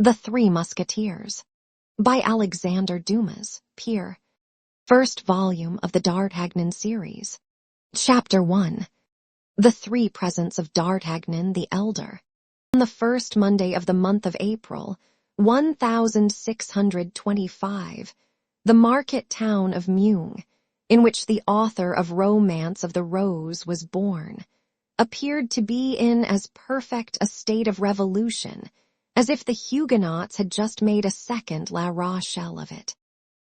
The Three Musketeers, by Alexandre Dumas, peer. First volume of the D'Artagnan series. Chapter 1. The Three Presents of D'Artagnan the Elder. On the first Monday of the month of April, 1625, the market town of Meung, in which the author of Romance of the Rose was born, appeared to be in as perfect a state of revolution as if the Huguenots had just made a second La Rochelle of it.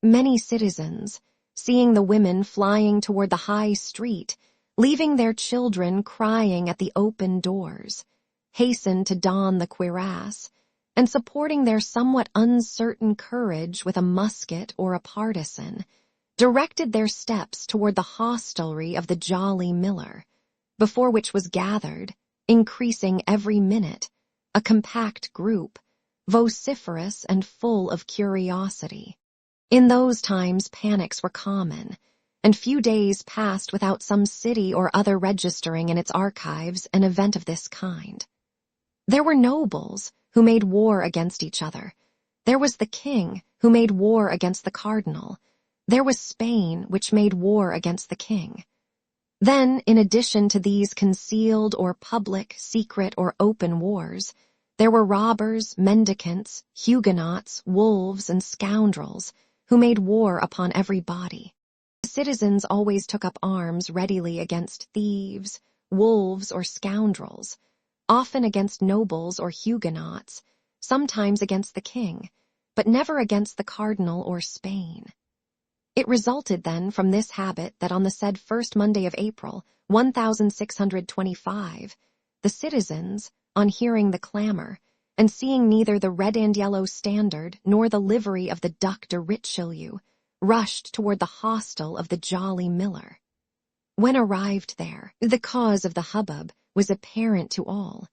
Many citizens, seeing the women flying toward the high street, leaving their children crying at the open doors, hastened to don the cuirass, and supporting their somewhat uncertain courage with a musket or a partisan, directed their steps toward the hostelry of the Jolly Miller, before which was gathered, increasing every minute, a compact group, vociferous and full of curiosity. In those times panics were common, and few days passed without some city or other registering in its archives an event of this kind. There were nobles who made war against each other. There was the king who made war against the cardinal. There was Spain which made war against the king. Then, in addition to these concealed or public, secret or open wars, there were robbers, mendicants, Huguenots, wolves, and scoundrels who made war upon every body. The citizens always took up arms readily against thieves, wolves, or scoundrels, often against nobles or Huguenots, sometimes against the king, but never against the cardinal or Spain. It resulted then from this habit that on the said first Monday of April, 1625, the citizens, on hearing the clamor, and seeing neither the red and yellow standard nor the livery of the Duc de Richelieu, rushed toward the hostel of the Jolly Miller. When arrived there, the cause of the hubbub was apparent to all.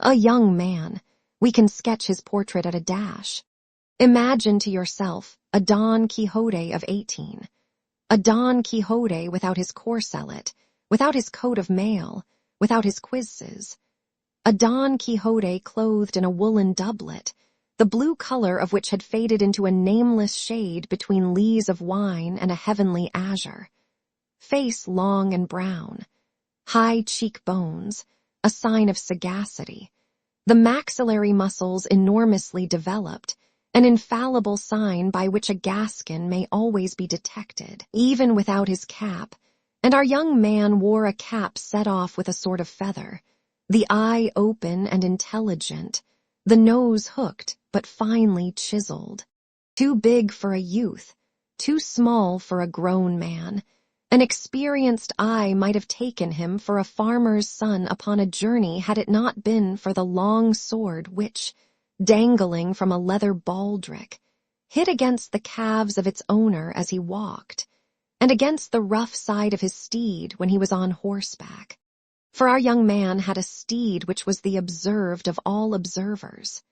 A young man, we can sketch his portrait at a dash. Imagine to yourself a Don Quixote of 18, a Don Quixote without his corselet, without his coat of mail, without his cuisses, a Don Quixote clothed in a woolen doublet, the blue color of which had faded into a nameless shade between lees of wine and a heavenly azure. Face long and brown, high cheekbones, a sign of sagacity, the maxillary muscles enormously developed, an infallible sign by which a Gascon may always be detected, even without his cap, and our young man wore a cap set off with a sort of feather, the eye open and intelligent, the nose hooked but finely chiseled. Too big for a youth, too small for a grown man, an experienced eye might have taken him for a farmer's son upon a journey had it not been for the long sword which, dangling from a leather baldric, hit against the calves of its owner as he walked, and against the rough side of his steed when he was on horseback. For our young man had a steed which was the observed of all observers.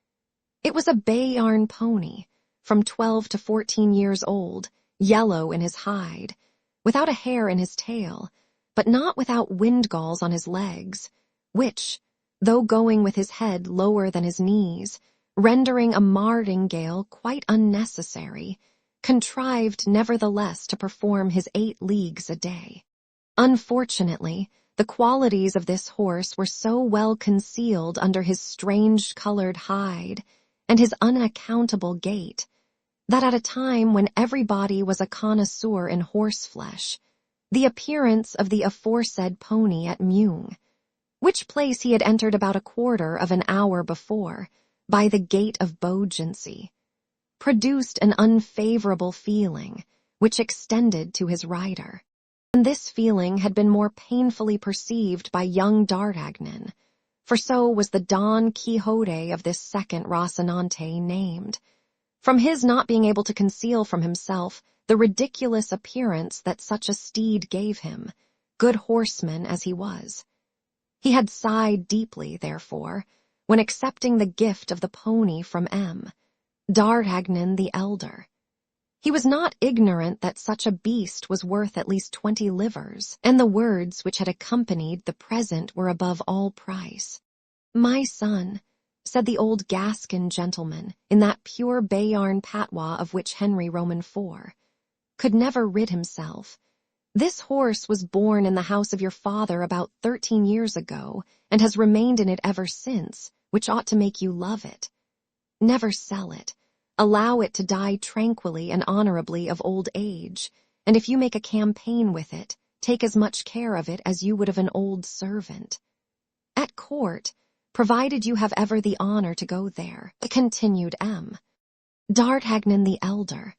It was a Bayarn pony, from 12 to 14 years old, yellow in his hide, without a hair in his tail, but not without windgalls on his legs, which, though going with his head lower than his knees, rendering a martingale quite unnecessary, contrived nevertheless to perform his 8 leagues a day. Unfortunately, the qualities of this horse were so well concealed under his strange-colored hide and his unaccountable gait, that at a time when everybody was a connoisseur in horseflesh, the appearance of the aforesaid pony at Meung, which place he had entered about a quarter of an hour before, by the gate of Beaugency, produced an unfavorable feeling which extended to his rider. And this feeling had been more painfully perceived by young D'Artagnan, for so was the Don Quixote of this second Rocinante named, from his not being able to conceal from himself the ridiculous appearance that such a steed gave him, good horseman as he was. He had sighed deeply, therefore, when accepting the gift of the pony from D'Artagnan the elder. He was not ignorant that such a beast was worth at least 20 livres, and the words which had accompanied the present were above all price. "My son," said the old Gascon gentleman, in that pure Béarn patois of which Henry Roman IV could never rid himself. This horse was born in the house of your father about 13 years ago, and has remained in it ever since, which ought to make you love it. Never sell it. Allow it to die tranquilly and honorably of old age, and if you make a campaign with it, take as much care of it as you would of an old servant. At court, provided you have ever the honor to go there, continued M. D'Artagnan the elder,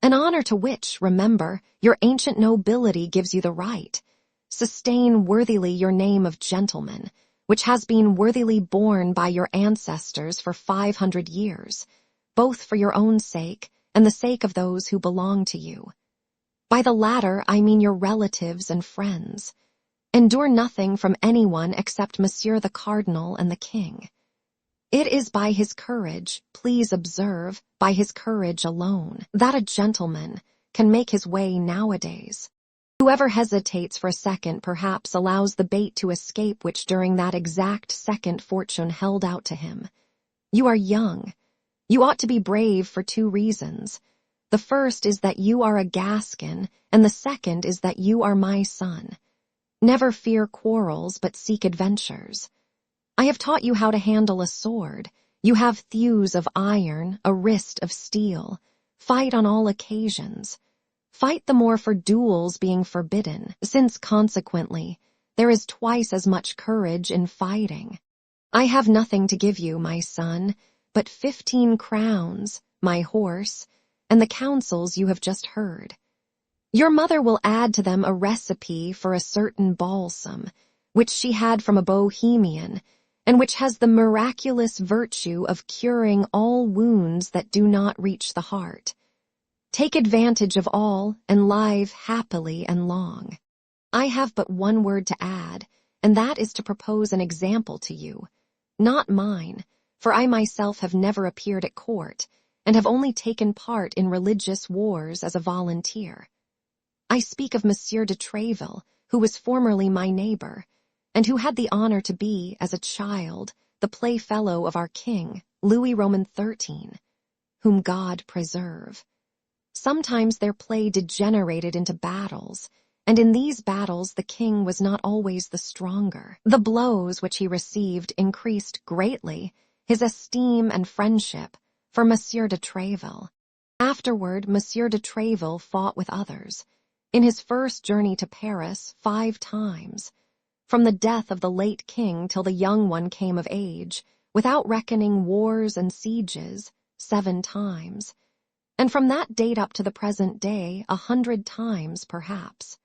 an honor to which, remember, your ancient nobility gives you the right. Sustain worthily your name of gentleman, which has been worthily borne by your ancestors for 500 years, both for your own sake and the sake of those who belong to you. By the latter, I mean your relatives and friends. Endure nothing from anyone except Monsieur the Cardinal and the King. It is by his courage, please observe, by his courage alone, that a gentleman can make his way nowadays. Whoever hesitates for a second perhaps allows the bait to escape which during that exact second fortune held out to him. You are young. You ought to be brave for 2 reasons. The first is that you are a Gascon, and the second is that you are my son. Never fear quarrels, but seek adventures. I have taught you how to handle a sword. You have thews of iron, a wrist of steel. Fight on all occasions. Fight the more for duels being forbidden, since consequently there is twice as much courage in fighting. I have nothing to give you, my son, but 15 crowns, my horse, and the counsels you have just heard. Your mother will add to them a recipe for a certain balsam, which she had from a Bohemian, and which has the miraculous virtue of curing all wounds that do not reach the heart. Take advantage of all, and live happily and long. I have but one word to add, and that is to propose an example to you. Not mine, for I myself have never appeared at court, and have only taken part in religious wars as a volunteer. I speak of Monsieur de Tréville, who was formerly my neighbor, and who had the honor to be, as a child, the playfellow of our king, Louis Roman XIII, whom God preserve. Sometimes their play degenerated into battles, and in these battles the king was not always the stronger. The blows which he received increased greatly his esteem and friendship for Monsieur de Tréville. Afterward, Monsieur de Tréville fought with others. In his first journey to Paris 5 times, from the death of the late king till the young one came of age, without reckoning wars and sieges, 7 times, and from that date up to the present day 100 times perhaps.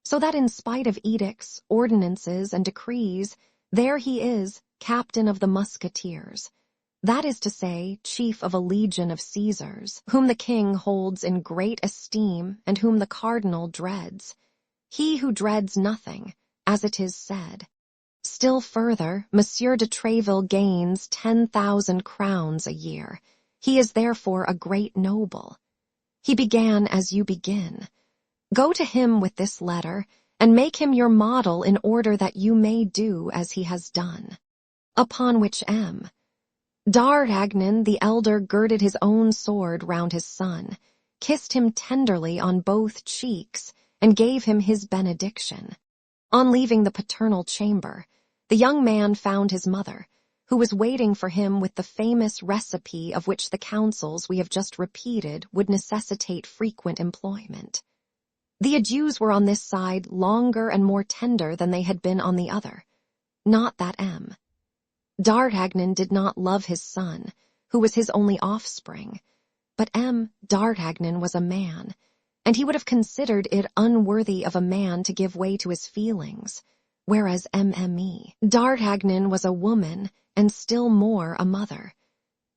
So that in spite of edicts, ordinances, and decrees, there he is, captain of the musketeers, that is to say, chief of a legion of Caesars, whom the king holds in great esteem and whom the cardinal dreads. He who dreads nothing, as it is said. Still further, Monsieur de Tréville gains 10,000 crowns a year. He is therefore a great noble. He began as you begin. Go to him with this letter, and make him your model in order that you may do as he has done. Upon which M. D'Artagnan the elder girded his own sword round his son, kissed him tenderly on both cheeks, and gave him his benediction. On leaving the paternal chamber, the young man found his mother, who was waiting for him with the famous recipe of which the counsels we have just repeated would necessitate frequent employment. The adieus were on this side longer and more tender than they had been on the other. Not that M. D'Artagnan did not love his son, who was his only offspring, but M. D'Artagnan was a man, and he would have considered it unworthy of a man to give way to his feelings, whereas Mme. D'Artagnan was a woman, and still more a mother.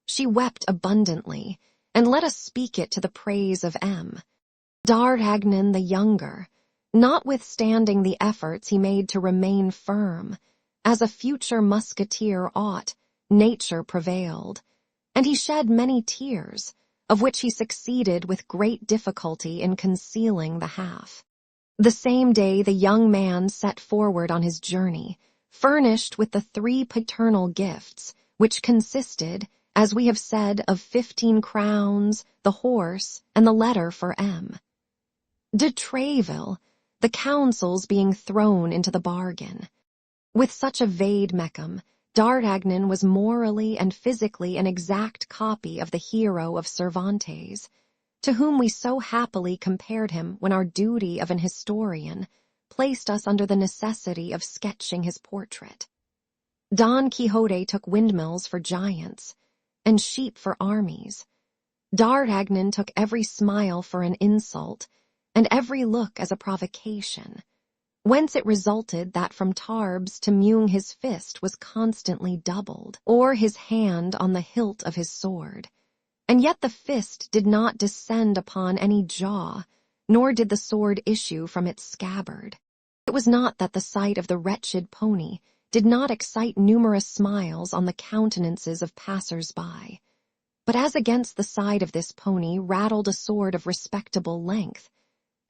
She wept abundantly, and let us speak it to the praise of M. D'Artagnan the younger, notwithstanding the efforts he made to remain firm, as a future musketeer ought, nature prevailed, and he shed many tears, of which he succeeded with great difficulty in concealing the half. The same day the young man set forward on his journey, furnished with the 3 paternal gifts, which consisted, as we have said, of 15 crowns, the horse, and the letter for M. De Treville, the counsels being thrown into the bargain. With such a vade-mecum, D'Artagnan was morally and physically an exact copy of the hero of Cervantes, to whom we so happily compared him when our duty of an historian placed us under the necessity of sketching his portrait. Don Quixote took windmills for giants, and sheep for armies. D'Artagnan took every smile for an insult, and every look as a provocation, whence it resulted that from Tarbes to Meung his fist was constantly doubled, or his hand on the hilt of his sword, and yet the fist did not descend upon any jaw, nor did the sword issue from its scabbard. It was not that the sight of the wretched pony did not excite numerous smiles on the countenances of passers-by, but as against the side of this pony rattled a sword of respectable length,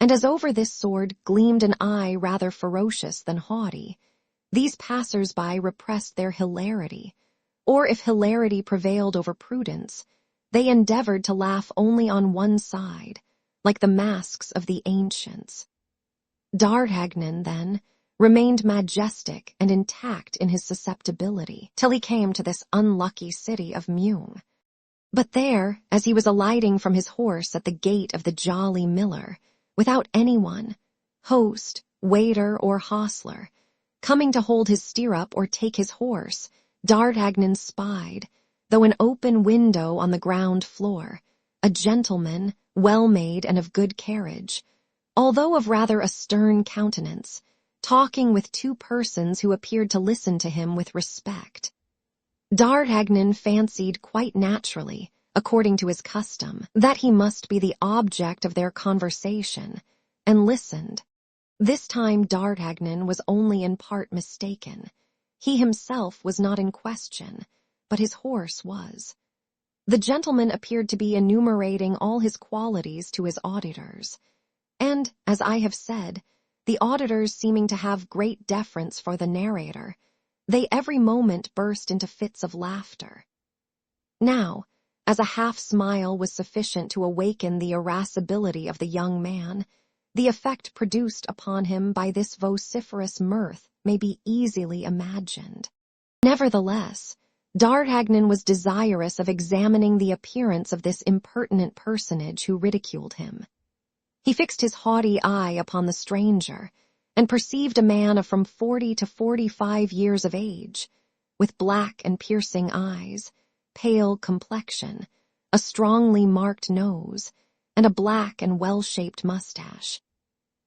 and as over this sword gleamed an eye rather ferocious than haughty, these passers-by repressed their hilarity, or if hilarity prevailed over prudence, they endeavored to laugh only on one side, like the masks of the ancients. D'Artagnan, then, remained majestic and intact in his susceptibility till he came to this unlucky city of Meung. But there, as he was alighting from his horse at the gate of the Jolly Miller, without anyone, host, waiter, or hostler, coming to hold his stirrup or take his horse, D'Artagnan spied, though an open window on the ground floor, a gentleman, well-made and of good carriage, although of rather a stern countenance, talking with two persons who appeared to listen to him with respect. D'Artagnan fancied quite naturally, according to his custom, that he must be the object of their conversation, and listened. This time D'Artagnan was only in part mistaken. He himself was not in question, but his horse was. The gentleman appeared to be enumerating all his qualities to his auditors, and, as I have said, the auditors seeming to have great deference for the narrator, they every moment burst into fits of laughter. Now, as a half-smile was sufficient to awaken the irascibility of the young man, the effect produced upon him by this vociferous mirth may be easily imagined. Nevertheless, D'Artagnan was desirous of examining the appearance of this impertinent personage who ridiculed him. He fixed his haughty eye upon the stranger, and perceived a man of from 40 to 45 years of age, with black and piercing eyes, pale complexion, a strongly marked nose, and a black and well-shaped mustache.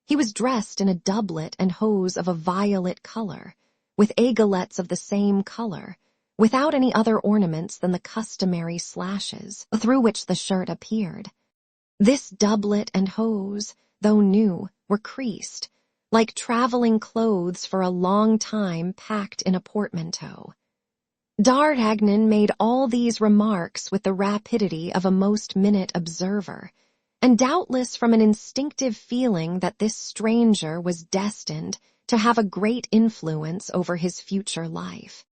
He was dressed in a doublet and hose of a violet color, with aiguillettes of the same color, without any other ornaments than the customary slashes through which the shirt appeared. This doublet and hose, though new, were creased, like traveling clothes for a long time packed in a portmanteau. D'Artagnan made all these remarks with the rapidity of a most minute observer, and doubtless from an instinctive feeling that this stranger was destined to have a great influence over his future life.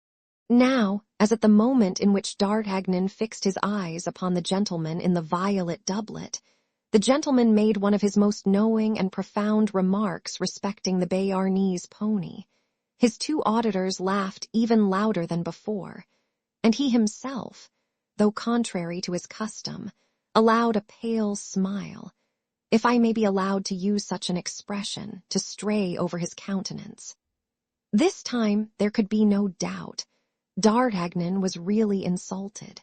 Now, as at the moment in which D'Artagnan fixed his eyes upon the gentleman in the violet doublet, the gentleman made one of his most knowing and profound remarks respecting the Béarnese pony. His two auditors laughed even louder than before, and he himself, though contrary to his custom, allowed a pale smile, if I may be allowed to use such an expression, to stray over his countenance. This time there could be no doubt. D'Artagnan was really insulted.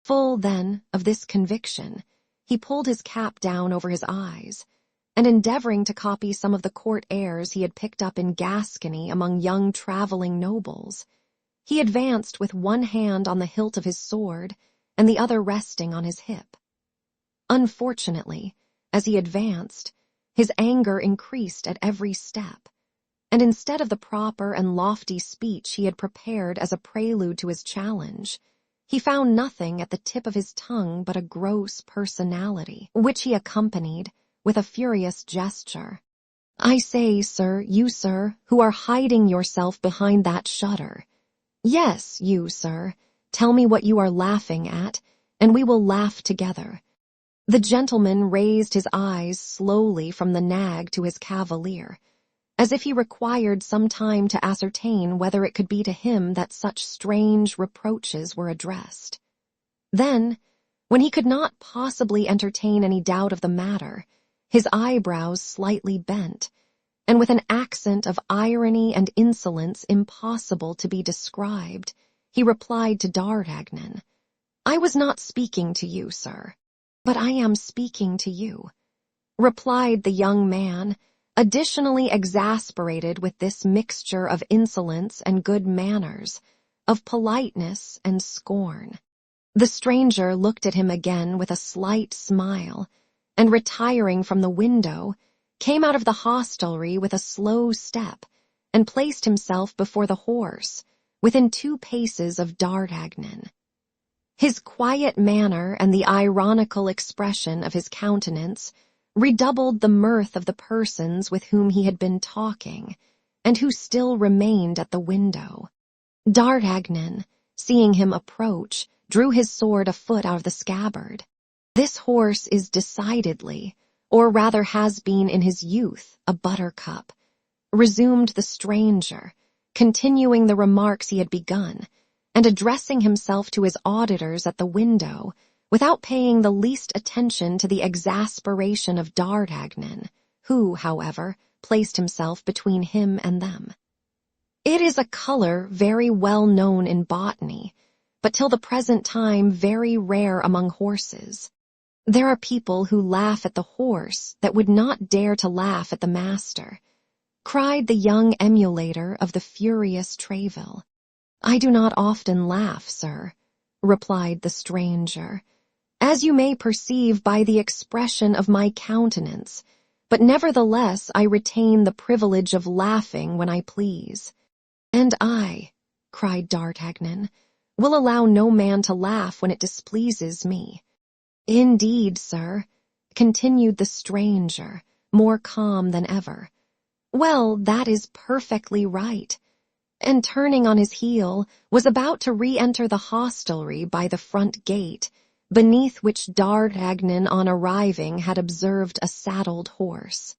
Full, then, of this conviction, he pulled his cap down over his eyes, and endeavoring to copy some of the court airs he had picked up in Gascony among young traveling nobles, he advanced with one hand on the hilt of his sword and the other resting on his hip. Unfortunately, as he advanced, his anger increased at every step, and instead of the proper and lofty speech he had prepared as a prelude to his challenge, he found nothing at the tip of his tongue but a gross personality, which he accompanied with a furious gesture. "I say, sir, you, sir, who are hiding yourself behind that shutter. Yes, you, sir, Tell me what you are laughing at, and we will laugh together." The gentleman raised his eyes slowly from the nag to his cavalier, as if he required some time to ascertain whether it could be to him that such strange reproaches were addressed. Then, when he could not possibly entertain any doubt of the matter, his eyebrows slightly bent, and with an accent of irony and insolence impossible to be described, he replied to D'Artagnan, "I was not speaking to you, sir, but I am speaking to you," replied the young man, additionally exasperated with this mixture of insolence and good manners, of politeness and scorn. The stranger looked at him again with a slight smile, and retiring from the window, came out of the hostelry with a slow step, and placed himself before the horse, within 2 paces of D'Artagnan. His quiet manner and the ironical expression of his countenance redoubled the mirth of the persons with whom he had been talking, and who still remained at the window. D'Artagnan, seeing him approach, drew his sword a foot out of the scabbard. "This horse is decidedly, or rather has been in his youth, a buttercup," resumed the stranger, continuing the remarks he had begun, and addressing himself to his auditors at the window, without paying the least attention to the exasperation of D'Artagnan, who, however, placed himself between him and them. "It is a color very well known in botany, but till the present time very rare among horses. There are people who laugh at the horse that would not dare to laugh at the master," cried the young emulator of the furious Tréville. "I do not often laugh, sir," replied the stranger, "as you may perceive by the expression of my countenance, but nevertheless I retain the privilege of laughing when I please." "And I," cried D'Artagnan, "will allow no man to laugh when it displeases me." "Indeed, sir," continued the stranger, more calm than ever. "Well, that is perfectly right," and turning on his heel, was about to re-enter the hostelry by the front gate, beneath which D'Artagnan on arriving had observed a saddled horse.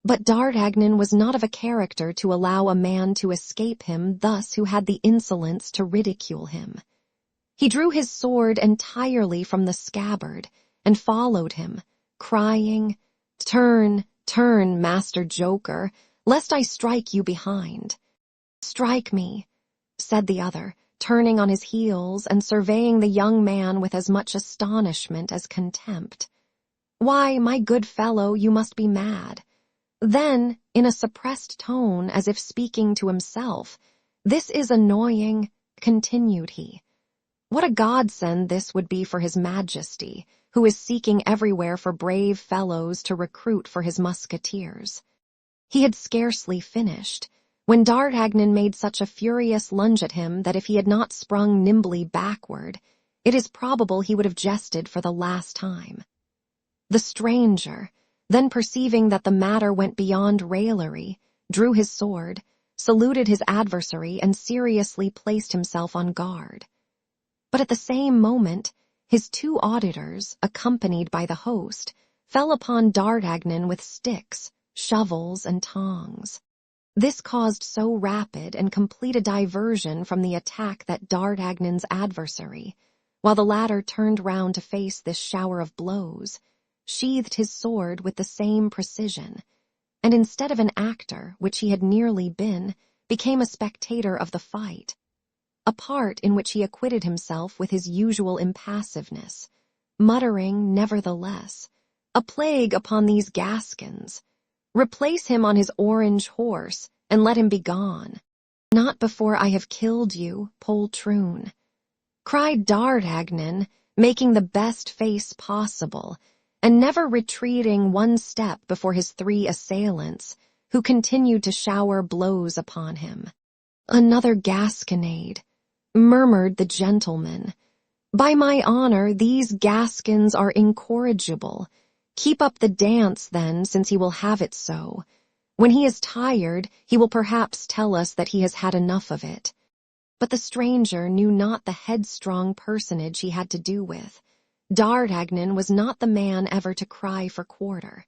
But D'Artagnan was not of a character to allow a man to escape him thus who had the insolence to ridicule him. He drew his sword entirely from the scabbard, and followed him, crying, "Turn, turn, master joker, lest I strike you behind." "Strike me," said the other, turning on his heels and surveying the young man with as much astonishment as contempt. "Why, my good fellow, you must be mad." Then, in a suppressed tone, as if speaking to himself, "This is annoying," continued he. "What a godsend this would be for his Majesty, who is seeking everywhere for brave fellows to recruit for his musketeers." He had scarcely finished, when D'Artagnan made such a furious lunge at him that if he had not sprung nimbly backward, it is probable he would have jested for the last time. The stranger, then perceiving that the matter went beyond raillery, drew his sword, saluted his adversary, and seriously placed himself on guard. But at the same moment, his 2 auditors, accompanied by the host, fell upon D'Artagnan with sticks, shovels, and tongs. This caused so rapid and complete a diversion from the attack that D'Artagnan's adversary, while the latter turned round to face this shower of blows, sheathed his sword with the same precision, and instead of an actor, which he had nearly been, became a spectator of the fight, a part in which he acquitted himself with his usual impassiveness, muttering, nevertheless, "A plague upon these Gascons! Replace him on his orange horse, and let him be gone. Not before I have killed you, poltroon," cried D'Artagnan, making the best face possible, and never retreating one step before his 3 assailants, who continued to shower blows upon him. "Another Gasconade," murmured the gentleman. "By my honor, these Gascons are incorrigible. Keep up the dance, then, since he will have it so. When he is tired, he will perhaps tell us that he has had enough of it." But the stranger knew not the headstrong personage he had to do with. D'Artagnan was not the man ever to cry for quarter.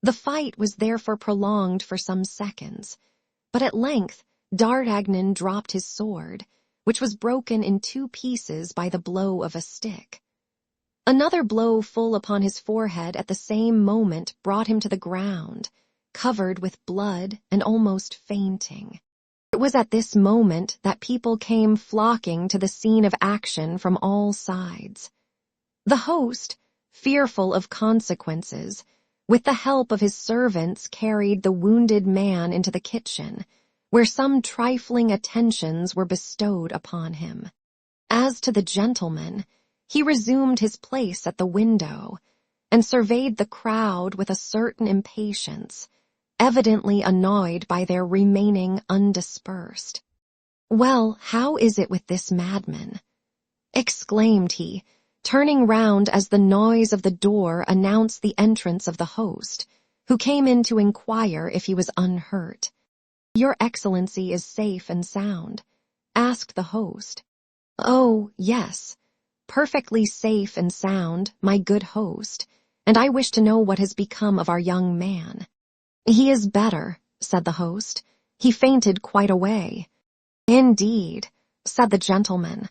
The fight was therefore prolonged for some seconds, but at length D'Artagnan dropped his sword, which was broken in 2 pieces by the blow of a stick. Another blow full upon his forehead at the same moment brought him to the ground, covered with blood and almost fainting. It was at this moment that people came flocking to the scene of action from all sides. The host, fearful of consequences, with the help of his servants carried the wounded man into the kitchen, where some trifling attentions were bestowed upon him. As to the gentleman, he resumed his place at the window, and surveyed the crowd with a certain impatience, evidently annoyed by their remaining undispersed. "Well, how is it with this madman?" exclaimed he, turning round as the noise of the door announced the entrance of the host, who came in to inquire if he was unhurt. "Your Excellency is safe and sound?" asked the host. "Oh, yes, perfectly safe and sound, my good host, and I wish to know what has become of our young man." "He is better," said the host. "He fainted quite away." "Indeed," said the gentleman.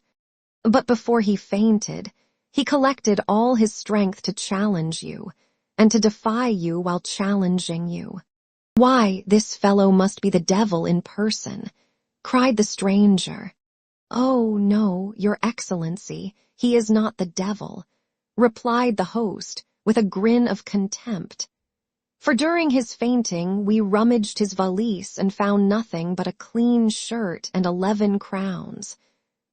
"But before he fainted, he collected all his strength to challenge you, and to defy you while challenging you." "Why, this fellow must be the devil in person," cried the stranger. "Oh, no, your Excellency, he is not the devil," replied the host, with a grin of contempt. "For during his fainting we rummaged his valise and found nothing but a clean shirt and 11 crowns,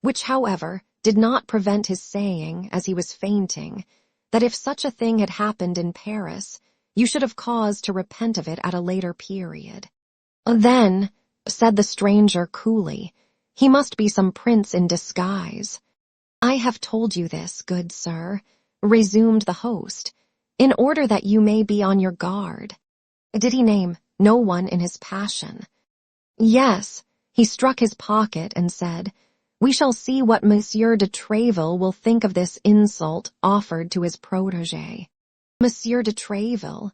which, however, did not prevent his saying, as he was fainting, that if such a thing had happened in Paris, you should have cause to repent of it at a later period." "Then," said the stranger coolly, "he must be some prince in disguise." "I have told you this, good sir," resumed the host, "in order that you may be on your guard." "Did he name no one in his passion?" "Yes, he struck his pocket and said, 'We shall see what Monsieur de Tréville will think of this insult offered to his protégé.'" "Monsieur de Tréville,"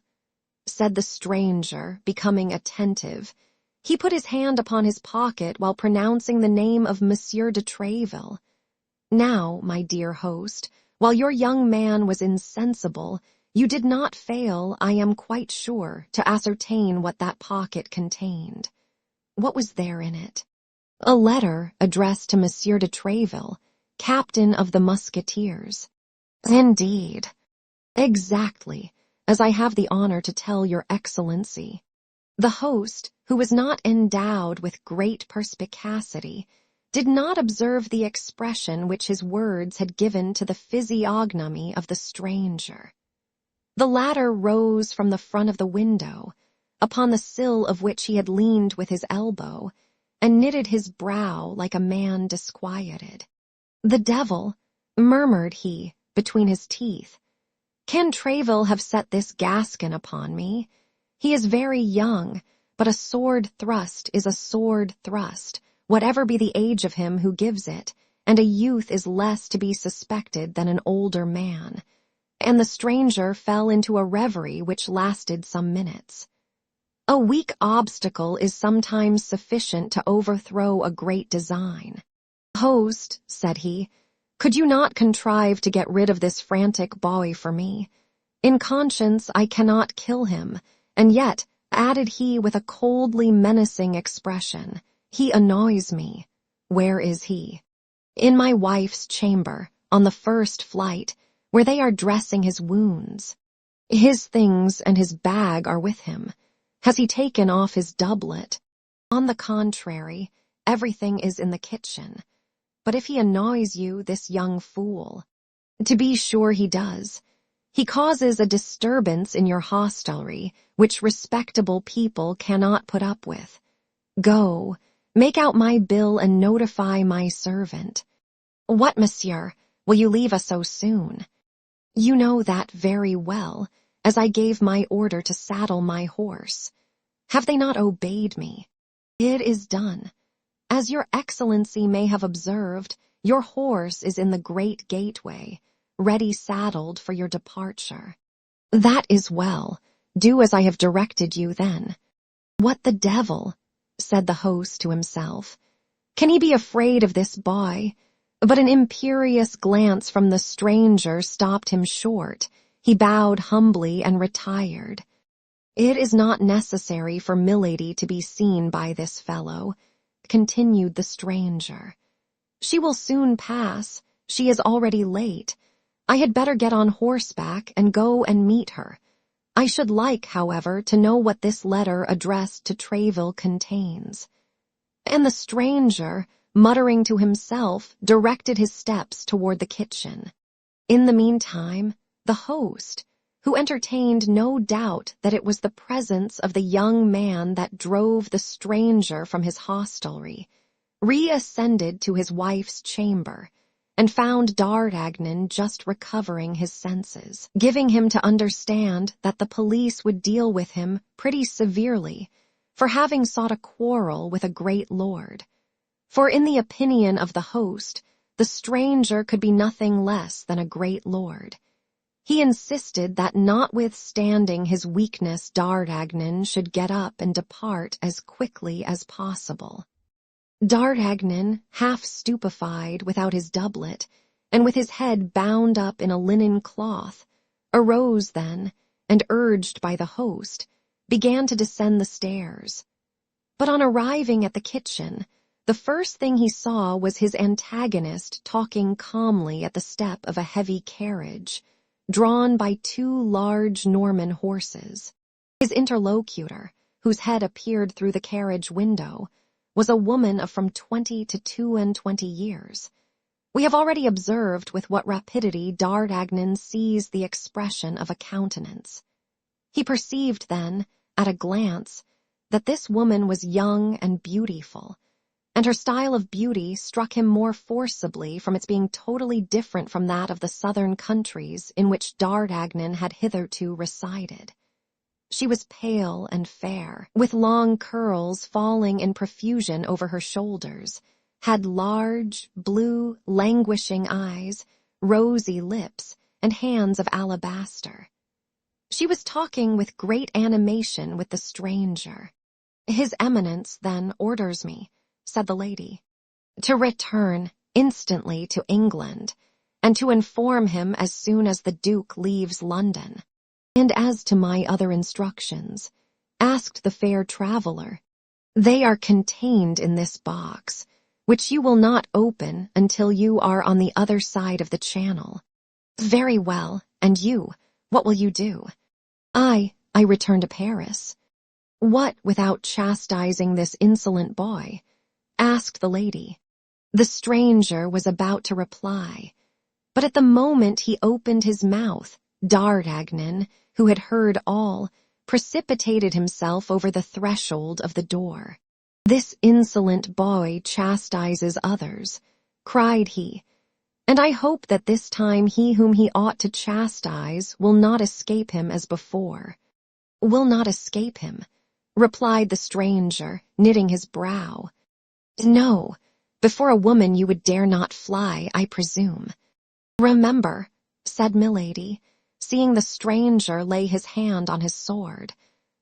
said the stranger, becoming attentive. He put his hand upon his pocket while pronouncing the name of Monsieur de Tréville. "Now, my dear host, while your young man was insensible, you did not fail, I am quite sure, to ascertain what that pocket contained." "What was there in it?" "A letter addressed to Monsieur de Tréville, captain of the musketeers." "Indeed." "Exactly, as I have the honor to tell your Excellency." The host, who was not endowed with great perspicacity, did not observe the expression which his words had given to the physiognomy of the stranger. The latter rose from the front of the window, upon the sill of which he had leaned with his elbow, and knitted his brow like a man disquieted. "The devil," murmured he, between his teeth. "Can Tréville have set this gascon upon me? He is very young, but a sword thrust is a sword thrust, whatever be the age of him who gives it, and a youth is less to be suspected than an older man." And the stranger fell into a reverie which lasted some minutes. A weak obstacle is sometimes sufficient to overthrow a great design. "Host," said he, "could you not contrive to get rid of this frantic boy for me? In conscience I cannot kill him, and yet," added he with a coldly menacing expression, "he annoys me." "Where is he?" "In my wife's chamber, on the first flight, where they are dressing his wounds. His things and his bag are with him. Has he taken off his doublet?" "On the contrary, everything is in the kitchen. But if he annoys you, this young fool—" "To be sure he does. He causes a disturbance in your hostelry, which respectable people cannot put up with. Go, make out my bill and notify my servant." "What, monsieur? Will you leave us so soon?" "You know that very well, as I gave my order to saddle my horse. Have they not obeyed me?" "It is done. "As your excellency may have observed, your horse is in the great gateway, ready saddled for your departure." "That is well. Do as I have directed you then." "What the devil?" said the host to himself. "Can he be afraid of this boy?" But an imperious glance from the stranger stopped him short. He bowed humbly and retired. "It is not necessary for Milady to be seen by this fellow," continued the stranger. "She will soon pass. She is already late. I had better get on horseback and go and meet her. I should like, however, to know what this letter addressed to Tréville contains." And the stranger, muttering to himself, directed his steps toward the kitchen. In the meantime, the host, who entertained no doubt that it was the presence of the young man that drove the stranger from his hostelry, reascended to his wife's chamber, and found D'Artagnan just recovering his senses, giving him to understand that the police would deal with him pretty severely for having sought a quarrel with a great lord. For in the opinion of the host, the stranger could be nothing less than a great lord. He insisted that notwithstanding his weakness, D'Artagnan should get up and depart as quickly as possible. D'Artagnan, half stupefied without his doublet, and with his head bound up in a linen cloth, arose then, and urged by the host, began to descend the stairs. But on arriving at the kitchen, the first thing he saw was his antagonist talking calmly at the step of a heavy carriage, drawn by two large Norman horses. His interlocutor, whose head appeared through the carriage window, was a woman of from 20 to 22 years. We have already observed with what rapidity D'Artagnan seized the expression of a countenance. He perceived then, at a glance, that this woman was young and beautiful, and her style of beauty struck him more forcibly from its being totally different from that of the southern countries in which D'Artagnan had hitherto resided. She was pale and fair, with long curls falling in profusion over her shoulders, had large, blue, languishing eyes, rosy lips, and hands of alabaster. She was talking with great animation with the stranger. "His Eminence, then, orders me," said the lady, "to return instantly to England, and to inform him as soon as the Duke leaves London. And as to my other instructions," asked the fair traveller, "they are contained in this box, which you will not open until you are on the other side of the channel." "Very well, and you, what will you do?" I return to Paris." "What, without chastising this insolent boy?" asked the lady. The stranger was about to reply, but at the moment he opened his mouth, D'Artagnan, who had heard all, precipitated himself over the threshold of the door. "This insolent boy chastises others," cried he, "and I hope that this time he whom he ought to chastise will not escape him as before." "Will not escape him," replied the stranger, knitting his brow. "No, before a woman you would dare not fly, I presume." "Remember," said Milady, seeing the stranger lay his hand on his sword,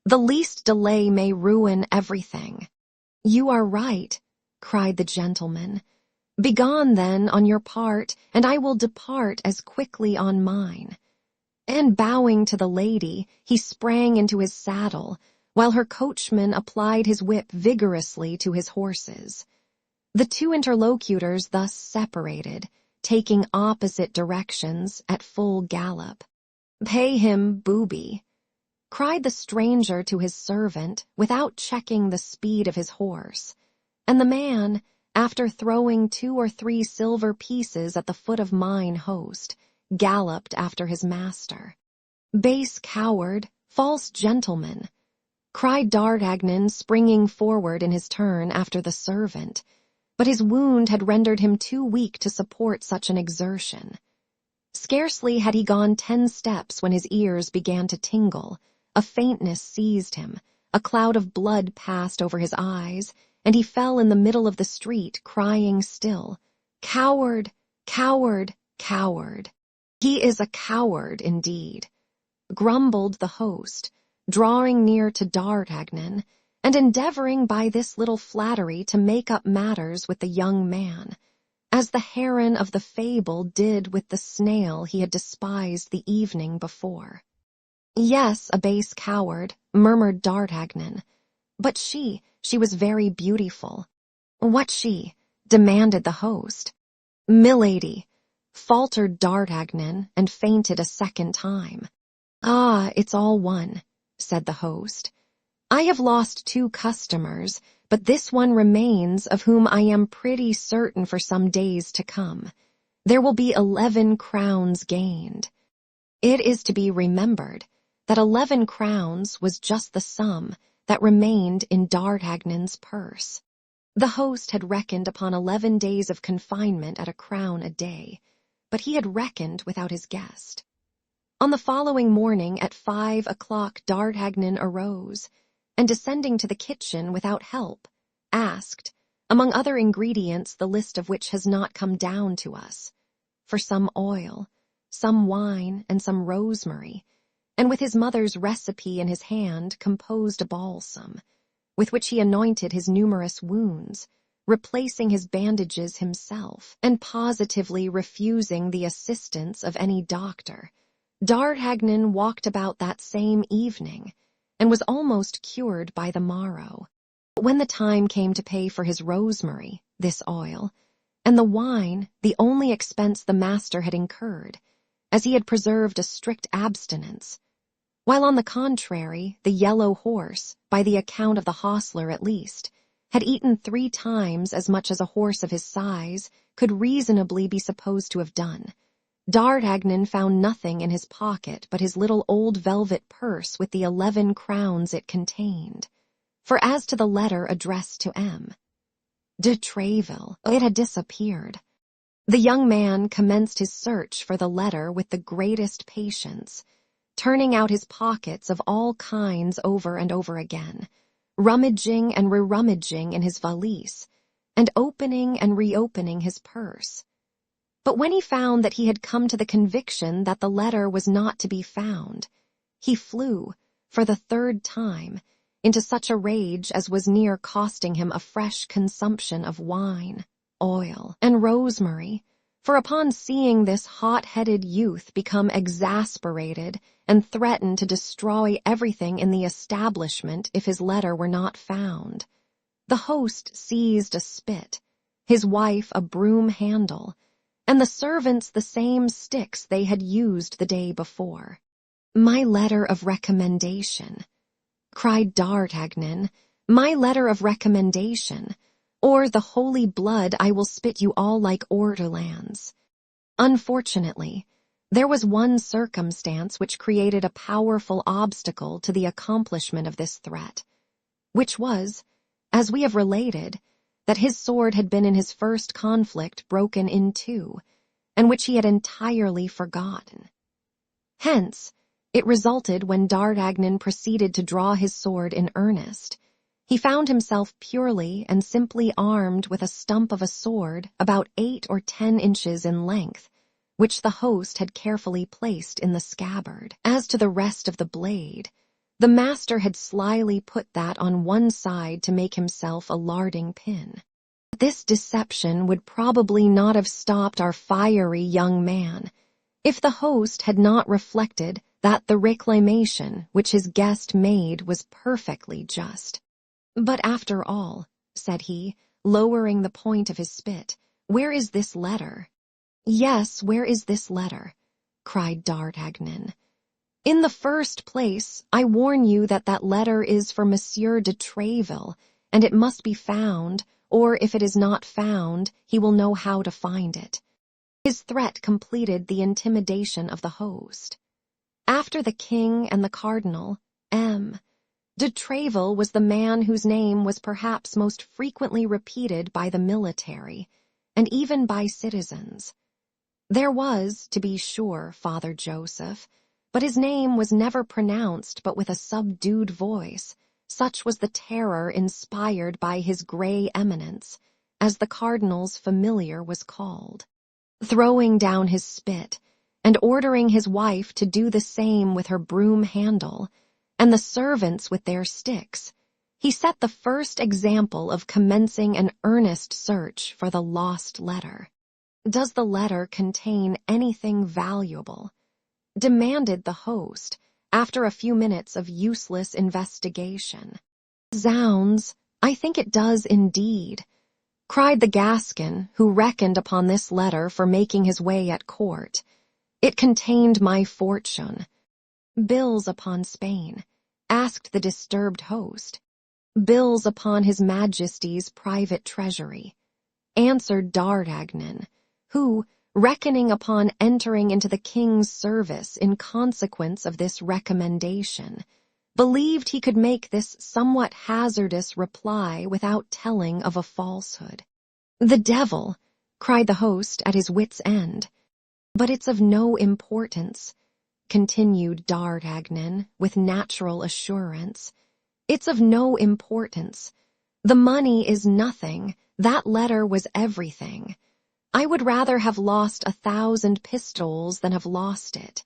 "the least delay may ruin everything." "You are right," cried the gentleman. "Begone, then, on your part, and I will depart as quickly on mine." And bowing to the lady, he sprang into his saddle, while her coachman applied his whip vigorously to his horses. The two interlocutors thus separated, taking opposite directions at full gallop. "Pay him, booby," cried the stranger to his servant without checking the speed of his horse, and the man, after throwing 2 or 3 silver pieces at the foot of mine host, galloped after his master. "Base coward, false gentleman," cried D'Artagnan, springing forward in his turn after the servant, but his wound had rendered him too weak to support such an exertion. Scarcely had he gone 10 steps when his ears began to tingle, a faintness seized him, a cloud of blood passed over his eyes, and he fell in the middle of the street, crying still, "Coward, coward, coward." "He is a coward indeed," grumbled the host, drawing near to D'Artagnan, and endeavoring by this little flattery to make up matters with the young man, as the heron of the fable did with the snail he had despised the evening before. "Yes, a base coward," murmured D'Artagnan. "But she was very beautiful." "What she?" demanded the host. "Milady," faltered D'Artagnan, and fainted a second time. "Ah, it's all one," said the host. "I have lost 2 customers, but this one remains, of whom I am pretty certain for some days to come. There will be 11 crowns gained." It is to be remembered that 11 crowns was just the sum that remained in D'Artagnan's purse. The host had reckoned upon 11 days of confinement at 1 crown a day, but he had reckoned without his guest. On the following morning at 5 o'clock D'Artagnan arose, and descending to the kitchen without help, asked, among other ingredients the list of which has not come down to us, for some oil, some wine, and some rosemary, and with his mother's recipe in his hand composed a balsam, with which he anointed his numerous wounds, replacing his bandages himself, and positively refusing the assistance of any doctor. D'Artagnan walked about that same evening, and was almost cured by the morrow. But when the time came to pay for his rosemary, this oil, and the wine, the only expense the master had incurred, as he had preserved a strict abstinence, while on the contrary, the yellow horse, by the account of the hostler at least, had eaten 3 times as much as a horse of his size could reasonably be supposed to have done, D'Artagnan found nothing in his pocket but his little old velvet purse with the 11 crowns it contained. For as to the letter addressed to M. de Treville, it had disappeared. The young man commenced his search for the letter with the greatest patience, turning out his pockets of all kinds over and over again, rummaging and re-rummaging in his valise, and opening and reopening his purse. But when he found that he had come to the conviction that the letter was not to be found, he flew, for the 3rd time, into such a rage as was near costing him a fresh consumption of wine, oil, and rosemary, for upon seeing this hot-headed youth become exasperated and threaten to destroy everything in the establishment if his letter were not found, the host seized a spit, his wife a broom handle, and the servants the same sticks they had used the day before. "My letter of recommendation," cried D'Artagnan, "my letter of recommendation, or the holy blood I will spit you all like ortolans." Unfortunately, there was one circumstance which created a powerful obstacle to the accomplishment of this threat, which was, as we have related, that his sword had been in his first conflict broken in 2, and which he had entirely forgotten. Hence, it resulted when D'Artagnan proceeded to draw his sword in earnest, he found himself purely and simply armed with a stump of a sword about 8 or 10 inches in length, which the host had carefully placed in the scabbard. As to the rest of the blade, the master had slyly put that on one side to make himself a larding pin. This deception would probably not have stopped our fiery young man, if the host had not reflected that the reclamation which his guest made was perfectly just. "But after all," said he, lowering the point of his spit, "where is this letter?" "Yes, where is this letter?" cried D'Artagnan. "In the first place, I warn you that that letter is for Monsieur de Treville, and it must be found, or if it is not found, he will know how to find it." His threat completed the intimidation of the host. After the king and the cardinal, M. de Treville was the man whose name was perhaps most frequently repeated by the military, and even by citizens. There was, to be sure, Father Joseph, but his name was never pronounced but with a subdued voice, Such was the terror inspired by his grey eminence, as the cardinal's familiar was called. Throwing down his spit, and ordering his wife to do the same with her broom handle, and the servants with their sticks, he set the first example of commencing an earnest search for the lost letter. "Does the letter contain anything valuable?" demanded the host, after a few minutes of useless investigation. "Zounds, I think it does indeed," cried the Gascon, who reckoned upon this letter for making his way at court. "It contained my fortune." "Bills upon Spain?" asked the disturbed host. "Bills upon his Majesty's private treasury," answered D'Artagnan, who, reckoning upon entering into the king's service in consequence of this recommendation, believed he could make this somewhat hazardous reply without telling of a falsehood. "The devil!" cried the host at his wit's end. "But it's of no importance," continued D'Artagnan with natural assurance. "It's of no importance. The money is nothing. That letter was everything. I would rather have lost 1,000 pistoles than have lost it."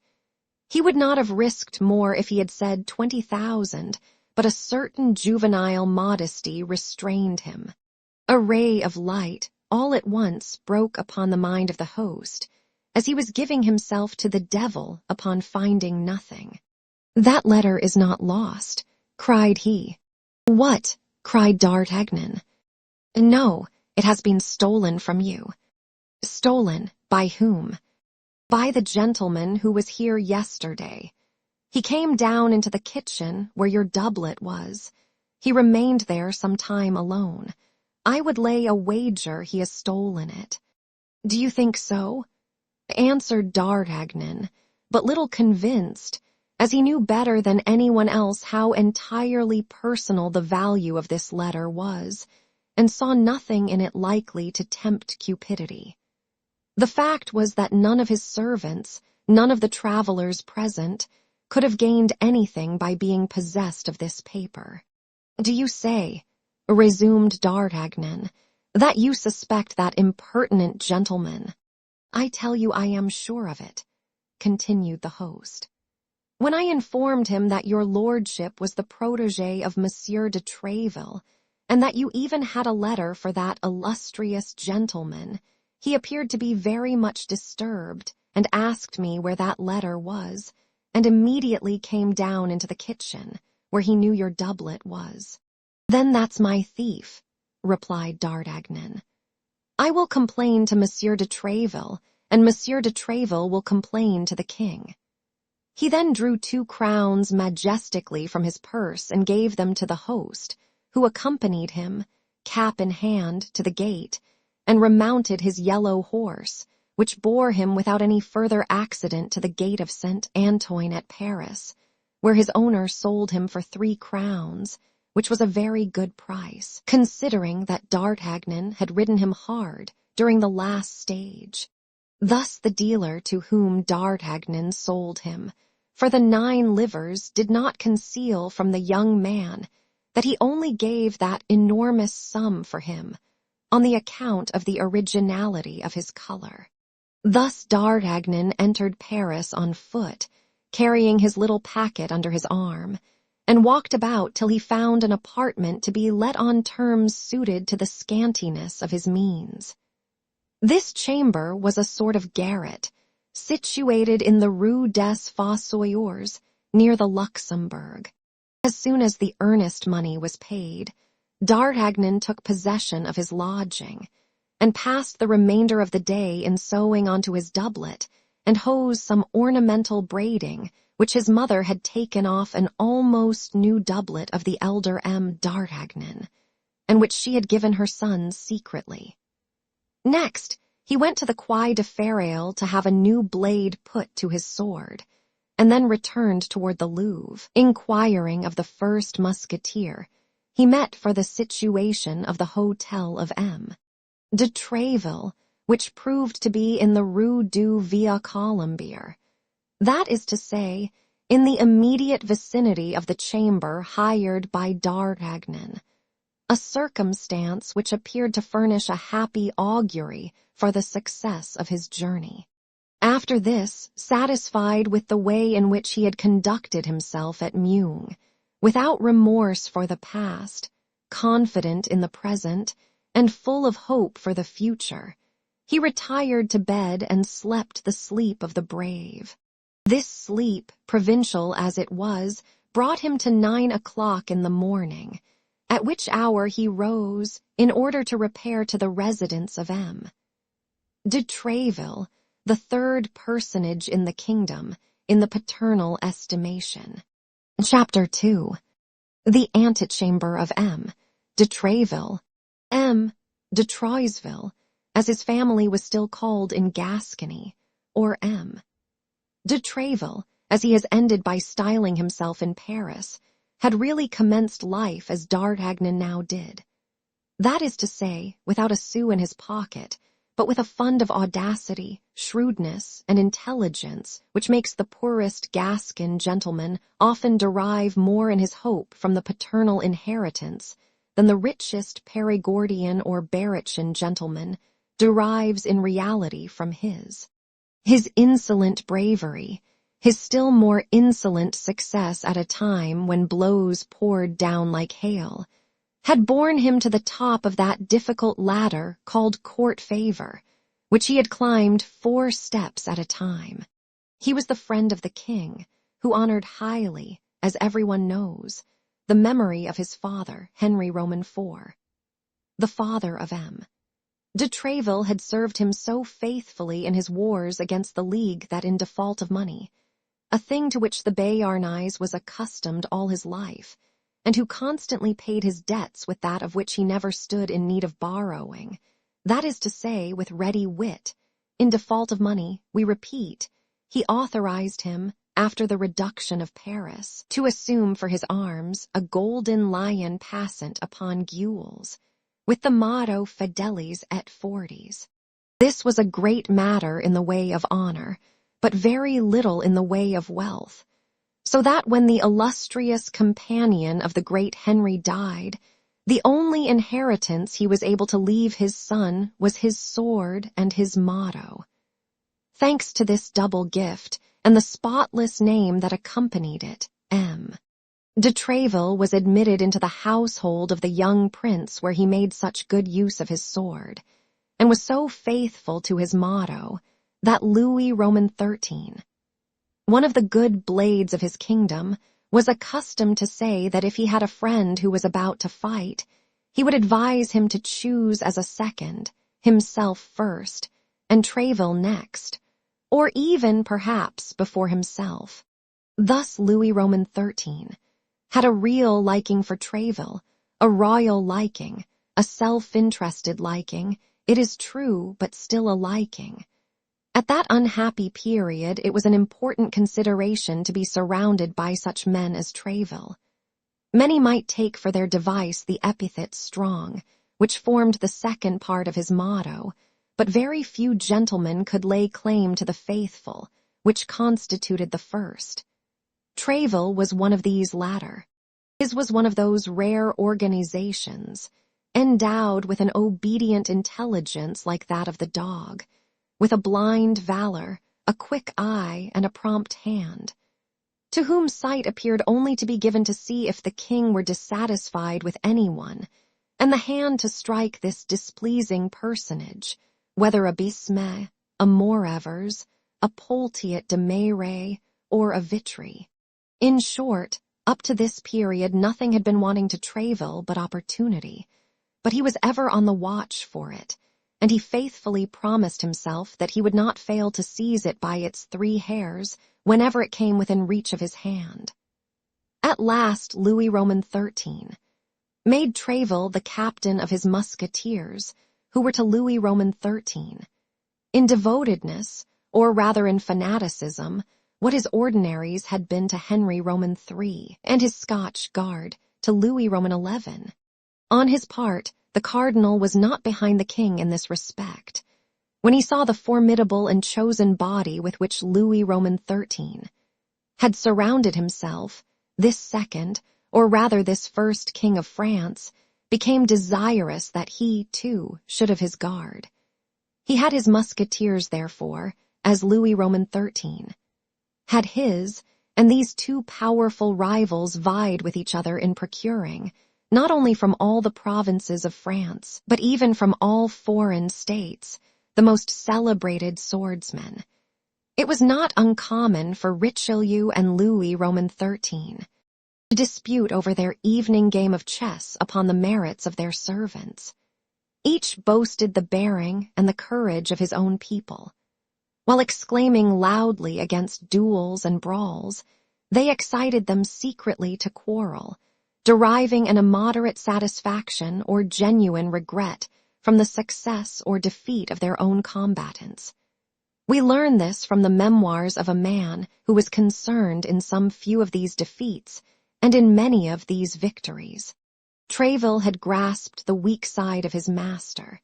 He would not have risked more if he had said 20,000, but a certain juvenile modesty restrained him. A ray of light all at once broke upon the mind of the host, as he was giving himself to the devil upon finding nothing. "That letter is not lost," cried he. "What?" cried D'Artagnan. "No, it has been stolen from you." "Stolen? By whom?" "By the gentleman who was here yesterday. He came down into the kitchen where your doublet was. He remained there some time alone. I would lay a wager he has stolen it." "Do you think so?" answered D'Artagnan, but little convinced, as he knew better than anyone else how entirely personal the value of this letter was, and saw nothing in it likely to tempt cupidity. The fact was that none of his servants, none of the travelers present, could have gained anything by being possessed of this paper. "Do you say," resumed D'Artagnan, "that you suspect that impertinent gentleman?" "I tell you I am sure of it," continued the host. "When I informed him that your lordship was the protégé of Monsieur de Tréville, and that you even had a letter for that illustrious gentleman, he appeared to be very much disturbed, and asked me where that letter was, and immediately came down into the kitchen, where he knew your doublet was." "Then that's my thief," replied D'Artagnan. "I will complain to Monsieur de Tréville, and Monsieur de Tréville will complain to the king." He then drew 2 crowns majestically from his purse and gave them to the host, who accompanied him, cap in hand, to the gate, and remounted his yellow horse, which bore him without any further accident to the gate of Saint Antoine at Paris, where his owner sold him for 3 crowns, which was a very good price, considering that D'Artagnan had ridden him hard during the last stage. Thus the dealer to whom D'Artagnan sold him for the 9 livres did not conceal from the young man that he only gave that enormous sum for him on the account of the originality of his color. Thus D'Artagnan entered Paris on foot, carrying his little packet under his arm, and walked about till he found an apartment to be let on terms suited to the scantiness of his means. This chamber was a sort of garret, situated in the Rue des Fossoyeurs, near the Luxembourg. As soon as the earnest money was paid, D'Artagnan took possession of his lodging, and passed the remainder of the day in sewing onto his doublet and hose some ornamental braiding which his mother had taken off an almost new doublet of the elder M. D'Artagnan, and which she had given her son secretly. Next, he went to the Quai de Ferraille to have a new blade put to his sword, and then returned toward the Louvre, inquiring of the first musketeer he met for the situation of the Hotel of M. de Tréville, which proved to be in the Rue du Vieux Colombier. That is to say, in the immediate vicinity of the chamber hired by D'Artagnan, a circumstance which appeared to furnish a happy augury for the success of his journey. After this, satisfied with the way in which he had conducted himself at Meung, without remorse for the past, confident in the present, and full of hope for the future, he retired to bed and slept the sleep of the brave. This sleep, provincial as it was, brought him to 9 o'clock in the morning, at which hour he rose in order to repair to the residence of M. de Tréville, the third personage in the kingdom, in the paternal estimation. Chapter 2. The Antechamber of M. de Tréville, M. de Troisville, as his family was still called in Gascony, or M. de Tréville, as he has ended by styling himself in Paris, had really commenced life as D'Artagnan now did. That is to say, without a sou in his pocket, but with a fund of audacity, shrewdness, and intelligence which makes the poorest Gascon gentleman often derive more in his hope from the paternal inheritance than the richest Perigordian or Berrichian gentleman derives in reality from his. His insolent bravery, his still more insolent success at a time when blows poured down like hail, had borne him to the top of that difficult ladder called court favor, which he had climbed 4 steps at a time. He was the friend of the king, who honored highly, as everyone knows, the memory of his father, Henry Roman IV, the father of M. de Tréville had served him so faithfully in his wars against the League that in default of money, a thing to which the Béarnais was accustomed all his life, and who constantly paid his debts with that of which he never stood in need of borrowing, that is to say, with ready wit, in default of money, we repeat, he authorized him, after the reduction of Paris, to assume for his arms a golden lion passant upon gules, with the motto Fidelis et Fortis. This was a great matter in the way of honor, but very little in the way of wealth, so that when the illustrious companion of the great Henry died, the only inheritance he was able to leave his son was his sword and his motto. Thanks to this double gift, and the spotless name that accompanied it, M. de Tréville was admitted into the household of the young prince where he made such good use of his sword, and was so faithful to his motto, that Louis Roman XIII, one of the good blades of his kingdom, was accustomed to say that if he had a friend who was about to fight, he would advise him to choose as a second, himself first, and Tréville next, or even, perhaps, before himself. Thus Louis Roman XIII had a real liking for Tréville, a royal liking, a self-interested liking, it is true, but still a liking. At that unhappy period, it was an important consideration to be surrounded by such men as Tréville. Many might take for their device the epithet strong, which formed the second part of his motto, but very few gentlemen could lay claim to the faithful, which constituted the first. Tréville was one of these latter. His was one of those rare organizations, endowed with an obedient intelligence like that of the dog, with a blind valor, a quick eye, and a prompt hand, to whom sight appeared only to be given to see if the king were dissatisfied with anyone, and the hand to strike this displeasing personage, whether a Bisme, a Morevers, a Poltiot de Mayray, or a Vitry. In short, up to this period nothing had been wanting to Tréville but opportunity, but he was ever on the watch for it, and he faithfully promised himself that he would not fail to seize it by its 3 hairs whenever it came within reach of his hand. At last Louis Roman XIII made Tréville the captain of his musketeers, who were to Louis Roman XIII, in devotedness, or rather in fanaticism, what his ordinaries had been to Henry Roman III, and his Scotch Guard to Louis Roman XI. On his part, the cardinal was not behind the king in this respect. When he saw the formidable and chosen body with which Louis Roman XIII, had surrounded himself, this second, or rather this first king of France, became desirous that he, too, should have his guard. He had his musketeers, therefore, as Louis Roman XIII had his, and these two powerful rivals vied with each other in procuring, not only from all the provinces of France, but even from all foreign states, the most celebrated swordsmen. It was not uncommon for Richelieu and Louis Roman XIII to dispute over their evening game of chess upon the merits of their servants. Each boasted the bearing and the courage of his own people. While exclaiming loudly against duels and brawls, they excited them secretly to quarrel, deriving an immoderate satisfaction or genuine regret from the success or defeat of their own combatants. We learn this from the memoirs of a man who was concerned in some few of these defeats and in many of these victories. Tréville had grasped the weak side of his master,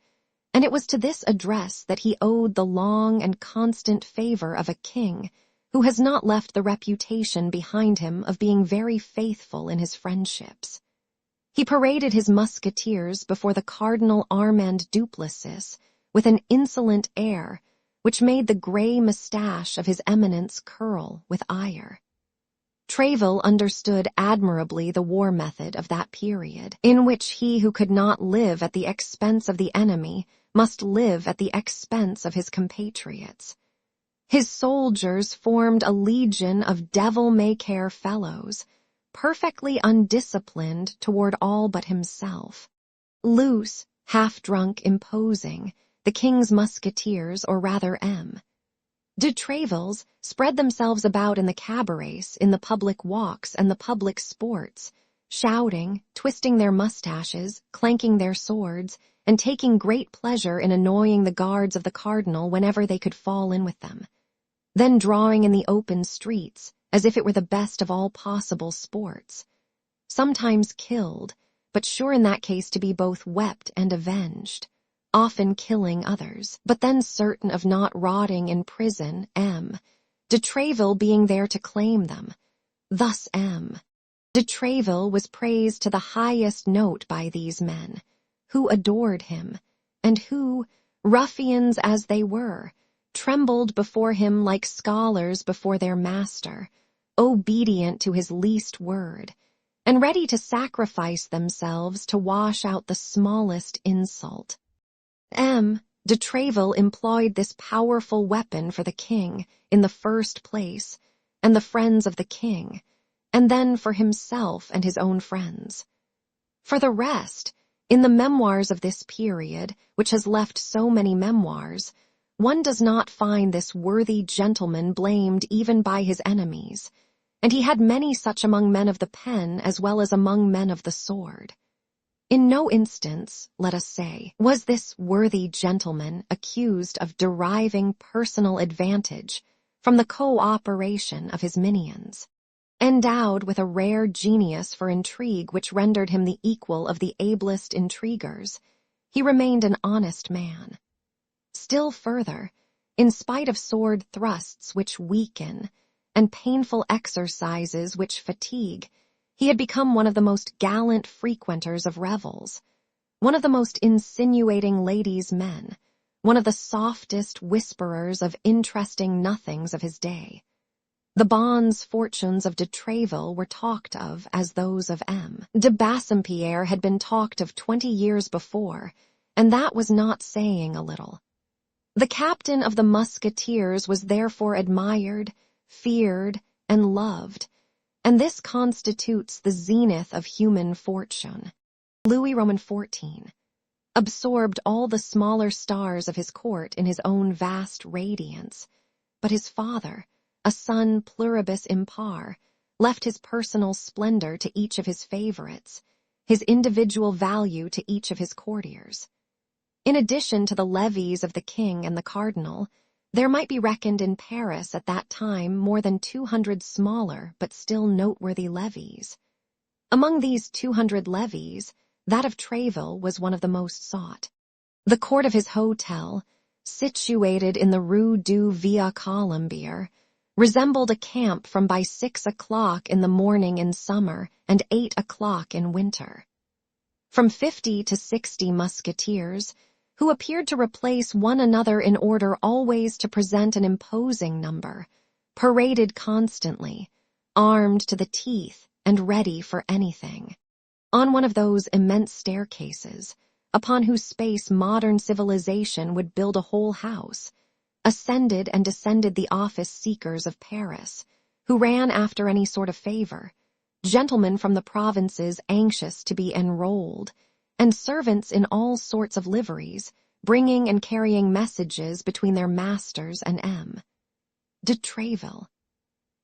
and it was to this address that he owed the long and constant favor of a king who has not left the reputation behind him of being very faithful in his friendships. He paraded his musketeers before the Cardinal Armand Duplessis with an insolent air which made the grey moustache of his eminence curl with ire. Tréville understood admirably the war method of that period, in which he who could not live at the expense of the enemy must live at the expense of his compatriots. His soldiers formed a legion of devil-may-care fellows, perfectly undisciplined toward all but himself. Loose, half-drunk, imposing, the king's musketeers, or rather de Tréville's, spread themselves about in the cabarets, in the public walks and the public sports, shouting, twisting their mustaches, clanking their swords, and taking great pleasure in annoying the guards of the cardinal whenever they could fall in with them. Then drawing in the open streets, as if it were the best of all possible sports. Sometimes killed, but sure in that case to be both wept and avenged, often killing others, but then certain of not rotting in prison, de Tréville being there to claim them. Thus de Tréville was praised to the highest note by these men, who adored him, and who, ruffians as they were, trembled before him like scholars before their master, obedient to his least word, and ready to sacrifice themselves to wash out the smallest insult. De Tréville employed this powerful weapon for the king in the first place, and the friends of the king, and then for himself and his own friends. For the rest, in the memoirs of this period, which has left so many memoirs, one does not find this worthy gentleman blamed even by his enemies, and he had many such among men of the pen as well as among men of the sword. In no instance, let us say, was this worthy gentleman accused of deriving personal advantage from the co-operation of his minions. Endowed with a rare genius for intrigue which rendered him the equal of the ablest intriguers, he remained an honest man. Still further, in spite of sword thrusts which weaken, and painful exercises which fatigue, he had become one of the most gallant frequenters of revels, one of the most insinuating ladies' men, one of the softest whisperers of interesting nothings of his day. The bons fortunes of de Tréville were talked of as those of de Bassompierre had been talked of 20 years before, and that was not saying a little. The captain of the musketeers was therefore admired, feared, and loved, and this constitutes the zenith of human fortune. Louis Roman XIV absorbed all the smaller stars of his court in his own vast radiance, but his father, a son pluribus impar, left his personal splendor to each of his favorites, his individual value to each of his courtiers. In addition to the levees of the king and the cardinal, there might be reckoned in Paris at that time more than 200 smaller but still noteworthy levees. Among these 200 levees, that of Tréville was one of the most sought. The court of his hotel, situated in the Rue du Vieux Colombier, resembled a camp from by 6 o'clock in the morning in summer and 8 o'clock in winter. From 50 to 60 musketeers, who appeared to replace one another in order always to present an imposing number, paraded constantly, armed to the teeth and ready for anything. On one of those immense staircases, upon whose space modern civilization would build a whole house, ascended and descended the office-seekers of Paris, who ran after any sort of favor, gentlemen from the provinces anxious to be enrolled, and servants in all sorts of liveries, bringing and carrying messages between their masters and de Treville.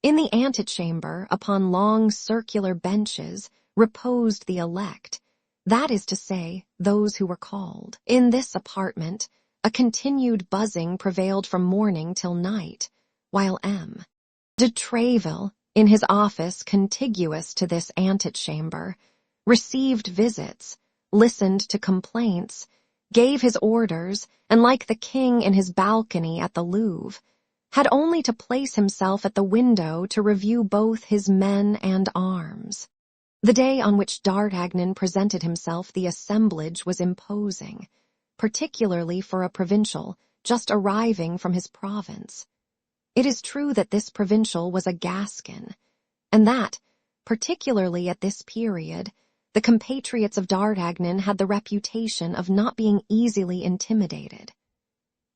In the antechamber, upon long circular benches, reposed the elect, that is to say, those who were called. In this apartment, a continued buzzing prevailed from morning till night, while de Treville, in his office contiguous to this antechamber, received visits, listened to complaints, gave his orders, and like the king in his balcony at the Louvre, had only to place himself at the window to review both his men and arms. The day on which D'Artagnan presented himself the assemblage was imposing, particularly for a provincial just arriving from his province. It is true that this provincial was a Gascon, and that, particularly at this period, the compatriots of D'Artagnan had the reputation of not being easily intimidated.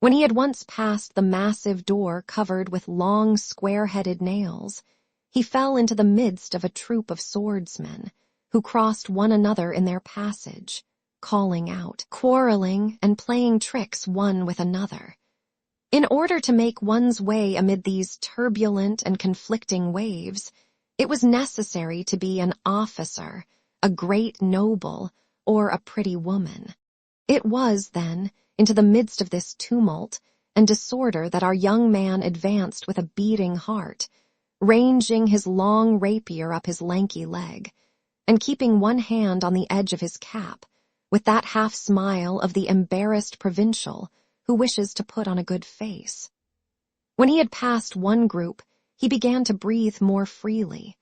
When he had once passed the massive door covered with long square-headed nails, he fell into the midst of a troop of swordsmen, who crossed one another in their passage, calling out, quarreling, and playing tricks one with another. In order to make one's way amid these turbulent and conflicting waves, it was necessary to be an officer, a great noble, or a pretty woman. It was, then, into the midst of this tumult and disorder that our young man advanced with a beating heart, ranging his long rapier up his lanky leg, and keeping one hand on the edge of his cap, with that half-smile of the embarrassed provincial who wishes to put on a good face. When he had passed one group, he began to breathe more freely,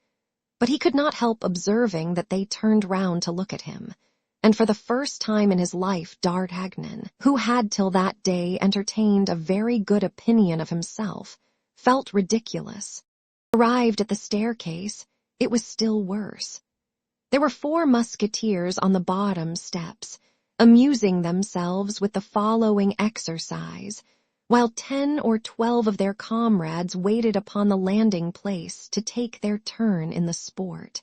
but he could not help observing that they turned round to look at him, and for the first time in his life D'Artagnan, who had till that day entertained a very good opinion of himself, felt ridiculous. Arrived at the staircase, it was still worse. There were 4 musketeers on the bottom steps, amusing themselves with the following exercise, while 10 or 12 of their comrades waited upon the landing place to take their turn in the sport.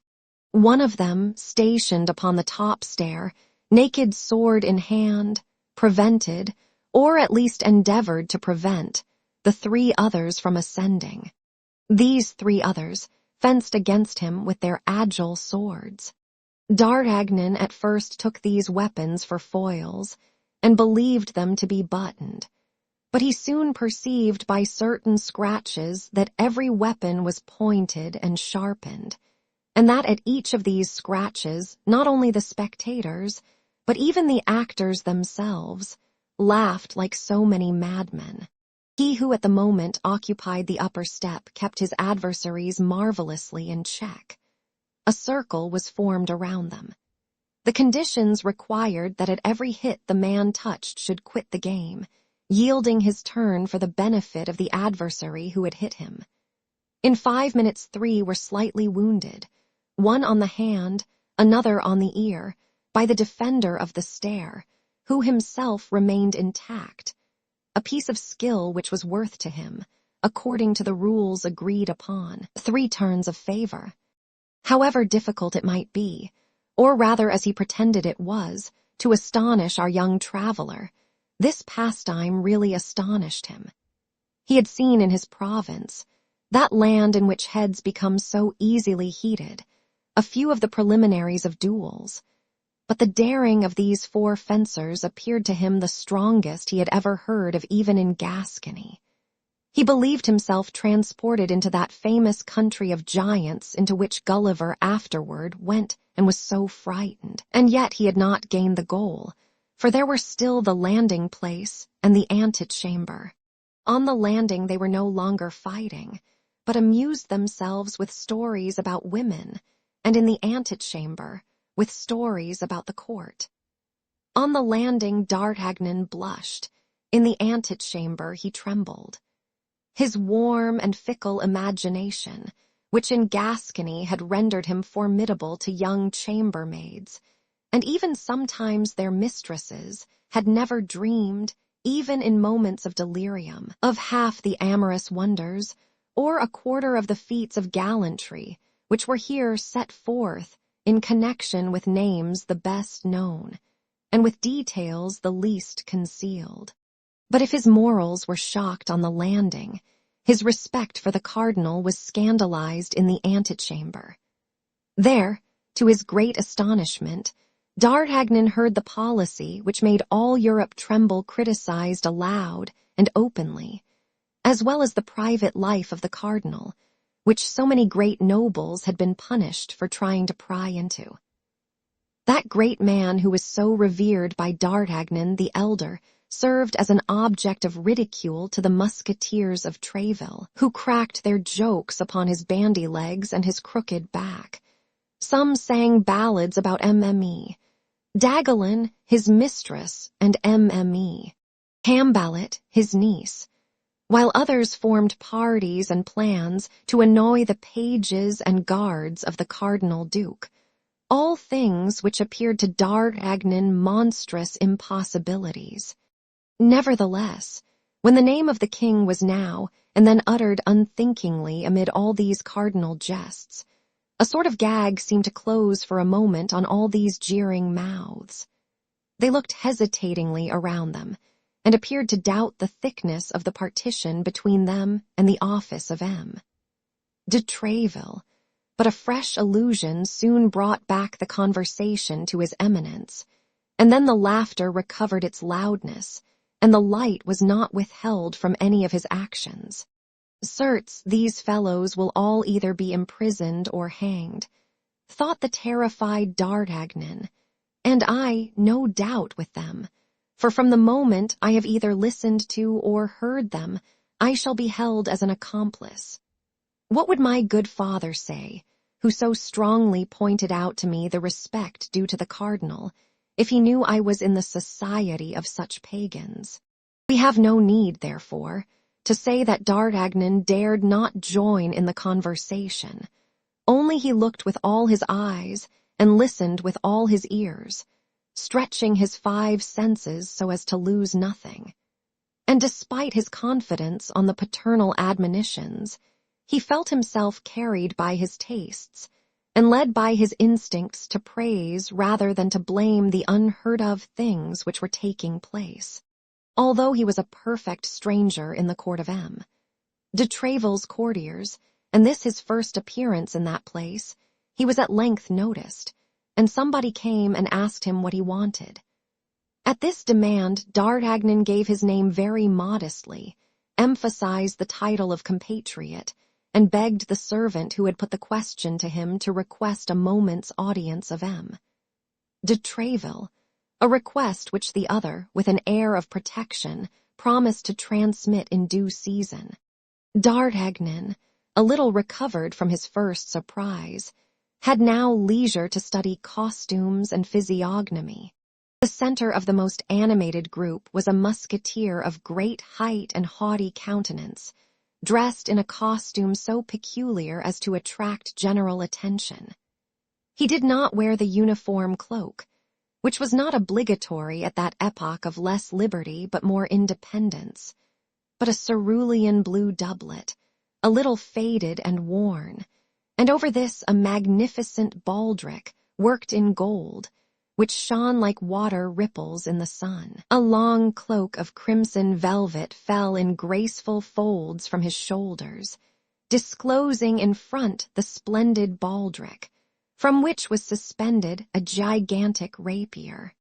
One of them, stationed upon the top stair, naked sword in hand, prevented, or at least endeavored to prevent, the 3 others from ascending. These 3 others fenced against him with their agile swords. D'Artagnan at first took these weapons for foils, and believed them to be buttoned, but he soon perceived by certain scratches that every weapon was pointed and sharpened, and that at each of these scratches not only the spectators, but even the actors themselves, laughed like so many madmen. He who at the moment occupied the upper step kept his adversaries marvelously in check. A circle was formed around them. The conditions required that at every hit the man touched should quit the game, yielding his turn for the benefit of the adversary who had hit him. In 5 minutes 3 were slightly wounded, one on the hand, another on the ear, by the defender of the stair, who himself remained intact, a piece of skill which was worth to him, according to the rules agreed upon, 3 turns of favor. However difficult it might be, or rather as he pretended it was, to astonish our young traveler, this pastime really astonished him. He had seen in his province, that land in which heads become so easily heated, a few of the preliminaries of duels, but the daring of these 4 fencers appeared to him the strongest he had ever heard of even in Gascony. He believed himself transported into that famous country of giants into which Gulliver afterward went and was so frightened, and yet he had not gained the goal, for there were still the landing place and the antechamber. On the landing they were no longer fighting, but amused themselves with stories about women, and in the antechamber, with stories about the court. On the landing D'Artagnan blushed, in the antechamber he trembled. His warm and fickle imagination, which in Gascony had rendered him formidable to young chambermaids, and even sometimes their mistresses, had never dreamed, even in moments of delirium, of half the amorous wonders, or a quarter of the feats of gallantry, which were here set forth in connection with names the best known, and with details the least concealed. But if his morals were shocked on the landing, his respect for the cardinal was scandalized in the antechamber. There, to his great astonishment, D'Artagnan heard the policy which made all Europe tremble criticized aloud and openly, as well as the private life of the cardinal, which so many great nobles had been punished for trying to pry into. That great man who was so revered by D'Artagnan the elder served as an object of ridicule to the musketeers of Tréville, who cracked their jokes upon his bandy legs and his crooked back. Some sang ballads about Mme. Daguelin, his mistress, and Mme. Cambalet, his niece, while others formed parties and plans to annoy the pages and guards of the Cardinal Duke, all things which appeared to D'Artagnan monstrous impossibilities. Nevertheless, when the name of the king was now and then uttered unthinkingly amid all these cardinal jests, a sort of gag seemed to close for a moment on all these jeering mouths. They looked hesitatingly around them, and appeared to doubt the thickness of the partition between them and the office of M. de Tréville, but a fresh allusion soon brought back the conversation to his eminence, and then the laughter recovered its loudness, and the light was not withheld from any of his actions. Certes, these fellows will all either be imprisoned or hanged, thought the terrified D'Artagnan, and I, no doubt, with them, for from the moment I have either listened to or heard them, I shall be held as an accomplice. What would my good father say, who so strongly pointed out to me the respect due to the cardinal, if he knew I was in the society of such pagans? We have no need, therefore, to say that D'Artagnan dared not join in the conversation, only he looked with all his eyes and listened with all his ears, stretching his 5 senses so as to lose nothing. And despite his confidence on the paternal admonitions, he felt himself carried by his tastes, and led by his instincts to praise rather than to blame the unheard-of things which were taking place, although he was a perfect stranger in the court of M. de Tréville's courtiers, and this his first appearance in that place, he was at length noticed, and somebody came and asked him what he wanted. At this demand D'Artagnan gave his name very modestly, emphasized the title of compatriot, and begged the servant who had put the question to him to request a moment's audience of M. de Tréville, a request which the other, with an air of protection, promised to transmit in due season. D'Artagnan, a little recovered from his first surprise, had now leisure to study costumes and physiognomy. The center of the most animated group was a musketeer of great height and haughty countenance, dressed in a costume so peculiar as to attract general attention. He did not wear the uniform cloak, which was not obligatory at that epoch of less liberty but more independence, but a cerulean blue doublet, a little faded and worn, and over this a magnificent baldric worked in gold, which shone like water ripples in the sun. A long cloak of crimson velvet fell in graceful folds from his shoulders, disclosing in front the splendid baldric, from which was suspended a gigantic rapier.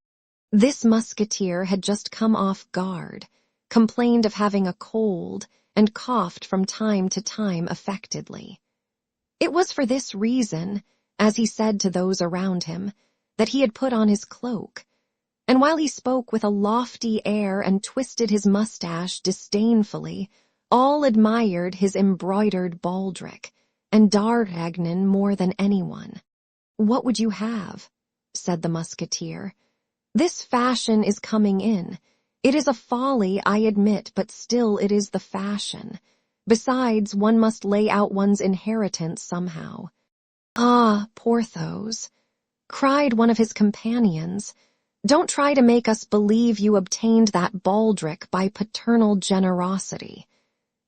This musketeer had just come off guard, complained of having a cold, and coughed from time to time affectedly. It was for this reason, as he said to those around him, that he had put on his cloak, and while he spoke with a lofty air and twisted his mustache disdainfully, All admired his embroidered baldric, and D'Artagnan more than anyone. "What would you have?" said the musketeer. "This fashion is coming in. It is a folly, I admit, but still it is the fashion. Besides, one must lay out one's inheritance somehow." "Ah, Porthos," cried one of his companions, "don't try to make us believe you obtained that baldric by paternal generosity.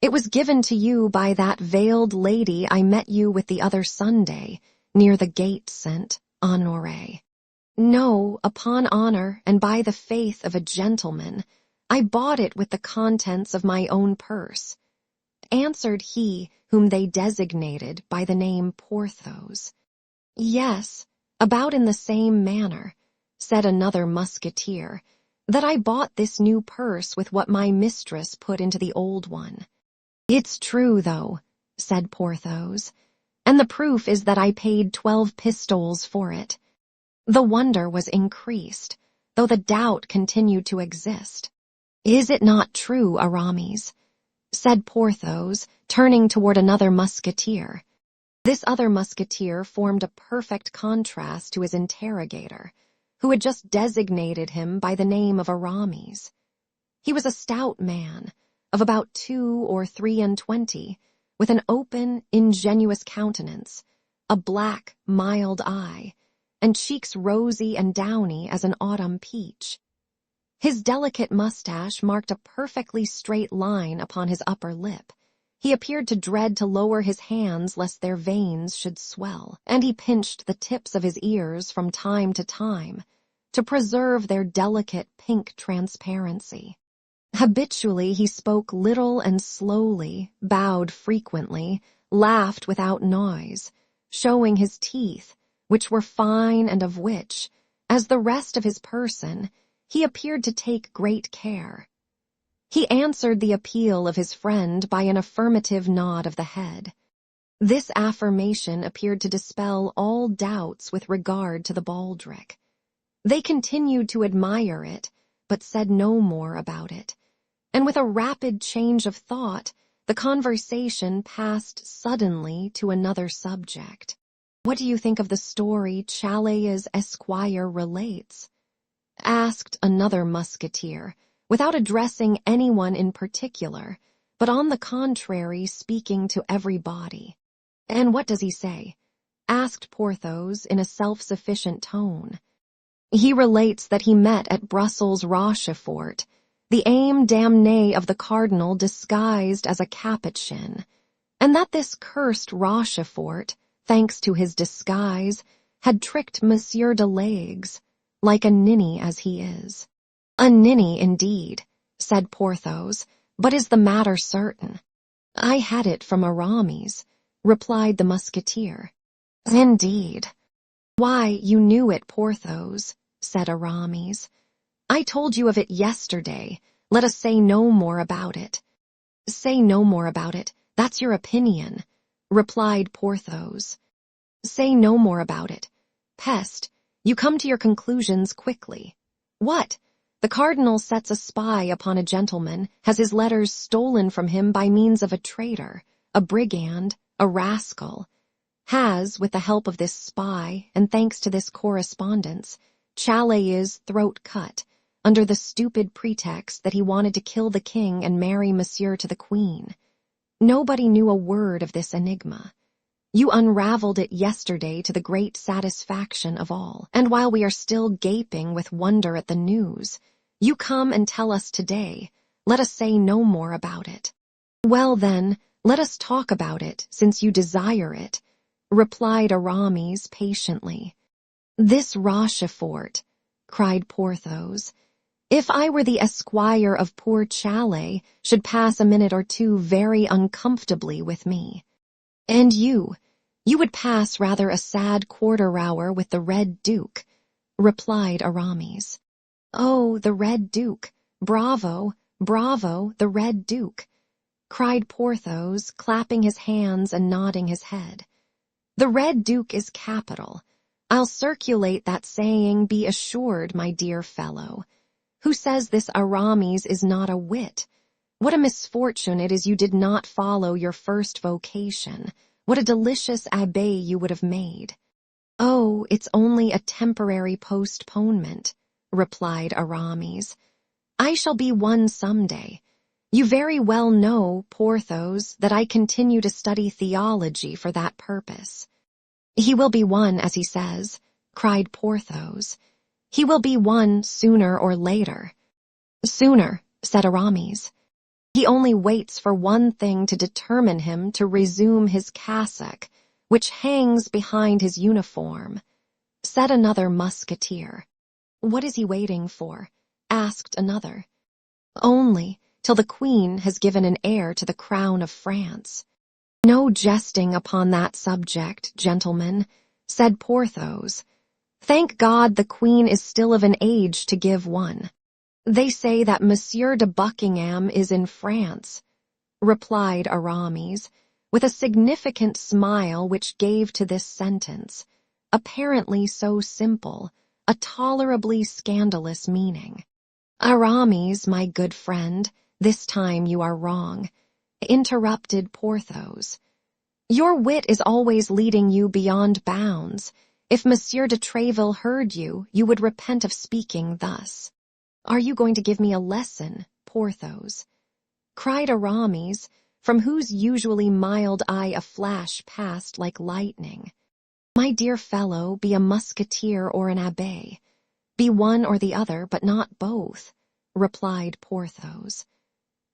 It was given to you by that veiled lady I met you with the other Sunday, near the gate Saint Honoré. No, upon honor and by the faith of a gentleman, I bought it with the contents of my own purse," answered he whom they designated by the name Porthos. "Yes, about in the same manner," said another musketeer, "that I bought this new purse with what my mistress put into the old one." "It's true, though," said Porthos, "and the proof is that I paid 12 pistoles for it." The wonder was increased, though the doubt continued to exist. "Is it not true, Aramis?" said Porthos, turning toward another musketeer. This other musketeer formed a perfect contrast to his interrogator, who had just designated him by the name of Aramis. He was a stout man, of about 22 or 23, with an open, ingenuous countenance, a black, mild eye, and cheeks rosy and downy as an autumn peach. His delicate mustache marked a perfectly straight line upon his upper lip. He appeared to dread to lower his hands lest their veins should swell, and he pinched the tips of his ears from time to preserve their delicate pink transparency. Habitually he spoke little and slowly, bowed frequently, laughed without noise, showing his teeth, which were fine and of which, as the rest of his person, he appeared to take great care. He answered the appeal of his friend by an affirmative nod of the head. This affirmation appeared to dispel all doubts with regard to the baldric. They continued to admire it, but said no more about it, and with a rapid change of thought, the conversation passed suddenly to another subject. "What do you think of the story Chalais' esquire relates?" asked another musketeer, without addressing anyone in particular, but on the contrary speaking to everybody. "And what does he say?" asked Porthos in a self-sufficient tone. "He relates that he met at Brussels Rochefort, the ame damnée of the cardinal disguised as a Capuchin, and that this cursed Rochefort, thanks to his disguise, had tricked Monsieur de Legs, like a ninny as he is." "A ninny, indeed," said Porthos, "but is the matter certain?" "I had it from Aramis," replied the musketeer. "Indeed." "Why, you knew it, Porthos," said Aramis. "I told you of it yesterday. Let us say no more about it." "Say no more about it. That's your opinion," replied Porthos. "Say no more about it. Peste, you come to your conclusions quickly. What? The cardinal sets a spy upon a gentleman, has his letters stolen from him by means of a traitor, a brigand, a rascal, has, with the help of this spy, and thanks to this correspondence, Chalais' throat cut, under the stupid pretext that he wanted to kill the king and marry Monsieur to the queen. Nobody knew a word of this enigma. You unraveled it yesterday to the great satisfaction of all, and while we are still gaping with wonder at the news, you come and tell us today, let us say no more about it. Well then, let us talk about it, since you desire it, replied Aramis patiently. This Rochefort, cried Porthos, if I were the esquire of poor Chalais, should pass a minute or two very uncomfortably with me. And you would pass rather a sad quarter-hour with the Red Duke, replied Aramis. Oh, the Red Duke! Bravo, bravo, the Red Duke! Cried Porthos, clapping his hands and nodding his head. The Red Duke is capital. I'll circulate that saying, be assured, my dear fellow. Who says this Aramis is not a wit? What a misfortune it is you did not follow your first vocation. What a delicious abbé you would have made." "Oh, it's only a temporary postponement," replied Aramis. "I shall be one someday. You very well know, Porthos, that I continue to study theology for that purpose." "He will be one, as he says," cried Porthos. "He will be one sooner or later." "Sooner," said Aramis. "He only waits for one thing to determine him to resume his cassock, which hangs behind his uniform," said another musketeer. "What is he waiting for?" asked another. "Only till the Queen has given an heir to the crown of France." "No jesting upon that subject, gentlemen," said Porthos. "Thank God the Queen is still of an age to give one." "They say that Monsieur de Buckingham is in France," replied Aramis, with a significant smile which gave to this sentence, apparently so simple, a tolerably scandalous meaning. "Aramis, my good friend, this time you are wrong," interrupted Porthos. "Your wit is always leading you beyond bounds. If Monsieur de Tréville heard you, you would repent of speaking thus." "Are you going to give me a lesson, Porthos?" cried Aramis, from whose usually mild eye a flash passed like lightning. "My dear fellow, be a musketeer or an abbé. Be one or the other, but not both," replied Porthos.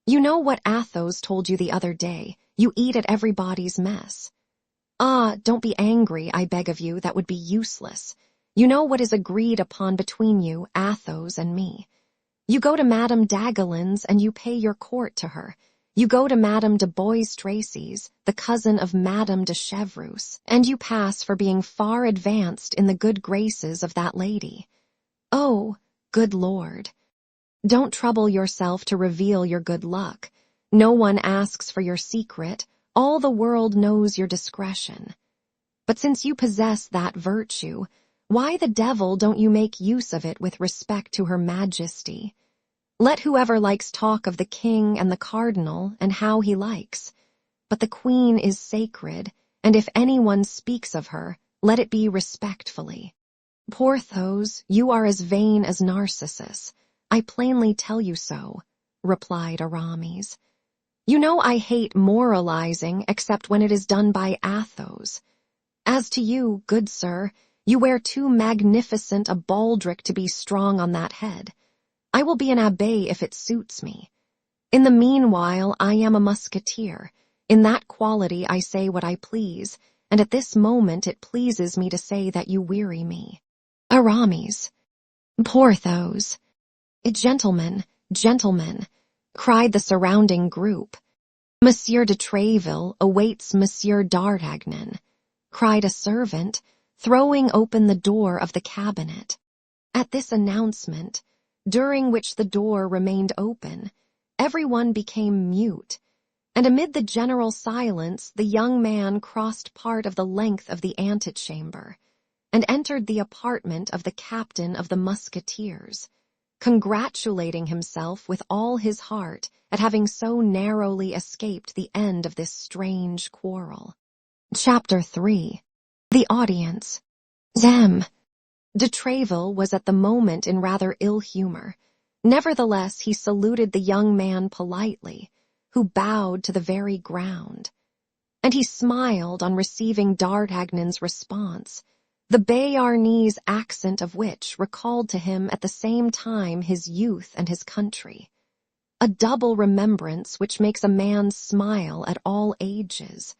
"You know what Athos told you the other day. You eat at everybody's mess." "Ah, don't be angry, I beg of you, that would be useless. You know what is agreed upon between you, Athos and me. You go to Madame d'Aguilin's and you pay your court to her. You go to Madame de Bois-Tracy's, the cousin of Madame de Chevreuse, and you pass for being far advanced in the good graces of that lady. Oh, good Lord! Don't trouble yourself to reveal your good luck. No one asks for your secret. All the world knows your discretion. But since you possess that virtue, why the devil don't you make use of it with respect to Her Majesty? Let whoever likes talk of the king and the cardinal and how he likes. But the Queen is sacred, and if anyone speaks of her, let it be respectfully. Porthos, you are as vain as Narcissus. I plainly tell you so," replied Aramis. "You know I hate moralizing except when it is done by Athos. As to you, good sir, you wear too magnificent a baldric to be strong on that head. I will be an abbé if it suits me. In the meanwhile I am a musketeer. In that quality I say what I please, and at this moment it pleases me to say that you weary me." "Aramis." "Porthos." "Gentlemen, gentlemen," cried the surrounding group. "Monsieur de Tréville awaits Monsieur d'Artagnan," cried a servant, throwing open the door of the cabinet. At this announcement, during which the door remained open, everyone became mute, and amid the general silence the young man crossed part of the length of the antechamber, and entered the apartment of the captain of the musketeers, congratulating himself with all his heart at having so narrowly escaped the end of this strange quarrel. Chapter 3. The Audience. Zem. De Tréville was at the moment in rather ill humor. Nevertheless, he saluted the young man politely, who bowed to the very ground. And he smiled on receiving d'Artagnan's response, the Béarnese accent of which recalled to him at the same time his youth and his country. A double remembrance which makes a man smile at all ages.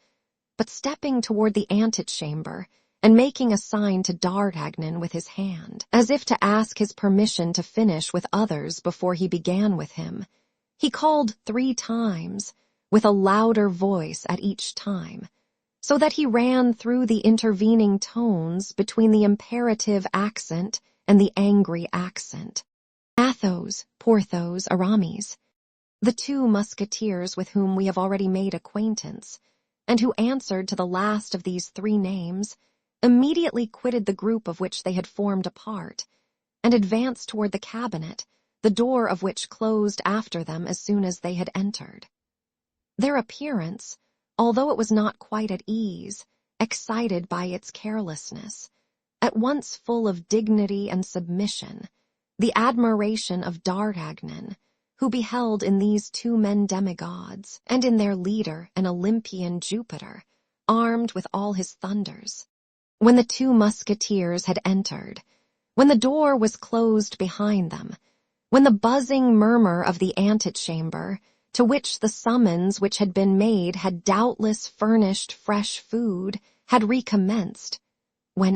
But stepping toward the antechamber, and making a sign to d'Artagnan with his hand, as if to ask his permission to finish with others before he began with him, he called 3 times, with a louder voice at each time, so that he ran through the intervening tones between the imperative accent and the angry accent. Athos, Porthos, Aramis, the 2 musketeers with whom we have already made acquaintance, and who answered to the last of these 3 names, immediately quitted the group of which they had formed a part, and advanced toward the cabinet, the door of which closed after them as soon as they had entered. Their appearance, although it was not quite at ease, excited by its carelessness, at once full of dignity and submission, the admiration of D'Artagnan, who beheld in these two men demigods, and in their leader an Olympian Jupiter, armed with all his thunders. When the two musketeers had entered, when the door was closed behind them, when the buzzing murmur of the antechamber, to which the summons which had been made had doubtless furnished fresh food, had recommenced, when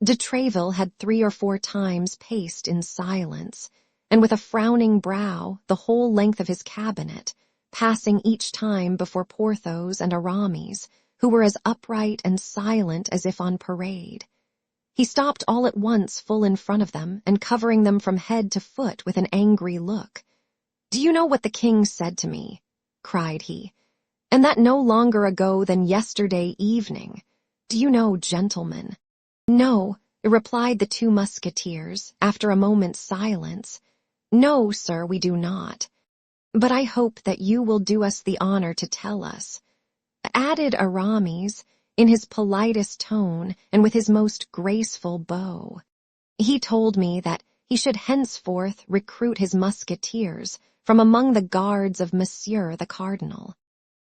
de Treville had 3 or 4 times paced in silence, and with a frowning brow, the whole length of his cabinet, passing each time before Porthos and Aramis, who were as upright and silent as if on parade. He stopped all at once full in front of them, and covering them from head to foot with an angry look. "Do you know what the king said to me?" cried he, "and that no longer ago than yesterday evening? Do you know, gentlemen?" "No," replied the two musketeers, after a moment's silence. "No, sir, we do not. But I hope that you will do us the honor to tell us," added Aramis, in his politest tone and with his most graceful bow. "He told me that he should henceforth recruit his musketeers from among the guards of Monsieur the Cardinal."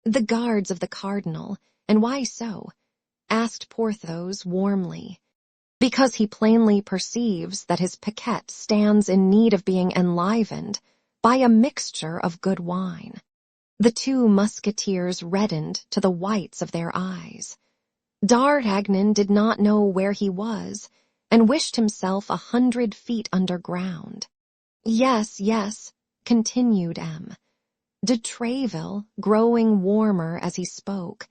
"The guards of the Cardinal, and why so?" asked Porthos warmly. "Because he plainly perceives that his Paquet stands in need of being enlivened by a mixture of good wine." The two musketeers reddened to the whites of their eyes. D'Artagnan did not know where he was, and wished himself 100 feet underground. "Yes, yes," continued de Treville, growing warmer as he spoke,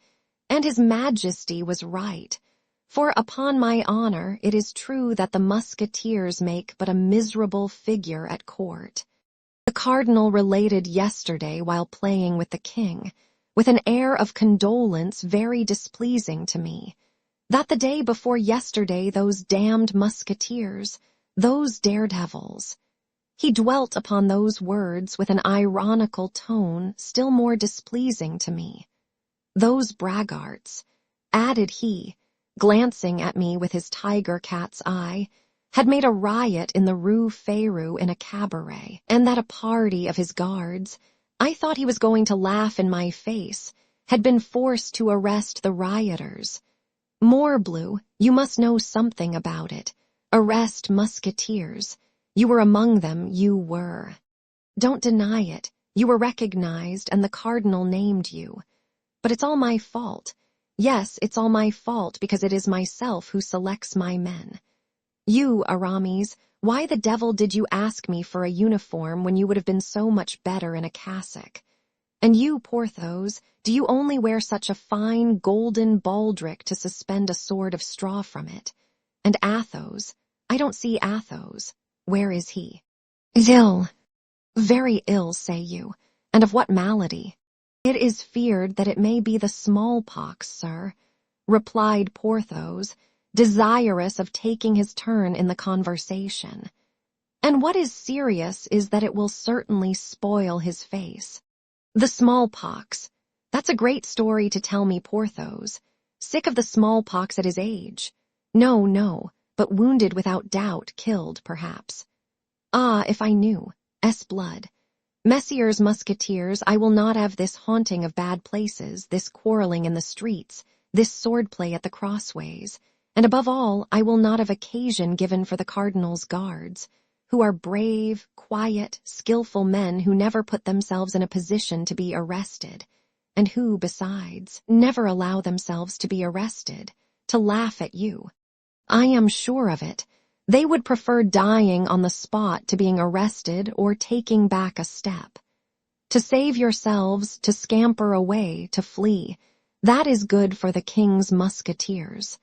"and his Majesty was right, for upon my honor it is true that the musketeers make but a miserable figure at court. The cardinal related yesterday while playing with the king, with an air of condolence very displeasing to me, that the day before yesterday those damned musketeers, those daredevils—" He dwelt upon those words with an ironical tone still more displeasing to me. "Those braggarts," added he, glancing at me with his tiger-cat's eye, "had made a riot in the Rue Férou in a cabaret, and that a party of his guards, I thought he was going to laugh in my face, had been forced to arrest the rioters. Morbleu, you must know something about it. Arrest musketeers. You were among them, you were. Don't deny it. You were recognized, and the cardinal named you. But it's all my fault. Yes, it's all my fault, because it is myself who selects my men. You, Aramis, why the devil did you ask me for a uniform when you would have been so much better in a cassock? And you, Porthos, do you only wear such a fine golden baldric to suspend a sword of straw from it? And Athos, I don't see Athos. Where is he?" "Ill." "Very ill, say you, and of what malady?" "It is feared that it may be the smallpox, sir," replied Porthos, desirous of taking his turn in the conversation. "And what is serious is that it will certainly spoil his face." "The smallpox. That's a great story to tell me, Porthos. Sick of the smallpox at his age. No, no, but wounded without doubt, killed, perhaps. Ah, if I knew. Blood. Messieurs musketeers, I will not have this haunting of bad places, this quarreling in the streets, this swordplay at the crossways, and above all, I will not have occasion given for the cardinal's guards, who are brave, quiet, skillful men who never put themselves in a position to be arrested, and who, besides, never allow themselves to be arrested, to laugh at you. I am sure of it. They would prefer dying on the spot to being arrested or taking back a step. To save yourselves, to scamper away, to flee, that is good for the king's musketeers."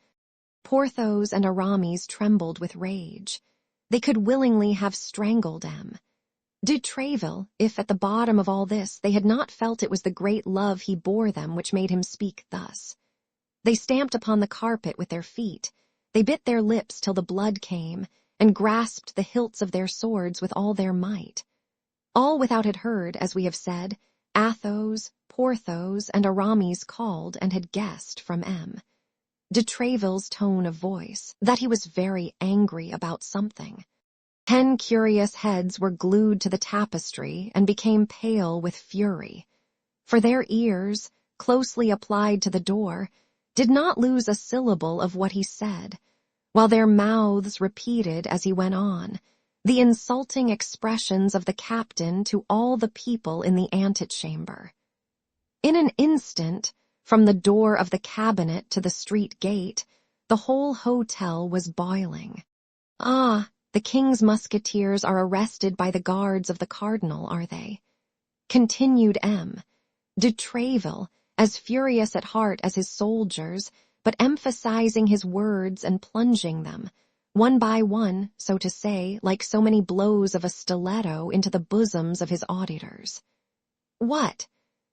Porthos and Aramis trembled with rage. They could willingly have strangled de Treville, if at the bottom of all this they had not felt it was the great love he bore them which made him speak thus. They stamped upon the carpet with their feet. They bit their lips till the blood came, and grasped the hilts of their swords with all their might. All without had heard, as we have said, Athos, Porthos, and Aramis called and had guessed from M. de Tréville's tone of voice that he was very angry about something. 10 curious heads were glued to the tapestry and became pale with fury, for their ears, closely applied to the door, did not lose a syllable of what he said, while their mouths repeated as he went on the insulting expressions of the captain to all the people in the antechamber. In an instant, from the door of the cabinet to the street gate, the whole hotel was boiling. Ah, the king's musketeers are arrested by the guards of the cardinal, are they? Continued M. de Tréville, as furious at heart as his soldiers, but emphasizing his words and plunging them, one by one, so to say, like so many blows of a stiletto into the bosoms of his auditors. What?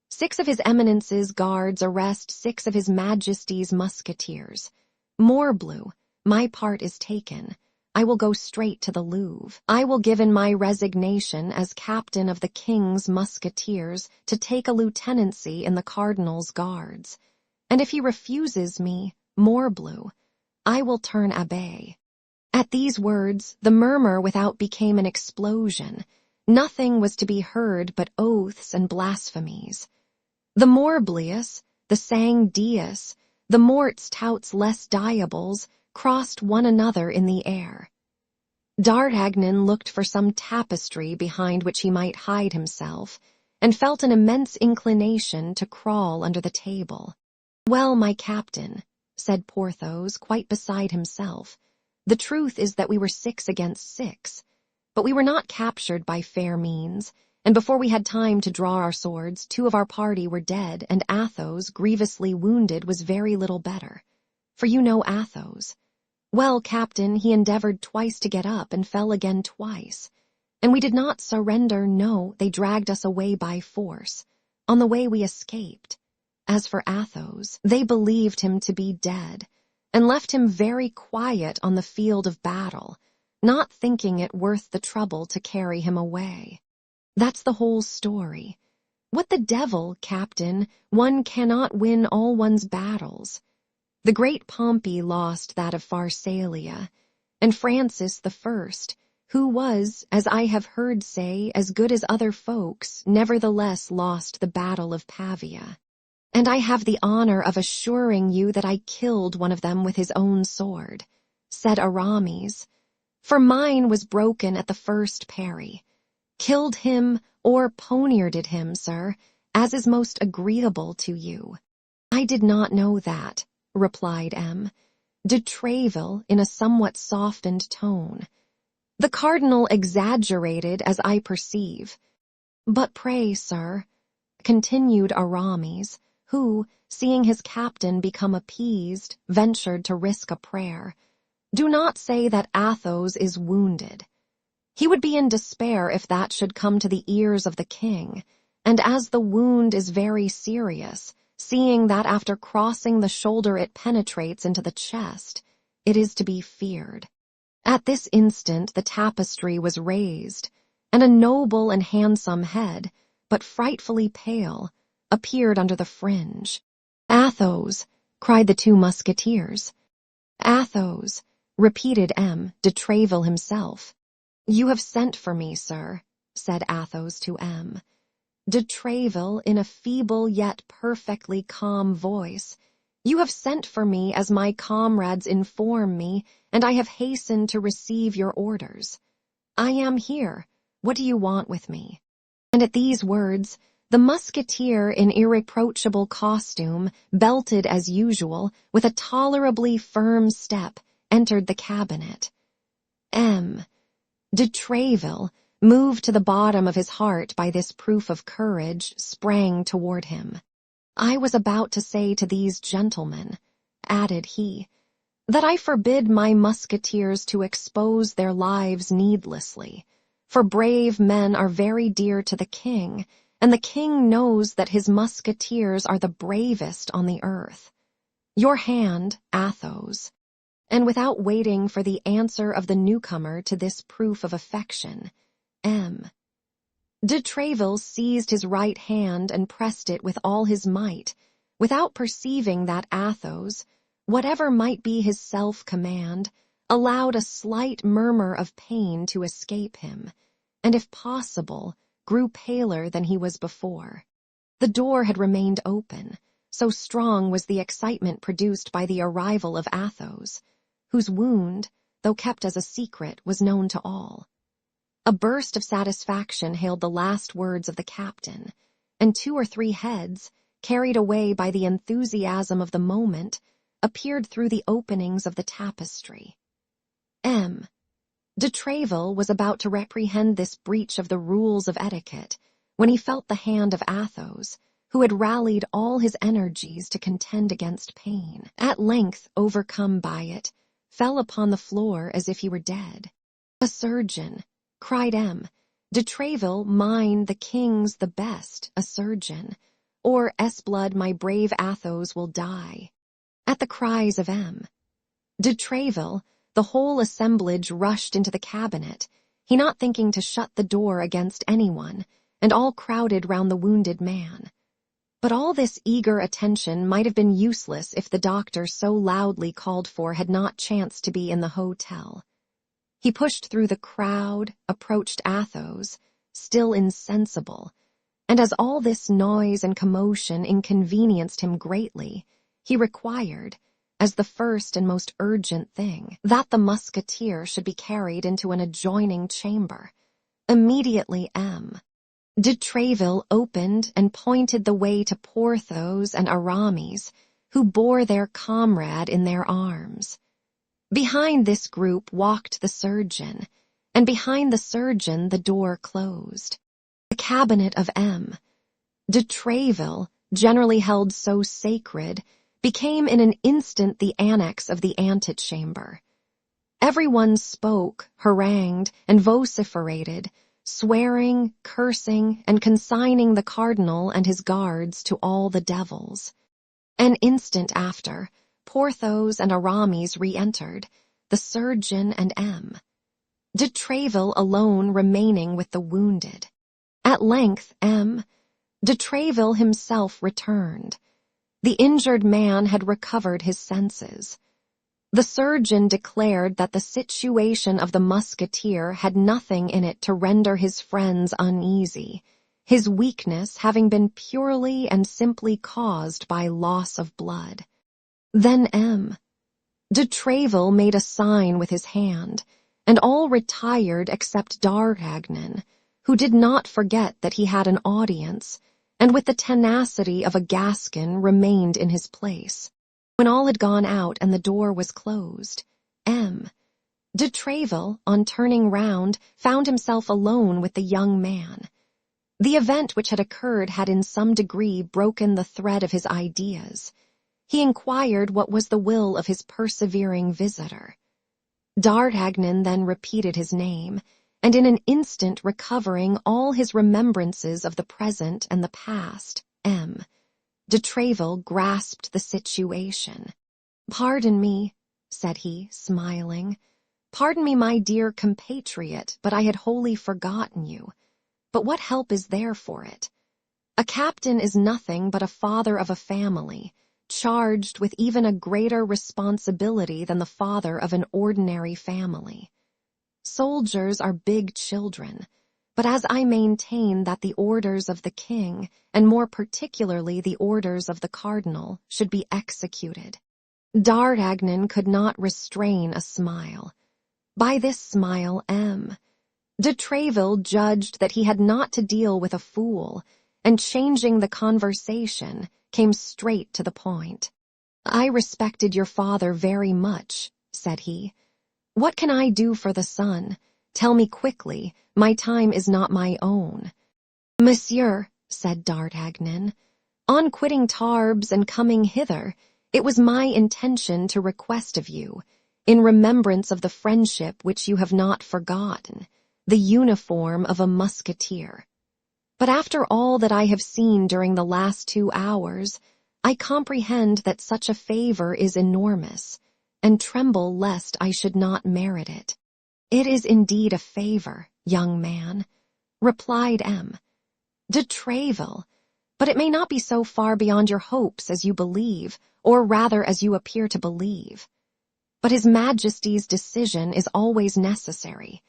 6 of his Eminence's guards arrest 6 of his Majesty's musketeers. Morbleu, my part is taken. I will go straight to the Louvre. I will give in my resignation as captain of the king's musketeers to take a lieutenancy in the cardinal's guards. And if he refuses me, morbleu, I will turn abbé. At these words, the murmur without became an explosion. Nothing was to be heard but oaths and blasphemies. The morbleues, the sang dies, the morts touts les diables, crossed one another in the air. D'Artagnan looked for some tapestry behind which he might hide himself, and felt an immense inclination to crawl under the table. "Well, my captain," said Porthos, quite beside himself, "the truth is that we were 6 against 6, but we were not captured by fair means, and before we had time to draw our swords, 2 of our party were dead, and Athos, grievously wounded, was very little better. For you know Athos. Well, captain, he endeavored twice to get up and fell again twice. And we did not surrender, no, they dragged us away by force. On the way we escaped. As for Athos, they believed him to be dead, and left him very quiet on the field of battle, not thinking it worth the trouble to carry him away. That's the whole story. What the devil, captain, one cannot win all one's battles. The great Pompey lost that of Pharsalia, and Francis I, who was, as I have heard say, as good as other folks, nevertheless lost the battle of Pavia. And I have the honor of assuring you that I killed one of them with his own sword, said Aramis, for mine was broken at the first parry. Killed him or poniarded him, sir, as is most agreeable to you. I did not know that, replied M. de Tréville in a somewhat softened tone. The cardinal exaggerated, as I perceive. But pray, sir, continued Aramis, who, seeing his captain become appeased, ventured to risk a prayer, do not say that Athos is wounded. He would be in despair if that should come to the ears of the king, and as the wound is very serious, seeing that after crossing the shoulder it penetrates into the chest, it is to be feared. At this instant the tapestry was raised, and a noble and handsome head, but frightfully pale, appeared under the fringe. "Athos!" cried the 2 musketeers. "Athos!" repeated M. de Tréville himself. "You have sent for me, sir," said Athos to M. de Tréville in a feeble yet perfectly calm voice. "You have sent for me as my comrades inform me, and I have hastened to receive your orders. I am here. What do you want with me?" And at these words, the musketeer in irreproachable costume, belted as usual, with a tolerably firm step, entered the cabinet. M. de Tréville, moved to the bottom of his heart by this proof of courage, sprang toward him. "I was about to say to these gentlemen," added he, "that I forbid my musketeers to expose their lives needlessly, for brave men are very dear to the king, and the king knows that his musketeers are the bravest on the earth. Your hand, Athos." and without waiting for the answer of the newcomer to this proof of affection, M. de Treville seized his right hand and pressed it with all his might, without perceiving that Athos, whatever might be his self-command, allowed a slight murmur of pain to escape him, and if possible, grew paler than he was before. The door had remained open, so strong was the excitement produced by the arrival of Athos, whose wound, though kept as a secret, was known to all. A burst of satisfaction hailed the last words of the captain, and 2 or 3 heads, carried away by the enthusiasm of the moment, appeared through the openings of the tapestry. M. de Treville was about to reprehend this breach of the rules of etiquette when he felt the hand of Athos, who had rallied all his energies to contend against pain, at length overcome by it, fell upon the floor as if he were dead. "A surgeon," cried M. de Treville, "mine the king's the best, a surgeon, or S'blood my brave Athos will die." At the cries of M. de Treville, the whole assemblage rushed into the cabinet, he not thinking to shut the door against anyone, and all crowded round the wounded man. But all this eager attention might have been useless if the doctor so loudly called for had not chanced to be in the hotel. He pushed through the crowd, approached Athos, still insensible, and as all this noise and commotion inconvenienced him greatly, he required, as the first and most urgent thing, that the musketeer should be carried into an adjoining chamber. Immediately M. de Treville opened and pointed the way to Porthos and Aramis, who bore their comrade in their arms. Behind this group walked the surgeon, and behind the surgeon the door closed. The cabinet of M. de Treville, generally held so sacred, became in an instant the annex of the antechamber. Everyone spoke, harangued, and vociferated, swearing, cursing, and consigning the cardinal and his guards to all the devils. An instant after, Porthos and Aramis re-entered, the surgeon and M. de Treville alone remaining with the wounded. At length M. de Treville himself returned. The injured man had recovered his senses. The surgeon declared that the situation of the musketeer had nothing in it to render his friends uneasy, his weakness having been purely and simply caused by loss of blood. Then M. de Treville made a sign with his hand, and all retired except D'Artagnan, who did not forget that he had an audience, and with the tenacity of a Gascon remained in his place. When all had gone out and the door was closed, M. de Treville, on turning round, found himself alone with the young man. The event which had occurred had in some degree broken the thread of his ideas. He inquired what was the will of his persevering visitor. D'Artagnan then repeated his name, and in an instant recovering all his remembrances of the present and the past, M. de Treville grasped the situation. "Pardon me," said he, smiling. "Pardon me, my dear compatriot, but I had wholly forgotten you. But what help is there for it? A captain is nothing but a father of a family, charged with even a greater responsibility than the father of an ordinary family. Soldiers are big children, but as I maintain that the orders of the king, and more particularly the orders of the cardinal, should be executed." D'Artagnan could not restrain a smile. By this smile M. de Treville judged that he had not to deal with a fool, and changing the conversation, came straight to the point. "I respected your father very much," said he. "What can I do for the son? Tell me quickly, my time is not my own." "Monsieur," said D'Artagnan, "on quitting Tarbes and coming hither, it was my intention to request of you, in remembrance of the friendship which you have not forgotten, the uniform of a musketeer. But after all that I have seen during the last 2 hours, I comprehend that such a favor is enormous, and tremble lest I should not merit it. It is indeed a favor, young man, replied M. De Treville, but it may not be so far beyond your hopes as you believe, or rather as you appear to believe. But His Majesty's decision is always necessary,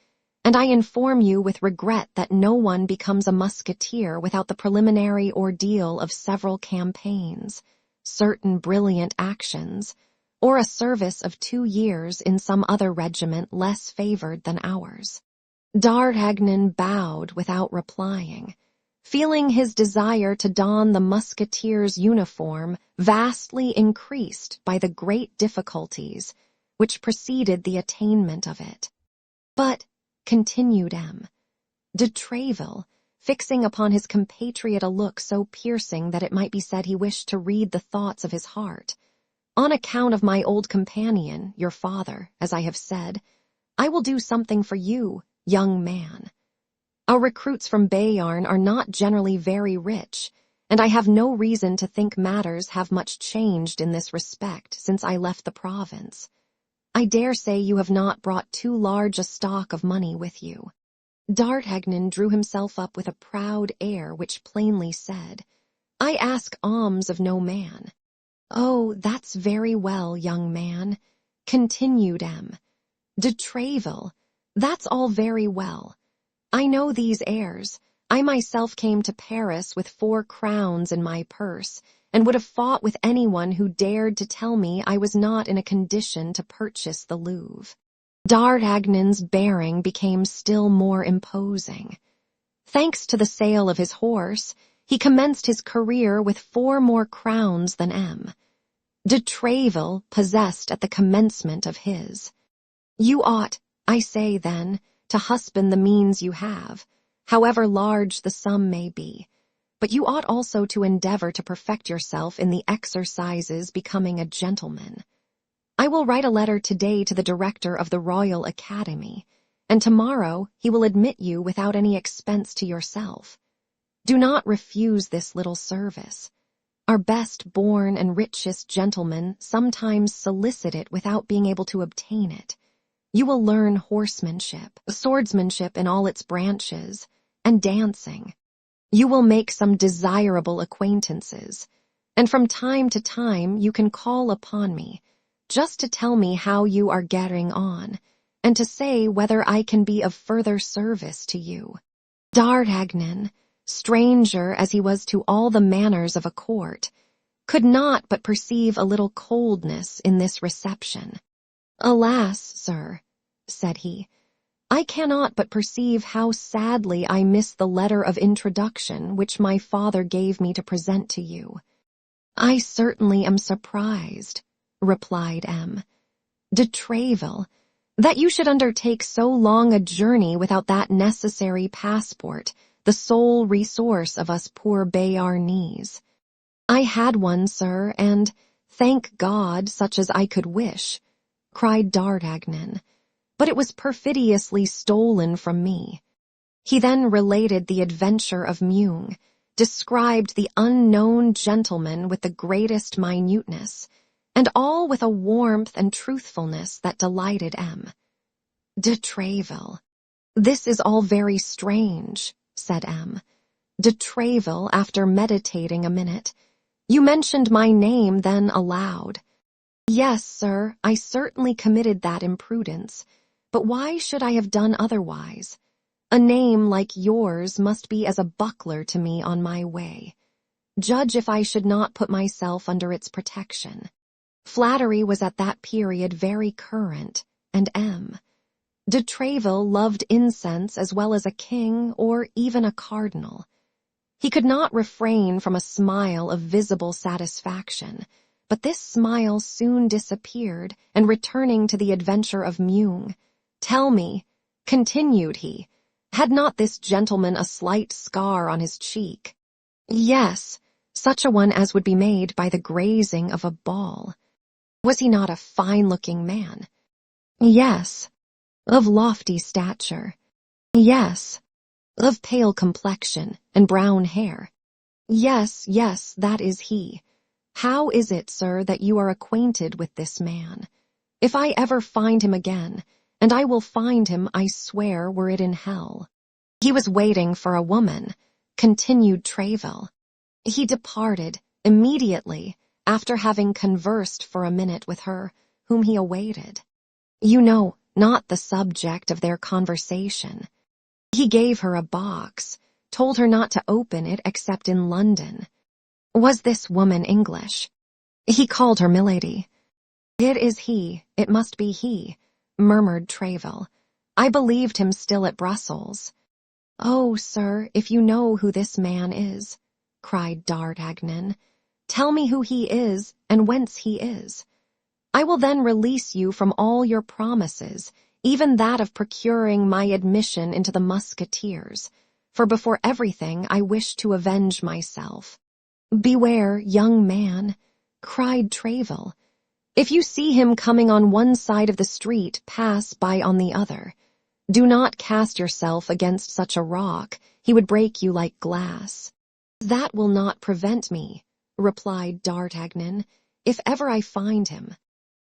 and I inform you with regret that no one becomes a musketeer without the preliminary ordeal of several campaigns, certain brilliant actions, or a service of 2 years in some other regiment less favored than ours. D'Artagnan bowed without replying, feeling his desire to don the musketeer's uniform vastly increased by the great difficulties which preceded the attainment of it. But, continued M. de Treville, fixing upon his compatriot a look so piercing that it might be said he wished to read the thoughts of his heart, on account of my old companion, your father, as I have said, I will do something for you, young man. Our recruits from Bayarn are not generally very rich, and I have no reason to think matters have much changed in this respect since I left the province. I dare say you have not brought too large a stock of money with you. D'Artagnan drew himself up with a proud air which plainly said, I ask alms of no man. Oh, that's very well, young man, continued M. De Treville, that's all very well. I know these airs. I myself came to Paris with 4 crowns in my purse, and would have fought with anyone who dared to tell me I was not in a condition to purchase the Louvre. D'Artagnan's bearing became still more imposing. Thanks to the sale of his horse, he commenced his career with 4 more crowns than M. De Treville possessed at the commencement of his. You ought, I say then, to husband the means you have, however large the sum may be, but you ought also to endeavor to perfect yourself in the exercises becoming a gentleman. I will write a letter today to the director of the Royal Academy, and tomorrow he will admit you without any expense to yourself. Do not refuse this little service. Our best-born and richest gentlemen sometimes solicit it without being able to obtain it. You will learn horsemanship, swordsmanship in all its branches, and dancing. You will make some desirable acquaintances, and from time to time you can call upon me, just to tell me how you are getting on, and to say whether I can be of further service to you. D'Artagnan, stranger as he was to all the manners of a court, could not but perceive a little coldness in this reception. Alas, sir, said he, I cannot but perceive how sadly I miss the letter of introduction which my father gave me to present to you. I certainly am surprised, replied M. De Treville, that you should undertake so long a journey without that necessary passport, the sole resource of us poor Béarnese. I had one, sir, and, thank God, such as I could wish, cried D'Artagnan, but it was perfidiously stolen from me. He then related the adventure of Meung, described the unknown gentleman with the greatest minuteness, and all with a warmth and truthfulness that delighted M. De Treville, this is all very strange, said M. De Treville, after meditating a minute, you mentioned my name then aloud. Yes, sir, I certainly committed that imprudence, but why should I have done otherwise? A name like yours must be as a buckler to me on my way. Judge if I should not put myself under its protection. Flattery was at that period very current, and M. De Treville loved incense as well as a king or even a cardinal. He could not refrain from a smile of visible satisfaction, but this smile soon disappeared, and returning to the adventure of Meung, tell me, continued he, had not this gentleman a slight scar on his cheek? Yes, such a one as would be made by the grazing of a ball. Was he not a fine-looking man? Yes. Of lofty stature? Yes. Of pale complexion and brown hair? Yes, yes, that is he. How is it, sir, that you are acquainted with this man? if I ever find him again, and I will find him, I swear, were it in hell. He was waiting for a woman, continued Tréville. He departed immediately after having conversed for a minute with her, whom he awaited. You know not the subject of their conversation. He gave her a box, told her not to open it except in London. Was this woman English? He called her Milady. It is he, it must be he, murmured Tréville. I believed him still at Brussels. Oh, sir, if you know who this man is, cried D'Artagnan, tell me who he is and whence he is. I will then release you from all your promises, even that of procuring my admission into the musketeers, for before everything I wish to avenge myself. Beware, young man, cried Tréville. If you see him coming on one side of the street, pass by on the other. Do not cast yourself against such a rock, he would break you like glass. That will not prevent me, replied D'Artagnan, if ever I find him.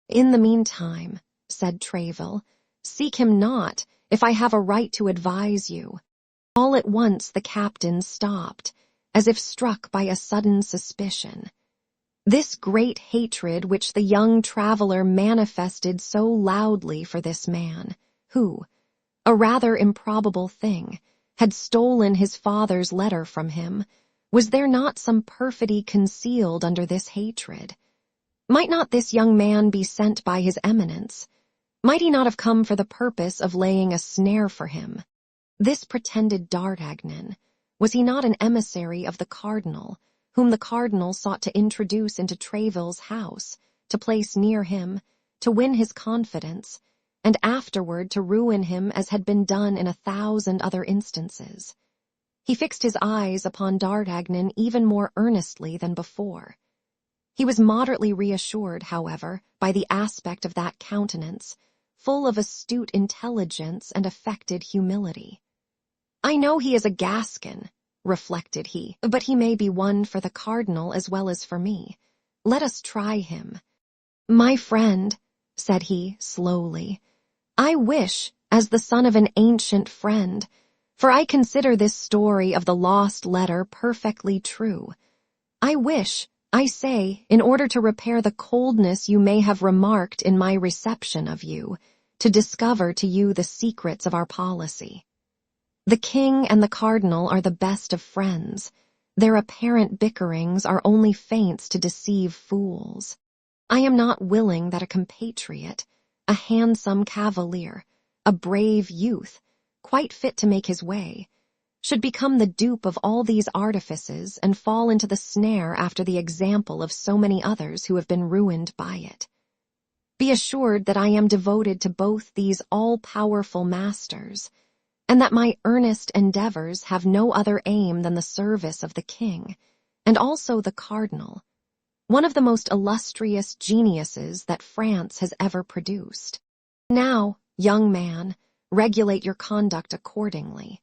In the meantime, said Tréville, seek him not, if I have a right to advise you. All at once the captain stopped, as if struck by a sudden suspicion. This great hatred which the young traveller manifested so loudly for this man, who, a rather improbable thing, had stolen his father's letter from him, was there not some perfidy concealed under this hatred? Might not this young man be sent by his eminence? Might he not have come for the purpose of laying a snare for him? This pretended D'Artagnan, was he not an emissary of the cardinal, whom the cardinal sought to introduce into Tréville's house, to place near him, to win his confidence, and afterward to ruin him as had been done in 1,000 other instances? He fixed his eyes upon D'Artagnan even more earnestly than before. He was moderately reassured, however, by the aspect of that countenance, full of astute intelligence and affected humility. I know he is a Gascon, reflected he, but he may be one for the cardinal as well as for me. Let us try him. My friend, said he slowly, I wish, as the son of an ancient friend, for I consider this story of the lost letter perfectly true. I wish, I say, in order to repair the coldness you may have remarked in my reception of you, to discover to you the secrets of our policy. The king and the cardinal are the best of friends. Their apparent bickerings are only feints to deceive fools. I am not willing that a compatriot, a handsome cavalier, a brave youth, quite fit to make his way, should become the dupe of all these artifices and fall into the snare after the example of so many others who have been ruined by it. Be assured that I am devoted to both these all-powerful masters, and that my earnest endeavors have no other aim than the service of the king, and also the cardinal, one of the most illustrious geniuses that France has ever produced. Now, young man, regulate your conduct accordingly,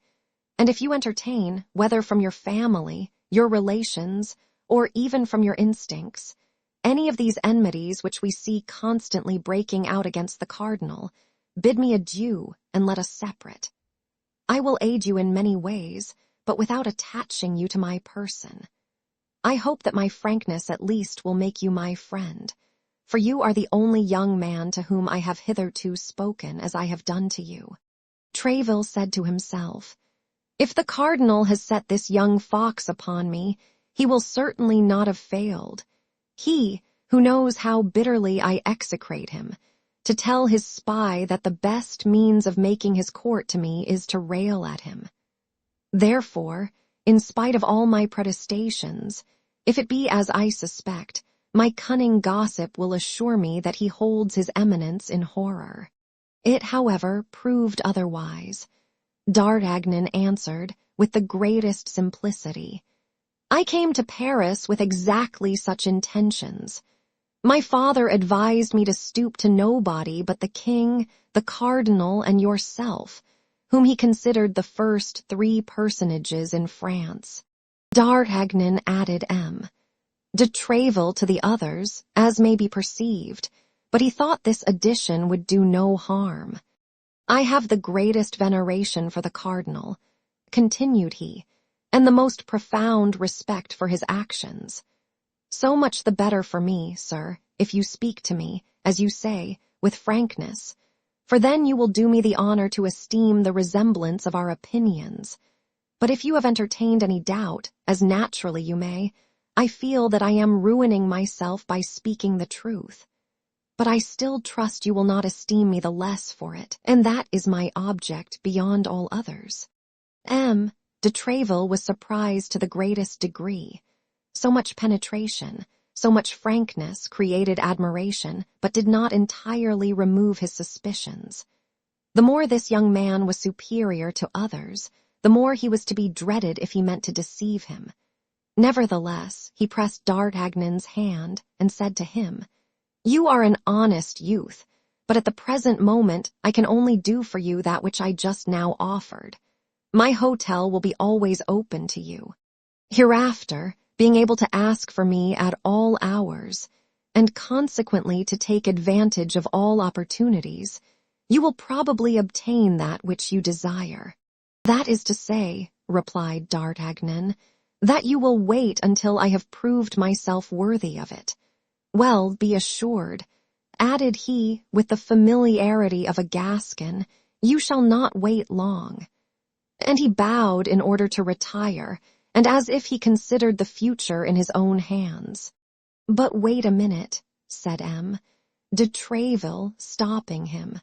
and if you entertain, whether from your family, your relations, or even from your instincts, any of these enmities which we see constantly breaking out against the cardinal, bid me adieu and let us separate. I will aid you in many ways, but without attaching you to my person. I hope that my frankness at least will make you my friend, for you are the only young man to whom I have hitherto spoken as I have done to you. Tréville said to himself, if the cardinal has set this young fox upon me, he will certainly not have failed. He, who knows how bitterly I execrate him, to tell his spy that the best means of making his court to me is to rail at him. Therefore, in spite of all my protestations, if it be as I suspect, my cunning gossip will assure me that he holds his eminence in horror. It, however, proved otherwise. D'Artagnan answered, with the greatest simplicity, I came to Paris with exactly such intentions. My father advised me to stoop to nobody but the king, the cardinal, and yourself, whom he considered the first 3 personages in France. D'Artagnan added de Tréville to the others, as may be perceived, but he thought this addition would do no harm. "I have the greatest veneration for the cardinal," continued he, "and the most profound respect for his actions. So much the better for me, sir, if you speak to me, as you say, with frankness, for then you will do me the honor to esteem the resemblance of our opinions. But if you have entertained any doubt, as naturally you may, I feel that I am ruining myself by speaking the truth. But I still trust you will not esteem me the less for it, and that is my object beyond all others." De Treville was surprised to the greatest degree. So much penetration, so much frankness created admiration, but did not entirely remove his suspicions. The more this young man was superior to others, the more he was to be dreaded if he meant to deceive him. Nevertheless, he pressed D'Artagnan's hand and said to him, "You are an honest youth, but at the present moment I can only do for you that which I just now offered. My hotel will be always open to you. Hereafter, being able to ask for me at all hours, and consequently to take advantage of all opportunities, you will probably obtain that which you desire." "That is to say," replied D'Artagnan, "that you will wait until I have proved myself worthy of it. Well, be assured," added he with the familiarity of a Gascon, "you shall not wait long." And he bowed in order to retire, and as if he considered the future in his own hands. "But wait a minute," said De Treville, stopping him.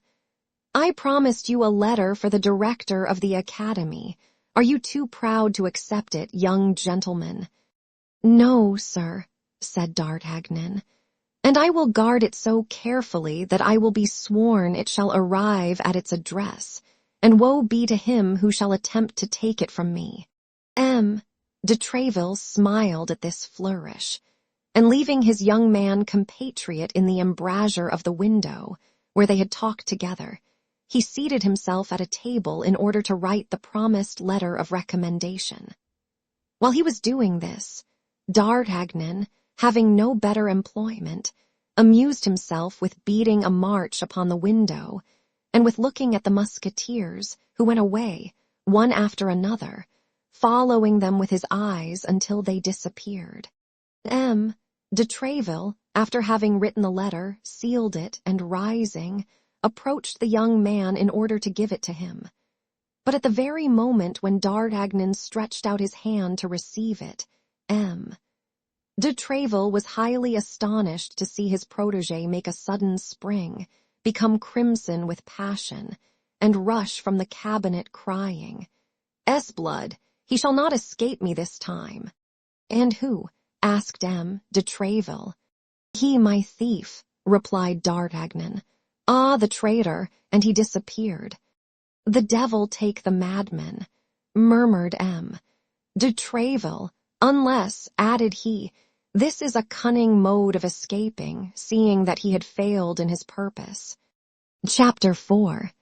"I promised you a letter for the director of the Academy. Are you too proud to accept it, young gentleman?" "No, sir," said D'Artagnan, "and I will guard it so carefully that I will be sworn it shall arrive at its address, and woe be to him who shall attempt to take it from me." De Treville smiled at this flourish, and leaving his young man compatriot in the embrasure of the window, where they had talked together, he seated himself at a table in order to write the promised letter of recommendation. While he was doing this, D'Artagnan, having no better employment, amused himself with beating a march upon the window, and with looking at the musketeers, who went away, one after another, following them with his eyes until they disappeared. De Treville, after having written the letter, sealed it, and rising, approached the young man in order to give it to him. But at the very moment when D'Artagnan stretched out his hand to receive it, De Treville was highly astonished to see his protégé make a sudden spring, become crimson with passion, and rush from the cabinet crying, "S'blood, he shall not escape me this time." "And who?" asked De Treville. "He, my thief," replied D'Artagnan. "Ah, the traitor," and he disappeared. "The devil take the madman," murmured De Treville, "unless," added he, "this is a cunning mode of escaping, seeing that he had failed in his purpose." Chapter 4.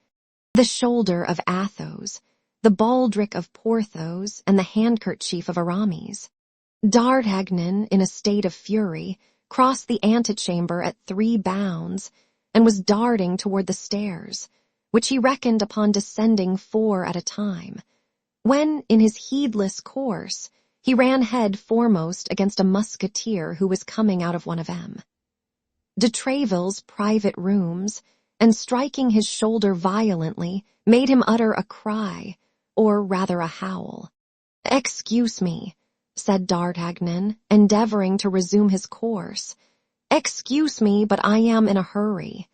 The shoulder of Athos, the baldric of Porthos, and the handkerchief of Aramis. D'Artagnan, in a state of fury, crossed the antechamber at 3 bounds, and was darting toward the stairs, which he reckoned upon descending 4 at a time, when, in his heedless course, he ran head foremost against a musketeer who was coming out of one of De Treville's private rooms, and striking his shoulder violently, made him utter a cry, or rather a howl. "Excuse me," said D'Artagnan, endeavoring to resume his course. "Excuse me, but I am in a hurry."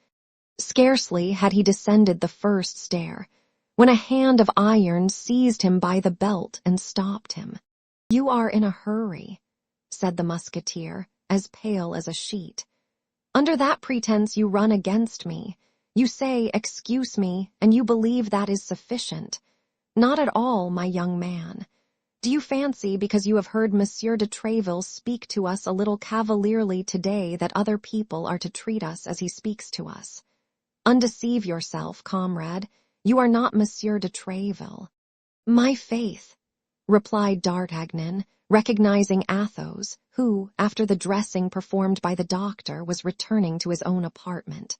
Scarcely had he descended the first stair, when a hand of iron seized him by the belt and stopped him. "You are in a hurry," said the musketeer, as pale as a sheet. "Under that pretense you run against me. You say, 'Excuse me,' and you believe that is sufficient. Not at all, my young man. Do you fancy because you have heard Monsieur de Treville speak to us a little cavalierly today that other people are to treat us as he speaks to us? Undeceive yourself, comrade. You are not Monsieur de Treville." "My faith," replied D'Artagnan, recognizing Athos, who, after the dressing performed by the doctor, was returning to his own apartment.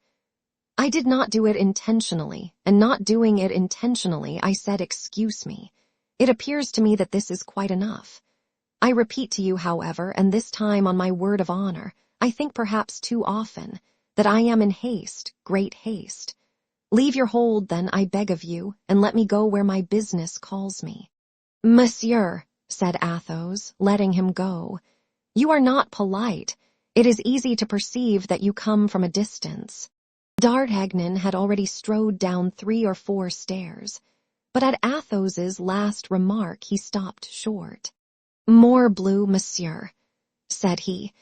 I did not do it intentionally, and not doing it intentionally, I said, "Excuse me. It appears to me that this is quite enough. I repeat to you, however, and this time on my word of honor, I think perhaps too often, that I am in haste, great haste. Leave your hold, then, I beg of you, and let me go where my business calls me." "Monsieur," said Athos, letting him go, "you are not polite. It is easy to perceive that you come from a distance." D'Artagnan had already strode down 3 or 4 stairs, but at Athos's last remark he stopped short. "Morbleu, monsieur," said he,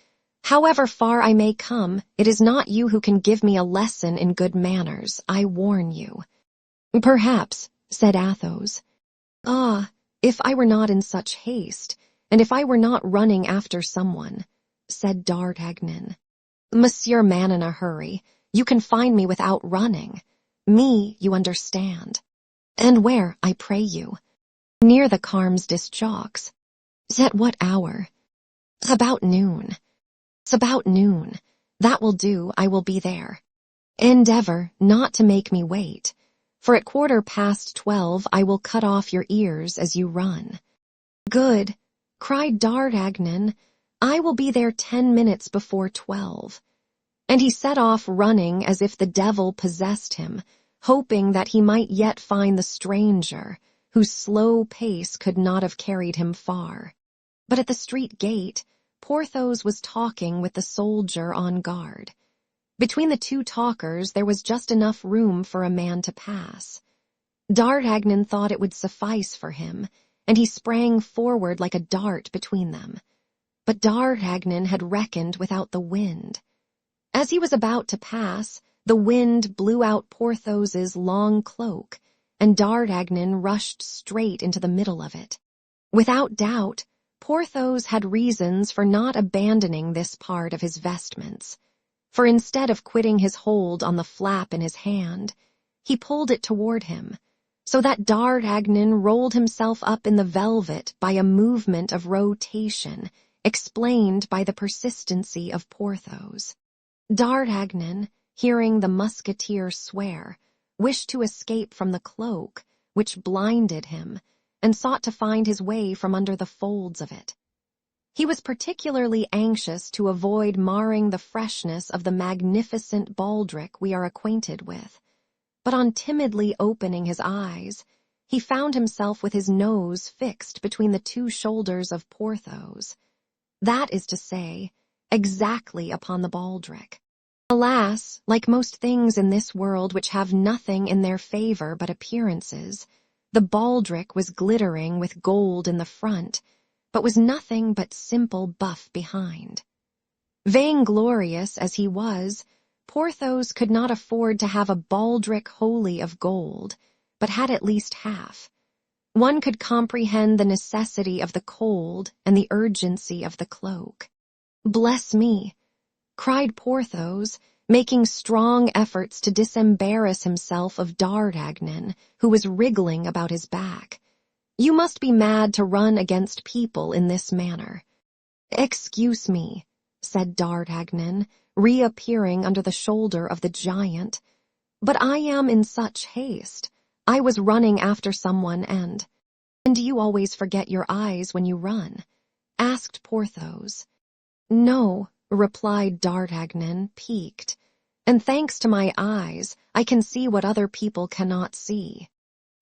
"however far I may come, it is not you who can give me a lesson in good manners, I warn you." "Perhaps," said Athos. "Ah, if I were not in such haste, and if I were not running after someone," said D'Artagnan. "Monsieur Man in a hurry, you can find me without running. Me, you understand. And where, I pray you?" "Near the Carmes des Chocs." "At what hour?" "About noon." "It's about noon. That will do, I will be there. Endeavor not to make me wait, for at 12:15 I will cut off your ears as you run." "Good," cried D'Artagnan, "I will be there 10 minutes before 12. And he set off running as if the devil possessed him, hoping that he might yet find the stranger, whose slow pace could not have carried him far. But at the street gate, Porthos was talking with the soldier on guard. Between the two talkers there was just enough room for a man to pass. D'Artagnan thought it would suffice for him, and he sprang forward like a dart between them. But D'Artagnan had reckoned without the wind. As he was about to pass, the wind blew out Porthos's long cloak, and D'Artagnan rushed straight into the middle of it. Without doubt, Porthos had reasons for not abandoning this part of his vestments, for instead of quitting his hold on the flap in his hand, he pulled it toward him, so that D'Artagnan rolled himself up in the velvet by a movement of rotation explained by the persistency of Porthos. D'Artagnan, hearing the musketeer swear, wished to escape from the cloak, which blinded him, and sought to find his way from under the folds of it. He was particularly anxious to avoid marring the freshness of the magnificent baldric we are acquainted with, but on timidly opening his eyes, he found himself with his nose fixed between the 2 shoulders of Porthos, that is to say, exactly upon the baldric. Alas, like most things in this world which have nothing in their favor but appearances, the baldric was glittering with gold in the front, but was nothing but simple buff behind. Vainglorious as he was, Porthos could not afford to have a baldric wholly of gold, but had at least half. One could comprehend the necessity of the cold and the urgency of the cloak. "Bless me," cried Porthos, making strong efforts to disembarrass himself of D'Artagnan, who was wriggling about his back. "You must be mad to run against people in this manner." "Excuse me," said D'Artagnan, reappearing under the shoulder of the giant, "but I am in such haste. I was running after someone and—" "And do you always forget your eyes when you run?" asked Porthos. "No," replied D'Artagnan, piqued, "and thanks to my eyes, I can see what other people cannot see."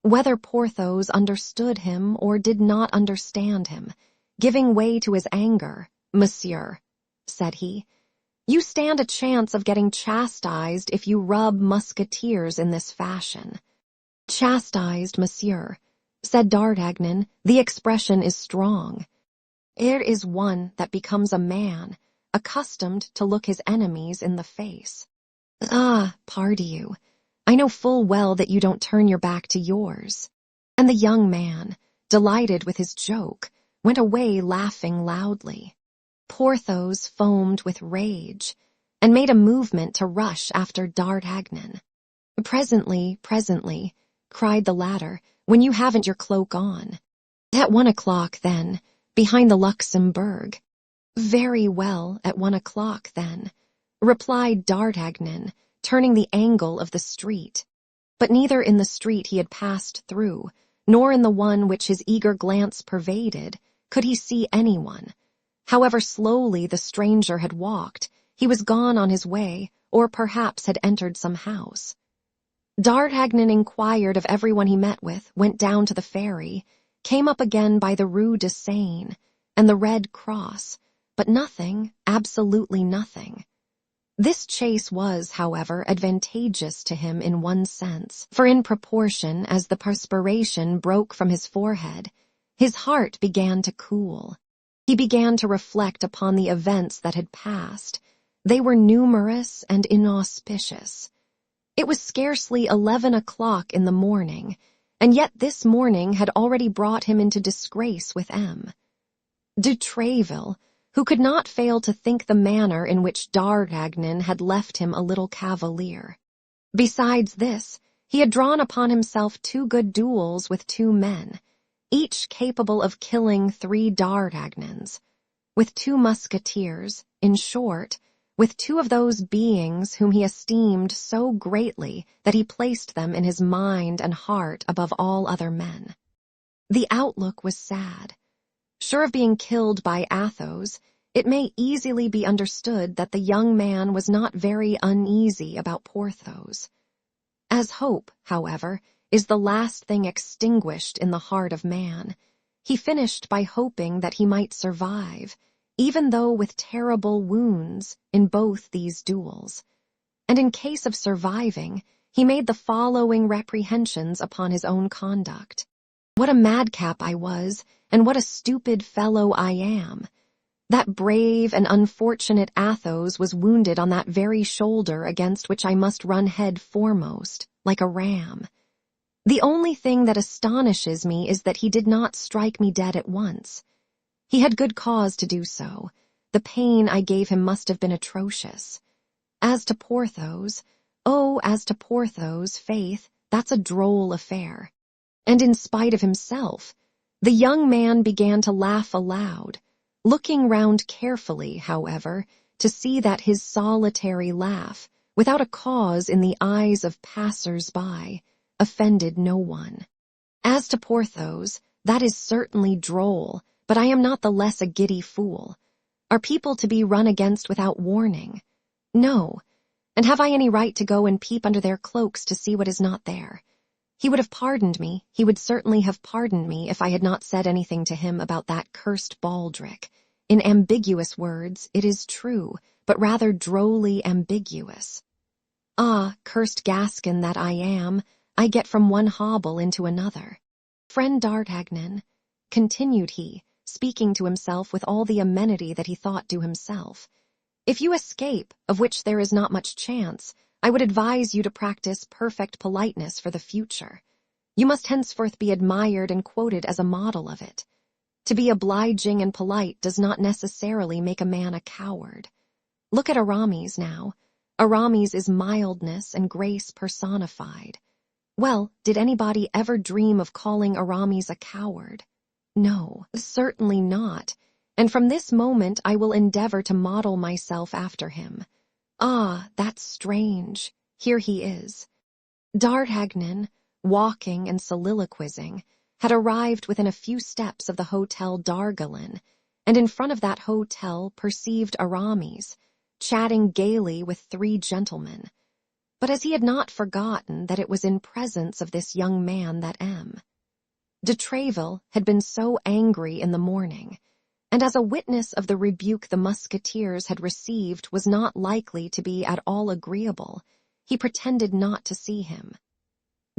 Whether Porthos understood him or did not understand him, giving way to his anger, "Monsieur," said he, "you stand a chance of getting chastised if you rub musketeers in this fashion." "Chastised, monsieur," said D'Artagnan, "the expression is strong. It is one that becomes a man, accustomed to look his enemies in the face." "Ah, pardieu, I know full well that you don't turn your back to yours." And the young man, delighted with his joke, went away laughing loudly. Porthos foamed with rage, and made a movement to rush after D'Artagnan. Presently, cried the latter, "when you haven't your cloak on." "At 1 o'clock, then, behind the Luxembourg." "Very well, at 1 o'clock, then," replied D'Artagnan, turning the angle of the street. But neither in the street he had passed through, nor in the one which his eager glance pervaded, could he see anyone. However slowly the stranger had walked, he was gone on his way, or perhaps had entered some house. D'Artagnan inquired of everyone he met with, went down to the ferry, came up again by the Rue de Seine and the Red Cross, but nothing, absolutely nothing. This chase was, however, advantageous to him in one sense, for in proportion as the perspiration broke from his forehead, his heart began to cool. He began to reflect upon the events that had passed. They were numerous and inauspicious. It was scarcely 11 o'clock in the morning, and yet this morning had already brought him into disgrace with M. de Tréville, who could not fail to think the manner in which D'Artagnan had left him a little cavalier. Besides this, he had drawn upon himself 2 good duels with 2 men, each capable of killing 3 D'Artagnans, with 2 musketeers, in short, with 2 of those beings whom he esteemed so greatly that he placed them in his mind and heart above all other men. The outlook was sad. Sure of being killed by Athos, it may easily be understood that the young man was not very uneasy about Porthos. As hope, however, is the last thing extinguished in the heart of man, he finished by hoping that he might survive, even though with terrible wounds, in both these duels. And in case of surviving, he made the following reprehensions upon his own conduct. What a madcap I was, and what a stupid fellow I am! That brave and unfortunate Athos was wounded on that very shoulder against which I must run head foremost, like a ram. The only thing that astonishes me is that he did not strike me dead at once. He had good cause to do so. The pain I gave him must have been atrocious. As to Porthos, faith, that's a droll affair. And in spite of himself, the young man began to laugh aloud, looking round carefully, however, to see that his solitary laugh, without a cause in the eyes of passers-by, offended no one. As to Porthos, that is certainly droll, but I am not the less a giddy fool. Are people to be run against without warning? No. And have I any right to go and peep under their cloaks to see what is not there? He would have pardoned me, he would certainly have pardoned me if I had not said anything to him about that cursed baldric. In ambiguous words, it is true, but rather drolly ambiguous. Ah, cursed Gascon that I am, I get from one hobble into another. Friend D'Artagnan, continued he, speaking to himself with all the amenity that he thought due himself, if you escape, of which there is not much chance, I would advise you to practice perfect politeness for the future. You must henceforth be admired and quoted as a model of it. To be obliging and polite does not necessarily make a man a coward. Look at Aramis now. Aramis is mildness and grace personified. Well, did anybody ever dream of calling Aramis a coward? No, certainly not, and from this moment I will endeavor to model myself after him. Ah, that's strange. Here he is. D'Artagnan, walking and soliloquizing, had arrived within a few steps of the Hotel d'Argelon, and in front of that hotel perceived Aramis, chatting gaily with 3 gentlemen. But as he had not forgotten that it was in presence of this young man that M. de Tréville had been so angry in the morning, and as a witness of the rebuke the musketeers had received was not likely to be at all agreeable, he pretended not to see him.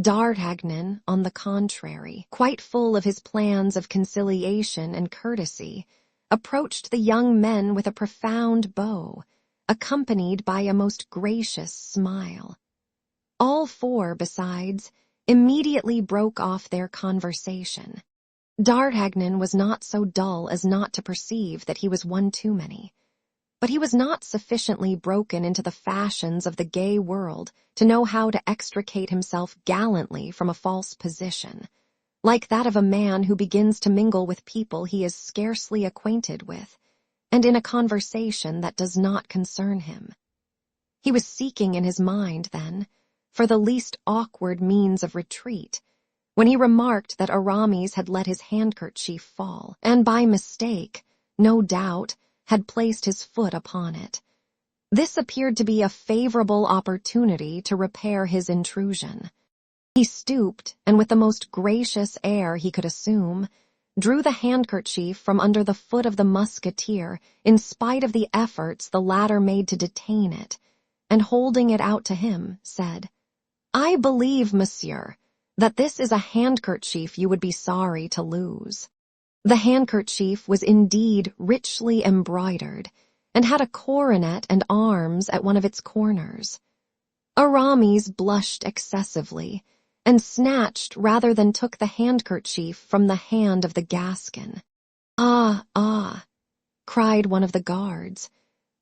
D'Artagnan, on the contrary, quite full of his plans of conciliation and courtesy, approached the young men with a profound bow, accompanied by a most gracious smile. All 4, besides, immediately broke off their conversation. D'Artagnan was not so dull as not to perceive that he was one too many. But he was not sufficiently broken into the fashions of the gay world to know how to extricate himself gallantly from a false position, like that of a man who begins to mingle with people he is scarcely acquainted with, and in a conversation that does not concern him. He was seeking in his mind, then, for the least awkward means of retreat, when he remarked that Aramis had let his handkerchief fall, and by mistake, no doubt, had placed his foot upon it. This appeared to be a favorable opportunity to repair his intrusion. He stooped, and with the most gracious air he could assume, drew the handkerchief from under the foot of the musketeer in spite of the efforts the latter made to detain it, and holding it out to him, said, "I believe, monsieur, that this is a handkerchief you would be sorry to lose." The handkerchief was indeed richly embroidered, and had a coronet and arms at one of its corners. Aramis blushed excessively, and snatched rather than took the handkerchief from the hand of the Gascon. "Ah, ah," cried one of the guards,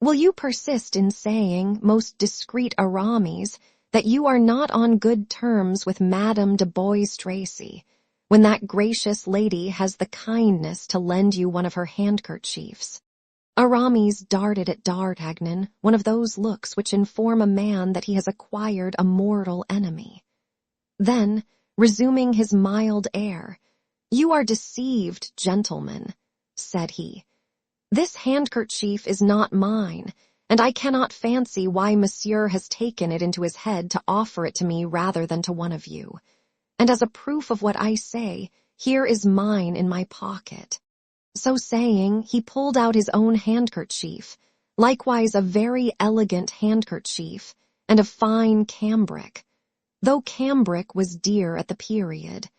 "will you persist in saying, most discreet Aramis, that you are not on good terms with Madame de Bois-Tracy, when that gracious lady has the kindness to lend you one of her handkerchiefs?" Aramis darted at D'Artagnan one of those looks which inform a man that he has acquired a mortal enemy. Then, resuming his mild air, "You are deceived, gentlemen," said he. "This handkerchief is not mine, and I cannot fancy why monsieur has taken it into his head to offer it to me rather than to one of you. And as a proof of what I say, here is mine in my pocket." So saying, he pulled out his own handkerchief, likewise a very elegant handkerchief, and of fine cambric, though cambric was dear at the period.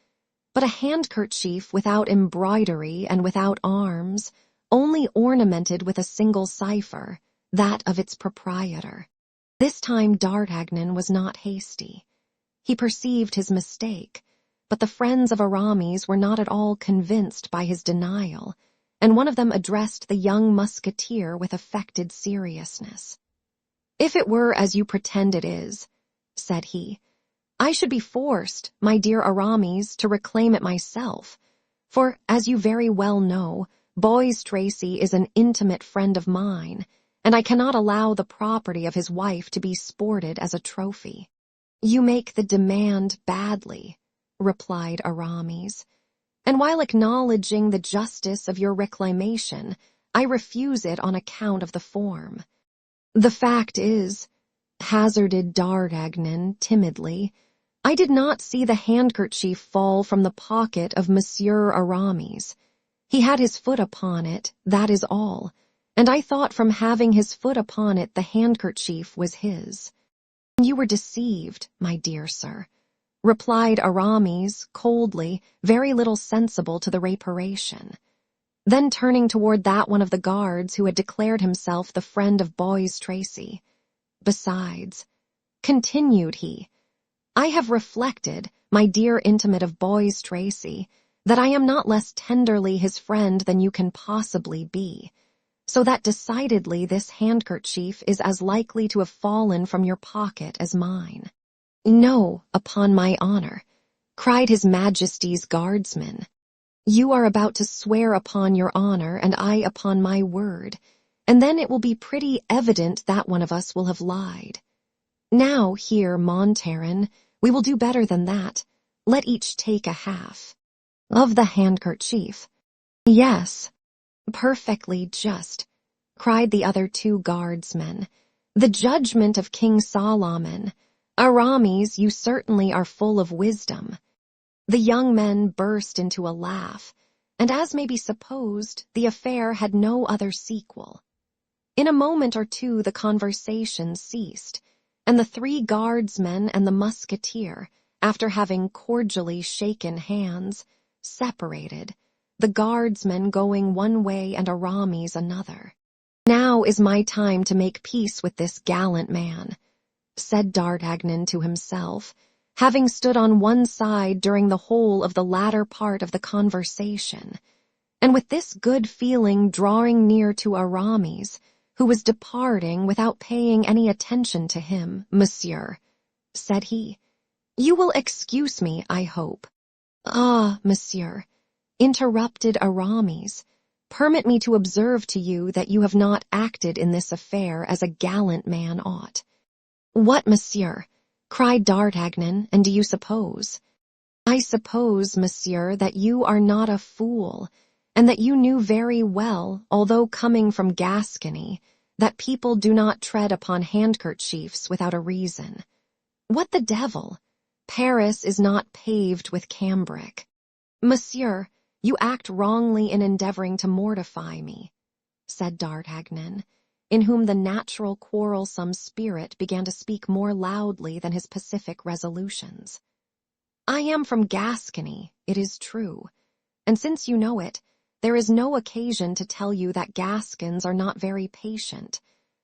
But a handkerchief without embroidery and without arms, only ornamented with a single cipher, that of its proprietor. This time D'Artagnan was not hasty. He perceived his mistake, but the friends of Aramis were not at all convinced by his denial, and one of them addressed the young musketeer with affected seriousness. "If it were as you pretend it is," said he, "I should be forced, my dear Aramis, to reclaim it myself, for, as you very well know, Bois-Tracy is an intimate friend of mine, and I cannot allow the property of his wife to be sported as a trophy." "You make the demand badly," replied Aramis, "and while acknowledging the justice of your reclamation, I refuse it on account of the form." "The fact is," hazarded D'Artagnan timidly, "I did not see the handkerchief fall from the pocket of Monsieur Aramis. He had his foot upon it, that is all, and I thought from having his foot upon it the handkerchief was his." "You were deceived, my dear sir," replied Aramis coldly, very little sensible to the reparation. Then turning toward that one of the guards who had declared himself the friend of Bois-Tracy, "Besides," continued he, "I have reflected, my dear intimate of Bois-Tracy, that I am not less tenderly his friend than you can possibly be, so that decidedly this handkerchief is as likely to have fallen from your pocket as mine." "No, upon my honor," cried his Majesty's guardsman. "You are about to swear upon your honor and I upon my word, and then it will be pretty evident that one of us will have lied. Now, here, Montaran, we will do better than that. Let each take a half." "Of the handkerchief?" "Yes." "Perfectly just," cried the other two guardsmen. "The judgment of King Solomon. Aramis, you certainly are full of wisdom." The young men burst into a laugh, and as may be supposed, the affair had no other sequel. In a moment or two the conversation ceased, and the three guardsmen and the musketeer, after having cordially shaken hands, separated, the guardsmen going one way and Aramis another. "Now is my time to make peace with this gallant man," said D'Artagnan to himself, having stood on one side during the whole of the latter part of the conversation, and with this good feeling drawing near to Aramis, who was departing without paying any attention to him. "Monsieur," said he, "you will excuse me, I hope." "Ah, monsieur," interrupted Aramis, permit me to observe to you that you have not acted in this affair as a gallant man ought." "What, monsieur?" cried D'Artagnan, "and do you suppose?" "I suppose, monsieur, that you are not a fool, and that you knew very well, although coming from Gascony, that people do not tread upon handkerchiefs without a reason. What the devil? Paris is not paved with cambric. Monsieur, you act wrongly in endeavoring to mortify me," said D'Artagnan, in whom the natural quarrelsome spirit began to speak more loudly than his pacific resolutions. "I am from Gascony, it is true, and since you know it, there is no occasion to tell you that Gascons are not very patient,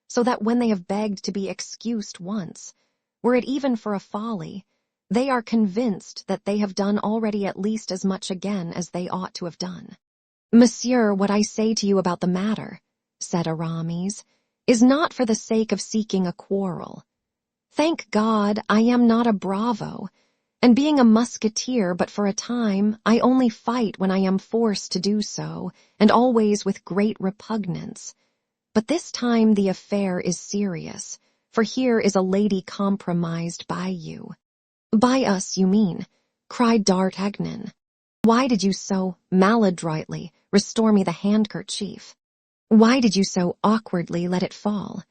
so that when they have begged to be excused once, were it even for a folly, they are convinced that they have done already at least as much again as they ought to have done." "Monsieur, what I say to you about the matter," said Aramis, "is not for the sake of seeking a quarrel. Thank God, I am not a bravo, and being a musketeer but for a time, I only fight when I am forced to do so, and always with great repugnance. But this time the affair is serious, for here is a lady compromised by you." "By us, you mean," cried D'Artagnan. "Why did you so maladroitly restore me the handkerchief? Why did you so awkwardly let it fall?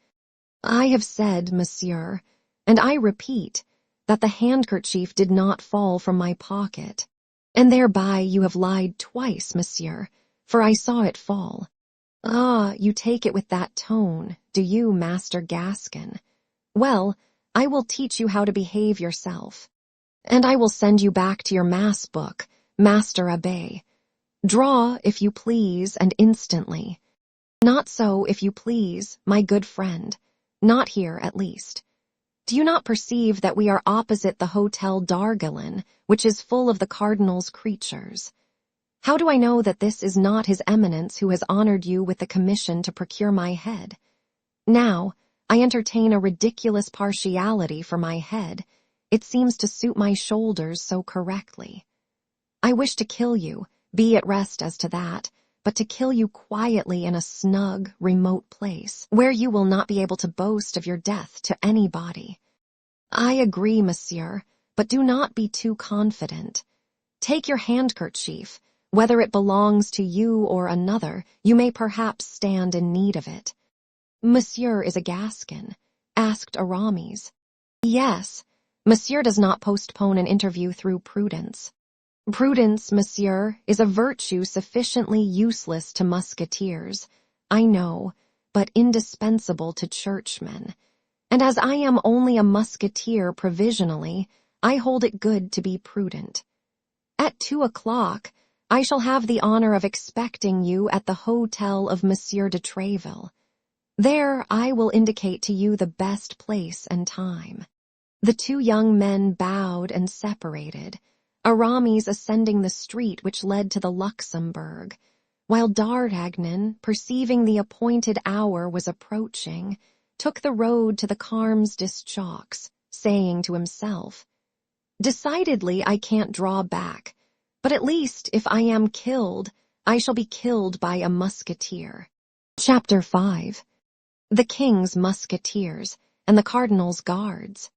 I have said, monsieur, and I repeat, that the handkerchief did not fall from my pocket, and thereby you have lied twice, monsieur, for I saw it fall." "Ah, you take it with that tone, do you, Master Gascon? Well, I will teach you how to behave yourself, and I will send you back to your mass book, Master Abbé. Draw, if you please, and instantly. Not so, if you please, my good friend, not here at least. Do you not perceive that we are opposite the Hotel d'Argelon, which is full of the cardinal's creatures? How do I know that this is not his eminence who has honored you with the commission to procure my head? Now, I entertain a ridiculous partiality for my head. It seems to suit my shoulders so correctly. I wish to kill you, be at rest as to that, but to kill you quietly in a snug, remote place, where you will not be able to boast of your death to anybody. I agree, monsieur, but do not be too confident. Take your handkerchief. Whether it belongs to you or another, you may perhaps stand in need of it." "Monsieur is a Gascon?" asked Aramis. "Yes, monsieur does not postpone an interview through prudence. Prudence, monsieur, is a virtue sufficiently useless to musketeers, I know, but indispensable to churchmen. And as I am only a musketeer provisionally, I hold it good to be prudent. At 2 o'clock, I shall have the honor of expecting you at the hotel of Monsieur de Tréville. There I will indicate to you the best place and time." The two young men bowed and separated, Aramis ascending the street which led to the Luxembourg, while D'Artagnan, perceiving the appointed hour was approaching, took the road to the Carmes Deschaux, saying to himself, "Decidedly I can't draw back, but at least if I am killed, I shall be killed by a musketeer." Chapter 5. The King's Musketeers and the Cardinal's Guards.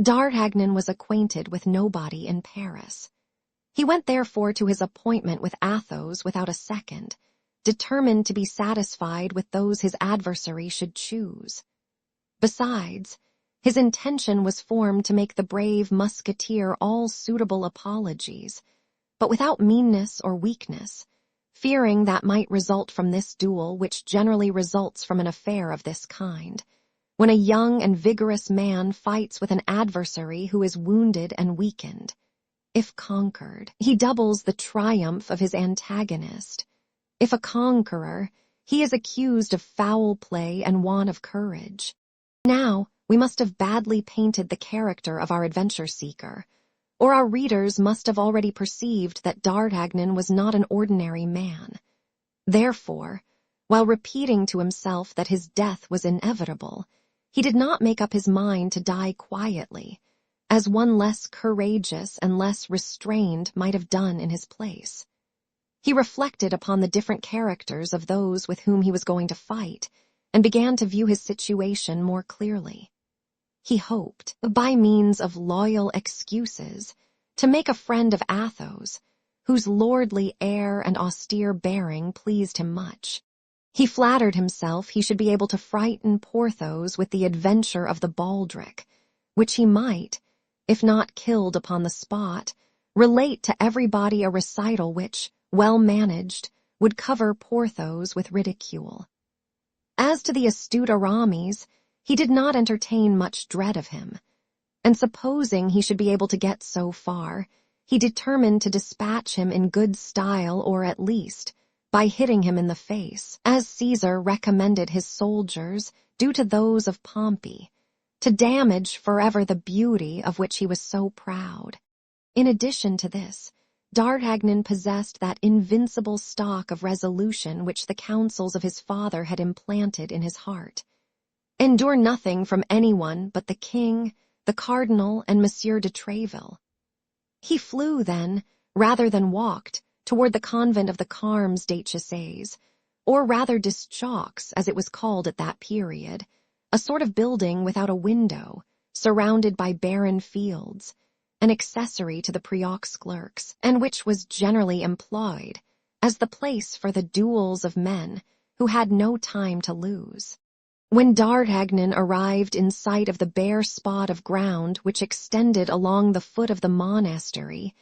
D'Artagnan was acquainted with nobody in Paris. He went therefore to his appointment with Athos without a second, determined to be satisfied with those his adversary should choose. Besides, his intention was formed to make the brave musketeer all suitable apologies, but without meanness or weakness, fearing that might result from this duel which generally results from an affair of this kind, when a young and vigorous man fights with an adversary who is wounded and weakened. If conquered, he doubles the triumph of his antagonist. If a conqueror, he is accused of foul play and want of courage. Now, we must have badly painted the character of our adventure-seeker, or our readers must have already perceived that D'Artagnan was not an ordinary man. Therefore, while repeating to himself that his death was inevitable, he did not make up his mind to die quietly, as one less courageous and less restrained might have done in his place. He reflected upon the different characters of those with whom he was going to fight, and began to view his situation more clearly. He hoped, by means of loyal excuses, to make a friend of Athos, whose lordly air and austere bearing pleased him much. He flattered himself he should be able to frighten Porthos with the adventure of the baldric, which he might, if not killed upon the spot, relate to everybody a recital which, well managed, would cover Porthos with ridicule. As to the astute Aramis, he did not entertain much dread of him, and supposing he should be able to get so far, he determined to dispatch him in good style, or at least by hitting him in the face, as Caesar recommended his soldiers do to those of Pompey, to damage forever the beauty of which he was so proud. In addition to this, D'Artagnan possessed that invincible stock of resolution which the counsels of his father had implanted in his heart. Endure nothing from anyone but the king, the cardinal, and Monsieur de Tréville. He flew, then, rather than walked, toward the convent of the Carmes d'Etchessés, or rather Deschaux, as it was called at that period, a sort of building without a window, surrounded by barren fields, an accessory to the Preux clerks, and which was generally employed as the place for the duels of men who had no time to lose. When D'Artagnan arrived in sight of the bare spot of ground which extended along the foot of the monastery,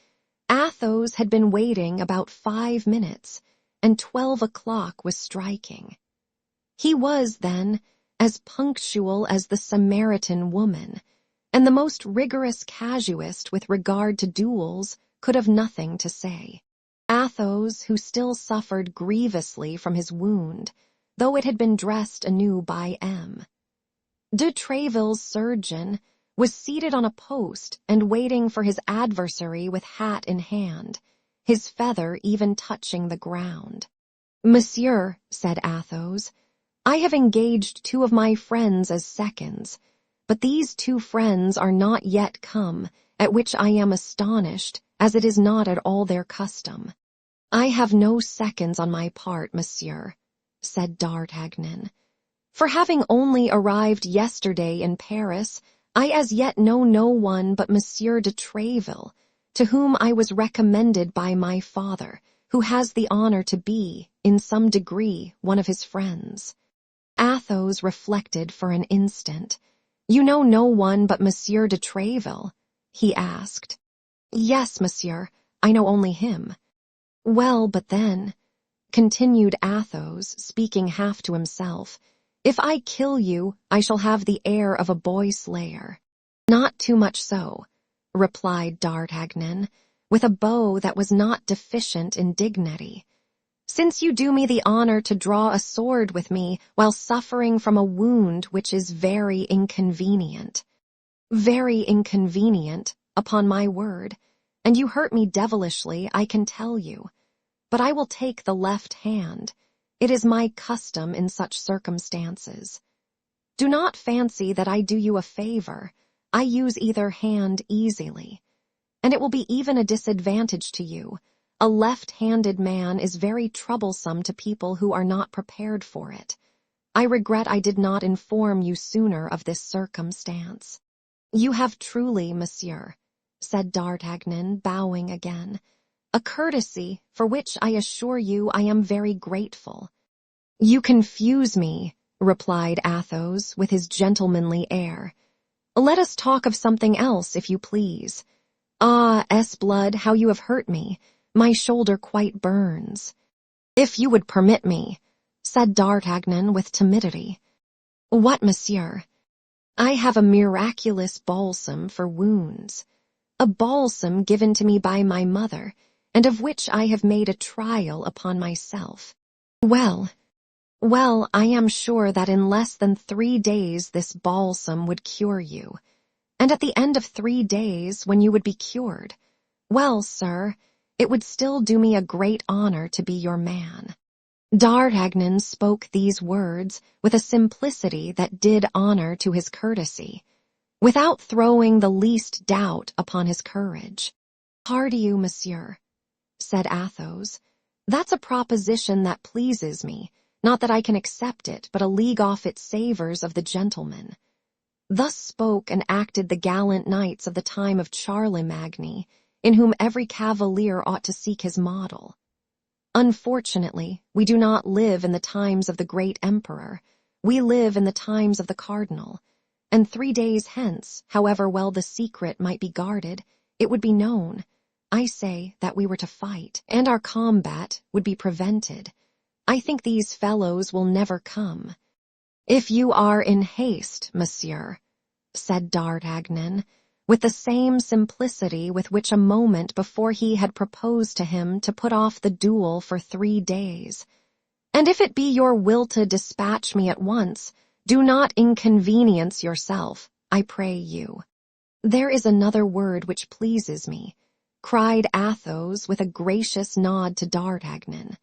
Athos had been waiting about 5 minutes, and 12 o'clock was striking. He was, then, as punctual as the Samaritan woman, and the most rigorous casuist with regard to duels could have nothing to say. Athos, who still suffered grievously from his wound, though it had been dressed anew by M. De Tréville's surgeon was seated on a post and waiting for his adversary with hat in hand, his feather even touching the ground. "Monsieur," said Athos, "I have engaged 2 of my friends as seconds, but these 2 friends are not yet come, at which I am astonished, as it is not at all their custom." "I have no seconds on my part, monsieur," said D'Artagnan. "For having only arrived yesterday in Paris, I as yet know no one but Monsieur de Tréville, to whom I was recommended by my father, who has the honor to be, in some degree, one of his friends." Athos reflected for an instant. "You know no one but Monsieur de Tréville?" he asked. "Yes, monsieur, I know only him." "Well, but then," continued Athos, speaking half to himself, "if I kill you, I shall have the air of a boy-slayer." "Not too much so," replied D'Artagnan, with a bow that was not deficient in dignity, "since you do me the honor to draw a sword with me while suffering from a wound which is very inconvenient." "Very inconvenient, upon my word, and you hurt me devilishly, I can tell you. But I will take the left hand. It is my custom in such circumstances. Do not fancy that I do you a favor. I use either hand easily. And it will be even a disadvantage to you. A left-handed man is very troublesome to people who are not prepared for it. I regret I did not inform you sooner of this circumstance." "You have truly, monsieur," said D'Artagnan, bowing again, "a courtesy for which I assure you I am very grateful." "You confuse me," replied Athos with his gentlemanly air. "Let us talk of something else, if you please. Ah, S-blood, how you have hurt me. My shoulder quite burns." "If you would permit me," said D'Artagnan with timidity. "What, monsieur?" "I have a miraculous balsam for wounds. A balsam given to me by my mother, and of which I have made a trial upon myself. Well, I am sure that in less than 3 days this balsam would cure you, and at the end of 3 days, when you would be cured, well, sir, it would still do me a great honor to be your man." D'Artagnan spoke these words with a simplicity that did honor to his courtesy, without throwing the least doubt upon his courage. "Pardieu, monsieur," said Athos, That's a proposition that pleases me, not that I can accept it, but a league off it savours of the gentleman. Thus spoke and acted the gallant knights of the time of Charlemagne, in whom every cavalier ought to seek his model. Unfortunately, we do not live in the times of the great emperor. We live in the times of the cardinal, and 3 days hence, however well the secret might be guarded, it would be known, I say, that we were to fight, and our combat would be prevented. I think these fellows will never come. If you are in haste, monsieur, said D'Artagnan, with the same simplicity with which a moment before he had proposed to him to put off the duel for 3 days. And if it be your will to dispatch me at once, do not inconvenience yourself, I pray you. There is another word which pleases me, cried Athos with a gracious nod to D'Artagnan.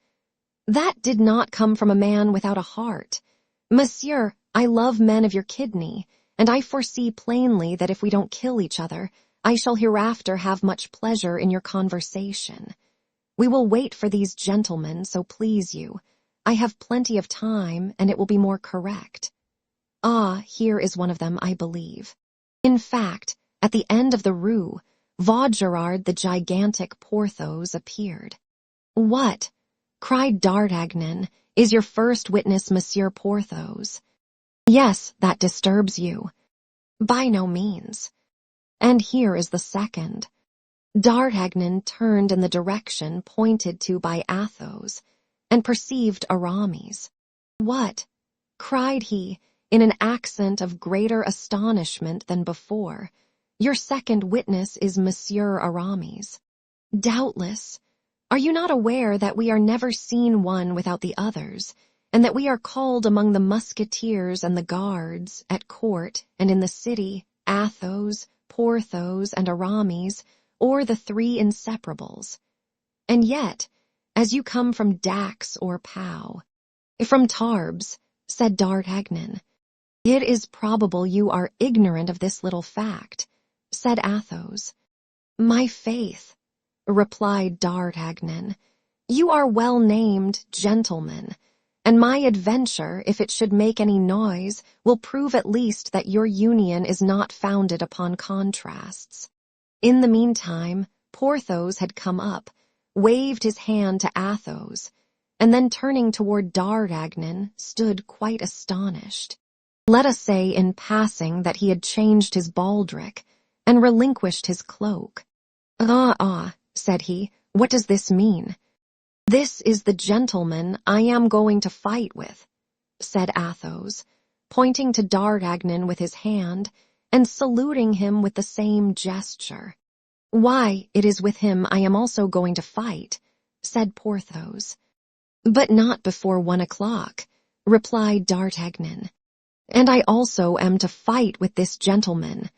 That did not come from a man without a heart. Monsieur, I love men of your kidney, and I foresee plainly that if we don't kill each other, I shall hereafter have much pleasure in your conversation. We will wait for these gentlemen, so please you. I have plenty of time, and it will be more correct. Ah, here is one of them, I believe. In fact, at the end of the rue, Vaugirard the gigantic Porthos appeared. What? Cried D'Artagnan, is your first witness Monsieur Porthos? Yes, that disturbs you. By no means. And here is the second. D'Artagnan turned in the direction pointed to by Athos, and perceived Aramis. What? Cried he, in an accent of greater astonishment than before. Your second witness is Monsieur Aramis. Doubtless. Are you not aware that we are never seen one without the others, and that we are called among the musketeers and the guards, at court and in the city, Athos, Porthos, and Aramis, or the 3 inseparables? And yet, as you come from Dax or Pau, from Tarbes, said D'Artagnan, it is probable you are ignorant of this little fact, said Athos. My faith, replied D'Artagnan, you are well named, gentlemen, and my adventure, if it should make any noise, will prove at least that your union is not founded upon contrasts. In the meantime, Porthos had come up, waved his hand to Athos, and then turning toward D'Artagnan, stood quite astonished. Let us say in passing that he had changed his baldric, and relinquished his cloak. Ah, said he, what does this mean? This is the gentleman I am going to fight with, said Athos, pointing to D'Artagnan with his hand, and saluting him with the same gesture. Why, it is with him I am also going to fight, said Porthos. But not before 1 o'clock, replied D'Artagnan. And I also am to fight with this gentleman,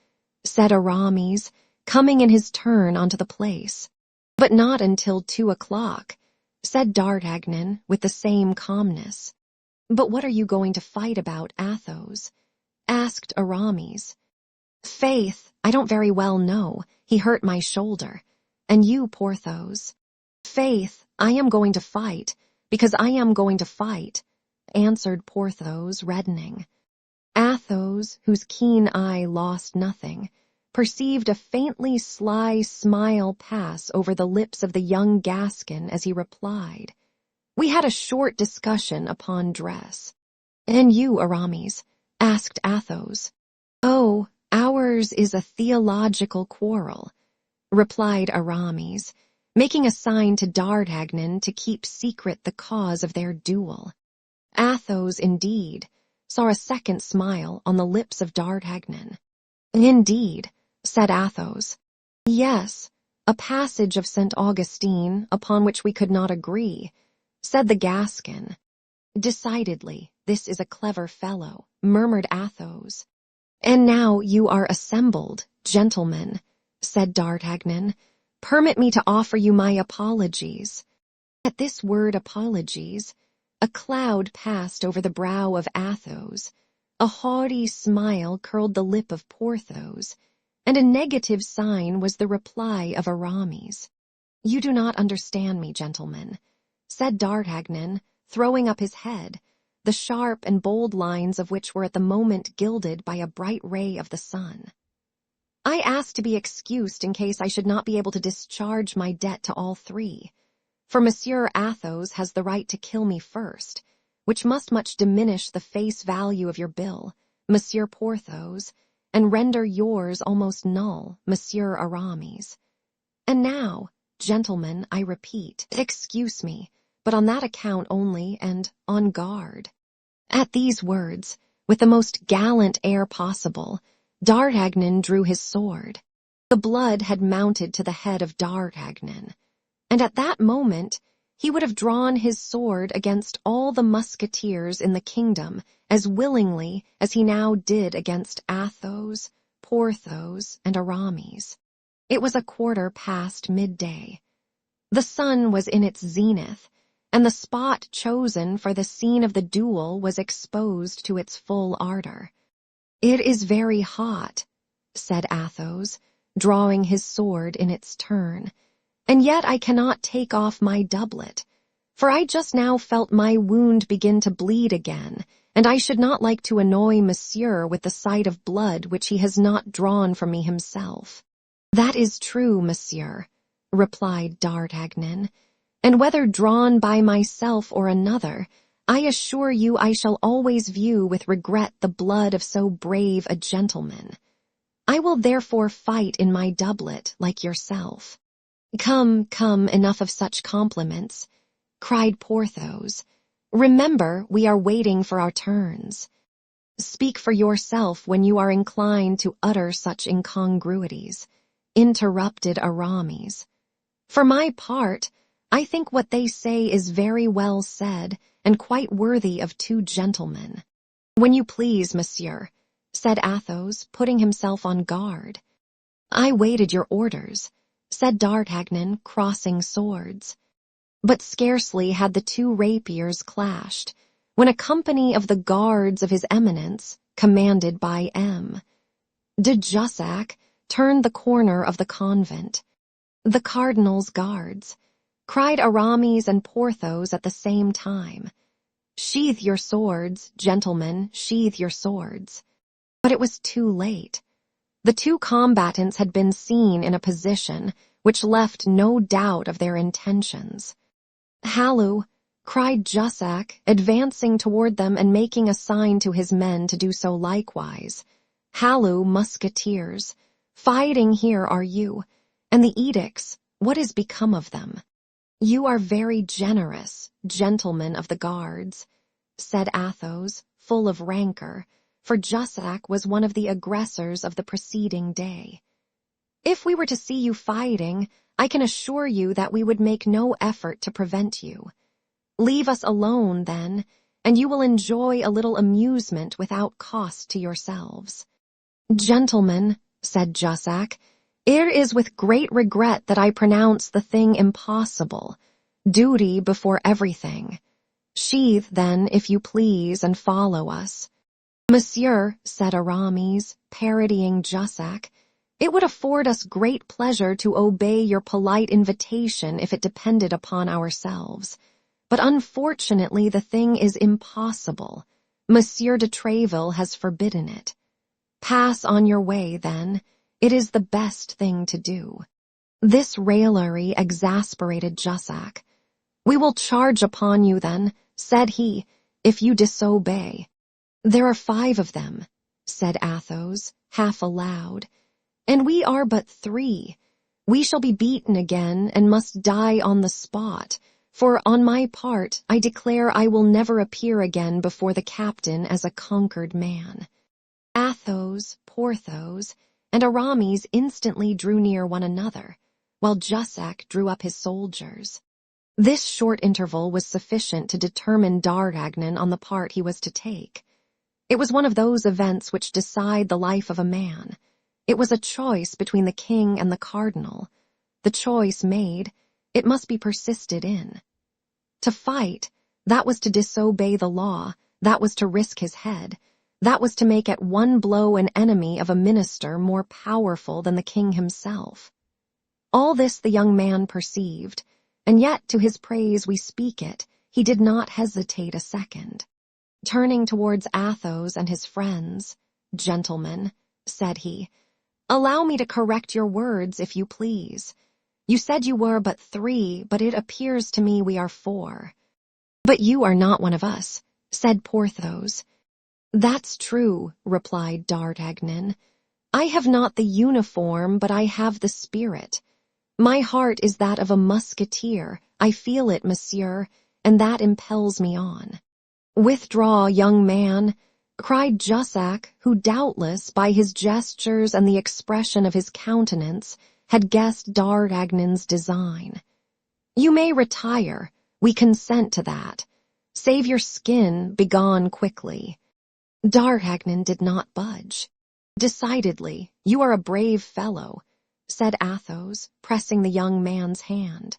said Aramis, coming in his turn onto the place. But not until 2 o'clock, said D'Artagnan with the same calmness. But what are you going to fight about, Athos? Asked Aramis. Faith, I don't very well know. He hurt my shoulder. And you, Porthos? Faith, I am going to fight, because I am going to fight, answered Porthos, reddening. Athos, whose keen eye lost nothing, perceived a faintly sly smile pass over the lips of the young Gascon as he replied, We had a short discussion upon dress. And you, Aramis? Asked Athos. Oh, ours is a theological quarrel, replied Aramis, making a sign to D'Artagnan to keep secret the cause of their duel. Athos, indeed, saw a second smile on the lips of D'Artagnan. Indeed, said Athos. Yes, a passage of St. Augustine upon which we could not agree, said the Gascon. Decidedly, this is a clever fellow, murmured Athos. And now you are assembled, gentlemen, said D'Artagnan. Permit me to offer you my apologies. At this word apologies, a cloud passed over the brow of Athos, a haughty smile curled the lip of Porthos, and a negative sign was the reply of Aramis. You do not understand me, gentlemen. said D'Artagnan, throwing up his head, the sharp and bold lines of which were at the moment gilded by a bright ray of the sun. I asked to be excused in case I should not be able to discharge my debt to all three, for Monsieur Athos has the right to kill me first, which must much diminish the face value of your bill, Monsieur Porthos, and render yours almost null, Monsieur Aramis. And now, gentlemen, I repeat, excuse me, but on that account only, and on guard." At these words, with the most gallant air possible, D'Artagnan drew his sword. The blood had mounted to the head of D'Artagnan, and at that moment he would have drawn his sword against all the musketeers in the kingdom as willingly as he now did against Athos, Porthos, and Aramis. It was 1/4 midday. The sun was in its zenith, and the spot chosen for the scene of the duel was exposed to its full ardor. "It is very hot," said Athos, drawing his sword in its turn, "and yet I cannot take off my doublet, for I just now felt my wound begin to bleed again, and I should not like to annoy Monsieur with the sight of blood which he has not drawn from me himself." "That is true, Monsieur," replied D'Artagnan, "and whether drawn by myself or another, I assure you I shall always view with regret the blood of so brave a gentleman. I will therefore fight in my doublet like yourself." "Come, come, enough of such compliments," cried Porthos. "Remember, we are waiting for our turns." "Speak for yourself when you are inclined to utter such incongruities," interrupted Aramis. "For my part, I think what they say is very well said and quite worthy of two gentlemen." "When you please, monsieur," said Athos, putting himself on guard. "I waited your orders," said D'Artagnan, crossing swords. But scarcely had the two rapiers clashed, when a company of the guards of his Eminence, commanded by M. de Jussac, turned the corner of the convent. "The cardinal's guards," cried Aramis and Porthos at the same time. "Sheathe your swords, gentlemen, sheathe your swords." But it was too late. The two combatants had been seen in a position which left no doubt of their intentions. "Halloo!" cried Jussac, advancing toward them and making a sign to his men to do so likewise. "Halloo, musketeers! Fighting here are you, and the edicts, what is become of them?" "You are very generous, gentlemen of the guards," said Athos, full of rancor, for Jussac was one of the aggressors of the preceding day. "If we were to see you fighting, I can assure you that we would make no effort to prevent you. Leave us alone, then, and you will enjoy a little amusement without cost to yourselves." "Gentlemen," said Jussac, "it is with great regret that I pronounce the thing impossible. Duty before everything. Sheathe, then, if you please, and follow us." "Monsieur," said Aramis, parodying Jussac, "it would afford us great pleasure to obey your polite invitation if it depended upon ourselves. But unfortunately the thing is impossible. Monsieur de Tréville has forbidden it. Pass on your way, then. It is the best thing to do." This raillery exasperated Jussac. "We will charge upon you, then," said he, "if you disobey." "There are 5 of them," said Athos, half aloud, "and we are but 3. We shall be beaten again and must die on the spot, for on my part I declare I will never appear again before the captain as a conquered man." Athos, Porthos, and Aramis instantly drew near one another, while Jussac drew up his soldiers. This short interval was sufficient to determine D'Artagnan on the part he was to take. It was one of those events which decide the life of a man. It was a choice between the king and the cardinal. The choice made, it must be persisted in. To fight, that was to disobey the law, that was to risk his head, that was to make at one blow an enemy of a minister more powerful than the king himself. All this the young man perceived, and yet to his praise we speak it, he did not hesitate a second. Turning towards Athos and his friends, "Gentlemen," said he, "allow me to correct your words, if you please. You said you were but 3, but it appears to me we are 4. "But you are not one of us," said Porthos. "That's true," replied D'Artagnan. "I have not the uniform, but I have the spirit. My heart is that of a musketeer, I feel it, monsieur, and that impels me on." "Withdraw, young man," cried Jussac, who doubtless, by his gestures and the expression of his countenance, had guessed D'Artagnan's design. "You may retire, we consent to that. Save your skin, begone quickly." D'Artagnan did not budge. "Decidedly, you are a brave fellow," said Athos, pressing the young man's hand.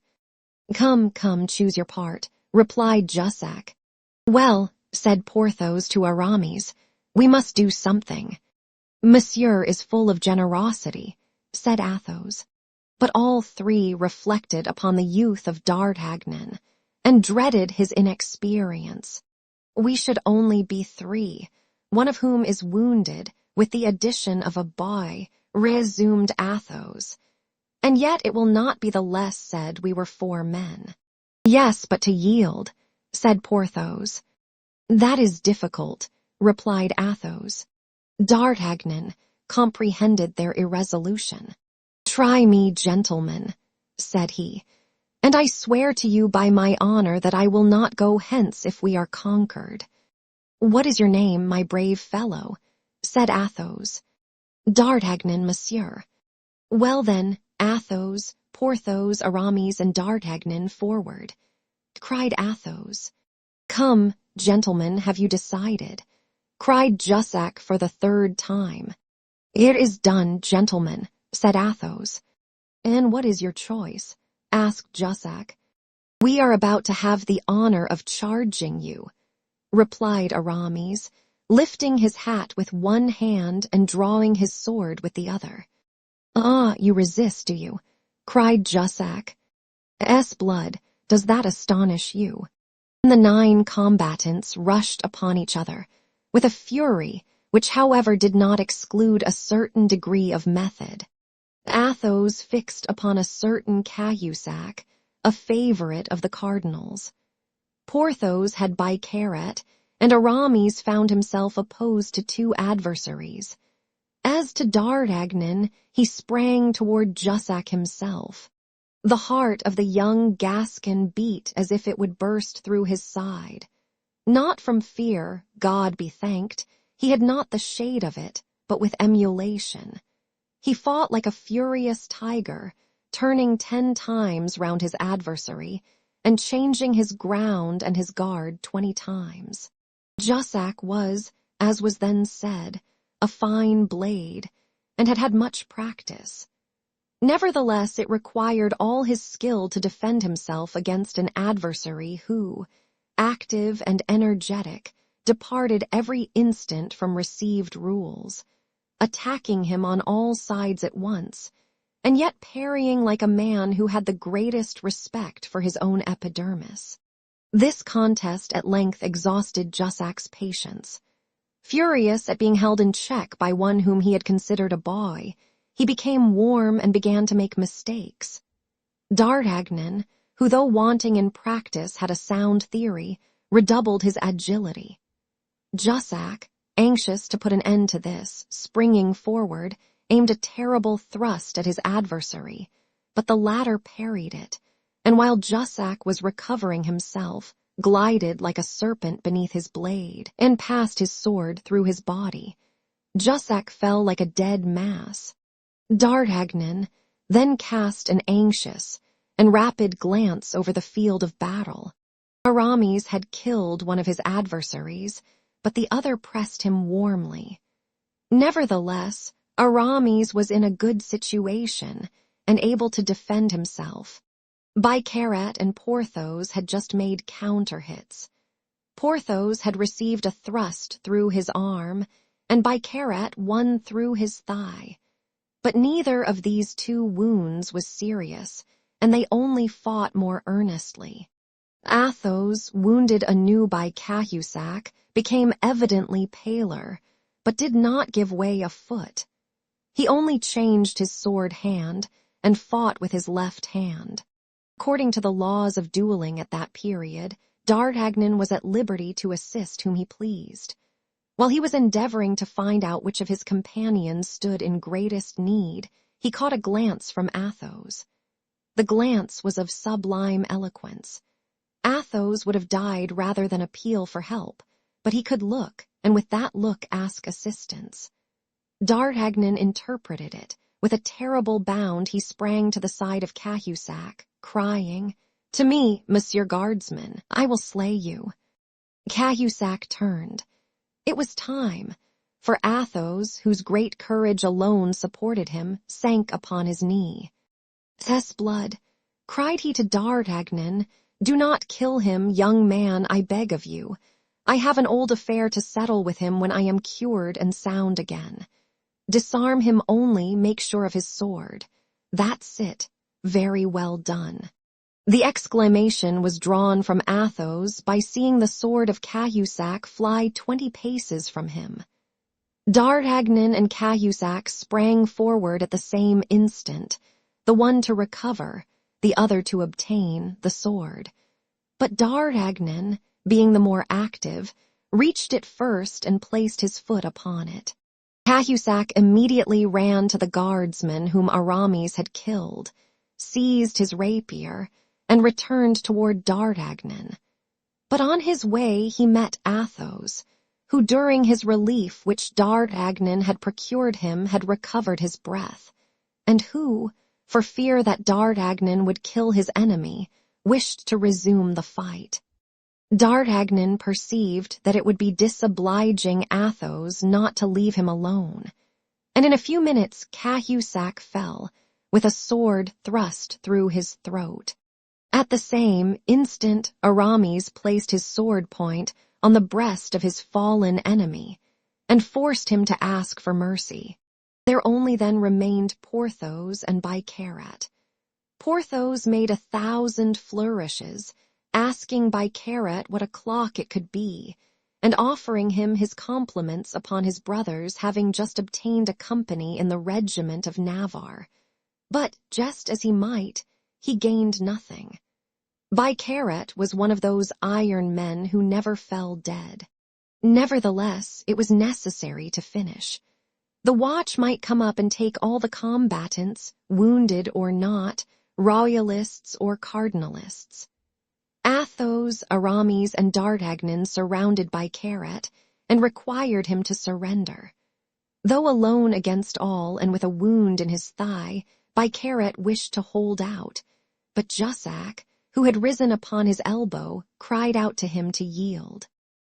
"Come, come, choose your part," replied Jussac. "Well," said Porthos to Aramis, "we must do something." "Monsieur is full of generosity," said Athos. But all 3 reflected upon the youth of D'Artagnan, and dreaded his inexperience. "We should only be 3, one of whom is wounded, with the addition of a boy," resumed Athos. "And yet it will not be the less said we were 4 men." "Yes, but to yield," said Porthos. "That is difficult," replied Athos. D'Artagnan comprehended their irresolution. "Try me, gentlemen," said he, "and I swear to you by my honor that I will not go hence if we are conquered." "What is your name, my brave fellow?" said Athos. "D'Artagnan, monsieur." "Well then, Athos, Porthos, Aramis, and D'Artagnan forward," cried Athos. "Come, gentlemen, have you decided?" cried Jussac for the 3rd time. "It is done, gentlemen," said Athos. "And what is your choice?" asked Jussac. "We are about to have the honor of charging you," replied Aramis, lifting his hat with one hand and drawing his sword with the other. "Ah, you resist, do you?" cried Jussac. "'S-blood, does that astonish you?" The 9 combatants rushed upon each other, with a fury which however did not exclude a certain degree of method. Athos fixed upon a certain Cahusac, a favorite of the cardinal's. Porthos had Bicarat, and Aramis found himself opposed to 2 adversaries. As to D'Artagnan, he sprang toward Jussac himself. The heart of the young Gascon beat as if it would burst through his side. Not from fear, God be thanked, he had not the shade of it, but with emulation. He fought like a furious tiger, turning 10 times round his adversary, and changing his ground and his guard 20 times. Jussac was, as was then said, a fine blade, and had had much practice. Nevertheless, it required all his skill to defend himself against an adversary who, active and energetic, departed every instant from received rules, attacking him on all sides at once, and yet parrying like a man who had the greatest respect for his own epidermis. This contest at length exhausted Jussac's patience. Furious at being held in check by one whom he had considered a boy, he became warm and began to make mistakes. D'Artagnan, who though wanting in practice had a sound theory, redoubled his agility. Jussac, anxious to put an end to this, springing forward, aimed a terrible thrust at his adversary, but the latter parried it, and while Jussac was recovering himself, glided like a serpent beneath his blade, and passed his sword through his body. Jussac fell like a dead mass. D'Artagnan then cast an anxious and rapid glance over the field of battle. Aramis had killed one of his adversaries, but the other pressed him warmly. Nevertheless, Aramis was in a good situation and able to defend himself. Bicarat and Porthos had just made counter-hits. Porthos had received a thrust through his arm, and Bicarat one through his thigh. But neither of these 2 wounds was serious, and they only fought more earnestly. Athos, wounded anew by Cahusac, became evidently paler, but did not give way a foot. He only changed his sword hand and fought with his left hand. According to the laws of dueling at that period, D'Artagnan was at liberty to assist whom he pleased. While he was endeavoring to find out which of his companions stood in greatest need, he caught a glance from Athos. The glance was of sublime eloquence. Athos would have died rather than appeal for help, but he could look, and with that look ask assistance. D'Artagnan interpreted it. With a terrible bound he sprang to the side of Cahusac, crying, "To me, Monsieur Guardsman, I will slay you." Cahusac turned. It was time, for Athos, whose great courage alone supported him, sank upon his knee. "Thesblood," cried he to D'Artagnan, "do not kill him, young man, I beg of you. I have an old affair to settle with him when I am cured and sound again. Disarm him only, make sure of his sword. That's it. Very well done." The exclamation was drawn from Athos by seeing the sword of Cahusac fly 20 paces from him. D'Artagnan and Cahusac sprang forward at the same instant, the one to recover, the other to obtain, the sword. But D'Artagnan, being the more active, reached it first and placed his foot upon it. Cahusac immediately ran to the guardsman whom Aramis had killed, seized his rapier, and returned toward D'Artagnan. But on his way he met Athos, who during his relief which D'Artagnan had procured him had recovered his breath, and who, for fear that D'Artagnan would kill his enemy, wished to resume the fight. D'Artagnan perceived that it would be disobliging Athos not to leave him alone, and in a few minutes Cahusac fell, with a sword thrust through his throat. At the same instant Aramis placed his sword point on the breast of his fallen enemy, and forced him to ask for mercy. There only then remained Porthos and Bicarat. Porthos made 1,000 flourishes, asking Bicarat what o'clock it could be, and offering him his compliments upon his brothers having just obtained a company in the regiment of Navarre. But, just as he might, he gained nothing. Bicarat was one of those iron men who never fell dead. Nevertheless, it was necessary to finish. The watch might come up and take all the combatants, wounded or not, royalists or cardinalists. Athos, Aramis, and D'Artagnan surrounded Bicarat and required him to surrender. Though alone against all and with a wound in his thigh, Bicarat wished to hold out, but Jussac, who had risen upon his elbow, cried out to him to yield.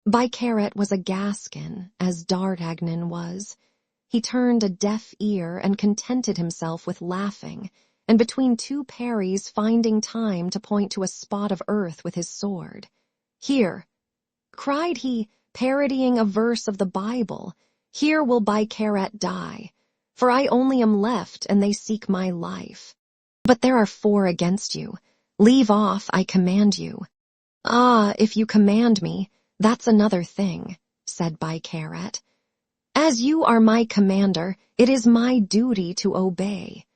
Bicarat was a Gascon, as D'Artagnan was. He turned a deaf ear and contented himself with laughing, and between two parries finding time to point to a spot of earth with his sword. "Here," cried he, parodying a verse of the Bible, "here will Bicarat die, for I only am left and they seek my life. But there are 4 against you. Leave off, I command you." "Ah, if you command me, that's another thing," said Bicarat. "As you are my commander, it is my duty to obey."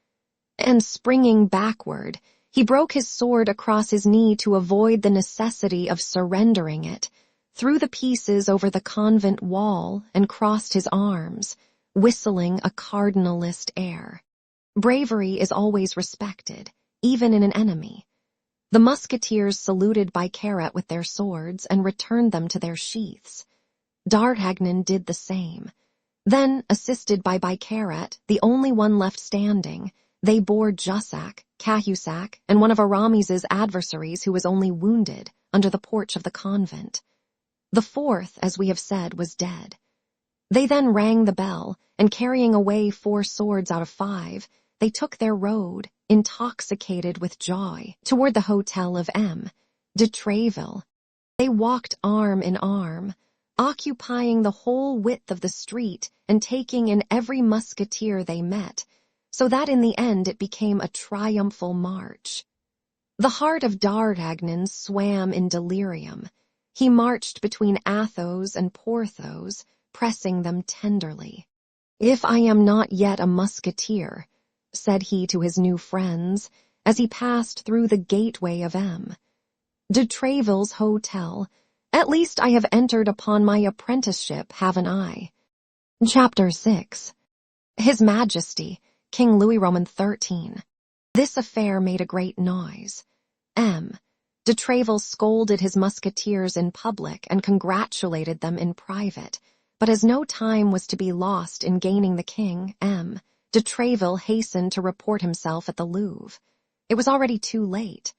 And springing backward, he broke his sword across his knee to avoid the necessity of surrendering it, threw the pieces over the convent wall, and crossed his arms, whistling a cardinalist air. Bravery is always respected, even in an enemy. The musketeers saluted Bicarat with their swords and returned them to their sheaths. D'Artagnan did the same. Then, assisted by Bicarat, the only one left standing, they bore Jussac, Cahusac, and one of Aramis's adversaries who was only wounded, under the porch of the convent. The 4th, as we have said, was dead. They then rang the bell, and carrying away 4 swords out of 5, they took their road, intoxicated with joy, toward the hotel of M. de Tréville. They walked arm in arm, occupying the whole width of the street and taking in every musketeer they met, so that in the end it became a triumphal march. The heart of D'Artagnan swam in delirium. He marched between Athos and Porthos, pressing them tenderly. "If I am not yet a musketeer," said he to his new friends, as he passed through the gateway of de Tréville's hotel, "at least I have entered upon my apprenticeship, haven't I?" Chapter 6. His Majesty, King Louis Roman XIII. This affair made a great noise. De Tréville scolded his musketeers in public and congratulated them in private, but as no time was to be lost in gaining the king, de Tréville hastened to report himself at the Louvre. It was already too late.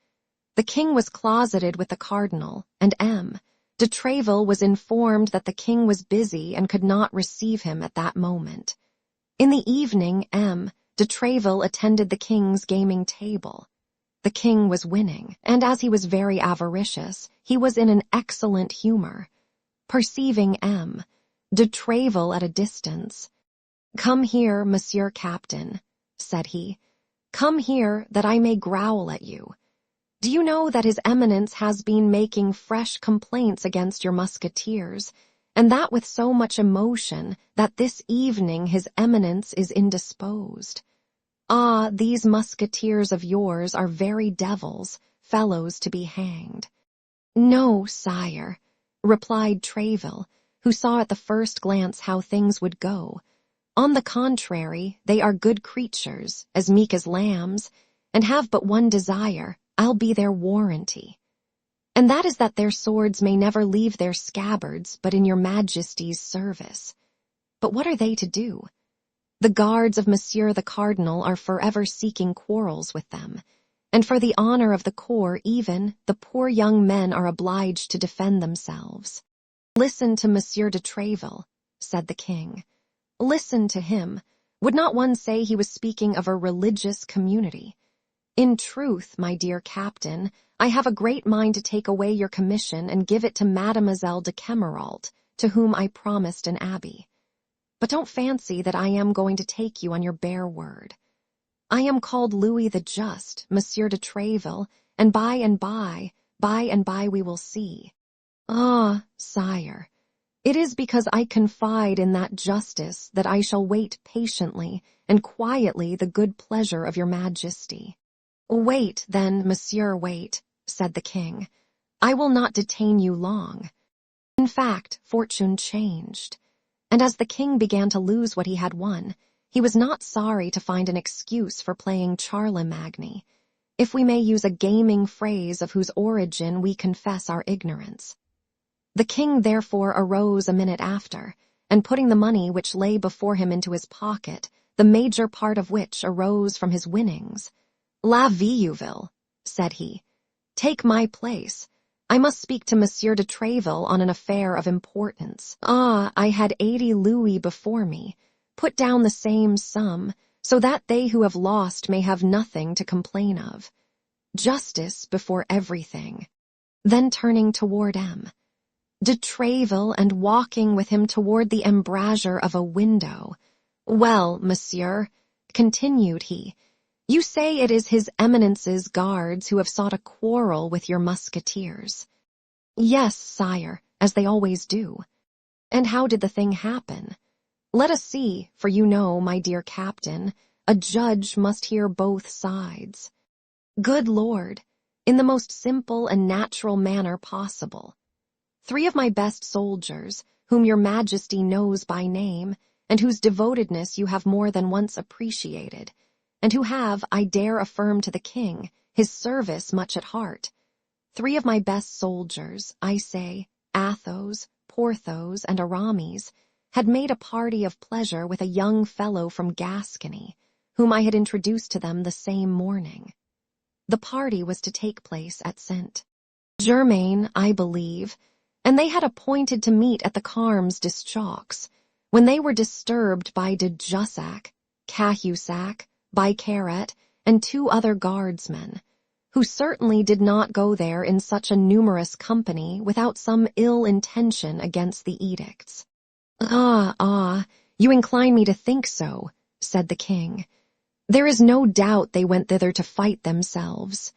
The king was closeted with the cardinal, and de Tréville was informed that the king was busy and could not receive him at that moment. In the evening, de Tréville attended the king's gaming table. The king was winning, and as he was very avaricious, he was in an excellent humor. Perceiving de Tréville at a distance, "Come here, Monsieur Captain," said he. "Come here, that I may growl at you. Do you know that His Eminence has been making fresh complaints against your musketeers, and that with so much emotion that this evening His Eminence is indisposed? Ah, these musketeers of yours are very devils, fellows to be hanged." "No, sire," replied Tréville, who saw at the first glance how things would go. "On the contrary, they are good creatures, as meek as lambs, and have but one desire, I'll be their warranty. And that is that their swords may never leave their scabbards but in your Majesty's service. But what are they to do? The guards of Monsieur the Cardinal are forever seeking quarrels with them, and for the honor of the corps even, the poor young men are obliged to defend themselves." "Listen to Monsieur de Tréville," said the king. "Listen to him. Would not one say he was speaking of a religious community? In truth, my dear captain, I have a great mind to take away your commission and give it to Mademoiselle de Kemmeralt, to whom I promised an abbey. But don't fancy that I am going to take you on your bare word. I am called Louis the Just, Monsieur de Tréville, and by and by we will see. Ah, sire, it is because I confide in that justice that I shall wait patiently and quietly the good pleasure of your Majesty." "Wait, then, monsieur, wait," said the king. "I will not detain you long." In fact, fortune changed, and as the king began to lose what he had won, he was not sorry to find an excuse for playing Charlemagne, if we may use a gaming phrase of whose origin we confess our ignorance. The king therefore arose a minute after, and putting the money which lay before him into his pocket, the major part of which arose from his winnings, "La Vieuville," said he, "take my place. I must speak to Monsieur de Tréville on an affair of importance. Ah, I had 80 louis before me. Put down the same sum, so that they who have lost may have nothing to complain of. Justice before everything." Then turning toward de Tréville and walking with him toward the embrasure of a window, "Well, monsieur," continued he, "you say it is His Eminence's guards who have sought a quarrel with your musketeers." "Yes, sire, as they always do." "And how did the thing happen? Let us see, for you know, my dear captain, a judge must hear both sides." "Good Lord, in the most simple and natural manner possible. 3 of my best soldiers, whom your Majesty knows by name, and whose devotedness you have more than once appreciated, and who have, I dare affirm to the king, his service much at heart. 3 of my best soldiers, I say, Athos, Porthos, and Aramis, had made a party of pleasure with a young fellow from Gascony, whom I had introduced to them the same morning. The party was to take place at Saint Germain, I believe, and they had appointed to meet at the Carmes d'Eschaux, when they were disturbed by de Jussac, Cahusac, Bicaret, and 2 other guardsmen, who certainly did not go there in such a numerous company without some ill intention against the edicts." Ah, you incline me to think so," said the king. "There is no doubt they went thither to fight themselves."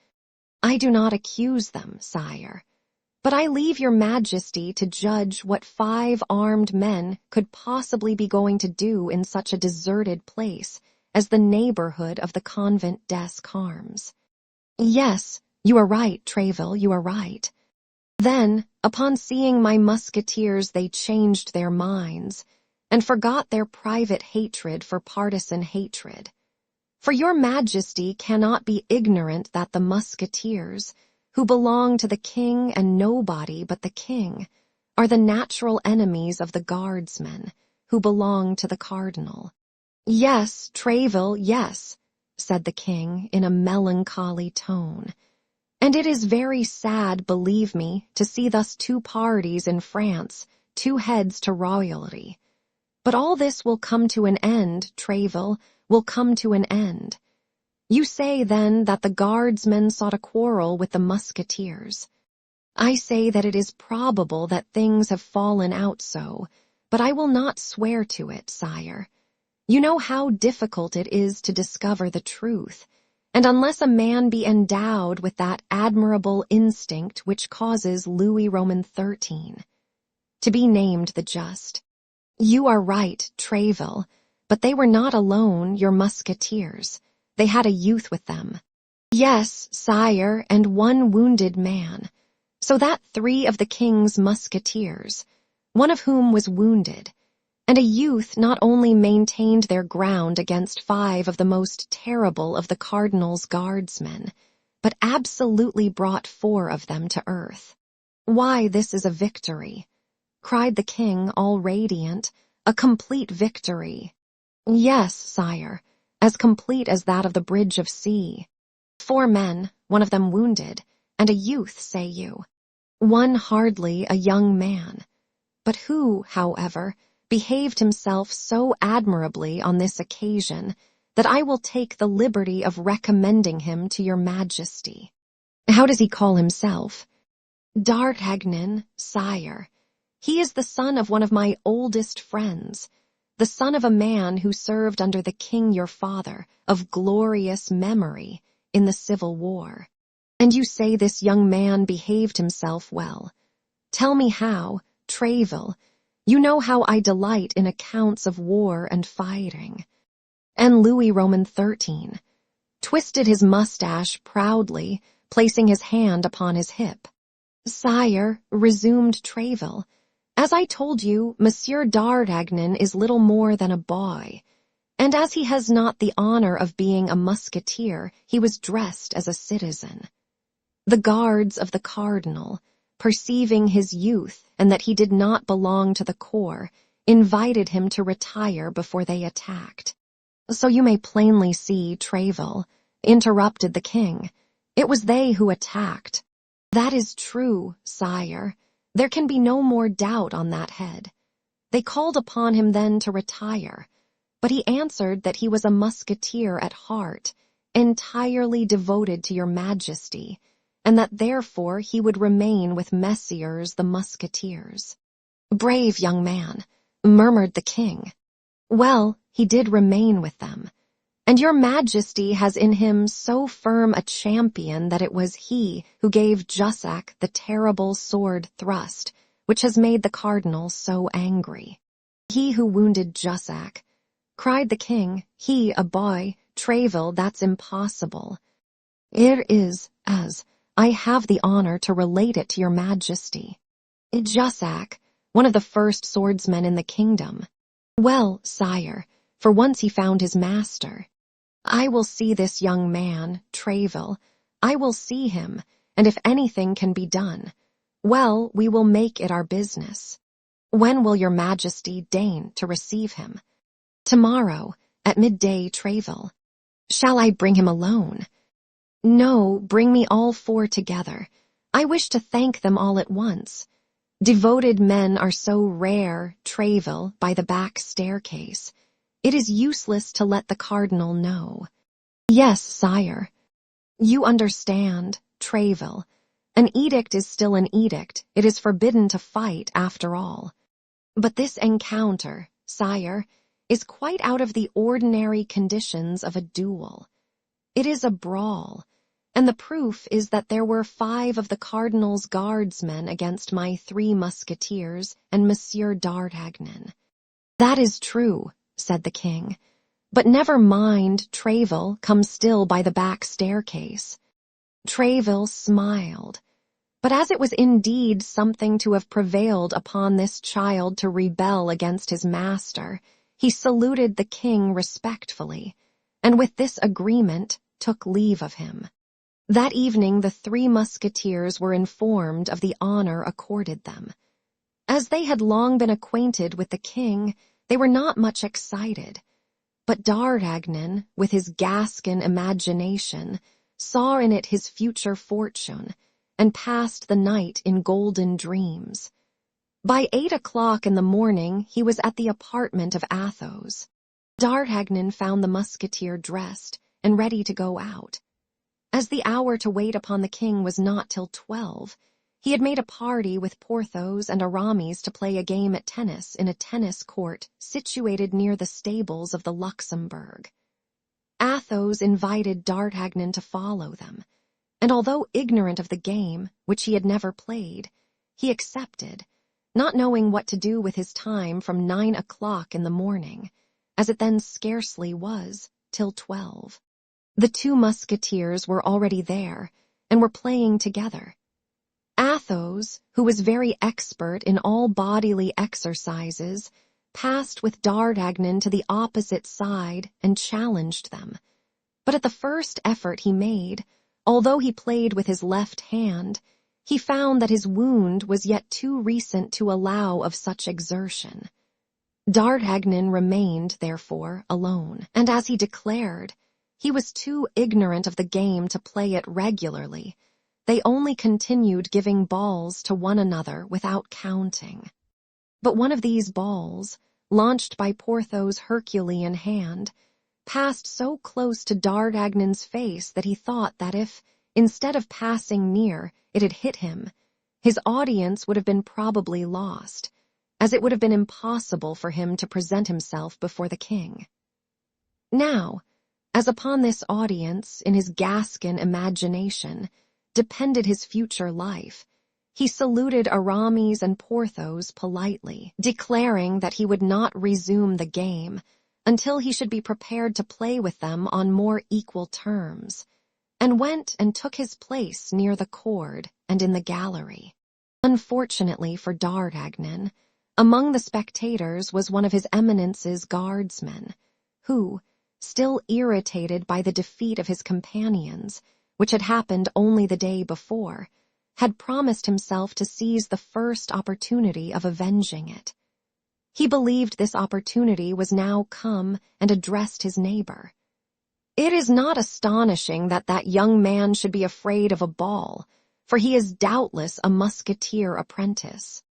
I do not accuse them, sire, but I leave your majesty to judge what 5 armed men could possibly be going to do in such a deserted place as the neighborhood of the convent des Carmes. Yes, you are right, Tréville, you are right. Then, upon seeing my musketeers, they changed their minds and forgot their private hatred for partisan hatred. For your majesty cannot be ignorant that the musketeers, who belong to the king and nobody but the king, are the natural enemies of the guardsmen, who belong to the cardinal. Yes, Tréville, yes, said the king in a melancholy tone. And it is very sad, believe me, to see thus 2 parties in France, 2 heads to royalty. But all this will come to an end, Tréville, will come to an end. You say, then, that the guardsmen sought a quarrel with the musketeers. I say that it is probable that things have fallen out so, but I will not swear to it, sire. You know how difficult it is to discover the truth, and unless a man be endowed with that admirable instinct which causes Louis Roman XIII to be named the just. You are right, Tréville, but they were not alone, your musketeers. They had a youth with them. Yes, sire, and 1 wounded man, so that 3 of the king's musketeers, 1 of whom was wounded, and a youth not only maintained their ground against 5 of the most terrible of the cardinal's guardsmen, but absolutely brought 4 of them to earth. Why, this is a victory, cried the king, all radiant, a complete victory. Yes, sire, as complete as that of the Bridge of C. 4 men, 1 of them wounded, and a youth, say you. 1 hardly a young man, but who, however, behaved himself so admirably on this occasion that I will take the liberty of recommending him to your majesty. How does he call himself? D'Artagnan, sire. He is the son of one of my oldest friends, the son of a man who served under the king your father, of glorious memory, in the Civil War. And you say this young man behaved himself well. Tell me how, Tréville. You know how I delight in accounts of war and fighting. And Louis Roman XIII twisted his mustache proudly, placing his hand upon his hip. Sire, resumed Tréville, as I told you, Monsieur d'Artagnan is little more than a boy, and as he has not the honor of being a musketeer, he was dressed as a citizen. The guards of the cardinal, perceiving his youth and that he did not belong to the corps, invited him to retire before they attacked. So you may plainly see, Tréville, interrupted the king, it was they who attacked. That is true, sire. There can be no more doubt on that head. They called upon him then to retire, but he answered that he was a musketeer at heart, entirely devoted to your majesty, and that therefore he would remain with messieurs the musketeers. Brave young man, murmured the king. Well, he did remain with them, and your majesty has in him so firm a champion that it was he who gave Jussac the terrible sword thrust, which has made the cardinal so angry. He who wounded Jussac, cried the king, he, a boy, Tréville, that's impossible. It is, as I have the honor to relate it to your majesty. Jussac, one of the first swordsmen in the kingdom. Well, sire, for once he found his master. I will see this young man, Tréville. I will see him, and if anything can be done, well, we will make it our business. When will your majesty deign to receive him? Tomorrow, at midday, Tréville. Shall I bring him alone? No, bring me all 4 together. I wish to thank them all at once. Devoted men are so rare, Tréville, by the back staircase. It is useless to let the cardinal know. Yes, sire. You understand, Tréville. An edict is still an edict. It is forbidden to fight, after all. But this encounter, sire, is quite out of the ordinary conditions of a duel. It is a brawl, and the proof is that there were 5 of the cardinal's guardsmen against my 3 musketeers and Monsieur d'Artagnan." "That is true," said the king, "but never mind, Tréville comes still by the back staircase." Tréville smiled, but as it was indeed something to have prevailed upon this child to rebel against his master, he saluted the king respectfully, and with this agreement took leave of him. That evening the 3 musketeers were informed of the honor accorded them. As they had long been acquainted with the king, they were not much excited, but d'Artagnan, with his Gascon imagination, saw in it his future fortune, and passed the night in golden dreams. By 8 o'clock in the morning he was at the apartment of Athos. D'Artagnan found the musketeer dressed and ready to go out. As the hour to wait upon the king was not till 12, he had made a party with Porthos and Aramis to play a game at tennis in a tennis court situated near the stables of the Luxembourg. Athos invited d'Artagnan to follow them, and although ignorant of the game, which he had never played, he accepted, not knowing what to do with his time from 9 o'clock in the morning, as it then scarcely was, till 12. The 2 musketeers were already there, and were playing together. Athos, who was very expert in all bodily exercises, passed with d'Artagnan to the opposite side and challenged them. But at the first effort he made, although he played with his left hand, he found that his wound was yet too recent to allow of such exertion. D'Artagnan remained, therefore, alone, and as he declared, he was too ignorant of the game to play it regularly. They only continued giving balls to one another without counting. But one of these balls, launched by Porthos' Herculean hand, passed so close to d'Artagnan's face that he thought that if, instead of passing near, it had hit him, his audience would have been probably lost, as it would have been impossible for him to present himself before the king. Now, as upon this audience, in his Gascon imagination, depended his future life, he saluted Aramis and Porthos politely, declaring that he would not resume the game until he should be prepared to play with them on more equal terms, and went and took his place near the cord and in the gallery. Unfortunately for d'Artagnan, among the spectators was one of his Eminence's guardsmen, who, still irritated by the defeat of his companions, which had happened only the day before, had promised himself to seize the first opportunity of avenging it. He believed this opportunity was now come and addressed his neighbor. "It is not astonishing that young man should be afraid of a ball, for he is doubtless a musketeer apprentice."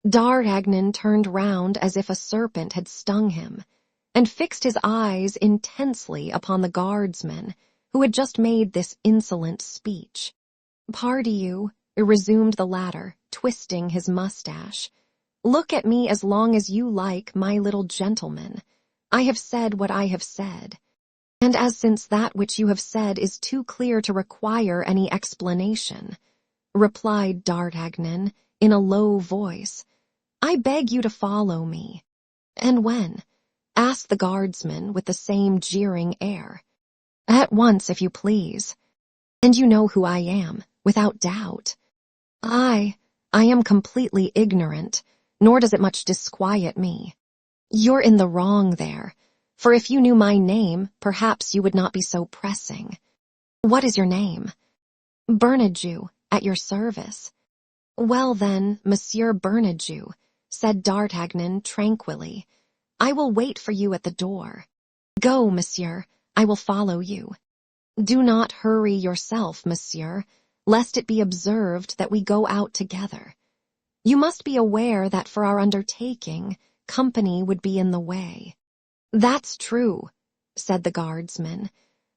D'Artagnan turned round as if a serpent had stung him, and fixed his eyes intensely upon the guardsman who had just made this insolent speech. "Pardieu," resumed the latter, twisting his mustache, "look at me as long as you like, my little gentleman. I have said what I have said, and as since that which you have said is too clear to require any explanation," replied d'Artagnan in a low voice, "I beg you to follow me." "And when?" asked the guardsman with the same jeering air. "At once, if you please. And you know who I am, without doubt." I am completely ignorant, nor does it much disquiet me." "You're in the wrong there, for if you knew my name, perhaps you would not be so pressing." "What is your name?" "Bernajoux, at your service." "Well then, Monsieur Bernajoux," said d'Artagnan tranquilly, "I will wait for you at the door. Go, monsieur, I will follow you. Do not hurry yourself, monsieur, lest it be observed that we go out together. You must be aware that for our undertaking, company would be in the way." "That's true," said the guardsman,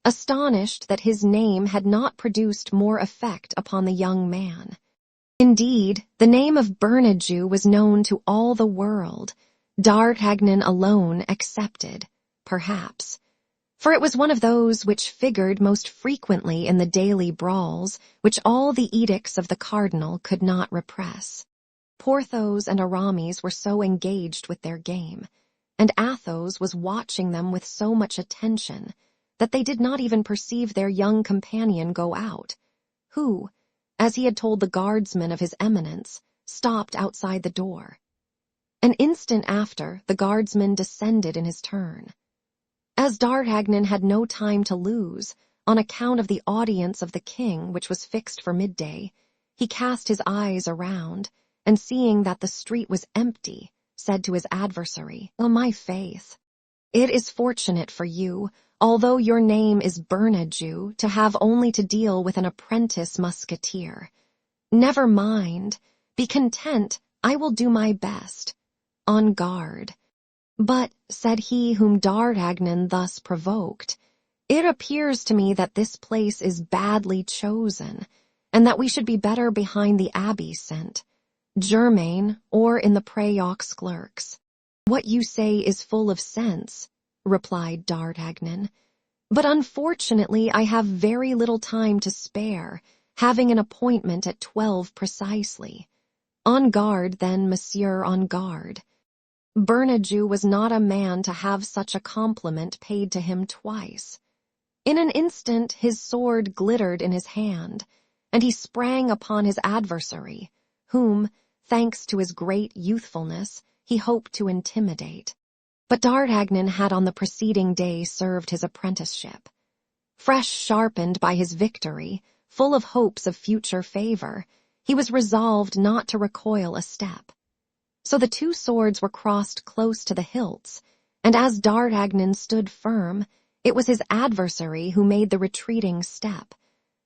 astonished that his name had not produced more effect upon the young man. Indeed, the name of Bernajoux was known to all the world, d'Artagnan alone excepted, perhaps, for it was one of those which figured most frequently in the daily brawls which all the edicts of the cardinal could not repress. Porthos and Aramis were so engaged with their game, and Athos was watching them with so much attention that they did not even perceive their young companion go out, who, as he had told the guardsman of his eminence, stopped outside the door. An instant after, the guardsman descended in his turn. As D'Artagnan had no time to lose, on account of the audience of the king which was fixed for midday, he cast his eyes around, and seeing that the street was empty, said to his adversary, "Oh, my faith! It is fortunate for you, although your name is Bernajoux, to have only to deal with an apprentice musketeer. Never mind, be content, I will do my best. On guard." "But," said he whom D'Artagnan thus provoked, "it appears to me that this place is badly chosen, and that we should be better behind the abbey scent, Germain, or in the Preux clerks." "What you say is full of sense," replied D'Artagnan, "but unfortunately I have very little time to spare, having an appointment at 12 precisely. On guard, then, monsieur, on guard." Bernajoux was not a man to have such a compliment paid to him twice. In an instant his sword glittered in his hand, and he sprang upon his adversary, whom, thanks to his great youthfulness, he hoped to intimidate. But D'Artagnan had on the preceding day served his apprenticeship. Fresh sharpened by his victory, full of hopes of future favor, he was resolved not to recoil a step. So the two swords were crossed close to the hilts, and as D'Artagnan stood firm, it was his adversary who made the retreating step.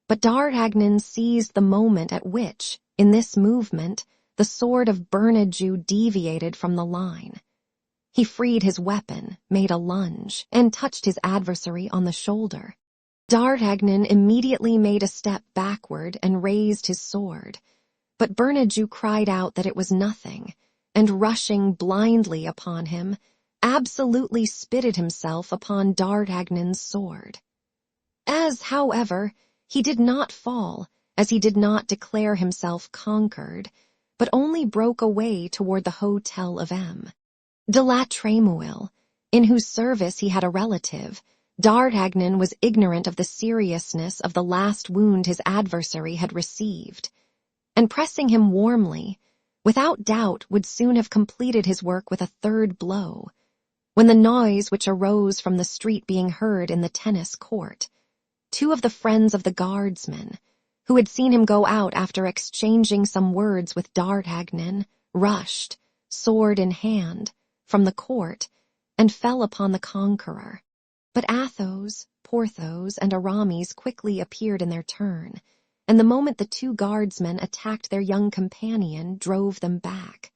But D'Artagnan seized the moment at which, in this movement, the sword of Bernajoux deviated from the line. He freed his weapon, made a lunge, and touched his adversary on the shoulder. D'Artagnan immediately made a step backward and raised his sword, but Bernajoux cried out that it was nothing, and rushing blindly upon him, absolutely spitted himself upon D'Artagnan's sword. As, however, he did not fall, as he did not declare himself conquered, but only broke away toward the Hotel of M. de la Trémouille, in whose service he had a relative, D'Artagnan was ignorant of the seriousness of the last wound his adversary had received, and pressing him warmly, without doubt would soon have completed his work with a third blow, when the noise which arose from the street being heard in the tennis court, two of the friends of the guardsmen, who had seen him go out after exchanging some words with D'Artagnan, rushed, sword in hand, from the court, and fell upon the conqueror. But Athos, Porthos, and Aramis quickly appeared in their turn, and the moment the two guardsmen attacked their young companion, drove them back.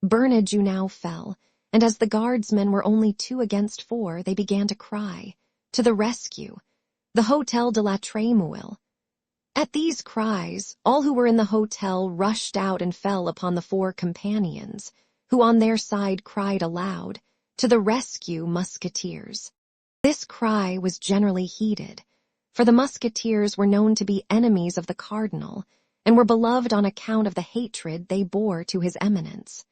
Bernajoux now fell, and as the guardsmen were only 2 against 4, they began to cry, "To the rescue! The Hotel de la Trémouille!" At these cries, all who were in the hotel rushed out and fell upon the 4 companions, who on their side cried aloud, "To the rescue, musketeers!" This cry was generally heeded, for the musketeers were known to be enemies of the cardinal, and were beloved on account of the hatred they bore to his eminence.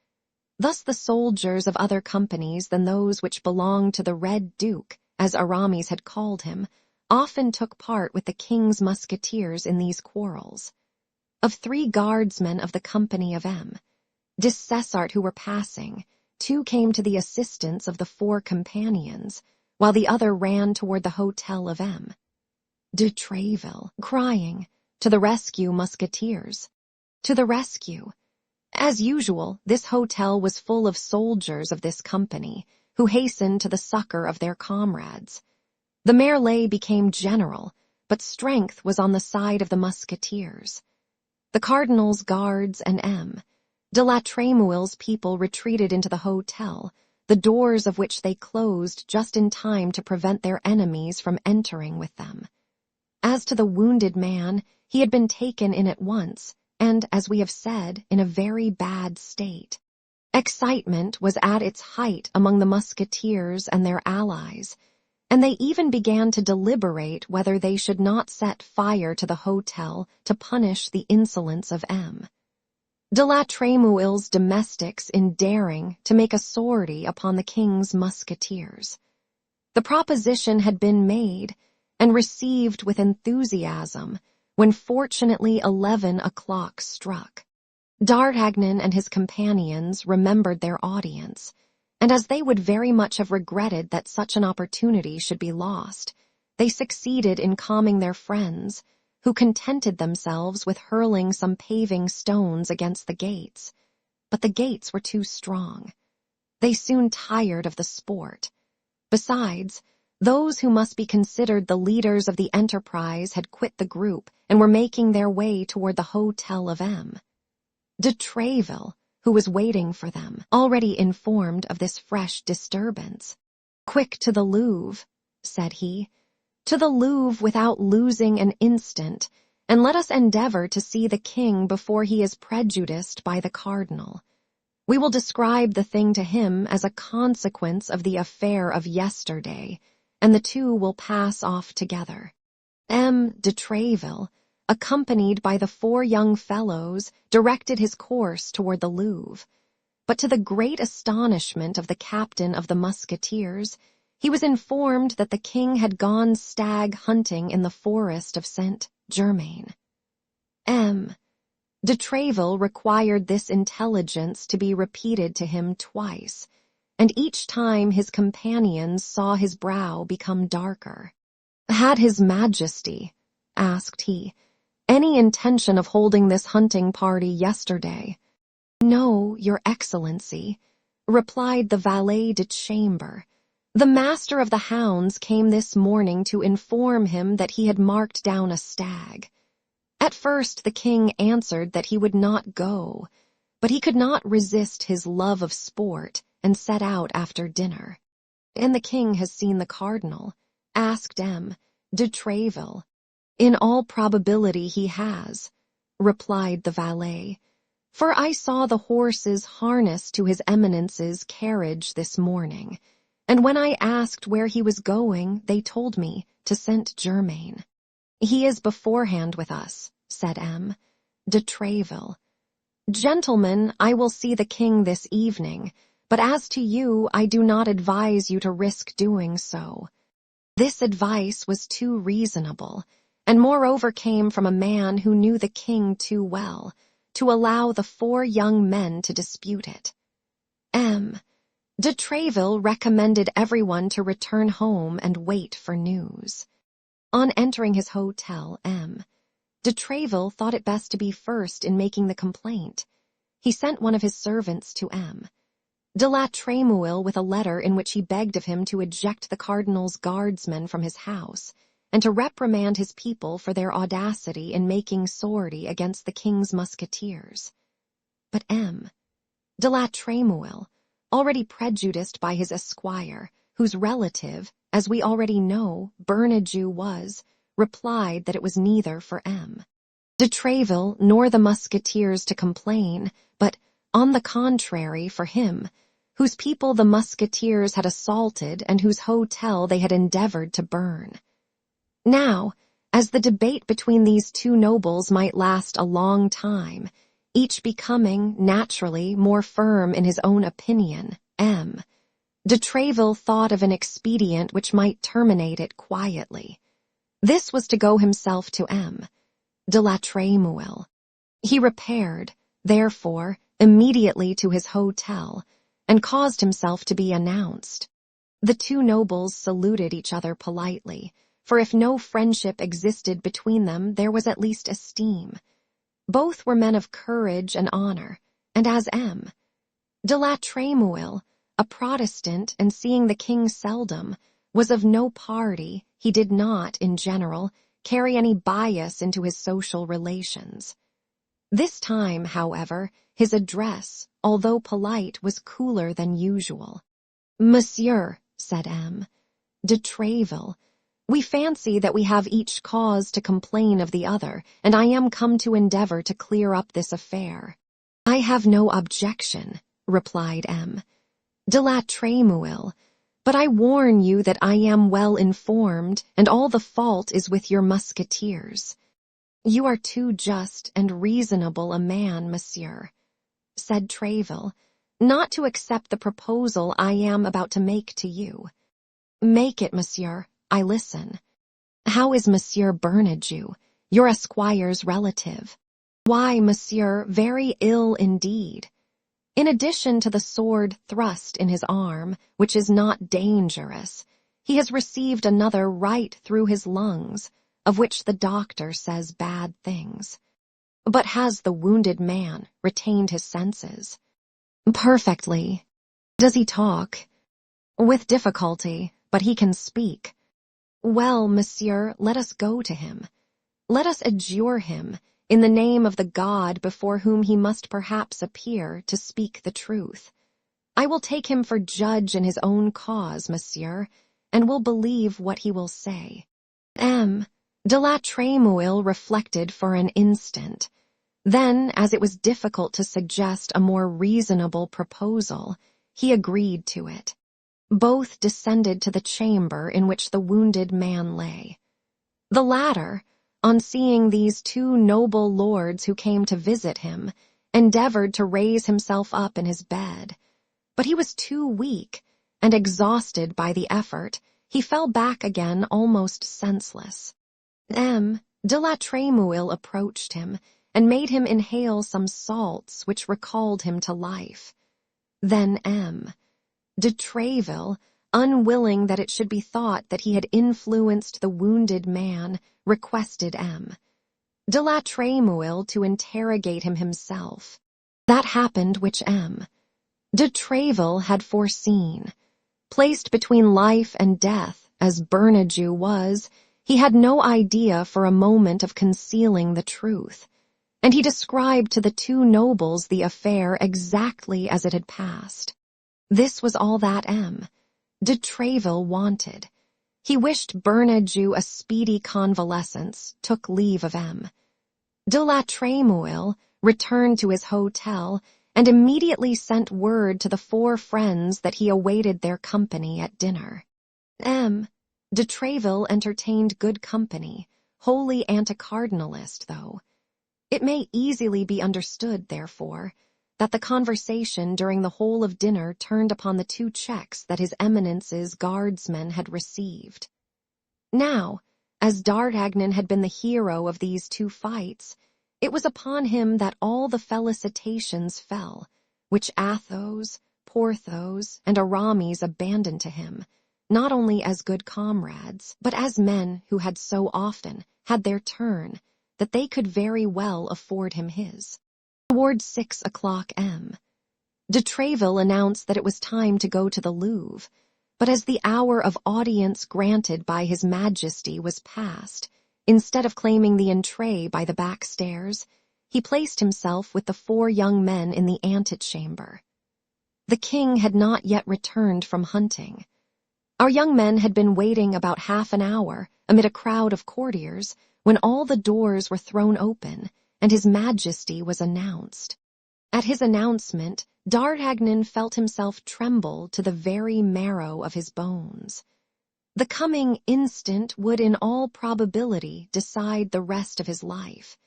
Thus the soldiers of other companies than those which belonged to the Red Duke, as Aramis had called him, often took part with the king's musketeers in these quarrels. Of 3 guardsmen of the company of M. de Cessart who were passing, 2 came to the assistance of the 4 companions, while the other ran toward the Hotel of M. de Tréville, crying, "To the rescue, musketeers! To the rescue!" As usual, this hotel was full of soldiers of this company, who hastened to the succor of their comrades. The mêlée became general, but strength was on the side of the musketeers. The cardinal's guards and M. de la Trémouille's people retreated into the hotel, the doors of which they closed just in time to prevent their enemies from entering with them. As to the wounded man, he had been taken in at once, and, as we have said, in a very bad state. Excitement was at its height among the musketeers and their allies, and they even began to deliberate whether they should not set fire to the hotel to punish the insolence of M. De la Trémouille's domestics in daring to make a sortie upon the king's musketeers. The proposition had been made and received with enthusiasm when fortunately 11 o'clock struck. D'Artagnan and his companions remembered their audience, and as they would very much have regretted that such an opportunity should be lost, they succeeded in calming their friends, who contented themselves with hurling some paving stones against the gates. But the gates were too strong. They soon tired of the sport. Besides, those who must be considered the leaders of the enterprise had quit the group and were making their way toward the hotel of M. De Tréville, who was waiting for them, already informed of this fresh disturbance. "Quick to the Louvre," said he, "to the Louvre without losing an instant, and let us endeavor to see the king before he is prejudiced by the cardinal. We will describe the thing to him as a consequence of the affair of yesterday, and the two will pass off together." M. de Tréville, accompanied by the 4 young fellows, directed his course toward the Louvre. But to the great astonishment of the captain of the musketeers, he was informed that the king had gone stag hunting in the forest of Saint-Germain. M. de Tréville required this intelligence to be repeated to him twice, and each time his companions saw his brow become darker. "Had his Majesty," asked he, "any intention of holding this hunting party yesterday?" "No, Your Excellency," replied the valet de chambre. "The master of the hounds came this morning to inform him that he had marked down a stag. At first the king answered that he would not go, but he could not resist his love of sport and set out after dinner." "And the king has seen the cardinal?" asked M. de Tréville. "In all probability he has," replied the valet, "for I saw the horses harnessed to his Eminence's carriage this morning, and when I asked where he was going, they told me to Saint-Germain." "He is beforehand with us," said M. de Tréville. "Gentlemen, I will see the king this evening, but as to you, I do not advise you to risk doing so." This advice was too reasonable, and moreover came from a man who knew the king too well, to allow the 4 young men to dispute it. M. de Tréville recommended everyone to return home and wait for news. On entering his hotel, M. de Tréville thought it best to be first in making the complaint. He sent one of his servants to M. de la Trémouille with a letter in which he begged of him to eject the cardinal's guardsmen from his house, and to reprimand his people for their audacity in making sortie against the king's musketeers. But M. de la Trémouille, already prejudiced by his esquire, whose relative, as we already know, Bernajoux was, replied that it was neither for M. de Tréville nor the musketeers to complain, but, on the contrary, for him, whose people the musketeers had assaulted and whose hotel they had endeavored to burn. Now, as the debate between these 2 nobles might last a long time, each becoming, naturally, more firm in his own opinion, M. de Tréville thought of an expedient which might terminate it quietly. This was to go himself to M. de la Trémouille. He repaired, therefore, immediately to his hotel, and caused himself to be announced. The 2 nobles saluted each other politely, for if no friendship existed between them, there was at least esteem. Both were men of courage and honor, and as M. de la Trémouille, a Protestant and seeing the king seldom, was of no party, he did not, in general, carry any bias into his social relations. This time, however, his address, although polite, was cooler than usual. "Monsieur," said M. de Tréville, "we fancy that we have each cause to complain of the other, and I am come to endeavor to clear up this affair." "I have no objection," replied M. de la Trémouille, But I warn you that I am well informed, and all the fault is with your musketeers. You are too just and reasonable a man, monsieur, said Tréville, not to accept the proposal I am about to make to you. Make it, monsieur, I listen. How is Monsieur Bernajoux, your esquire's relative? Why, monsieur, very ill indeed. In addition to the sword thrust in his arm, which is not dangerous, he has received another right through his lungs, of which the doctor says bad things. But has the wounded man retained his senses? Perfectly. Does he talk? With difficulty, but he can speak. Well, monsieur, let us go to him. Let us adjure him, in the name of the God before whom he must perhaps appear, to speak the truth. I will take him for judge in his own cause, monsieur, and will believe what he will say. De la Trémouille reflected for an instant. Then, as it was difficult to suggest a more reasonable proposal, he agreed to it. Both descended to the chamber in which the wounded man lay. The latter, on seeing these two noble lords who came to visit him, endeavored to raise himself up in his bed. But he was too weak, and exhausted by the effort, he fell back again almost senseless. De la Trémouille approached him, and made him inhale some salts which recalled him to life. Then de Tréville, unwilling that it should be thought that he had influenced the wounded man, requested de la Trémouille to interrogate him himself. That happened which de Tréville had foreseen. Placed between life and death, as Bernajoux was, he had no idea for a moment of concealing the truth, and he described to the two nobles the affair exactly as it had passed. This was all that de Tréville wanted. He wished Bernajoux a speedy convalescence, took leave of de la Trémouille, returned to his hotel, and immediately sent word to the four friends that he awaited their company at dinner. De Tréville entertained good company, wholly anti-cardinalist, though. It may easily be understood, therefore, that the conversation during the whole of dinner turned upon the two checks that his Eminence's guardsmen had received. Now, as D'Artagnan had been the hero of these two fights, it was upon him that all the felicitations fell, which Athos, Porthos, and Aramis abandoned to him, not only as good comrades, but as men who had so often had their turn that they could very well afford him his. Toward 6 o'clock de Tréville announced that it was time to go to the Louvre, but as the hour of audience granted by His Majesty was past, instead of claiming the entrée by the back stairs, he placed himself with the four young men in the antechamber. The king had not yet returned from hunting. Our young men had been waiting about half an hour amid a crowd of courtiers when all the doors were thrown open and His Majesty was announced. At his announcement, D'Artagnan felt himself tremble to the very marrow of his bones. The coming instant would in all probability decide the rest of his life.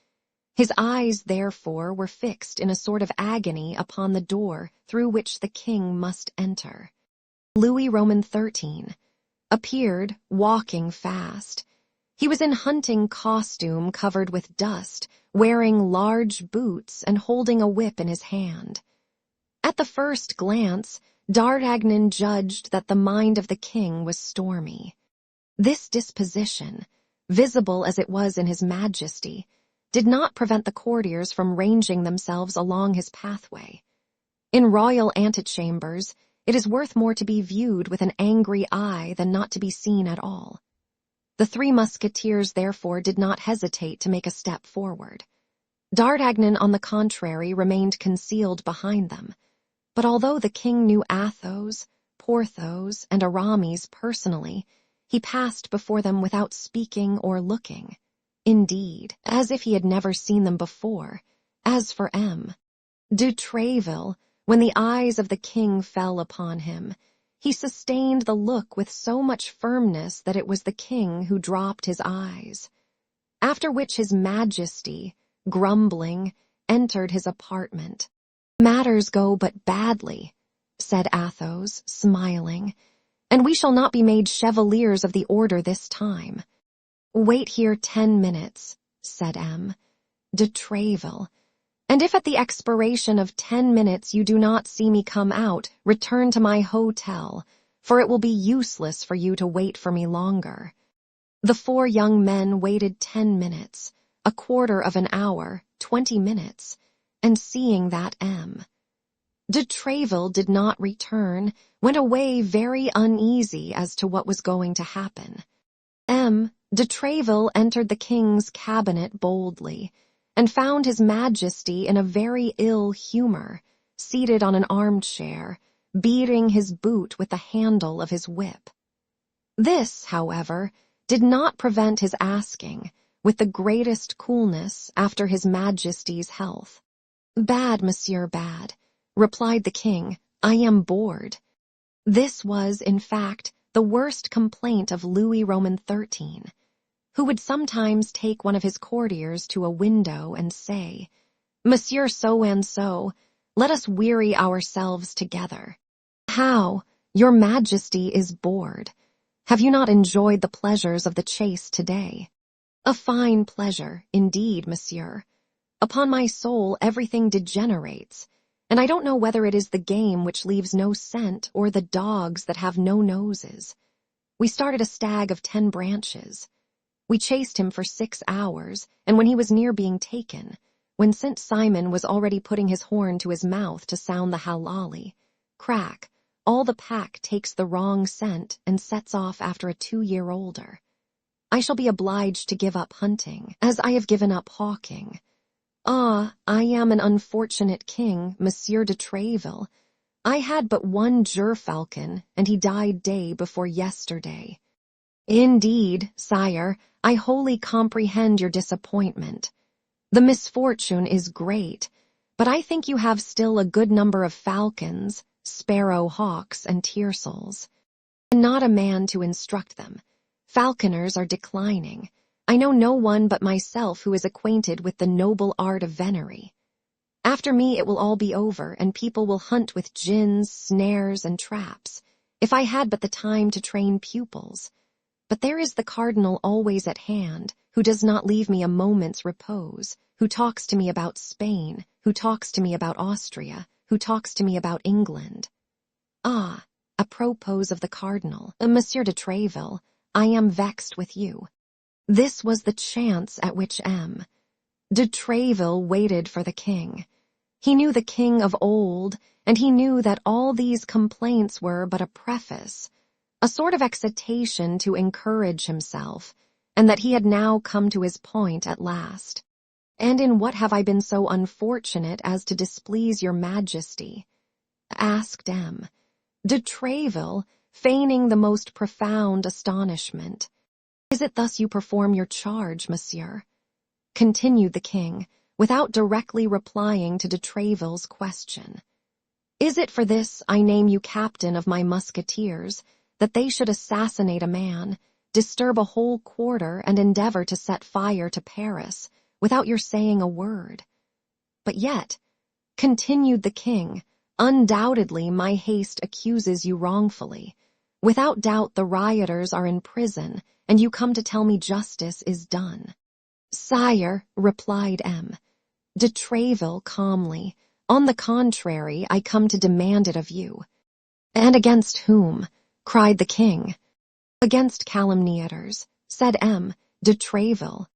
His eyes, therefore, were fixed in a sort of agony upon the door through which the king must enter. Louis Roman XIII appeared, walking fast. He was in hunting costume covered with dust, wearing large boots and holding a whip in his hand. At the first glance, D'Artagnan judged that the mind of the king was stormy. This disposition, visible as it was in His Majesty, did not prevent the courtiers from ranging themselves along his pathway. In royal antechambers, it is worth more to be viewed with an angry eye than not to be seen at all. The three musketeers therefore did not hesitate to make a step forward. D'Artagnan, on the contrary, remained concealed behind them, but although the king knew Athos, Porthos, and Aramis personally, he passed before them without speaking or looking, indeed, as if he had never seen them before. As for de Tréville, when the eyes of the king fell upon him, He sustained the look with so much firmness that it was the king who dropped his eyes. After which his majesty, grumbling, entered his apartment. "Matters go but badly," said Athos, smiling, "and we shall not be made chevaliers of the order this time." "Wait here 10 minutes," said M. de Treville, "and if at the expiration of 10 minutes you do not see me come out, return to my hotel, for it will be useless for you to wait for me longer." The 4 young men waited 10 minutes, a quarter of an hour, 20 minutes, and seeing that M. de Treville did not return, went away very uneasy as to what was going to happen. M. de Treville entered the king's cabinet boldly, and found his majesty in a very ill humor, seated on an armchair, beating his boot with the handle of his whip. This, however, did not prevent his asking, with the greatest coolness, after his majesty's health. "Bad, monsieur, bad," replied the king, "I am bored." This was, in fact, the worst complaint of Louis Roman XIII, who would sometimes take one of his courtiers to a window and say, "Monsieur so-and-so, let us weary ourselves together." "How? Your majesty is bored. Have you not enjoyed the pleasures of the chase today?" "A fine pleasure, indeed, monsieur. Upon my soul, everything degenerates, and I don't know whether it is the game which leaves no scent or the dogs that have no noses. We started a stag of 10 branches. We chased him for 6 hours, and when he was near being taken, when St. Simon was already putting his horn to his mouth to sound the hallali, crack, all the pack takes the wrong scent and sets off after a 2-year-older. I shall be obliged to give up hunting, as I have given up hawking. Ah, I am an unfortunate king, Monsieur de Treville. I had but 1 gerfalcon, and he died day before yesterday." "Indeed, sire, I wholly comprehend your disappointment. The misfortune is great, but I think you have still a good number of falcons, sparrow-hawks, and tiercels. And not a man to instruct them. Falconers are declining. I know no one but myself who is acquainted with the noble art of venery. After me it will all be over, and people will hunt with gins, snares, and traps, if I had but the time to train pupils. But there is the cardinal always at hand, who does not leave me a moment's repose, who talks to me about Spain, who talks to me about Austria, who talks to me about England. Ah, apropos of the cardinal, Monsieur de Treville, I am vexed with you." This was the chance at which M. de Treville waited for the king. He knew the king of old, and he knew that all these complaints were but a preface, a sort of excitation to encourage himself, and that he had now come to his point at last. "And in what have I been so unfortunate as to displease your majesty?" asked M. de Treville, feigning the most profound astonishment. "Is it thus you perform your charge, monsieur?" continued the king, without directly replying to de Treville's question. "Is it for this I name you captain of my musketeers, that they should assassinate a man, disturb a whole quarter, and endeavor to set fire to Paris, without your saying a word? But yet," continued the king, "undoubtedly my haste accuses you wrongfully. Without doubt the rioters are in prison, and you come to tell me justice is done." "Sire," replied M. de Treville calmly, "on the contrary, I come to demand it of you." "And against whom?" cried the king. "Against calumniators," said M. de Treville.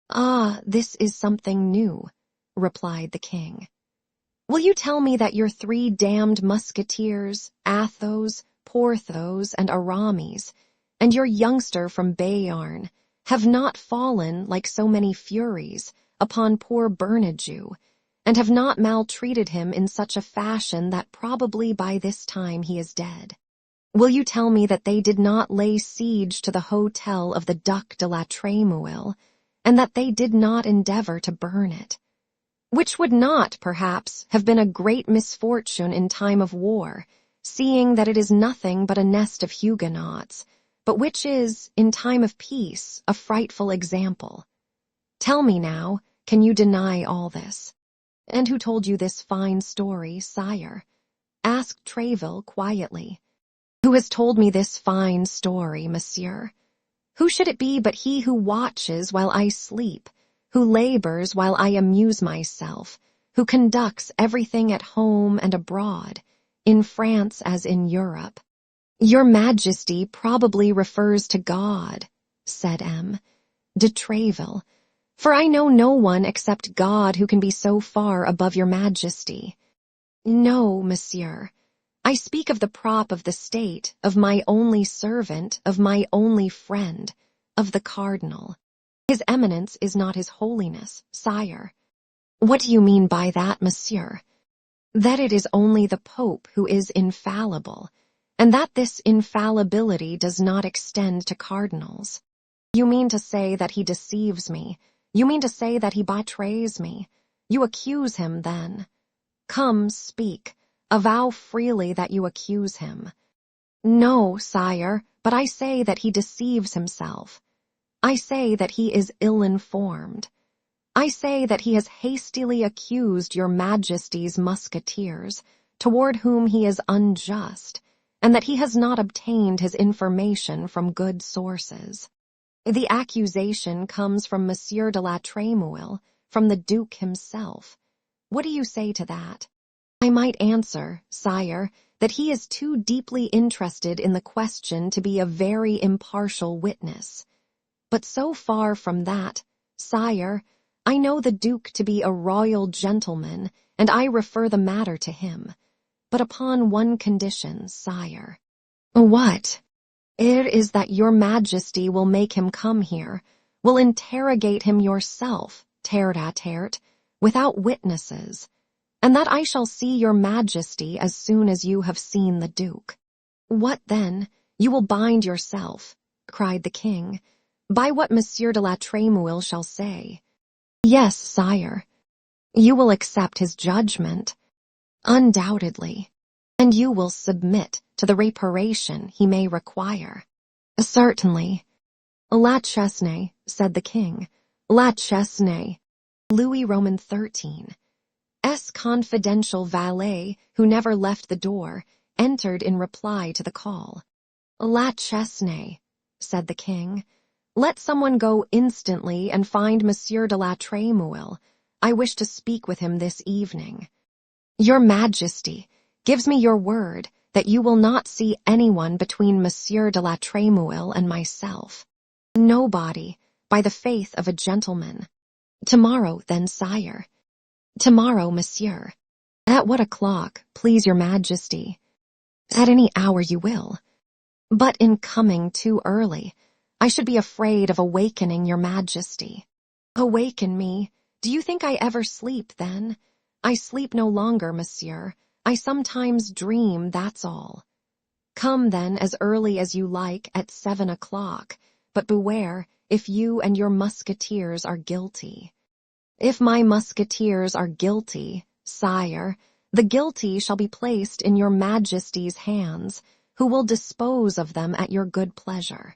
"Ah, this is something new," replied the king. "Will you tell me that your 3 damned musketeers, Athos, Porthos, and Aramis, and your youngster from Bayarn, have not fallen, like so many furies, upon poor Bernajoux, and have not maltreated him in such a fashion that probably by this time he is dead? Will you tell me that they did not lay siege to the hotel of the Duc de la Trémouille, and that they did not endeavor to burn it? Which would not, perhaps, have been a great misfortune in time of war, seeing that it is nothing but a nest of Huguenots, but which is, in time of peace, a frightful example. Tell me now, can you deny all this? And who told you this fine story, sire? Asked Tréville quietly. Who has told me this fine story, monsieur? Who should it be but he who watches while I sleep, who labors while I amuse myself, who conducts everything at home and abroad, in France as in Europe? Your Majesty probably refers to God, said M. de Tréville, for I know no one except God who can be so far above your Majesty. No, monsieur. I speak of the prop of the state, of my only servant, of my only friend, of the cardinal. His eminence is not his holiness, sire. What do you mean by that, monsieur? That it is only the Pope who is infallible, and that this infallibility does not extend to cardinals. You mean to say that he deceives me. You mean to say that he betrays me. You accuse him, then. Come, speak. Avow freely that you accuse him. No, sire, but I say that he deceives himself. I say that he is ill-informed. I say that he has hastily accused your Majesty's musketeers, toward whom he is unjust, and that he has not obtained his information from good sources. The accusation comes from Monsieur de la Trémouille, from the Duke himself. What do you say to that? I might answer, sire, that he is too deeply interested in the question to be a very impartial witness. But so far from that, sire, I know the Duke to be a royal gentleman, and I refer the matter to him. But upon one condition, sire. What? It is that your Majesty will make him come here, will interrogate him yourself, tête-à-tête, without witnesses, and that I shall see your Majesty as soon as you have seen the Duke. What then? You will bind yourself, cried the king, by what Monsieur de la Trémouille shall say. Yes, sire. You will accept his judgment. Undoubtedly. And you will submit to the reparation he may require. Certainly. La Chesnay, said the king. La Chesnay. Louis Roman XIII. S. confidential valet, who never left the door, entered in reply to the call. La Chesnay, said the king. Let someone go instantly and find Monsieur de la Trémouille. I wish to speak with him this evening. Your Majesty gives me your word that you will not see anyone between Monsieur de la Trémouille and myself. Nobody, by the faith of a gentleman. Tomorrow, then, sire. Tomorrow, monsieur. At what o'clock, please your Majesty? At any hour you will. But in coming too early, I should be afraid of awakening your Majesty. Awaken me? Do you think I ever sleep, then? I sleep no longer, monsieur. I sometimes dream, that's all. Come, then, as early as you like, at 7 o'clock, but beware if you and your musketeers are guilty. If my musketeers are guilty, sire, the guilty shall be placed in your Majesty's hands, who will dispose of them at your good pleasure.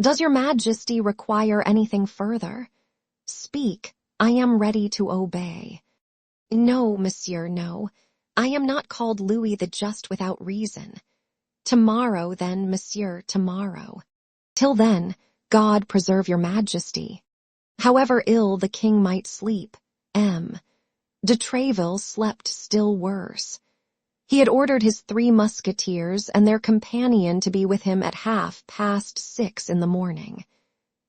Does your Majesty require anything further? Speak, I am ready to obey. No, monsieur, no. I am not called Louis the Just without reason. Tomorrow, then, monsieur, tomorrow. Till then, God preserve your Majesty. However ill the king might sleep, M. de Tréville slept still worse. He had ordered his 3 musketeers and their companion to be with him at 6:30 in the morning.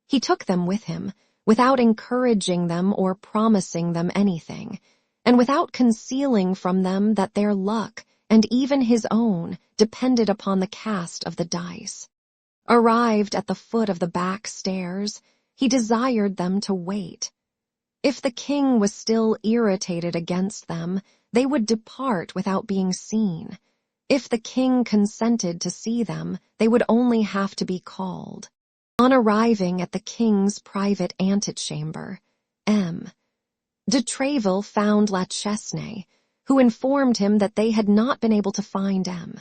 He took them with him, without encouraging them or promising them anything, and without concealing from them that their luck, and even his own, depended upon the cast of the dice. Arrived at the foot of the back stairs, he desired them to wait. If the king was still irritated against them, they would depart without being seen. If the king consented to see them, they would only have to be called. On arriving at the king's private antechamber, M. de Tréville found La Chesnay, who informed him that they had not been able to find M.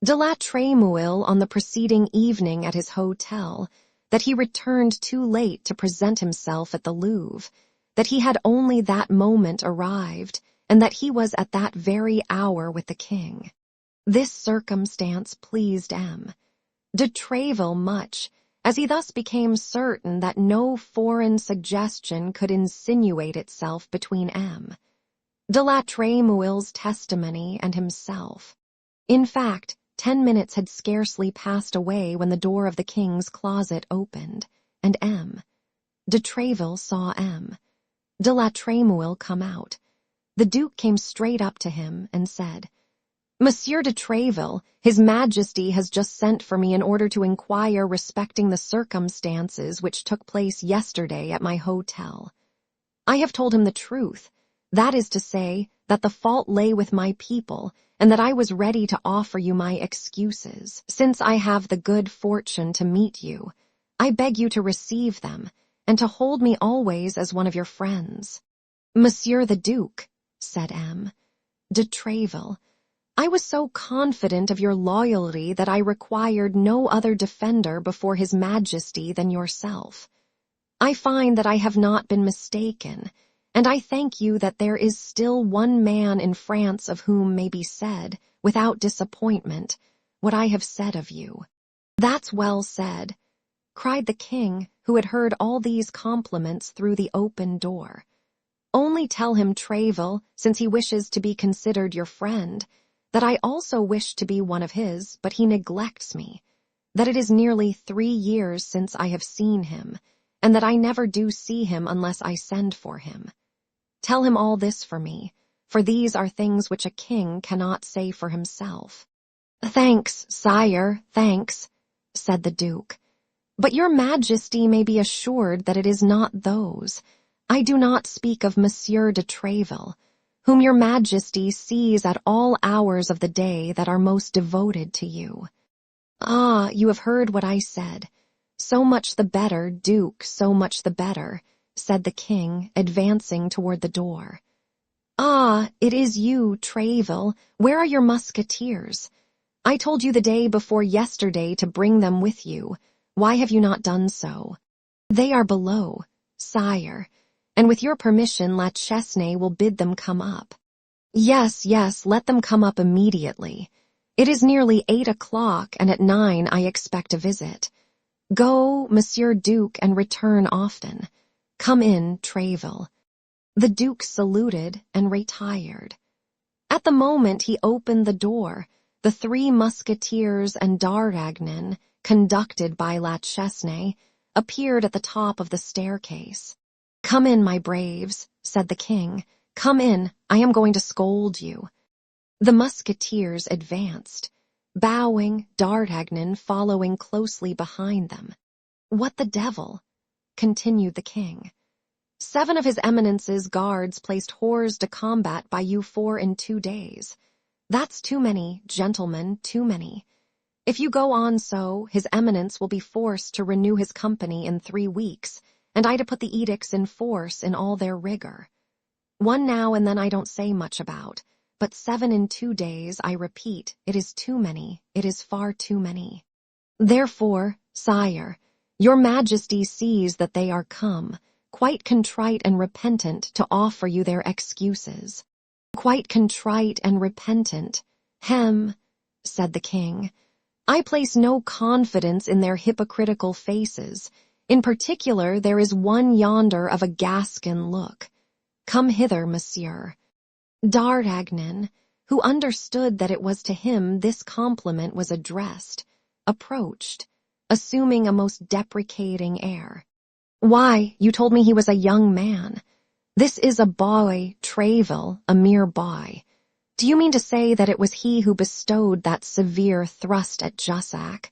De la Trémouille on the preceding evening at his hotel, that he returned too late to present himself at the Louvre, that he had only that moment arrived, and that he was at that very hour with the king. This circumstance pleased M. de Tréville much, as he thus became certain that no foreign suggestion could insinuate itself between M. de la Trémouille's testimony and himself. In fact, 10 minutes had scarcely passed away when the door of the king's closet opened, and M. de Tréville saw M. de la Trémouille come out. The Duke came straight up to him and said, "Monsieur de Tréville, His Majesty has just sent for me in order to inquire respecting the circumstances which took place yesterday at my hotel. I have told him the truth, that is to say, that the fault lay with my people, and that I was ready to offer you my excuses. Since I have the good fortune to meet you, I beg you to receive them, and to hold me always as one of your friends." "Monsieur the Duke," said M. de Tréville, "I was so confident of your loyalty that I required no other defender before His Majesty than yourself. I find that I have not been mistaken, and I thank you that there is still one man in France of whom may be said, without disappointment, what I have said of you." "That's well said," cried the king, who had heard all these compliments through the open door. "Only tell him, Tréville, since he wishes to be considered your friend, that I also wish to be one of his, but he neglects me, that it is nearly 3 years since I have seen him, and that I never do see him unless I send for him. Tell him all this for me, for these are things which a king cannot say for himself." "Thanks, sire, thanks," said the Duke. "But your Majesty may be assured that it is not those. I do not speak of Monsieur de Tréville, whom your Majesty sees at all hours of the day that are most devoted to you." "Ah, you have heard what I said. So much the better, Duke, so much the better," said the king, advancing toward the door. "Ah, it is you, Tréville. Where are your musketeers? I told you the day before yesterday to bring them with you. Why have you not done so?" "They are below, sire, and with your permission La Chesnay will bid them come up." Yes, let them come up immediately. It is nearly 8 o'clock, and at 9 I expect a visit. Go, Monsieur Duke, and return often. Come in, Tréville." The Duke saluted and retired. At the moment he opened the door, the 3 musketeers and D'Artagnan, conducted by La Chesnay, appeared at the top of the staircase. "Come in, my braves," said the king. "Come in, I am going to scold you." The musketeers advanced, bowing, D'Artagnan following closely behind them. "What the devil?" continued the king. 7 of His Eminence's guards placed hors de combat by you 4 in 2 days. That's too many, gentlemen, too many. If you go on so, His Eminence will be forced to renew his company in 3 weeks, and I to put the edicts in force in all their rigor. 1 now and then I don't say much about, but 7 in 2 days, I repeat, it is too many, it is far too many. Therefore, sire, your Majesty sees that they are come, quite contrite and repentant, to offer you their excuses." "Quite contrite and repentant, hem," said the king. "I place no confidence in their hypocritical faces. In particular, there is one yonder of a Gascon look. Come hither, monsieur." D'Artagnan, who understood that it was to him this compliment was addressed, approached, assuming a most deprecating air. "Why, you told me he was a young man. This is a boy, Tréville, a mere boy. Do you mean to say that it was he who bestowed that severe thrust at Jussac?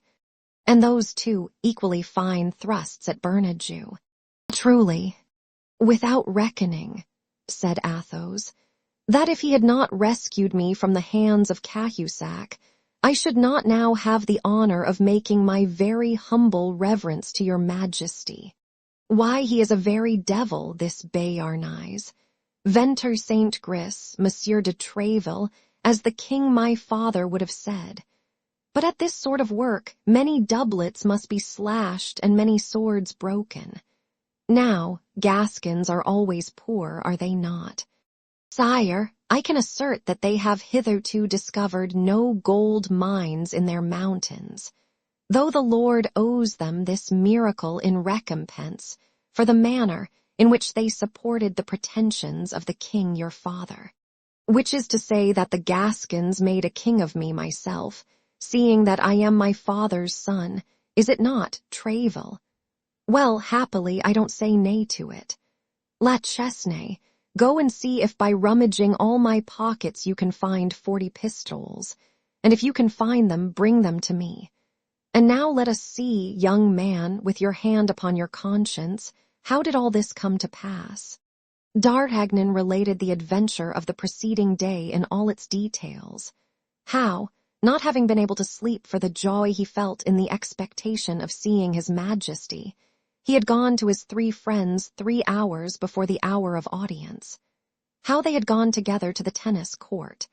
And those 2 equally fine thrusts at Bernajoux?" "Truly." "Without reckoning," said Athos, "that if he had not rescued me from the hands of Cahusac, I should not now have the honor of making my very humble reverence to your Majesty. Why, he is a very devil, this Béarnais. Ventre Saint Gris, Monsieur de Tréville, as the king my father would have said. But at this sort of work, many doublets must be slashed and many swords broken. Now, Gascons are always poor, are they not? Sire, I can assert that they have hitherto discovered no gold mines in their mountains, though the Lord owes them this miracle in recompense for the manner in which they supported the pretensions of the king your father. Which is to say that the Gascons made a king of me myself, seeing that I am my father's son, is it not, Tréville? Well, happily, I don't say nay to it. La Chesnay, go and see if by rummaging all my pockets you can find 40 pistoles, and if you can find them, bring them to me. And now let us see, young man, with your hand upon your conscience, how did all this come to pass? D'Artagnan related the adventure of the preceding day in all its details. How, not having been able to sleep for the joy he felt in the expectation of seeing his Majesty, he had gone to his 3 friends 3 hours before the hour of audience. How they had gone together to the tennis court,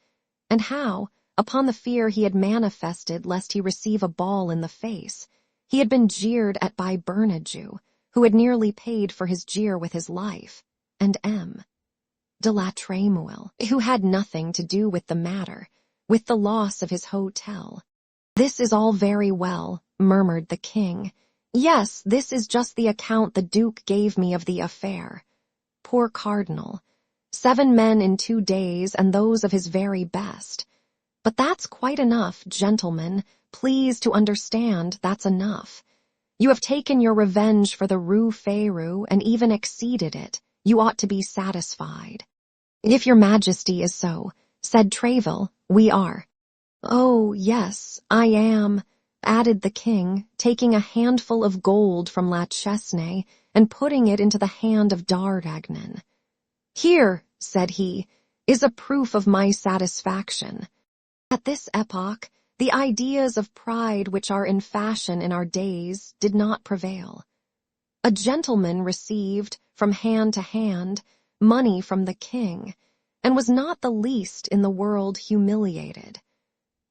and how, upon the fear he had manifested lest he receive a ball in the face, he had been jeered at by Bernajoux, who had nearly paid for his jeer with his life, and M. de la Trémouille, who had nothing to do with the matter, with the loss of his hotel. "This is all very well," murmured the king. "Yes, this is just the account the Duke gave me of the affair. Poor Cardinal. 7 men in 2 days, and those of his very best. But that's quite enough, gentlemen. Please to understand that's enough. You have taken your revenge for the Rue Férou and even exceeded it. You ought to be satisfied." "If your Majesty is so," said Tréville, "we are." "Oh, yes, I am," added the king, taking a handful of gold from La Chesnay and putting it into the hand of D'Artagnan. "Here," said he, "is a proof of my satisfaction." At this epoch, the ideas of pride which are in fashion in our days did not prevail. A gentleman received, from hand to hand, money from the king, and was not the least in the world humiliated.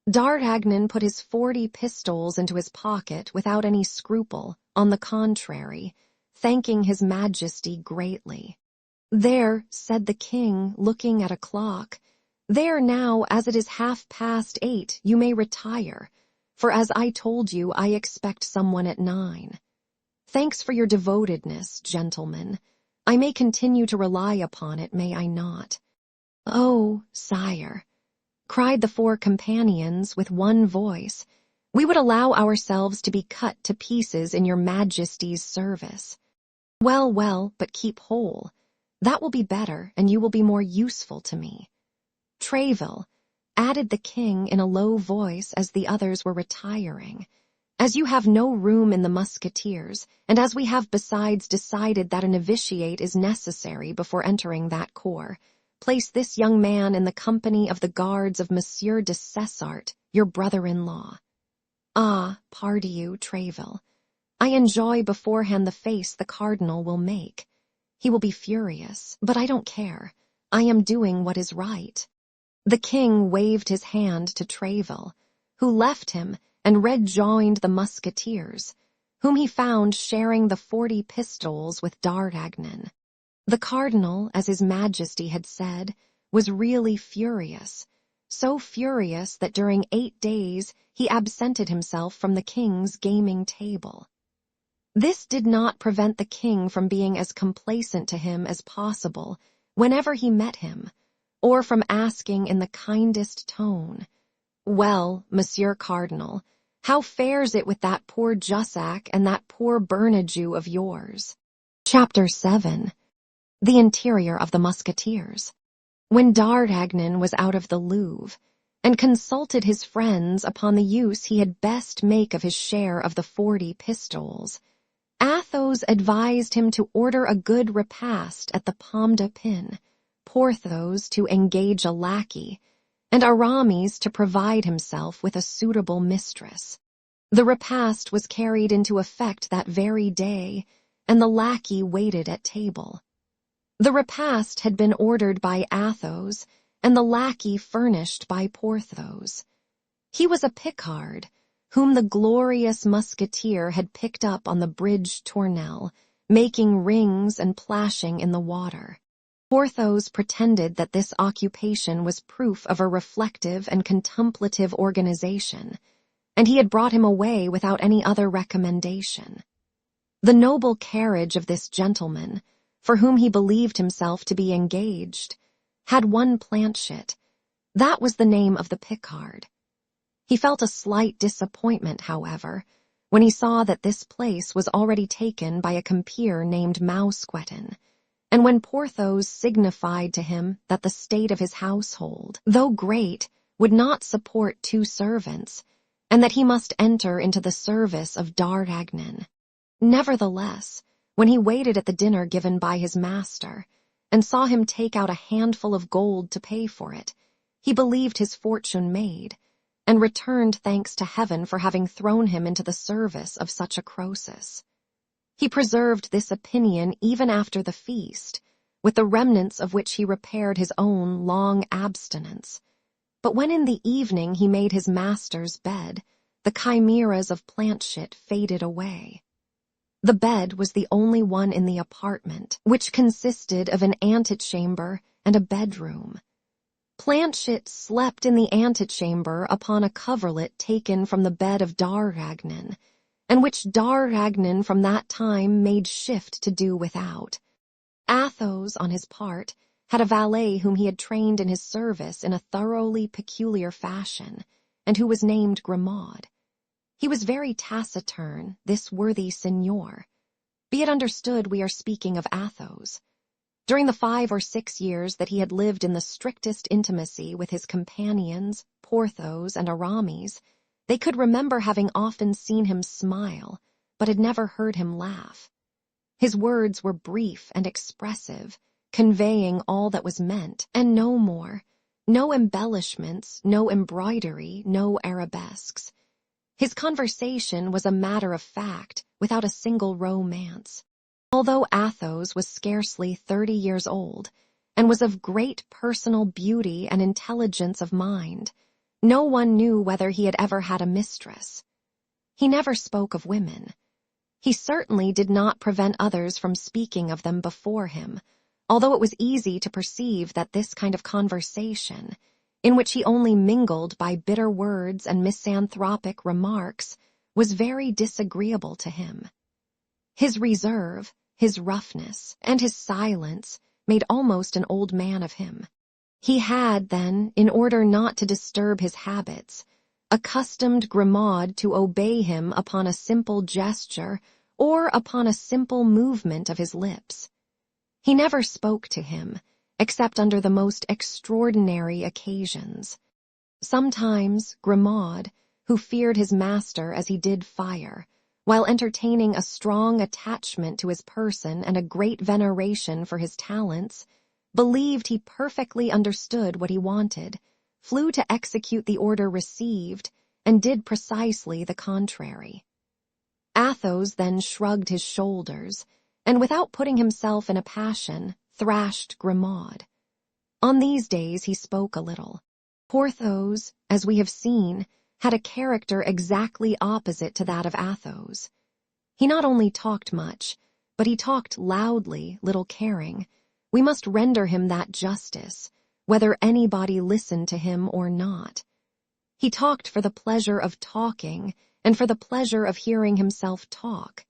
D'Artagnan put his 40 pistoles into his pocket without any scruple, on the contrary, thanking his Majesty greatly. "There," said the king, looking at a clock, "there now, as it is 8:30, you may retire, for as I told you, I expect someone at 9. Thanks for your devotedness, gentlemen. I may continue to rely upon it, may I not?" "Oh, sire," cried the 4 companions with one voice, "we would allow ourselves to be cut to pieces in your Majesty's service." "Well, well, but keep whole. That will be better, and you will be more useful to me. Tréville," added the king in a low voice as the others were retiring, "as you have no room in the musketeers, and as we have besides decided that a novitiate is necessary before entering that corps, place this young man in the company of the guards of Monsieur de Cessart, your brother-in-law. Ah, pardieu, Tréville, I enjoy beforehand the face the cardinal will make. He will be furious, but I don't care. I am doing what is right." The king waved his hand to Tréville, who left him and rejoined the musketeers, whom he found sharing the 40 pistoles with D'Artagnan. The cardinal, as his Majesty had said, was really furious, so furious that during 8 days he absented himself from the king's gaming table. This did not prevent the king from being as complacent to him as possible whenever he met him, or from asking in the kindest tone, "Well, Monsieur Cardinal, how fares it with that poor Jussac and that poor Bernajoux of yours?" Chapter 7. The Interior of the Musketeers. When D'Artagnan was out of the Louvre, and consulted his friends upon the use he had best make of his share of the 40 pistoles, Athos advised him to order a good repast at the Pomme de Pin, Porthos to engage a lackey, and Aramis to provide himself with a suitable mistress. The repast was carried into effect that very day, and the lackey waited at table. The repast had been ordered by Athos, and the lackey furnished by Porthos. He was a Picard, whom the glorious musketeer had picked up on the bridge Tournelle, making rings and plashing in the water. Porthos pretended that this occupation was proof of a reflective and contemplative organization, and he had brought him away without any other recommendation. The noble carriage of this gentleman, for whom he believed himself to be engaged, had one planchet. That was the name of the Picard. He felt a slight disappointment, however, when he saw that this place was already taken by a compeer named Mousqueton, and when Porthos signified to him that the state of his household, though great, would not support 2 servants, and that he must enter into the service of D'Artagnan. Nevertheless, when he waited at the dinner given by his master, and saw him take out a handful of gold to pay for it, he believed his fortune made, and returned thanks to heaven for having thrown him into the service of such a Croesus. He preserved this opinion even after the feast, with the remnants of which he repaired his own long abstinence. But when in the evening he made his master's bed, the chimeras of Planchet faded away. The bed was the only one in the apartment, which consisted of an antechamber and a bedroom. Planchet slept in the antechamber upon a coverlet taken from the bed of D'Artagnan, and which D'Artagnan from that time made shift to do without. Athos, on his part, had a valet whom he had trained in his service in a thoroughly peculiar fashion, and who was named Grimaud. He was very taciturn, this worthy seigneur. Be it understood we are speaking of Athos. During the 5 or 6 years that he had lived in the strictest intimacy with his companions, Porthos and Aramis, they could remember having often seen him smile, but had never heard him laugh. His words were brief and expressive, conveying all that was meant, and no more. No embellishments, no embroidery, no arabesques. His conversation was a matter of fact, without a single romance. Although Athos was scarcely 30 years old, and was of great personal beauty and intelligence of mind, no one knew whether he had ever had a mistress. He never spoke of women. He certainly did not prevent others from speaking of them before him, although it was easy to perceive that this kind of conversation, in which he only mingled by bitter words and misanthropic remarks, was very disagreeable to him. His reserve, his roughness, and his silence made almost an old man of him. He had, then, in order not to disturb his habits, accustomed Grimaud to obey him upon a simple gesture or upon a simple movement of his lips. He never spoke to him, except under the most extraordinary occasions. Sometimes Grimaud, who feared his master as he did fire, while entertaining a strong attachment to his person and a great veneration for his talents, believed he perfectly understood what he wanted, flew to execute the order received, and did precisely the contrary. Athos then shrugged his shoulders, and without putting himself in a passion, thrashed Grimaud. On these days he spoke a little. Porthos, as we have seen, had a character exactly opposite to that of Athos. He not only talked much, but he talked loudly, little caring. We must render him that justice, whether anybody listened to him or not. He talked for the pleasure of talking, and for the pleasure of hearing himself talk.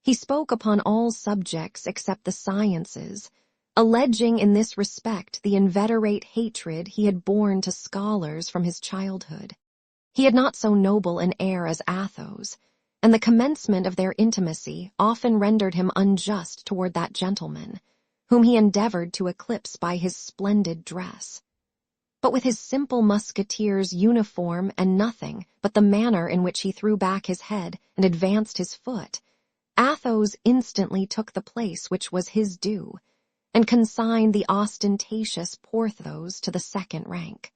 He spoke upon all subjects except the sciences, alleging in this respect the inveterate hatred he had borne to scholars from his childhood. He had not so noble an air as Athos, and the commencement of their intimacy often rendered him unjust toward that gentleman, whom he endeavored to eclipse by his splendid dress. But with his simple musketeer's uniform and nothing but the manner in which he threw back his head and advanced his foot, Athos instantly took the place which was his due, and consigned the ostentatious Porthos to the second rank.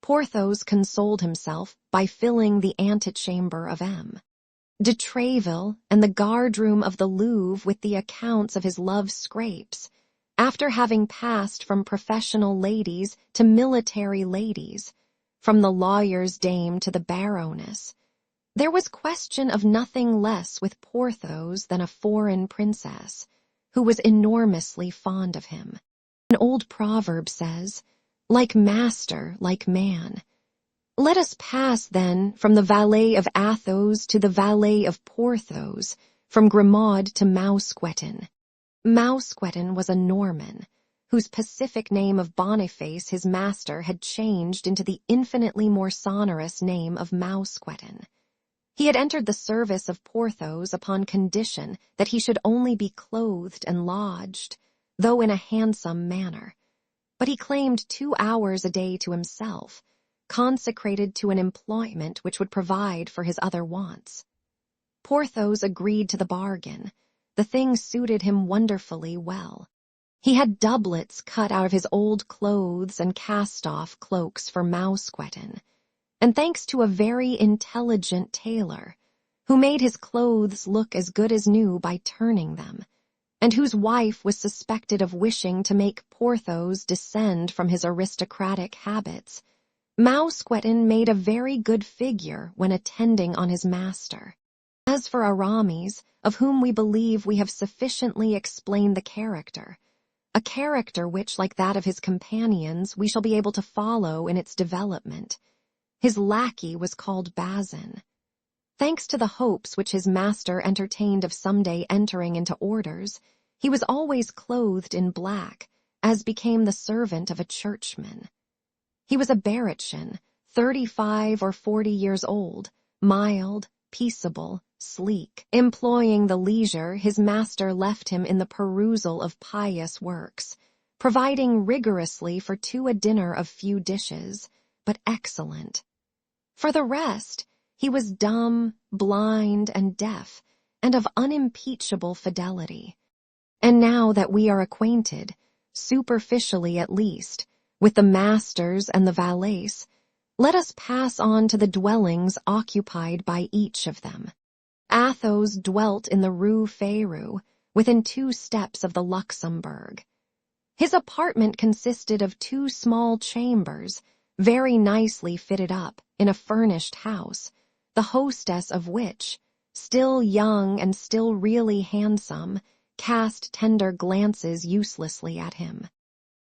Porthos consoled himself by filling the antechamber of M. de Tréville and the guardroom of the Louvre with the accounts of his love scrapes, after having passed from professional ladies to military ladies, from the lawyer's dame to the baroness, There was question of nothing less with Porthos than a foreign princess, who was enormously fond of him. An old proverb says, "Like master, like man." Let us pass, then, from the valet of Athos to the valet of Porthos, from Grimaud to Mousqueton. Mousqueton was a Norman, whose pacific name of Boniface his master had changed into the infinitely more sonorous name of Mousqueton. He had entered the service of Porthos upon condition that he should only be clothed and lodged, though in a handsome manner. But he claimed 2 hours a day to himself, consecrated to an employment which would provide for his other wants. Porthos agreed to the bargain. The thing suited him wonderfully well. He had doublets cut out of his old clothes and cast-off cloaks for Mousqueton, and thanks to a very intelligent tailor, who made his clothes look as good as new by turning them, and whose wife was suspected of wishing to make Porthos descend from his aristocratic habits, Mousqueton made a very good figure when attending on his master. As for Aramis, of whom we believe we have sufficiently explained the character, a character which, like that of his companions, we shall be able to follow in its development, his lackey was called Bazin. Thanks to the hopes which his master entertained of someday entering into orders, he was always clothed in black, as became the servant of a churchman. He was a Baratshin, 35 or 40 years old, mild, peaceable, sleek. Employing the leisure his master left him in the perusal of pious works, providing rigorously for 2 a dinner of few dishes, but excellent. For the rest, he was dumb, blind, and deaf, and of unimpeachable fidelity. And now that we are acquainted, superficially at least, with the masters and the valets, let us pass on to the dwellings occupied by each of them. Athos dwelt in the Rue Férou, within 2 steps of the Luxembourg. His apartment consisted of 2 small chambers, very nicely fitted up, in a furnished house, the hostess of which, still young and still really handsome, cast tender glances uselessly at him.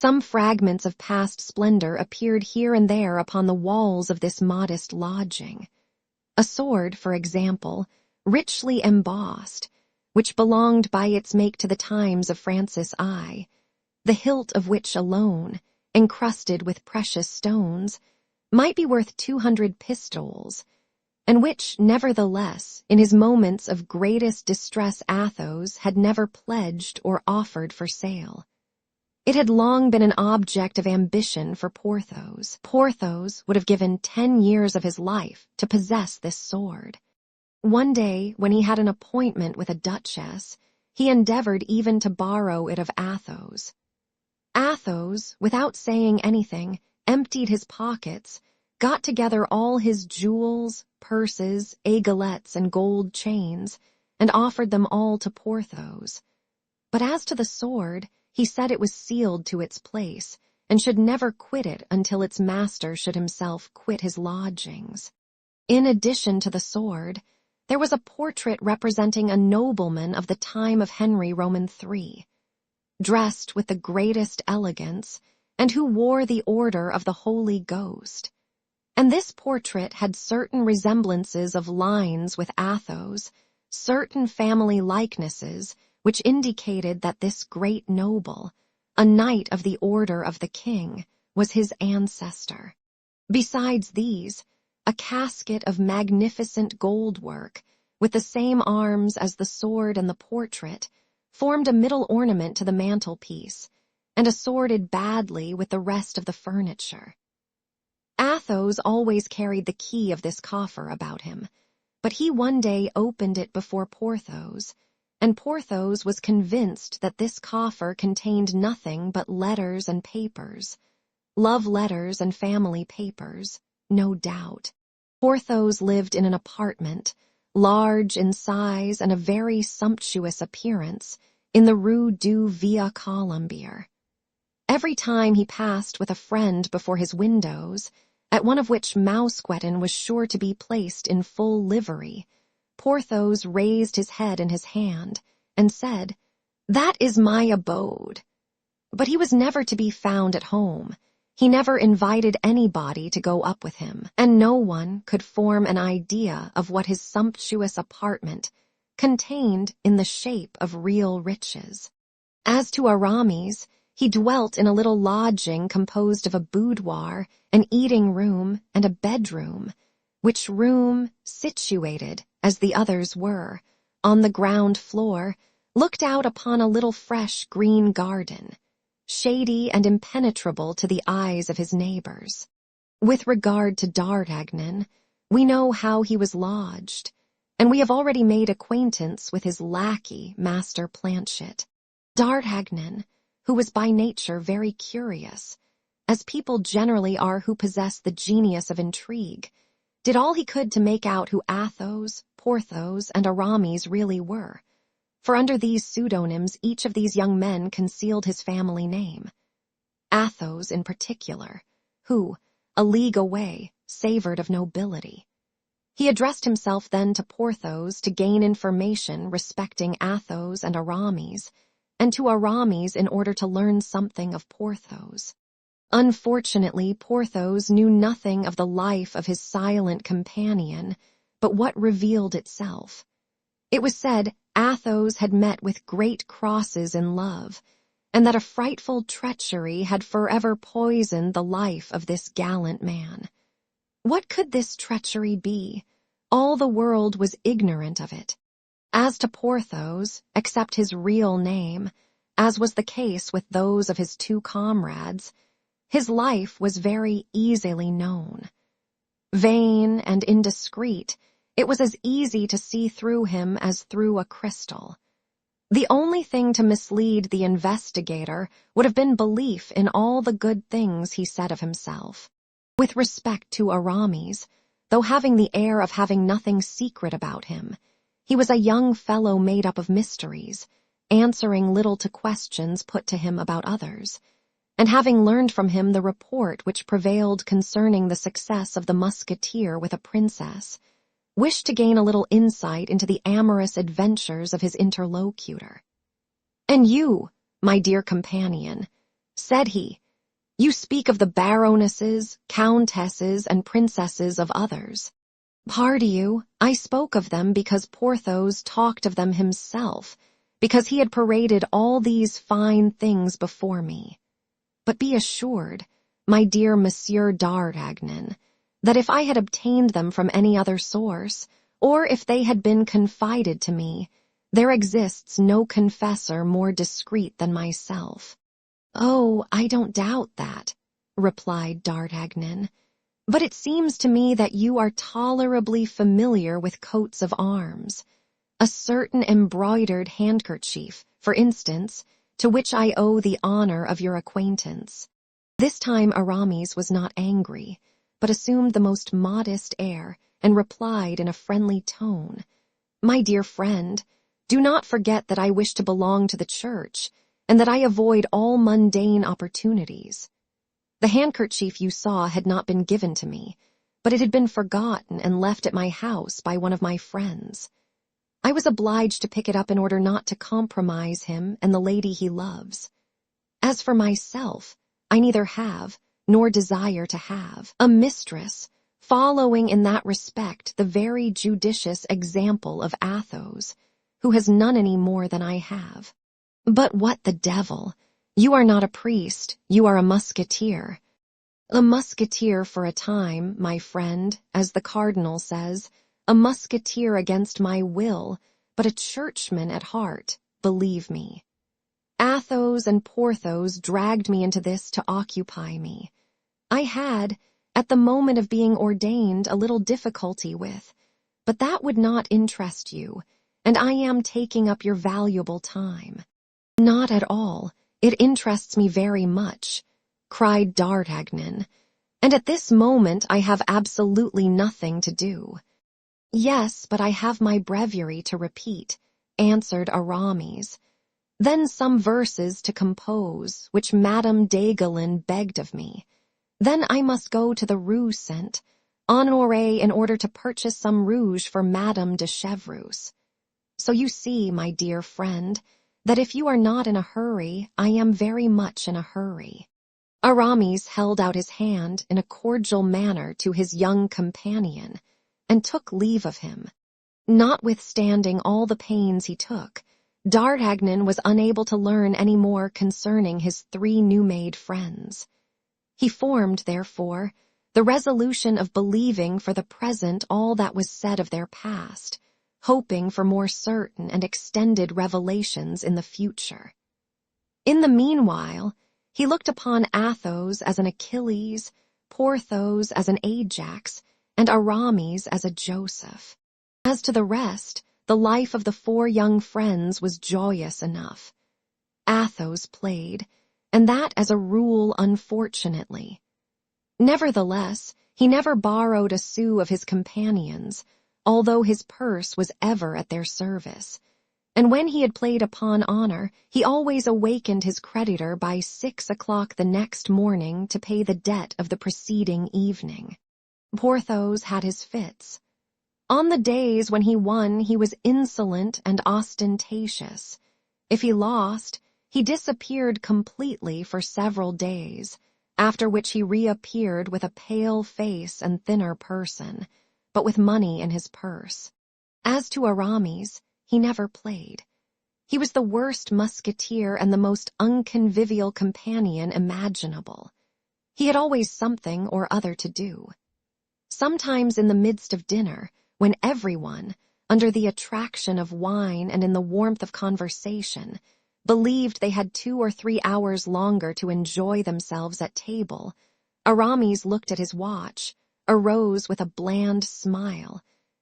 Some fragments of past splendor appeared here and there upon the walls of this modest lodging. A sword, for example, richly embossed, which belonged by its make to the times of Francis I, the hilt of which alone, encrusted with precious stones, might be worth 200 pistoles, and which, nevertheless, in his moments of greatest distress Athos had never pledged or offered for sale. It had long been an object of ambition for Porthos. Porthos would have given 10 years of his life to possess this sword. One day, when he had an appointment with a duchess, he endeavored even to borrow it of Athos. Athos, without saying anything, emptied his pockets, got together all his jewels, purses, aiguillettes, and gold chains, and offered them all to Porthos. But as to the sword, he said it was sealed to its place, and should never quit it until its master should himself quit his lodgings. In addition to the sword, there was a portrait representing a nobleman of the time of Henry Roman III, dressed with the greatest elegance, and who wore the Order of the Holy Ghost. And this portrait had certain resemblances of lines with Athos, certain family likenesses, which indicated that this great noble, a knight of the Order of the King, was his ancestor. Besides these, a casket of magnificent gold work, with the same arms as the sword and the portrait, formed a middle ornament to the mantelpiece, and assorted badly with the rest of the furniture. Athos always carried the key of this coffer about him, but he one day opened it before Porthos, and Porthos was convinced that this coffer contained nothing but letters and papers, love letters and family papers, no doubt. Porthos lived in an apartment, large in size and of very sumptuous appearance, in the Rue du Via Colombier. Every time he passed with a friend before his windows, at one of which Mousqueton was sure to be placed in full livery, Porthos raised his head in his hand and said, "That is my abode." But he was never to be found at home. He never invited anybody to go up with him, and no one could form an idea of what his sumptuous apartment contained in the shape of real riches. As to Aramis, he dwelt in a little lodging composed of a boudoir, an eating room, and a bedroom, which room, situated, as the others were, on the ground floor, looked out upon a little fresh green garden, shady and impenetrable to the eyes of his neighbors. With regard to D'Artagnan, we know how he was lodged, and we have already made acquaintance with his lackey, Master Planchet. D'Artagnan, who was by nature very curious, as people generally are who possess the genius of intrigue, did all he could to make out who Athos, Porthos, and Aramis really were, for under these pseudonyms each of these young men concealed his family name. Athos in particular, who, a league away, savored of nobility. He addressed himself then to Porthos to gain information respecting Athos and Aramis, and to Aramis in order to learn something of Porthos. Unfortunately, Porthos knew nothing of the life of his silent companion, but what revealed itself. It was said Athos had met with great crosses in love, and that a frightful treachery had forever poisoned the life of this gallant man. What could this treachery be? All the world was ignorant of it. As to Porthos, except his real name, as was the case with those of his two comrades, his life was very easily known. Vain and indiscreet, it was as easy to see through him as through a crystal. The only thing to mislead the investigator would have been belief in all the good things he said of himself. With respect to Aramis, though having the air of having nothing secret about him, he was a young fellow made up of mysteries, answering little to questions put to him about others, and having learned from him the report which prevailed concerning the success of the musketeer with a princess, wished to gain a little insight into the amorous adventures of his interlocutor. "And you, my dear companion," said he, "you speak of the baronesses, countesses, and princesses of others. Pardon you, I spoke of them because Porthos talked of them himself, because he had paraded all these fine things before me. But be assured, my dear Monsieur d'Artagnan, that if I had obtained them from any other source, or if they had been confided to me, there exists no confessor more discreet than myself." "Oh, I don't doubt that," replied D'Artagnan, "but it seems to me that you are tolerably familiar with coats of arms. A certain embroidered handkerchief, for instance, to which I owe the honor of your acquaintance." This time Aramis was not angry, but assumed the most modest air, and replied in a friendly tone, "My dear friend, do not forget that I wish to belong to the church, and that I avoid all mundane opportunities. The handkerchief you saw had not been given to me, but it had been forgotten and left at my house by one of my friends. I was obliged to pick it up in order not to compromise him and the lady he loves. As for myself, I neither have, nor desire to have, a mistress, following in that respect the very judicious example of Athos, who has none any more than I have. But what the devil! You are not a priest, you are a musketeer. A musketeer for a time, my friend, as the cardinal says, a musketeer against my will, but a churchman at heart, believe me. Athos and Porthos dragged me into this to occupy me. I had, at the moment of being ordained, a little difficulty with, but that would not interest you, and I am taking up your valuable time." "Not at all. It interests me very much," cried D'Artagnan, "and at this moment I have absolutely nothing to do." "Yes, but I have my breviary to repeat," answered Aramis. "Then some verses to compose, which Madame d'Aiguillon begged of me. Then I must go to the Rue Saint-Honoré in order to purchase some rouge for Madame de Chevreuse. So you see, my dear friend, that if you are not in a hurry, I am very much in a hurry." Aramis held out his hand in a cordial manner to his young companion, and took leave of him. Notwithstanding all the pains he took, D'Artagnan was unable to learn any more concerning his 3 new-made friends. He formed, therefore, the resolution of believing for the present all that was said of their past, hoping for more certain and extended revelations in the future. In the meanwhile, he looked upon Athos as an Achilles, Porthos as an Ajax, and Aramis as a Joseph. As to the rest, the life of the 4 young friends was joyous enough. Athos played, and that as a rule unfortunately. Nevertheless, he never borrowed a sou of his companions, although his purse was ever at their service, and when he had played upon honor, he always awakened his creditor by 6 o'clock the next morning to pay the debt of the preceding evening. Porthos had his fits. On the days when he won, he was insolent and ostentatious. If he lost, he disappeared completely for several days, after which he reappeared with a pale face and thinner person, but with money in his purse. As to Aramis, he never played. He was the worst musketeer and the most unconvivial companion imaginable. He had always something or other to do. Sometimes in the midst of dinner, when everyone, under the attraction of wine and in the warmth of conversation, believed they had 2 or 3 hours longer to enjoy themselves at table, Aramis looked at his watch, arose with a bland smile,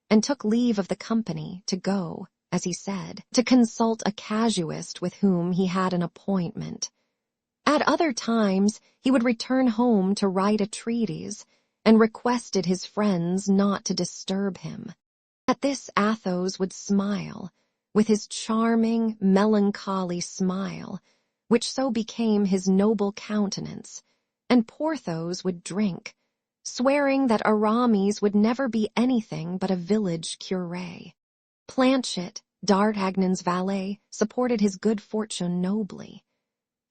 and took leave of the company to go, as he said, to consult a casuist with whom he had an appointment. At other times he would return home to write a treatise, and requested his friends not to disturb him. At this Athos would smile, with his charming, melancholy smile, which so became his noble countenance, and Porthos would drink, swearing that Aramis would never be anything but a village curé. Planchet, D'Artagnan's valet, supported his good fortune nobly.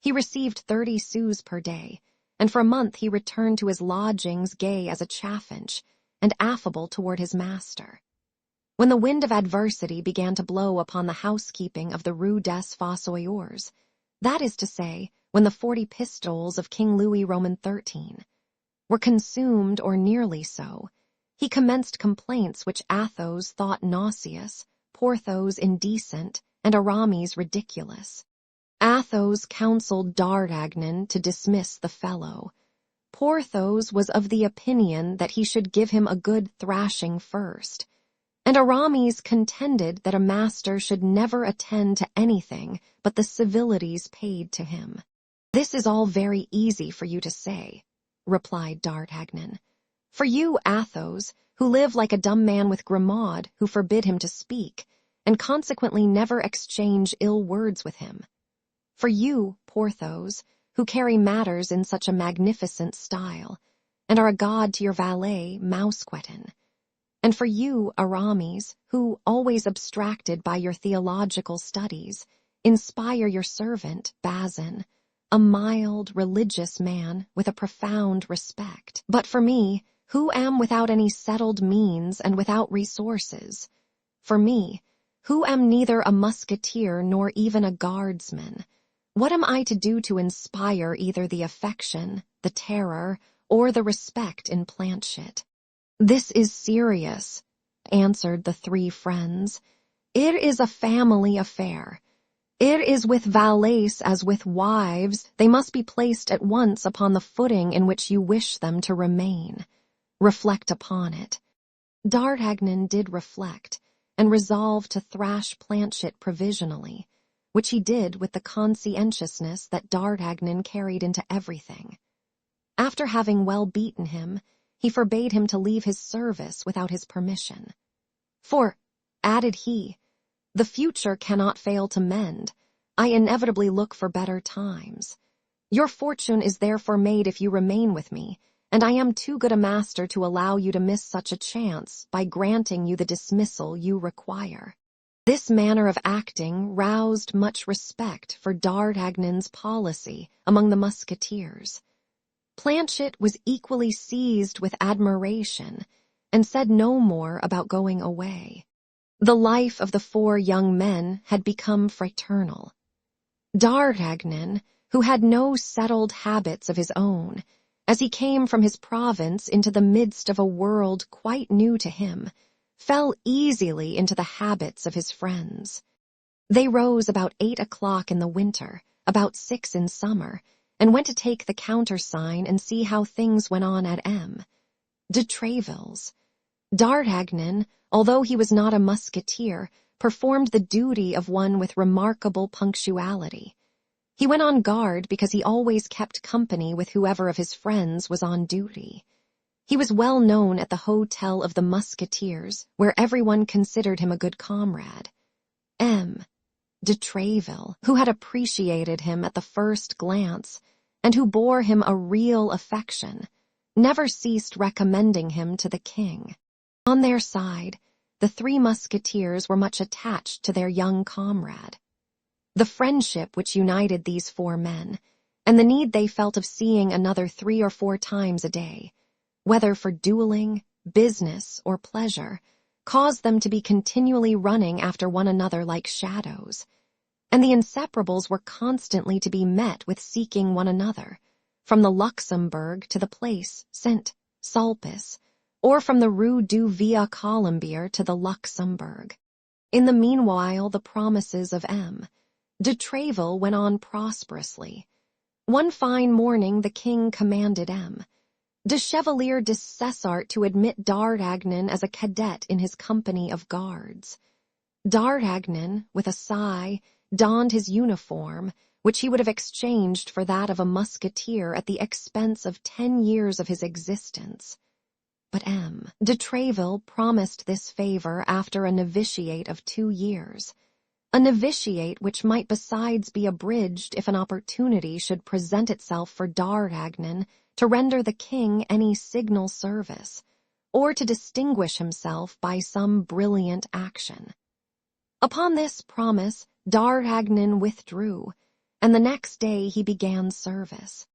He received 30 sous per day, and for a month he returned to his lodgings gay as a chaffinch, and affable toward his master. When the wind of adversity began to blow upon the housekeeping of the Rue des Fossoyeurs, that is to say, when the 40 pistoles of King Louis Roman XIII were consumed or nearly so, he commenced complaints which Athos thought nauseous, Porthos indecent, and Aramis ridiculous. Athos counseled D'Artagnan to dismiss the fellow. Porthos was of the opinion that he should give him a good thrashing first, and Aramis contended that a master should never attend to anything but the civilities paid to him. "This is all very easy for you to say," replied D'Artagnan. "For you, Athos, who live like a dumb man with Grimaud, who forbid him to speak, and consequently never exchange ill words with him. For you, Porthos, who carry matters in such a magnificent style, and are a god to your valet, Mousqueton. And for you, Aramis, who, always abstracted by your theological studies, inspire your servant, Bazin, a mild, religious man with a profound respect. But for me, who am without any settled means and without resources, for me, who am neither a musketeer nor even a guardsman, what am I to do to inspire either the affection, the terror, or the respect in Planchet?" "This is serious," answered the 3 friends. "It is a family affair. It is with valets as with wives, they must be placed at once upon the footing in which you wish them to remain. Reflect upon it." D'Artagnan did reflect, and resolved to thrash Planchet provisionally, which he did with the conscientiousness that D'Artagnan carried into everything. After having well beaten him, he forbade him to leave his service without his permission. "For," added he, "the future cannot fail to mend. I inevitably look for better times. Your fortune is therefore made if you remain with me, and I am too good a master to allow you to miss such a chance by granting you the dismissal you require." This manner of acting roused much respect for D'Artagnan's policy among the musketeers. Planchet was equally seized with admiration and said no more about going away. The life of the four young men had become fraternal. D'Artagnan, who had no settled habits of his own, as he came from his province into the midst of a world quite new to him, fell easily into the habits of his friends. They rose about 8 o'clock in the winter, about 6 in summer, and went to take the countersign and see how things went on at M. de Tréville's. D'Artagnan, although he was not a musketeer, performed the duty of one with remarkable punctuality. He went on guard because he always kept company with whoever of his friends was on duty. He was well known at the Hotel of the Musketeers, where everyone considered him a good comrade. M. de Tréville, who had appreciated him at the first glance, and who bore him a real affection, never ceased recommending him to the king. On their side, the 3 musketeers were much attached to their young comrade. The friendship which united these 4 men, and the need they felt of seeing another 3 or 4 times a day, whether for dueling, business, or pleasure, caused them to be continually running after one another like shadows, and the inseparables were constantly to be met with seeking one another, from the Luxembourg to the place Saint Sulpice, or from the Rue du Via Colombier to the Luxembourg. In the meanwhile, the promises of M. de Tréville went on prosperously. One fine morning the king commanded M. de Chevalier de Cessart to admit D'Artagnan as a cadet in his company of guards. D'Artagnan, with a sigh, donned his uniform, which he would have exchanged for that of a musketeer at the expense of 10 years of his existence. But M. de Tréville promised this favor after a novitiate of 2 years, a novitiate which might besides be abridged if an opportunity should present itself for D'Artagnan to render the king any signal service, or to distinguish himself by some brilliant action. Upon this promise, D'Artagnan withdrew, and the next day he began service.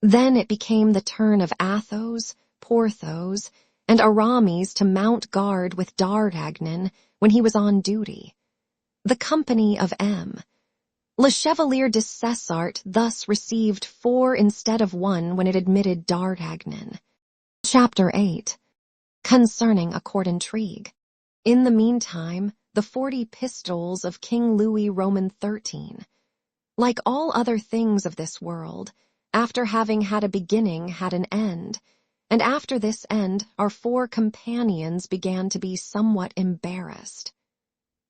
Then it became the turn of Athos, Porthos, and Aramis to mount guard with D'Artagnan when he was on duty. The company of M. Le Chevalier de Cessart thus received 4 instead of 1 when it admitted D'Artagnan. Chapter 8. Concerning a court intrigue. In the meantime, the 40 pistols of King Louis Roman XIII. Like all other things of this world, after having had a beginning had an end, and after this end our 4 companions began to be somewhat embarrassed.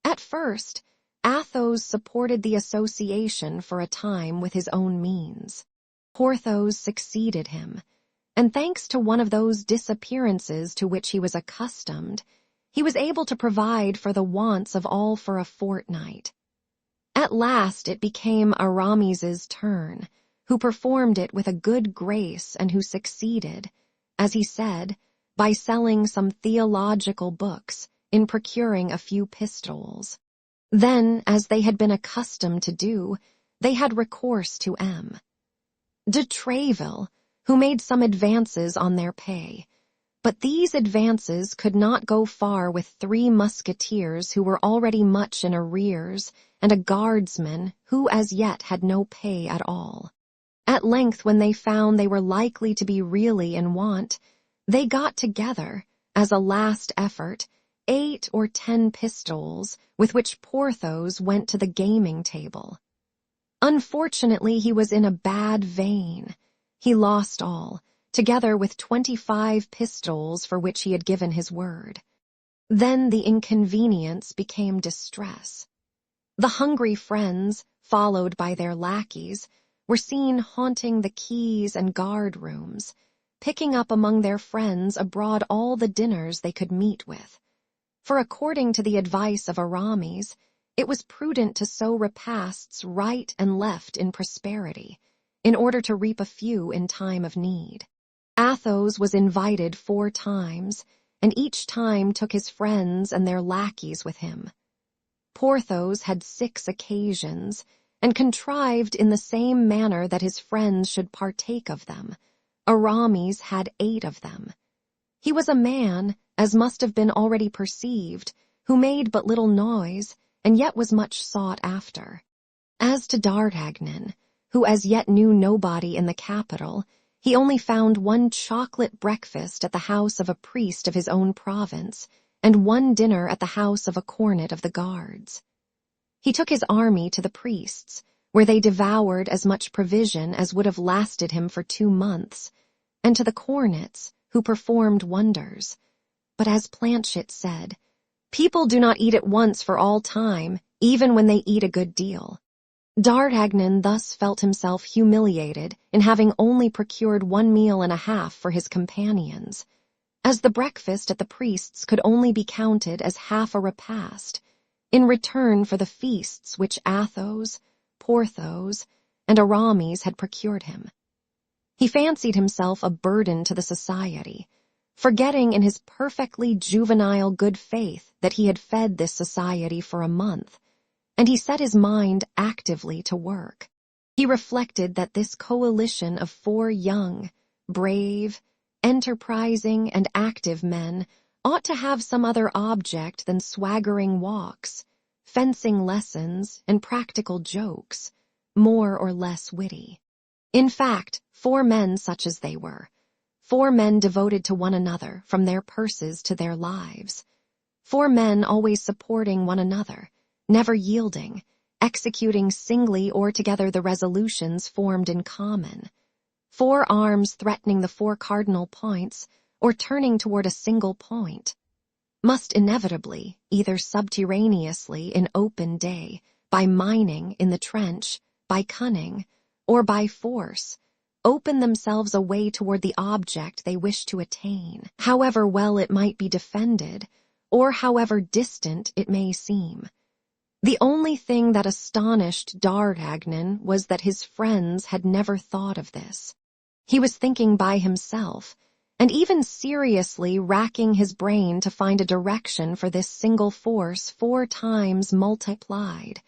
At first, Athos supported the association for a time with his own means. Porthos succeeded him, and thanks to one of those disappearances to which he was accustomed, he was able to provide for the wants of all for a fortnight. At last it became Aramis's turn, who performed it with a good grace and who succeeded, as he said, by selling some theological books, in procuring a few pistols. Then, as they had been accustomed to do, they had recourse to M. de Tréville, who made some advances on their pay, but these advances could not go far with 3 musketeers who were already much in arrears, and a guardsman who as yet had no pay at all. At length, when they found they were likely to be really in want, they got together, as a last effort, 8 or 10 pistols, with which Porthos went to the gaming table. Unfortunately, he was in a bad vein. He lost all, together with 25 pistols for which he had given his word. Then the inconvenience became distress. The hungry friends, followed by their lackeys, were seen haunting the quays and guard-rooms, picking up among their friends abroad all the dinners they could meet with. For according to the advice of Aramis, it was prudent to sow repasts right and left in prosperity, in order to reap a few in time of need. Athos was invited 4 times, and each time took his friends and their lackeys with him. Porthos had 6 occasions, and contrived in the same manner that his friends should partake of them. Aramis had 8 of them. He was a man, as must have been already perceived, who made but little noise, and yet was much sought after. As to D'Artagnan, who as yet knew nobody in the capital, he only found 1 chocolate breakfast at the house of a priest of his own province, and 1 dinner at the house of a cornet of the guards. He took his army to the priests, where they devoured as much provision as would have lasted him for 2 months, and to the cornets, who performed wonders. But as Planchet said, people do not eat at once for all time, even when they eat a good deal. D'Artagnan thus felt himself humiliated in having only procured 1 meal and a half for his companions, as the breakfast at the priest's could only be counted as half a repast, in return for the feasts which Athos, Porthos, and Aramis had procured him. He fancied himself a burden to the society, forgetting in his perfectly juvenile good faith that he had fed this society for a month, and he set his mind actively to work. He reflected that this coalition of 4 young, brave, enterprising, and active men ought to have some other object than swaggering walks, fencing lessons, and practical jokes, more or less witty. In fact, 4 men such as they were, 4 men devoted to one another from their purses to their lives, 4 men always supporting one another, never yielding, executing singly or together the resolutions formed in common, 4 arms threatening the 4 cardinal points, or turning toward a single point, must inevitably, either subterraneously in open day, by mining in the trench, by cunning, or by force, open themselves a way toward the object they wish to attain, however well it might be defended, or however distant it may seem. The only thing that astonished D'Artagnan was that his friends had never thought of this. He was thinking by himself, and even seriously racking his brain to find a direction for this single force 4 times multiplied,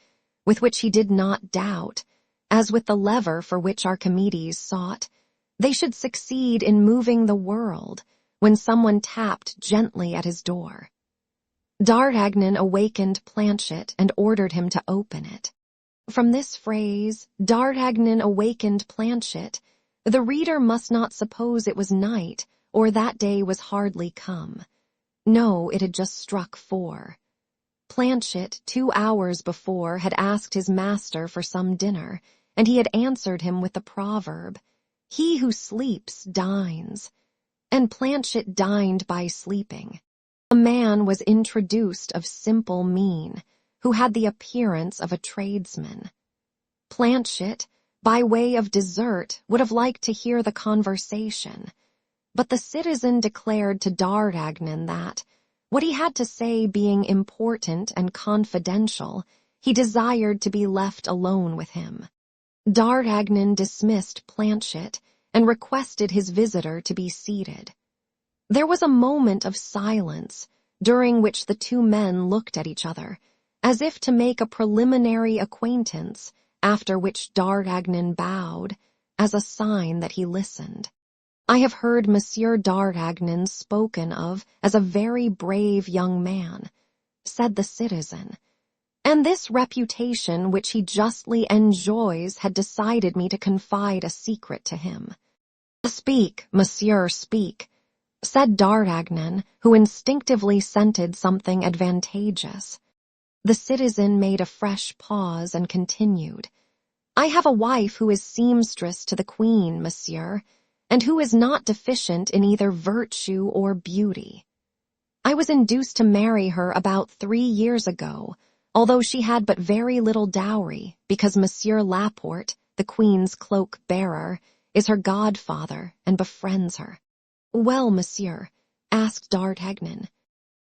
with which he did not doubt, as with the lever for which Archimedes sought, they should succeed in moving the world when someone tapped gently at his door. D'Artagnan awakened Planchet and ordered him to open it. From this phrase, D'Artagnan awakened Planchet, the reader must not suppose it was night, or that day was hardly come. No, it had just struck 4. Planchet, 2 hours before, had asked his master for some dinner, and he had answered him with the proverb, "He who sleeps dines," and Planchet dined by sleeping. A man was introduced of simple mien, who had the appearance of a tradesman. Planchet, by way of dessert, would have liked to hear the conversation, but the citizen declared to D'Artagnan that, what he had to say being important and confidential, he desired to be left alone with him. D'Artagnan dismissed Planchet and requested his visitor to be seated. There was a moment of silence, during which the 2 men looked at each other, as if to make a preliminary acquaintance, after which D'Artagnan bowed, as a sign that he listened. I have heard Monsieur D'Artagnan spoken of as a very brave young man, said the citizen, and this reputation which he justly enjoys had decided me to confide a secret to him. "Speak, monsieur, speak," said D'Artagnan, who instinctively scented something advantageous. The citizen made a fresh pause and continued, "I have a wife who is seamstress to the Queen, monsieur, and who is not deficient in either virtue or beauty. I was induced to marry her about 3 years ago, although she had but very little dowry, because Monsieur Laporte, the Queen's cloak-bearer, is her godfather and befriends her." "Well, monsieur?" asked D'Artagnan.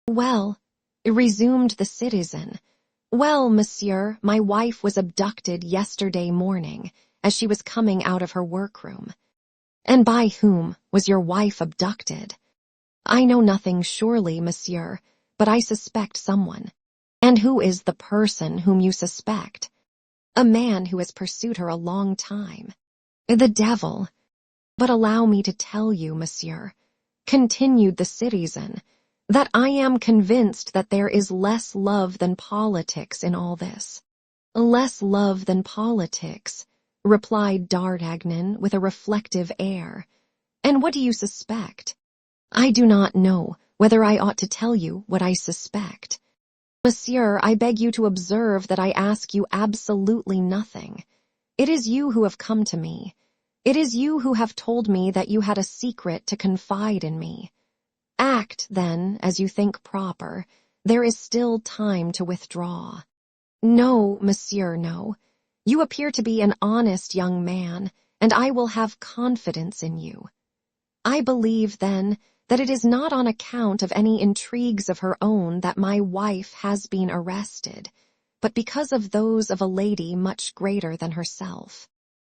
"Well," resumed the citizen, "well, monsieur, my wife was abducted yesterday morning, as she was coming out of her workroom. And by whom was your wife abducted? I know nothing surely, monsieur, but I suspect someone. And who is the person whom you suspect? A man who has pursued her a long time. The devil. But allow me to tell you, monsieur, continued the citizen, that I am convinced that there is less love than politics in all this. Less love than politics, replied D'Artagnan with a reflective air. And what do you suspect? I do not know whether I ought to tell you what I suspect. Monsieur, I beg you to observe that I ask you absolutely nothing. It is you who have come to me. It is you who have told me that you had a secret to confide in me. Act, then, as you think proper. There is still time to withdraw. No, monsieur, no. You appear to be an honest young man, and I will have confidence in you. I believe, then, that it is not on account of any intrigues of her own that my wife has been arrested, but because of those of a lady much greater than herself.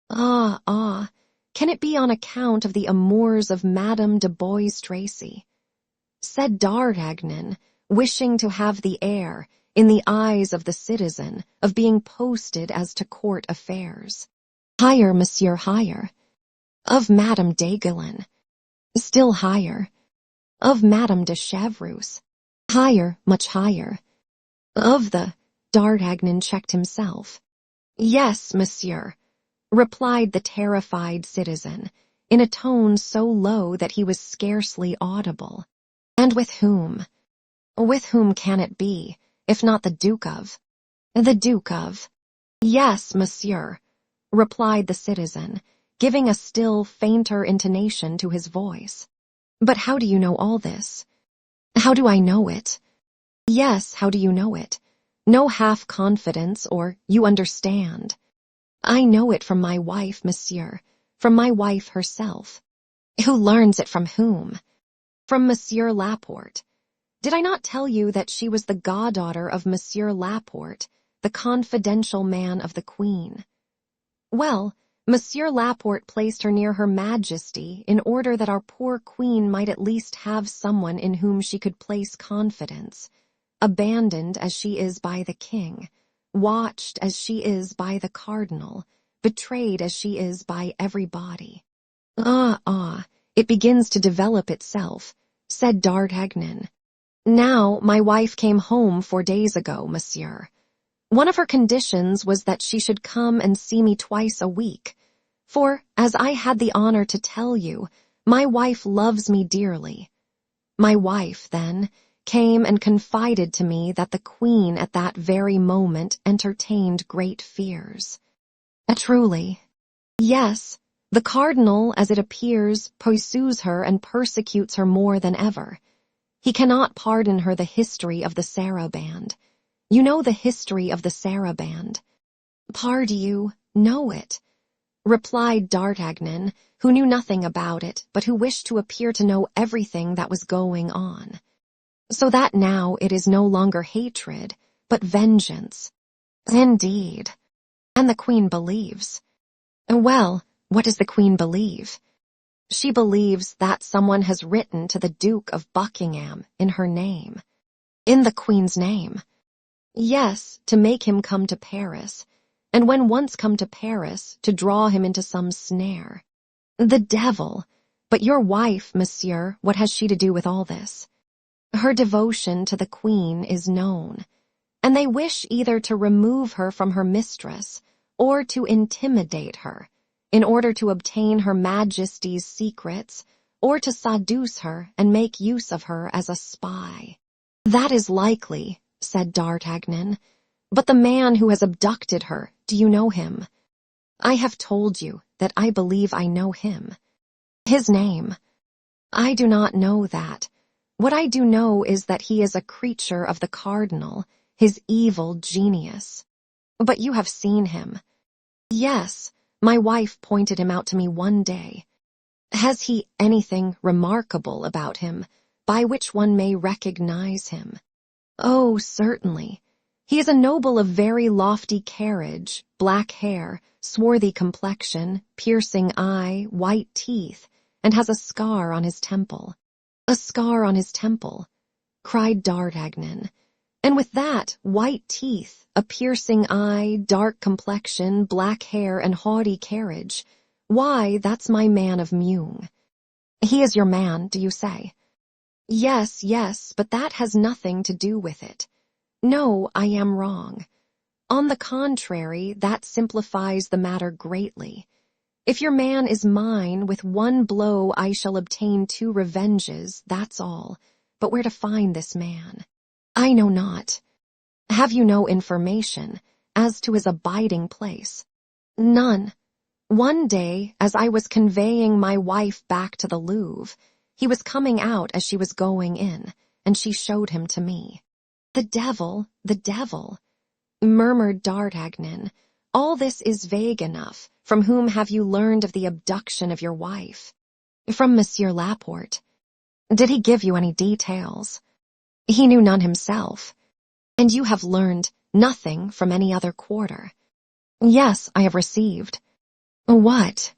Ah, can it be on account of the amours of Madame de Bois-Tracy? Said D'Artagnan, wishing to have the air, in the eyes of the citizen, of being posted as to court affairs. Higher, monsieur, higher. Of Madame d'Aiguillon. Still higher. Of Madame de Chevreuse. Higher, much higher. Of the... D'Artagnan checked himself. Yes, monsieur, replied the terrified citizen, in a tone so low that he was scarcely audible. And with whom? With whom can it be, if not the Duke of? The Duke of? Yes, monsieur, replied the citizen, giving a still fainter intonation to his voice. But how do you know all this? How do I know it? Yes, how do you know it? No half-confidence, or you understand. I know it from my wife, monsieur, from my wife herself. Who learns it from whom? From Monsieur Laporte. Did I not tell you that she was the goddaughter of Monsieur Laporte, the confidential man of the Queen? Well, Monsieur Laporte placed her near Her Majesty in order that our poor Queen might at least have someone in whom she could place confidence, abandoned as she is by the King, watched as she is by the Cardinal, betrayed as she is by everybody. It begins to develop itself, said D'Artagnan. Now, my wife came home 4 days ago, monsieur. One of her conditions was that she should come and see me twice a week, for, as I had the honor to tell you, my wife loves me dearly. My wife, then, came and confided to me that the Queen at that very moment entertained great fears. Truly? Yes, the Cardinal, as it appears, pursues her and persecutes her more than ever. He cannot pardon her the history of the saraband. You know the history of the saraband. Pardieu, know it, replied D'Artagnan, who knew nothing about it, but who wished to appear to know everything that was going on. So that now it is no longer hatred, but vengeance. Indeed. And the Queen believes. Well, what does the Queen believe? She believes that someone has written to the Duke of Buckingham in her name. In the Queen's name. Yes, to make him come to Paris, and when once come to Paris, to draw him into some snare. The devil! But your wife, monsieur, what has she to do with all this? Her devotion to the Queen is known, and they wish either to remove her from her mistress, or to intimidate her, in order to obtain Her Majesty's secrets, or to seduce her and make use of her as a spy. That is likely, said D'Artagnan. But the man who has abducted her, do you know him? I have told you that I believe I know him. His name? I do not know that. What I do know is that he is a creature of the Cardinal, his evil genius. But you have seen him. Yes, my wife pointed him out to me one day. Has he anything remarkable about him, by which one may recognize him? Oh, certainly. He is a noble of very lofty carriage, black hair, swarthy complexion, piercing eye, white teeth, and has a scar on his temple. A scar on his temple, cried D'Artagnan. And with that, white teeth, a piercing eye, dark complexion, black hair, and haughty carriage, why, that's my man of Meung. He is your man, do you say? Yes, yes, but that has nothing to do with it. No, I am wrong. On the contrary, that simplifies the matter greatly. If your man is mine, with one blow I shall obtain 2 revenges, that's all. But where to find this man? I know not. Have you no information as to his abiding place? None. One day, as I was conveying my wife back to the Louvre, he was coming out as she was going in, and she showed him to me. The devil, murmured D'Artagnan. All this is vague enough. From whom have you learned of the abduction of your wife? From Monsieur Laporte. Did he give you any details? He knew none himself. And you have learned nothing from any other quarter? Yes, I have received. What?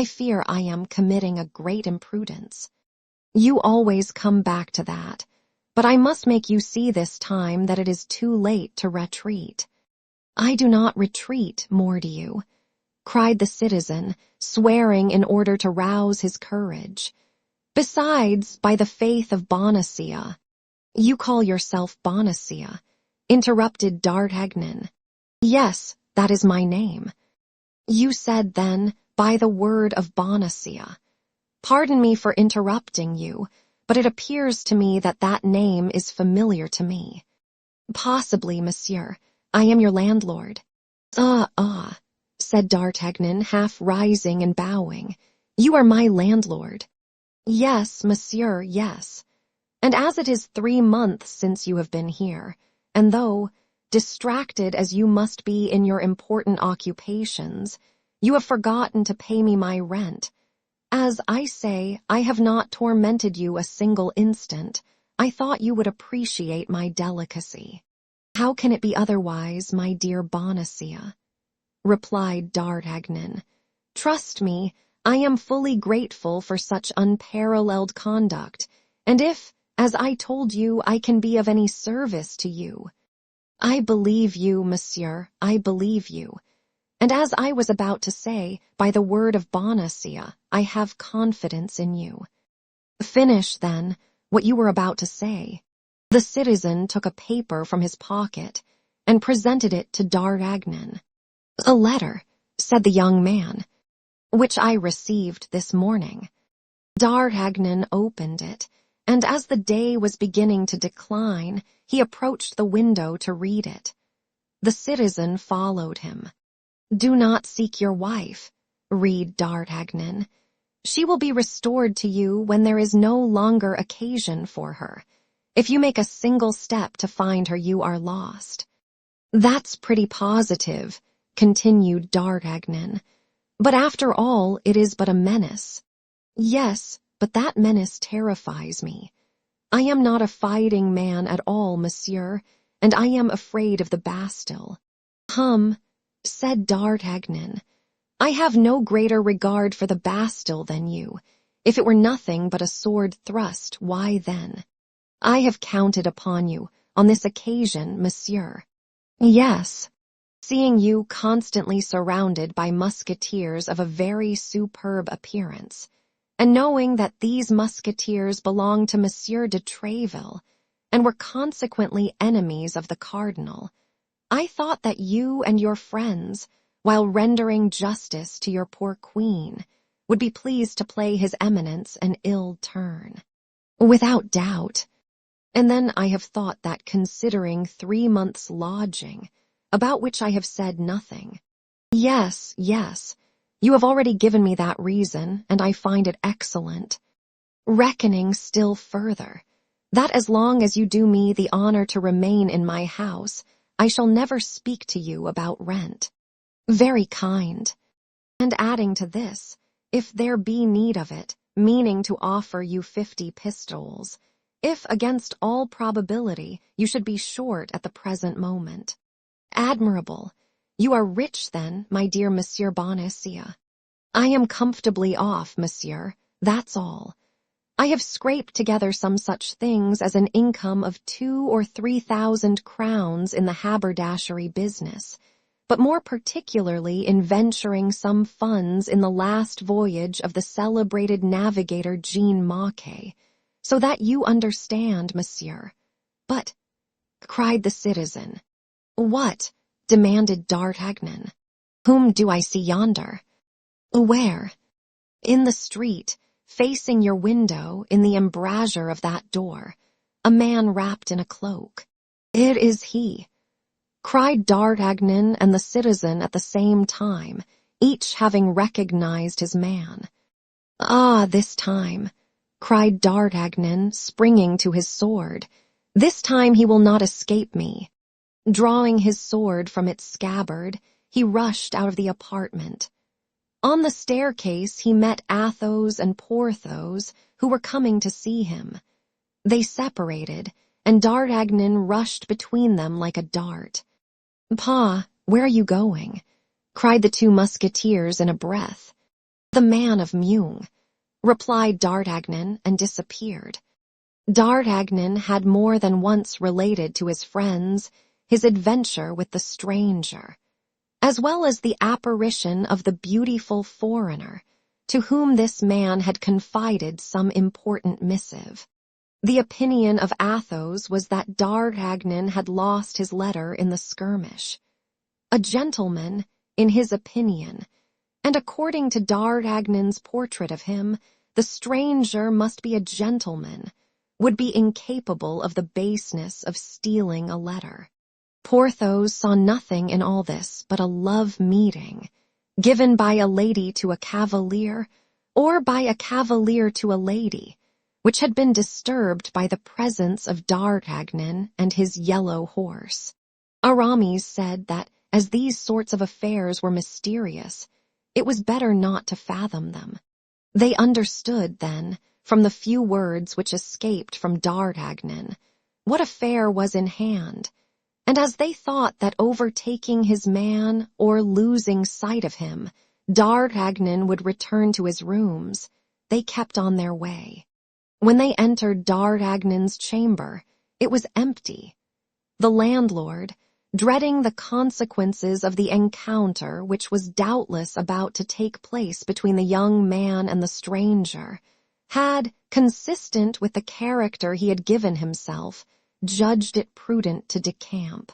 I fear I am committing a great imprudence. You always come back to that, but I must make you see this time that it is too late to retreat. I do not retreat, Mordieu, cried the citizen, swearing in order to rouse his courage. Besides, by the faith of Bonacia. You call yourself Bonacia, interrupted D'Artagnan. Yes, that is my name. You said then, by the word of Bonacia. Pardon me for interrupting you, but it appears to me that that name is familiar to me. Possibly, monsieur. I am your landlord. Said D'Artagnan, half rising and bowing. You are my landlord. Yes, monsieur, yes. And as it is 3 months since you have been here, and though, distracted as you must be in your important occupations, you have forgotten to pay me my rent. As I say, I have not tormented you a single instant. I thought you would appreciate my delicacy. How can it be otherwise, my dear Bonacia? Replied D'Artagnan. Trust me, I am fully grateful for such unparalleled conduct, and if, as I told you, I can be of any service to you. I believe you, monsieur, I believe you. And as I was about to say, by the word of Bonacia, I have confidence in you. Finish, then, what you were about to say. The citizen took a paper from his pocket and presented it to D'Artagnan. A letter, said the young man, which I received this morning. D'Artagnan opened it, and as the day was beginning to decline, he approached the window to read it. The citizen followed him. Do not seek your wife, read D'Artagnan. She will be restored to you when there is no longer occasion for her. If you make a single step to find her, you are lost. That's pretty positive, continued D'Artagnan. But after all, it is but a menace. Yes, but that menace terrifies me. I am not a fighting man at all, monsieur, and I am afraid of the Bastille. Said D'Artagnan. I have no greater regard for the Bastille than you. If it were nothing but a sword thrust, why then? I have counted upon you, on this occasion, monsieur. Yes. Seeing you constantly surrounded by musketeers of a very superb appearance, and knowing that these musketeers belonged to Monsieur de Tréville, and were consequently enemies of the cardinal, I thought that you and your friends, while rendering justice to your poor queen, would be pleased to play his eminence an ill turn. Without doubt. And then I have thought that considering 3 months' lodging, about which I have said nothing. Yes, you have already given me that reason, and I find it excellent. Reckoning still further, that as long as you do me the honor to remain in my house, I shall never speak to you about rent. Very kind. And adding to this, if there be need of it, meaning to offer you 50 pistoles, if, against all probability, you should be short at the present moment. Admirable. You are rich, then, my dear Monsieur Bonacieux. I am comfortably off, monsieur, that's all. I have scraped together some such things as an income of 2,000 or 3,000 crowns in the haberdashery business, but more particularly in venturing some funds in the last voyage of the celebrated navigator Jean Maquet, so that you understand, monsieur. But, cried the citizen. What? Demanded D'Artagnan. Whom do I see yonder? Where? In the street, facing your window, in the embrasure of that door, a man wrapped in a cloak. It is he, cried D'Artagnan and the citizen at the same time, each having recognized his man. Ah, this time, cried D'Artagnan, springing to his sword. This time he will not escape me. Drawing his sword from its scabbard, he rushed out of the apartment. On the staircase he met Athos and Porthos, who were coming to see him. They separated, and D'Artagnan rushed between them like a dart. "Pa, where are you going?" cried the two musketeers in a breath. "The man of Meung," replied D'Artagnan, and disappeared. D'Artagnan had more than once related to his friends his adventure with the stranger, as well as the apparition of the beautiful foreigner, to whom this man had confided some important missive. The opinion of Athos was that D'Artagnan had lost his letter in the skirmish. A gentleman, in his opinion, and according to D'Artagnan's portrait of him, the stranger must be a gentleman, would be incapable of the baseness of stealing a letter. Porthos saw nothing in all this but a love-meeting, given by a lady to a cavalier, or by a cavalier to a lady, which had been disturbed by the presence of D'Artagnan and his yellow horse. Aramis said that, as these sorts of affairs were mysterious, it was better not to fathom them. They understood, then, from the few words which escaped from D'Artagnan, what affair was in hand, and as they thought that overtaking his man or losing sight of him, D'Artagnan would return to his rooms, they kept on their way. When they entered D'Artagnan's chamber, it was empty. The landlord, dreading the consequences of the encounter which was doubtless about to take place between the young man and the stranger, had, consistent with the character he had given himself, judged it prudent to decamp.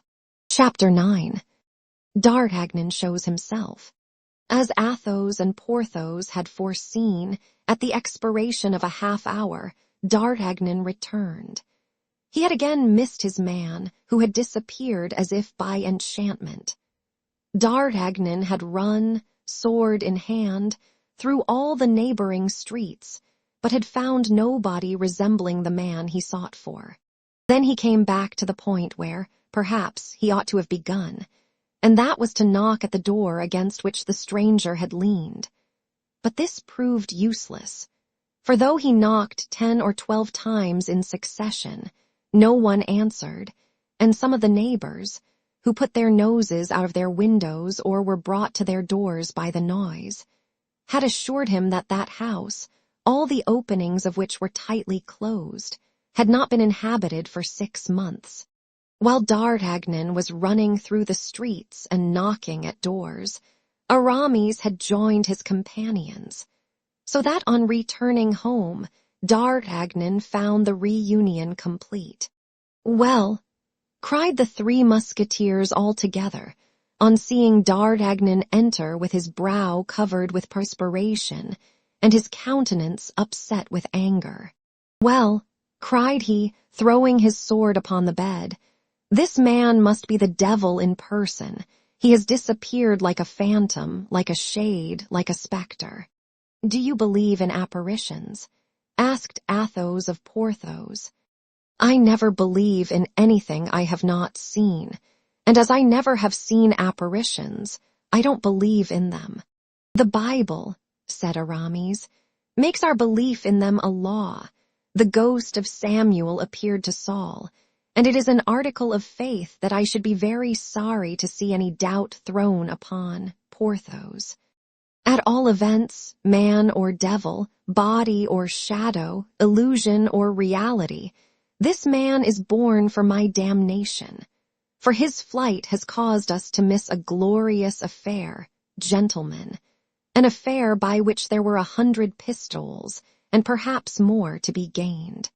Chapter 9. D'Artagnan shows himself. As Athos and Porthos had foreseen, at the expiration of a half-hour, D'Artagnan returned. He had again missed his man, who had disappeared as if by enchantment. D'Artagnan had run, sword in hand, through all the neighboring streets, but had found nobody resembling the man he sought for. Then he came back to the point where, perhaps, he ought to have begun, and that was to knock at the door against which the stranger had leaned. But this proved useless, for though he knocked 10 or 12 times in succession, no one answered, and some of the neighbors, who put their noses out of their windows or were brought to their doors by the noise, had assured him that that house, all the openings of which were tightly closed, had not been inhabited for 6 months. While D'Artagnan was running through the streets and knocking at doors, Aramis had joined his companions, so that on returning home, D'Artagnan found the reunion complete. "Well," cried the 3 musketeers all together, on seeing D'Artagnan enter with his brow covered with perspiration, and his countenance upset with anger. "Well," cried he, throwing his sword upon the bed, "this man must be the devil in person. He has disappeared like a phantom, like a shade, like a spectre." "Do you believe in apparitions?" asked Athos of Porthos. "I never believe in anything I have not seen, and as I never have seen apparitions, I don't believe in them." "The Bible," said Aramis, "makes our belief in them a law, The ghost of Samuel appeared to Saul, and it is an article of faith that I should be very sorry to see any doubt thrown upon Porthos. At all events, man or devil, body or shadow, illusion or reality, this man is born for my damnation. For his flight has caused us to miss a glorious affair, gentlemen, an affair by which there were 100 pistoles, and perhaps more to be gained.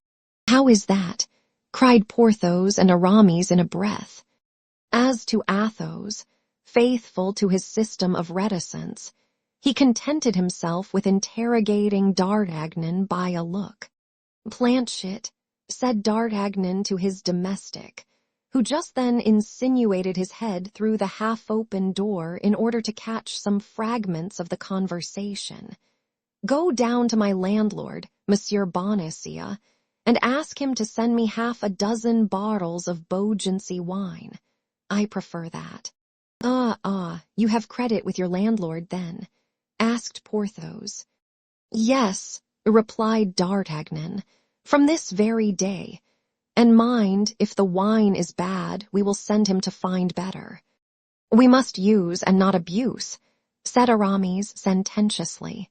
How is that? Cried Porthos and Aramis in a breath. As to Athos, faithful to his system of reticence, he contented himself with interrogating D'Artagnan by a look. Planchet, said D'Artagnan to his domestic, who just then insinuated his head through the half-open door in order to catch some fragments of the conversation. Go down to my landlord, Monsieur Bonacieux, and ask him to send me 6 bottles of Beaugency wine. I prefer that. You have credit with your landlord, then? Asked Porthos. Yes, replied D'Artagnan, from this very day. And mind, if the wine is bad, we will send him to find better. We must use and not abuse, said Aramis sententiously.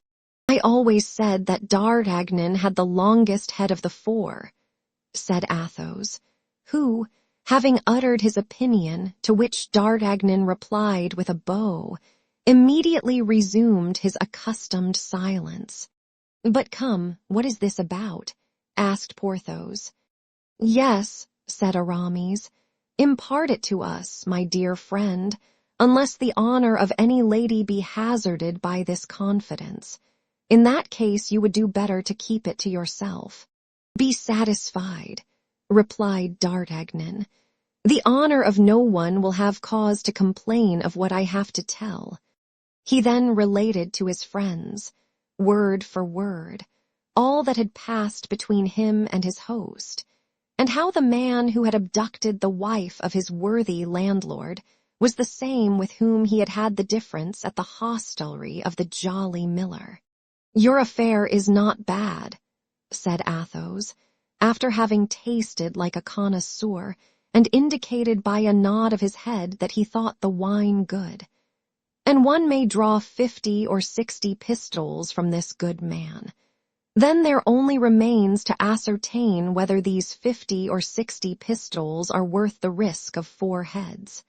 I always said that D'Artagnan had the longest head of the 4, said Athos, who, having uttered his opinion, to which D'Artagnan replied with a bow, immediately resumed his accustomed silence. But come, what is this about? Asked Porthos. Yes, said Aramis, impart it to us, my dear friend, unless the honor of any lady be hazarded by this confidence. In that case you would do better to keep it to yourself. Be satisfied, replied D'Artagnan. The honor of no one will have cause to complain of what I have to tell. He then related to his friends, word for word, all that had passed between him and his host, and how the man who had abducted the wife of his worthy landlord was the same with whom he had had the difference at the hostelry of the Jolly Miller. Your affair is not bad, said Athos, after having tasted like a connoisseur and indicated by a nod of his head that he thought the wine good. And one may draw 50 or 60 pistoles from this good man. Then there only remains to ascertain whether these 50 or 60 pistoles are worth the risk of 4 heads.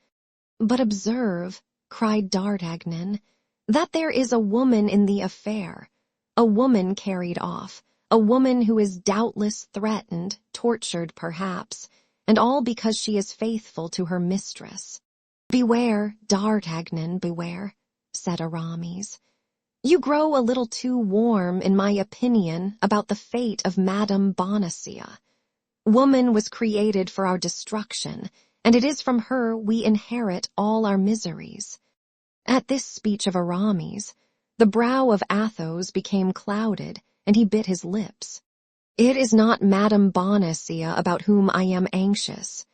But observe, cried D'Artagnan, that there is a woman in the affair, a woman carried off, a woman who is doubtless threatened, tortured perhaps, and all because she is faithful to her mistress. Beware, D'Artagnan, beware, said Aramis. You grow a little too warm, in my opinion, about the fate of Madame Bonacieux. Woman was created for our destruction, and it is from her we inherit all our miseries. At this speech of Aramis, the brow of Athos became clouded, and he bit his lips. It is not Madame Bonacieux about whom I am anxious,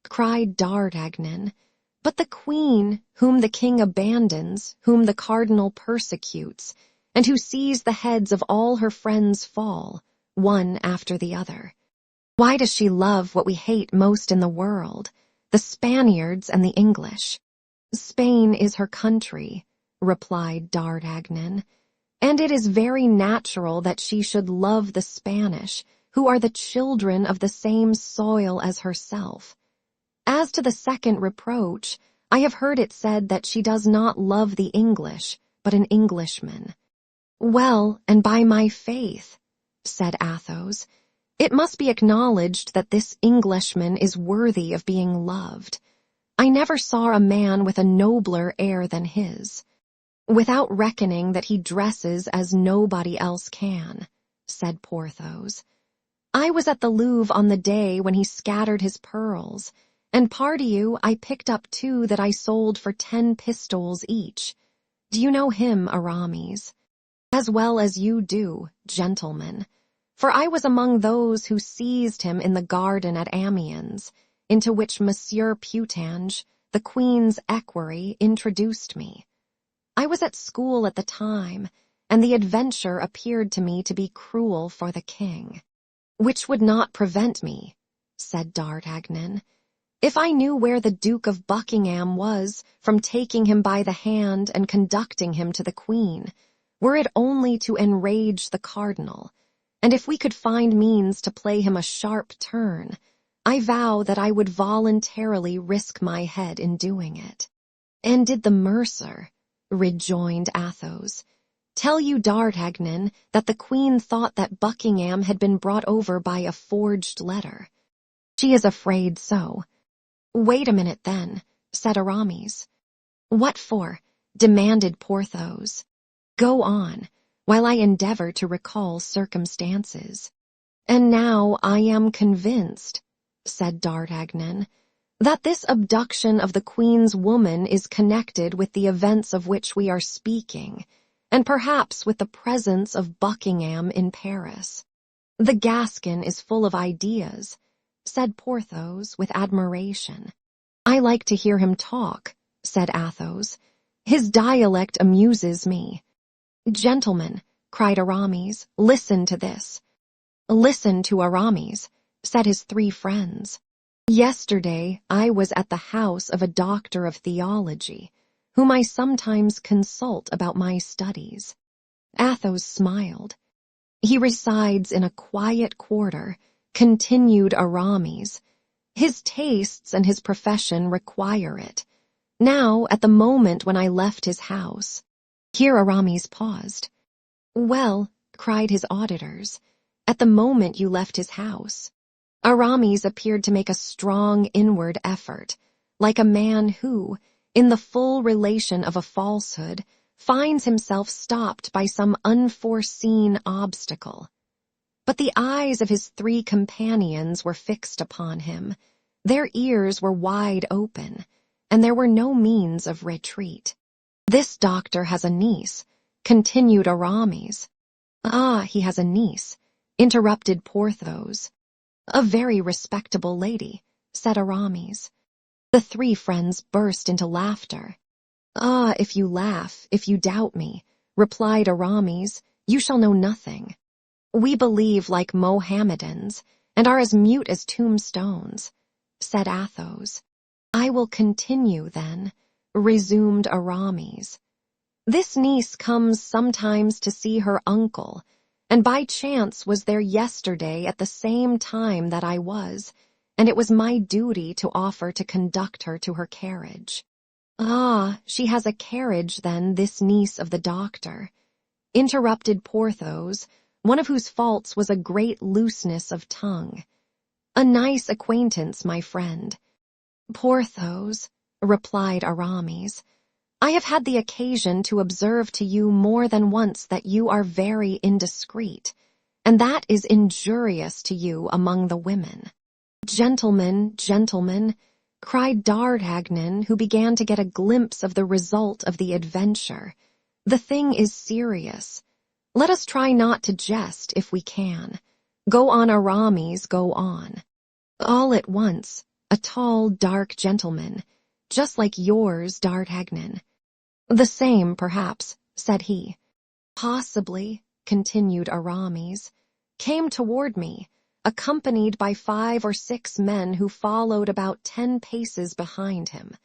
cried D'Artagnan, but the queen whom the king abandons, whom the cardinal persecutes, and who sees the heads of all her friends fall, one after the other. Why does she love what we hate most in the world, the Spaniards and the English? Spain is her country, replied D'Artagnan, and it is very natural that she should love the Spanish, who are the children of the same soil as herself. As to the second reproach, I have heard it said that she does not love the English, but an Englishman. Well, and by my faith, said Athos, it must be acknowledged that this Englishman is worthy of being loved. I never saw a man with a nobler air than his. Without reckoning that he dresses as nobody else can, said Porthos. I was at the Louvre on the day when he scattered his pearls, and pardieu, I picked up 2 that I sold for 10 pistoles each. Do you know him, Aramis? As well as you do, gentlemen, for I was among those who seized him in the garden at Amiens, into which Monsieur Putange, the Queen's equerry, introduced me. I was at school at the time, and the adventure appeared to me to be cruel for the king. "Which would not prevent me," said D'Artagnan, "if I knew where the Duke of Buckingham was, from taking him by the hand and conducting him to the Queen, were it only to enrage the cardinal, and if we could find means to play him a sharp turn, I vow that I would voluntarily risk my head in doing it." "And did the mercer," rejoined Athos, "tell you, D'Artagnan, that the Queen thought that Buckingham had been brought over by a forged letter?" "She is afraid so." "Wait a minute, then," said Aramis. "What for?" demanded Porthos. "Go on, while I endeavor to recall circumstances." "And now I am convinced," said D'Artagnan, "that this abduction of the Queen's woman is connected with the events of which we are speaking, and perhaps with the presence of Buckingham in Paris." "The Gascon is full of ideas," said Porthos with admiration. "I like to hear him talk," said Athos. "His dialect amuses me." "Gentlemen," cried Aramis, "listen to this." "Listen to Aramis," said his three friends. "Yesterday I was at the house of a doctor of theology, whom I sometimes consult about my studies." Athos smiled. "He resides in a quiet quarter," continued Aramis. "His tastes and his profession require it. Now, at the moment when I left his house—" Here Aramis paused. "Well," cried his auditors, "at the moment you left his house." Aramis appeared to make a strong inward effort, like a man who, in the full relation of a falsehood, finds himself stopped by some unforeseen obstacle. But the eyes of his three companions were fixed upon him, their ears were wide open, and there were no means of retreat. "This doctor has a niece," continued Aramis. "Ah, he has a niece," interrupted Porthos. "A very respectable lady," said Aramis. The three friends burst into laughter. "Ah, if you laugh, if you doubt me," replied Aramis, "you shall know nothing. We believe like Mohammedans, and are as mute as tombstones," said Athos. "I will continue, then," resumed Aramis. "This niece comes sometimes to see her uncle, and by chance was there yesterday at the same time that I was, and it was my duty to offer to conduct her to her carriage." "Ah, she has a carriage, then, this niece of the doctor," interrupted Porthos, one of whose faults was a great looseness of tongue. "A nice acquaintance, my friend." "Porthos," replied Aramis, "I have had the occasion to observe to you more than once that you are very indiscreet, and that is injurious to you among the women." "Gentlemen, gentlemen," cried D'Artagnan, who began to get a glimpse of the result of the adventure, "the thing is serious. Let us try not to jest if we can. Go on, Aramis, go on." All at once, a tall, dark gentleman, just like yours, D'Artagnan. "The same, perhaps," said he. "Possibly," continued Aramis, "came toward me, accompanied by 5 or 6 men who followed about 10 paces behind him,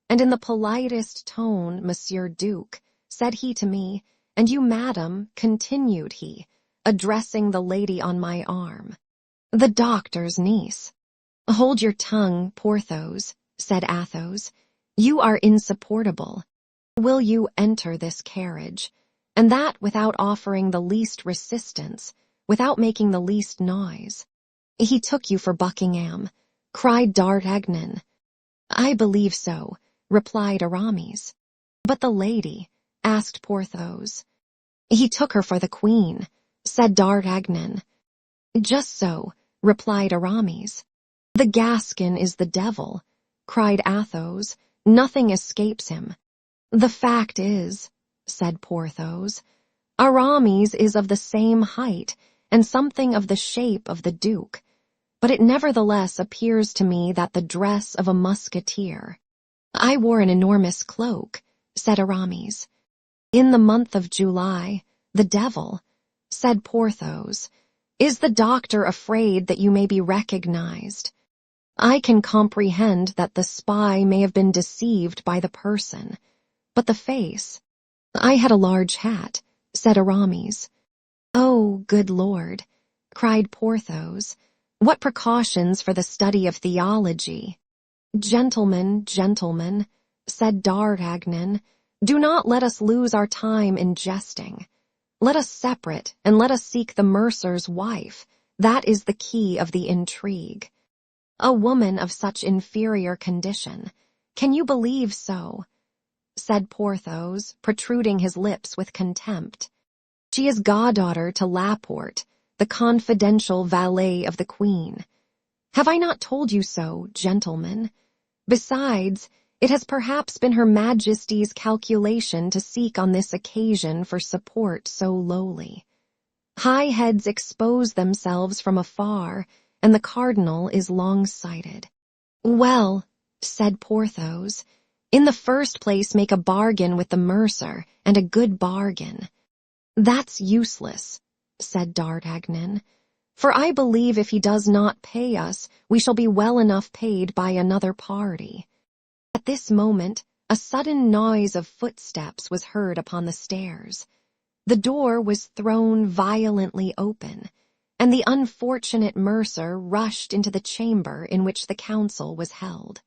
and in the politest tone, Monsieur Duke, said he to me, and you, madam, continued he, addressing the lady on my arm, the doctor's niece." "Hold your tongue, Porthos," said Athos. "You are insupportable. Will you enter this carriage, and that without offering the least resistance, without making the least noise?" "He took you for Buckingham," cried D'Artagnan. "I believe so," replied Aramis. "But the lady?" asked Porthos. "He took her for the Queen," said D'Artagnan. "Just so," replied Aramis. "The Gascon is the devil," cried Athos. "Nothing escapes him." "The fact is," said Porthos, "Aramis is of the same height and something of the shape of the Duke, but it nevertheless appears to me that the dress of a musketeer—" "I wore an enormous cloak," said Aramis. "In the month of July, the devil," said Porthos. Is the doctor afraid that you may be recognized? I can comprehend that the spy may have been deceived by the person, but the face— I had a large hat, said Aramis. Oh, good Lord, cried Porthos. What precautions for the study of theology! Gentlemen, gentlemen, said D'Artagnan, do not let us lose our time in jesting. Let us separate, and let us seek the mercer's wife. That is the key of the intrigue. A woman of such inferior condition. Can you believe so? Said Porthos, protruding his lips with contempt. She is goddaughter to Laporte, the confidential valet of the Queen. Have I not told you so, gentlemen? Besides, it has perhaps been Her Majesty's calculation to seek on this occasion for support so lowly. High heads expose themselves from afar, and the cardinal is long-sighted. Well, said Porthos, in the first place make a bargain with the mercer, and a good bargain. That's useless, said D'Artagnan, for I believe if he does not pay us, we shall be well enough paid by another party. At this moment, a sudden noise of footsteps was heard upon the stairs. The door was thrown violently open, and the unfortunate mercer rushed into the chamber in which the council was held.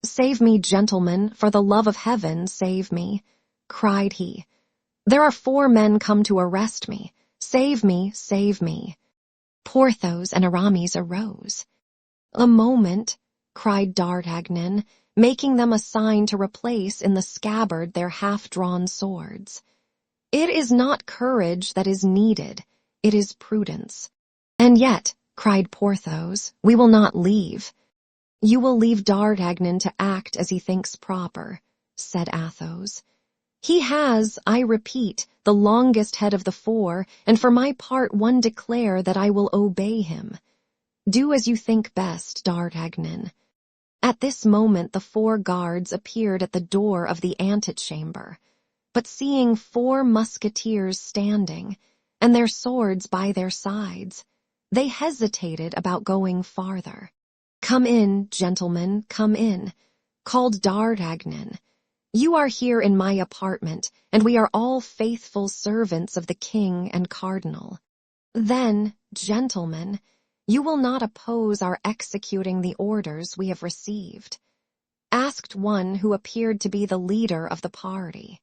"Save me, gentlemen, for the love of heaven, save me," cried he. "There are 4 men come to arrest me. Save me, save me." Porthos and Aramis arose. "A moment," cried D'Artagnan, making them a sign to replace in the scabbard their half-drawn swords. "It is not courage that is needed, it is prudence." "And yet," cried Porthos, "we will not leave." "You will leave D'Artagnan to act as he thinks proper," said Athos. "He has, I repeat, the longest head of the 4, and for my part one declare that I will obey him. Do as you think best, D'Artagnan." At this moment the 4 guards appeared at the door of the antechamber, but seeing 4 musketeers standing, and their swords by their sides, they hesitated about going farther. "Come in, gentlemen, come in," called D'Artagnan. "You are here in my apartment, and we are all faithful servants of the king and cardinal. Then, gentlemen, you will not oppose our executing the orders we have received," asked one who appeared to be the leader of the party.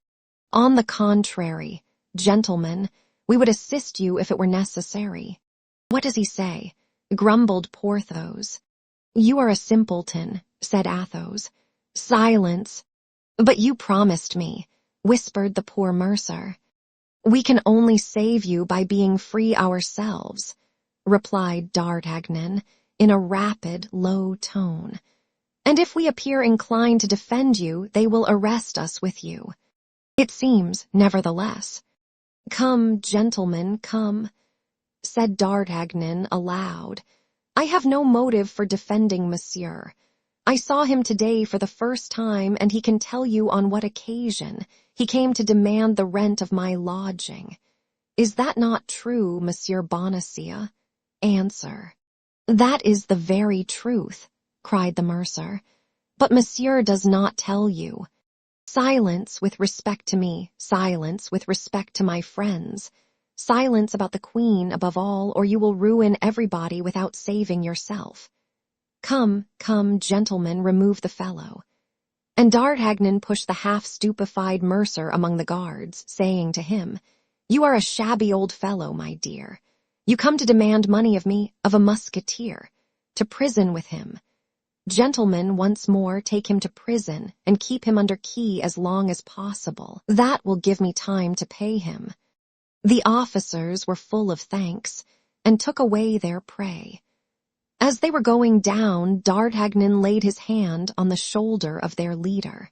"On the contrary, gentlemen, we would assist you if it were necessary." "What does he say?" grumbled Porthos. "You are a simpleton," said Athos. "Silence." "But you promised me," whispered the poor mercer. "We can only save you by being free ourselves," replied D'Artagnan in a rapid, low tone. "And if we appear inclined to defend you, they will arrest us with you. It seems, nevertheless." "Come, gentlemen, come," said D'Artagnan aloud. "I have no motive for defending monsieur. I saw him today for the first time, and he can tell you on what occasion he came to demand the rent of my lodging. Is that not true, Monsieur Bonacieux? Answer." "That is the very truth," cried the mercer. "But monsieur does not tell you. Silence with respect to me, silence with respect to my friends. Silence about the Queen above all, or you will ruin everybody without saving yourself. Come, come, gentlemen, remove the fellow." And D'Artagnan pushed the half-stupefied mercer among the guards, saying to him, "You are a shabby old fellow, my dear. You come to demand money of me, of a musketeer. To prison with him. Gentlemen, once more, take him to prison and keep him under key as long as possible. That will give me time to pay him." The officers were full of thanks, and took away their prey. As they were going down, D'Artagnan laid his hand on the shoulder of their leader.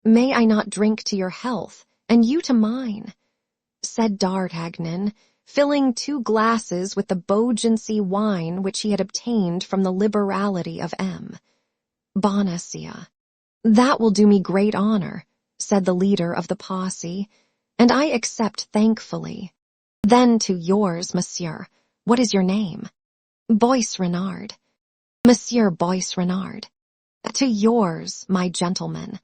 "May I not drink to your health, and you to mine?" said D'Artagnan, filling 2 glasses with the Beaugency wine which he had obtained from the liberality of M. Bonacieux. "That will do me great honor," said the leader of the posse, "and I accept thankfully." "Then to yours, monsieur. what is your name? Boyce Renard. Monsieur Boyce Renard. To yours, my gentleman.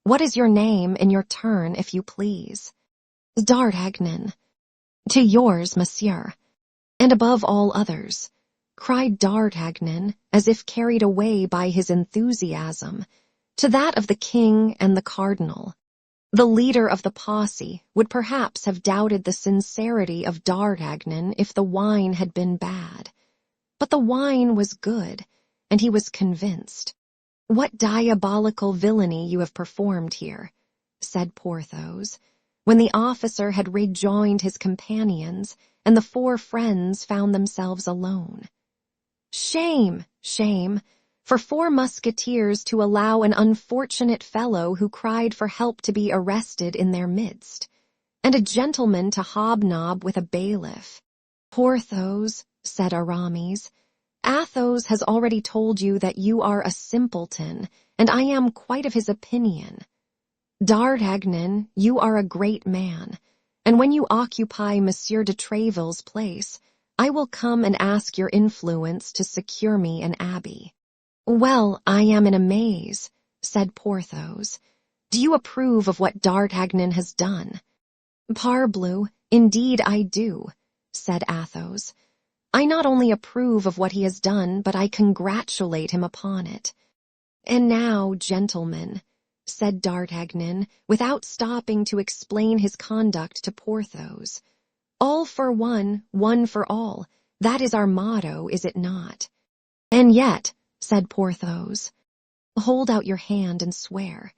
What is your name in your turn, if you please? D'Artagnan. To yours, monsieur. And above all others, cried D'Artagnan, as if carried away by his enthusiasm, to that of the king and the cardinal. The leader of the posse would perhaps have doubted the sincerity of D'Artagnan if the wine had been bad. But the wine was good, and he was convinced. "What diabolical villainy you have performed here," said Porthos, when the officer had rejoined his companions and the four friends found themselves alone. "Shame, shame, for four musketeers to allow an unfortunate fellow who cried for help to be arrested in their midst, and a gentleman to hobnob with a bailiff." "Porthos," said Aramis, "Athos has already told you that you are a simpleton, and I am quite of his opinion. D'Artagnan, you are a great man, and when you occupy Monsieur de Tréville's place, I will come and ask your influence to secure me an abbey." "Well, I am in a maze," said Porthos. "Do you approve of what D'Artagnan has done?" "Parbleu, indeed I do," said Athos. "I not only approve of what he has done, but I congratulate him upon it." "And now, gentlemen," said D'Artagnan, without stopping to explain his conduct to Porthos, "all for one for all, that is our motto, is it not?" "And yet," said Porthos. "Hold out your hand and swear,"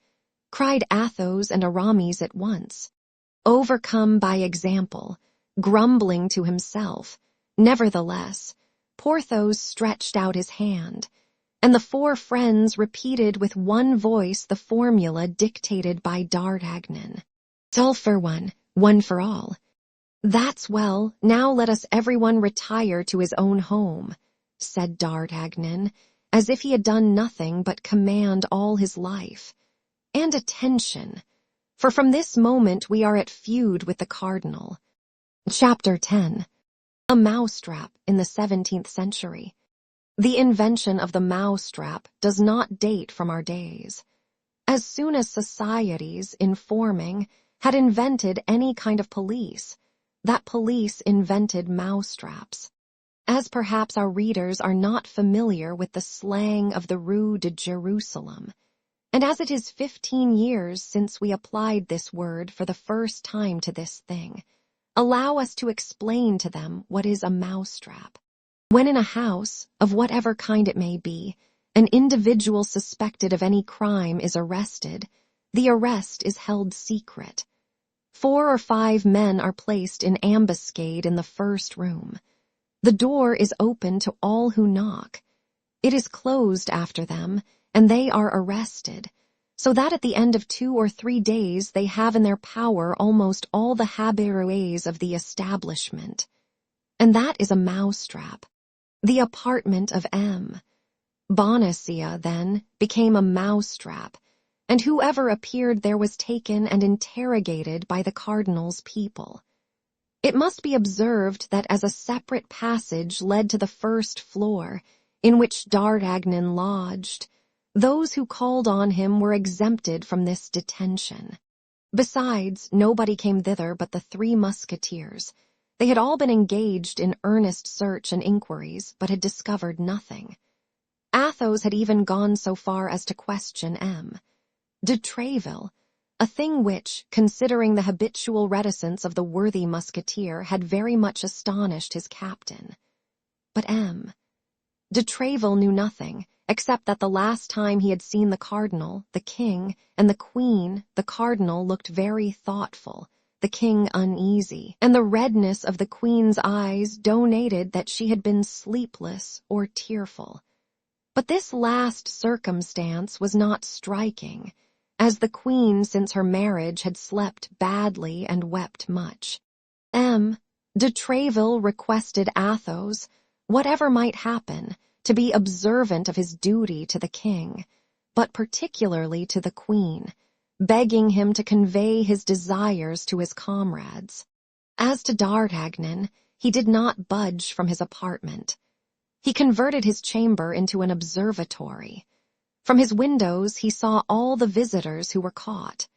cried Athos and Aramis at once. Overcome by example, grumbling to himself, nevertheless, Porthos stretched out his hand, and the four friends repeated with one voice the formula dictated by D'Artagnan. "All for one for all." "That's well, now let us everyone retire to his own home," said D'Artagnan, as if he had done nothing but command all his life. "And attention, for from this moment we are at feud with the cardinal." Chapter 10. A mousetrap in the 17th century. The invention of the mousetrap does not date from our days. As soon as societies, in forming, had invented any kind of police, that police invented mousetraps. As perhaps our readers are not familiar with the slang of the Rue de Jerusalem, and as it is 15 years since we applied this word for the first time to this thing, allow us to explain to them what is a mousetrap. When in a house, of whatever kind it may be, an individual suspected of any crime is arrested, the arrest is held secret. 4 or 5 men are placed in ambuscade in the first room. The door is open to all who knock. It is closed after them, and they are arrested, so that at the end of 2 or 3 days they have in their power almost all the habitués of the establishment. And that is a mousetrap. The apartment of M. Bonacia, then, became a mousetrap, and whoever appeared there was taken and interrogated by the cardinal's people. It must be observed that as a separate passage led to the first floor, in which D'Artagnan lodged, those who called on him were exempted from this detention. Besides, nobody came thither but the 3 musketeers. They had all been engaged in earnest search and inquiries, but had discovered nothing. Athos had even gone so far as to question M. de Tréville, a thing which, considering the habitual reticence of the worthy musketeer, had very much astonished his captain. But M. de Tréville knew nothing, except that the last time he had seen the cardinal, the king, and the queen, the cardinal looked very thoughtful, the king uneasy, and the redness of the queen's eyes donated that she had been sleepless or tearful. But this last circumstance was not striking, as the queen since her marriage had slept badly and wept much. M. de Tréville requested Athos, whatever might happen, to be observant of his duty to the king, but particularly to the queen, begging him to convey his desires to his comrades. As to D'Artagnan, he did not budge from his apartment. He converted his chamber into an observatory. From his windows he saw all the visitors who were caught.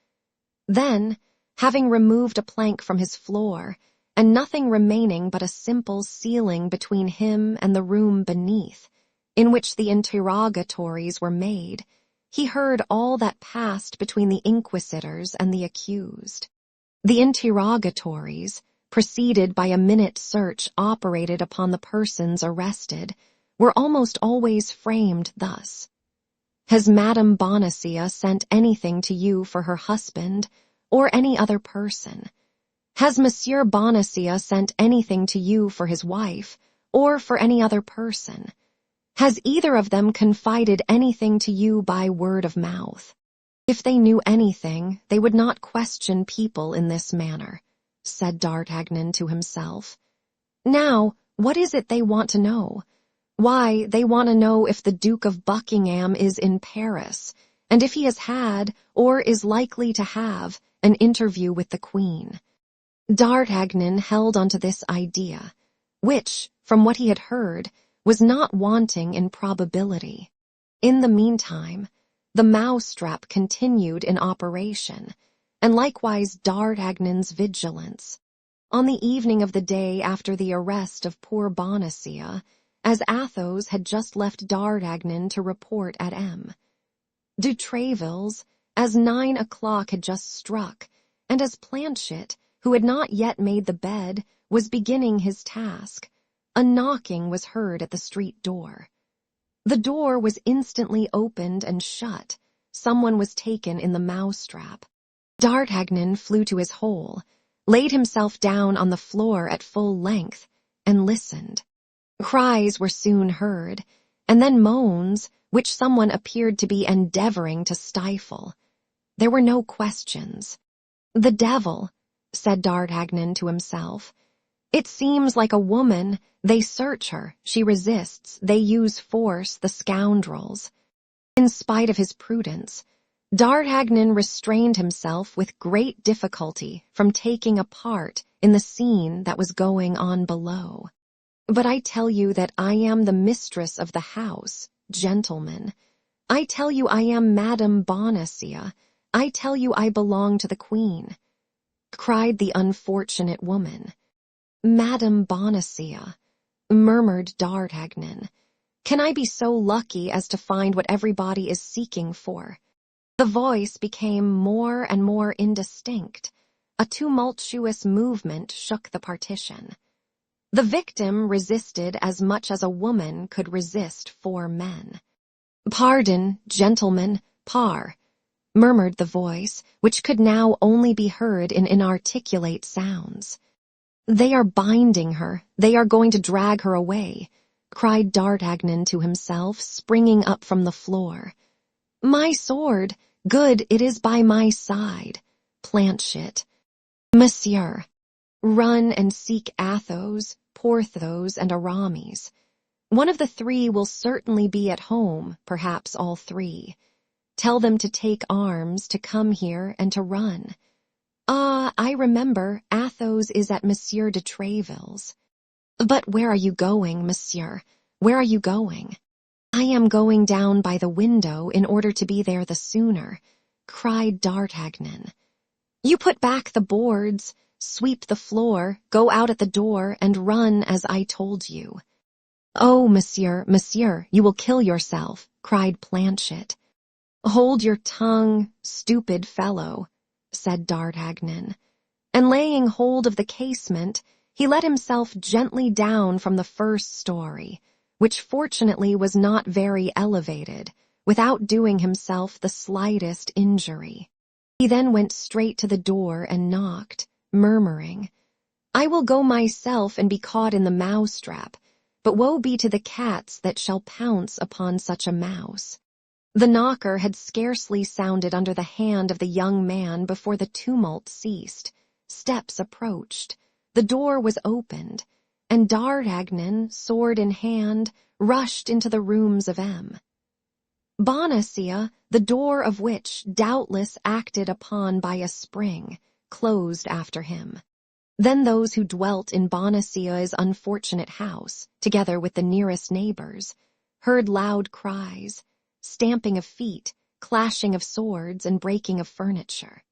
Then, having removed a plank from his floor, and nothing remaining but a simple ceiling between him and the room beneath, in which the interrogatories were made, he heard all that passed between the inquisitors and the accused. The interrogatories, preceded by a minute search operated upon the persons arrested, were almost always framed thus: "Has Madame Bonacieux sent anything to you for her husband, or any other person? Has Monsieur Bonacieux sent anything to you for his wife, or for any other person? Has either of them confided anything to you by word of mouth? If they knew anything, they would not question people in this manner," said D'Artagnan to himself. "Now, what is it they want to know? Why, they want to know if the Duke of Buckingham is in Paris, and if he has had, or is likely to have, an interview with the Queen." D'Artagnan held onto this idea, which, from what he had heard, was not wanting in probability. In the meantime, the mousetrap continued in operation, and likewise D'Artagnan's vigilance. On the evening of the day after the arrest of poor Bonacieux, as Athos had just left D'Artagnan to report at M. de Tréville's, as 9 o'clock had just struck, and as Planchet, who had not yet made the bed, was beginning his task, a knocking was heard at the street door. The door was instantly opened and shut. Someone was taken in the mousetrap. D'Artagnan flew to his hole, laid himself down on the floor at full length, and listened. Cries were soon heard, and then moans, which someone appeared to be endeavoring to stifle. There were no questions. "The devil," said D'Artagnan to himself. "It seems like a woman. They search her, she resists, they use force, the scoundrels." In spite of his prudence, D'Artagnan restrained himself with great difficulty from taking a part in the scene that was going on below. "But I tell you that I am the mistress of the house, gentlemen. I tell you I am Madame Bonacieux. I tell you I belong to the Queen," cried the unfortunate woman. "Madame Bonacieux," murmured D'Artagnan. "Can I be so lucky as to find what everybody is seeking for?" The voice became more and more indistinct. A tumultuous movement shook the partition. The victim resisted as much as a woman could resist 4 men. "Pardon, gentlemen, murmured the voice, which could now only be heard in inarticulate sounds. "They are binding her, they are going to drag her away," cried D'Artagnan to himself, springing up from the floor. "My sword! Good, it is by my side. Planchet. Monsieur, run and seek Athos, Porthos, and Aramis. One of the 3 will certainly be at home, perhaps all 3. Tell them to take arms, to come here, and to run. Ah, I remember, Athos is at Monsieur de Tréville's. But where are you going, monsieur? Where are you going?" "I am going down by the window in order to be there the sooner," cried D'Artagnan. "You put back the boards, sweep the floor, go out at the door, and run as I told you." "Oh, monsieur, you will kill yourself," cried Planchet. "Hold your tongue, stupid fellow," said D'Artagnan, and laying hold of the casement, he let himself gently down from the first story, which fortunately was not very elevated, without doing himself the slightest injury. He then went straight to the door and knocked, murmuring, "I will go myself and be caught in the mousetrap, but woe be to the cats that shall pounce upon such a mouse." The knocker had scarcely sounded under the hand of the young man before the tumult ceased. Steps approached, the door was opened, and D'Artagnan, sword in hand, rushed into the rooms of M. Bonacieux, the door of which, doubtless acted upon by a spring, closed after him. Then those who dwelt in Bonacieux's unfortunate house, together with the nearest neighbors, heard loud cries, stamping of feet, clashing of swords, and breaking of furniture.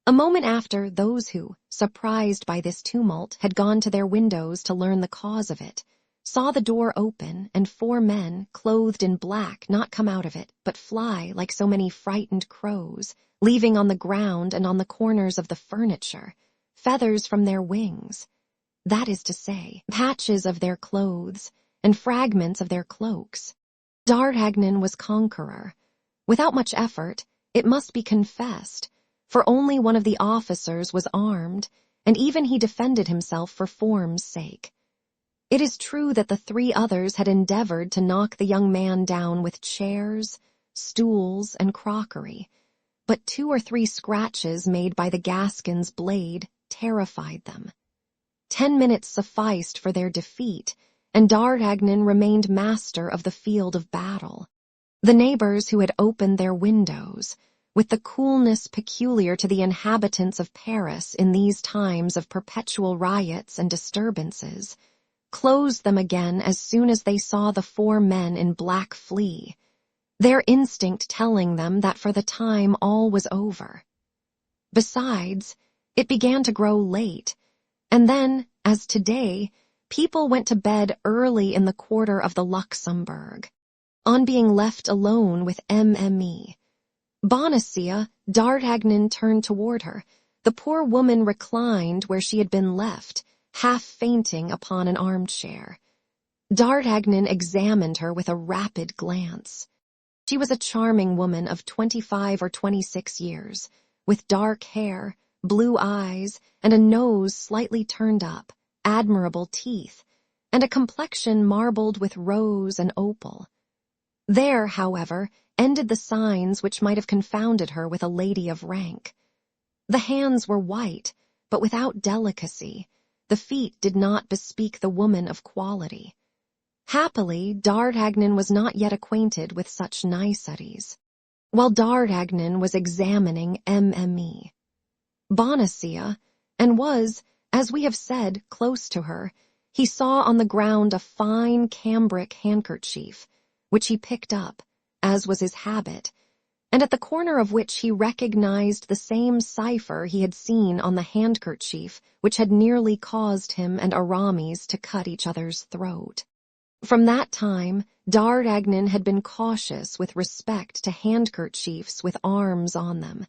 A moment after, those who, surprised by this tumult, had gone to their windows to learn the cause of it, saw the door open and 4 men, clothed in black, not come out of it, but fly like so many frightened crows, leaving on the ground and on the corners of the furniture feathers from their wings, that is to say, patches of their clothes and fragments of their cloaks. D'Artagnan was conqueror. Without much effort, it must be confessed, for only one of the officers was armed, and even he defended himself for form's sake. It is true that the 3 others had endeavored to knock the young man down with chairs, stools, and crockery, but 2 or 3 scratches made by the Gascon's blade terrified them. 10 minutes sufficed for their defeat, and D'Artagnan remained master of the field of battle. The neighbors who had opened their windows, with the coolness peculiar to the inhabitants of Paris in these times of perpetual riots and disturbances, closed them again as soon as they saw the 4 men in black flee, their instinct telling them that for the time all was over. Besides, it began to grow late, and then, as today, people went to bed early in the quarter of the Luxembourg. On being left alone with Mme. Bonacieux, D'Artagnan turned toward her. The poor woman reclined where she had been left, half fainting upon an armchair. D'Artagnan examined her with a rapid glance. She was a charming woman of 25 or 26 years, with dark hair, blue eyes, and a nose slightly turned up, admirable teeth, and a complexion marbled with rose and opal. There, however, ended the signs which might have confounded her with a lady of rank. The hands were white, but without delicacy. The feet did not bespeak the woman of quality. Happily, D'Artagnan was not yet acquainted with such niceties. While D'Artagnan was examining Mme. Bonacieux, and was, as we have said, close to her, he saw on the ground a fine cambric handkerchief, which he picked up, as was his habit, and at the corner of which he recognized the same cipher he had seen on the handkerchief which had nearly caused him and Aramis to cut each other's throat. From that time, D'Artagnan had been cautious with respect to handkerchiefs with arms on them,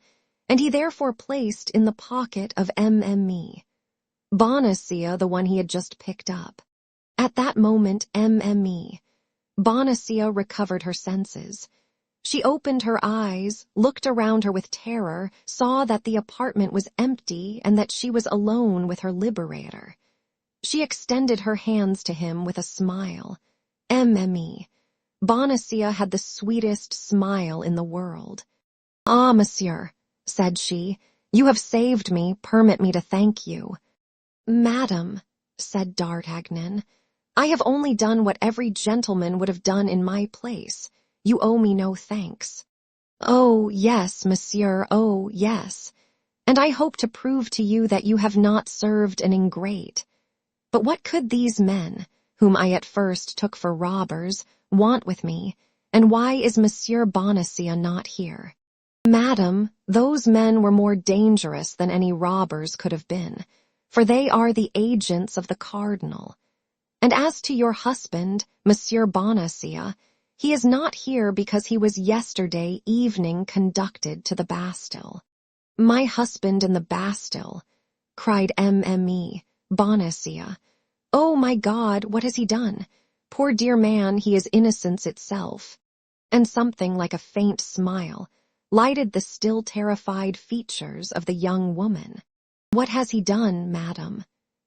and he therefore placed in the pocket of Mme. Bonacieux the one he had just picked up. At that moment, Mme. Bonacieux recovered her senses. She opened her eyes, looked around her with terror, saw that the apartment was empty and that she was alone with her liberator. She extended her hands to him with a smile. Mme. Bonacieux had the sweetest smile in the world. "Ah, monsieur," said she, "you have saved me, permit me to thank you." "Madam," said D'Artagnan, "I have only done what every gentleman would have done in my place. You owe me no thanks." "Oh, yes, monsieur, oh, yes. And I hope to prove to you that you have not served an ingrate. But what could these men, whom I at first took for robbers, want with me, and why is Monsieur Bonacieux not here?" "Madam, those men were more dangerous than any robbers could have been, for they are the agents of the cardinal. And as to your husband, Monsieur Bonacieux, he is not here because he was yesterday evening conducted to the Bastille." "My husband in the Bastille," cried Mme. Bonacieux. "Oh, my God, what has he done? Poor dear man, he is innocence itself." And something like a faint smile lighted the still terrified features of the young woman. "What has he done, madam?"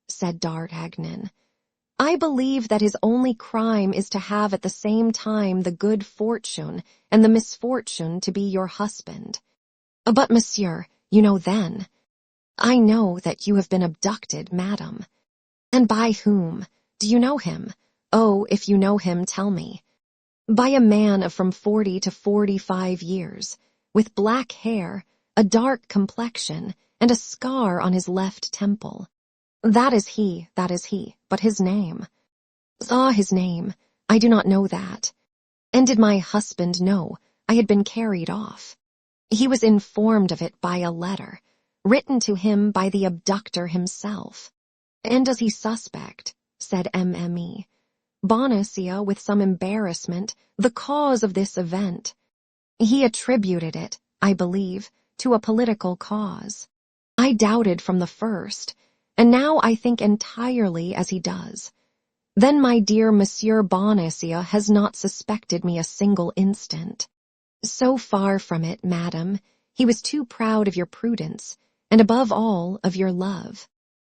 said D'Artagnan. "I believe that his only crime is to have at the same time the good fortune and the misfortune to be your husband. But, monsieur, you know then." "I know that you have been abducted, madam." "And by whom? Do you know him? Oh, if you know him, tell me." "By a man of from 40 to 45 years, with black hair, a dark complexion, and a scar on his left temple." That is he, but his name. Ah, his name. I do not know that. And did my husband know I had been carried off? He was informed of it by a letter, written to him by the abductor himself. And does he suspect, said Mme. Bonacieux with some embarrassment, the cause of this event? He attributed it, I believe, to a political cause. I doubted from the first, and now I think entirely as he does. Then my dear Monsieur Bonacieux has not suspected me a single instant. So far from it, madam, he was too proud of your prudence, and above all of your love.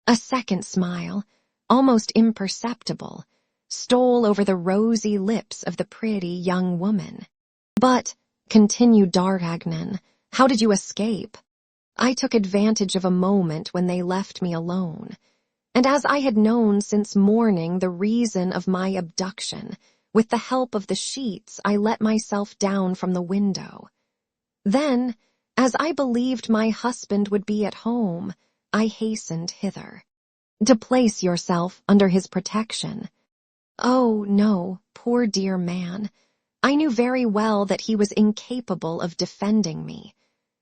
A second smile, almost imperceptible, stole over the rosy lips of the pretty young woman. But, continued D'Artagnan, how did you escape? I took advantage of a moment when they left me alone, and as I had known since morning the reason of my abduction, with the help of the sheets I let myself down from the window. Then, as I believed my husband would be at home, I hastened hither, to place yourself under his protection. Oh, no, poor dear man. I knew very well that he was incapable of defending me,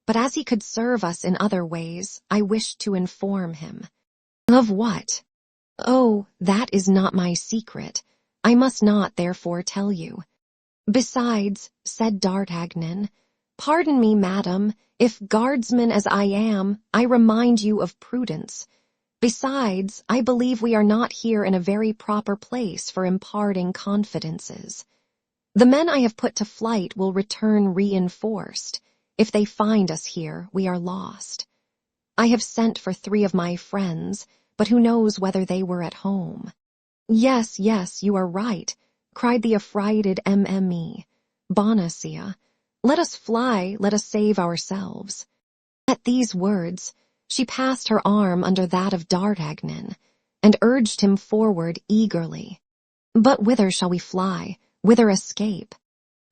but as he could serve us in other ways, I wished to inform him. Of what? Oh, that is not my secret. I must not, therefore, tell you. Besides, said D'Artagnan, pardon me, madam, if guardsman as I am, I remind you of prudence. Besides, I believe we are not here in a very proper place for imparting confidences. The men I have put to flight will return reinforced. If they find us here, we are lost. I have sent for 3 of my friends, but who knows whether they were at home? Yes, you are right, cried the affrighted Mme. Bonacieux. Let us fly, let us save ourselves. At these words, she passed her arm under that of D'Artagnan, and urged him forward eagerly. But whither shall we fly? Whither escape?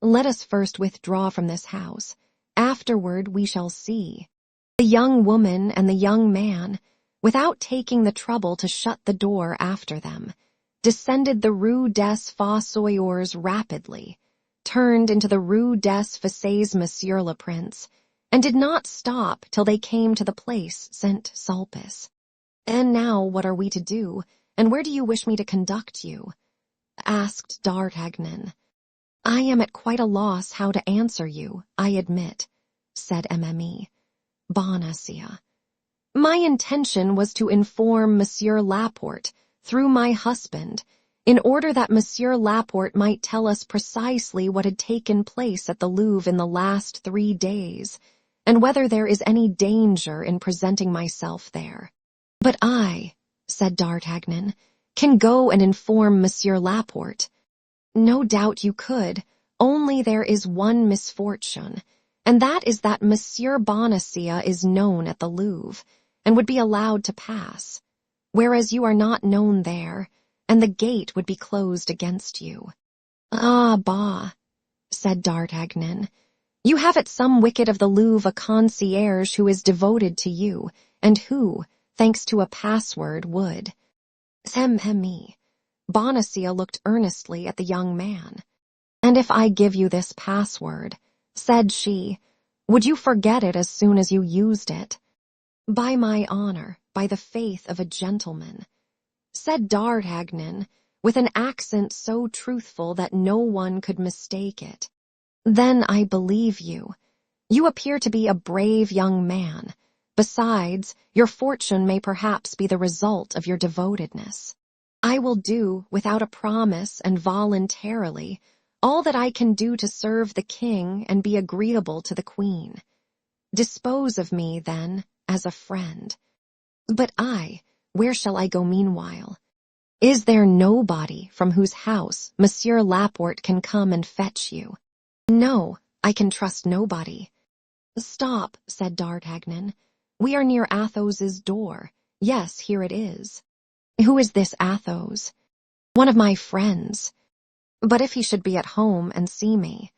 Let us first withdraw from this house. Afterward we shall see. The young woman and the young man, without taking the trouble to shut the door after them, descended the Rue des Fossoyeurs rapidly, turned into the Rue des Fosses, Monsieur le Prince, and did not stop till they came to the place Saint Sulpice. And now what are we to do, and where do you wish me to conduct you? Asked D'Artagnan. I am at quite a loss how to answer you, I admit, said Mme. Bonacieux. My intention was to inform Monsieur Laporte, through my husband, in order that Monsieur Laporte might tell us precisely what had taken place at the Louvre in the last 3 days, and whether there is any danger in presenting myself there. But I, said D'Artagnan, can go and inform Monsieur Laporte. No doubt you could, only there is one misfortune, and that is that Monsieur Bonacieux is known at the Louvre, and would be allowed to pass, whereas you are not known there, and the gate would be closed against you. Ah, bah, said D'Artagnan, you have at some wicket of the Louvre a concierge who is devoted to you, and who, thanks to a password, would. Mme. Bonacieux looked earnestly at the young man. And if I give you this password, said she, would you forget it as soon as you used it? By my honor, by the faith of a gentleman, said D'Artagnan, with an accent so truthful that no one could mistake it. Then I believe you. You appear to be a brave young man. Besides, your fortune may perhaps be the result of your devotedness. I will do, without a promise and voluntarily, all that I can do to serve the king and be agreeable to the queen. Dispose of me, then, as a friend. But where shall I go meanwhile? Is there nobody from whose house Monsieur Laporte can come and fetch you? No, I can trust nobody. Stop, said D'Artagnan. We are near Athos's door. Yes, here it is. Who is this Athos? One of my friends. But if he should be at home and see me?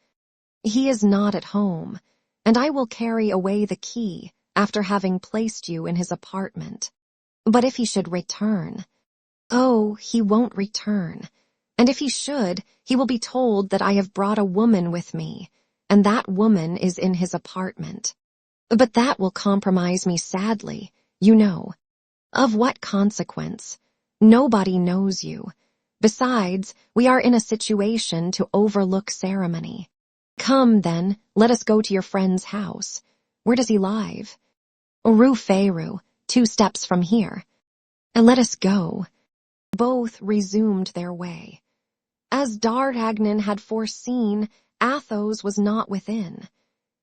He is not at home, and I will carry away the key after having placed you in his apartment. But if he should return, oh, he won't return. And if he should, he will be told that I have brought a woman with me, and that woman is in his apartment. But that will compromise me sadly, you know. Of what consequence? Nobody knows you. Besides, we are in a situation to overlook ceremony. Come, then, let us go to your friend's house. Where does he live? Rue Feyroux, 2 steps from here. And let us go. Both resumed their way. As D'Artagnan had foreseen, Athos was not within.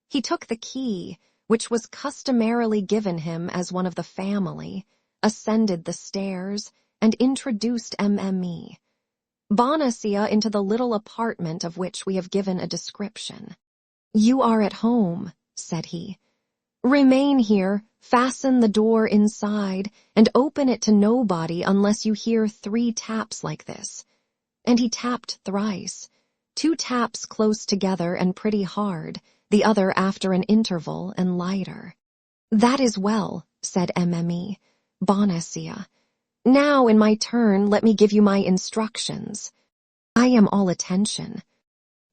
He took the key, which was customarily given him as one of the family, ascended the stairs, and introduced Mme. Bonacieux into the little apartment of which we have given a description. "You are at home," said he. "Remain here, fasten the door inside, and open it to nobody unless you hear 3 taps like this." And he tapped thrice, 2 taps close together and pretty hard, the other after an interval and lighter. "That is well," said Mme. Bonacieux. "Now, in my turn, let me give you my instructions." "I am all attention."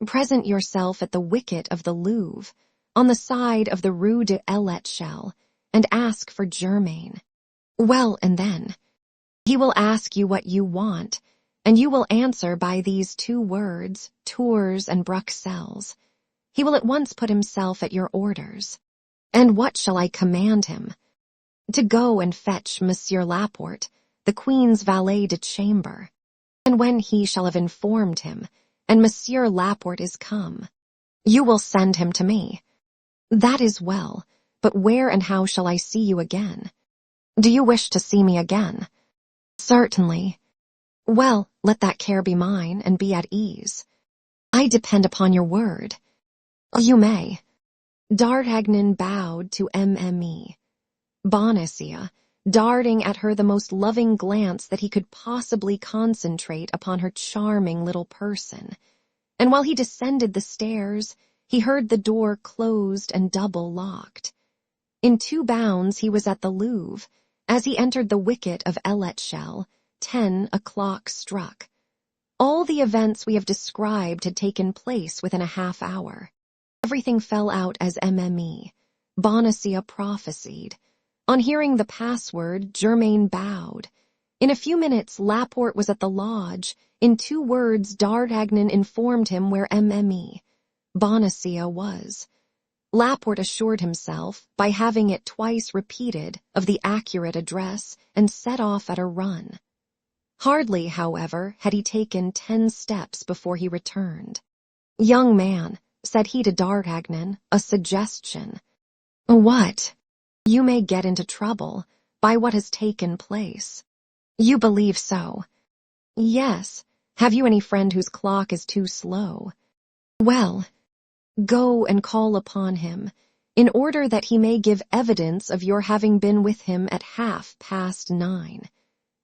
"Present yourself at the wicket of the Louvre, on the side of the Rue de l'Echelle, and ask for Germain." "Well, and then?" "He will ask you what you want, and you will answer by these 2 words, Tours and Bruxelles. He will at once put himself at your orders." "And what shall I command him?" "To go and fetch Monsieur Laporte, the Queen's valet de chambre. And when he shall have informed him, and Monsieur Laporte is come, you will send him to me." "That is well, but where and how shall I see you again?" "Do you wish to see me again?" "Certainly." "Well, let that care be mine, and be at ease." "I depend upon your word." "You may." D'Artagnan bowed to Mme. Bonacieux, darting at her the most loving glance that he could possibly concentrate upon her charming little person, and while he descended the stairs, he heard the door closed and double-locked. In 2 bounds he was at the Louvre. As he entered the wicket of l'Echelle, 10 o'clock struck. All the events we have described had taken place within a half-hour. Everything fell out as Mme. Bonacieux prophesied. On hearing the password, Germain bowed. In a few minutes, Laporte was at the lodge. In 2 words, D'Artagnan informed him where Mme. Bonacieux was. Laporte assured himself, by having it twice repeated, of the accurate address, and set off at a run. Hardly, however, had he taken 10 steps before he returned. "Young man," said he to D'Artagnan, "a suggestion." "What?" "You may get into trouble by what has taken place." "You believe so?" "Yes. Have you any friend whose clock is too slow?" "Well, go and call upon him, in order that he may give evidence of your having been with him at 9:30.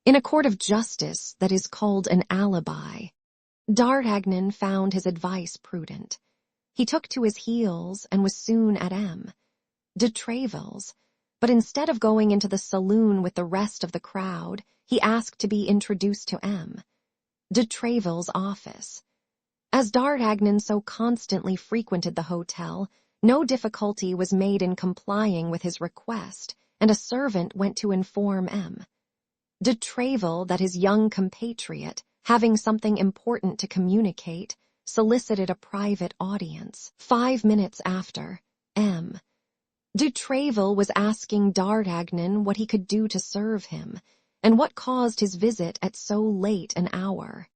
In a court of justice that is called an alibi." D'Artagnan found his advice prudent. He took to his heels and was soon at de Tréville's, but instead of going into the saloon with the rest of the crowd, he asked to be introduced to de Tréville's office. As D'Artagnan so constantly frequented the hotel, no difficulty was made in complying with his request, and a servant went to inform de Tréville that his young compatriot, having something important to communicate, solicited a private audience. 5 minutes after, de Tréville was asking D'Artagnan what he could do to serve him, and what caused his visit at so late an hour.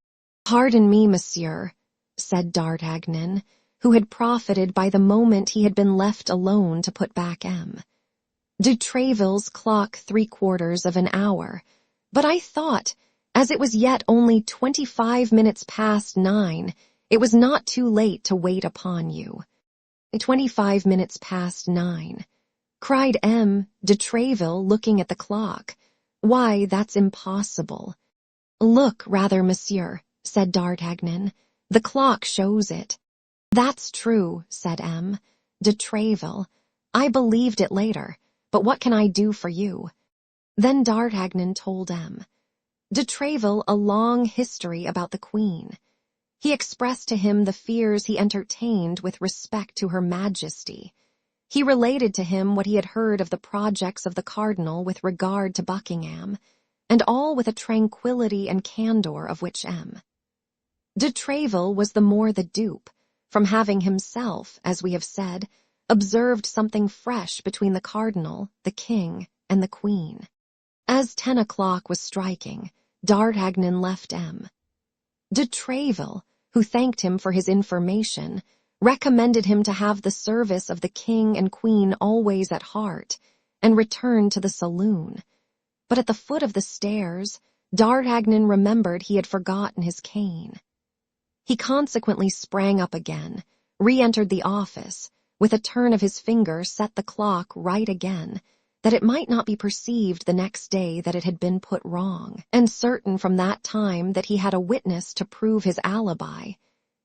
"Pardon me, monsieur," said D'Artagnan, who had profited by the moment he had been left alone to put back de Tréville's clock 3/4 of an hour, but I thought, as it was yet only 25 minutes past 9, it was not too late to wait upon you." 25 minutes past 9, cried de Tréville, looking at the clock. "Why, that's impossible." "Look, rather, monsieur," said D'Artagnan. "The clock shows it." "That's true," said de Tréville. "I believed it later, but what can I do for you?" Then D'Artagnan told M. de Treville a long history about the queen. He expressed to him the fears he entertained with respect to her majesty. He related to him what he had heard of the projects of the cardinal with regard to Buckingham, and all with a tranquillity and candor of which M. de Treville was the more the dupe, from having himself, as we have said, observed something fresh between the cardinal, the king, and the queen. As 10 o'clock was striking, D'Artagnan left M. de Treville, who thanked him for his information, recommended him to have the service of the king and queen always at heart, and returned to the saloon. But at the foot of the stairs, D'Artagnan remembered he had forgotten his cane. He consequently sprang up again, re-entered the office, with a turn of his finger set the clock right again, that it might not be perceived the next day that it had been put wrong, and certain from that time that he had a witness to prove his alibi.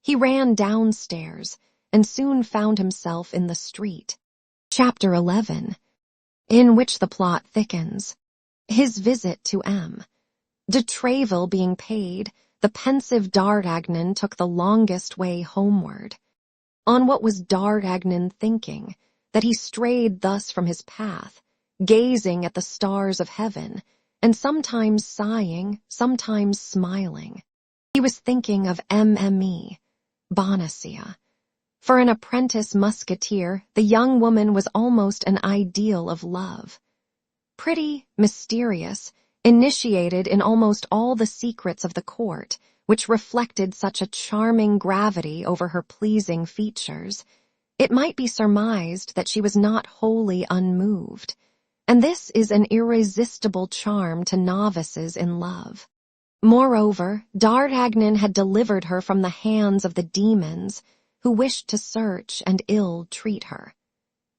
He ran downstairs, and soon found himself in the street. Chapter 11, in which the plot thickens. His visit to M. de Treville being paid, the pensive D'Artagnan took the longest way homeward. On what was D'Artagnan thinking, that he strayed thus from his path, gazing at the stars of heaven, and sometimes sighing, sometimes smiling? He was thinking of Mme. Bonacieux. For an apprentice musketeer, the young woman was almost an ideal of love. Pretty, mysterious, initiated in almost all the secrets of the court, which reflected such a charming gravity over her pleasing features, it might be surmised that she was not wholly unmoved, and this is an irresistible charm to novices in love. Moreover, D'Artagnan had delivered her from the hands of the demons, who wished to search and ill-treat her.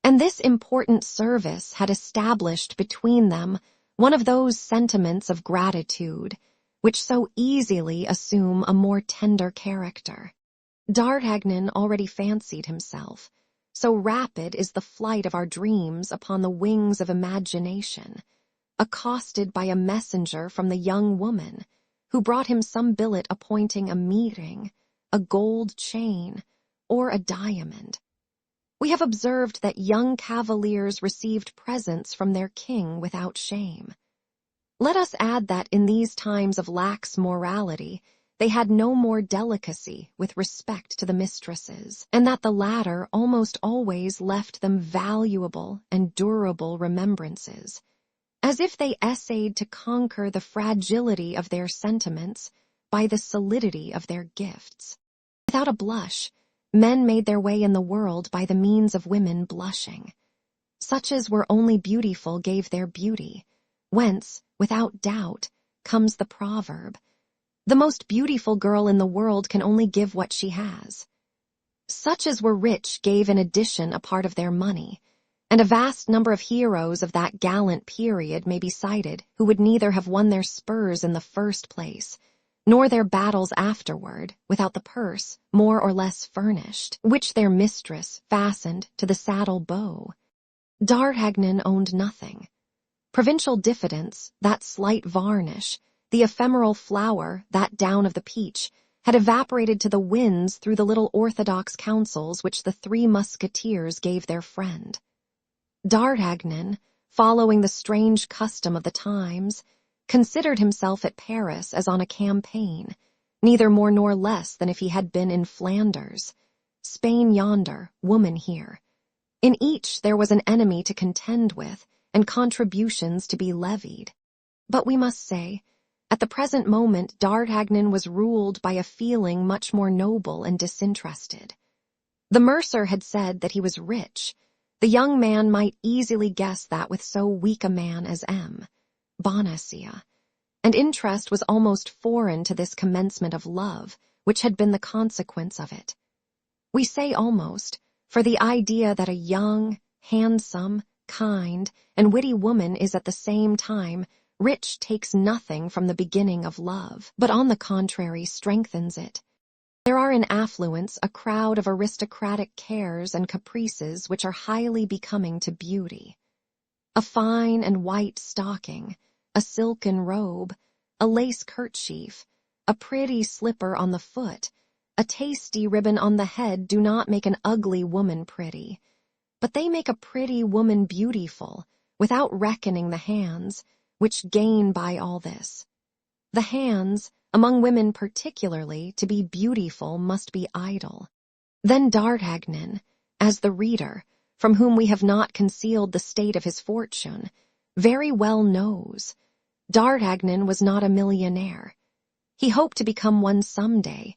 And this important service had established between them one of those sentiments of gratitude which so easily assume a more tender character. D'Artagnan already fancied himself, so rapid is the flight of our dreams upon the wings of imagination, accosted by a messenger from the young woman, who brought him some billet appointing a meeting, a gold chain, or a diamond. We have observed that young cavaliers received presents from their king without shame. Let us add that in these times of lax morality, they had no more delicacy with respect to the mistresses, and that the latter almost always left them valuable and durable remembrances, as if they essayed to conquer the fragility of their sentiments by the solidity of their gifts. Without a blush, men made their way in the world by the means of women blushing. Such as were only beautiful gave their beauty, whence, without doubt, comes the proverb, "The most beautiful girl in the world can only give what she has." Such as were rich gave in addition a part of their money, and a vast number of heroes of that gallant period may be cited who would neither have won their spurs in the first place, nor their battles afterward, without the purse, more or less furnished, which their mistress fastened to the saddle bow. D'Artagnan owned nothing. Provincial diffidence, that slight varnish, the ephemeral flower, that down of the peach, had evaporated to the winds through the little orthodox counsels which the 3 musketeers gave their friend. D'Artagnan, following the strange custom of the times, considered himself at Paris as on a campaign, neither more nor less than if he had been in Flanders. Spain yonder, woman here. In each there was an enemy to contend with, and contributions to be levied. But we must say, at the present moment D'Artagnan was ruled by a feeling much more noble and disinterested. The mercer had said that he was rich. The young man might easily guess that with so weak a man as M. Bonacieux, and interest was almost foreign to this commencement of love, which had been the consequence of it. We say almost, for the idea that a young, handsome, kind, and witty woman is at the same time rich takes nothing from the beginning of love, but on the contrary strengthens it. There are in affluence a crowd of aristocratic cares and caprices which are highly becoming to beauty. A fine and white stocking, a silken robe, a lace kerchief, a pretty slipper on the foot, a tasty ribbon on the head do not make an ugly woman pretty, but they make a pretty woman beautiful, without reckoning the hands, which gain by all this. The hands, among women particularly, to be beautiful must be idle. Then D'Artagnan, as the reader, from whom we have not concealed the state of his fortune, very well knows, D'Artagnan was not a millionaire. He hoped to become one some day,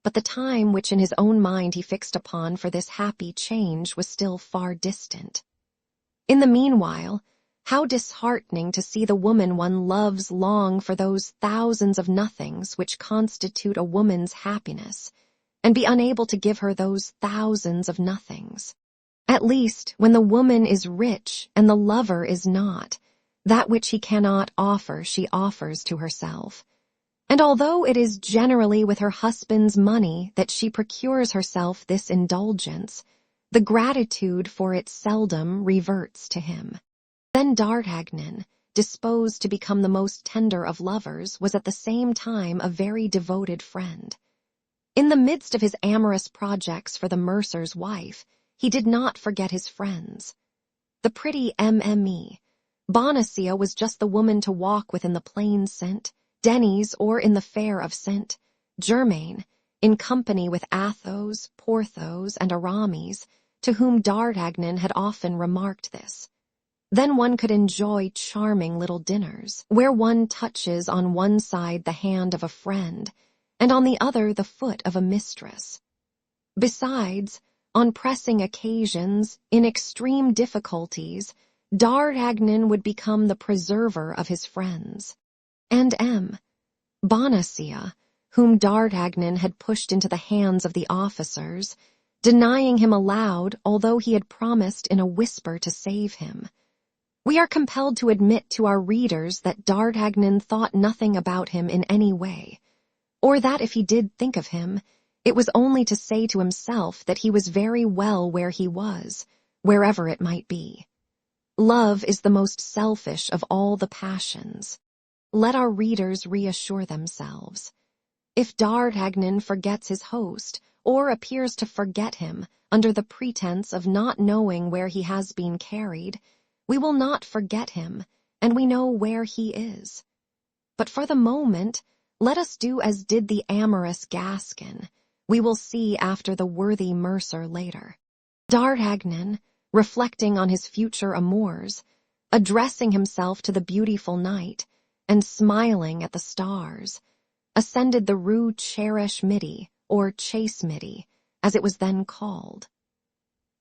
but the time which in his own mind he fixed upon for this happy change was still far distant. In the meanwhile, how disheartening to see the woman one loves long for those thousands of nothings which constitute a woman's happiness, and be unable to give her those thousands of nothings. At least, when the woman is rich and the lover is not, that which he cannot offer she offers to herself. And although it is generally with her husband's money that she procures herself this indulgence, the gratitude for it seldom reverts to him. Then D'Artagnan, disposed to become the most tender of lovers, was at the same time a very devoted friend. In the midst of his amorous projects for the mercer's wife, he did not forget his friends. The pretty Mme. Bonacieux was just the woman to walk with in the plain Saint Denis or in the fair of Saint Germain, in company with Athos, Porthos, and Aramis, to whom D'Artagnan had often remarked this. Then one could enjoy charming little dinners, where one touches on one side the hand of a friend, and on the other the foot of a mistress. Besides, on pressing occasions, in extreme difficulties, D'Artagnan would become the preserver of his friends. And Bonacieux, whom D'Artagnan had pushed into the hands of the officers, denying him aloud, although he had promised in a whisper to save him. We are compelled to admit to our readers that D'Artagnan thought nothing about him in any way, or that if he did think of him, it was only to say to himself that he was very well where he was, wherever it might be. Love is the most selfish of all the passions. Let our readers reassure themselves. If D'Artagnan forgets his host, or appears to forget him under the pretense of not knowing where he has been carried, we will not forget him, and we know where he is. But for the moment, let us do as did the amorous Gascon. We will see after the worthy mercer later. D'Artagnan, reflecting on his future amours, addressing himself to the beautiful night, and smiling at the stars, ascended the Rue Cherish Midi, or Chase Midi, as it was then called.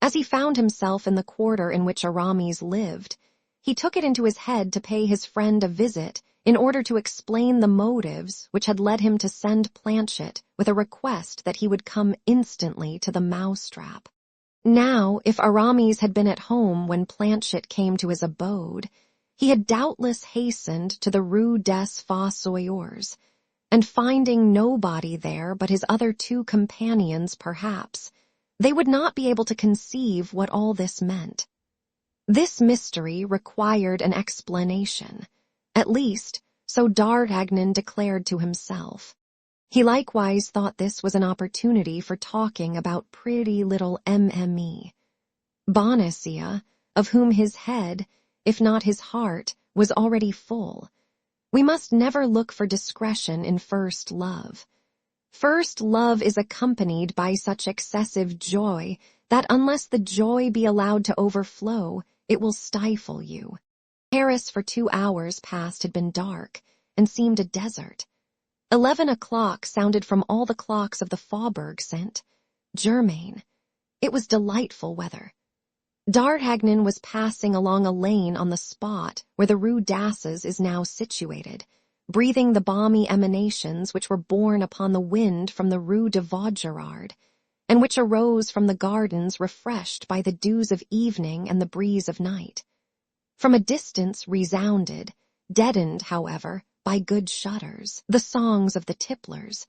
As he found himself in the quarter in which Aramis lived, he took it into his head to pay his friend a visit in order to explain the motives which had led him to send Planchet with a request that he would come instantly to the Mousetrap. Now, if Aramis had been at home when Planchet came to his abode, he had doubtless hastened to the Rue des Fossoyeurs, and finding nobody there but his other two companions perhaps, they would not be able to conceive what all this meant. This mystery required an explanation, at least, so D'Artagnan declared to himself. He likewise thought this was an opportunity for talking about pretty little Mme. Bonacieux, of whom his head, if not his heart, was already full. We must never look for discretion in first love. First love is accompanied by such excessive joy that unless the joy be allowed to overflow, it will stifle you. Paris for 2 hours past had been dark, and seemed a desert. 11 o'clock sounded from all the clocks of the Faubourg Saint-Germain. It was delightful weather. D'Artagnan was passing along a lane on the spot where the Rue d'Asses is now situated, breathing the balmy emanations which were borne upon the wind from the Rue de Vaugirard, and which arose from the gardens refreshed by the dews of evening and the breeze of night. From a distance resounded, deadened, however, by good shutters, the songs of the tipplers,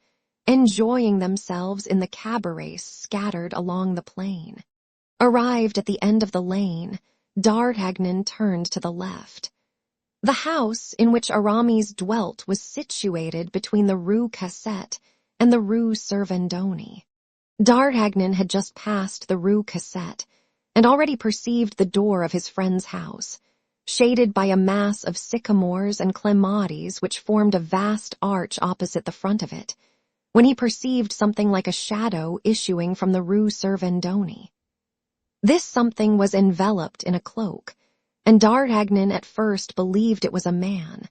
enjoying themselves in the cabarets scattered along the plain. Arrived at the end of the lane, D'Artagnan turned to the left. The house in which Aramis dwelt was situated between the Rue Cassette and the Rue Servandoni. D'Artagnan had just passed the Rue Cassette and already perceived the door of his friend's house, shaded by a mass of sycamores and clematis which formed a vast arch opposite the front of it, when he perceived something like a shadow issuing from the Rue Servandoni. This something was enveloped in a cloak, and D'Artagnan at first believed it was a man.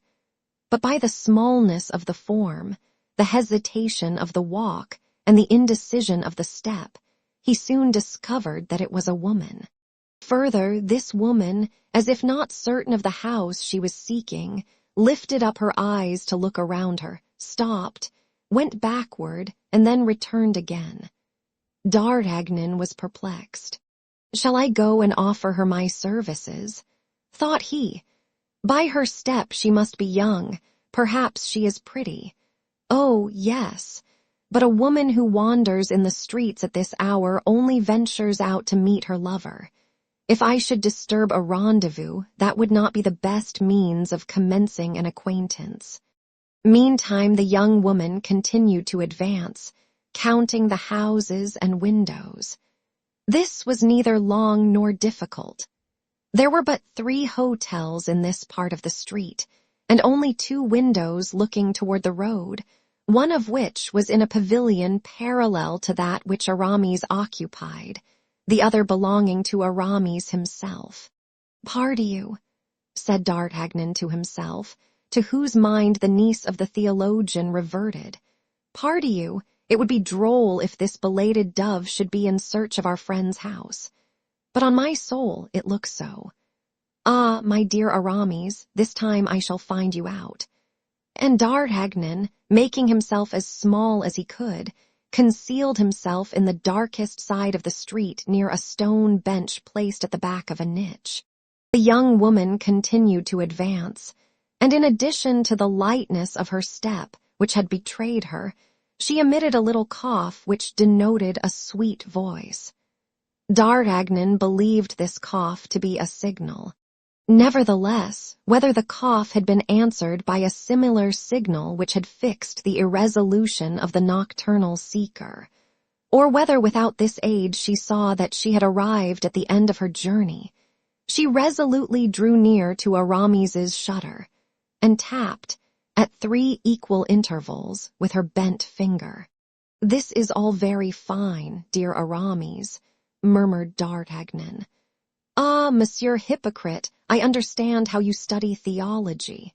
But by the smallness of the form, the hesitation of the walk, and the indecision of the step, he soon discovered that it was a woman. Further, this woman, as if not certain of the house she was seeking, lifted up her eyes to look around her, stopped, went backward, and then returned again. D'Artagnan was perplexed. "Shall I go and offer her my services?" thought he. "By her step she must be young, perhaps she is pretty. Oh, yes, but a woman who wanders in the streets at this hour only ventures out to meet her lover. If I should disturb a rendezvous, that would not be the best means of commencing an acquaintance." Meantime, the young woman continued to advance, counting the houses and windows. This was neither long nor difficult. There were but 3 hotels in this part of the street, and only 2 windows looking toward the road, one of which was in a pavilion parallel to that which Aramis occupied, the other belonging to Aramis himself. "Pardieu," said D'Artagnan to himself, to whose mind the niece of the theologian reverted. "Pardieu, it would be droll if this belated dove should be in search of our friend's house. But on my soul it looks so. Ah, my dear Aramis, this time I shall find you out." And D'Artagnan, making himself as small as he could, concealed himself in the darkest side of the street near a stone bench placed at the back of a niche. The young woman continued to advance, and in addition to the lightness of her step, which had betrayed her, she emitted a little cough which denoted a sweet voice. D'Artagnan believed this cough to be a signal. Nevertheless, whether the cough had been answered by a similar signal which had fixed the irresolution of the nocturnal seeker, or whether without this aid she saw that she had arrived at the end of her journey, she resolutely drew near to Aramis's shutter, and tapped, at 3 equal intervals, with her bent finger. "This is all very fine, dear Aramis," murmured D'Artagnan. "Ah, Monsieur Hypocrite, I understand how you study theology."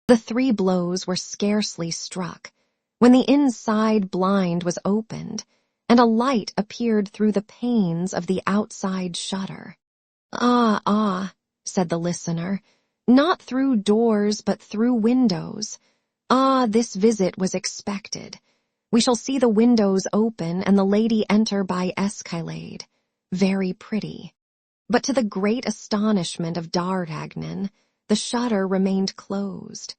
The 3 blows were scarcely struck, when the inside blind was opened, and a light appeared through the panes of the outside shutter. Ah, said the listener, "not through doors, but through windows. Ah, this visit was expected. We shall see the windows open and the lady enter by escalade. Very pretty." But to the great astonishment of D'Artagnan, the shutter remained closed.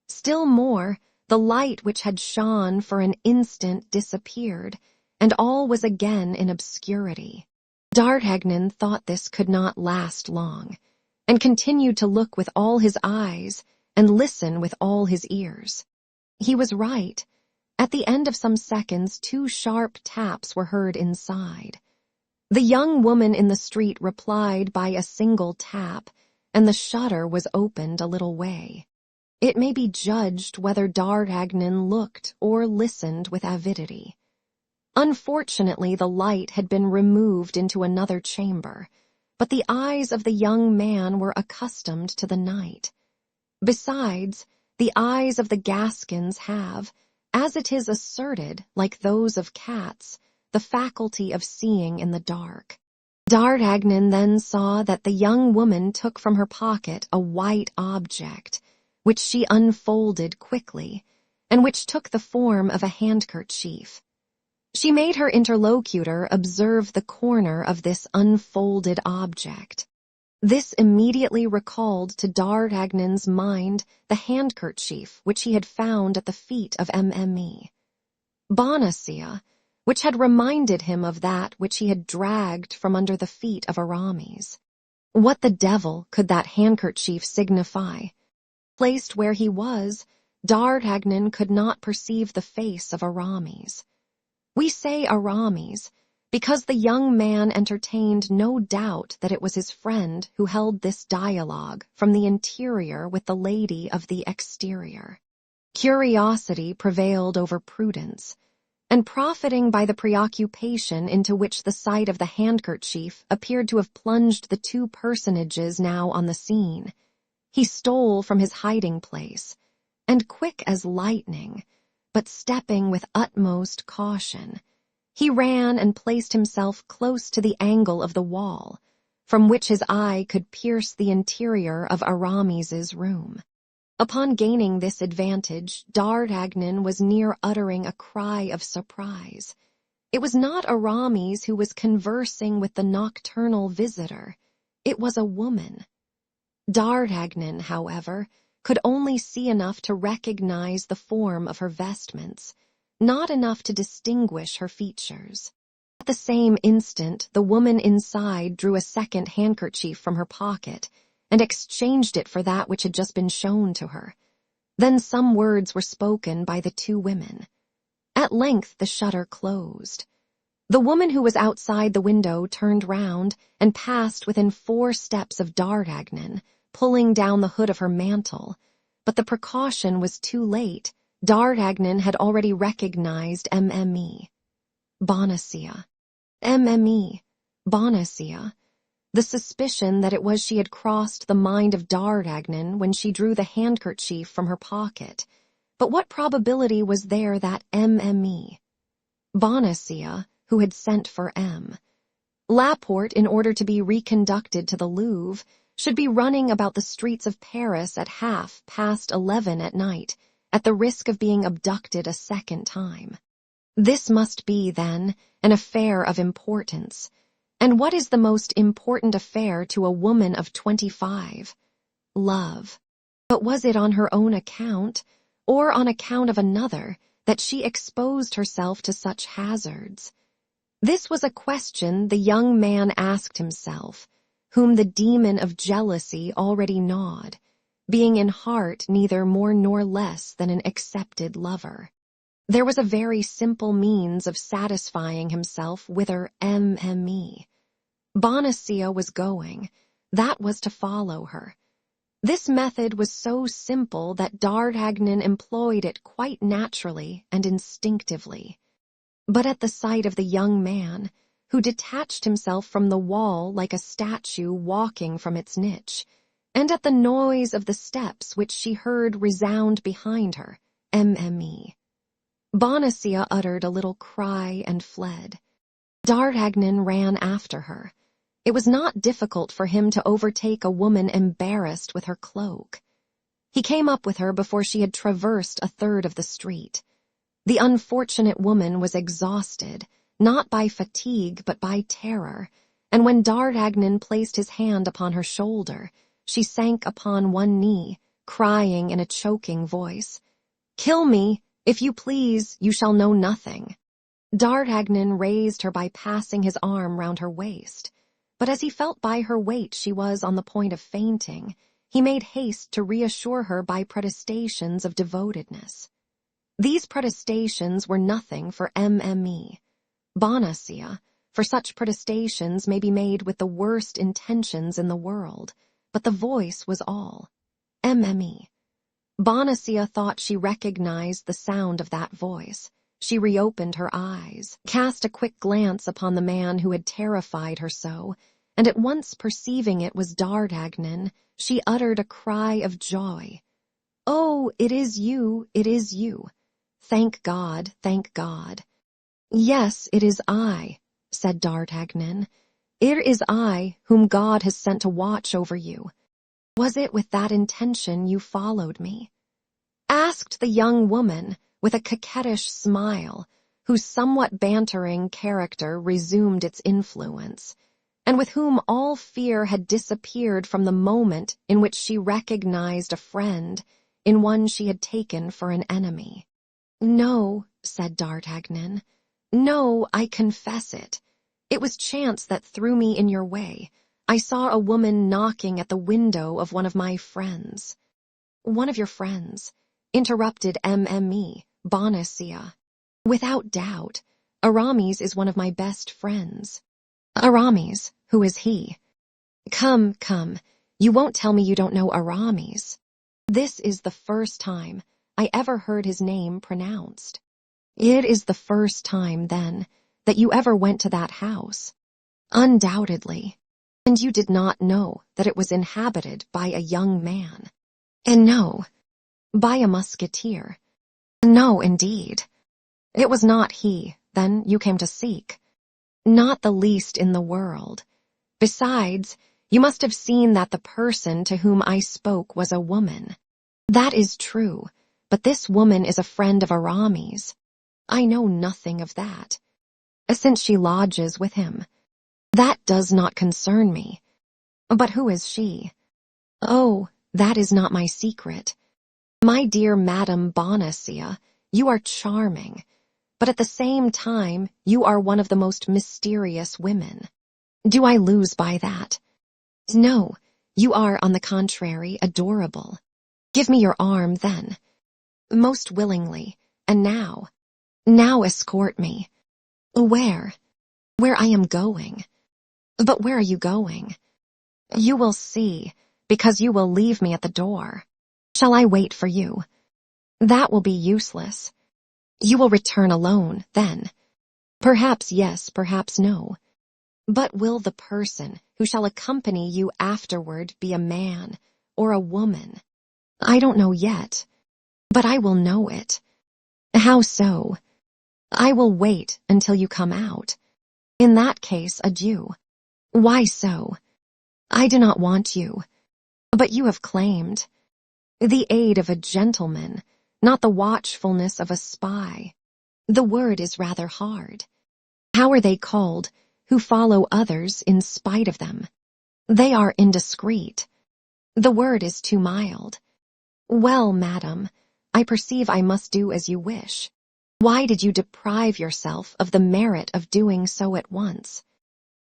Still more, the light which had shone for an instant disappeared, and all was again in obscurity. D'Artagnan thought this could not last long, and continued to look with all his eyes and listen with all his ears. He was right. At the end of some seconds, 2 sharp taps were heard inside. The young woman in the street replied by a single tap, and the shutter was opened a little way. It may be judged whether D'Artagnan looked or listened with avidity. Unfortunately, the light had been removed into another chamber, but the eyes of the young man were accustomed to the night. Besides, the eyes of the Gascons have, as it is asserted, like those of cats, the faculty of seeing in the dark. D'Artagnan then saw that the young woman took from her pocket a white object, which she unfolded quickly, and which took the form of a handkerchief. She made her interlocutor observe the corner of this unfolded object. This immediately recalled to D'Artagnan's mind the handkerchief which he had found at the feet of Mme. Bonacieux, which had reminded him of that which he had dragged from under the feet of Aramis. What the devil could that handkerchief signify? Placed where he was, D'Artagnan could not perceive the face of Aramis. We say Aramis because the young man entertained no doubt that it was his friend who held this dialogue from the interior with the lady of the exterior. Curiosity prevailed over prudence, and profiting by the preoccupation into which the sight of the handkerchief appeared to have plunged the two personages now on the scene, he stole from his hiding place, and quick as lightning, but stepping with utmost caution, he ran and placed himself close to the angle of the wall, from which his eye could pierce the interior of Aramis's room. Upon gaining this advantage, D'Artagnan was near uttering a cry of surprise. It was not Aramis who was conversing with the nocturnal visitor. It was a woman. D'Artagnan, however, could only see enough to recognize the form of her vestments, not enough to distinguish her features. At the same instant, the woman inside drew a second handkerchief from her pocket and exchanged it for that which had just been shown to her. Then some words were spoken by the two women. At length the shutter closed. The woman who was outside the window turned round and passed within 4 steps of D'Artagnan, pulling down the hood of her mantle, but the precaution was too late. D'Artagnan had already recognized Mme. Bonacieux. Mme. Bonacieux. The suspicion that it was she had crossed the mind of D'Artagnan when she drew the handkerchief from her pocket. But what probability was there that Mme. Bonacieux, who had sent for M. Laporte, in order to be reconducted to the Louvre, should be running about the streets of Paris at 11:30 at night, at the risk of being abducted a second time? This must be, then, an affair of importance. And what is the most important affair to a woman of 25? Love. But was it on her own account, or on account of another, that she exposed herself to such hazards? This was a question the young man asked himself, whom the demon of jealousy already gnawed, being in heart neither more nor less than an accepted lover. There was a very simple means of satisfying himself whither Mme. Bonacieux was going. That was to follow her. This method was so simple that D'Artagnan employed it quite naturally and instinctively. But at the sight of the young man, who detached himself from the wall like a statue walking from its niche, and at the noise of the steps which she heard resound behind her, Mme. Bonacieux uttered a little cry and fled. D'Artagnan ran after her. It was not difficult for him to overtake a woman embarrassed with her cloak. He came up with her before she had traversed a third of the street. The unfortunate woman was exhausted, not by fatigue but by terror, and when D'Artagnan placed his hand upon her shoulder, she sank upon one knee, crying in a choking voice, "Kill me! If you please, you shall know nothing." D'Artagnan raised her by passing his arm round her waist, but as he felt by her weight she was on the point of fainting, he made haste to reassure her by protestations of devotedness. These protestations were nothing for Mme. Bonacieux, for such protestations may be made with the worst intentions in the world, but the voice was all. Mme. Bonacieux thought she recognized the sound of that voice. She reopened her eyes, cast a quick glance upon the man who had terrified her so, and at once perceiving it was D'Artagnan, she uttered a cry of joy. "Oh, it is you, it is you. Thank God, thank God." "Yes, it is I," said D'Artagnan. "It is I whom God has sent to watch over you. Was it with that intention you followed me?" asked the young woman, with a coquettish smile, whose somewhat bantering character resumed its influence, and with whom all fear had disappeared from the moment in which she recognized a friend in one she had taken for an enemy. "No," said D'Artagnan. "No, I confess it. It was chance that threw me in your way. I saw a woman knocking at the window of one of my friends. One of your friends, interrupted Mme, Bonacia. Without doubt, Aramis is one of my best friends. Aramis, who is he? Come, you won't tell me you don't know Aramis. This is the first time I ever heard his name pronounced. It is the first time, then, that you ever went to that house. Undoubtedly. And you did not know that it was inhabited by a young man. And no, by a musketeer. No, indeed. It was not he, then, you came to seek. Not the least in the world. Besides, you must have seen that the person to whom I spoke was a woman. That is true, but this woman is a friend of Aramis. I know nothing of that. Since she lodges with him. That does not concern me. But who is she? Oh, that is not my secret. My dear Madame Bonacia, you are charming, but at the same time you are one of the most mysterious women. Do I lose by that? No, you are, on the contrary, adorable. Give me your arm, then. Most willingly. And now? Now escort me. Where? Where I am going. But where are you going? You will see, because you will leave me at the door. Shall I wait for you? That will be useless. You will return alone, then. Perhaps yes, perhaps no. But will the person who shall accompany you afterward be a man or a woman? I don't know yet, but I will know it. How so? I will wait until you come out. In that case, adieu. Why so? I do not want you, but you have claimed the aid of a gentleman, not the watchfulness of a spy. The word is rather hard. How are they called who follow others in spite of them? They are indiscreet. The word is too mild. Well, madam, I perceive I must do as you wish. Why did you deprive yourself of the merit of doing so at once?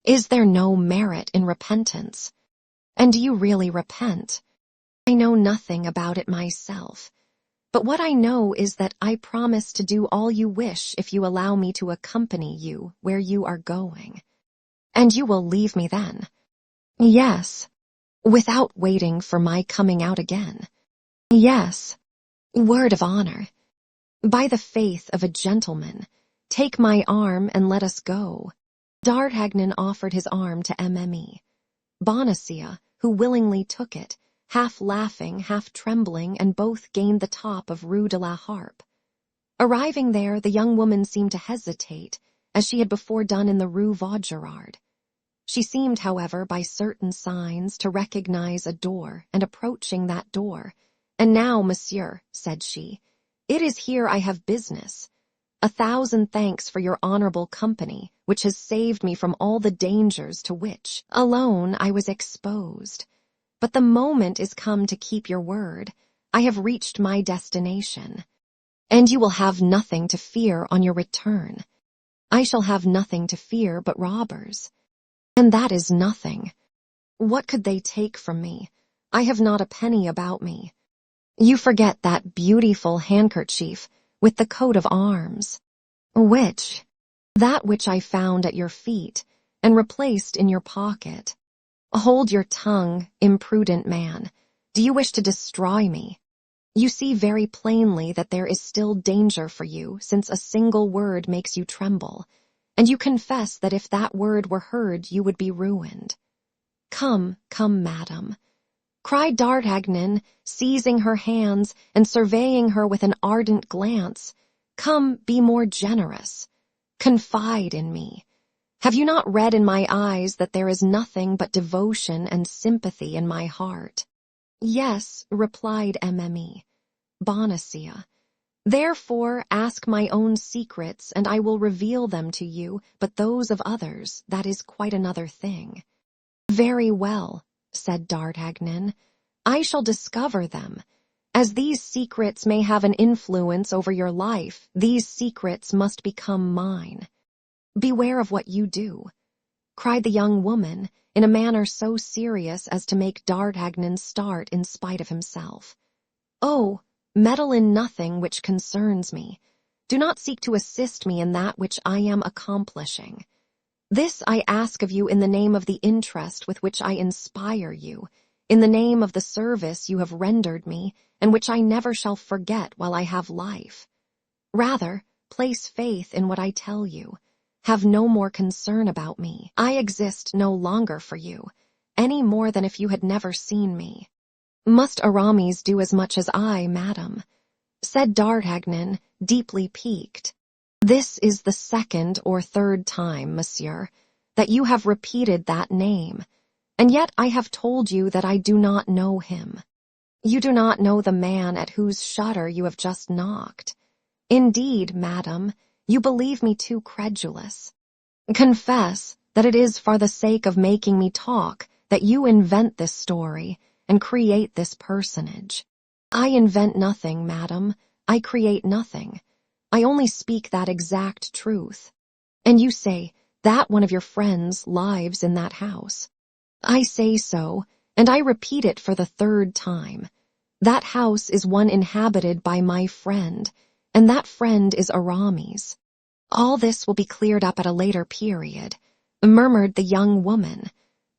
Is there no merit in repentance? And do you really repent? I know nothing about it myself, but what I know is that I promise to do all you wish if you allow me to accompany you where you are going. And you will leave me then? Yes. Without waiting for my coming out again? Yes. Word of honor. By the faith of a gentleman, take my arm and let us go. D'Artagnan offered his arm to Mme. Bonacia, who willingly took it, half laughing, half trembling, and both gained the top of Rue de la Harpe. Arriving there, the young woman seemed to hesitate, as she had before done in the Rue Vaugirard. She seemed, however, by certain signs, to recognize a door, and approaching that door. And now, monsieur, said she, it is here I have business. 1,000 thanks for your honorable company, which has saved me from all the dangers to which, alone, I was exposed. But the moment is come to keep your word. I have reached my destination. And you will have nothing to fear on your return. I shall have nothing to fear but robbers. And that is nothing. What could they take from me? I have not a penny about me. You forget that beautiful handkerchief with the coat of arms. Which? That which I found at your feet and replaced in your pocket. Hold your tongue, imprudent man. Do you wish to destroy me? You see very plainly that there is still danger for you, since a single word makes you tremble, and you confess that if that word were heard you would be ruined. Come, madam, cried D'Artagnan, seizing her hands and surveying her with an ardent glance. Come, be more generous. Confide in me. Have you not read in my eyes that there is nothing but devotion and sympathy in my heart? Yes, replied Mme. Bonacia. Therefore ask my own secrets, and I will reveal them to you, but those of others, that is quite another thing. Very well, said D'Artagnan. I shall discover them. As these secrets may have an influence over your life, these secrets must become mine. Beware of what you do. cried the young woman, in a manner so serious as to make D'Artagnan start in spite of himself. "Oh, meddle in nothing which concerns me. Do not seek to assist me in that which I am accomplishing. This I ask of you in the name of the interest with which I inspire you, in the name of the service you have rendered me, and which I never shall forget while I have life. Rather, place faith in what I tell you. Have no more concern about me. I exist no longer for you, any more than if you had never seen me." "Must Aramis do as much as I, madam?" said D'Artagnan, deeply piqued. "This is the second or third time, monsieur, that you have repeated that name, and yet I have told you that I do not know him. You do not know the man at whose shutter you have just knocked. Indeed, madam, you believe me too credulous. Confess that it is for the sake of making me talk that you invent this story and create this personage. I invent nothing, madam. I create nothing. I only speak that exact truth. And you say that one of your friends lives in that house. I say so, and I repeat it for the third time. That house is one inhabited by my friend, and that friend is Aramis. All this will be cleared up at a later period," murmured the young woman.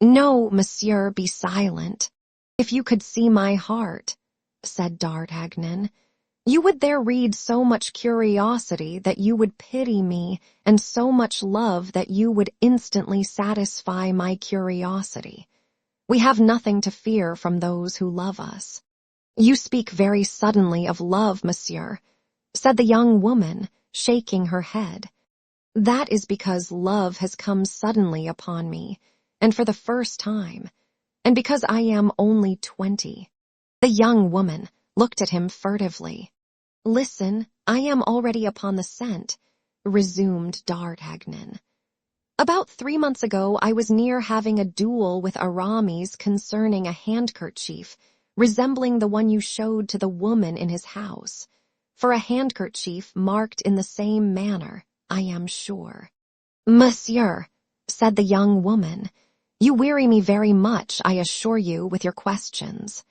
"No, monsieur, be silent. If you could see my heart," said D'Artagnan, "you would there read so much curiosity that you would pity me, and so much love that you would instantly satisfy my curiosity. We have nothing to fear from those who love us." "You speak very suddenly of love, monsieur," said the young woman, shaking her head. "That is because love has come suddenly upon me, and for the first time, and because I am only 20. The young woman looked at him furtively. "Listen, I am already upon the scent," resumed D'Artagnan. "About 3 months ago I was near having a duel with Aramis concerning a handkerchief, resembling the one you showed to the woman in his house. For a handkerchief marked in the same manner, I am sure." "Monsieur," said the young woman, "you weary me very much, I assure you, with your questions.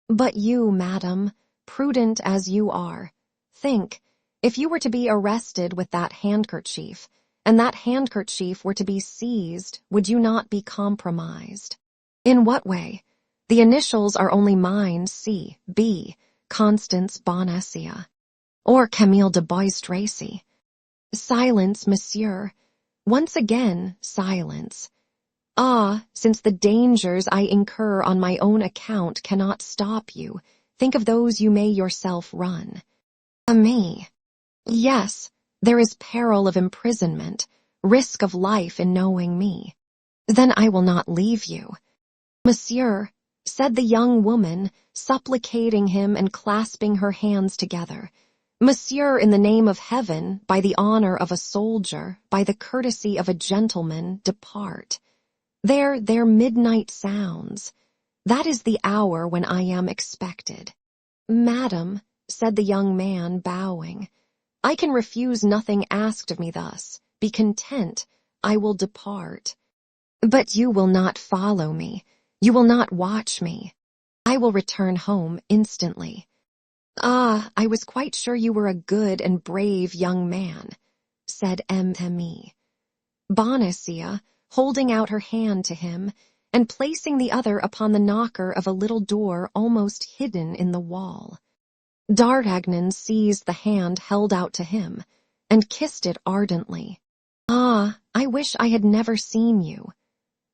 But you, madam, prudent as you are, think, if you were to be arrested with that handkerchief, and that handkerchief were to be seized, would you not be compromised?" "In what way? The initials are only mine, C. B. Constance Bonacia. Or Camille de Bois-Tracy." "Silence, monsieur. Once again, silence. Ah, since the dangers I incur on my own account cannot stop you, think of those you may yourself run." "Me?" "Yes, there is peril of imprisonment, risk of life in knowing me." "Then I will not leave you." "Monsieur," said the young woman, supplicating him and clasping her hands together, "Monsieur, in the name of heaven, by the honor of a soldier, by the courtesy of a gentleman, depart. Their midnight sounds. That is the hour when I am expected." "Madam," said the young man, bowing, "I can refuse nothing asked of me thus. Be content, I will depart." "But you will not follow me. You will not watch me." "I will return home instantly." "Ah, I was quite sure you were a good and brave young man," said M.M.E. Bonacia, holding out her hand to him, and placing the other upon the knocker of a little door almost hidden in the wall. D'Artagnan seized the hand held out to him, and kissed it ardently. "Ah, I wish I had never seen you,"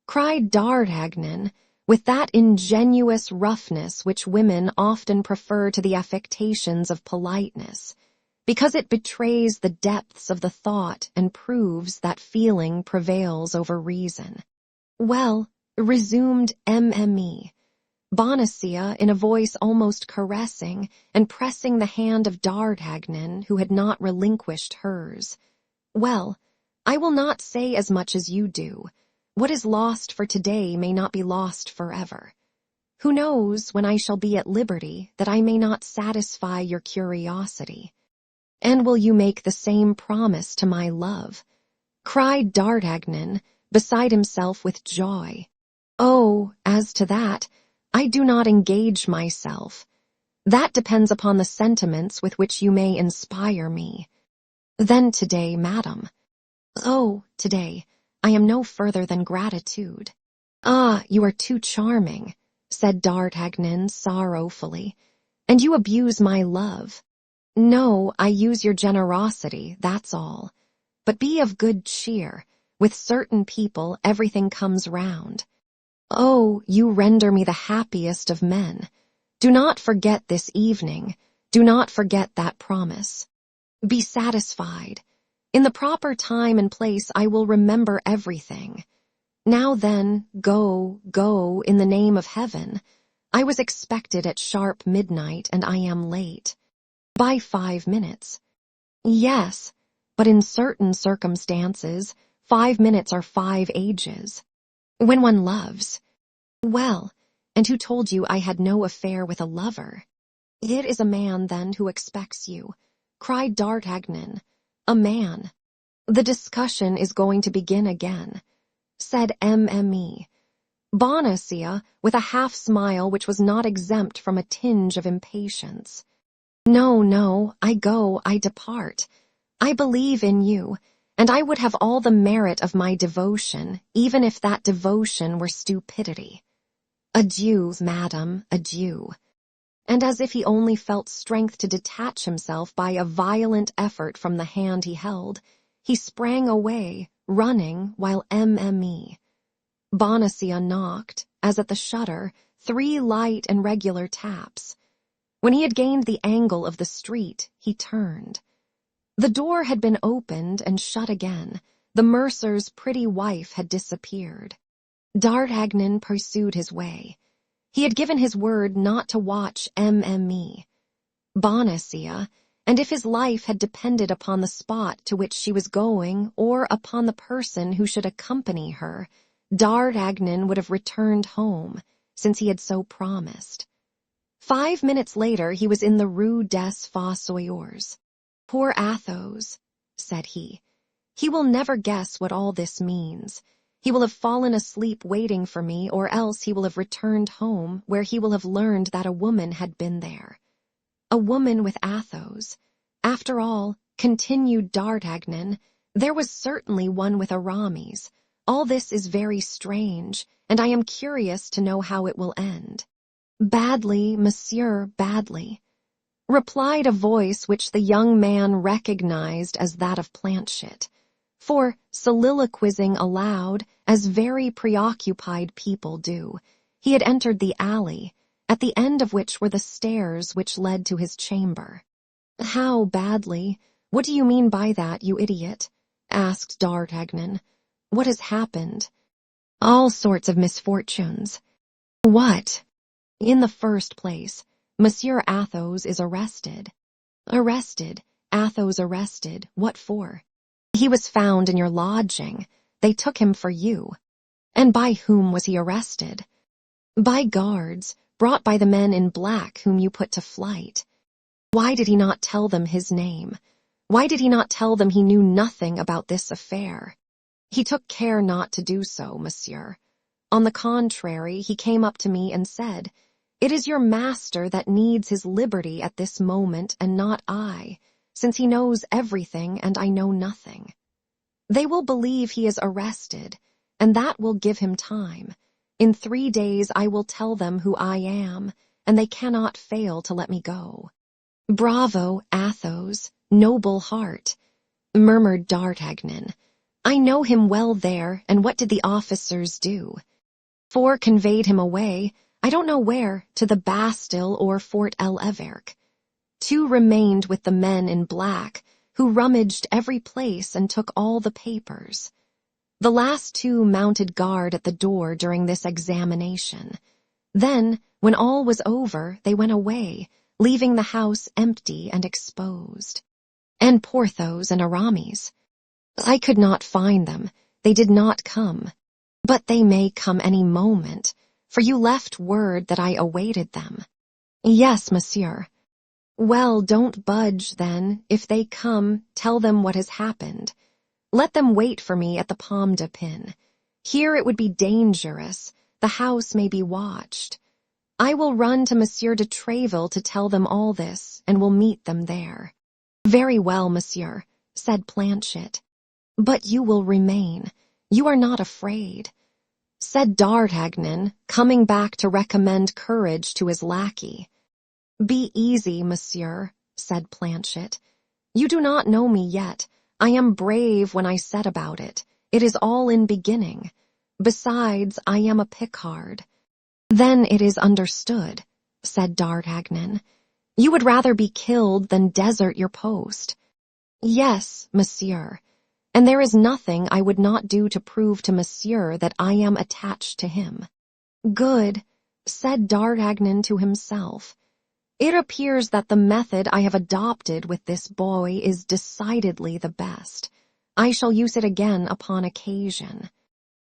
cried D'Artagnan, with that ingenuous roughness which women often prefer to the affectations of politeness, because it betrays the depths of the thought and proves that feeling prevails over reason. "Well," resumed M.M.E., Bonacia, in a voice almost caressing, and pressing the hand of D'Artagnan, who had not relinquished hers, "well, I will not say as much as you do. What is lost for today may not be lost forever. Who knows when I shall be at liberty that I may not satisfy your curiosity? And will you make the same promise to my love?" cried D'Artagnan, beside himself with joy. "Oh, as to that, I do not engage myself. That depends upon the sentiments with which you may inspire me. Then today, madam." "Oh, today, I am no further than gratitude." "Ah, you are too charming," said D'Artagnan sorrowfully, "and you abuse my love." "No, I use your generosity, that's all. But be of good cheer. With certain people everything comes round." "Oh, you render me the happiest of men. Do not forget this evening. Do not forget that promise. Be satisfied. In the proper time and place I will remember everything. Now then, go, in the name of heaven. I was expected at sharp midnight, and I am late. By 5 minutes. Yes, but in certain circumstances, 5 minutes are 5 ages. When one loves. Well, and who told you I had no affair with a lover?" "It is a man, then, who expects you," cried D'Artagnan. "A man." "The discussion is going to begin again," said Mme. Bonacieux, with a half-smile which was not exempt from a tinge of impatience. No, I go, I depart. I believe in you, and I would have all the merit of my devotion, even if that devotion were stupidity. Adieu, madam, adieu." And as if he only felt strength to detach himself by a violent effort from the hand he held, he sprang away, running, while Mme. Bonacieux knocked, as at the shutter, 3 light and regular taps. When he had gained the angle of the street, he turned. The door had been opened and shut again. The mercer's pretty wife had disappeared. D'Artagnan pursued his way. He had given his word not to watch Mme. Bonacieux, and if his life had depended upon the spot to which she was going or upon the person who should accompany her, D'Artagnan would have returned home, since he had so promised. 5 minutes later he was in the Rue des Fossoyeurs. "Poor Athos," said he. "He will never guess what all this means. He will have fallen asleep waiting for me, or else he will have returned home, where he will have learned that a woman had been there." A woman with Athos. After all, continued D'Artagnan, there was certainly one with Aramis. All this is very strange, and I am curious to know how it will end. "Badly, monsieur, badly," replied a voice which the young man recognized as that of Planchet. For, soliloquizing aloud, as very preoccupied people do, he had entered the alley, at the end of which were the stairs which led to his chamber. "How badly? What do you mean by that, you idiot?" asked D'Artagnan. "What has happened?" "All sorts of misfortunes." "What?" "In the first place, Monsieur Athos is arrested." "Arrested? Athos arrested? What for?" "He was found in your lodging. They took him for you." "And by whom was he arrested?" "By guards, brought by the men in black whom you put to flight." "Why did he not tell them his name? Why did he not tell them he knew nothing about this affair?" "He took care not to do so, monsieur. On the contrary, he came up to me and said, 'It is your master that needs his liberty at this moment and not I, since he knows everything and I know nothing. They will believe he is arrested, and that will give him time. In 3 days I will tell them who I am, and they cannot fail to let me go.'" "Bravo, Athos, noble heart," murmured D'Artagnan. "I know him well there, and what did the officers do?" "4 conveyed him away, I don't know where, to the Bastille or Fort l'Evêque. 2 remained with the men in black, who rummaged every place and took all the papers. The last 2 mounted guard at the door during this examination. Then, when all was over, they went away, leaving the house empty and exposed." "And Porthos and Aramis?" "I could not find them. They did not come. But they may come any moment, for you left word that I awaited them." "Yes, monsieur." "Well, don't budge, then. If they come, tell them what has happened. Let them wait for me at the Pomme de Pin. Here it would be dangerous. The house may be watched. I will run to Monsieur de Treville to tell them all this, and will meet them there." "Very well, monsieur," said Planchet. "But you will remain. You are not afraid," said D'Artagnan, coming back to recommend courage to his lackey. "Be easy, monsieur," said Planchet. "You do not know me yet. I am brave when I set about it. It is all in beginning. Besides, I am a Picard." "Then it is understood," said D'Artagnan. "You would rather be killed than desert your post." "Yes, monsieur, and there is nothing I would not do to prove to monsieur that I am attached to him." "Good," said D'Artagnan to himself. "It appears that the method I have adopted with this boy is decidedly the best. I shall use it again upon occasion."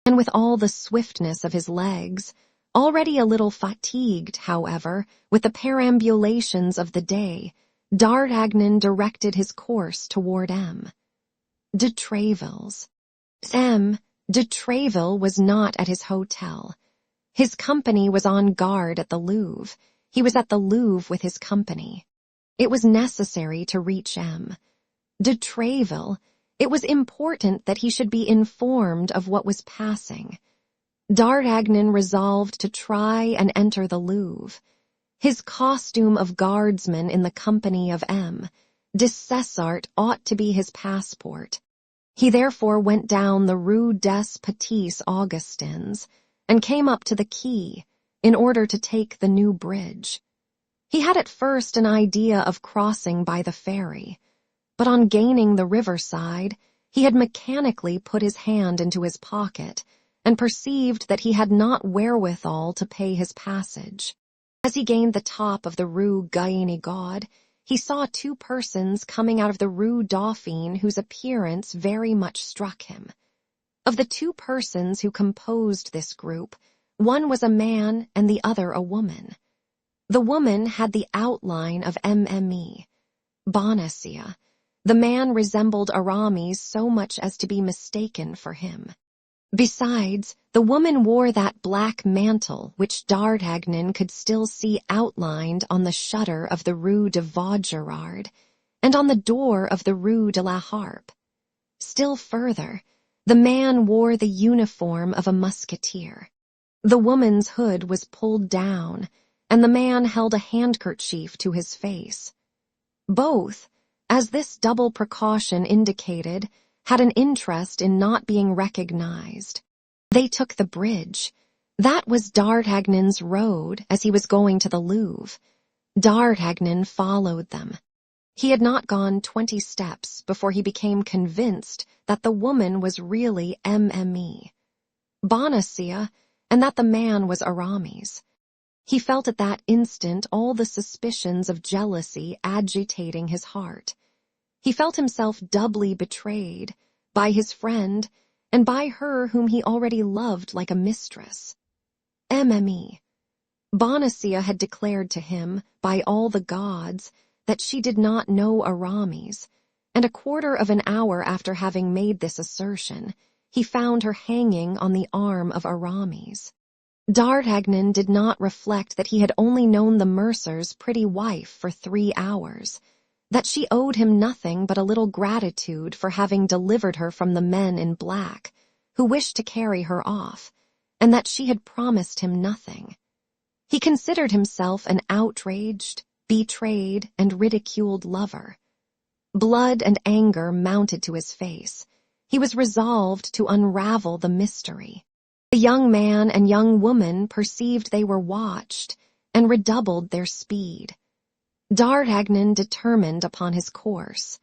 And with all the swiftness of his legs, already a little fatigued, however, with the perambulations of the day, D'Artagnan directed his course toward de Treville's. De Treville was not at his hotel. His company was on guard at the Louvre. He was at the Louvre with his company. It was necessary to reach de Treville. It was important that he should be informed of what was passing. D'Artagnan resolved to try and enter the Louvre. His costume of guardsman in the company of de Cessart ought to be his passport. He therefore went down the Rue des Petits Augustins and came up to the quay in order to take the new bridge. He had at first an idea of crossing by the ferry, but on gaining the riverside, he had mechanically put his hand into his pocket and perceived that he had not wherewithal to pay his passage. As he gained the top of the Rue Guénégaud, he saw two persons coming out of the Rue Dauphine whose appearance very much struck him. Of the two persons who composed this group, one was a man and the other a woman. The woman had the outline of Bonacieux. The man resembled Aramis so much as to be mistaken for him. Besides, the woman wore that black mantle which D'Artagnan could still see outlined on the shutter of the Rue de Vaugirard and on the door of the Rue de la Harpe. Still further, the man wore the uniform of a musketeer. The woman's hood was pulled down, and the man held a handkerchief to his face. Both, as this double precaution indicated, had an interest in not being recognized. They took the bridge. That was D'Artagnan's road as he was going to the Louvre. D'Artagnan followed them. He had not gone 20 steps before he became convinced that the woman was really Bonacieux, and that the man was Aramis. He felt at that instant all the suspicions of jealousy agitating his heart. He felt himself doubly betrayed by his friend and by her whom he already loved like a mistress. Bonacieux had declared to him, by all the gods, that she did not know Aramis, and a quarter of an hour after having made this assertion, he found her hanging on the arm of Aramis. D'Artagnan did not reflect that he had only known the mercer's pretty wife for 3 hours, that she owed him nothing but a little gratitude for having delivered her from the men in black, who wished to carry her off, and that she had promised him nothing. He considered himself an outraged, betrayed, and ridiculed lover. Blood and anger mounted to his face. He was resolved to unravel the mystery. The young man and young woman perceived they were watched, and redoubled their speed. D'Artagnan determined upon his course.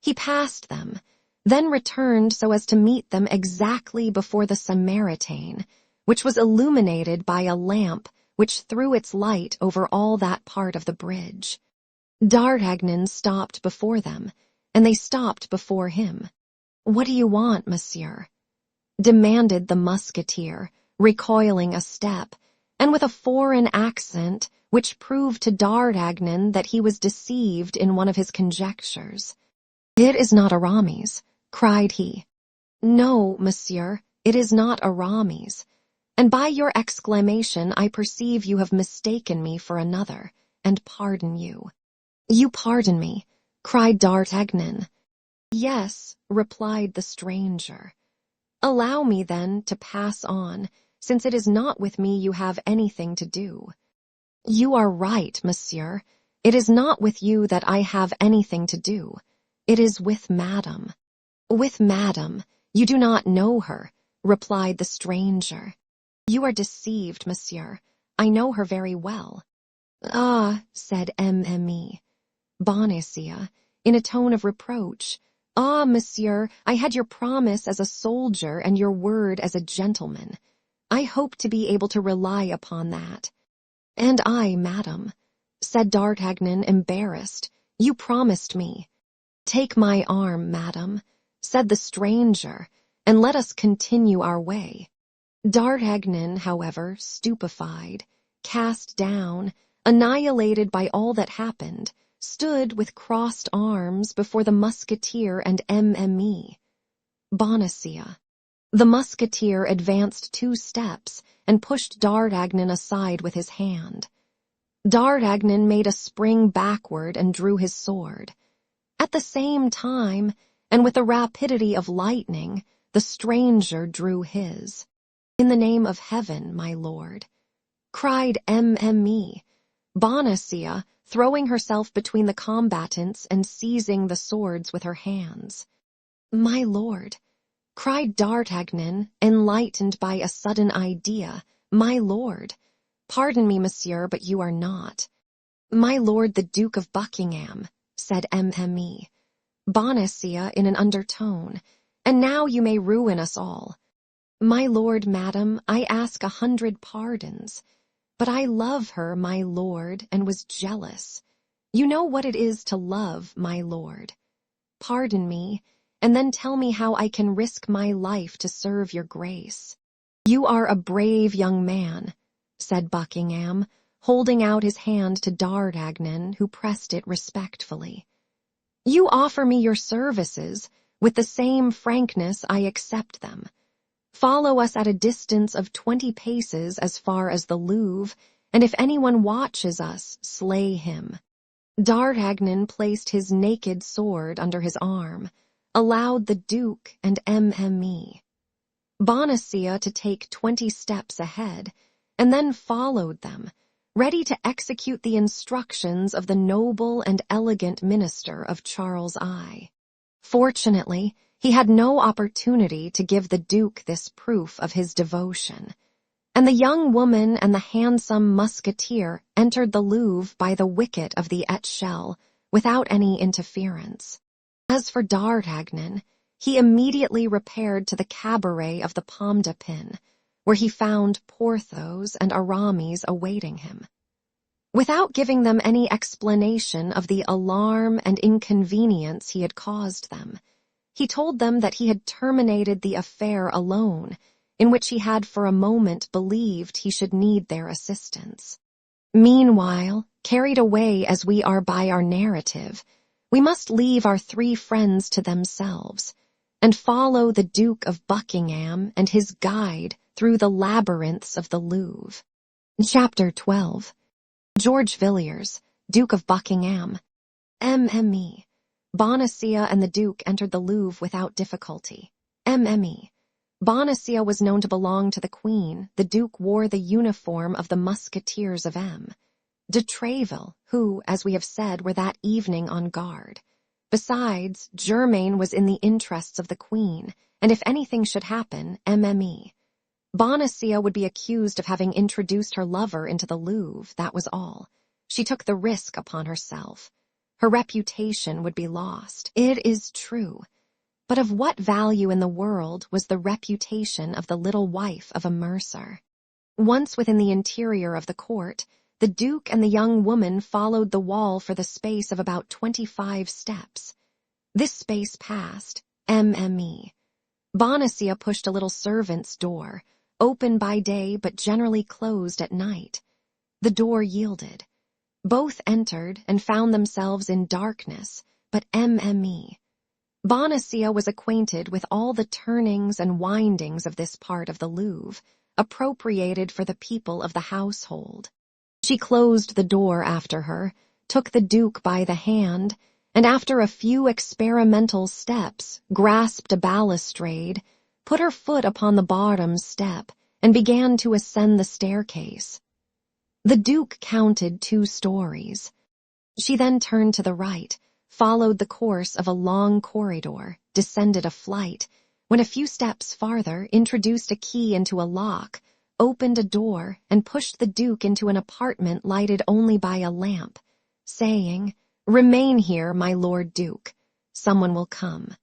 He passed them, then returned so as to meet them exactly before the Samaritaine, which was illuminated by a lamp which threw its light over all that part of the bridge. D'Artagnan stopped before them, and they stopped before him. "What do you want, monsieur?" demanded the musketeer, recoiling a step, and with a foreign accent which proved to D'Artagnan that he was deceived in one of his conjectures. "It is not Aramis," cried he. "No, monsieur, it is not Aramis, and by your exclamation I perceive you have mistaken me for another, and pardon you." "You pardon me," cried D'Artagnan. "Yes," replied the stranger. "Allow me, then, to pass on, since it is not with me you have anything to do." "You are right, monsieur. It is not with you that I have anything to do. It is with Madame." "With Madame? You do not know her," replied the stranger. "You are deceived, monsieur. I know her very well." "Ah," said Mme. Bonacieux, in a tone of reproach. "Ah, monsieur, I had your promise as a soldier and your word as a gentleman. I hope to be able to rely upon that." "And I, madam," said D'Artagnan, embarrassed. "You promised me." "Take my arm, madam," said the stranger, "and let us continue our way." D'Artagnan, however, stupefied, cast down, annihilated by all that happened, stood with crossed arms before the musketeer and Mme. Bonacieux. The musketeer advanced 2 steps and pushed D'Artagnan aside with his hand. D'Artagnan made a spring backward and drew his sword. At the same time, and with the rapidity of lightning, the stranger drew his. "In the name of heaven, my lord," cried Mme. Bonacieux, throwing herself between the combatants and seizing the swords with her hands. "My lord," cried D'Artagnan, enlightened by a sudden idea, "my lord. Pardon me, monsieur, but you are not." "My lord the Duke of Buckingham," said Mme. Bonacieux in an undertone, "and now you may ruin us all." "My lord, madam, I ask 100 pardons. But I love her, my lord, and was jealous. You know what it is to love, my lord. Pardon me, and then tell me how I can risk my life to serve your grace." "You are a brave young man," said Buckingham, holding out his hand to D'Artagnan, who pressed it respectfully. "You offer me your services. With the same frankness I accept them. Follow us at a distance of 20 paces as far as the Louvre, and if anyone watches us, slay him." D'Artagnan placed his naked sword under his arm, allowed the Duke and Mme. Bonacieux to take 20 steps ahead, and then followed them, ready to execute the instructions of the noble and elegant minister of Charles I. Fortunately, he had no opportunity to give the Duke this proof of his devotion, and the young woman and the handsome musketeer entered the Louvre by the wicket of the Échelle without any interference. As for D'Artagnan, he immediately repaired to the cabaret of the Pomme de Pin, where he found Porthos and Aramis awaiting him. Without giving them any explanation of the alarm and inconvenience he had caused them, he told them that he had terminated the affair alone, in which he had for a moment believed he should need their assistance. Meanwhile, carried away as we are by our narrative, we must leave our 3 friends to themselves, and follow the Duke of Buckingham and his guide through the labyrinths of the Louvre. Chapter 12. George Villiers, Duke of Buckingham. Mme. Bonacieux and the Duke entered the Louvre without difficulty. Mme. Bonacieux was known to belong to the Queen. The Duke wore the uniform of the musketeers of M. de Tréville, who, as we have said, were that evening on guard. Besides, Germain was in the interests of the Queen, and if anything should happen, Mme. Bonacieux would be accused of having introduced her lover into the Louvre, that was all. She took the risk upon herself. Her reputation would be lost. It is true. But of what value in the world was the reputation of the little wife of a mercer? Once within the interior of the court, the Duke and the young woman followed the wall for the space of about 25 steps. This space passed, Mme. Bonacieux pushed a little servant's door, open by day but generally closed at night. The door yielded. Both entered and found themselves in darkness, but Mme. Bonacieux was acquainted with all the turnings and windings of this part of the Louvre, appropriated for the people of the household. She closed the door after her, took the Duke by the hand, and after a few experimental steps, grasped a balustrade, put her foot upon the bottom step, and began to ascend the staircase. The Duke counted 2 stories. She then turned to the right, followed the course of a long corridor, descended a flight, when a few steps farther introduced a key into a lock, opened a door, and pushed the Duke into an apartment lighted only by a lamp, saying, "Remain here, my Lord Duke. Someone will come."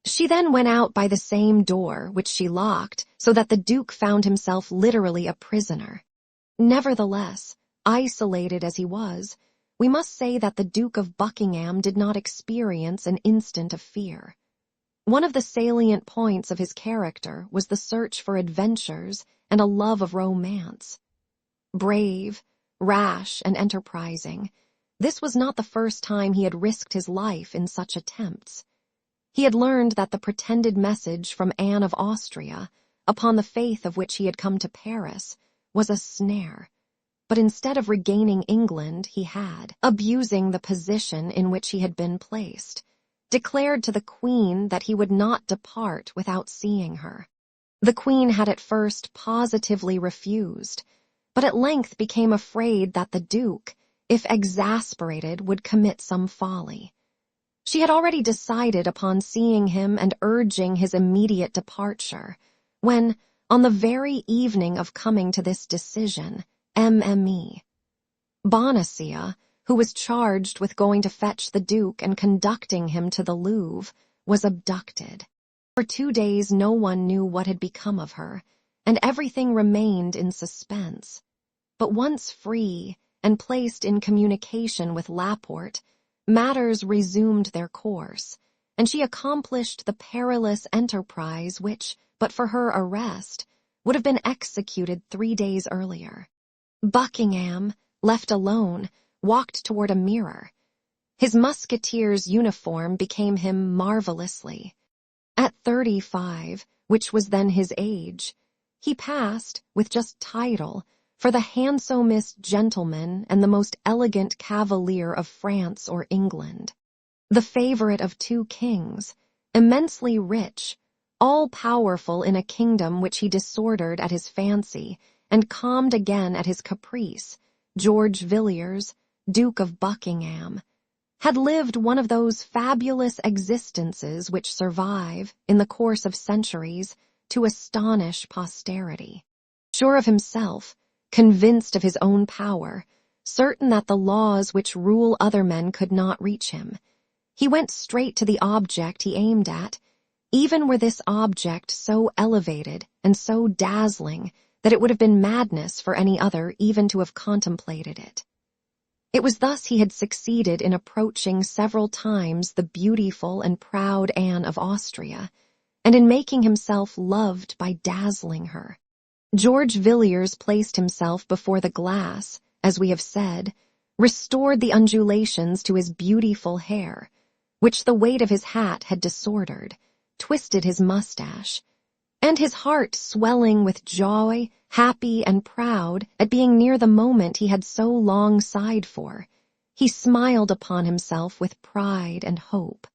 She then went out by the same door, which she locked, so that the Duke found himself literally a prisoner. Nevertheless, isolated as he was, we must say that the Duke of Buckingham did not experience an instant of fear. One of the salient points of his character was the search for adventures and a love of romance. Brave, rash, and enterprising, this was not the first time he had risked his life in such attempts. He had learned that the pretended message from Anne of Austria, upon the faith of which he had come to Paris, was a snare. But instead of regaining England, he had, abusing the position in which he had been placed, declared to the Queen that he would not depart without seeing her. The Queen had at first positively refused, but at length became afraid that the Duke, if exasperated, would commit some folly. She had already decided upon seeing him and urging his immediate departure, when, on the very evening of coming to this decision, Mme. Bonacieux, who was charged with going to fetch the Duke and conducting him to the Louvre, was abducted. For 2 days no one knew what had become of her, and everything remained in suspense. But once free and placed in communication with Laporte, matters resumed their course, and she accomplished the perilous enterprise which, but for her arrest, would have been executed 3 days earlier. Buckingham, left alone, walked toward a mirror. His musketeers' uniform became him marvelously. At 35, which was then his age, he passed, with just title, for the handsomest gentleman and the most elegant cavalier of France or England. The favorite of 2 kings, immensely rich, all-powerful in a kingdom which he disordered at his fancy and calmed again at his caprice, George Villiers, Duke of Buckingham, had lived one of those fabulous existences which survive, in the course of centuries, to astonish posterity. Sure of himself, convinced of his own power, certain that the laws which rule other men could not reach him, he went straight to the object he aimed at, even were this object so elevated and so dazzling that it would have been madness for any other even to have contemplated it. It was thus he had succeeded in approaching several times the beautiful and proud Anne of Austria, and in making himself loved by dazzling her. George Villiers placed himself before the glass, as we have said, restored the undulations to his beautiful hair, which the weight of his hat had disordered, twisted his mustache, and his heart swelling with joy, happy and proud at being near the moment he had so long sighed for, he smiled upon himself with pride and hope.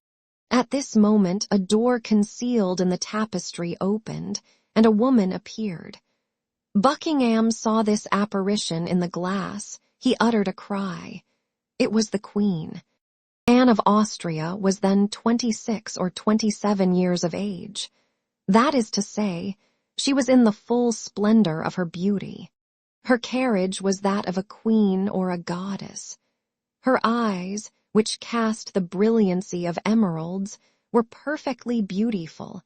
At this moment a door concealed in the tapestry opened, and a woman appeared. Buckingham saw this apparition in the glass. He uttered a cry. It was the Queen. Anne of Austria was then 26 or 27 years of age. That is to say, she was in the full splendor of her beauty. Her carriage was that of a queen or a goddess. Her eyes, which cast the brilliancy of emeralds, were perfectly beautiful,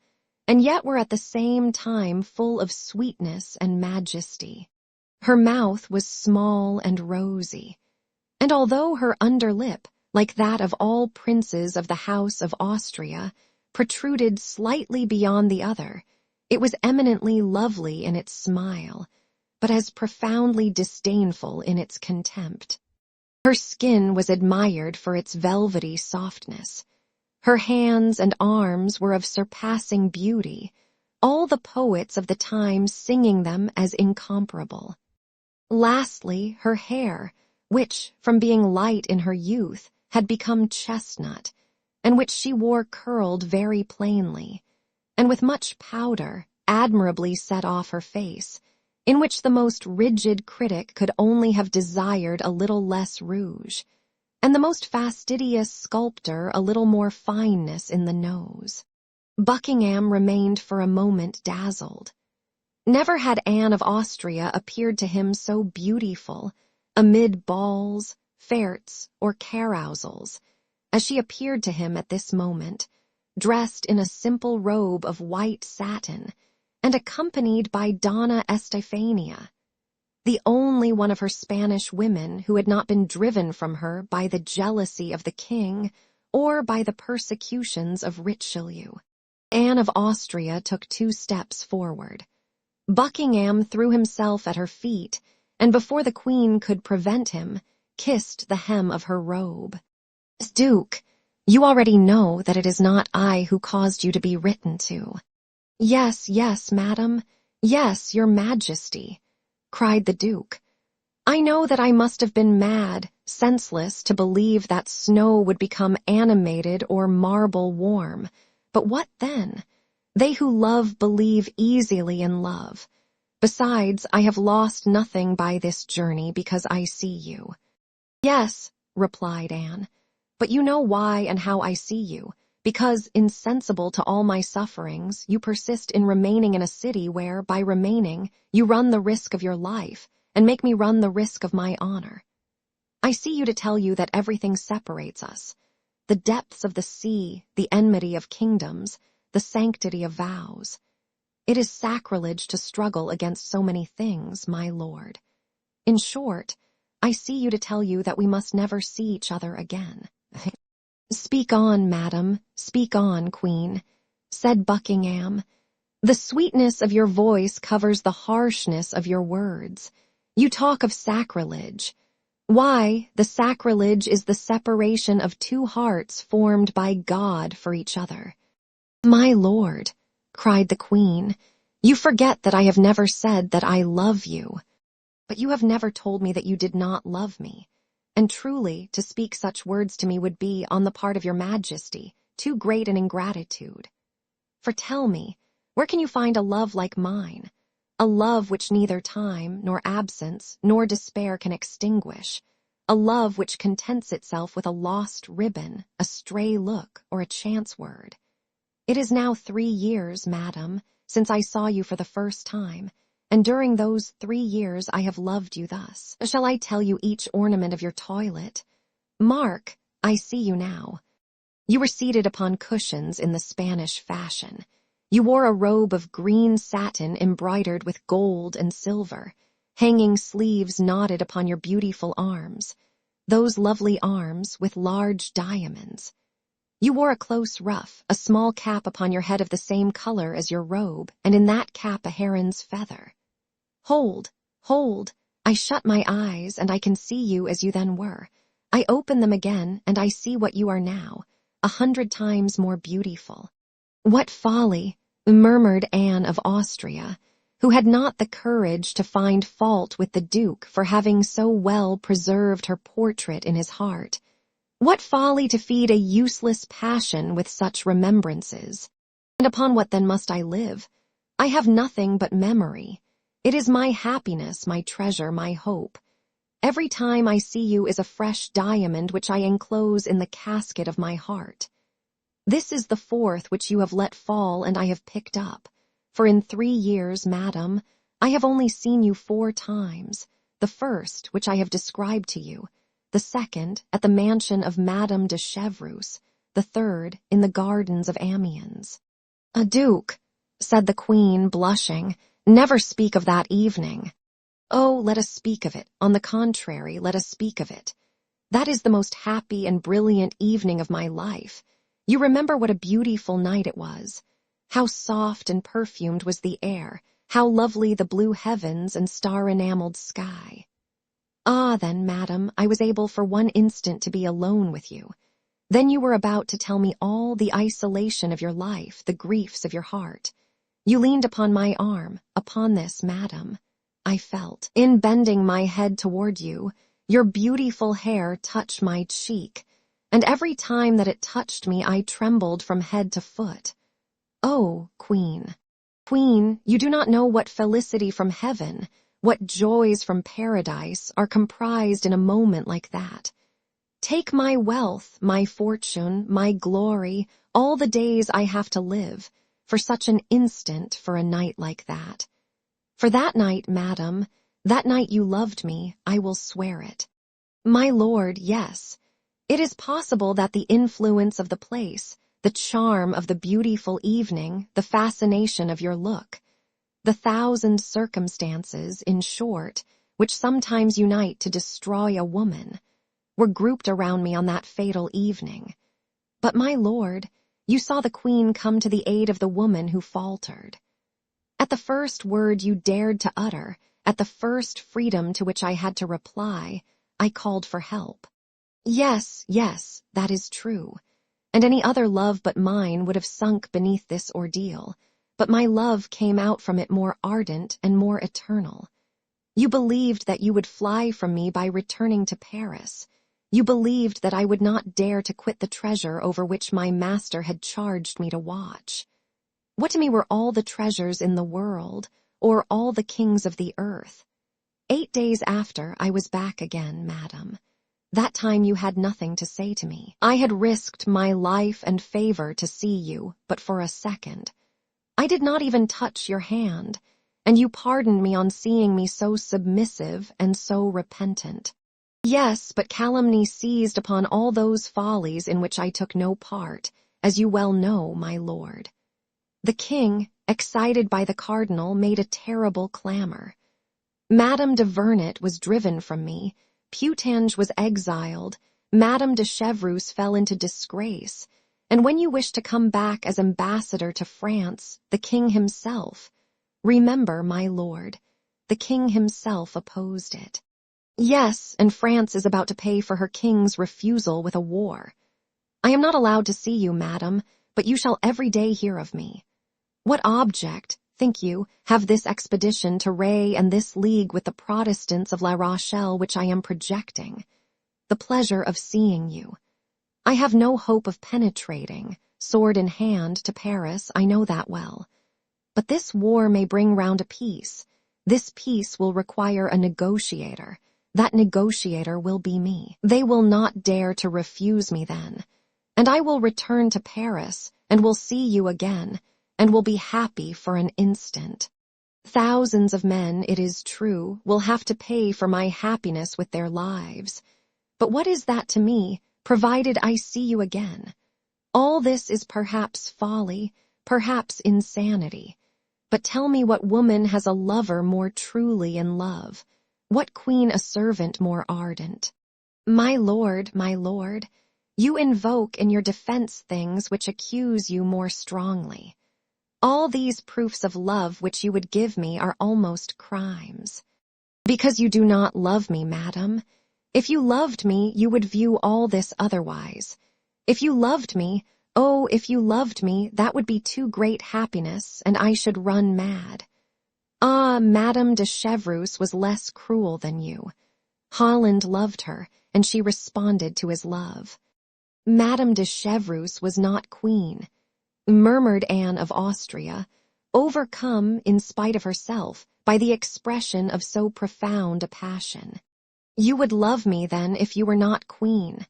and yet were at the same time full of sweetness and majesty. Her mouth was small and rosy, and although her underlip, like that of all princes of the House of Austria, protruded slightly beyond the other, it was eminently lovely in its smile, but as profoundly disdainful in its contempt. Her skin was admired for its velvety softness. Her hands and arms were of surpassing beauty, all the poets of the time singing them as incomparable. Lastly, her hair, which, from being light in her youth, had become chestnut, and which she wore curled very plainly, and with much powder, admirably set off her face, in which the most rigid critic could only have desired a little less rouge, and the most fastidious sculptor a little more fineness in the nose. Buckingham remained for a moment dazzled. Never had Anne of Austria appeared to him so beautiful, amid balls, fêtes, or carousals, as she appeared to him at this moment, dressed in a simple robe of white satin, and accompanied by Donna Estefania, the only one of her Spanish women who had not been driven from her by the jealousy of the king or by the persecutions of Richelieu. Anne of Austria took 2 steps forward. Buckingham threw himself at her feet, and before the queen could prevent him, kissed the hem of her robe. "Duke, you already know that it is not I who caused you to be written to." "Yes, yes, madam, yes, your majesty," cried the duke. "I know that I must have been mad, senseless, to believe that snow would become animated or marble warm. But what then? They who love believe easily in love. Besides, I have lost nothing by this journey because I see you." "Yes," replied Anne, "but you know why and how I see you, because, insensible to all my sufferings, you persist in remaining in a city where, by remaining, you run the risk of your life, and make me run the risk of my honor. I see you to tell you that everything separates us. The depths of the sea, the enmity of kingdoms, the sanctity of vows. It is sacrilege to struggle against so many things, my lord. In short, I see you to tell you that we must never see each other again." "Speak on, madam, speak on, queen," said Buckingham. "The sweetness of your voice covers the harshness of your words. You talk of sacrilege. Why, the sacrilege is the separation of 2 hearts formed by God for each other." "My lord," cried the queen, "you forget that I have never said that I love you. But you have never told me that you did not love me. And truly, to speak such words to me would be, on the part of your majesty, too great an ingratitude. For tell me, where can you find a love like mine? A love which neither time, nor absence, nor despair can extinguish. A love which contents itself with a lost ribbon, a stray look, or a chance word. It is now 3 years, madam, since I saw you for the first time, and during those 3 years I have loved you thus. Shall I tell you each ornament of your toilet? Mark, I see you now. You were seated upon cushions in the Spanish fashion. You wore a robe of green satin embroidered with gold and silver, hanging sleeves knotted upon your beautiful arms, those lovely arms with large diamonds. You wore a close ruff, a small cap upon your head of the same color as your robe, and in that cap a heron's feather. Hold, hold, I shut my eyes, and I can see you as you then were. I open them again, and I see what you are now, 100 times more beautiful. What folly, murmured Anne of Austria, who had not the courage to find fault with the Duke for having so well preserved her portrait in his heart. What folly to feed a useless passion with such remembrances. And upon what then must I live? I have nothing but memory. It is my happiness, my treasure, my hope. Every time I see you is a fresh diamond which I enclose in the casket of my heart. This is the 4th which you have let fall and I have picked up. For in 3 years, madam, I have only seen you 4 times. The first, which I have described to you. The second, at the mansion of Madame de Chevreuse. The third, in the gardens of Amiens. "A Duke," said the queen, blushing, "never speak of that evening." "Oh, let us speak of it. On the contrary, let us speak of it. That is the most happy and brilliant evening of my life. You remember what a beautiful night it was. How soft and perfumed was the air, how lovely the blue heavens and star-enameled sky. Ah, then, madam, I was able for one instant to be alone with you. Then you were about to tell me all the isolation of your life, the griefs of your heart. You leaned upon my arm, upon this, madam. I felt, in bending my head toward you, your beautiful hair touch my cheek, and every time that it touched me I trembled from head to foot. Oh, Queen! Queen, you do not know what felicity from heaven, what joys from paradise are comprised in a moment like that. Take my wealth, my fortune, my glory, all the days I have to live, for such an instant, for a night like that. For that night, madam, that night you loved me, I will swear it. My lord, yes. It is possible that the influence of the place, the charm of the beautiful evening, the fascination of your look, the thousand circumstances, in short, which sometimes unite to destroy a woman, were grouped around me on that fatal evening. But, my lord, you saw the queen come to the aid of the woman who faltered. At the first word you dared to utter, at the first freedom to which I had to reply, I called for help. Yes, yes, that is true. And any other love but mine would have sunk beneath this ordeal, but my love came out from it more ardent and more eternal. You believed that you would fly from me by returning to Paris. You believed that I would not dare to quit the treasure over which my master had charged me to watch. What to me were all the treasures in the world, or all the kings of the earth? 8 days after, I was back again, madam. That time you had nothing to say to me. I had risked my life and favor to see you, but for a second. I did not even touch your hand, and you pardoned me on seeing me so submissive and so repentant. Yes, but calumny seized upon all those follies in which I took no part, as you well know, my lord. The king, excited by the cardinal, made a terrible clamor. Madame de Vernet was driven from me, Putange was exiled, Madame de Chevreuse fell into disgrace, and when you wished to come back as ambassador to France, the king himself, remember, my lord, the king himself opposed it. Yes, and France is about to pay for her king's refusal with a war. I am not allowed to see you, madam, but you shall every day hear of me. What object, think you, have this expedition to Ray and this league with the Protestants of La Rochelle which I am projecting? The pleasure of seeing you. I have no hope of penetrating, sword in hand, to Paris, I know that well. But this war may bring round a peace. This peace will require a negotiator. That negotiator will be me. They will not dare to refuse me then. And I will return to Paris, and will see you again, and will be happy for an instant. Thousands of men, it is true, will have to pay for my happiness with their lives. But what is that to me, provided I see you again? All this is perhaps folly, perhaps insanity. But tell me what woman has a lover more truly in love? What queen a servant more ardent? My lord, you invoke in your defense things which accuse you more strongly. All these proofs of love which you would give me are almost crimes. Because you do not love me, madam. If you loved me, you would view all this otherwise. If you loved me, oh, if you loved me, that would be too great happiness, and I should run mad. Ah, Madame de Chevreuse was less cruel than you. Holland loved her, and she responded to his love. Madame de Chevreuse was not queen, murmured Anne of Austria, overcome, in spite of herself, by the expression of so profound a passion. You would love me, then, if you were not queen.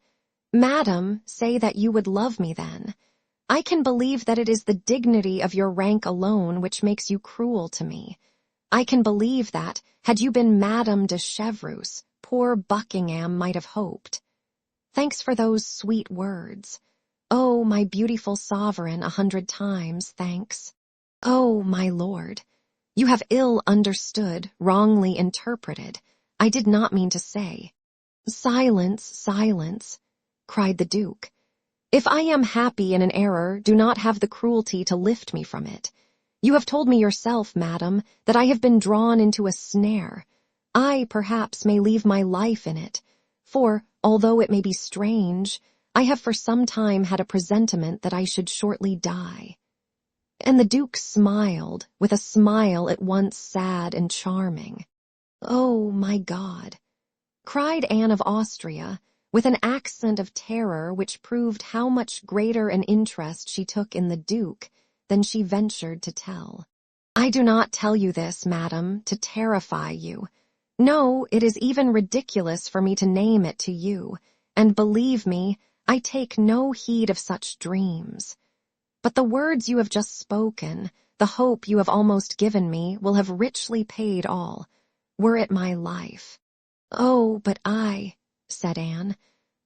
Madam, say that you would love me, then. I can believe that it is the dignity of your rank alone which makes you cruel to me. I can believe that, had you been Madame de Chevreuse, poor Buckingham might have hoped. Thanks for those sweet words. Oh, my beautiful sovereign, 100 times thanks. Oh, my lord, you have ill understood, wrongly interpreted. I did not mean to say. Silence, silence, cried the Duke. If I am happy in an error, do not have the cruelty to lift me from it. You have told me yourself, madam, that I have been drawn into a snare. I, perhaps, may leave my life in it, for, although it may be strange, I have for some time had a presentiment that I should shortly die." And the Duke smiled, with a smile at once sad and charming. "Oh, my God!" cried Anne of Austria, with an accent of terror which proved how much greater an interest she took in the Duke than she ventured to tell. "I do not tell you this, madam, to terrify you. No, it is even ridiculous for me to name it to you, and believe me, I take no heed of such dreams. But the words you have just spoken, the hope you have almost given me, will have richly paid all, were it my life." "Oh, but I," said Anne,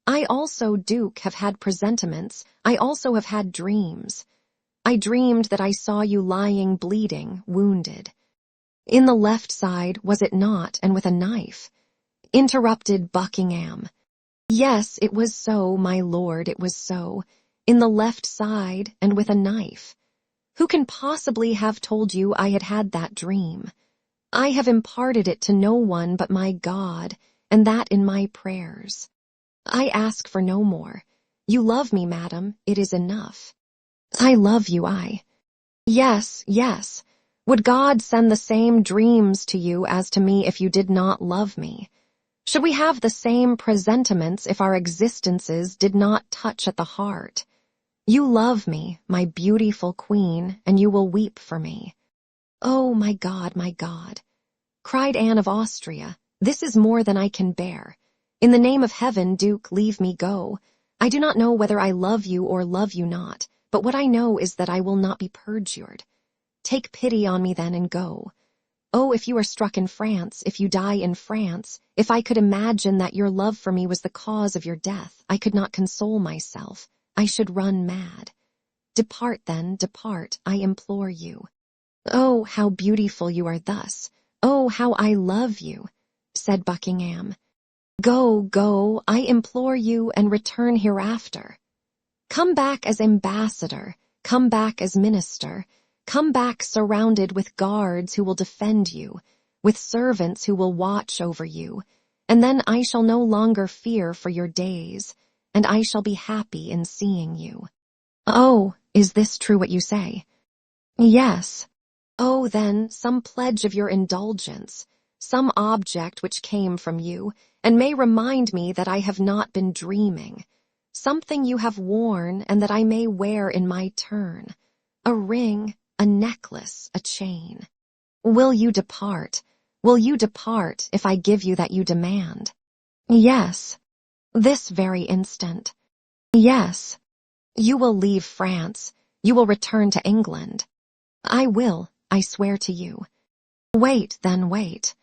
"I also, Duke, have had presentiments. I also have had dreams. I dreamed that I saw you lying bleeding, wounded. In the left side, was it not, and with a knife?" interrupted Buckingham. "Yes, it was so, my lord, it was so. In the left side, and with a knife. Who can possibly have told you I had had that dream? I have imparted it to no one but my God, and that in my prayers. I ask for no more. You love me, madam, it is enough." "I love you, Yes, yes. Would God send the same dreams to you as to me if you did not love me? Should we have the same presentiments if our existences did not touch at the heart? You love me, my beautiful queen, and you will weep for me." "Oh, my God, cried Anne of Austria, "this is more than I can bear. In the name of heaven, Duke, leave me go. I do not know whether I love you or love you not, but what I know is that I will not be perjured. Take pity on me then and go. Oh, if you are struck in France, if you die in France, if I could imagine that your love for me was the cause of your death, I could not console myself. I should run mad. Depart then, depart, I implore you." "Oh, how beautiful you are thus! Oh, how I love you!" said Buckingham. "Go, go, I implore you, and return hereafter. Come back as ambassador, come back as minister, come back surrounded with guards who will defend you, with servants who will watch over you, and then I shall no longer fear for your days, and I shall be happy in seeing you." "Oh, is this true what you say?" "Yes." "Oh, then, some pledge of your indulgence, some object which came from you, and may remind me that I have not been dreaming, something you have worn and that I may wear in my turn, a ring, a necklace, a chain. Will you depart if I give you that you demand?" "Yes." "This very instant?" "Yes." "You will leave France, you will return to England?" "I will, I swear to you." "Wait, then wait."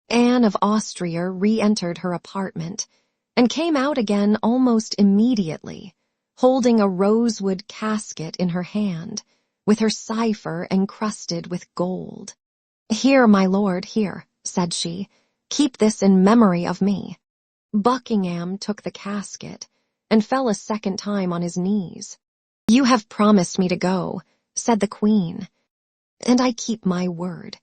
Anne of Austria re-entered her apartment, and came out again almost immediately, holding a rosewood casket in her hand, with her cipher encrusted with gold. "Here, my lord, here," said she, "keep this in memory of me." Buckingham took the casket, and fell a second time on his knees. "You have promised me to go," said the Queen, "and I keep my word.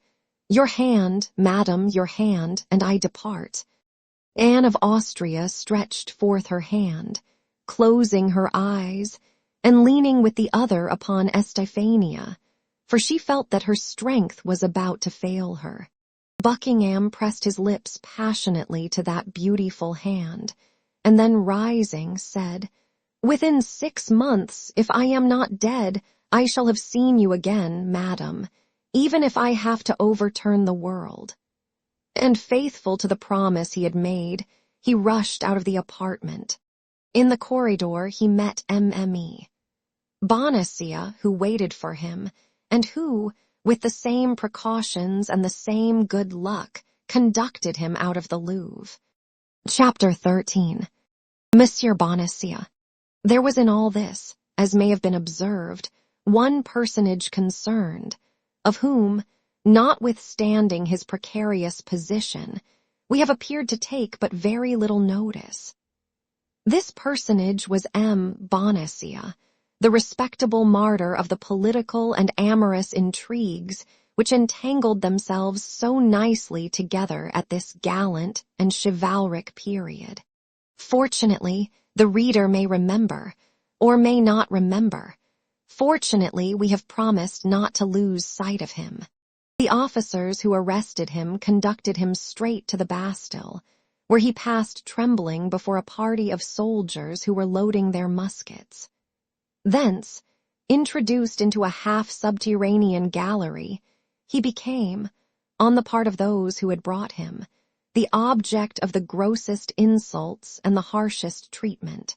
Your hand, madam, your hand, and I depart." Anne of Austria stretched forth her hand, closing her eyes, and leaning with the other upon Estefania, for she felt that her strength was about to fail her. Buckingham pressed his lips passionately to that beautiful hand, and then rising, said, "Within 6 months, if I am not dead, I shall have seen you again, madam, even if I have to overturn the world." And faithful to the promise he had made, he rushed out of the apartment. In the corridor he met Mme. Bonacieux, who waited for him, and who, with the same precautions and the same good luck, conducted him out of the Louvre. Chapter 13. Monsieur Bonacieux. There was in all this, as may have been observed, one personage concerned, of whom, notwithstanding his precarious position, we have appeared to take but very little notice. This personage was M. Bonacieux, the respectable martyr of the political and amorous intrigues which entangled themselves so nicely together at this gallant and chivalric period. Fortunately, The reader may remember, or may not remember. Fortunately, we have promised not to lose sight of him. The officers who arrested him conducted him straight to the Bastille, where he passed trembling before a party of soldiers who were loading their muskets. Thence, introduced into a half-subterranean gallery, he became, on the part of those who had brought him, the object of the grossest insults and the harshest treatment.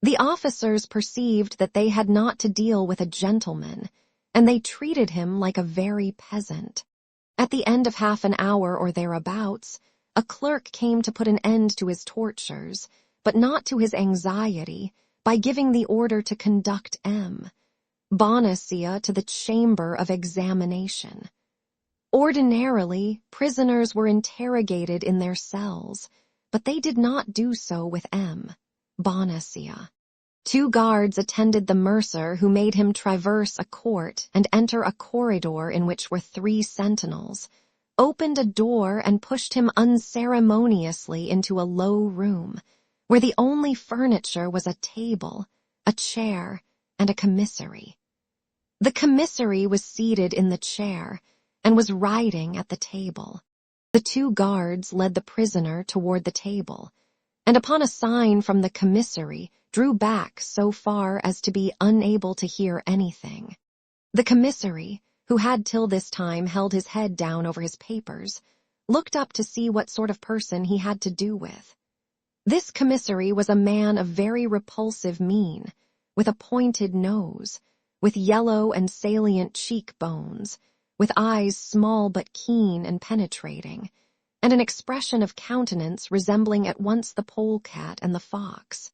The officers perceived that they had not to deal with a gentleman, and they treated him like a very peasant. At the end of half an hour or thereabouts, a clerk came to put an end to his tortures, but not to his anxiety, by giving the order to conduct M. Bonacieux to the chamber of examination. Ordinarily, prisoners were interrogated in their cells, but they did not do so with M. Bonacieux. 2 guards attended the mercer, who made him traverse a court and enter a corridor in which were 3 sentinels, opened a door and pushed him unceremoniously into a low room, where the only furniture was a table, a chair, and a commissary. The commissary was seated in the chair and was writing at the table. The 2 guards led the prisoner toward the table, and upon a sign from the commissary drew back so far as to be unable to hear anything. The commissary, who had till this time held his head down over his papers, looked up to see what sort of person he had to do with. This commissary was a man of very repulsive mien, with a pointed nose, with yellow and salient cheekbones, with eyes small but keen and penetrating, and an expression of countenance resembling at once the polecat and the fox.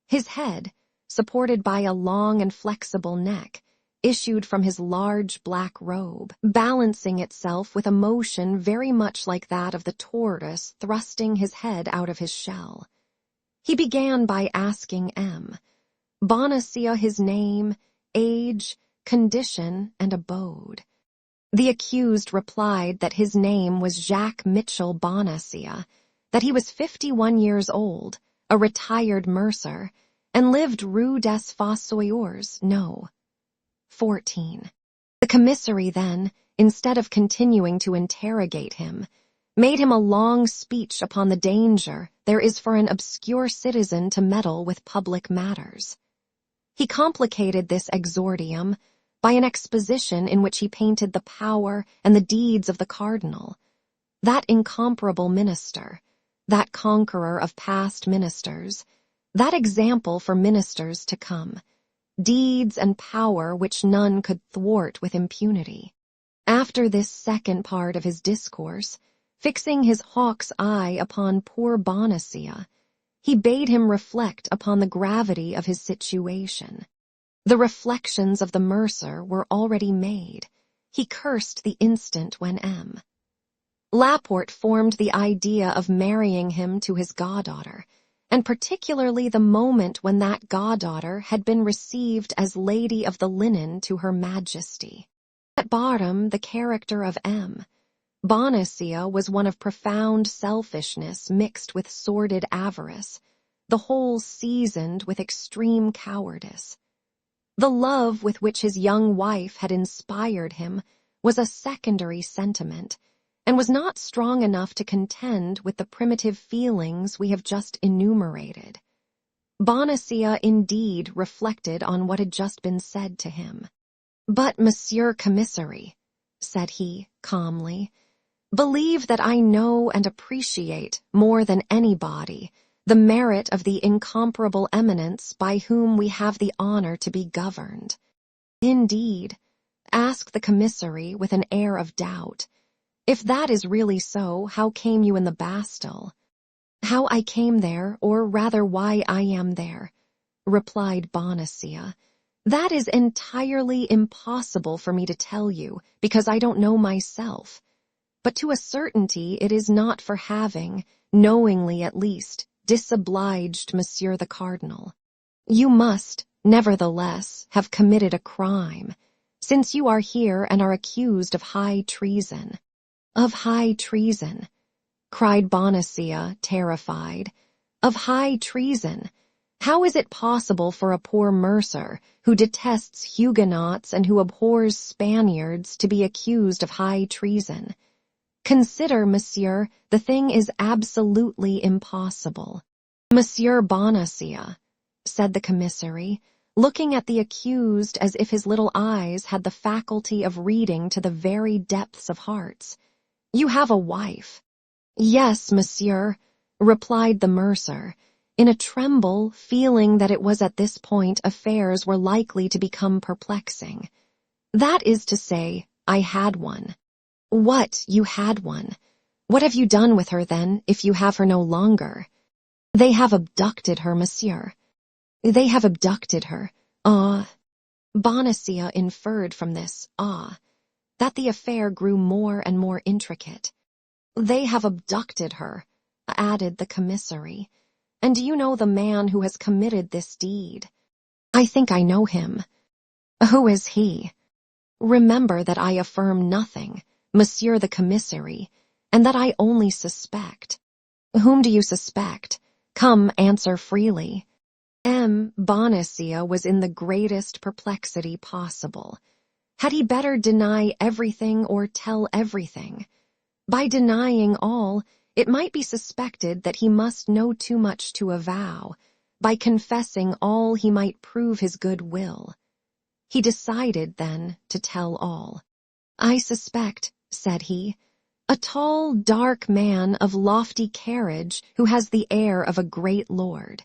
His head, supported by a long and flexible neck, issued from his large black robe, balancing itself with a motion very much like that of the tortoise thrusting his head out of his shell. He began by asking M. Bonacieux his name, age, condition, and abode. The accused replied that his name was Jacques Mitchell Bonacieux, that he was 51 years old, a retired mercer, and lived Rue des Fossoyeurs, No. 14. The commissary then, instead of continuing to interrogate him, made him a long speech upon the danger there is for an obscure citizen to meddle with public matters. He complicated this exordium by an exposition in which he painted the power and the deeds of the cardinal, that incomparable minister, that conqueror of past ministers, that example for ministers to come, deeds and power which none could thwart with impunity. After this second part of his discourse, fixing his hawk's eye upon poor Bonacieux, he bade him reflect upon the gravity of his situation. The reflections of the mercer were already made. He cursed the instant when M. Laporte formed the idea of marrying him to his goddaughter, and particularly the moment when that goddaughter had been received as Lady of the Linen to Her Majesty. At bottom, the character of M. Bonacieux was one of profound selfishness mixed with sordid avarice, the whole seasoned with extreme cowardice. The love with which his young wife had inspired him was a secondary sentiment, and was not strong enough to contend with the primitive feelings we have just enumerated. Bonacieux indeed reflected on what had just been said to him. "But, Monsieur Commissary," said he, calmly, "believe that I know and appreciate, more than anybody, the merit of the incomparable eminence by whom we have the honor to be governed." "Indeed," asked the commissary with an air of doubt, "if that is really so, how came you in the Bastille?" "How I came there, or rather why I am there," replied Bonacieux, "that is entirely impossible for me to tell you, because I don't know myself. But to a certainty it is not for having, knowingly at least, disobliged Monsieur the Cardinal. You must, nevertheless, have committed a crime, since you are here and are accused of high treason." "Of high treason," cried Bonacieux, terrified. "Of high treason, How is it possible for a poor mercer, who detests Huguenots and who abhors Spaniards, to be accused of high treason? Consider, monsieur, the thing is absolutely impossible. Monsieur Bonacieux, said the commissary, looking at the accused as if his little eyes had the faculty of reading to the very depths of hearts. You have a wife. Yes, monsieur, replied the mercer, in a tremble, feeling that it was at this point affairs were likely to become perplexing. That is to say, I had one. What, you had one? What have you done with her, then, if you have her no longer? They have abducted her, monsieur. They have abducted her. Ah. Bonacieux inferred from this, that the affair grew more and more intricate. They have abducted her, added the commissary. And do you know the man who has committed this deed? I think I know him. Who is he? Remember that I affirm nothing, monsieur the commissary, and that I only suspect. Whom do you suspect? Come, answer freely. Bonacieux was in the greatest perplexity possible. Had he better deny everything or tell everything? By denying all, it might be suspected that he must know too much to avow. By confessing all, he might prove his good will. He decided, then, to tell all. I suspect, said he, a tall, dark man of lofty carriage who has the air of a great lord.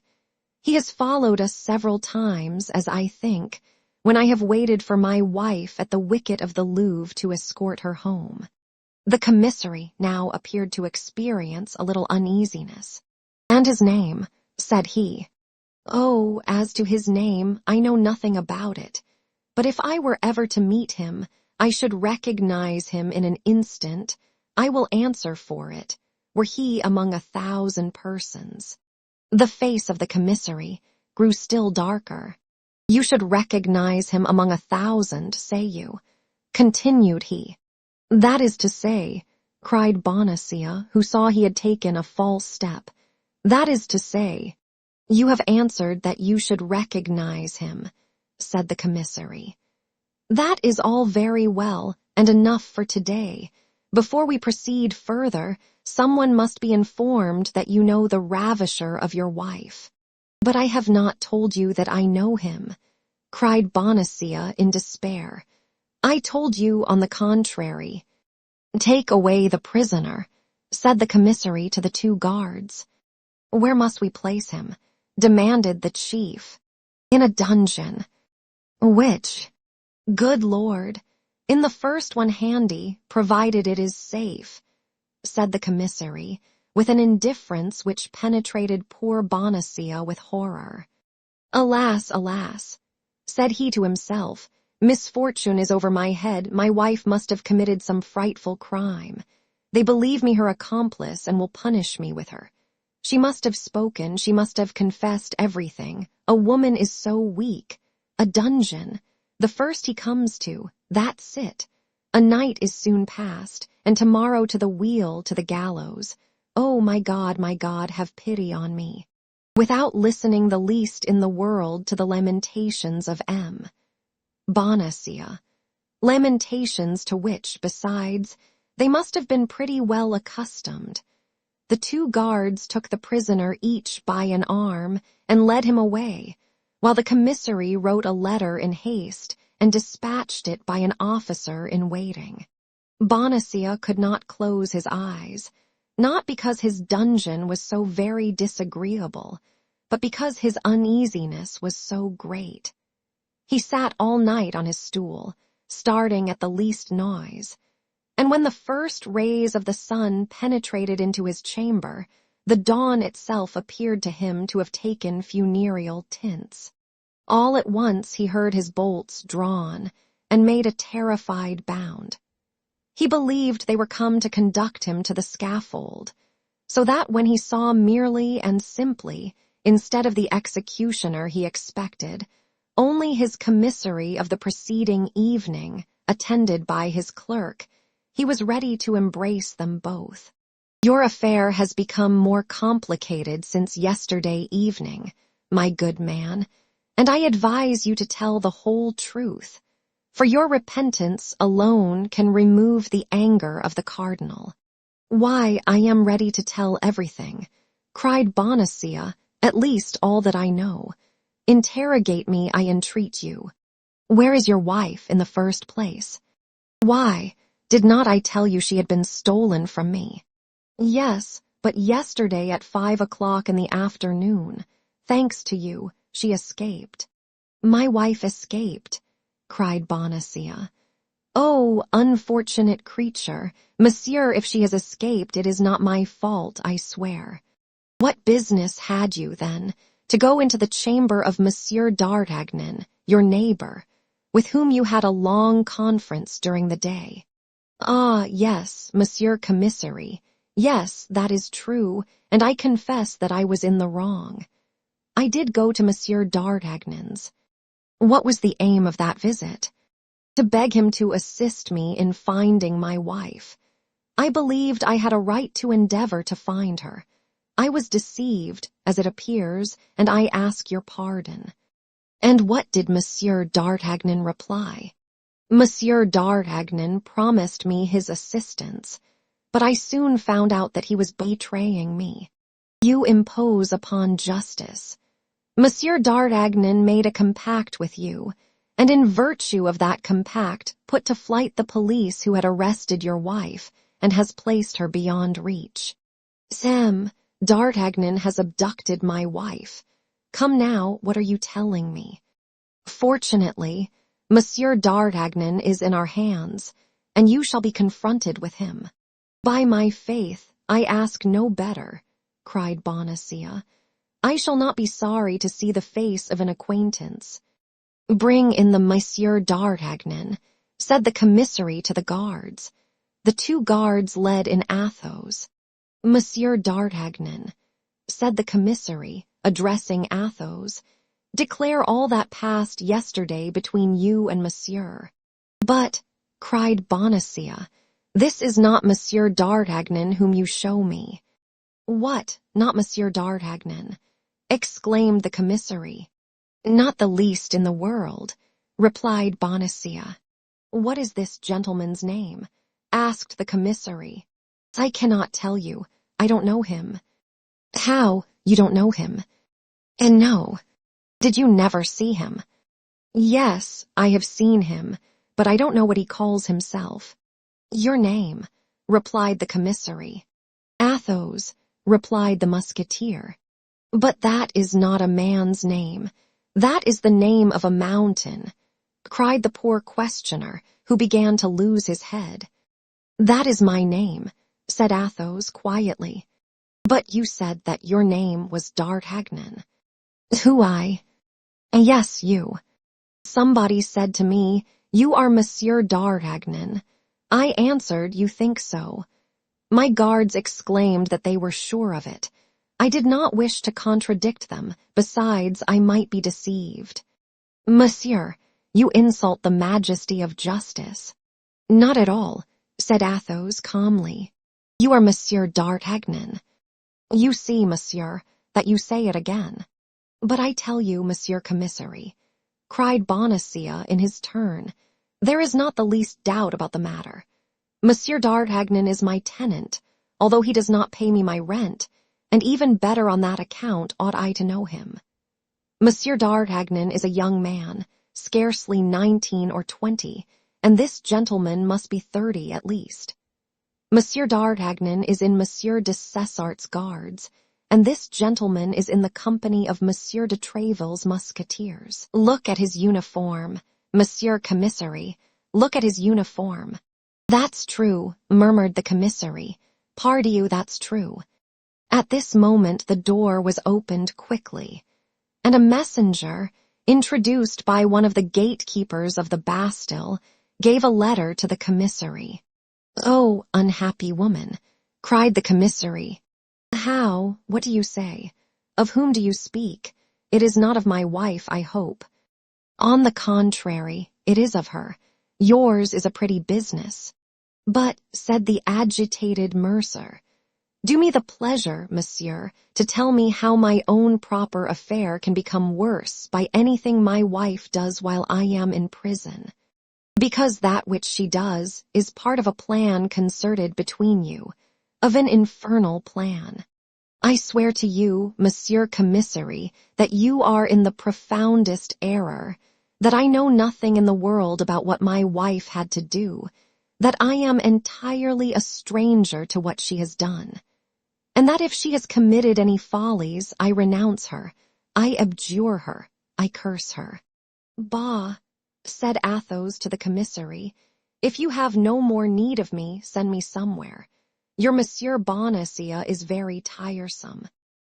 He has followed us several times, as I think, when I have waited for my wife at the wicket of the Louvre to escort her home. The commissary now appeared to experience a little uneasiness. And his name, said he. Oh, as to his name, I know nothing about it. But if I were ever to meet him, I should recognize him in an instant. I will answer for it, were he among 1,000 persons. The face of the commissary grew still darker. You should recognize him among 1,000, say you? Continued he. That is to say, cried Bonacieux, who saw he had taken a false step. That is to say, you have answered that you should recognize him, said the commissary. That is all very well, and enough for today. Before we proceed further, someone must be informed that you know the ravisher of your wife. But I have not told you that I know him, cried Bonacieux in despair. I told you, on the contrary. Take away the prisoner, said the commissary to the 2 guards. Where must we place him? Demanded the chief. In a dungeon. Which? Good Lord, in the first one handy, provided it is safe, said the commissary, with an indifference which penetrated poor Bonacieux with horror. Alas, alas, said he to himself, misfortune is over my head, my wife must have committed some frightful crime. They believe me her accomplice and will punish me with her. She must have spoken, she must have confessed everything. A woman is so weak. A dungeon, the first he comes to, that's it. A night is soon past, and tomorrow to the wheel, to the gallows. Oh, my God, have pity on me. Without listening the least in the world to the lamentations of Bonacieux. Lamentations to which, besides, they must have been pretty well accustomed. The 2 guards took the prisoner each by an arm and led him away, while the commissary wrote a letter in haste and dispatched it by an officer in waiting. Bonacieux could not close his eyes, not because his dungeon was so very disagreeable, but because his uneasiness was so great. He sat all night on his stool, starting at the least noise, and when the first rays of the sun penetrated into his chamber, the dawn itself appeared to him to have taken funereal tints. All at once he heard his bolts drawn, and made a terrified bound. He believed they were come to conduct him to the scaffold, so that when he saw merely and simply, instead of the executioner he expected, only his commissary of the preceding evening, attended by his clerk, he was ready to embrace them both. Your affair has become more complicated since yesterday evening, my good man, and I advise you to tell the whole truth, for your repentance alone can remove the anger of the cardinal." "Why, I am ready to tell everything," cried Bonacieux, "at least all that I know. Interrogate me, I entreat you. Where is your wife, in the first place?" "Why, did not I tell you she had been stolen from me?" "Yes, but yesterday at 5 o'clock in the afternoon, thanks to you, she escaped." "My wife escaped," cried Bonacieux. "Oh, unfortunate creature! Monsieur, if she has escaped, it is not my fault, I swear." "What business had you, then, to go into the chamber of Monsieur d'Artagnan, your neighbor, with whom you had a long conference during the day?" "Ah, yes, Monsieur Commissary. Yes, that is true, and I confess that I was in the wrong. I did go to Monsieur d'Artagnan's." "What was the aim of that visit?" "To beg him to assist me in finding my wife. I believed I had a right to endeavor to find her. I was deceived, as it appears, and I ask your pardon." "And what did Monsieur d'Artagnan reply?" "Monsieur d'Artagnan promised me his assistance, but I soon found out that he was betraying me." "You impose upon justice. Monsieur d'Artagnan made a compact with you, and in virtue of that compact put to flight the police who had arrested your wife and has placed her beyond reach. Sam, d'Artagnan has abducted my wife. Come now, what are you telling me? Fortunately, Monsieur d'Artagnan is in our hands, and you shall be confronted with him." "By my faith, I ask no better," cried Bonacieux. "I shall not be sorry to see the face of an acquaintance." "Bring in the Monsieur d'Artagnan," said the commissary to the guards. The 2 guards led in Athos. "Monsieur d'Artagnan," said the commissary, addressing Athos, "declare all that passed yesterday between you and Monsieur." "But," cried Bonacieux, "this is not Monsieur d'Artagnan whom you show me." "What, not Monsieur d'Artagnan?" exclaimed the commissary. "Not the least in the world," replied Bonacieux. "What is this gentleman's name?" asked the commissary. "I cannot tell you. I don't know him." "How, you don't know him?" "And no. Did you never see him?" "Yes, I have seen him, but I don't know what he calls himself." "Your name?" replied the commissary. "Athos," replied the musketeer. "But that is not a man's name. That is the name of a mountain," cried the poor questioner, who began to lose his head. "That is my name," said Athos quietly. "But you said that your name was d'Artagnan." "Who, I?" "Yes, you. Somebody said to me, 'You are Monsieur d'Artagnan.' I answered, 'You think so.' My guards exclaimed that they were sure of it. I did not wish to contradict them, besides I might be deceived." "Monsieur, you insult the majesty of justice." "Not at all," said Athos calmly. "You are Monsieur d'Artagnan." "You see, monsieur, that you say it again." "But I tell you, Monsieur Commissary," cried Bonacieux in his turn, "there is not the least doubt about the matter. Monsieur d'Artagnan is my tenant, although he does not pay me my rent, and even better on that account ought I to know him. Monsieur d'Artagnan is a young man, scarcely 19 or 20, and this gentleman must be 30 at least. Monsieur d'Artagnan is in Monsieur de Cessart's guards, and this gentleman is in the company of Monsieur de Tréville's musketeers. Look at his uniform, Monsieur Commissary, look at his uniform." "That's true," murmured the commissary. "Pardieu, that's true." At this moment the door was opened quickly, and a messenger, introduced by one of the gatekeepers of the Bastille, gave a letter to the commissary. "Oh, unhappy woman," cried the commissary. "How? What do you say? Of whom do you speak? It is not of my wife, I hope." "On the contrary, it is of her. Yours is a pretty business." "But," said the agitated mercer, Do me the pleasure, monsieur, to tell me how my own proper affair can become worse by anything my wife does while I am in prison. Because that which she does is part of a plan concerted between you, of an infernal plan. I swear to you, Monsieur Commissary, that you are in the profoundest error, that I know nothing in the world about what my wife had to do, that I am entirely a stranger to what she has done, and that if she has committed any follies, I renounce her, I abjure her, I curse her. Bah, said Athos to the commissary, if you have no more need of me, send me somewhere. Your Monsieur Bonacieux is very tiresome.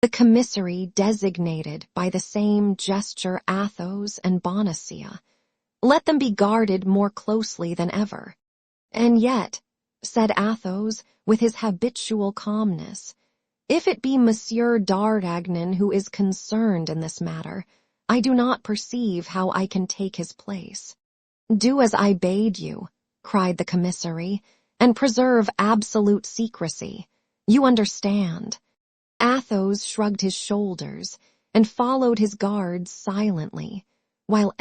The commissary designated by the same gesture Athos and Bonacieux. Let them be guarded more closely than ever. And yet, said Athos with his habitual calmness, if it be Monsieur d'Artagnan who is concerned in this matter, I do not perceive how I can take his place. Do as I bade you, cried the commissary, and preserve absolute secrecy. You understand. Athos shrugged his shoulders and followed his guards silently, while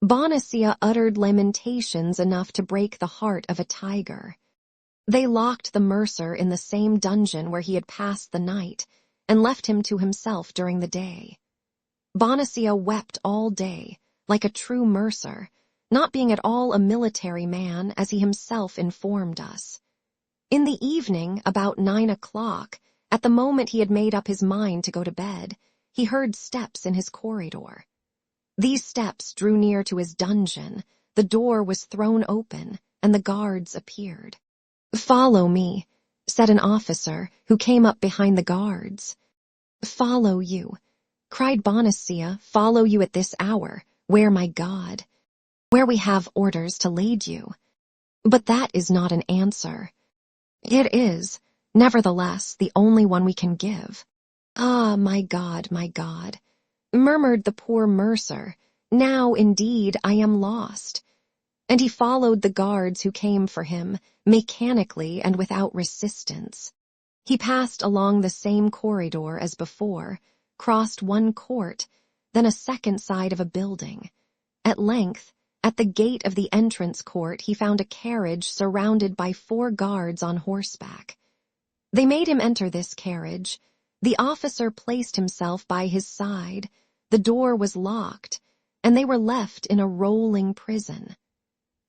Bonacieux uttered lamentations enough to break the heart of a tiger. They locked the mercer in the same dungeon where he had passed the night, and left him to himself during the day. Bonacieux wept all day, like a true mercer, not being at all a military man, as he himself informed us. In the evening, about 9 o'clock, at the moment he had made up his mind to go to bed, he heard steps in his corridor. These steps drew near to his dungeon, the door was thrown open, and the guards appeared. "Follow me," said an officer, who came up behind the guards. "Follow you," cried Bonacieux, "follow you at this hour, where, my God, where we have orders to lead you. But that is not an answer. It is, nevertheless, the only one we can give." "Ah, my God, murmured the poor mercer, "now, indeed, I am lost." And he followed the guards who came for him, mechanically and without resistance. He passed along the same corridor as before, crossed one court, then a second side of a building. At length, at the gate of the entrance court, he found a carriage surrounded by 4 guards on horseback. They made him enter this carriage. The officer placed himself by his side, the door was locked, and they were left in a rolling prison.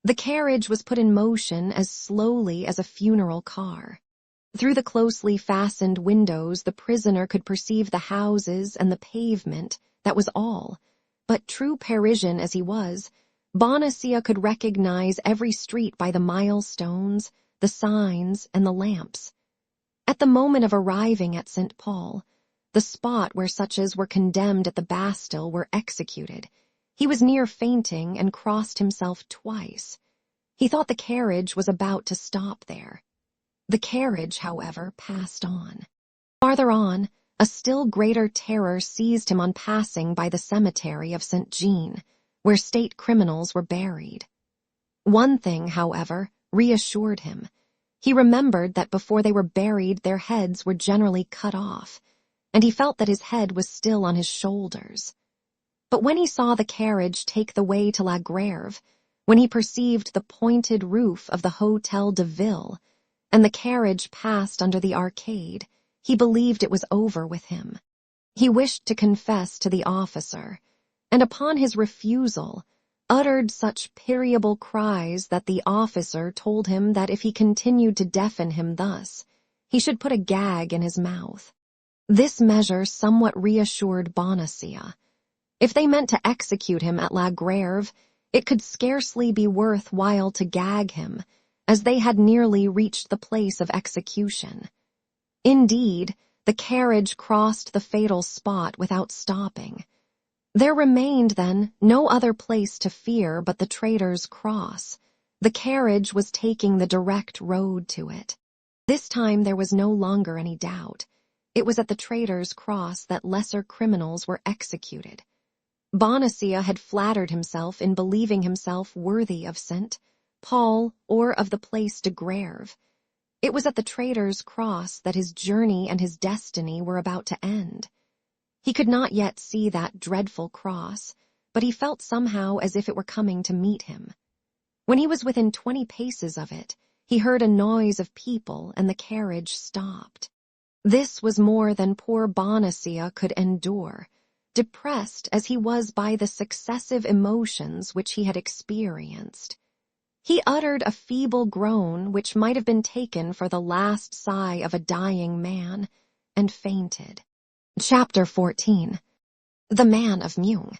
The carriage was put in motion as slowly as a funeral car. Through the closely fastened windows the prisoner could perceive the houses and the pavement, that was all. But true Parisian as he was, Bonacieux could recognize every street by the milestones, the signs, and the lamps. At the moment of arriving at St. Paul, the spot where such as were condemned at the Bastille were executed, he was near fainting and crossed himself twice. He thought the carriage was about to stop there. The carriage, however, passed on. Farther on, a still greater terror seized him on passing by the cemetery of St. Jean, where state criminals were buried. One thing, however, reassured him. He remembered that before they were buried their heads were generally cut off, and he felt that his head was still on his shoulders. But when he saw the carriage take the way to La Grève, when he perceived the pointed roof of the Hôtel de Ville, and the carriage passed under the arcade, he believed it was over with him. He wished to confess to the officer, and upon his refusal, uttered such pitiable cries that the officer told him that if he continued to deafen him thus, he should put a gag in his mouth. This measure somewhat reassured Bonacieux. If they meant to execute him at La Grève, it could scarcely be worth while to gag him, as they had nearly reached the place of execution. Indeed, the carriage crossed the fatal spot without stopping. There remained, then, no other place to fear but the Traitor's Cross. The carriage was taking the direct road to it. This time there was no longer any doubt. It was at the Traitor's Cross that lesser criminals were executed. Bonacieux had flattered himself in believing himself worthy of St. Paul or of the place de Grève, It was at the Traitor's Cross that his journey and his destiny were about to end. He could not yet see that dreadful cross, but he felt somehow as if it were coming to meet him. When he was within 20 paces of it, he heard a noise of people and the carriage stopped. This was more than poor Bonacieux could endure, depressed as he was by the successive emotions which he had experienced. He uttered a feeble groan which might have been taken for the last sigh of a dying man, and fainted. Chapter 14. The Man of Meung.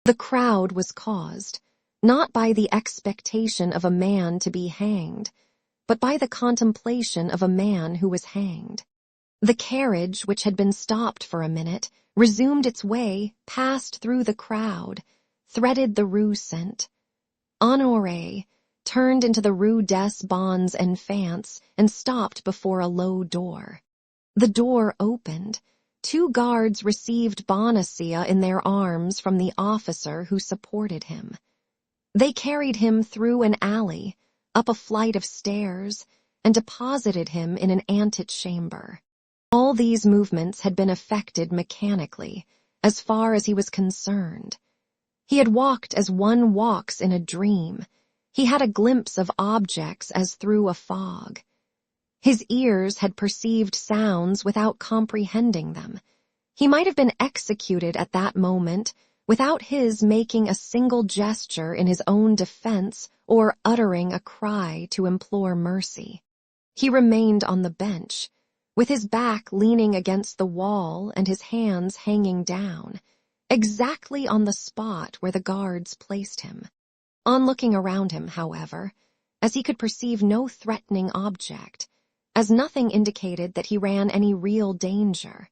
The crowd was caused, not by the expectation of a man to be hanged, but by the contemplation of a man who was hanged. The carriage, which had been stopped for a minute, resumed its way, passed through the crowd, threaded the Rue Saint Honoré, turned into the Rue des Bons Enfants, and stopped before a low door. The door opened. 2 guards received Bonacieux in their arms from the officer who supported him. They carried him through an alley, up a flight of stairs, and deposited him in an antechamber. All these movements had been effected mechanically, as far as he was concerned. He had walked as one walks in a dream. He had a glimpse of objects as through a fog. His ears had perceived sounds without comprehending them. He might have been executed at that moment without his making a single gesture in his own defense or uttering a cry to implore mercy. He remained on the bench, with his back leaning against the wall and his hands hanging down, exactly on the spot where the guards placed him. On looking around him, however, as he could perceive no threatening object, as nothing indicated that he ran any real danger,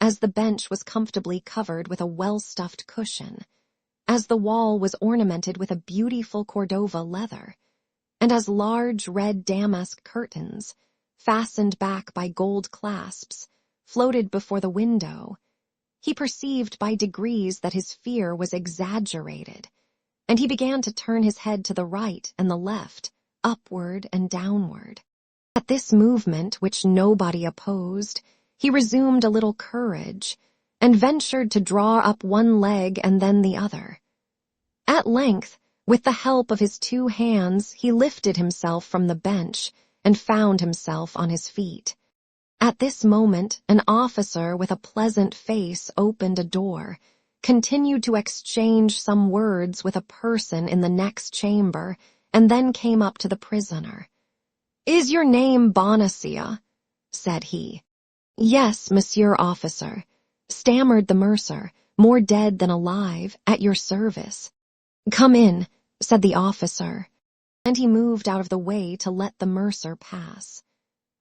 as the bench was comfortably covered with a well-stuffed cushion, as the wall was ornamented with a beautiful Cordova leather, and as large red damask curtains, fastened back by gold clasps, floated before the window, he perceived by degrees that his fear was exaggerated, and he began to turn his head to the right and the left, upward and downward. At this movement, which nobody opposed, he resumed a little courage, and ventured to draw up one leg and then the other. At length, with the help of his 2 hands, he lifted himself from the bench, and found himself on his feet. At this moment, an officer with a pleasant face opened a door, continued to exchange some words with a person in the next chamber, and then came up to the prisoner. "Is your name Bonacieux?" said he. "Yes, Monsieur Officer," stammered the mercer, more dead than alive, "at your service." "Come in," said the officer, and he moved out of the way to let the mercer pass.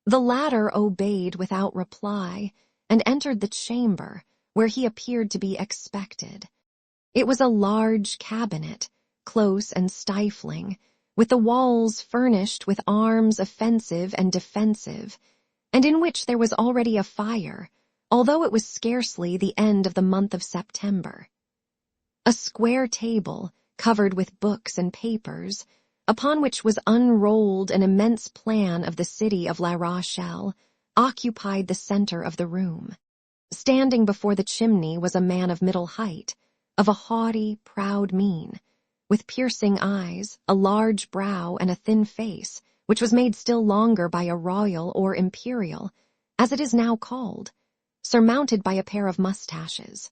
The latter obeyed without reply, and entered the chamber, where he appeared to be expected. It was a large cabinet, close and stifling, with the walls furnished with arms offensive and defensive, and in which there was already a fire, although it was scarcely the end of the month of September. A square table, covered with books and papers, upon which was unrolled an immense plan of the city of La Rochelle, occupied the center of the room. Standing before the chimney was a man of middle height, of a haughty, proud mien, with piercing eyes, a large brow, and a thin face, which was made still longer by a royal or imperial, as it is now called, surmounted by a pair of mustaches.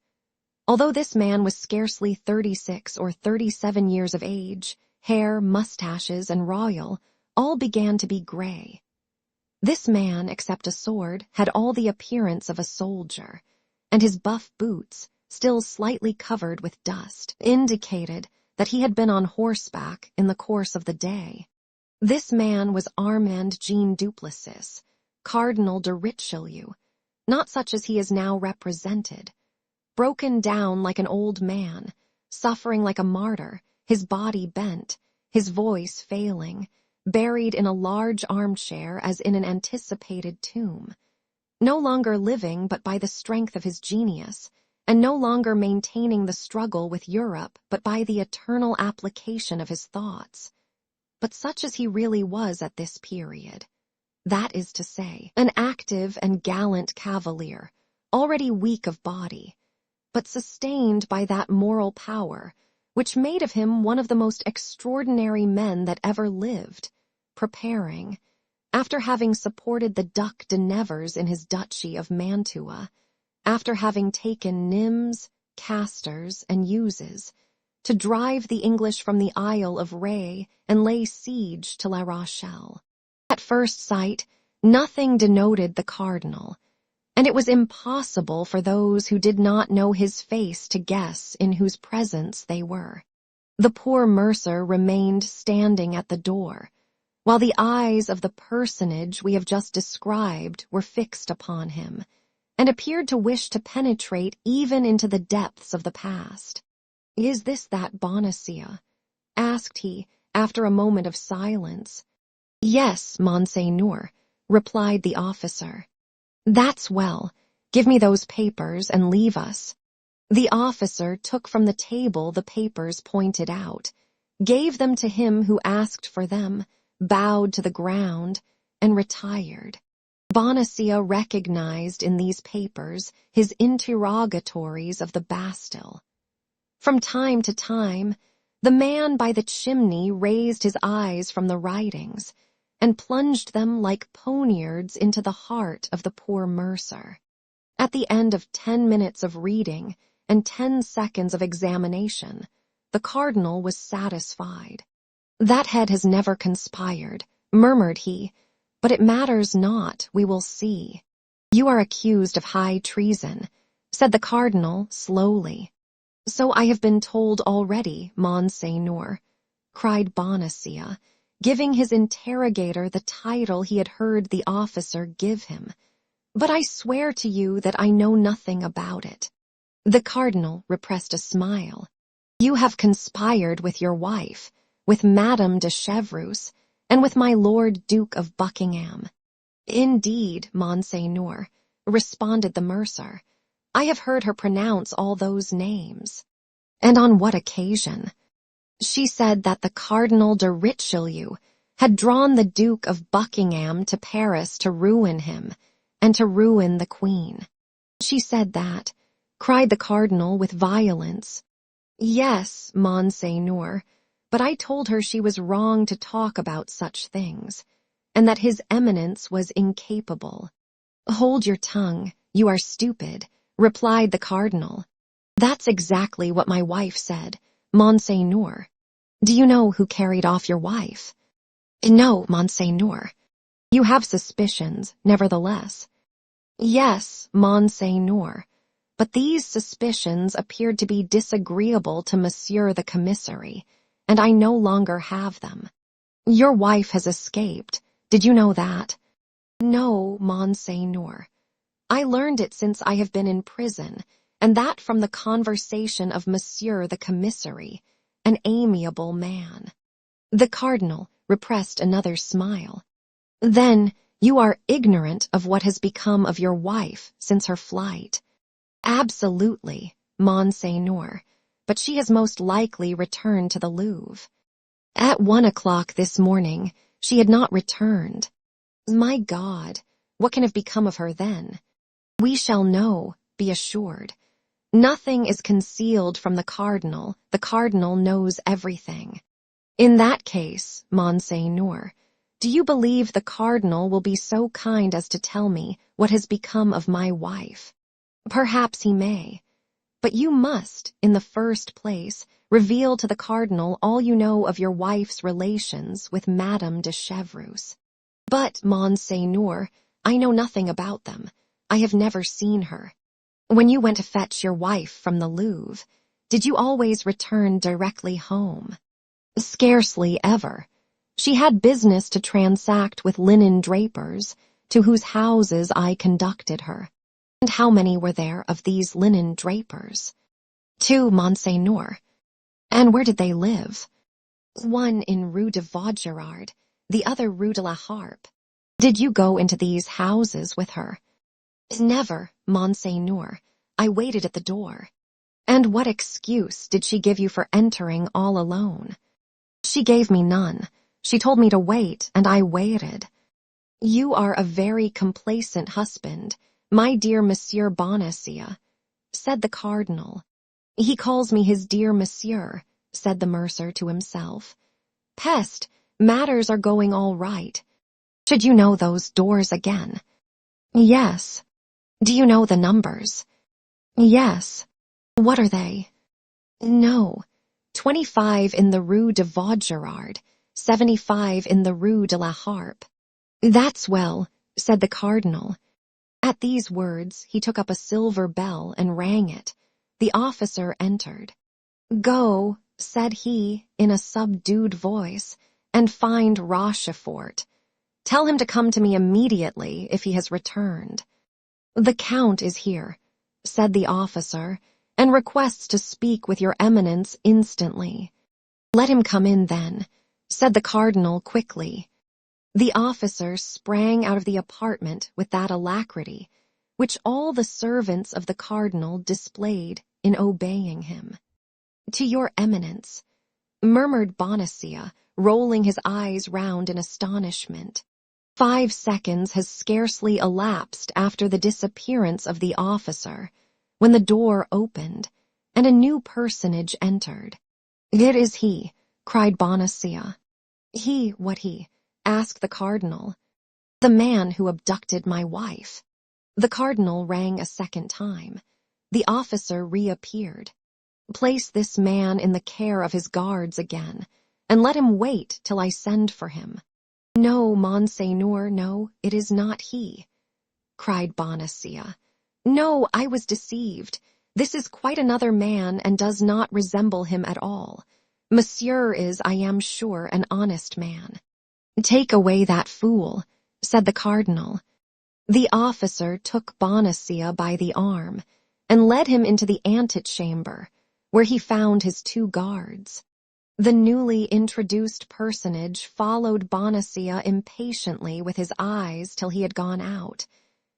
Although this man was scarcely 36 or 37 years of age, hair, mustaches, and royal all began to be gray. This man, except a sword, had all the appearance of a soldier, and his buff boots, still slightly covered with dust, indicated that he had been on horseback in the course of the day. This man was Armand Jean Duplessis, Cardinal de Richelieu, not such as he is now represented, broken down like an old man, suffering like a martyr, his body bent, his voice failing, buried in a large armchair as in an anticipated tomb, no longer living but by the strength of his genius, and no longer maintaining the struggle with Europe but by the eternal application of his thoughts. But such as he really was at this period, that is to say, an active and gallant cavalier, already weak of body, but sustained by that moral power which made of him one of the most extraordinary men that ever lived, preparing, after having supported the Duc de Nevers in his duchy of Mantua, after having taken Nimes, Castors, and Uzes, to drive the English from the Isle of Ré and lay siege to La Rochelle. At first sight, nothing denoted the cardinal, and it was impossible for those who did not know his face to guess in whose presence they were. The poor mercer remained standing at the door, while the eyes of the personage we have just described were fixed upon him, and appeared to wish to penetrate even into the depths of the past. "Is this that Bonacia?" asked he, after a moment of silence. "Yes, Monseigneur," replied the officer. "That's well. Give me those papers and leave us." The officer took from the table the papers pointed out, gave them to him who asked for them, bowed to the ground, and retired. Bonacia recognized in these papers his interrogatories of the Bastille. From time to time, the man by the chimney raised his eyes from the writings, and plunged them like poniards into the heart of the poor mercer. At the end of 10 minutes of reading and 10 seconds of examination, the cardinal was satisfied. "That head has never conspired," murmured he, "but it matters not, we will see." "You are accused of high treason," said the cardinal slowly. "So I have been told already, Monseigneur," cried Bonacia, giving his interrogator the title he had heard the officer give him. "But I swear to you that I know nothing about it." The cardinal repressed a smile. "You have conspired with your wife, with Madame de Chevreuse, and with my Lord Duke of Buckingham." "Indeed, Monseigneur," responded the mercer, "I have heard her pronounce all those names." "And on what occasion?" "She said that the Cardinal de Richelieu had drawn the Duke of Buckingham to Paris to ruin him, and to ruin the Queen." "She said that," cried the cardinal with violence. "Yes, Monseigneur, but I told her she was wrong to talk about such things, and that His Eminence was incapable." "Hold your tongue, you are stupid," replied the cardinal. "That's exactly what my wife said, Monseigneur." "Do you know who carried off your wife?" "No, Monseigneur." "You have suspicions, nevertheless." "Yes, Monseigneur, but these suspicions appeared to be disagreeable to Monsieur the Commissary, and I no longer have them." "Your wife has escaped. Did you know that?" "No, Monseigneur. I learned it since I have been in prison, and that from the conversation of Monsieur the Commissary, an amiable man." The cardinal repressed another smile. "Then you are ignorant of what has become of your wife since her flight?" "Absolutely, Monseigneur, but she has most likely returned to the Louvre." "At 1 o'clock this morning she had not returned." "My God, what can have become of her then?" "We shall know, be assured. Nothing is concealed from the cardinal knows everything." "In that case, Monseigneur, do you believe the cardinal will be so kind as to tell me what has become of my wife?" "Perhaps he may. But you must, in the first place, reveal to the cardinal all you know of your wife's relations with Madame de Chevreuse." "But, Monseigneur, I know nothing about them. I have never seen her." "When you went to fetch your wife from the Louvre, did you always return directly home?" "Scarcely ever. She had business to transact with linen drapers, to whose houses I conducted her." "And how many were there of these linen drapers?" "2, Monseigneur." "And where did they live?" "One in Rue de Vaugirard, the other Rue de la Harpe." "Did you go into these houses with her?" "Never, Monseigneur. I waited at the door." "And what excuse did she give you for entering all alone?" "She gave me none. She told me to wait, and I waited." You are a very complacent husband, my dear Monsieur Bonacieux, said the cardinal. He calls me his dear monsieur, said the mercer to himself. Peste, matters are going all right. Should you know those doors again? Yes. Do you know the numbers? Yes. What are they? No. 25 in the Rue de Vaugirard, 75 in the Rue de la Harpe. That's well, said the cardinal. At these words, he took up a silver bell and rang it. The officer entered. Go, said he, in a subdued voice, and find Rochefort. Tell him to come to me immediately if he has returned. The Count is here, said the officer, and requests to speak with your eminence instantly. Let him come in then, said the cardinal quickly. The officer sprang out of the apartment with that alacrity which all the servants of the cardinal displayed in obeying him. To your eminence, murmured Bonacieux, rolling his eyes round in astonishment. 5 seconds has scarcely elapsed after the disappearance of the officer, when the door opened, and a new personage entered. It is he, cried Bonacieux. He, what he? Asked the cardinal. The man who abducted my wife. The cardinal rang a second time. The officer reappeared. Place this man in the care of his guards again, and let him wait till I send for him. No, Monseigneur, no, it is not he, cried Bonacieux. No, I was deceived. This is quite another man and does not resemble him at all. Monsieur is, I am sure, an honest man. Take away that fool, said the cardinal. The officer took Bonacieux by the arm and led him into the antechamber, where he found his 2 guards. The newly introduced personage followed Bonacieux impatiently with his eyes till he had gone out,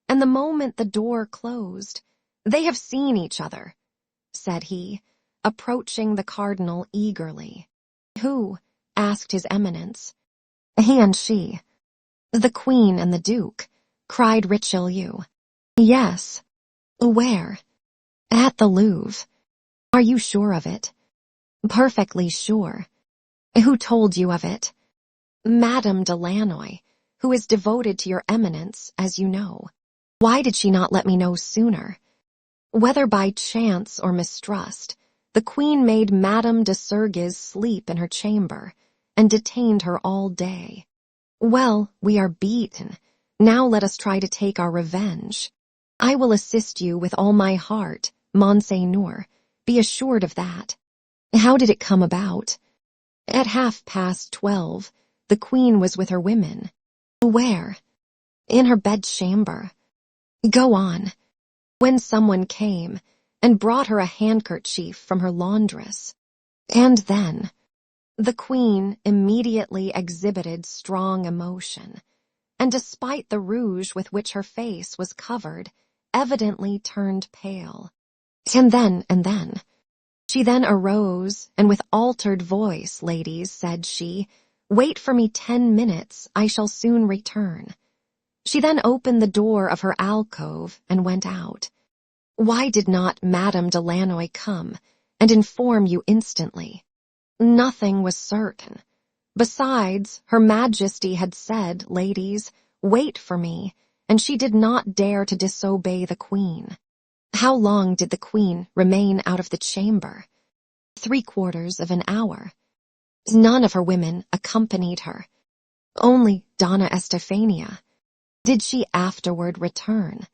and the moment the door closed, "They have seen each other," said he, approaching the cardinal eagerly. "Who?" asked his eminence. "He and she." "The queen and the duke," cried Richelieu. "Yes." "Where?" "At the Louvre." "Are you sure of it?" "Perfectly sure." "Who told you of it?" "Madame de Lannoy, who is devoted to your eminence, as you know." "Why did she not let me know sooner?" Whether by chance or mistrust, the queen made Madame de Surgis sleep in her chamber, and detained her all day. "Well, we are beaten. Now let us try to take our revenge. I will assist you with all my heart, Monseigneur, be assured of that." "How did it come about?" "At 12:30, the queen was with her women." "Where?" "In her bedchamber." "Go on." "When someone came and brought her a handkerchief from her laundress." "And then?" The queen immediately exhibited strong emotion, and despite the rouge with which her face was covered, evidently turned pale. "And then. She then arose, and with altered voice, ladies, said she, 'Wait for me 10 minutes, I shall soon return.' She then opened the door of her alcove and went out. Why did not Madame de Lannoy come and inform you instantly?" "Nothing was certain. Besides, Her Majesty had said, 'Ladies, wait for me,' and she did not dare to disobey the queen." "How long did the queen remain out of the chamber?" 3/4 of an hour. "None of her women accompanied her." "Only Donna Estefania." "Did she afterward return?"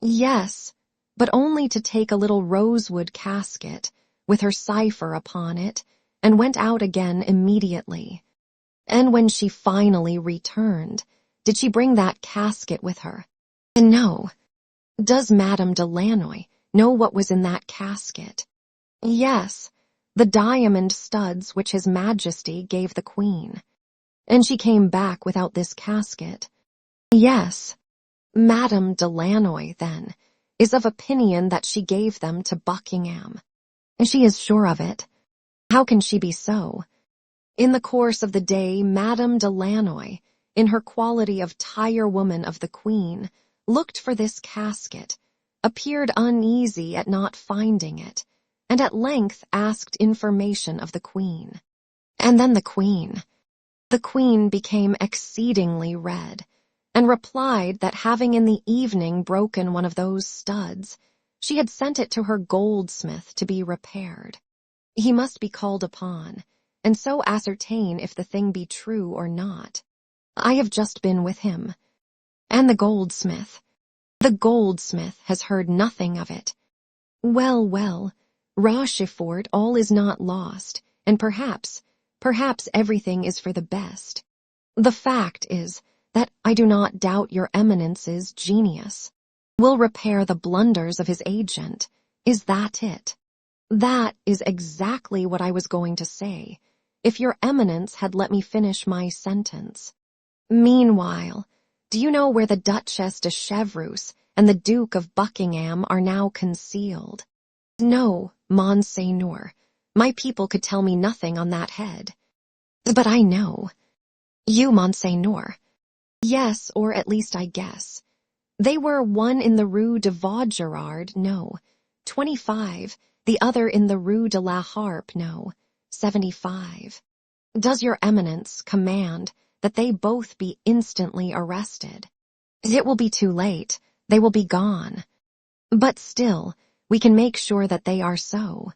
"Yes, but only to take a little rosewood casket, with her cipher upon it, and went out again immediately." "And when she finally returned, did she bring that casket with her?" "No." "Does Madame de Lannoy know what was in that casket?" "Yes, the diamond studs which His Majesty gave the queen." "And she came back without this casket?" "Yes." "Madame de Lannoy, then, is of opinion that she gave them to Buckingham." "She is sure of it." "How can she be so?" "In the course of the day, Madame de Lannoy, in her quality of tire-woman of the queen, looked for this casket, appeared uneasy at not finding it, and at length asked information of the queen. And then the queen became exceedingly red, and replied that having in the evening broken one of those studs, she had sent it to her goldsmith to be repaired. He must be called upon, and so ascertain if the thing be true or not. I have just been with him. And the goldsmith has heard nothing of it. Well, well, Rochefort, all is not lost, and perhaps everything is for the best. The fact is that I do not doubt your Eminence's genius will repair the blunders of his agent. Is that it? That is exactly what I was going to say, if your Eminence had let me finish my sentence. Meanwhile, do you know where the Duchesse de Chevreuse and the Duke of Buckingham are now concealed? No, Monseigneur, my people could tell me nothing on that head. But I know. You, Monseigneur. Yes, or at least I guess. They were one in the Rue de Vaugirard, no, 25, the other in the Rue de la Harpe, no, 75. Does your Eminence command that they both be instantly arrested? It will be too late. They will be gone. But still, we can make sure that they are so.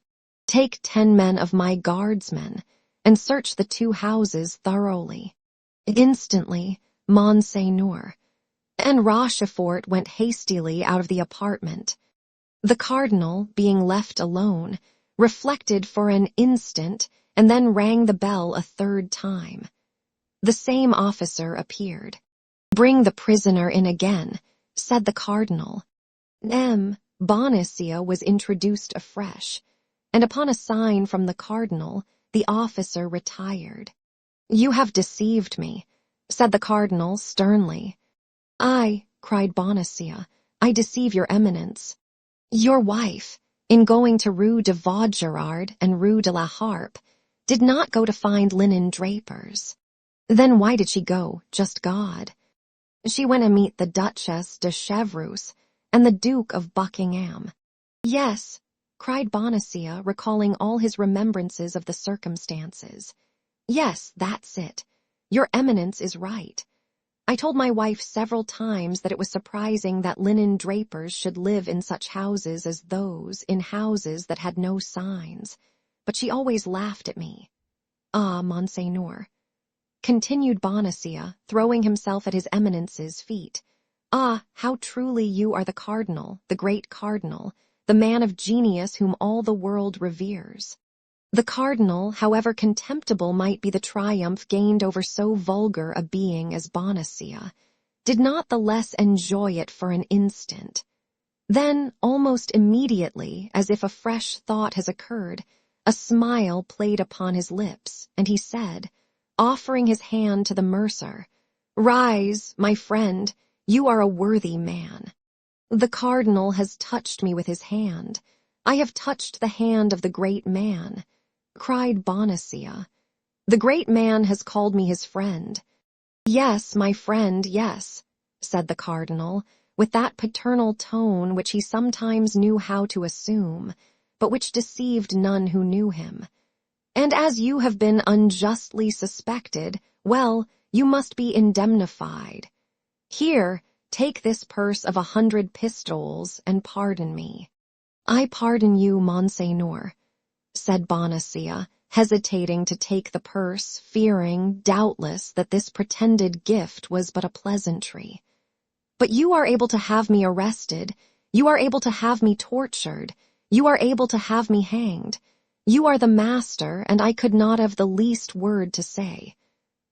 Take 10 men of my guardsmen, and search the 2 houses thoroughly. Instantly, Monseigneur. And Rochefort went hastily out of the apartment. The cardinal, being left alone, reflected for an instant, and then rang the bell a 3rd time. The same officer appeared. Bring the prisoner in again, said the cardinal. Bonacieux was introduced afresh, and upon a sign from the cardinal, the officer retired. You have deceived me, said the cardinal sternly. I, cried Bonacieux, I deceive your Eminence. Your wife, in going to Rue de Vaugirard and Rue de la Harpe, did not go to find linen drapers. Then why did she go, just God? She went to meet the Duchesse de Chevreuse and the Duke of Buckingham. Yes, cried Bonacieux, recalling all his remembrances of the circumstances. Yes, that's it. Your Eminence is right. I told my wife several times that it was surprising that linen drapers should live in such houses as those, in houses that had no signs, but she always laughed at me. Ah, Monseigneur, continued Bonacieux, throwing himself at his Eminence's feet. Ah, how truly you are the cardinal, the great cardinal, the man of genius whom all the world reveres. The cardinal, however contemptible might be the triumph gained over so vulgar a being as Bonacieux, did not the less enjoy it for an instant. Then, almost immediately, as if a fresh thought has occurred, a smile played upon his lips, and he said, offering his hand to the mercer, Rise, my friend, you are a worthy man. The cardinal has touched me with his hand. I have touched the hand of the great man, cried Bonacieux. The great man has called me his friend. Yes, my friend, yes, said the cardinal, with that paternal tone which he sometimes knew how to assume, but which deceived none who knew him. And as you have been unjustly suspected, well, you must be indemnified. Here, take this purse of 100 pistoles, and pardon me. I pardon you, Monseigneur, said Bonacieux, hesitating to take the purse, fearing, doubtless, that this pretended gift was but a pleasantry. But you are able to have me arrested, you are able to have me tortured, you are able to have me hanged. You are the master, and I could not have the least word to say.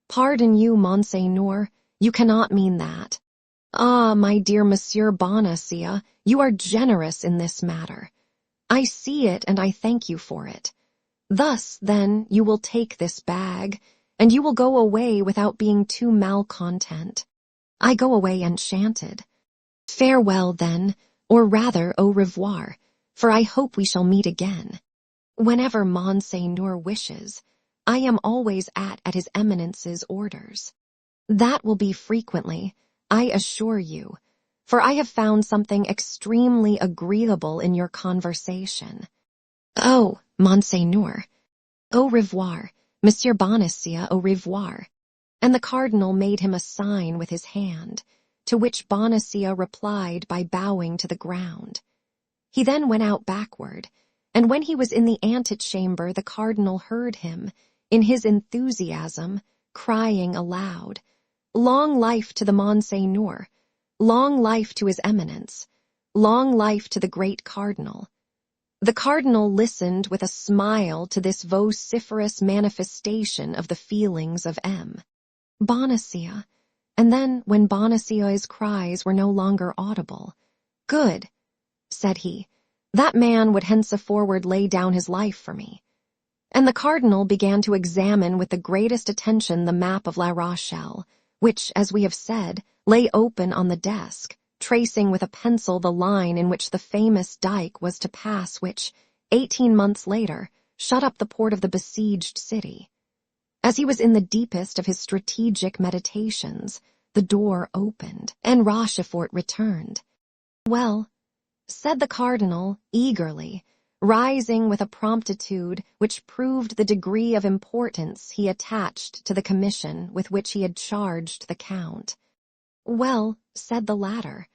Pardon you, Monseigneur, you cannot mean that. Ah, my dear Monsieur Bonacieux, you are generous in this matter. I see it, and I thank you for it. Thus, then, you will take this bag, and you will go away without being too malcontent. I go away enchanted. Farewell, then, or rather au revoir, for I hope we shall meet again. Whenever Monseigneur wishes, I am always at his Eminence's orders. That will be frequently, I assure you, for I have found something extremely agreeable in your conversation. Oh, Monseigneur. Au revoir, Monsieur Bonacieux, au revoir. And the cardinal made him a sign with his hand, to which Bonacieux replied by bowing to the ground. He then went out backward, and when he was in the antechamber the cardinal heard him, in his enthusiasm, crying aloud, "Long life to the Monseigneur! Long life to his eminence! Long life to the great cardinal!" The cardinal listened with a smile to this vociferous manifestation of the feelings of M. Bonacieux, and then, when Bonacieux's cries were no longer audible, "Good," said he, "that man would henceforward lay down his life for me." And the cardinal began to examine with the greatest attention the map of La Rochelle, which, as we have said, lay open on the desk, tracing with a pencil the line in which the famous dike was to pass which, 18 months later, shut up the port of the besieged city. As he was in the deepest of his strategic meditations, the door opened, and Rochefort returned. "Well," said the cardinal, eagerly, rising with a promptitude which proved the degree of importance he attached to the commission with which he had charged the count. "Well," said the latter,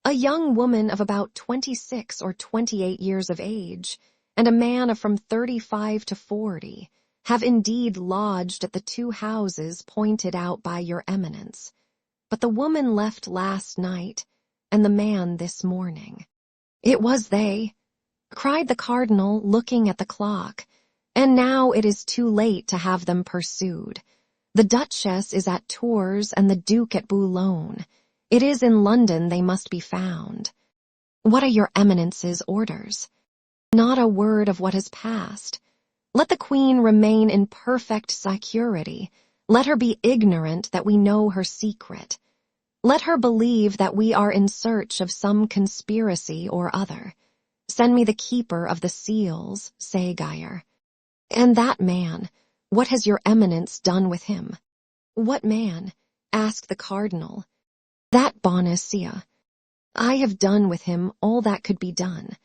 "a young woman of about 26 or 28 years of age, and a man of from 35 to 40, have indeed lodged at the 2 houses pointed out by your eminence, but the woman left last night, and the man this morning." "It was they," cried the cardinal, looking at the clock, "and now it is too late to have them pursued. The Duchess is at Tours and the Duke at Boulogne. It is in London they must be found." "What are your eminence's orders?" "Not a word of what has passed. Let the Queen remain in perfect security. Let her be ignorant that we know her secret. Let her believe that we are in search of some conspiracy or other. Send me the keeper of the seals, Ségayre. And that man, what has your eminence done with him?" "What man?" asked the cardinal. "That Bonacieux. I have done with him all that could be done.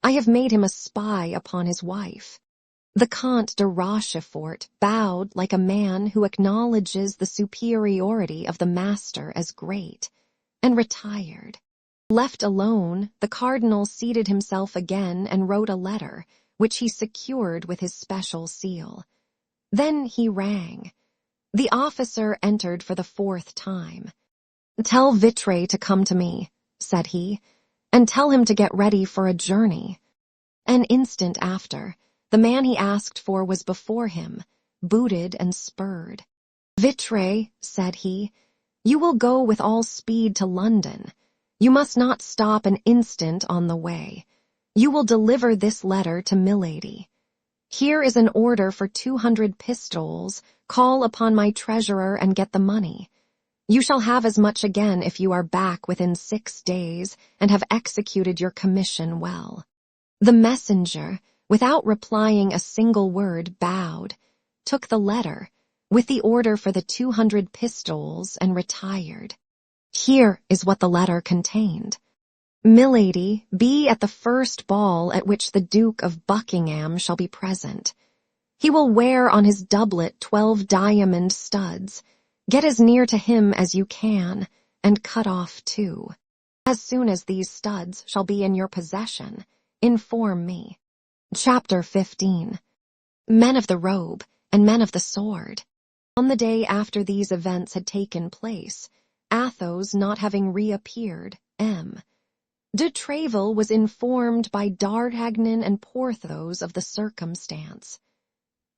I have made him a spy upon his wife." The Comte de Rochefort bowed like a man who acknowledges the superiority of the master as great, and retired. Left alone, the cardinal seated himself again and wrote a letter, which he secured with his special seal. Then he rang. The officer entered for the 4th time. "Tell Vitré to come to me," said he, "and tell him to get ready for a journey." An instant after, the man he asked for was before him, booted and spurred. "Vitré," said he, "you will go with all speed to London. You must not stop an instant on the way. You will deliver this letter to Milady. Here is an order for 200 pistoles. Call upon my treasurer and get the money. You shall have as much again if you are back within 6 days and have executed your commission well." The messenger, without replying a single word, bowed, took the letter, with the order for the 200 pistoles, and retired. Here is what the letter contained. "Milady, be at the first ball at which the Duke of Buckingham shall be present. He will wear on his doublet 12 diamond studs. Get as near to him as you can, and cut off 2. As soon as these studs shall be in your possession, inform me." Chapter 15. Men of the robe and men of the sword. On the day after these events had taken place, Athos not having reappeared, M. de Tréville was informed by D'Artagnan and Porthos of the circumstance.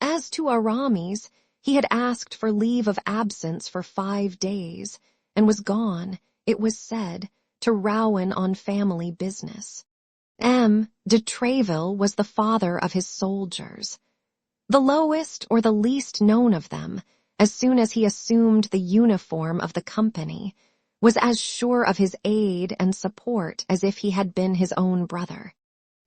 As to Aramis, he had asked for leave of absence for 5 days, and was gone, it was said, to Rouen on family business. M. de Tréville was the father of his soldiers. The lowest or the least known of them, as soon as he assumed the uniform of the company, was as sure of his aid and support as if he had been his own brother.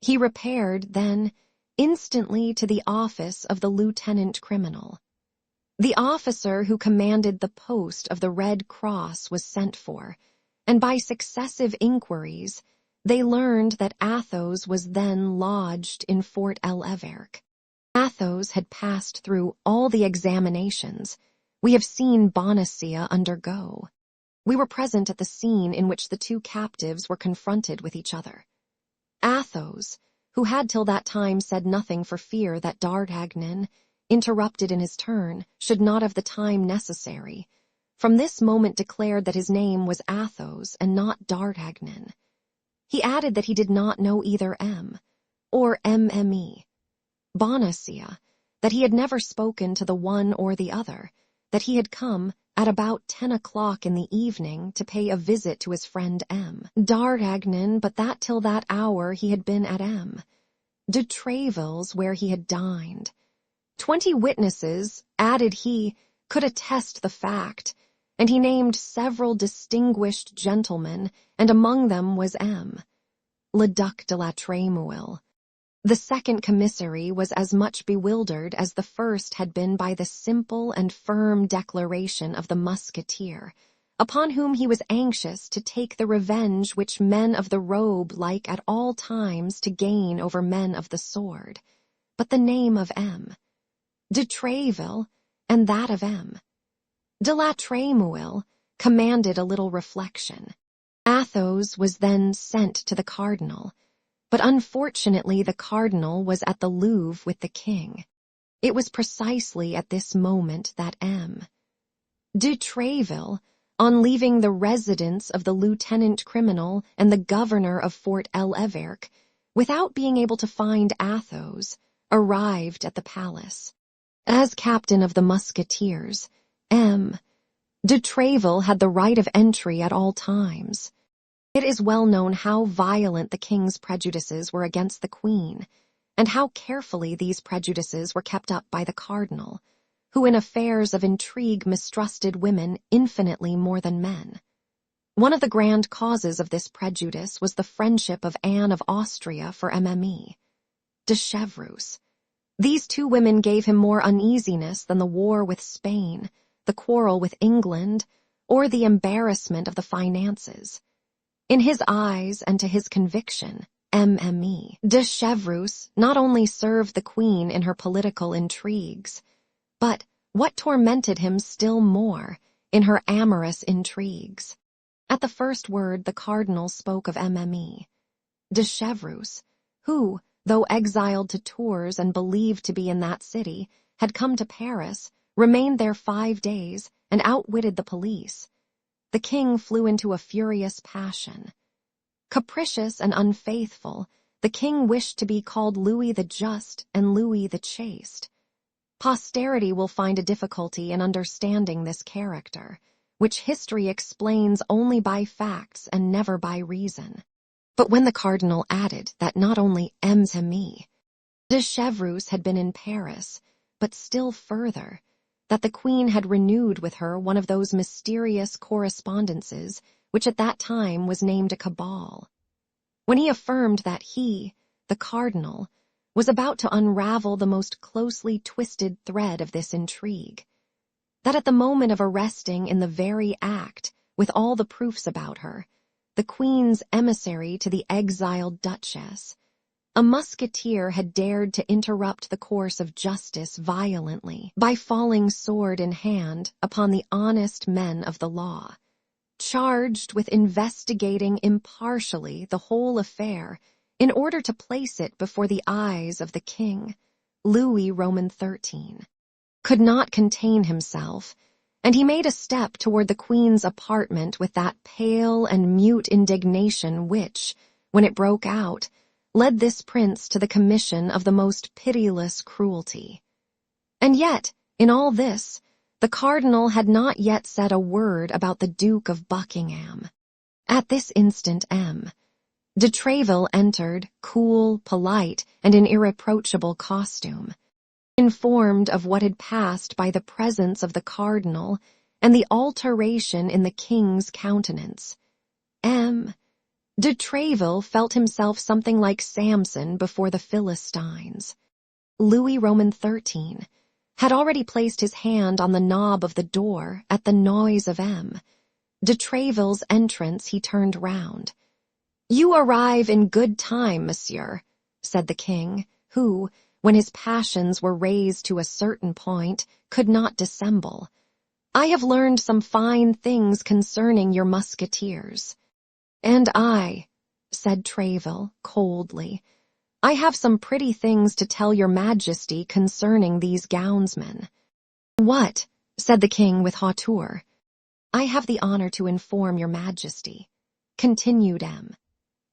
He repaired, then, instantly to the office of the lieutenant criminal. The officer who commanded the post of the Red Cross was sent for, and by successive inquiries, they learned that Athos was then lodged in Fort l'Evêque. Athos had passed through all the examinations we have seen Bonacieux undergo. We were present at the scene in which the two captives were confronted with each other. Athos, who had till that time said nothing for fear that D'Artagnan, interrupted in his turn, should not have the time necessary, from this moment declared that his name was Athos and not D'Artagnan. He added that he did not know either M or MME. Bonacieux, that he had never spoken to the one or the other, that he had come at about 10 o'clock in the evening to pay a visit to his friend M. D'Artagnan, but that till that hour he had been at M. de Tréville's, where he had dined. 20 witnesses, added he, could attest the fact, and he named several distinguished gentlemen, and among them was M. le Duc de la Trémouille. The second commissary was as much bewildered as the first had been by the simple and firm declaration of the musketeer, upon whom he was anxious to take the revenge which men of the robe like at all times to gain over men of the sword. But the name of M. de Tréville and that of M. de la Trémouille commanded a little reflection. Athos was then sent to the cardinal, but unfortunately the cardinal was at the Louvre with the king. It was precisely at this moment that M. de Tréville, on leaving the residence of the lieutenant criminal and the governor of Fort l'Evêque, without being able to find Athos, arrived at the palace. As captain of the musketeers, M. de Tréville had the right of entry at all times. It is well known how violent the king's prejudices were against the queen, and how carefully these prejudices were kept up by the cardinal, who in affairs of intrigue mistrusted women infinitely more than men. One of the grand causes of this prejudice was the friendship of Anne of Austria for MME. de Chevreuse. These two women gave him more uneasiness than the war with Spain, the quarrel with England, or the embarrassment of the finances. In his eyes and to his conviction, MME. de Chevreuse not only served the queen in her political intrigues, but, what tormented him still more, in her amorous intrigues. At the first word the cardinal spoke of MME. de Chevreuse, who, though exiled to Tours and believed to be in that city, had come to Paris, remained there 5 days, and outwitted the police. The king flew into a furious passion. Capricious and unfaithful, the king wished to be called Louis the Just and Louis the Chaste. Posterity will find a difficulty in understanding this character, which history explains only by facts and never by reason. But when the cardinal added that not only MME. de Chevreuse had been in Paris, but still further, that the queen had renewed with her one of those mysterious correspondences which at that time was named a cabal. When he affirmed that he, the cardinal, was about to unravel the most closely twisted thread of this intrigue, that at the moment of arresting in the very act, with all the proofs about her, the queen's emissary to the exiled duchess, a musketeer had dared to interrupt the course of justice violently by falling sword in hand upon the honest men of the law, charged with investigating impartially the whole affair in order to place it before the eyes of the king, Louis Roman XIII, could not contain himself, and he made a step toward the queen's apartment with that pale and mute indignation which, when it broke out, led this prince to the commission of the most pitiless cruelty. And yet, in all this, the cardinal had not yet said a word about the Duke of Buckingham. At this instant M. de Tréville entered, cool, polite, and in irreproachable costume. Informed of what had passed by the presence of the cardinal and the alteration in the king's countenance, M. de Tréville felt himself something like Samson before the Philistines. Louis Roman XIII, had already placed his hand on the knob of the door at the noise of M. De Treville's entrance, he turned round. "You arrive in good time, monsieur," said the king, who, when his passions were raised to a certain point, could not dissemble. "I have learned some fine things concerning your musketeers." "And I," said Treville coldly, "I have some pretty things to tell your majesty concerning these gownsmen." "What?" said the king with hauteur. "I have the honor to inform your majesty," continued M.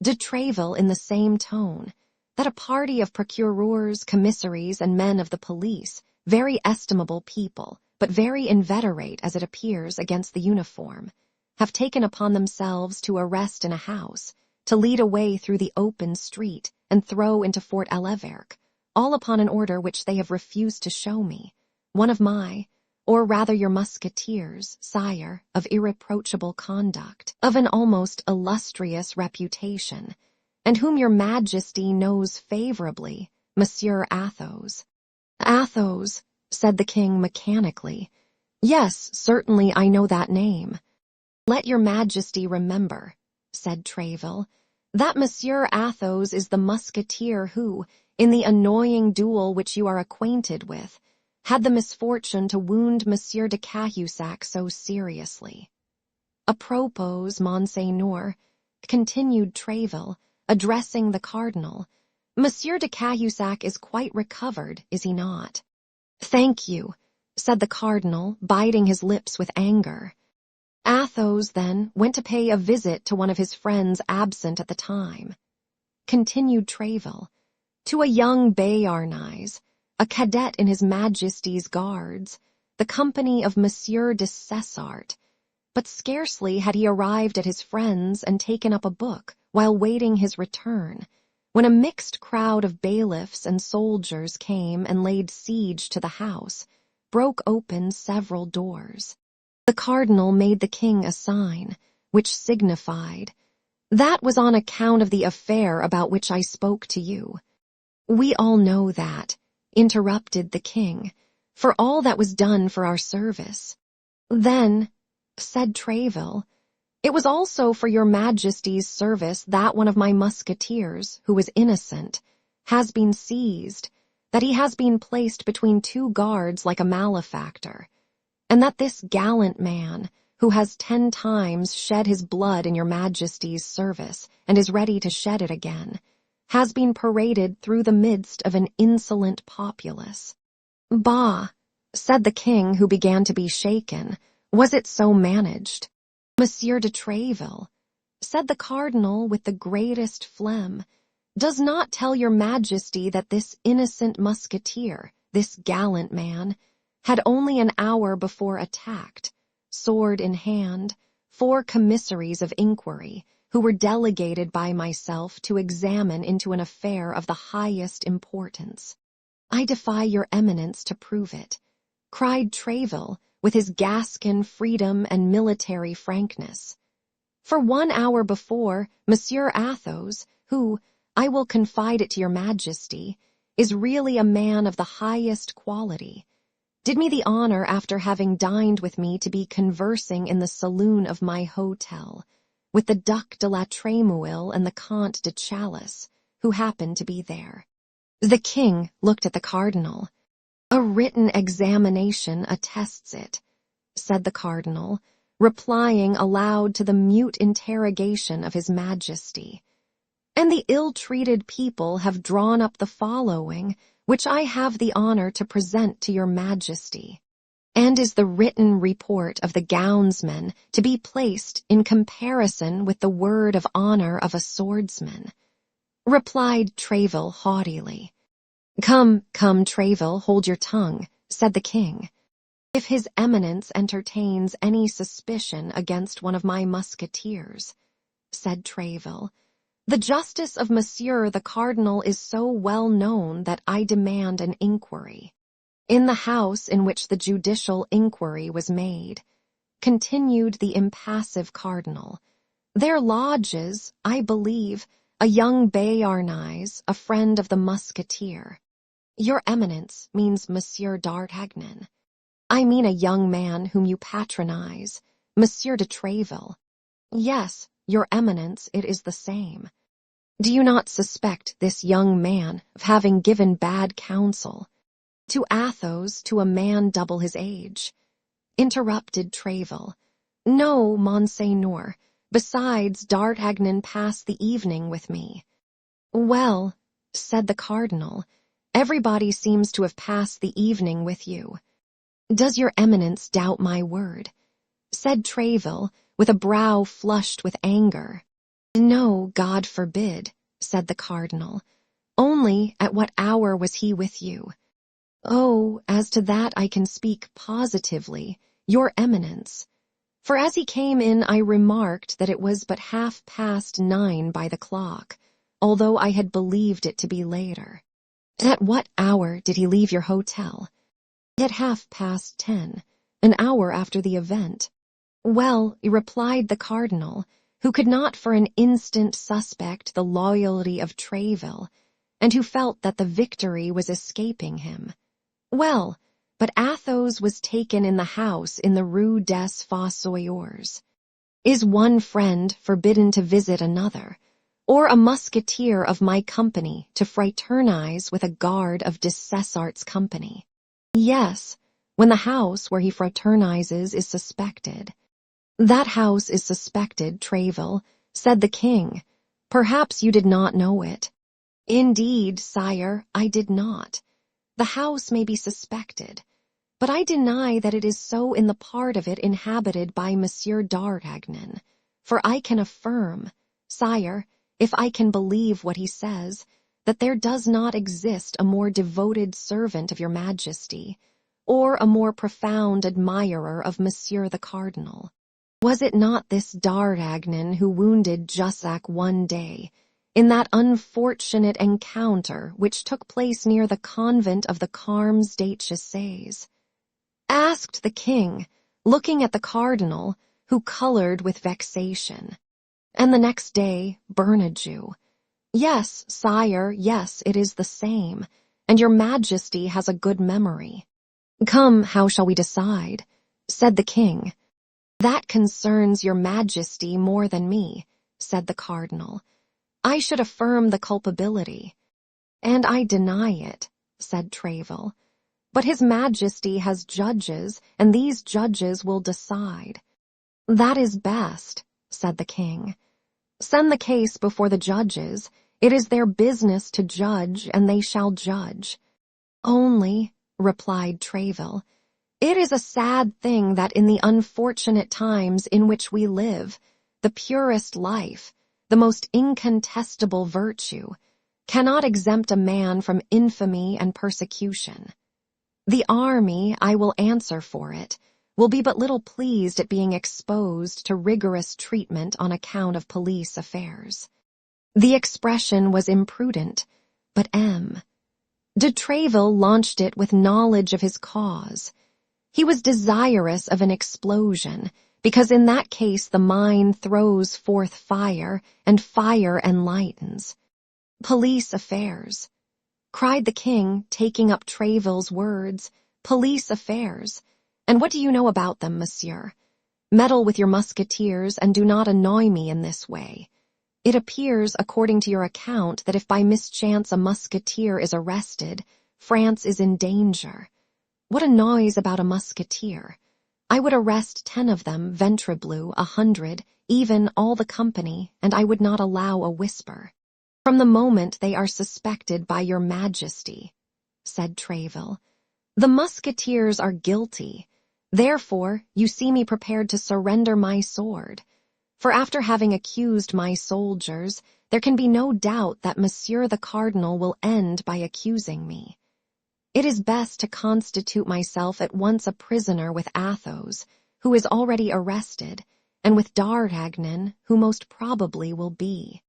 De Treville in the same tone, "that a party of procureurs, commissaries, and men of the police, very estimable people, but very inveterate as it appears against the uniform, have taken upon themselves to arrest in a house, to lead away through the open street, and throw into Fort Alevêque, all upon an order which they have refused to show me, one of my, or rather your musketeers, sire, of irreproachable conduct, of an almost illustrious reputation, and whom your majesty knows favorably, Monsieur Athos." "Athos," said the king mechanically. "Yes, certainly I know that name." "Let your majesty remember," said Treville, "that Monsieur Athos is the musketeer who, in the annoying duel which you are acquainted with, had the misfortune to wound Monsieur de Cahusac so seriously. A propos, Monseigneur," continued Treville, addressing the cardinal, "Monsieur de Cahusac is quite recovered, is he not?" "Thank you," said the cardinal, biting his lips with anger. "Athos, then, went to pay a visit to one of his friends absent at the time," continued Treville, "to a young Béarnais, a cadet in his Majesty's Guards, the company of Monsieur de Cessart. But scarcely had he arrived at his friend's and taken up a book while waiting his return, when a mixed crowd of bailiffs and soldiers came and laid siege to the house, broke open several doors." The cardinal made the king a sign, which signified, "That was on account of the affair about which I spoke to you." "We all know that," interrupted the king, "for all that was done for our service." "Then," said Treville, "it was also for your majesty's service that one of my musketeers, who was innocent, has been seized, that he has been placed between two guards like a malefactor, and that this gallant man, who has 10 times shed his blood in your majesty's service and is ready to shed it again, has been paraded through the midst of an insolent populace." "Bah," said the king, who began to be shaken, "was it so managed?" "Monsieur de Treville," said the cardinal with the greatest phlegm, "does not tell your majesty that this innocent musketeer, this gallant man, had only an hour before attacked, sword in hand, 4 commissaries of inquiry, who were delegated by myself to examine into an affair of the highest importance." "I defy your eminence to prove it," cried Treville, with his Gascon freedom and military frankness. "For 1 hour before, Monsieur Athos, who, I will confide it to your majesty, is really a man of the highest quality, did me the honor after having dined with me to be conversing in the saloon of my hotel, with the Duc de la Trémouille and the Comte de Chalice, who happened to be there." The king looked at the cardinal. "A written examination attests it," said the cardinal, replying aloud to the mute interrogation of his majesty. "And the ill-treated people have drawn up the following, which I have the honor to present to your majesty. And is the written report of the gownsmen to be placed in comparison with the word of honor of a swordsman?" Replied Treville haughtily. Come, Treville, hold your tongue," said the king. "If his eminence entertains any suspicion against one of my musketeers," said Treville, "the justice of Monsieur the Cardinal is so well known that I demand an inquiry. In the house in which the judicial inquiry was made," continued the impassive cardinal, "there lodges, I believe, a young Béarnais, a friend of the musketeer." Your Eminence means Monsieur d'Artagnan. I mean a young man whom you patronize, Monsieur de Tréville. Yes, Your Eminence, it is the same. Do you not suspect this young man of having given bad counsel to Athos, to a man double his age? Interrupted Tréville. No, Monseigneur. Besides, d'Artagnan passed the evening with me. Well, said the cardinal, everybody seems to have passed the evening with you. Does your Eminence doubt my word? Said Tréville, with a brow flushed with anger. No, God forbid, said the cardinal. Only at what hour was he with you? Oh, as to that I can speak positively, your Eminence. For as he came in I remarked that it was but 9:30 by the clock, although I had believed it to be later. At what hour did he leave your hotel? At 10:30, an hour after the event. Well, replied the cardinal, who could not for an instant suspect the loyalty of Tréville, and who felt that the victory was escaping him. Well, but Athos was taken in the house in the Rue des Fossoyeurs. Is one friend forbidden to visit another, or a musketeer of my company to fraternize with a guard of Dessessart's company? Yes, when the house where he fraternizes is suspected. That house is suspected, Tréville, said the king. Perhaps you did not know it. Indeed, sire, I did not. The house may be suspected, but I deny that it is so in the part of it inhabited by Monsieur d'Artagnan, for I can affirm, sire, if I can believe what he says, that there does not exist a more devoted servant of your Majesty, or a more profound admirer of Monsieur the Cardinal. Was it not this d'Artagnan who wounded Jussac one day, in that unfortunate encounter which took place near the convent of the Carmes d'Etchessés? Asked the king, looking at the cardinal, who colored with vexation. And the next day, Bernajoux. Yes, sire, yes, it is the same, and your Majesty has a good memory. Come, how shall we decide? Said the king. That concerns your Majesty more than me, said the cardinal. I should affirm the culpability. And I deny it, said Tréville. But his Majesty has judges, and these judges will decide. That is best, said the king. Send the case before the judges. It is their business to judge, and they shall judge. Only, replied Tréville, it is a sad thing that in the unfortunate times in which we live, the purest life, the most incontestable virtue, cannot exempt a man from infamy and persecution. The army, I will answer for it, will be but little pleased at being exposed to rigorous treatment on account of police affairs. The expression was imprudent, but de Tréville launched it with knowledge of his cause. He was desirous of an explosion, because in that case the mine throws forth fire, and fire enlightens. Police affairs, cried the king, taking up Tréville's words. Police affairs. And what do you know about them, monsieur? Meddle with your musketeers, and do not annoy me in this way. It appears, according to your account, that if by mischance a musketeer is arrested, France is in danger. What a noise about a musketeer! I would arrest 10 of them, ventrebleu, 100, even all the company, and I would not allow a whisper. From the moment they are suspected by your Majesty, said Tréville. The musketeers are guilty. Therefore, you see me prepared to surrender my sword. For after having accused my soldiers, there can be no doubt that Monsieur the Cardinal will end by accusing me. It is best to constitute myself at once a prisoner with Athos, who is already arrested, and with d'Artagnan, who most probably will be.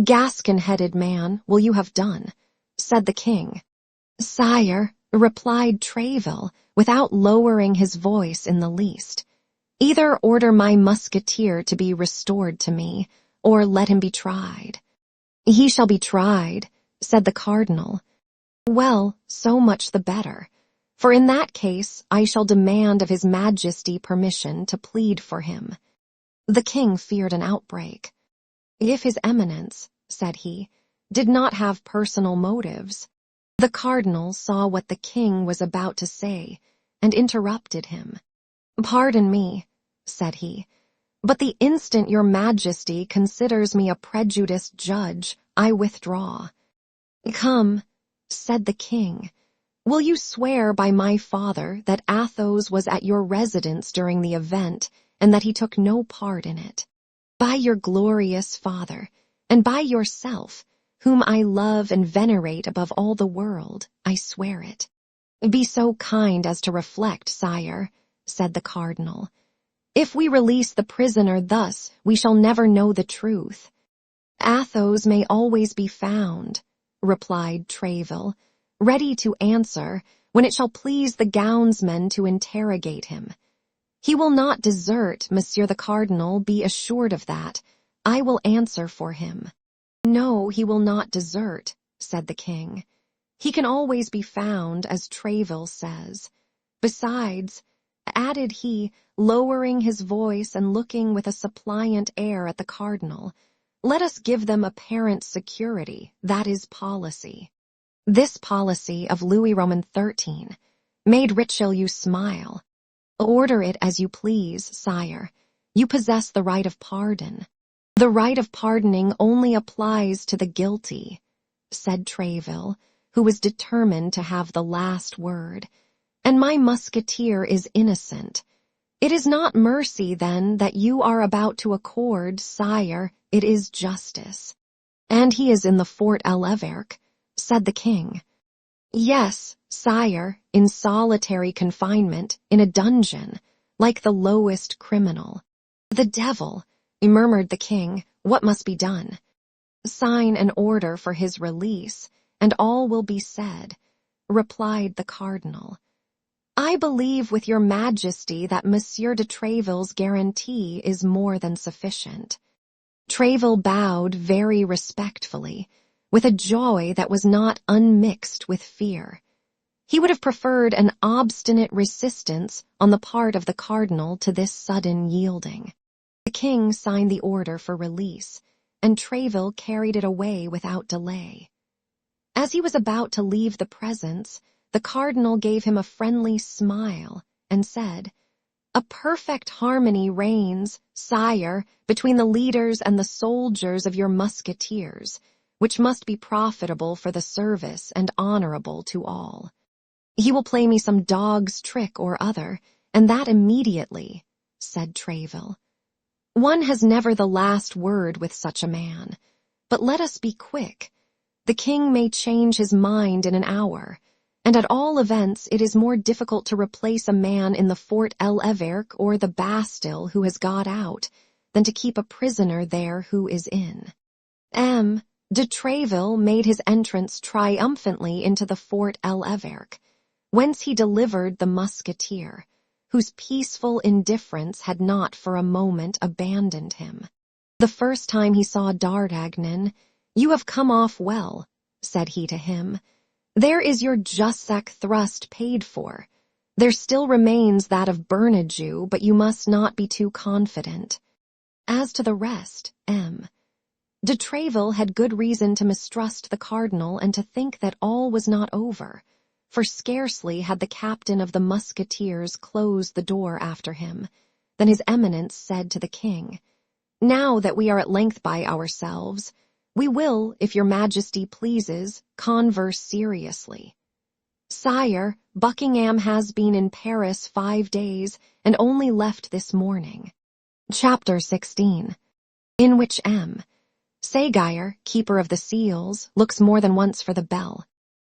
Gascon-headed man, will you have done? Said the king. Sire, replied Tréville, without lowering his voice in the least, either order my musketeer to be restored to me, or let him be tried. He shall be tried, said the cardinal. Well, so much the better, for in that case I shall demand of His Majesty permission to plead for him." The king feared an outbreak. "If His Eminence," said he, "did not have personal motives—" The cardinal saw what the king was about to say and interrupted him. "Pardon me," said he, "but the instant your Majesty considers me a prejudiced judge, I withdraw." "Come," said the king, "will you swear by my father that Athos was at your residence during the event and that he took no part in it? By your glorious father, and by yourself, whom I love and venerate above all the world, I swear it." "Be so kind as to reflect, sire," said the cardinal. "If we release the prisoner thus, we shall never know the truth." "Athos may always be found," replied Tréville, "ready to answer when it shall please the gownsmen to interrogate him. He will not desert, Monsieur the Cardinal, be assured of that. I will answer for him." "No, he will not desert," said the king. "He can always be found, as Tréville says. Besides," added he, lowering his voice and looking with a suppliant air at the cardinal, "let us give them apparent security, that is policy." This policy of Louis Roman XIII made Richelieu smile. "Order it as you please, sire. You possess the right of pardon." "The right of pardoning only applies to the guilty," said Tréville, who was determined to have the last word, "and my musketeer is innocent. It is not mercy, then, that you are about to accord, sire, it is justice." "And he is in the Fort l'Evêque," said the king. "Yes, sire, in solitary confinement, in a dungeon, like the lowest criminal." "The devil!" murmured the king. "What must be done?" "Sign an order for his release, and all will be said," replied the cardinal. "I believe with your Majesty that Monsieur de Tréville's guarantee is more than sufficient." Tréville bowed very respectfully, with a joy that was not unmixed with fear. He would have preferred an obstinate resistance on the part of the cardinal to this sudden yielding. The king signed the order for release, and Tréville carried it away without delay. As he was about to leave the presence, the cardinal gave him a friendly smile and said, "A perfect harmony reigns, sire, between the leaders and the soldiers of your musketeers, which must be profitable for the service and honorable to all. He will play me some dog's trick or other, and that immediately," said Tréville. "One has never the last word with such a man. But let us be quick. The king may change his mind in an hour, and at all events it is more difficult to replace a man in the Fort l'Evêque or the Bastille who has got out, than to keep a prisoner there who is in." M. de Tréville made his entrance triumphantly into the Fort l'Evêque, whence he delivered the musketeer, whose peaceful indifference had not for a moment abandoned him. The first time he saw D'Artagnan, "You have come off well," said he to him. "There is your Jussac thrust paid for. There still remains that of Bernajoux, but you must not be too confident. As to the rest, M. de Tréville had good reason to mistrust the cardinal and to think that all was not over, for scarcely had the captain of the musketeers closed the door after him, than his Eminence said to the king, "Now that we are at length by ourselves, we will, if your Majesty pleases, converse seriously. Sire, Buckingham has been in Paris 5 days, and only left this morning." Chapter 16, in which M. Seguier, keeper of the seals, looks more than once for the bell.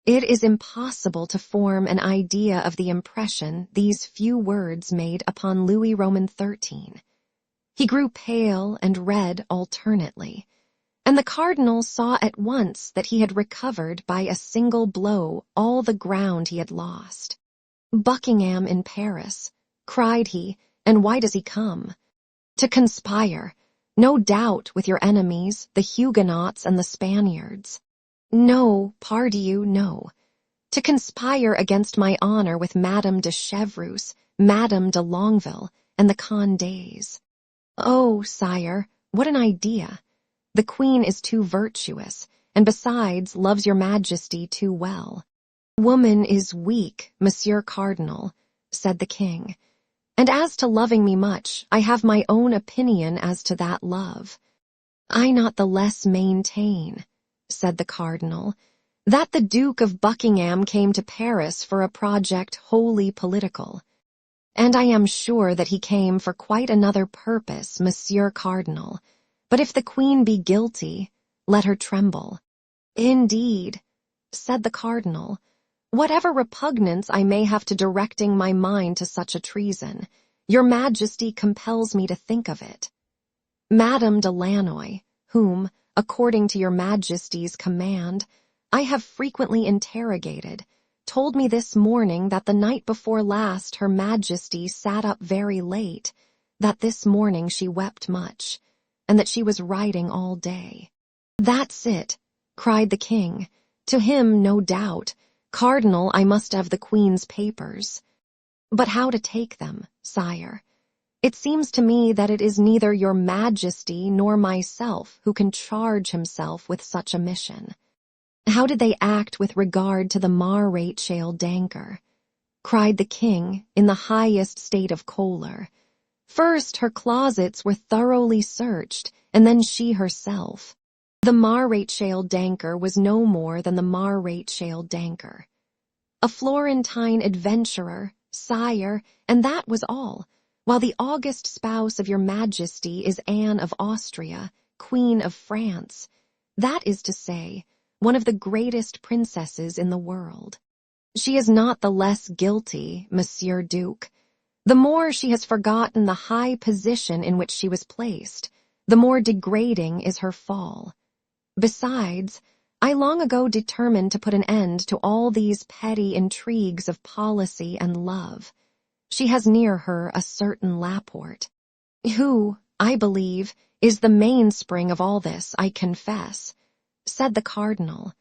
It is impossible to form an idea of the impression these few words made upon Louis Roman XIII. He grew pale and red alternately, and the cardinal saw at once that he had recovered by a single blow all the ground he had lost. "Buckingham in Paris," cried he, "and why does he come?" "To conspire, no doubt, with your enemies, the Huguenots and the Spaniards." "No, pardieu, no. to conspire against my honor with Madame de Chevreuse, Madame de Longueville, and the Condés. Oh, sire, what an idea! The Queen is too virtuous, and besides loves your Majesty too well. Woman is weak, Monsieur Cardinal, said the king. And as to loving me much, I have my own opinion as to that love. I not the less maintain, said the cardinal, that the Duke of Buckingham came to Paris for a project wholly political. And I am sure that he came for quite another purpose, Monsieur Cardinal. But if the Queen be guilty, let her tremble. Indeed, said the cardinal, whatever repugnance I may have to directing my mind to such a treason, your Majesty compels me to think of it. Madame de Lannoy, whom, according to your Majesty's command, I have frequently interrogated, told me this morning that the night before last her Majesty sat up very late, that this morning she wept much, and that she was writing all day. That's it, cried the king. To him, no doubt, Cardinal, I must have the Queen's papers. But how to take them, sire? It seems to me that it is neither your Majesty nor myself who can charge himself with such a mission. How did they act with regard to the Maréchale d'Ancre? Cried the king, in the highest state of choler. First her closets were thoroughly searched, and then she herself. The Maréchale d'Ancre was no more than the Maréchale d'Ancre. A Florentine adventurer, sire, and that was all, while the august spouse of your Majesty is Anne of Austria, Queen of France, that is to say, one of the greatest princesses in the world. She is not the less guilty, Monsieur Duke. The more she has forgotten the high position in which she was placed, the more degrading is her fall. Besides, I long ago determined to put an end to all these petty intrigues of policy and love. She has near her a certain Laporte, who, I believe, is the mainspring of all this, I confess, said the cardinal.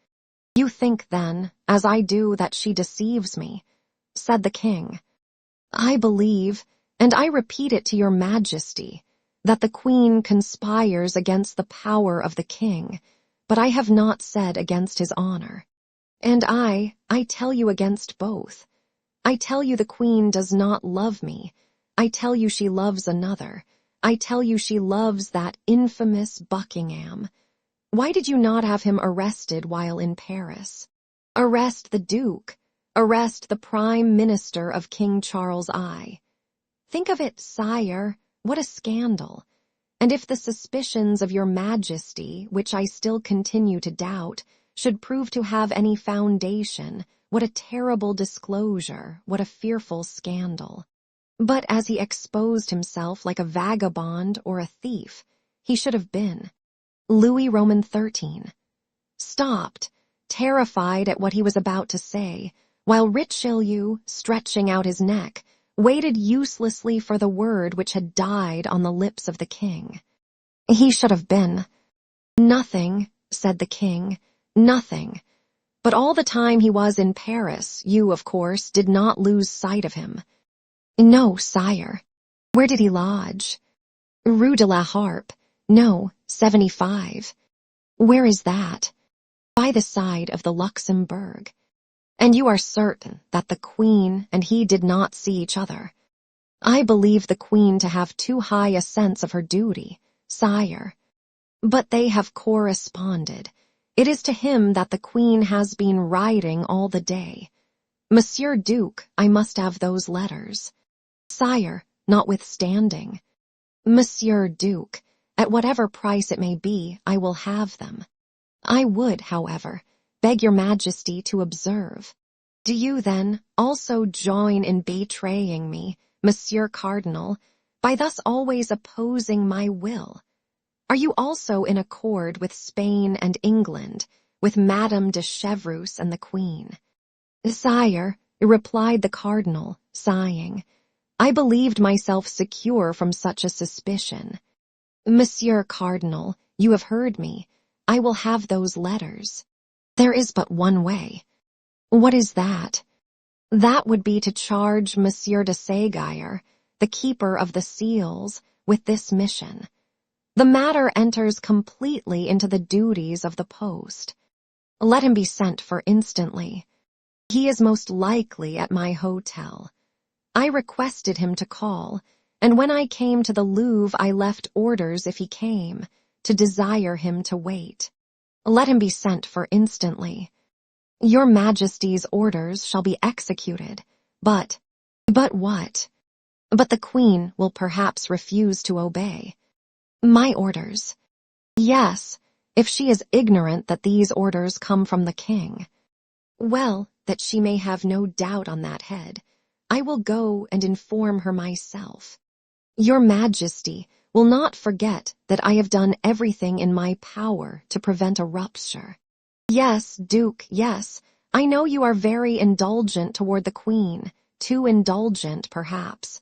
You think, then, as I do, that she deceives me, said the king. I believe, and I repeat it to your Majesty, that the Queen conspires against the power of the king, but I have not said against his honor. And I tell you against both. I tell you the Queen does not love me. I tell you she loves another. I tell you she loves that infamous Buckingham. Why did you not have him arrested while in Paris? Arrest the Duke. Arrest the Prime Minister of King Charles I. Think of it, sire, what a scandal. And if the suspicions of your Majesty, which I still continue to doubt, should prove to have any foundation, what a terrible disclosure, what a fearful scandal. But as he exposed himself like a vagabond or a thief, he should have been. Louis Roman XIII stopped, terrified at what he was about to say, while Richelieu, stretching out his neck, waited uselessly for the word which had died on the lips of the king. He should have been. Nothing, said the king, nothing. But all the time he was in Paris, you, of course, did not lose sight of him. No, sire. Where did he lodge? Rue de la Harpe. No, 75. Where is that? By the side of the Luxembourg. And you are certain that the Queen and he did not see each other. I believe the Queen to have too high a sense of her duty, sire. But they have corresponded. It is to him that the Queen has been writing all the day. Monsieur Duke, I must have those letters. Sire, notwithstanding. Monsieur Duke, at whatever price it may be, I will have them. I would, however, beg your Majesty to observe. Do you, then, also join in betraying me, Monsieur Cardinal, by thus always opposing my will? Are you also in accord with Spain and England, with Madame de Chevreuse and the Queen? Sire, replied the cardinal, sighing, I believed myself secure from such a suspicion. Monsieur Cardinal, you have heard me. I will have those letters. There is but one way. What is that? That would be to charge Monsieur de Séguier, the keeper of the seals, with this mission. The matter enters completely into the duties of the post. Let him be sent for instantly. He is most likely at my hotel. I requested him to call, and when I came to the Louvre I left orders if he came, to desire him to wait. Let him be sent for instantly. Your Majesty's orders shall be executed, but what? But the Queen will perhaps refuse to obey. My orders? Yes, if she is ignorant that these orders come from the King. Well, that she may have no doubt on that head, I will go and inform her myself. Your Majesty will not forget that I have done everything in my power to prevent a rupture. Yes, Duke, yes, I know you are very indulgent toward the Queen, too indulgent, perhaps.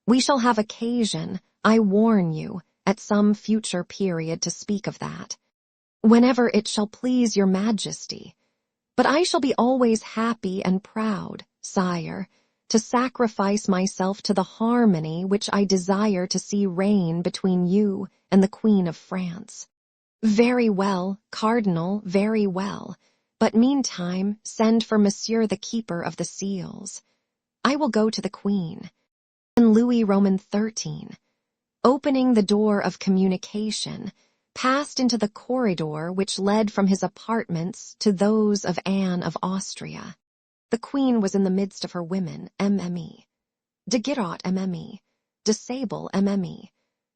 We shall have occasion, I warn you, at some future period to speak of that, whenever it shall please your Majesty. But I shall be always happy and proud, sire, to sacrifice myself to the harmony which I desire to see reign between you and the Queen of France. Very well, Cardinal, very well, but meantime send for Monsieur the Keeper of the Seals. I will go to the Queen. And Louis Roman XIII, opening the door of communication, passed into the corridor which led from his apartments to those of Anne of Austria. The Queen was in the midst of her women, MME. De Guiraut, MME. De Sable, MME.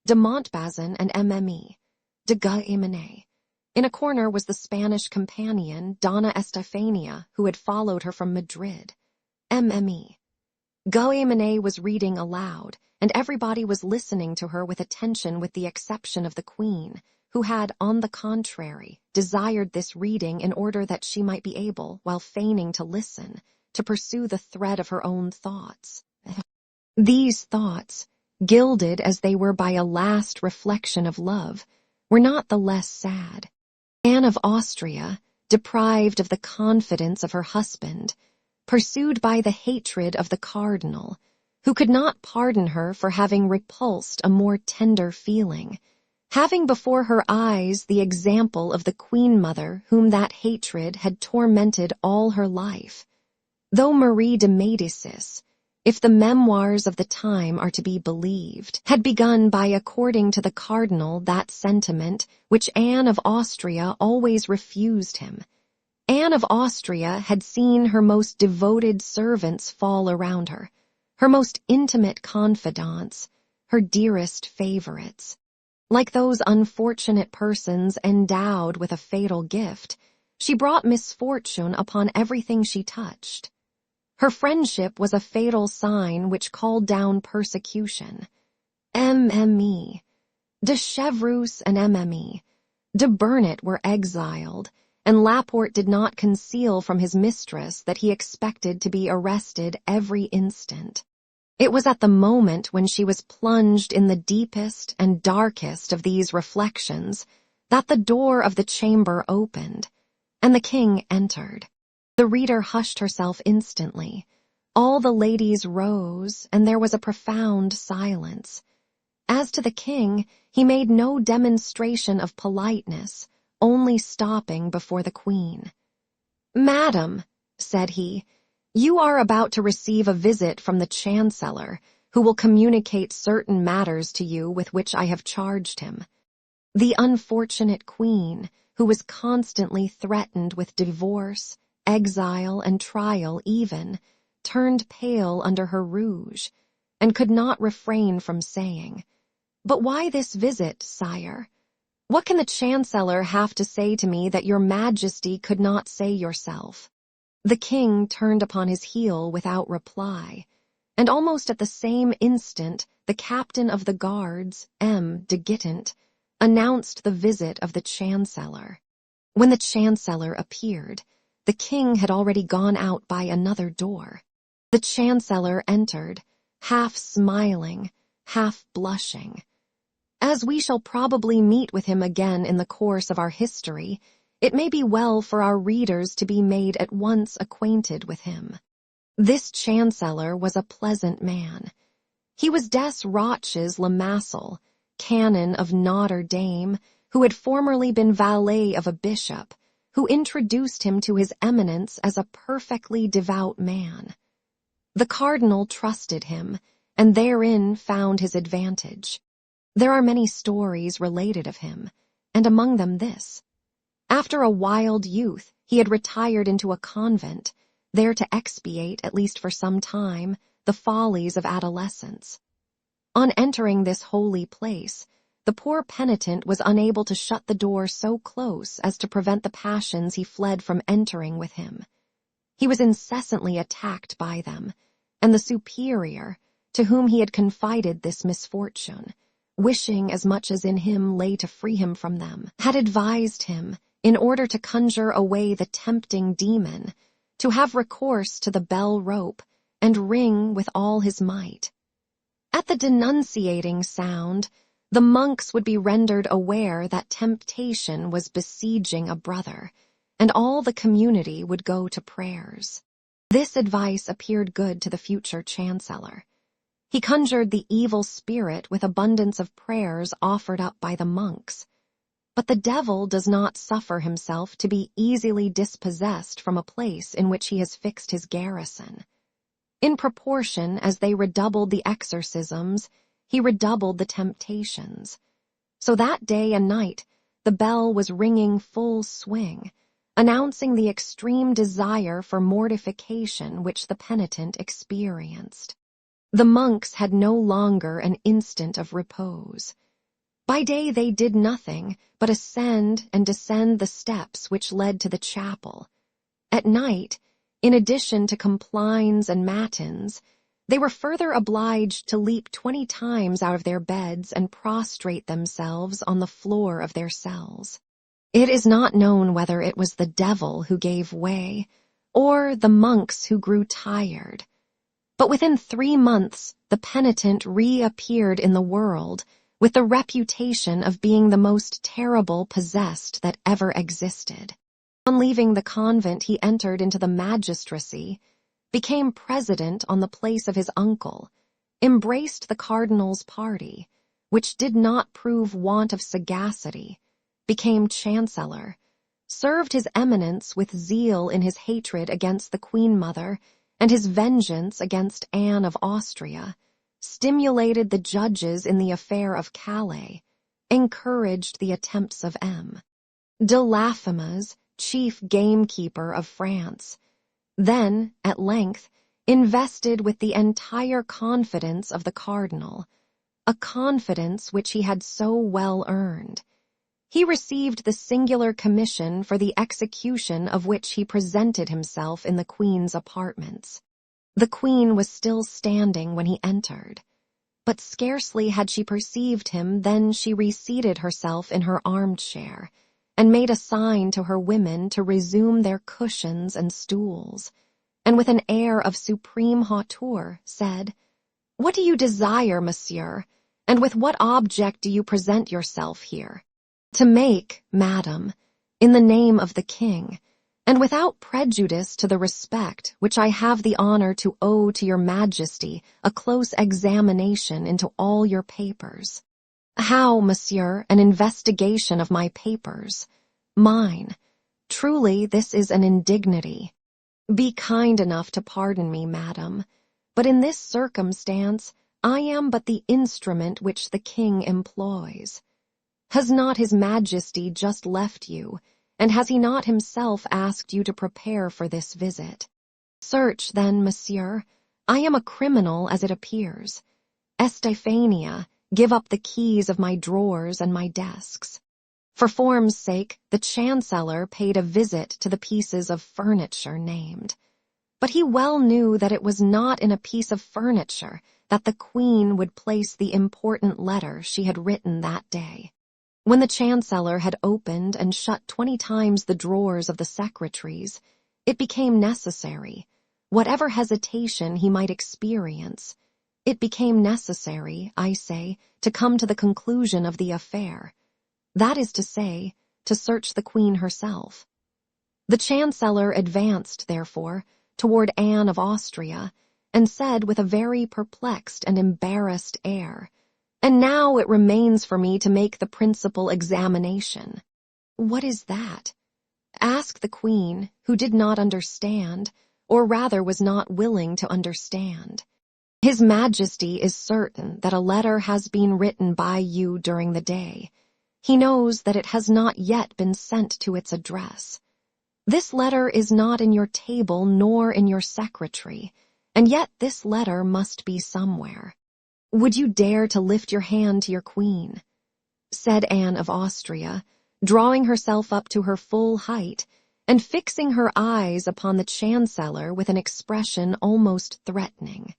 De Montbazon and MME. De Guémené. In a corner was the Spanish companion, Donna Estefania, who had followed her from Madrid. MME. Guémené was reading aloud, and everybody was listening to her with attention with the exception of the Queen, who had, on the contrary, desired this reading in order that she might be able, while feigning to listen, to pursue the thread of her own thoughts. These thoughts, gilded as they were by a last reflection of love, were not the less sad. Anne of Austria, deprived of the confidence of her husband, pursued by the hatred of the cardinal, who could not pardon her for having repulsed a more tender feeling, having before her eyes the example of the Queen-Mother whom that hatred had tormented all her life. Though Marie de Médicis, if the memoirs of the time are to be believed, had begun by according to the cardinal that sentiment which Anne of Austria always refused him, Anne of Austria had seen her most devoted servants fall around her, her most intimate confidants, her dearest favorites. Like those unfortunate persons endowed with a fatal gift, she brought misfortune upon everything she touched. Her friendship was a fatal sign which called down persecution. MME, de Chevreuse and MME, de Burnett were exiled, and Laporte did not conceal from his mistress that he expected to be arrested every instant. It was at the moment when she was plunged in the deepest and darkest of these reflections that the door of the chamber opened, and the king entered. The reader hushed herself instantly. All the ladies rose, and there was a profound silence. As to the king, he made no demonstration of politeness, only stopping before the queen. "Madam," said he, "you are about to receive a visit from the Chancellor, who will communicate certain matters to you with which I have charged him." The unfortunate queen, who was constantly threatened with divorce, exile, and trial even, turned pale under her rouge, and could not refrain from saying, "But why this visit, sire? What can the Chancellor have to say to me that your Majesty could not say yourself?" The king turned upon his heel without reply, and almost at the same instant the captain of the guards, M. de Gittant, announced the visit of the Chancellor. When the Chancellor appeared, the king had already gone out by another door. The Chancellor entered, half smiling, half blushing. As we shall probably meet with him again in the course of our history, it may be well for our readers to be made at once acquainted with him. This Chancellor was a pleasant man. He was Des Roches Le Massel, canon of Notre Dame, who had formerly been valet of a bishop, who introduced him to his eminence as a perfectly devout man. The cardinal trusted him, and therein found his advantage. There are many stories related of him, and among them this. After a wild youth, he had retired into a convent, there to expiate, at least for some time, the follies of adolescence. On entering this holy place, the poor penitent was unable to shut the door so close as to prevent the passions he fled from entering with him. He was incessantly attacked by them, and the superior, to whom he had confided this misfortune, wishing as much as in him lay to free him from them, had advised him, in order to conjure away the tempting demon, to have recourse to the bell rope and ring with all his might. At the denunciating sound, the monks would be rendered aware that temptation was besieging a brother, and all the community would go to prayers. This advice appeared good to the future Chancellor. He conjured the evil spirit with abundance of prayers offered up by the monks. But the devil does not suffer himself to be easily dispossessed from a place in which he has fixed his garrison. In proportion as they redoubled the exorcisms, he redoubled the temptations. So that day and night the bell was ringing full swing, announcing the extreme desire for mortification which the penitent experienced. The monks had no longer an instant of repose. By day they did nothing but ascend and descend the steps which led to the chapel. At night, in addition to complines and matins, they were further obliged to leap 20 times out of their beds and prostrate themselves on the floor of their cells. It is not known whether it was the devil who gave way, or the monks who grew tired. But within 3 months the penitent reappeared in the world, with the reputation of being the most terrible possessed that ever existed. On leaving the convent he entered into the magistracy, became president on the place of his uncle, embraced the cardinal's party, which did not prove want of sagacity, became chancellor, served his eminence with zeal in his hatred against the Queen-Mother and his vengeance against Anne of Austria, stimulated the judges in the affair of Calais, encouraged the attempts of M. de Laffemas, chief gamekeeper of France, then, at length, invested with the entire confidence of the cardinal, a confidence which he had so well earned. He received the singular commission for the execution of which he presented himself in the Queen's apartments. The Queen was still standing when he entered, but scarcely had she perceived him than she reseated herself in her armchair, and made a sign to her women to resume their cushions and stools, and with an air of supreme hauteur said, "What do you desire, monsieur, and with what object do you present yourself here?" "To make, madam, in the name of the king, and without prejudice to the respect which I have the honor to owe to your majesty, a close examination into all your papers." "How, monsieur, an investigation of my papers? Mine. Truly this is an indignity. Be kind enough to pardon me, madam, but in this circumstance I am but the instrument which the king employs. Has not his majesty just left you, and has he not himself asked you to prepare for this visit? Search, then, monsieur. I am a criminal as it appears. Estefania, give up the keys of my drawers and my desks." For form's sake, the chancellor paid a visit to the pieces of furniture named. But he well knew that it was not in a piece of furniture that the Queen would place the important letter she had written that day. When the chancellor had opened and shut 20 times the drawers of the secretaries, it became necessary, whatever hesitation he might experience, it became necessary, I say, to come to the conclusion of the affair. That is to say, to search the Queen herself. The Chancellor advanced, therefore, toward Anne of Austria, and said with a very perplexed and embarrassed air, "And now it remains for me to make the principal examination." "What is that?" asked the Queen, who did not understand, or rather was not willing to understand. "His Majesty is certain that a letter has been written by you during the day. He knows that it has not yet been sent to its address. This letter is not in your table nor in your secretary, and yet this letter must be somewhere. Would you dare to lift your hand to your Queen?" said Anne of Austria, drawing herself up to her full height and fixing her eyes upon the Chancellor with an expression almost threatening.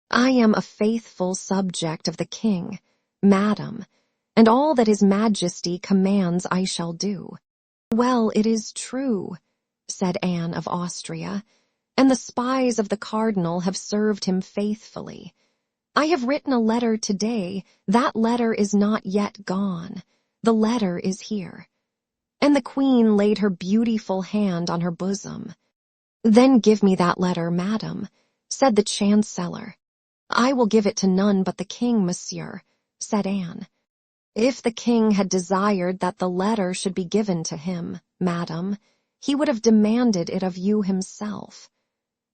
"I am a faithful subject of the King, madam, and all that His Majesty commands I shall do." "Well, it is true," said Anne of Austria, "and the spies of the Cardinal have served him faithfully. I have written a letter today. That letter is not yet gone. The letter is here." And the Queen laid her beautiful hand on her bosom. "Then give me that letter, madam," said the Chancellor. "I will give it to none but the King, monsieur," said Anne. "If the King had desired that the letter should be given to him, madam, he would have demanded it of you himself.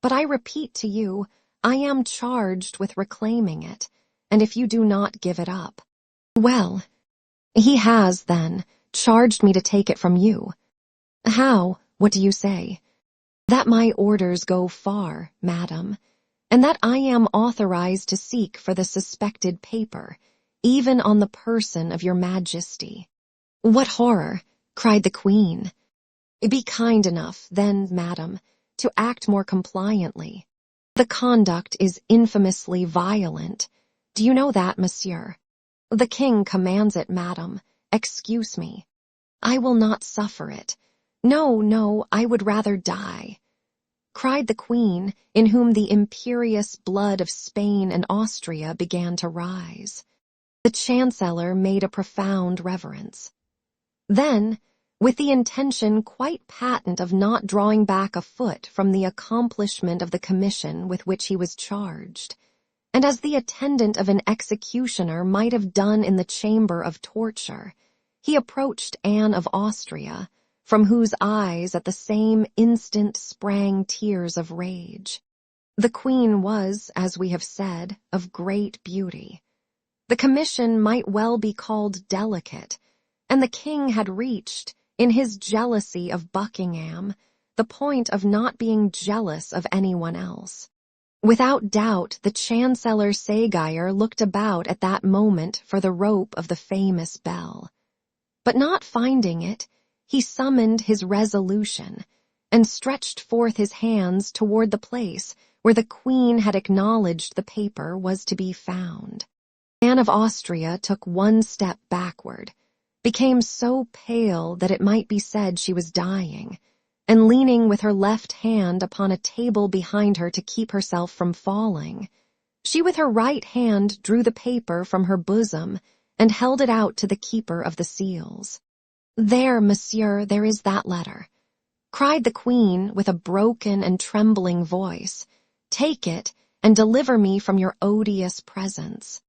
But I repeat to you, I am charged with reclaiming it, and if you do not give it up—" "Well, he has, then, charged me to take it from you." "How? What do you say?" "That my orders go far, madam, and that I am authorized to seek for the suspected paper, even on the person of your Majesty." "What horror!" cried the Queen. "Be kind enough, then, madam, to act more compliantly. The conduct is infamously violent. Do you know that, monsieur? The King commands it, madam. Excuse me. I will not suffer it. No, no, I would rather die," cried the Queen, in whom the imperious blood of Spain and Austria began to rise. The Chancellor made a profound reverence. Then, with the intention quite patent of not drawing back a foot from the accomplishment of the commission with which he was charged, and as the attendant of an executioner might have done in the chamber of torture, he approached Anne of Austria, from whose eyes at the same instant sprang tears of rage. The Queen was, as we have said, of great beauty. The commission might well be called delicate, and the King had reached, in his jealousy of Buckingham, the point of not being jealous of anyone else. Without doubt, the Chancellor Seguier looked about at that moment for the rope of the famous bell. But not finding it, he summoned his resolution, and stretched forth his hands toward the place where the Queen had acknowledged the paper was to be found. Anne of Austria took one step backward, became so pale that it might be said she was dying, and leaning with her left hand upon a table behind her to keep herself from falling, she with her right hand drew the paper from her bosom and held it out to the keeper of the seals. "There, monsieur, there is that letter," cried the Queen with a broken and trembling voice. "Take it and deliver me from your odious presence."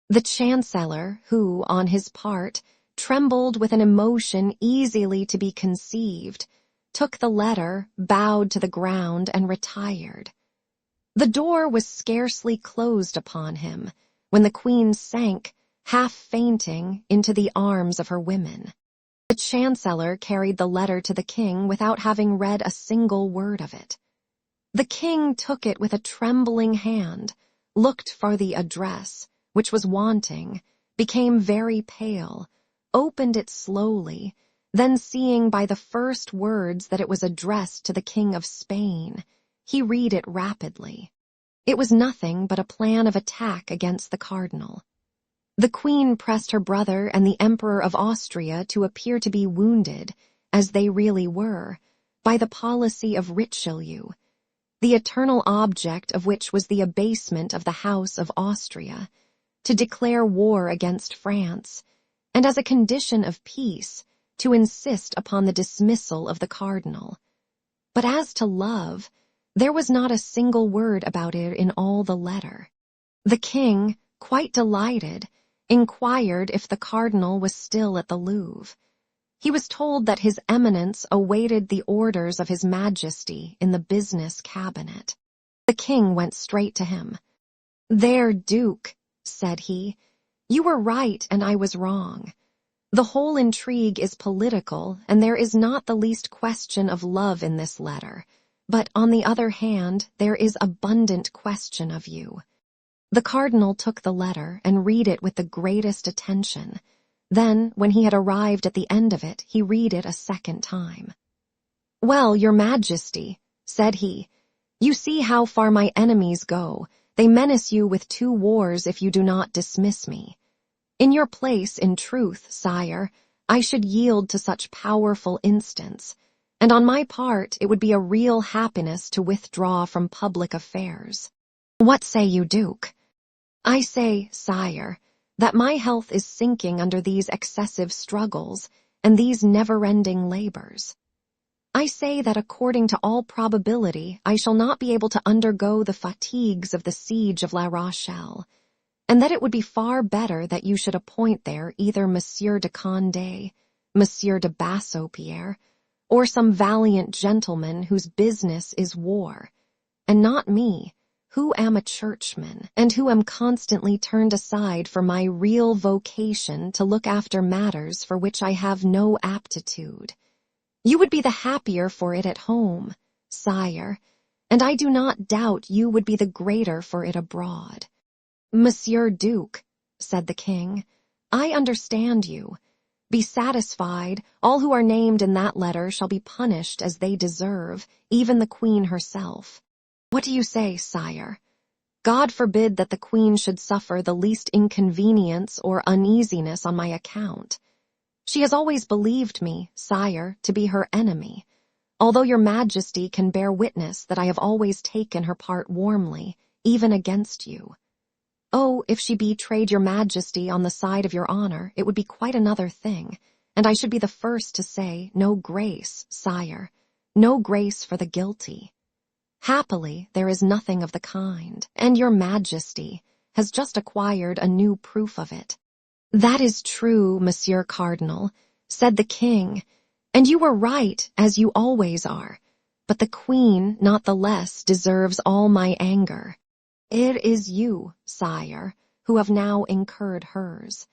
The Chancellor, who, on his part, trembled with an emotion easily to be conceived, took the letter, bowed to the ground, and retired. The door was scarcely closed upon him when the Queen sank, half fainting, into the arms of her women. The Chancellor carried the letter to the King without having read a single word of it. The King took it with a trembling hand, looked for the address, which was wanting, became very pale, opened it slowly, then seeing by the first words that it was addressed to the King of Spain, he read it rapidly. It was nothing but a plan of attack against the Cardinal. The Queen pressed her brother and the Emperor of Austria to appear to be wounded, as they really were, by the policy of Richelieu, the eternal object of which was the abasement of the House of Austria, to declare war against France, and as a condition of peace, to insist upon the dismissal of the cardinal. But as to love, there was not a single word about it in all the letter. The king, quite delighted, inquired if the cardinal was still at the Louvre. He was told that His Eminence awaited the orders of His Majesty in the business cabinet. The king went straight to him. "There, Duke," said he, "you were right and I was wrong. The whole intrigue is political, and there is not the least question of love in this letter, but on the other hand, there is abundant question of you." The cardinal took the letter and read it with the greatest attention. Then, when he had arrived at the end of it, he read it a second time. "Well, your Majesty," said he, "you see how far my enemies go. They menace you with 2 wars if you do not dismiss me. In your place, in truth, sire, I should yield to such powerful instance, and on my part it would be a real happiness to withdraw from public affairs. What say you, Duke?" "I say, sire, that my health is sinking under these excessive struggles and these never-ending labors. I say that according to all probability I shall not be able to undergo the fatigues of the siege of La Rochelle, and that it would be far better that you should appoint there either Monsieur de Condé, Monsieur de Bassompierre, or some valiant gentleman whose business is war, and not me, who am a churchman, and who am constantly turned aside for my real vocation to look after matters for which I have no aptitude. You would be the happier for it at home, sire, and I do not doubt you would be the greater for it abroad." "Monsieur Duke," said the king, "I understand you. Be satisfied, all who are named in that letter shall be punished as they deserve, even the queen herself. What do you say, sire? God forbid that the queen should suffer the least inconvenience or uneasiness on my account. She has always believed me, sire, to be her enemy, although your Majesty can bear witness that I have always taken her part warmly, even against you. Oh, if she betrayed your Majesty on the side of your honor, it would be quite another thing, and I should be the first to say, no grace, sire, no grace for the guilty. Happily, there is nothing of the kind, and your Majesty has just acquired a new proof of it." "That is true, Monsieur Cardinal," said the king, "and you were right, as you always are, but the queen, not the less, deserves all my anger. It is you, sire, who have now incurred hers,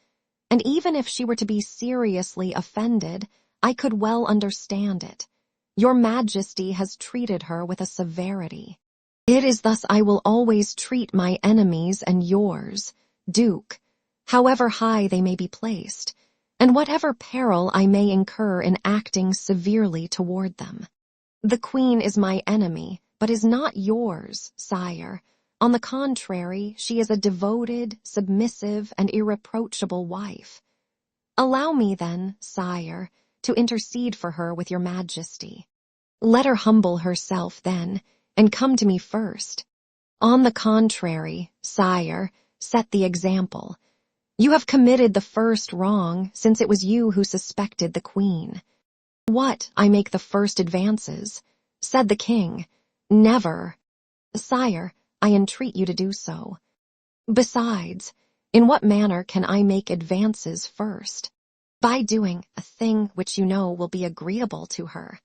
and even if she were to be seriously offended, I could well understand it. Your Majesty has treated her with a severity. It is thus I will always treat my enemies and yours, Duke, however high they may be placed, and whatever peril I may incur in acting severely toward them. The queen is my enemy, but is not yours, sire. On the contrary, she is a devoted, submissive, and irreproachable wife. Allow me then, sire, to intercede for her with your Majesty. Let her humble herself then, and come to me first. On the contrary, sire, set the example. You have committed the first wrong, since it was you who suspected the queen." "What, I make the first advances?" said the king. "Never. Sire, I entreat you to do so. Besides, in what manner can I make advances first? By doing a thing which you know will be agreeable to her."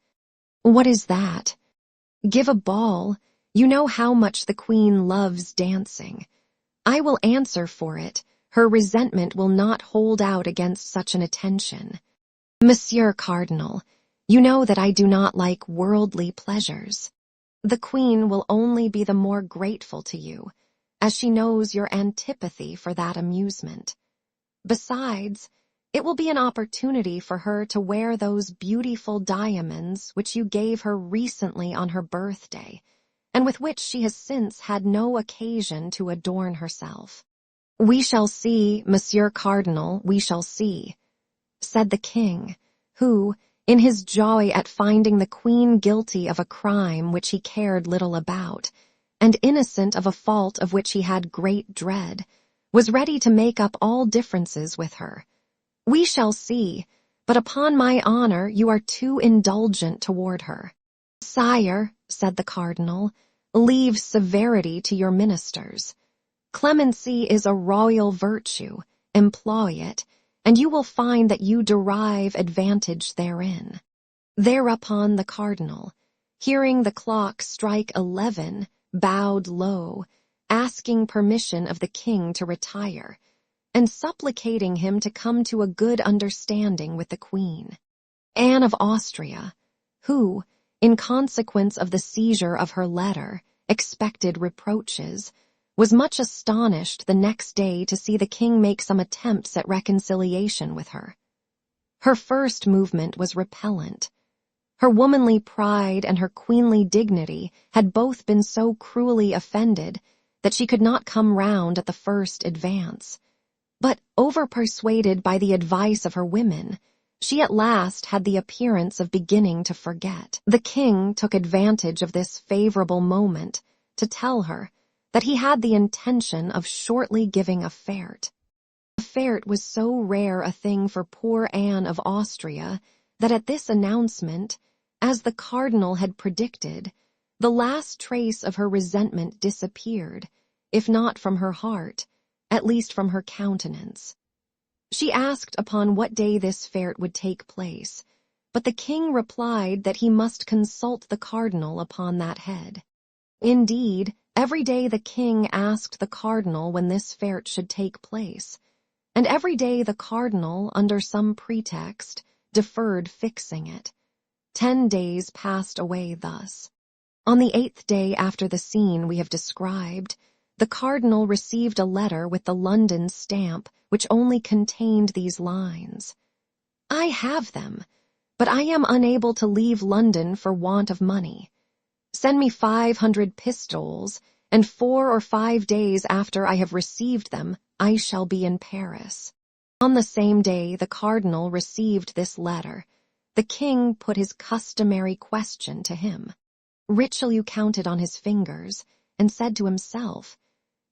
"What is that?" "Give a ball. You know how much the queen loves dancing. I will answer for it. Her resentment will not hold out against such an attention. Monsieur Cardinal, you know that I do not like worldly pleasures. The queen will only be the more grateful to you, as she knows your antipathy for that amusement. Besides, it will be an opportunity for her to wear those beautiful diamonds which you gave her recently on her birthday, and with which she has since had no occasion to adorn herself." "We shall see, Monsieur Cardinal, we shall see," said the king, who, in his joy at finding the queen guilty of a crime which he cared little about, and innocent of a fault of which he had great dread, was ready to make up all differences with her. "We shall see, but upon my honor you are too indulgent toward her." "Sire," said the cardinal, "leave severity to your ministers. Clemency is a royal virtue. Employ it, and you will find that you derive advantage therein." Thereupon the cardinal, hearing the clock strike 11, bowed low, asking permission of the king to retire, and supplicating him to come to a good understanding with the queen. Anne of Austria, who, in consequence of the seizure of her letter, expected reproaches, was much astonished the next day to see the king make some attempts at reconciliation with her. Her first movement was repellent. Her womanly pride and her queenly dignity had both been so cruelly offended that she could not come round at the first advance. But, over-persuaded by the advice of her women, she at last had the appearance of beginning to forget. The king took advantage of this favorable moment to tell her that he had the intention of shortly giving a fête. A fête was so rare a thing for poor Anne of Austria that at this announcement, as the cardinal had predicted, the last trace of her resentment disappeared, if not from her heart, at least from her countenance. She asked upon what day this fête would take place, but the king replied that he must consult the cardinal upon that head. Indeed, every day the king asked the cardinal when this fête should take place, and every day the cardinal, under some pretext, deferred fixing it. 10 days passed away thus. On the 8th day after the scene we have described, the cardinal received a letter with the London stamp which only contained these lines: "I have them, but I am unable to leave London for want of money. Send me 500 pistoles, and 4 or 5 days after I have received them, I shall be in Paris." On the same day the cardinal received this letter, the king put his customary question to him. Richelieu counted on his fingers, and said to himself,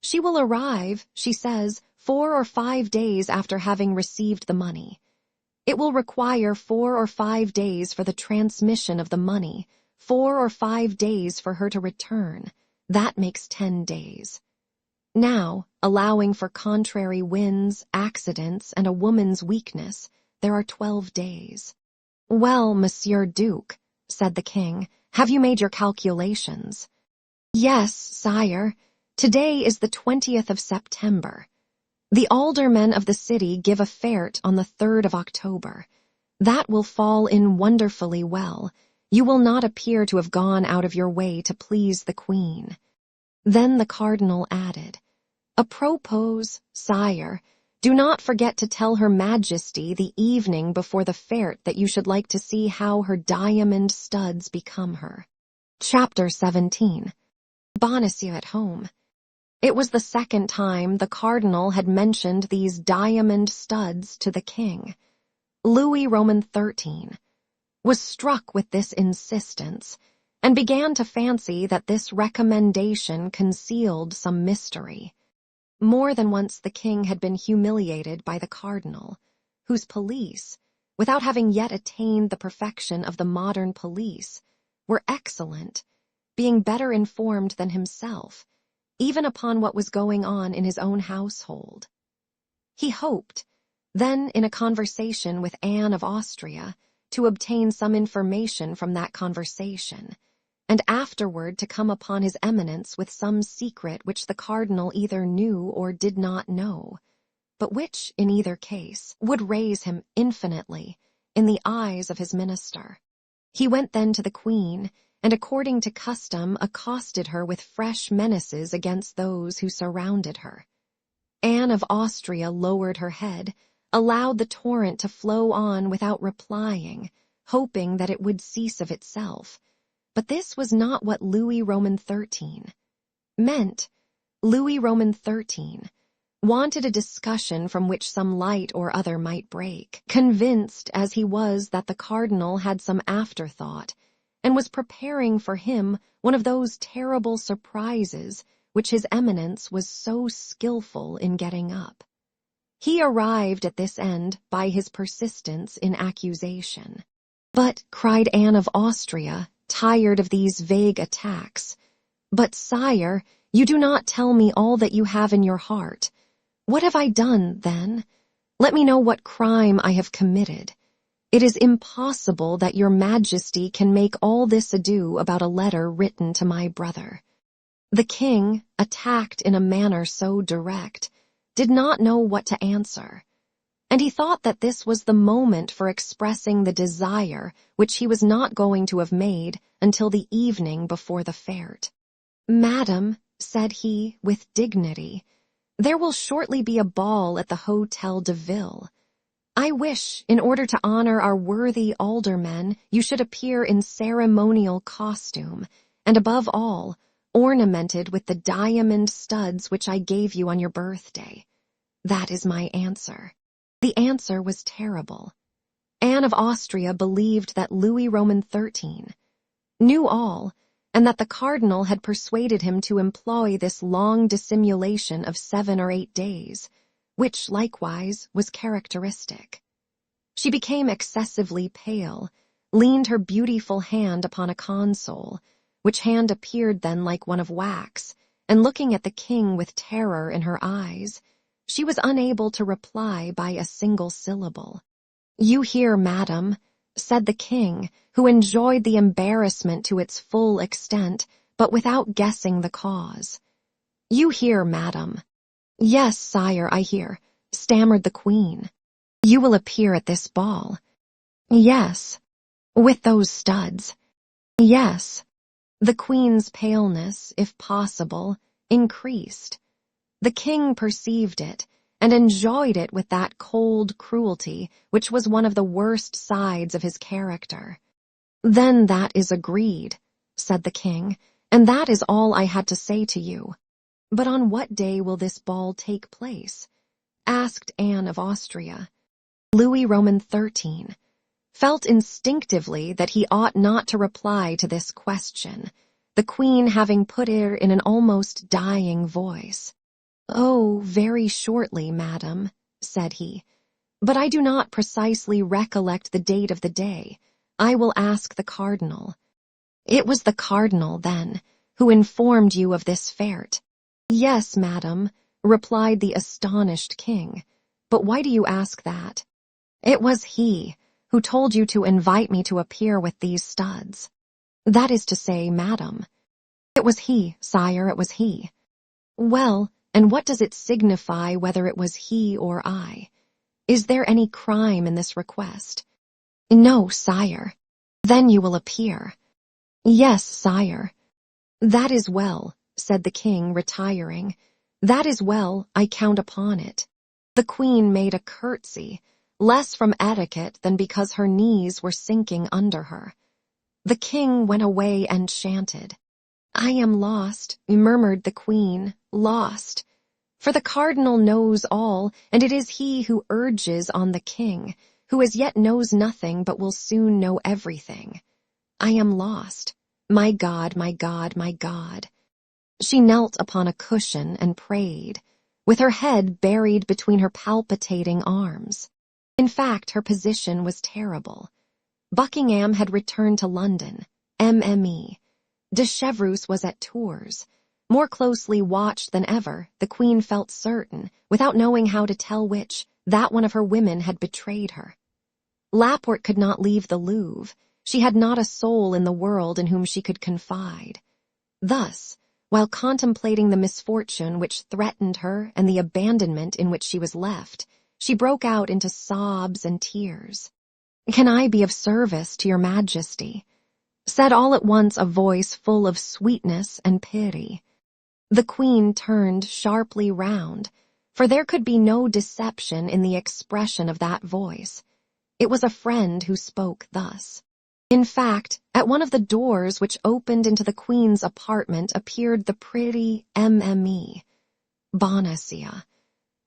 "She will arrive, she says, 4 or 5 days after having received the money. It will require 4 or 5 days for the transmission of the money, 4 or 5 days for her to return. That makes 10 days. Now, allowing for contrary winds, accidents, and a woman's weakness, there are 12 days. "Well, Monsieur Duke," said the king, "have you made your calculations?" "Yes, sire. Today is the 20th of September. The aldermen of the city give a fête on the 3rd of October. That will fall in wonderfully well. You will not appear to have gone out of your way to please the queen." Then the cardinal added, "A propos, sire, do not forget to tell her majesty the evening before the fête that you should like to see how her diamond studs become her." Chapter 17. Bonacieux at home. It was the second time the cardinal had mentioned these diamond studs to the king. Louis Roman XIII was struck with this insistence, and began to fancy that this recommendation concealed some mystery. More than once the king had been humiliated by the cardinal, whose police, without having yet attained the perfection of the modern police, were excellent, being better informed than himself, even upon what was going on in his own household. He hoped, then in a conversation with Anne of Austria, to obtain some information from that conversation, and afterward to come upon his eminence with some secret which the cardinal either knew or did not know, but which, in either case, would raise him infinitely in the eyes of his minister. He went then to the queen, and according to custom accosted her with fresh menaces against those who surrounded her. Anne of Austria lowered her head, allowed the torrent to flow on without replying, hoping that it would cease of itself. But this was not what Louis Roman XIII meant. Louis Roman XIII wanted a discussion from which some light or other might break, convinced as he was that the cardinal had some afterthought, and was preparing for him one of those terrible surprises which his eminence was so skillful in getting up. He arrived at this end by his persistence in accusation. "But," cried Anne of Austria, tired of these vague attacks, "but, sire, you do not tell me all that you have in your heart. What have I done, then? Let me know what crime I have committed. It is impossible that your majesty can make all this ado about a letter written to my brother." The king, attacked in a manner so direct, did not know what to answer, and he thought that this was the moment for expressing the desire which he was not going to have made until the evening before the fête. "Madam," said he with dignity, "there will shortly be a ball at the Hôtel de Ville. I wish, in order to honor our worthy aldermen, you should appear in ceremonial costume, and above all, ornamented with the diamond studs which I gave you on your birthday. That is my answer." The answer was terrible. Anne of Austria believed that Louis Roman XIII knew all, and that the cardinal had persuaded him to employ this long dissimulation of 7 or 8 days, which, likewise, was characteristic. She became excessively pale, leaned her beautiful hand upon a console, which hand appeared then like one of wax, and looking at the king with terror in her eyes, she was unable to reply by a single syllable. "You hear, madam," said the king, who enjoyed the embarrassment to its full extent, but without guessing the cause. "You hear, madam." "Yes, sire, I hear," stammered the queen. "You will appear at this ball." "Yes." "With those studs." "Yes." The queen's paleness, if possible, increased. The king perceived it, and enjoyed it with that cold cruelty which was one of the worst sides of his character. "Then that is agreed," said the king, "and that is all I had to say to you." "But on what day will this ball take place?" asked Anne of Austria. Louis Roman XIII felt instinctively that he ought not to reply to this question, the queen having put it in an almost dying voice. "Oh, very shortly, madam," said he, "but I do not precisely recollect the date of the day. I will ask the cardinal." "It was the cardinal, then, who informed you of this fête?" "Yes, madam," replied the astonished king. "But why do you ask that?" "It was he who told you to invite me to appear with these studs." "That is to say, madam." "It was he, sire, it was he." "Well, and what does it signify whether it was he or I? Is there any crime in this request?" "No, sire." "Then you will appear." "Yes, sire." "That is well," said the king, retiring. "That is well, I count upon it." The queen made a curtsy, less from etiquette than because her knees were sinking under her. The king went away enchanted. "I am lost," murmured the queen, "lost. For the cardinal knows all, and it is he who urges on the king, who as yet knows nothing but will soon know everything. I am lost. My God, my God, my God." She knelt upon a cushion and prayed, with her head buried between her palpitating arms. In fact, her position was terrible. Buckingham had returned to London, MME. De Chevreuse was at Tours. More closely watched than ever, the queen felt certain, without knowing how to tell which, that one of her women had betrayed her. Laporte could not leave the Louvre. She had not a soul in the world in whom she could confide. Thus, while contemplating the misfortune which threatened her and the abandonment in which she was left, she broke out into sobs and tears. "Can I be of service to your majesty?" said all at once a voice full of sweetness and pity. The queen turned sharply round, for there could be no deception in the expression of that voice. It was a friend who spoke thus. In fact, at one of the doors which opened into the queen's apartment appeared the pretty Mme. Bonacieux.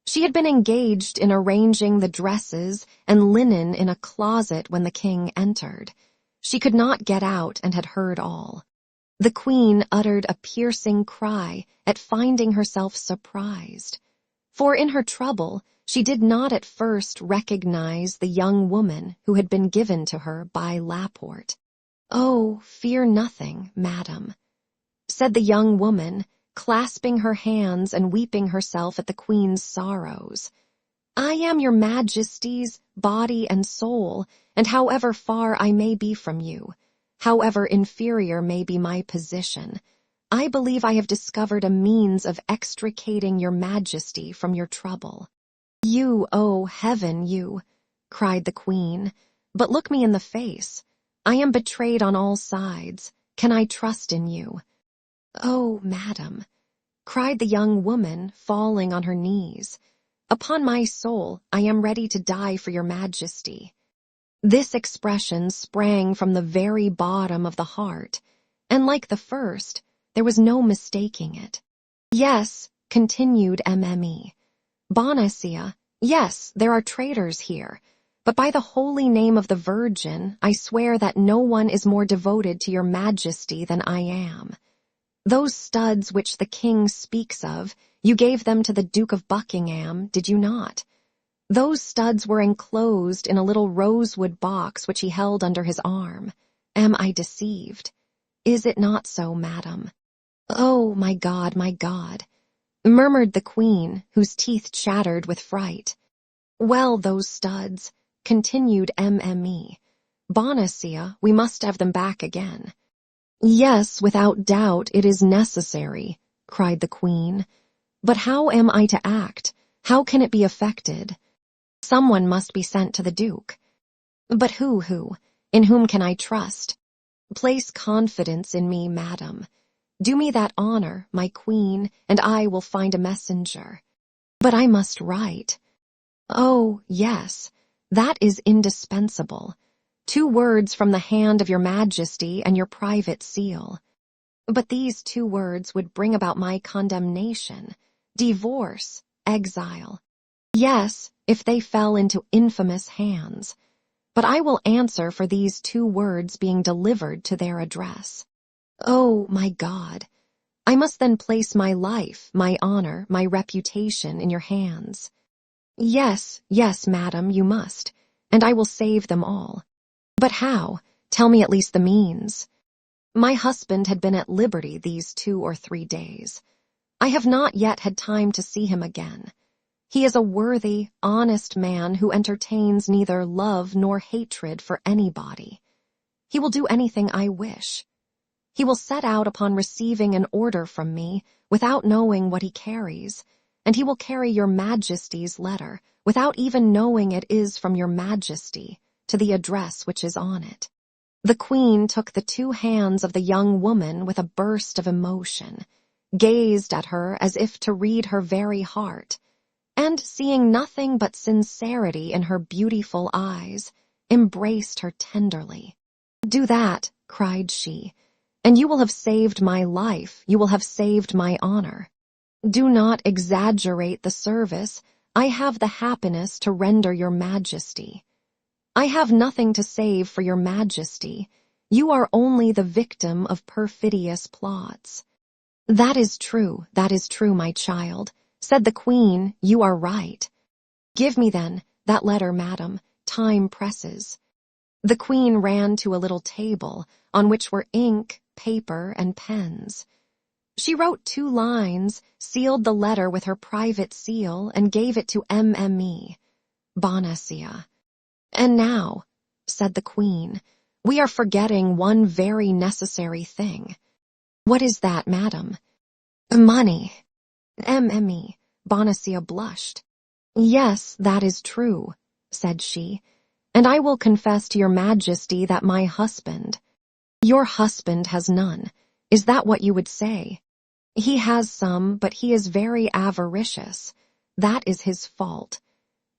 She had been engaged in arranging the dresses and linen in a closet when the king entered. She could not get out and had heard all. The queen uttered a piercing cry at finding herself surprised. For in her trouble, she did not at first recognize the young woman who had been given to her by Laporte. "Oh, fear nothing, madam," said the young woman, clasping her hands and weeping herself at the queen's sorrows. "I am your majesty's body and soul, and however far I may be from you, however inferior may be my position, I believe I have discovered a means of extricating your majesty from your trouble." "You, oh heaven, you," cried the queen, "but look me in the face. I am betrayed on all sides. Can I trust in you?" "Oh, madam," cried the young woman, falling on her knees, "upon my soul, I am ready to die for your majesty." This expression sprang from the very bottom of the heart, and like the first, there was no mistaking it. "Yes," continued Mme. "Bonacia, yes, there are traitors here, but by the holy name of the Virgin, I swear that no one is more devoted to your majesty than I am. Those studs which the king speaks of, you gave them to the Duke of Buckingham, did you not? Those studs were enclosed in a little rosewood box which he held under his arm. Am I deceived? Is it not so, madam?" "Oh, my God, murmured the queen, whose teeth chattered with fright. "Well, those studs," continued Mme. "Bonacia, we must have them back again." "Yes, without doubt it is necessary," cried the queen. "But how am I to act? How can it be effected?" "Someone must be sent to the Duke." "But who? In whom can I trust?" "Place confidence in me, madam. Do me that honor, my queen, and I will find a messenger." "But I must write." "Oh, yes, that is indispensable. 2 words from the hand of your majesty and your private seal." "But these 2 words would bring about my condemnation, divorce, exile." "Yes, if they fell into infamous hands. But I will answer for these 2 words being delivered to their address." "Oh, my God! I must then place my life, my honor, my reputation in your hands." Yes, madam, you must, and I will save them all." "But how? Tell me at least the means." "My husband had been at liberty these 2 or 3 days. I have not yet had time to see him again. He is a worthy, honest man who entertains neither love nor hatred for anybody. He will do anything I wish. He will set out upon receiving an order from me without knowing what he carries, and he will carry your majesty's letter without even knowing it is from your majesty to the address which is on it." The queen took the 2 hands of the young woman with a burst of emotion, gazed at her as if to read her very heart, and seeing nothing but sincerity in her beautiful eyes, embraced her tenderly. "Do that," cried she, "and you will have saved my life, you will have saved my honor. Do not exaggerate the service I have the happiness to render your majesty. I have nothing to save for your majesty. You are only the victim of perfidious plots." That is true, my child," said the queen. "You are right." "Give me, then, that letter, madam. Time presses." The queen ran to a little table on which were ink, paper, and pens. She wrote 2 lines, sealed the letter with her private seal, and gave it to Mme. Bonacia. "And now," said the queen, "we are forgetting one very necessary thing." "What is that, madam?" "Money." Mme. Bonacia blushed. "Yes, that is true," said she, "and I will confess to your majesty that my husband—" "Your husband has none. Is that what you would say?" "He has some, but he is very avaricious. That is his fault.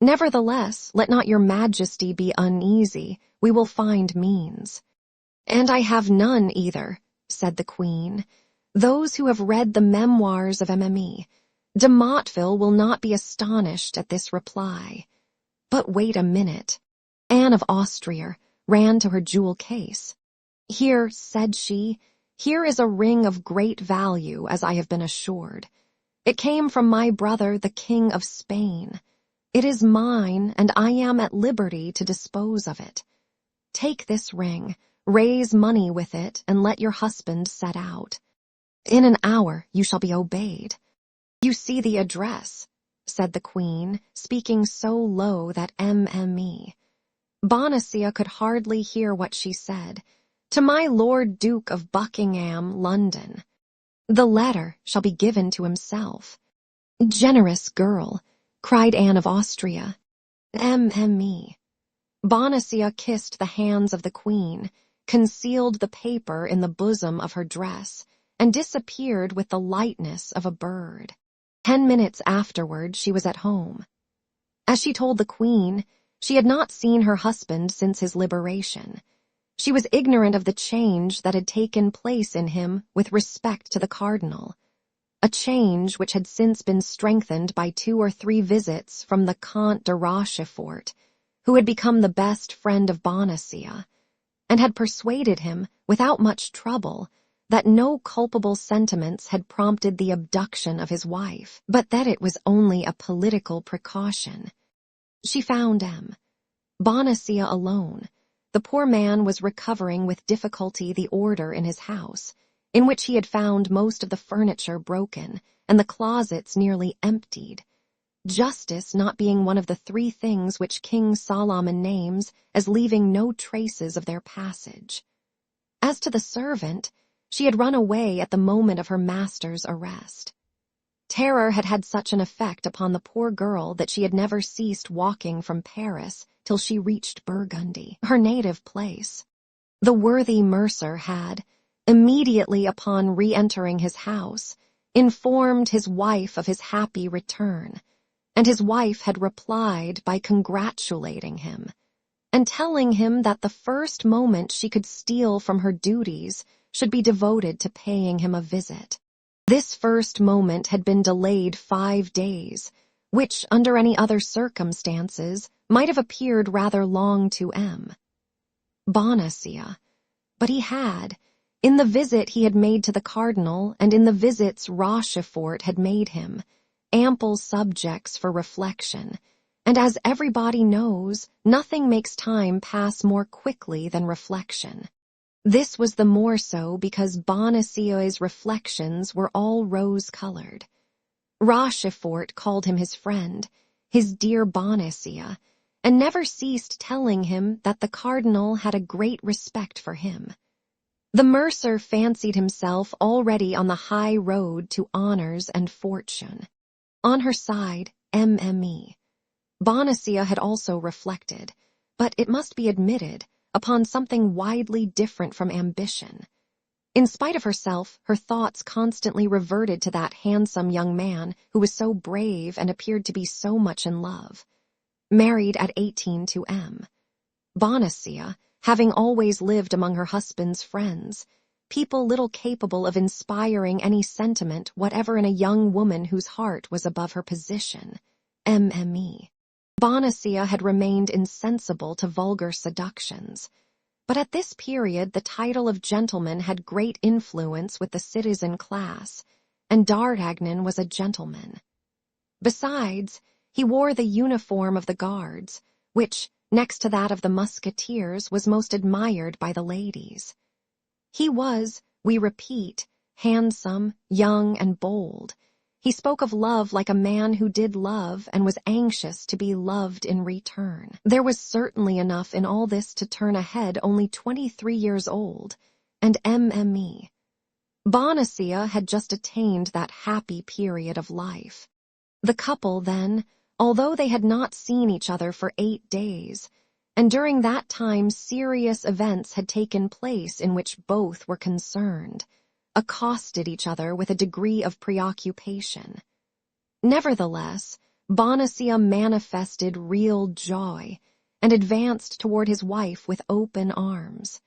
Nevertheless, let not your majesty be uneasy. We will find means." "And I have none either," said the queen. "Those who have read the memoirs of Mme. de Motteville will not be astonished at this reply. But wait a minute." Anne of Austria ran to her jewel case. "Here," said she, "here is a ring of great value, as I have been assured. It came from my brother, the King of Spain. It is mine, and I am at liberty to dispose of it. Take this ring, raise money with it, and let your husband set out. In an hour you shall be obeyed. You see the address, said the Queen, speaking so low that Mme. Bonacia could hardly hear what she said. To my Lord Duke of Buckingham, London. The letter shall be given to himself. Generous girl, cried Anne of Austria. Mme. Bonacia kissed the hands of the Queen, concealed the paper in the bosom of her dress, and disappeared with the lightness of a bird. 10 minutes afterward she was at home. As she told the Queen, she had not seen her husband since his liberation. She was ignorant of the change that had taken place in him with respect to the cardinal, a change which had since been strengthened by 2 or 3 visits from the Comte de Rochefort, who had become the best friend of Bonacia, and had persuaded him, without much trouble, that no culpable sentiments had prompted the abduction of his wife, but that it was only a political precaution. She found Bonacia alone. The poor man was recovering with difficulty the order in his house, in which he had found most of the furniture broken and the closets nearly emptied, justice not being one of the 3 things which King Solomon names as leaving no traces of their passage. As to the servant, she had run away at the moment of her master's arrest. Terror had had such an effect upon the poor girl that she had never ceased walking from Paris till she reached Burgundy, her native place. The worthy mercer had, immediately upon re-entering his house, informed his wife of his happy return, and his wife had replied by congratulating him, and telling him that the first moment she could steal from her duties should be devoted to paying him a visit. This first moment had been delayed 5 days, which, under any other circumstances, might have appeared rather long to Bonacia, but he had, in the visit he had made to the cardinal and in the visits Rochefort had made him, ample subjects for reflection, and as everybody knows, nothing makes time pass more quickly than reflection. This was the more so because Bonacieux's reflections were all rose-colored. Rochefort called him his friend, his dear Bonacieux, and never ceased telling him that the cardinal had a great respect for him. The mercer fancied himself already on the high road to honors and fortune. On her side, Mme. Bonacia had also reflected, but it must be admitted, upon something widely different from ambition. In spite of herself, her thoughts constantly reverted to that handsome young man who was so brave and appeared to be so much in love. Married at 18 to Bonacia, having always lived among her husband's friends, people little capable of inspiring any sentiment whatever in a young woman whose heart was above her position, Mme. Bonacia had remained insensible to vulgar seductions, but at this period the title of gentleman had great influence with the citizen class, and D'Artagnan was a gentleman. Besides, he wore the uniform of the guards, which, next to that of the musketeers, was most admired by the ladies. He was, we repeat, handsome, young, and bold. He spoke of love like a man who did love and was anxious to be loved in return. There was certainly enough in all this to turn a head only 23 years old, and Mme. Bonacia had just attained that happy period of life. The couple, then, although they had not seen each other for 8 days, and during that time serious events had taken place in which both were concerned, accosted each other with a degree of preoccupation. Nevertheless, Bonacia manifested real joy, and advanced toward his wife with open arms.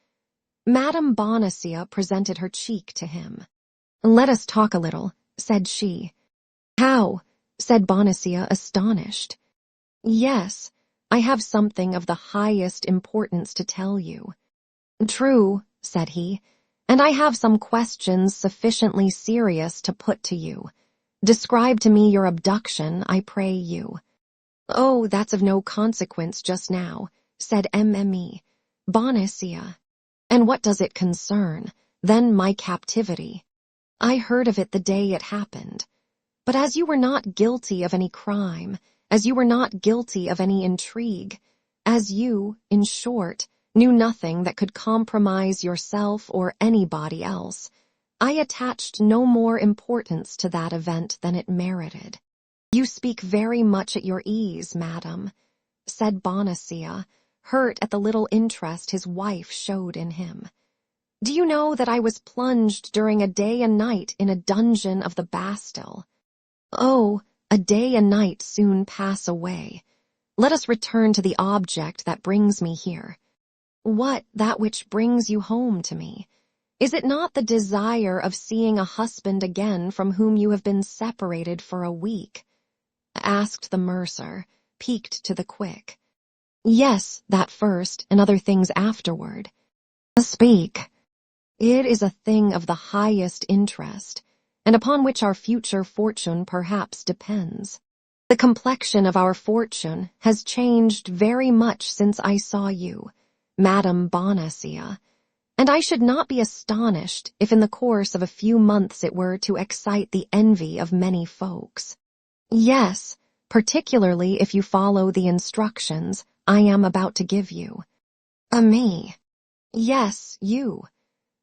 Madame Bonacia presented her cheek to him. "Let us talk a little," said she. "How?" said Bonacia, astonished. "Yes, I have something of the highest importance to tell you." "True," said he, "and I have some questions sufficiently serious to put to you. Describe to me your abduction, I pray you." "Oh, that's of no consequence just now," said Mme. Bonacia. "And what does it concern? Then my captivity. I heard of it the day it happened. But as you were not guilty of any crime, as you were not guilty of any intrigue, as you, in short, knew nothing that could compromise yourself or anybody else, I attached no more importance to that event than it merited." "You speak very much at your ease, madam," said Bonacia, hurt at the little interest his wife showed in him. "Do you know that I was plunged during a day and night in a dungeon of the Bastille?" "Oh, a day and night soon pass away. Let us return to the object that brings me here." "What, that which brings you home to me? Is it not the desire of seeing a husband again from whom you have been separated for a week?" asked the mercer, piqued to the quick. "Yes, that first, and other things afterward." "Speak." "It is a thing of the highest interest, and upon which our future fortune perhaps depends. The complexion of our fortune has changed very much since I saw you, Madame Bonacia, and I should not be astonished if in the course of a few months it were to excite the envy of many folks. Yes, particularly if you follow the instructions I am about to give you." "Me?" "Yes, you.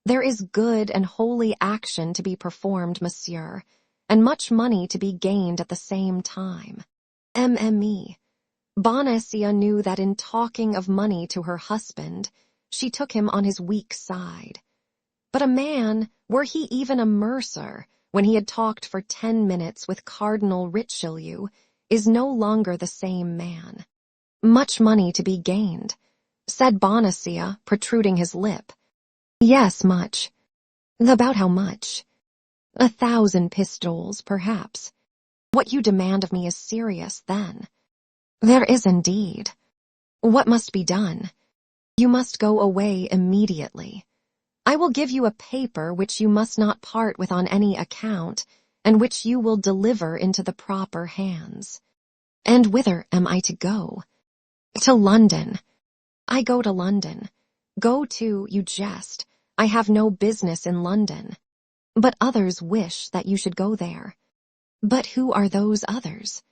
There is good and holy action to be performed, monsieur, and much money to be gained at the same time." Mme. Bonacia knew that in talking of money to her husband, she took him on his weak side. But a man, were he even a mercer, when he had talked for 10 minutes with Cardinal Richelieu, is no longer the same man. "Much money to be gained," said Bonacia, protruding his lip. "Yes, much." "About how much?" 1,000 pistoles, perhaps. "What you demand of me is serious, then." "There is indeed." "What must be done?" "You must go away immediately. I will give you a paper which you must not part with on any account, and which you will deliver into the proper hands." "And whither am I to go?" "To London." "I go to London. Go to, you jest. I have no business in London." "But others wish that you should go there." "But who are those others?"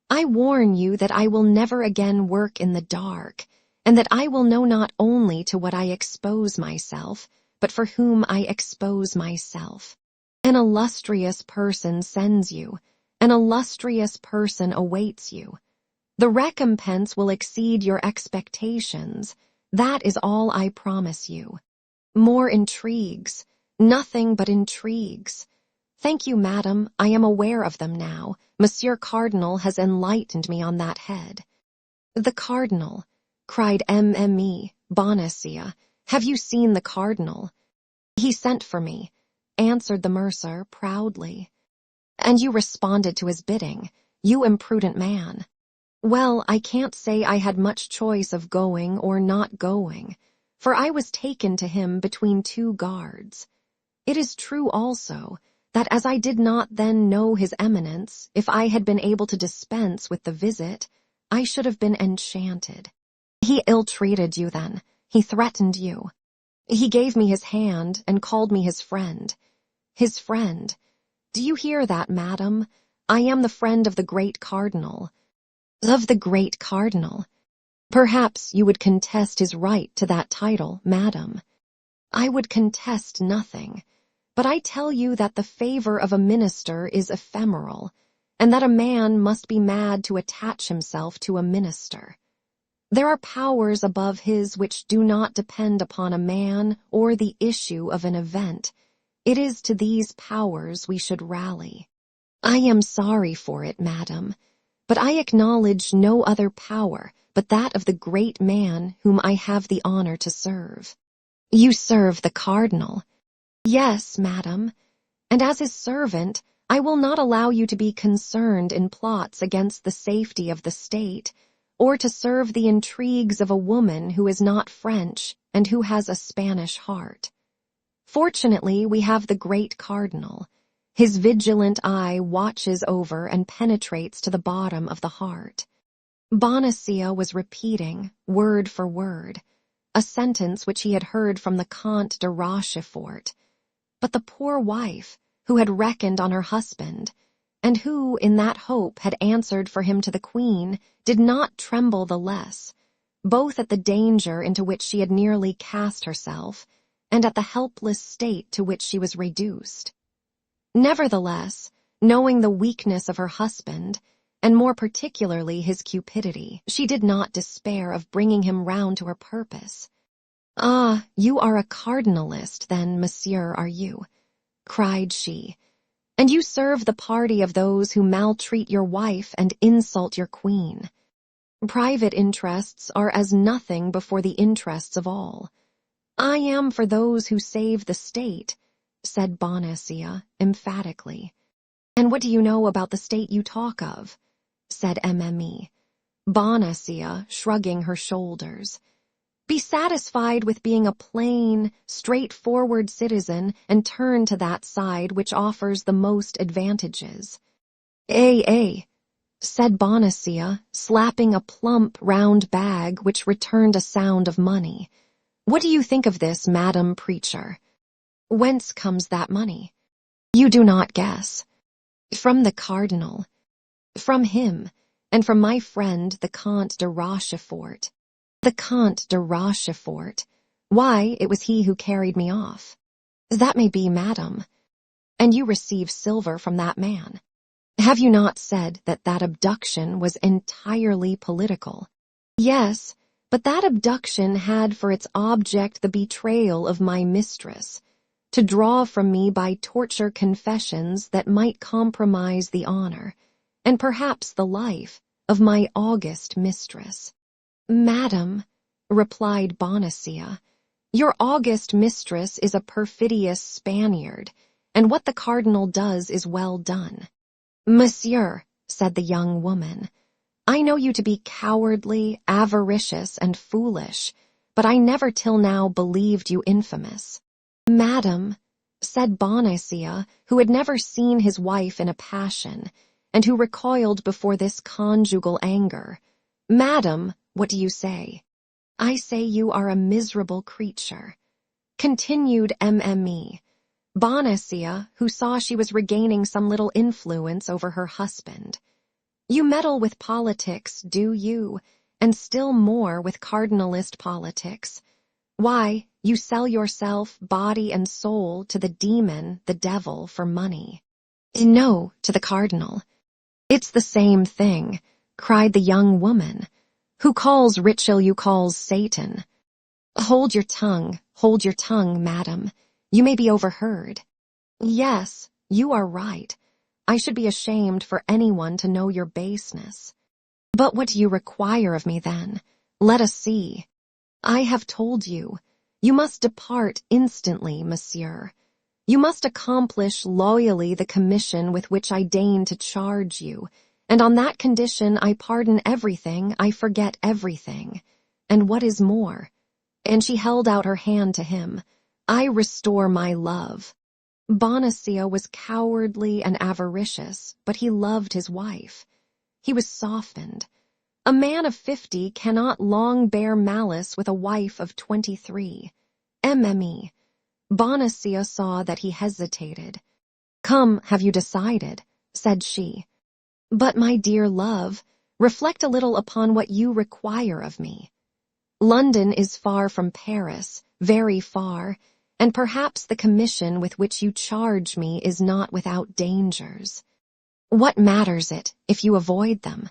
"I warn you that I will never again work in the dark, and that I will know not only to what I expose myself, but for whom I expose myself. An illustrious person sends you. An illustrious person awaits you. The recompense will exceed your expectations. That is all I promise you. More intrigues, nothing but intrigues. Thank you, madam, I am aware of them now. Monsieur Cardinal has enlightened me on that head." "The Cardinal," cried Mme. Bonacia. "Have you seen the Cardinal?" "He sent for me," answered the mercer proudly. "And you responded to his bidding, you imprudent man." "Well, I can't say I had much choice of going or not going, for I was taken to him between 2 guards. It is true also that as I did not then know his eminence, if I had been able to dispense with the visit, I should have been enchanted." "He ill-treated you then? He threatened you?" "He gave me his hand and called me his friend." "His friend? Do you hear that, madam? I am the friend of the great cardinal." "Of the great cardinal? Perhaps you would contest his right to that title, madam." "I would contest nothing, but I tell you that the favor of a minister is ephemeral, and that a man must be mad to attach himself to a minister. There are powers above his which do not depend upon a man or the issue of an event. It is to these powers we should rally." "I am sorry for it, madam, but I acknowledge no other power but that of the great man whom I have the honor to serve." "You serve the cardinal?" "Yes, madam, and as his servant, I will not allow you to be concerned in plots against the safety of the state, or to serve the intrigues of a woman who is not French and who has a Spanish heart. Fortunately, we have the great cardinal. His vigilant eye watches over and penetrates to the bottom of the heart. Bonacieux was repeating, word for word, a sentence which he had heard from the Comte de Rochefort. But the poor wife, who had reckoned on her husband, and who, in that hope, had answered for him to the Queen, did not tremble the less, both at the danger into which she had nearly cast herself, and at the helpless state to which she was reduced. Nevertheless, knowing the weakness of her husband, and more particularly his cupidity, she did not despair of bringing him round to her purpose. "Ah, you are a cardinalist, then, monsieur, are you?" cried she. "And you serve the party of those who maltreat your wife and insult your queen. Private interests are as nothing before the interests of all. I am for those who save the state," said Bonacieux emphatically. "And what do you know about the state you talk of?" said Mme. Bonacieux, shrugging her shoulders. "Be satisfied with being a plain, straightforward citizen and turn to that side which offers the most advantages." Eh, said Bonacieux, slapping a plump, round bag which returned a sound of money. "What do you think of this, Madam Preacher? Whence comes that money?" "You do not guess." "From the cardinal." "From him, and from my friend the Comte de Rochefort." "The Comte de Rochefort? Why, it was he who carried me off." "That may be, madam." "And you receive silver from that man. Have you not said that that abduction was entirely political?" "Yes, but that abduction had for its object the betrayal of my mistress, to draw from me by torture confessions that might compromise the honor, and perhaps the life, of my august mistress." "Madam," replied Bonacieux, "your august mistress is a perfidious Spaniard, and what the cardinal does is well done." "Monsieur," said the young woman, "I know you to be cowardly, avaricious, and foolish, but I never till now believed you infamous." "Madam," said Bonacieux, who had never seen his wife in a passion, and who recoiled before this conjugal anger, "Madam, what do you say?" "I say you are a miserable creature," continued Mme. Bonacieux, who saw she was regaining some little influence over her husband. "You meddle with politics, do you, and still more with cardinalist politics. Why, you sell yourself, body and soul, to the demon, the devil, for money." "No, to the cardinal." "It's the same thing," cried the young woman. "Who calls Richelieu calls Satan." Hold your tongue, madam. You may be overheard." "Yes, you are right. I should be ashamed for anyone to know your baseness." "But what do you require of me, then? Let us see." "I have told you. You must depart instantly, monsieur. You must accomplish loyally the commission with which I deign to charge you, and on that condition I pardon everything, I forget everything. And what is more," and she held out her hand to him, "I restore my love." Bonacieux was cowardly and avaricious, but he loved his wife. He was softened. A man of 50 cannot long bear malice with a wife of 23. Mme. Bonacieux saw that he hesitated. "Come, have you decided?" said she. "But, my dear love, reflect a little upon what you require of me. London is far from Paris, very far, and perhaps the commission with which you charge me is not without dangers. What matters it, if you avoid them?"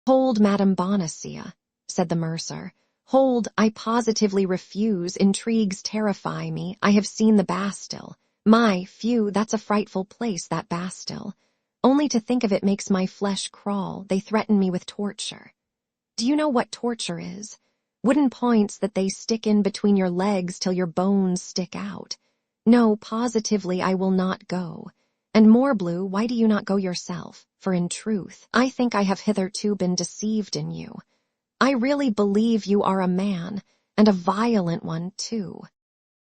"Hold, Madame Bonacieux," said the mercer. "Hold, I positively refuse. Intrigues terrify me. I have seen the Bastille. My, phew, that's a frightful place, that Bastille. Only to think of it makes my flesh crawl. They threaten me with torture. Do you know what torture is? Wooden points that they stick in between your legs till your bones stick out. No, positively I will not go. And Morbleu, why do you not go yourself? For in truth, I think I have hitherto been deceived in you. I really believe you are a man, and a violent one too.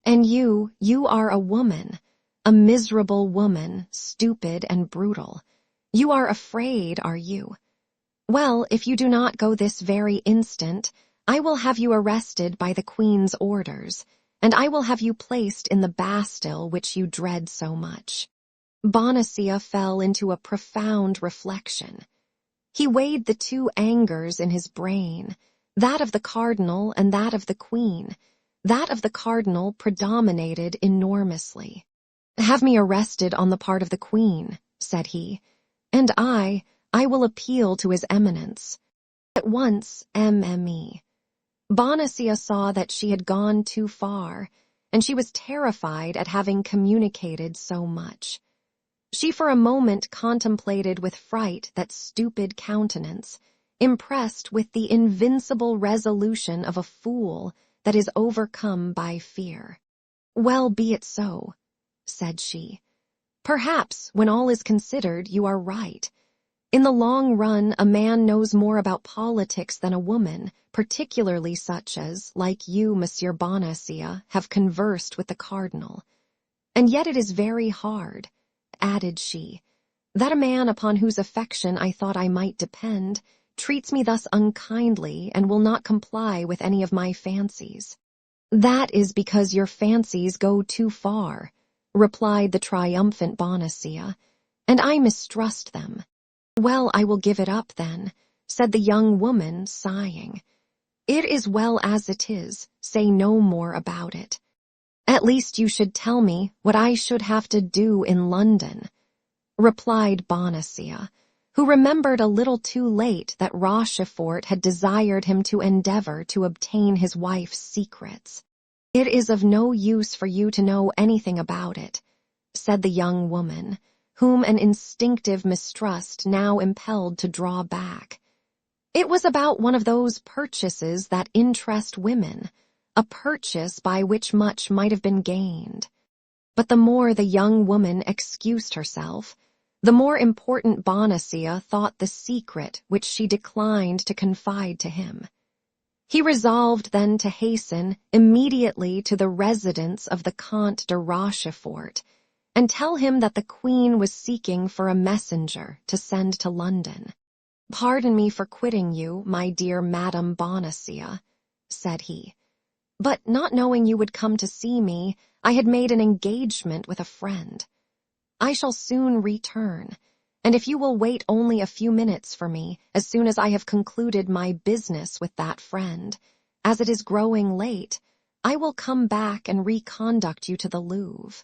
And you are a woman. a miserable woman, stupid and brutal. You are afraid, are you? Well, if you do not go this very instant, I will have you arrested by the Queen's orders, and I will have you placed in the Bastille which you dread so much." Bonacieux fell into a profound reflection. He weighed the two angers in his brain, that of the cardinal and that of the Queen. That of the cardinal predominated enormously. "Have me arrested on the part of the Queen," said he, "and I will appeal to his eminence. At once, MME. Bonacieux saw that she had gone too far, and she was terrified at having communicated so much. She for a moment contemplated with fright that stupid countenance, impressed with the invincible resolution of a fool that is overcome by fear. "Well, be it so," said she. "Perhaps, when all is considered, you are right. In the long run, a man knows more about politics than a woman, particularly such as, like you, Monsieur Bonacieux, have conversed with the cardinal. And yet it is very hard," added she, "that a man upon whose affection I thought I might depend treats me thus unkindly and will not comply with any of my fancies." "That is because your fancies go too far," replied the triumphant Bonacieux, "and I mistrust them." "Well, I will give it up then," said the young woman, sighing. "It is well as it is, say no more about it. At least you should tell me what I should have to do in London," replied Bonacieux, who remembered a little too late that Rochefort had desired him to endeavor to obtain his wife's secrets. "It is of no use for you to know anything about it," said the young woman, whom an instinctive mistrust now impelled to draw back. "It was about one of those purchases that interest women, a purchase by which much might have been gained." But the more the young woman excused herself, the more important Bonacieux thought the secret which she declined to confide to him. He resolved then to hasten immediately to the residence of the Comte de Rochefort, and tell him that the Queen was seeking for a messenger to send to London. "Pardon me for quitting you, my dear Madame Bonacieux," said he, "but not knowing you would come to see me, I had made an engagement with a friend. I shall soon return, and if you will wait only a few minutes for me, as soon as I have concluded my business with that friend, as it is growing late, I will come back and reconduct you to the Louvre."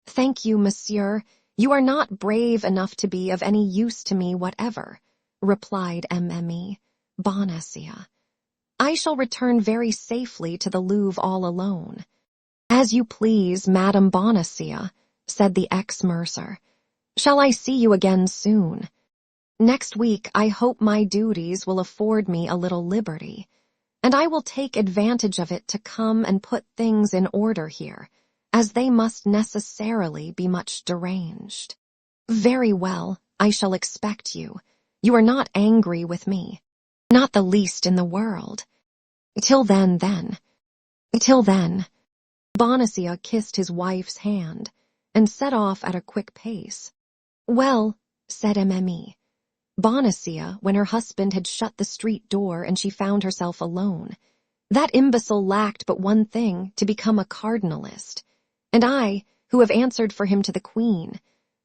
"Thank you, monsieur. You are not brave enough to be of any use to me whatever," replied MME, Bonacieux. "I shall return very safely to the Louvre all alone." "As you please, Madame Bonacieux," said the ex-mercer. "Shall I see you again soon? Next week I hope my duties will afford me a little liberty, and I will take advantage of it to come and put things in order here, as they must necessarily be much deranged." "Very well, I shall expect you. You are not angry with me." "Not the least in the world." Till then. Till then." Bonacieux kissed his wife's hand, and set off at a quick pace. "Well," said MME. Bonacieux, when her husband had shut the street door and she found herself alone, "that imbecile lacked but one thing, to become a cardinalist. And I, who have answered for him to the Queen,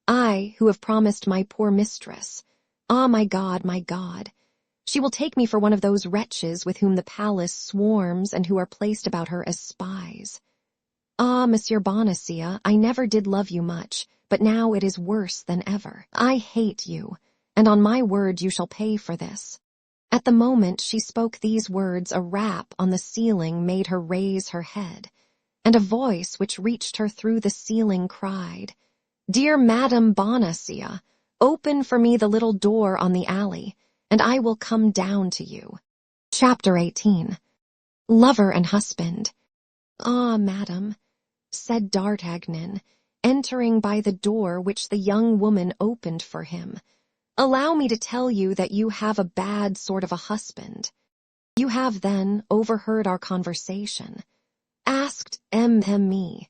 I, who have promised my poor mistress. Ah, my God, she will take me for one of those wretches with whom the palace swarms and who are placed about her as spies. Ah, Monsieur Bonacieux, I never did love you much, but now it is worse than ever. I hate you, and on my word you shall pay for this." At the moment she spoke these words, a rap on the ceiling made her raise her head, and a voice which reached her through the ceiling cried, "Dear Madame Bonacieux, open for me the little door on the alley, and I will come down to you." Chapter 18. Lover and Husband. "Ah, madam," said D'Artagnan, entering by the door which the young woman opened for him, "allow me to tell you that you have a bad sort of a husband." "You have, then, overheard our conversation?" asked MME.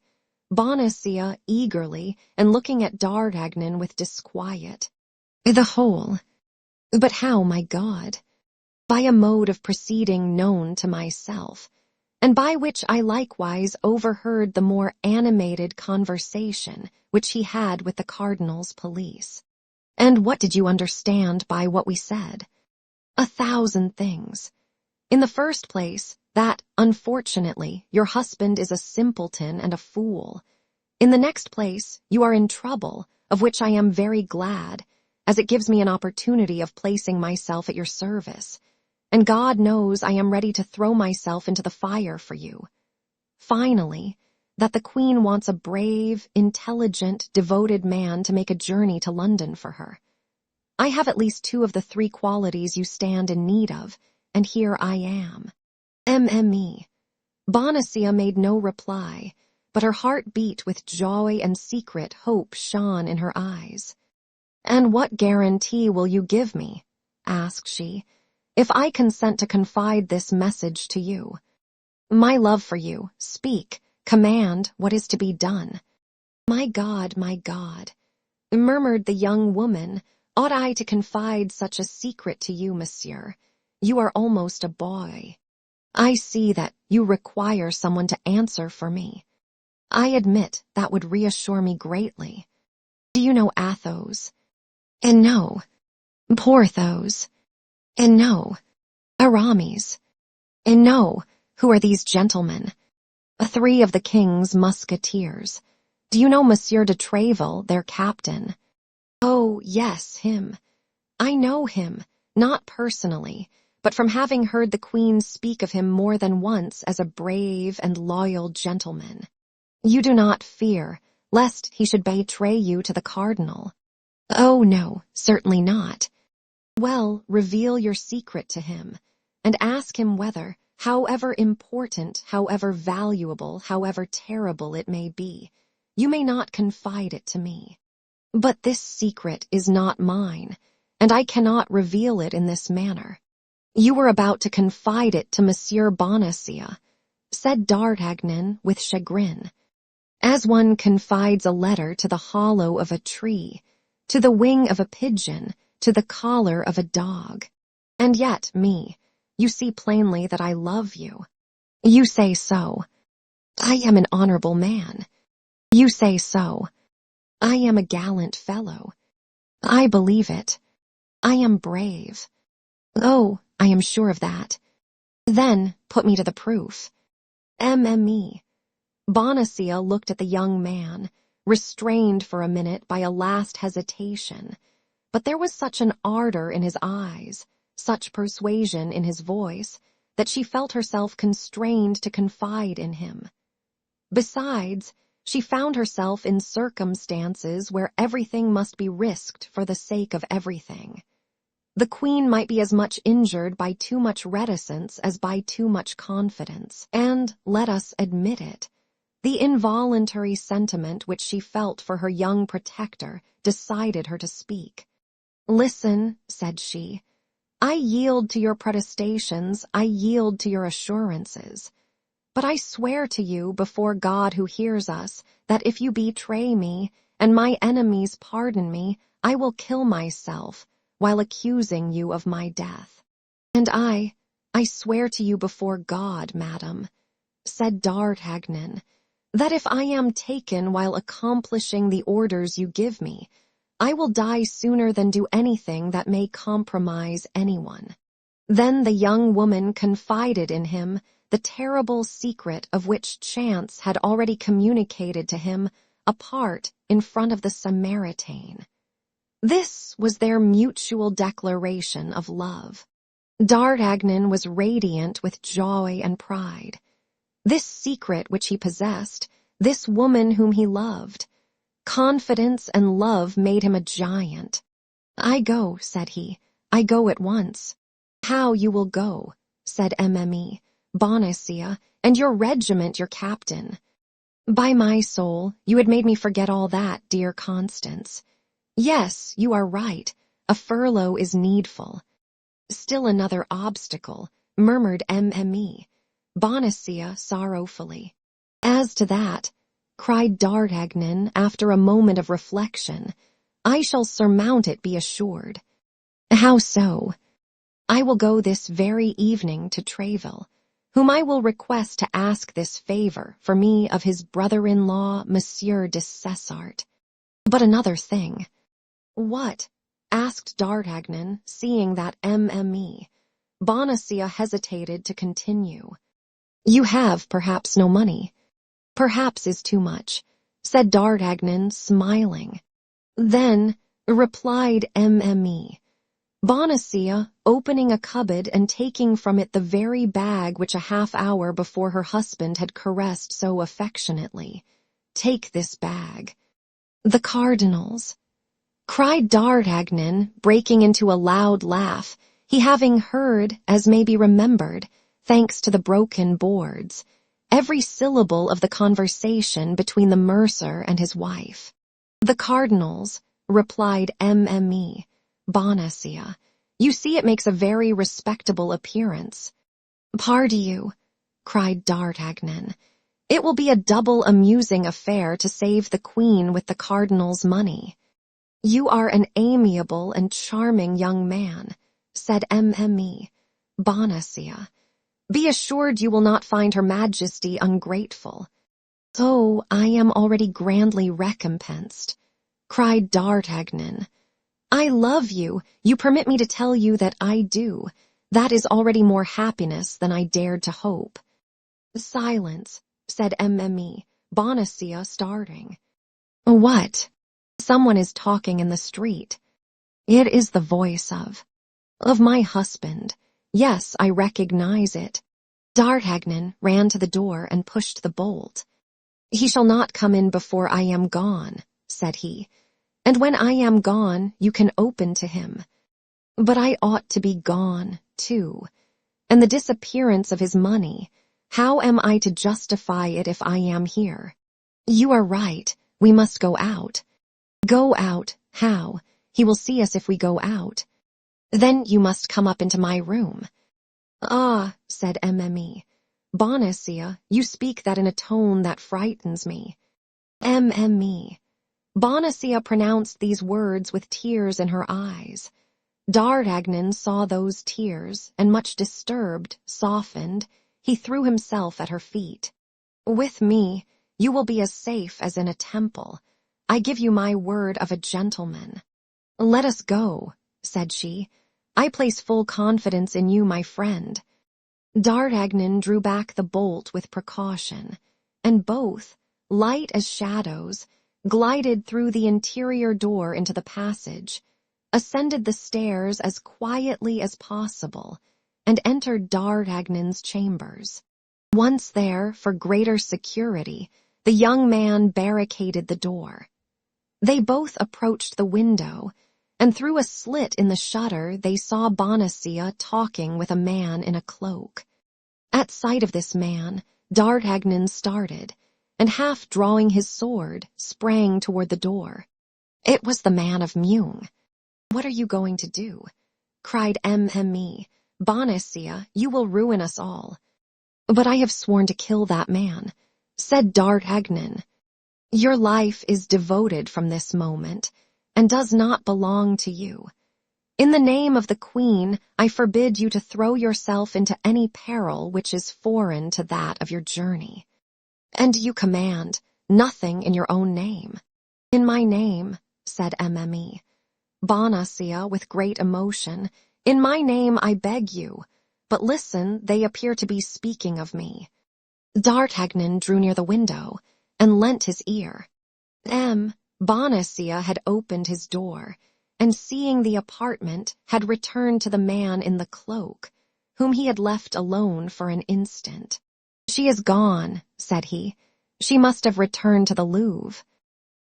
Bonacieux eagerly, and looking at D'Artagnan with disquiet. "The whole. But how, my God?" "By a mode of proceeding known to myself, and by which I likewise overheard the more animated conversation which he had with the cardinal's police." "And what did you understand by what we said?" "1,000 things. In the first place, that, unfortunately, your husband is a simpleton and a fool. In the next place, you are in trouble, of which I am very glad, as it gives me an opportunity of placing myself at your service, and God knows I am ready to throw myself into the fire for you. Finally, that the Queen wants a brave, intelligent, devoted man to make a journey to London for her. I have at least 2 of the 3 qualities you stand in need of, and here I am." MME. Bonacieux made no reply, but her heart beat with joy and secret hope shone in her eyes. "And what guarantee will you give me," asked she, "if I consent to confide this message to you?" "My love for you. Speak, command what is to be done." My God," murmured the young woman, "ought I to confide such a secret to you, monsieur? You are almost a boy. I see that you require someone to answer for me. I admit that would reassure me greatly. Do you know Athos?" "And no." "Porthos?" "And no." "Aramis?" "And no. Who are these gentlemen?" "3 of the king's musketeers. Do you know Monsieur de Treville, their captain?" "Oh, yes, him. I know him, not personally, but from having heard the Queen speak of him more than once as a brave and loyal gentleman. You do not fear, lest he should betray you to the cardinal?" "Oh, no, certainly not." "Well, reveal your secret to him, and ask him whether, however important, however valuable, however terrible it may be, you may not confide it to me. But this secret is not mine, and I cannot reveal it in this manner. You were about to confide it to Monsieur Bonacieux," said D'Artagnan with chagrin, "as one confides a letter to the hollow of a tree, to the wing of a pigeon, to the collar of a dog. And yet, you see plainly that I love you. You say so. I am an honorable man. You say so. I am a gallant fellow. I believe it. I am brave. Oh, I am sure of that. Then put me to the proof." MME. Bonacieux looked at the young man, restrained for a minute by a last hesitation, but there was such an ardor in his eyes, such persuasion in his voice, that she felt herself constrained to confide in him. Besides, she found herself in circumstances where everything must be risked for the sake of everything. The Queen might be as much injured by too much reticence as by too much confidence, and, let us admit it, the involuntary sentiment which she felt for her young protector decided her to speak. "Listen," said she. "I yield to your protestations, I yield to your assurances. But I swear to you before God who hears us that if you betray me, and my enemies pardon me, I will kill myself, while accusing you of my death. And I swear to you before God, madam," said D'Artagnan, "that if I am taken while accomplishing the orders you give me, I will die sooner than do anything that may compromise anyone." Then the young woman confided in him the terrible secret of which chance had already communicated to him apart in front of the Samaritan. This was their mutual declaration of love. D'Artagnan was radiant with joy and pride. This secret which he possessed, this woman whom he loved. Confidence and love made him a giant. "I go," said he. "I go at once." "How you will go," said MME, "Bonacieux, and your regiment your captain." "By my soul, you had made me forget all that, dear Constance. Yes, you are right. A furlough is needful." "Still another obstacle," murmured MME. Bonacieux sorrowfully. "As to that, cried D'Artagnan after a moment of reflection. "I shall surmount it, be assured." "How so?" "I will go this very evening to Tréville, whom I will request to ask this favor for me of his brother-in-law, Monsieur de Cessart. But another thing." "What?" asked D'Artagnan, seeing that M.M.E. Bonacieux hesitated to continue. "You have perhaps no money." "Perhaps is too much," said D'Artagnan, smiling. "Then," replied M.M.E. Bonacieux, opening a cupboard and taking from it the very bag which a half-hour before her husband had caressed so affectionately. "Take this bag." "The cardinals," cried D'Artagnan, breaking into a loud laugh, he having heard, as may be remembered, thanks to the broken boards, every syllable of the conversation between the mercer and his wife. "The cardinals," replied M.M.E. Bonacieux. "You see it makes a very respectable appearance." "Pardieu," cried D'Artagnan. "It will be a double amusing affair to save the queen with the cardinal's money." "You are an amiable and charming young man," said M.M.E. Bonacieux. "Be assured you will not find her majesty ungrateful." "Oh, I am already grandly recompensed," cried D'Artagnan. "I love you. You permit me to tell you that I do. That is already more happiness than I dared to hope." "Silence," said M.M.E. Bonacieux, starting. "What?" "Someone is talking in the street." "It is the voice of my husband. Yes, I recognize it." D'Artagnan ran to the door and pushed the bolt. "He shall not come in before I am gone," said he. "And when I am gone, you can open to him." "But I ought to be gone, too. And the disappearance of his money, how am I to justify it if I am here?" "You are right. We must go out." "Go out? How? He will see us if we go out." "Then you must come up into my room." "Ah," said M.M.E. Bonacieux, "you speak that in a tone that frightens me." M.M.E. Bonacieux pronounced these words with tears in her eyes. D'Artagnan saw those tears, and much disturbed, softened, he threw himself at her feet. "With me, you will be as safe as in a temple. I give you my word of a gentleman." "Let us go," said she. "I place full confidence in you, my friend." D'Artagnan drew back the bolt with precaution, and both, light as shadows, glided through the interior door into the passage, ascended the stairs as quietly as possible, and entered D'Artagnan's chambers. Once there, for greater security, the young man barricaded the door. They both approached the window, and through a slit in the shutter they saw Bonacieux talking with a man in a cloak. At sight of this man, D'Artagnan started, and half drawing his sword, sprang toward the door. It was the man of Meung. "What are you going to do?" cried M.M.E. "Bonacieux, you will ruin us all." "But I have sworn to kill that man," said D'Artagnan. "Your life is devoted from this moment, and does not belong to you. In the name of the Queen, I forbid you to throw yourself into any peril which is foreign to that of your journey. And you command nothing in your own name." "In my name," said M.M.E. Bonacieux, with great emotion, "in my name I beg you. But listen, they appear to be speaking of me." D'Artagnan drew near the window, and lent his ear. Bonacieux had opened his door, and seeing the apartment, had returned to the man in the cloak, whom he had left alone for an instant. "She is gone," said he. "She must have returned to the Louvre."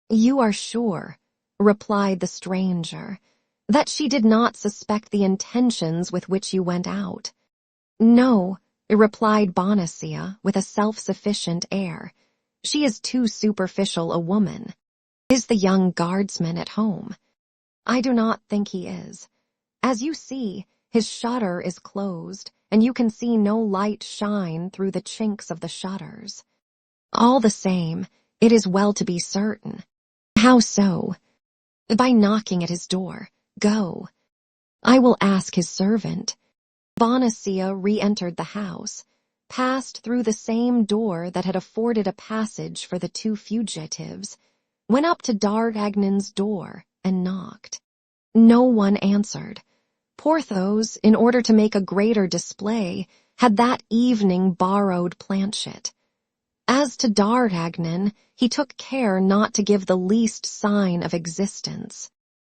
"You are sure," replied the stranger, "that she did not suspect the intentions with which you went out?" "No," replied Bonacieux with a self-sufficient air. "She is too superficial a woman." "Is the young guardsman at home?" "I do not think he is. As you see, his shutter is closed, and you can see no light shine through the chinks of the shutters. All the same, It is well to be certain. How so? By knocking at his door. Go. I will ask his servant. Bonacia re-entered the house, passed through the same door that had afforded a passage for the two fugitives, went up to D'Artagnan's door, and knocked. No one answered. Porthos, in order to make a greater display, had that evening borrowed Planchet. As to D'Artagnan, he took care not to give the least sign of existence.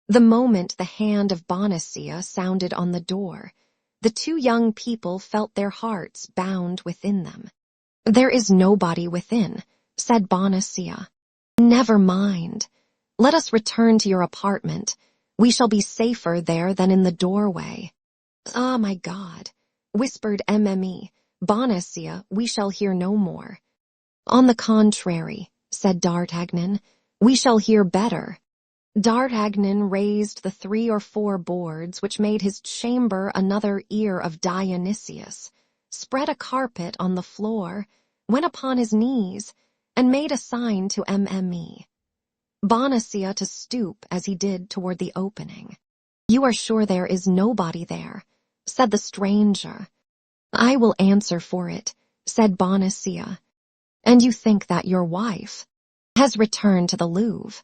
The moment the hand of Bonacia sounded on the door, the two young people felt their hearts bound within them. "There is nobody within," said Bonacia. "Never mind. Let us return to your apartment. We shall be safer there than in the doorway." "Ah, my God," whispered Mme. Bonacia, "we shall hear no more." "On the contrary," said D'Artagnan, "we shall hear better." D'Artagnan raised the 3 or 4 boards which made his chamber another ear of Dionysius, spread a carpet on the floor, went upon his knees, and made a sign to Mme. Bonacia to stoop as he did toward the opening. "You are sure there is nobody there?" said the stranger. "I will answer for it," said Bonacia. "And you think that your wife has returned to the Louvre,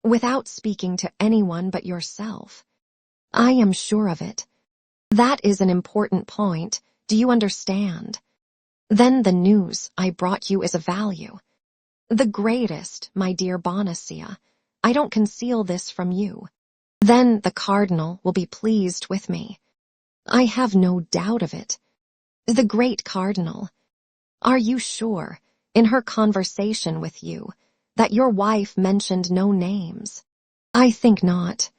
without speaking to anyone but yourself?" "I am sure of it." "That is an important point. Do you understand? Then the news I brought you is of value." "The greatest, my dear Bonacia. I don't conceal this from you." "Then the cardinal will be pleased with me." "I have no doubt of it." "The great cardinal. Are you sure, in her conversation with you, that your wife mentioned no names?" "I think not."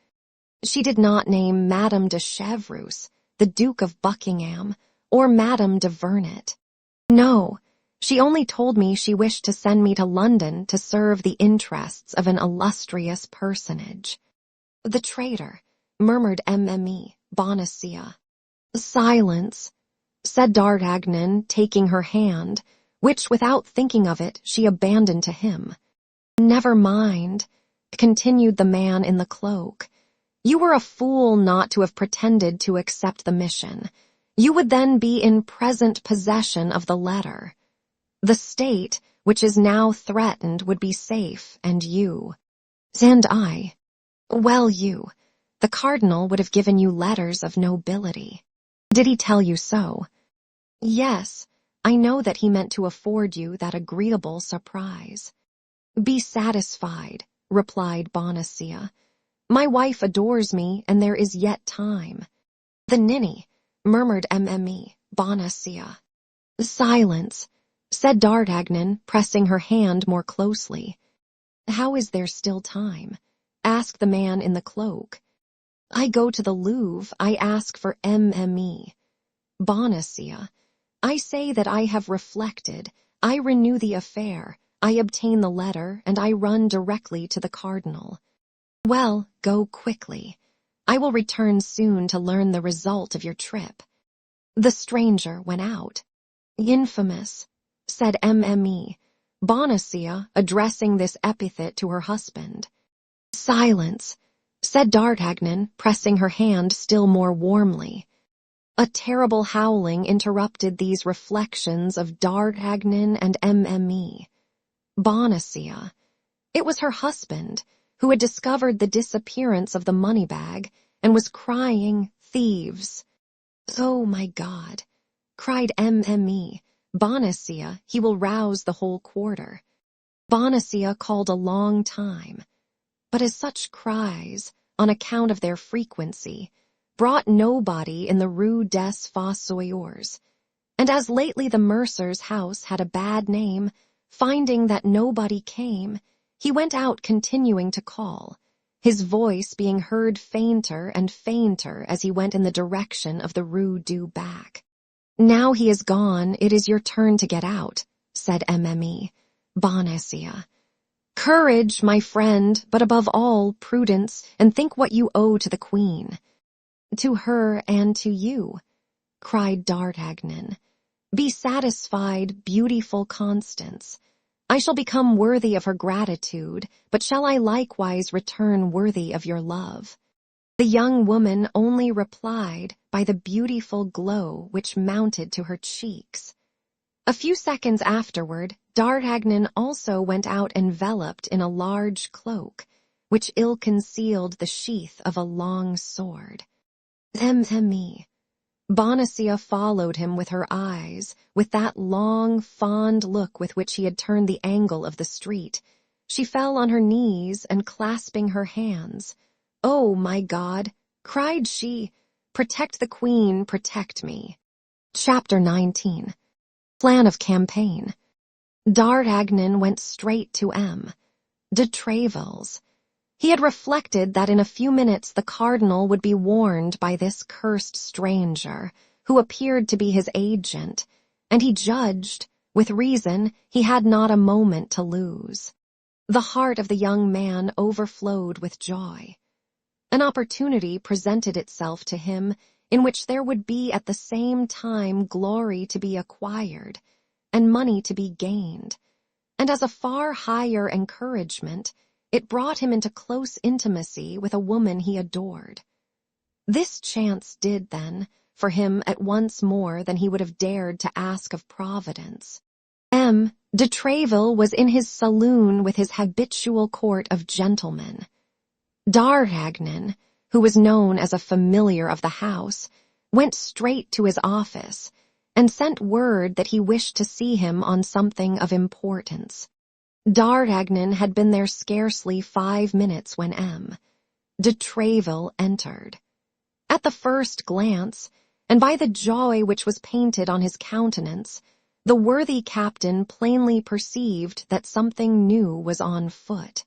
"She did not name Madame de Chevreuse, the Duke of Buckingham, or Madame de Vernet?" "No. She only told me she wished to send me to London to serve the interests of an illustrious personage." "The traitor," murmured Mme. Bonacia. "Silence," said D'Artagnan, taking her hand, which, without thinking of it, she abandoned to him. "Never mind," continued the man in the cloak. "You were a fool not to have pretended to accept the mission. You would then be in present possession of the letter. The state, which is now threatened, would be safe, and you." "And I." "Well, you. The cardinal would have given you letters of nobility." "Did he tell you so?" "Yes, I know that he meant to afford you that agreeable surprise." "Be satisfied," replied Bonacia. "My wife adores me, and there is yet time." "The ninny," murmured Mme. Bonacia. "Silence," said D'Artagnan, pressing her hand more closely. "How is there still time?" asked the man in the cloak. "I go to the Louvre, I ask for Mme. Bonacia. I say that I have reflected, I renew the affair, I obtain the letter, and I run directly to the cardinal." "Well, go quickly. I will return soon to learn the result of your trip." The stranger went out. "Infamous," said Mme. Bonacia, addressing this epithet to her husband. "Silence," said D'Artagnan, pressing her hand still more warmly. A terrible howling interrupted these reflections of D'Artagnan and Mme. Bonacia. It was her husband, who had discovered the disappearance of the money-bag and was crying, "Thieves!" "Oh, my God," cried Mme. Bonacia, "he will rouse the whole quarter." Bonacia called a long time, but as such cries, on account of their frequency, brought nobody in the Rue des Fossoyeurs, and as lately the mercer's house had a bad name, finding that nobody came, he went out continuing to call, his voice being heard fainter and fainter as he went in the direction of the Rue du Bac. "Now he is gone, it is your turn to get out," said Mme. Bonacia. "Courage, my friend, but above all, prudence, and think what you owe to the queen." "To her and to you," cried D'Artagnan. "Be satisfied, beautiful Constance. I shall become worthy of her gratitude, but shall I likewise return worthy of your love?" The young woman only replied by the beautiful glow which mounted to her cheeks. A few seconds afterward, D'Artagnan also went out enveloped in a large cloak, which ill concealed the sheath of a long sword. Me. Bonacieux followed him with her eyes, with that long, fond look with which he had turned the angle of the street. She fell on her knees and clasping her hands. "Oh, my God," cried she, "protect the Queen, protect me." Chapter 19. Plan of Campaign. D'Artagnan went straight to de Tréville's. He had reflected that in a few minutes the cardinal would be warned by this cursed stranger, who appeared to be his agent, and he judged, with reason, he had not a moment to lose. The heart of the young man overflowed with joy. An opportunity presented itself to him in which there would be at the same time glory to be acquired and money to be gained, and as a far higher encouragement, it brought him into close intimacy with a woman he adored. This chance did, then, for him at once more than he would have dared to ask of Providence. De Tréville was in his saloon with his habitual court of gentlemen. D'Artagnan, who was known as a familiar of the house, went straight to his office and sent word that he wished to see him on something of importance. D'Artagnan had been there scarcely 5 minutes when de Tréville entered. At the first glance, and by the joy which was painted on his countenance, the worthy captain plainly perceived that something new was on foot.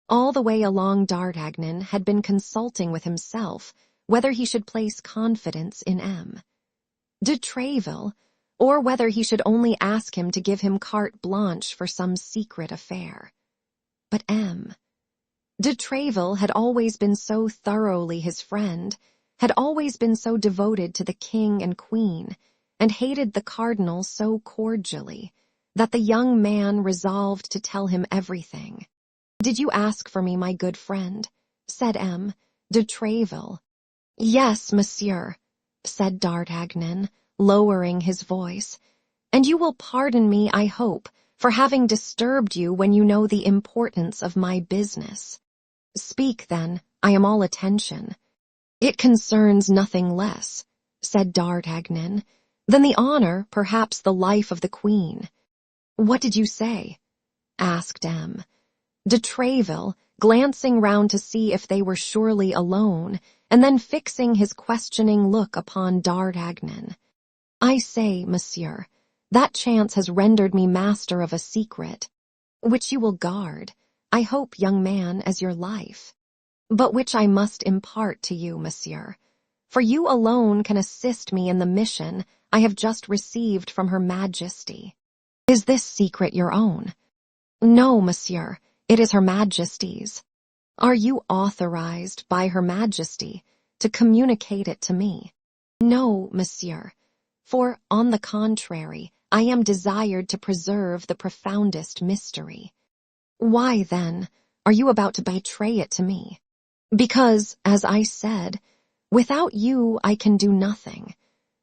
All the way along D'Artagnan had been consulting with himself whether he should place confidence in de Tréville, or whether he should only ask him to give him carte blanche for some secret affair. But de Tréville had always been so thoroughly his friend, had always been so devoted to the king and queen, and hated the cardinal so cordially, that the young man resolved to tell him everything. "Did you ask for me, my good friend?" said de Tréville. "Yes, monsieur," said D'Artagnan, lowering his voice, "and you will pardon me, I hope, for having disturbed you when you know the importance of my business." "Speak, then, I am all attention." "It concerns nothing less," said D'Artagnan, "than the honor, perhaps the life of the Queen." "What did you say?" asked de Tréville, glancing round to see if they were surely alone, and then fixing his questioning look upon D'Artagnan. "I say, monsieur, that chance has rendered me master of a secret, which you will guard, I hope, young man, as your life, but which I must impart to you, monsieur, for you alone can assist me in the mission I have just received from Her Majesty." "Is this secret your own?" "No, monsieur, it is Her Majesty's." "Are you authorized by Her Majesty to communicate it to me?" "No, monsieur, for, on the contrary, I am desired to preserve the profoundest mystery." "Why, then, are you about to betray it to me?" "Because, as I said, without you I can do nothing,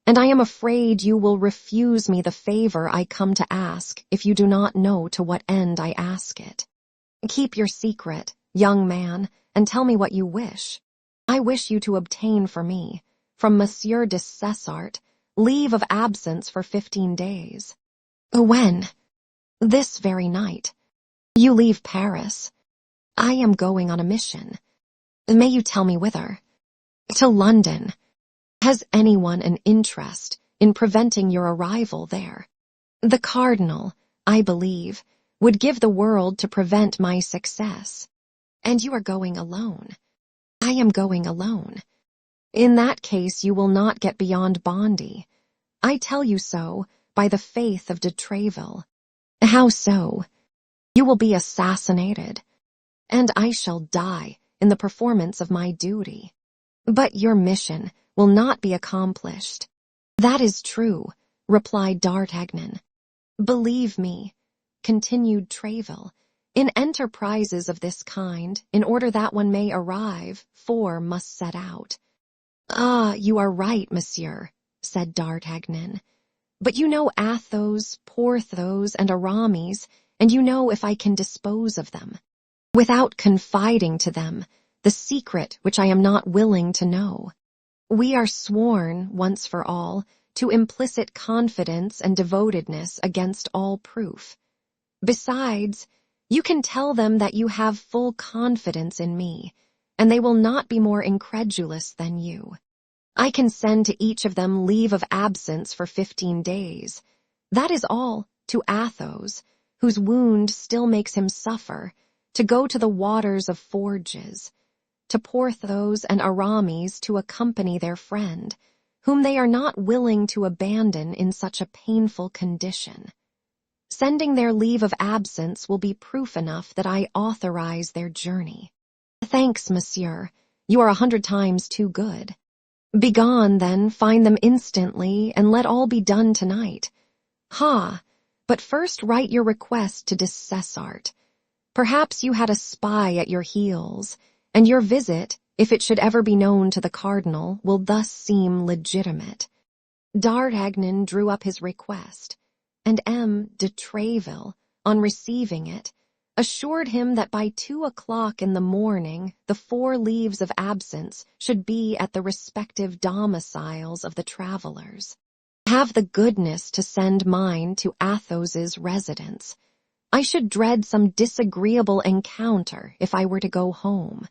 and I am afraid you will refuse me the favor I come to ask if you do not know to what end I ask it. Keep your secret, young man, and tell me what you wish. I wish you to obtain for me, from Monsieur de Cessart, leave of absence for 15 days. "When?" "This very night." "You leave Paris?" "I am going on a mission." "May you tell me whither?" "To London." "Has anyone an interest in preventing your arrival there?" "The cardinal, I believe, would give the world to prevent my success." "And you are going alone?" "I am going alone." "In that case you will not get beyond Bondy. I tell you so, by the faith of de Tréville." "How so?" "You will be assassinated, and I shall die in the performance of my duty." "But your mission will not be accomplished." "That is true," replied D'Artagnan. "Believe me, continued Tréville. In enterprises of this kind, in order that one may arrive, 4 must set out. Ah, you are right, monsieur, said D'Artagnan. But you know Athos, Porthos, and Aramis, and you know if I can dispose of them, without confiding to them the secret which I am not willing to know. We are sworn, once for all, to implicit confidence and devotedness against all proof. Besides, you can tell them that you have full confidence in me, and they will not be more incredulous than you. I can send to each of them leave of absence for 15 days. That is all, to Athos, whose wound still makes him suffer, to go to the waters of Forges, to Porthos and Aramis to accompany their friend, whom they are not willing to abandon in such a painful condition. Sending their leave of absence will be proof enough that I authorize their journey. Thanks, monsieur. You are 100 times too good. Begone, then, find them instantly, and let all be done tonight. Ha! But first write your request to Dessessart. Perhaps you had a spy at your heels, and your visit, if it should ever be known to the cardinal, will thus seem legitimate. D'Artagnan drew up his request, and M. de Tréville, on receiving it, assured him that by 2 o'clock in the morning the 4 leaves of absence should be at the respective domiciles of the travelers. Have the goodness to send mine to Athos's residence. I should dread some disagreeable encounter if I were to go home.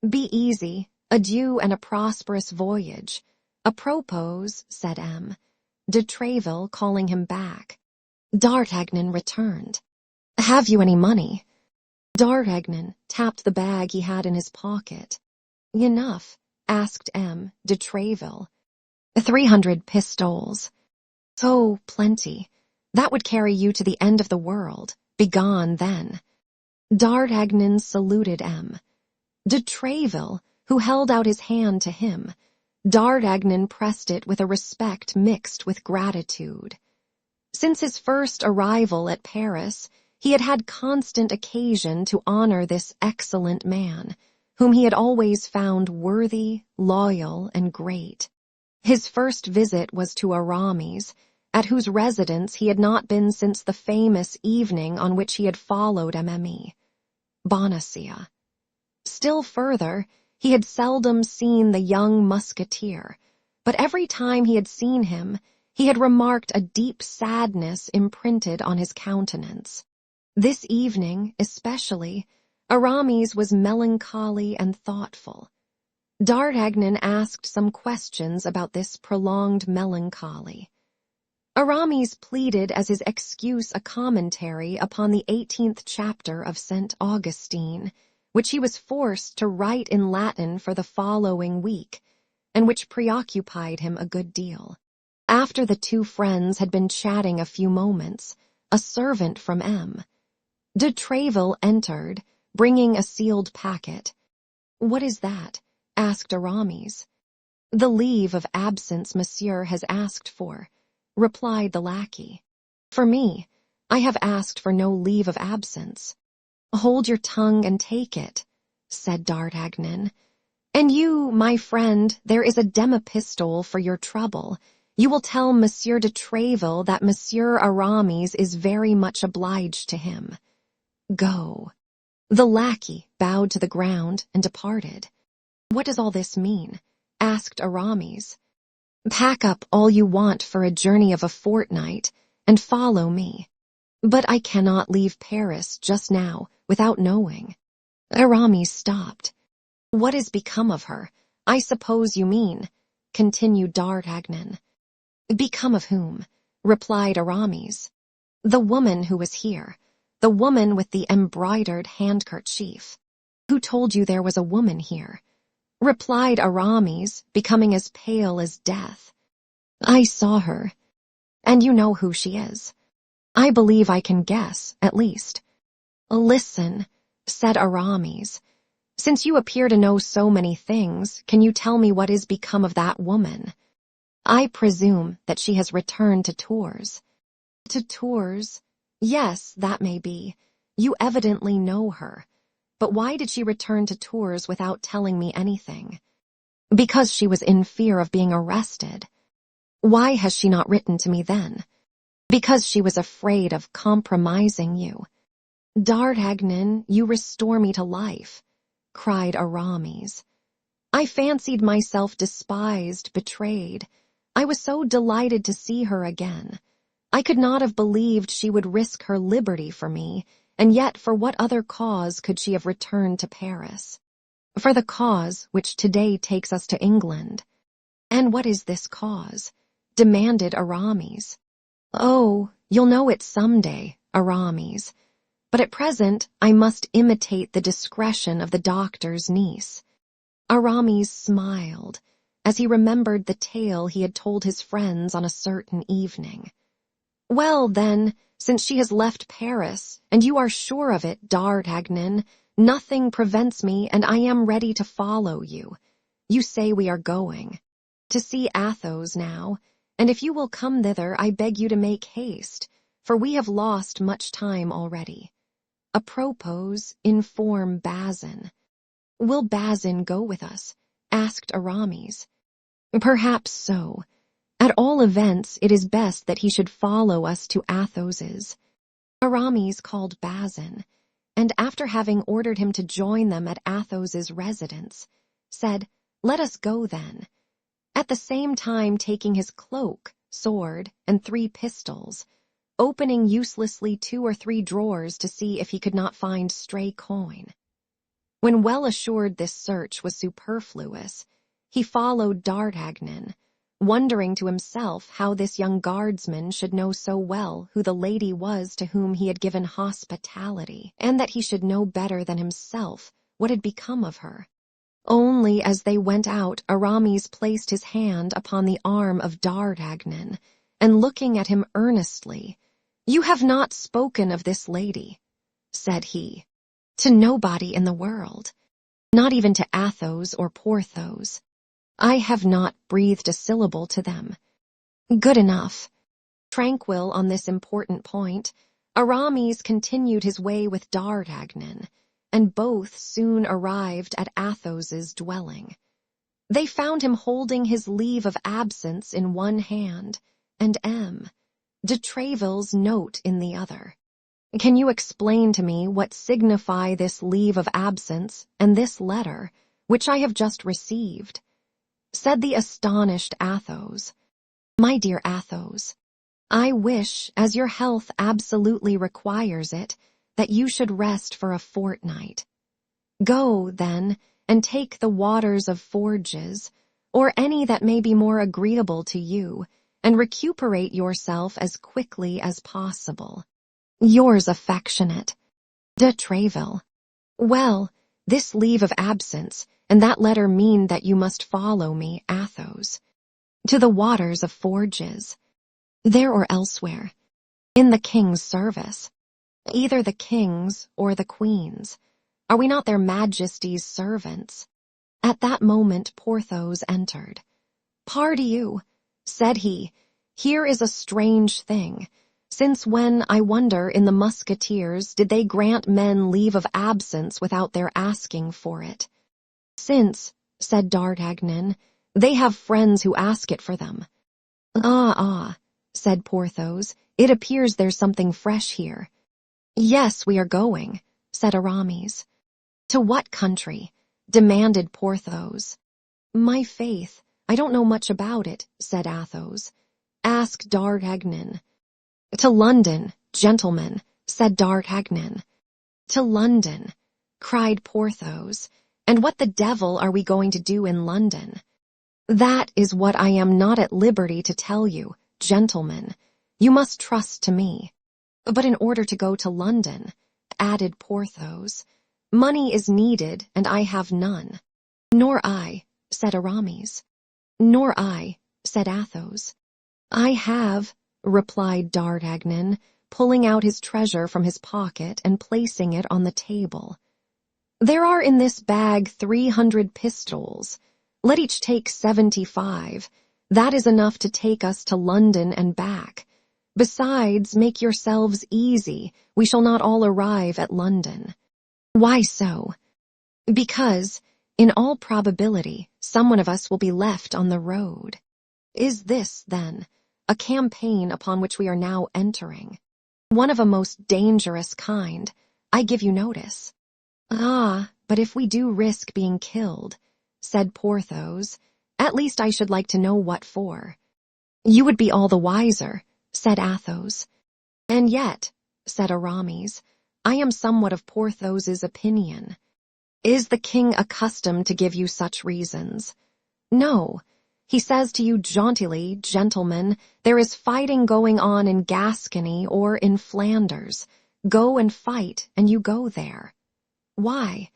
Be easy, adieu and a prosperous voyage. A propos, said M. de Tréville, calling him back. D'Artagnan returned. Have you any money? D'Artagnan tapped the bag he had in his pocket. Enough, asked M. de Tréville. 300 pistoles. So plenty. That would carry you to the end of the world. Begone, then. D'Artagnan saluted M. De Tréville, who held out his hand to him. D'Artagnan pressed it with a respect mixed with gratitude. Since his first arrival at Paris, he had had constant occasion to honor this excellent man, whom he had always found worthy, loyal, and great. His first visit was to Aramis, at whose residence he had not been since the famous evening on which he had followed Mme. Bonacieux. Still further, he had seldom seen the young musketeer, but every time he had seen him, he had remarked a deep sadness imprinted on his countenance. This evening, especially, Aramis was melancholy and thoughtful. D'Artagnan asked some questions about this prolonged melancholy. Aramis pleaded as his excuse a commentary upon the 18th chapter of St. Augustine, which he was forced to write in Latin for the following week, and which preoccupied him a good deal. After the 2 friends had been chatting a few moments, a servant from M. de Tréville entered, bringing a sealed packet. What is that? Asked Aramis. The leave of absence monsieur has asked for, replied the lackey. For me, I have asked for no leave of absence. Hold your tongue and take it, said D'Artagnan. And you, my friend, there is a demipistole for your trouble. You will tell Monsieur de Tréville that Monsieur Aramis is very much obliged to him. Go. The lackey bowed to the ground and departed. What does all this mean? Asked Aramis. Pack up all you want for a journey of a fortnight, and follow me. But I cannot leave Paris just now without knowing. Aramis stopped. What has become of her? I suppose you mean, continued D'Artagnan. Become of whom? Replied Aramis. The woman who was here, the woman with the embroidered handkerchief. Who told you there was a woman here? Replied Aramis, becoming as pale as death. I saw her, and you know who she is. I believe I can guess, at least. Listen, said Aramis. Since you appear to know so many things, can you tell me what is become of that woman? I presume that she has returned to Tours. To Tours, Yes, that may be. You evidently know her. But why did she return to Tours without telling me anything? Because she was in fear of being arrested. Why has she not written to me then? Because she was afraid of compromising you. D'Artagnan, you restore me to life, cried Aramis. I fancied myself despised, betrayed. I was so delighted to see her again. I could not have believed she would risk her liberty for me, and yet for what other cause could she have returned to Paris? For the cause which today takes us to England. And what is this cause? Demanded Aramis. Oh, you'll know it some day, Aramis. But at present I must imitate the discretion of the doctor's niece. Aramis smiled, as he remembered the tale he had told his friends on a certain evening. Well, then, since she has left Paris, and you are sure of it, D'Artagnan, nothing prevents me, and I am ready to follow you. You say we are going to see Athos now, and if you will come thither, I beg you to make haste, for we have lost much time already. Apropos, inform Bazin. Will Bazin go with us? Asked Aramis. Perhaps so. At all events, it is best that he should follow us to Athos's. Aramis called Bazin, and after having ordered him to join them at Athos's residence, said, Let us go then. At the same time taking his cloak, sword, and 3 pistols, opening uselessly 2 or 3 drawers to see if he could not find stray coin. When well assured this search was superfluous, he followed D'Artagnan, wondering to himself how this young guardsman should know so well who the lady was to whom he had given hospitality, and that he should know better than himself what had become of her. Only as they went out, Aramis placed his hand upon the arm of D'Artagnan, and looking at him earnestly, You have not spoken of this lady, said he, to nobody in the world, not even to Athos or Porthos. I have not breathed a syllable to them. Good enough. Tranquil on this important point, Aramis continued his way with D'Artagnan, and both soon arrived at Athos's dwelling. They found him holding his leave of absence in one hand, and M. de Tréville's note in the other. Can you explain to me what signify this leave of absence and this letter, which I have just received? Said the astonished Athos. My dear Athos, I wish, as your health absolutely requires it, that you should rest for a fortnight. Go, then, and take the waters of Forges, or any that may be more agreeable to you, and recuperate yourself as quickly as possible. Yours affectionate, de Tréville. Well, this leave of absence and that letter mean that you must follow me, Athos, to the waters of Forges, there or elsewhere, in the king's service, either the king's or the queen's. Are we not their majesties' servants? At that moment Porthos entered. Pardieu, said he, here is a strange thing. Since when, I wonder, in the musketeers did they grant men leave of absence without their asking for it? Since, said D'Artagnan, they have friends who ask it for them. Ah, said Porthos, it appears there's something fresh here. Yes, we are going, said Aramis. To what country? Demanded Porthos. My faith, I don't know much about it, said Athos. Ask D'Artagnan. To London, gentlemen, said D'Artagnan. To London, cried Porthos. And what the devil are we going to do in London? That is what I am not at liberty to tell you, gentlemen. You must trust to me. But in order to go to London, added Porthos, money is needed, and I have none. Nor I, said Aramis. Nor I, said Athos. I have, replied D'Artagnan, pulling out his treasure from his pocket and placing it on the table. There are in this bag 300 pistoles. Let each take 75. That is enough to take us to London and back. Besides, make yourselves easy. We shall not all arrive at London. Why so? Because, in all probability, someone of us will be left on the road. Is this, then, a campaign upon which we are now entering? One of a most dangerous kind, I give you notice. Ah, but if we do risk being killed, said Porthos, at least I should like to know what for. You would be all the wiser, said Athos. And yet, said Aramis, I am somewhat of Porthos's opinion. Is the king accustomed to give you such reasons? No. He says to you jauntily, gentlemen, there is fighting going on in Gascony or in Flanders. Go and fight, and you go there. Why?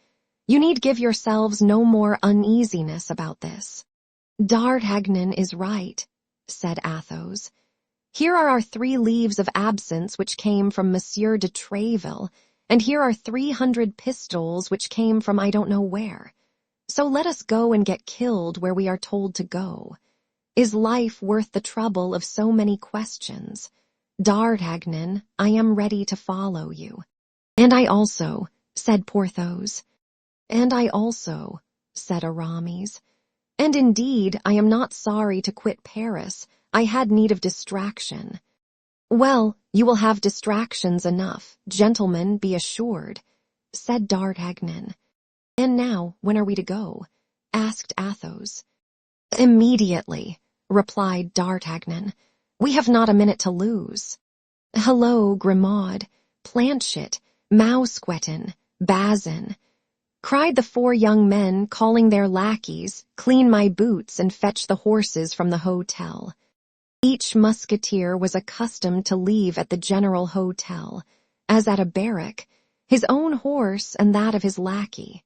You need give yourselves no more uneasiness about this. D'Artagnan is right, said Athos. Here are our 3 leaves of absence which came from Monsieur de Tréville, and here are 300 pistols which came from I don't know where. So let us go and get killed where we are told to go. Is life worth the trouble of so many questions? D'Artagnan, I am ready to follow you. And I also, said Porthos. And I also, said Aramis. And indeed, I am not sorry to quit Paris. I had need of distraction. Well, you will have distractions enough, gentlemen, be assured, said D'Artagnan. And now, when are we to go? Asked Athos. Immediately, replied D'Artagnan. We have not a minute to lose. Hello, Grimaud, Planchet, Mousqueton, Bazin, cried the 4 young men, calling their lackeys, clean my boots and fetch the horses from the hotel. Each musketeer was accustomed to leave at the general hotel, as at a barrack, his own horse and that of his lackey.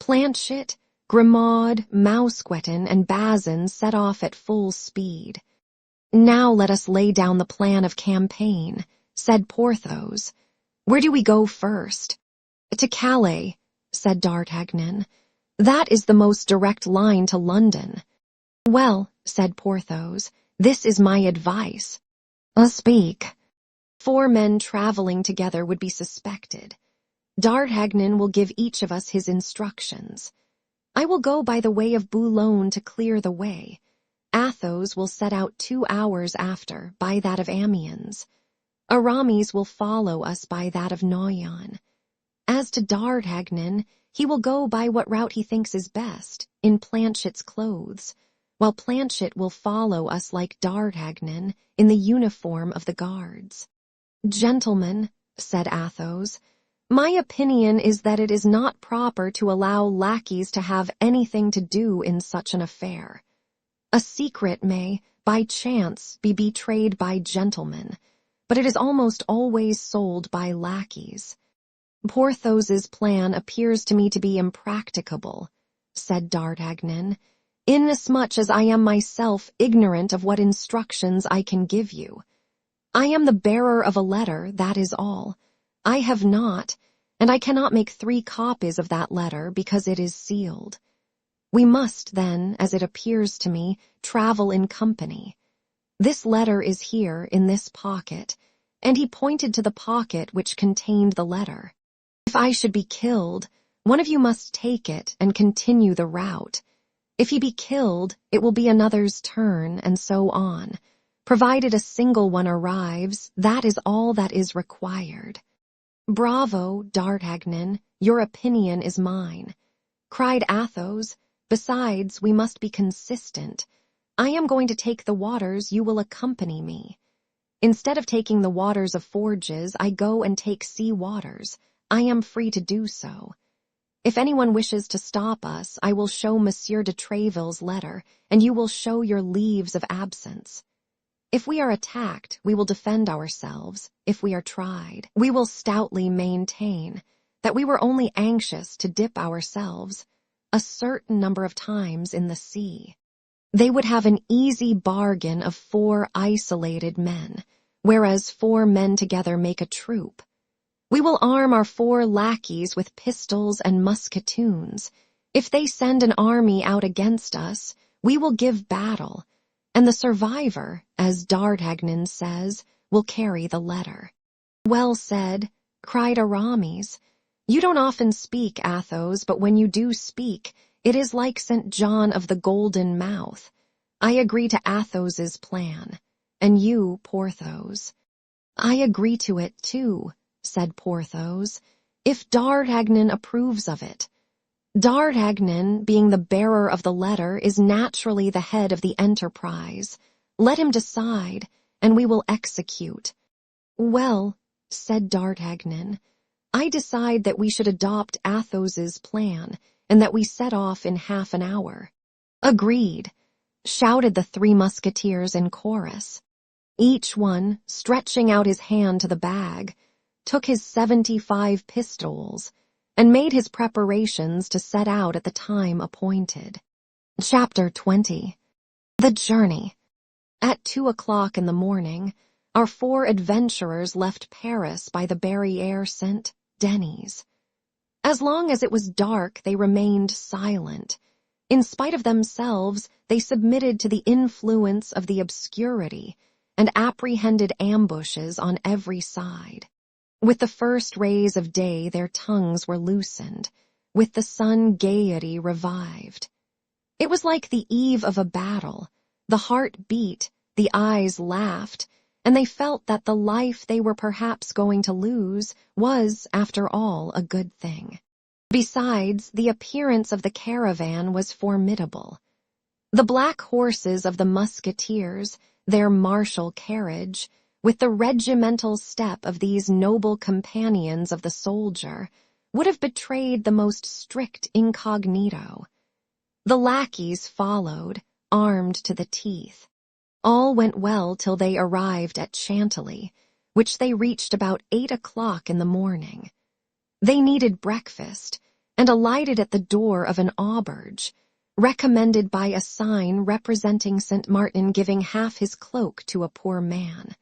Planchet, Grimaud, Mousqueton, and Bazin set off at full speed. Now let us lay down the plan of campaign, said Porthos. Where do we go first? To Calais, said D'Artagnan. That is the most direct line to London. Well, said Porthos, this is my advice. Speak. 4 men traveling together would be suspected. D'Artagnan will give each of us his instructions. I will go by the way of Boulogne to clear the way. Athos will set out 2 hours after, by that of Amiens. Aramis will follow us by that of Noyon. As to D'Artagnan, he will go by what route he thinks is best, in Planchet's clothes, while Planchet will follow us like D'Artagnan in the uniform of the guards. Gentlemen, said Athos, my opinion is that it is not proper to allow lackeys to have anything to do in such an affair. A secret may, by chance, be betrayed by gentlemen, but it is almost always sold by lackeys. Porthos's plan appears to me to be impracticable, said D'Artagnan, inasmuch as I am myself ignorant of what instructions I can give you. I am the bearer of a letter, that is all. I have not, and I cannot make 3 copies of that letter because it is sealed. We must, then, as it appears to me, travel in company. This letter is here, in this pocket, and he pointed to the pocket which contained the letter. If I should be killed, one of you must take it and continue the route. If he be killed, it will be another's turn, and so on. Provided a single one arrives, that is all that is required. Bravo, D'Artagnan, your opinion is mine, cried Athos. Besides, we must be consistent. I am going to take the waters, you will accompany me. Instead of taking the waters of Forges, I go and take sea waters. I am free to do so. If anyone wishes to stop us, I will show Monsieur de Tréville's letter, and you will show your leaves of absence. If we are attacked, we will defend ourselves. If we are tried, we will stoutly maintain that we were only anxious to dip ourselves a certain number of times in the sea. They would have an easy bargain of 4 isolated men, whereas 4 men together make a troop. We will arm our 4 lackeys with pistols and musketoons. If they send an army out against us, we will give battle, and the survivor, as D'Artagnan says, will carry the letter." "Well said," cried Aramis. "You don't often speak, Athos, but when you do speak, it is like St. John of the Golden Mouth. I agree to Athos's plan. And you, Porthos?" "I agree to it, too," said Porthos, "if D'Artagnan approves of it. D'Artagnan, being the bearer of the letter, is naturally the head of the enterprise. Let him decide, and we will execute." "Well," said D'Artagnan, "I decide that we should adopt Athos's plan, and that we set off in half an hour." "Agreed," shouted the 3 musketeers in chorus. Each one, stretching out his hand to the bag, took his 75 pistols, and made his preparations to set out at the time appointed. Chapter 20. The Journey. At 2 o'clock in the morning, our 4 adventurers left Paris by the Barrière Saint-Denis. As long as it was dark, they remained silent. In spite of themselves, they submitted to the influence of the obscurity and apprehended ambushes on every side. With the first rays of day, their tongues were loosened. With the sun, gaiety revived. It was like the eve of a battle. The heart beat, the eyes laughed, and they felt that the life they were perhaps going to lose was, after all, a good thing. Besides, the appearance of the caravan was formidable. The black horses of the musketeers, their martial carriage, with the regimental step of these noble companions of the soldier, would have betrayed the most strict incognito. The lackeys followed, armed to the teeth. All went well till they arrived at Chantilly, which they reached about 8 o'clock in the morning. They needed breakfast, and alighted at the door of an auberge, recommended by a sign representing St. Martin giving half his cloak to a poor man.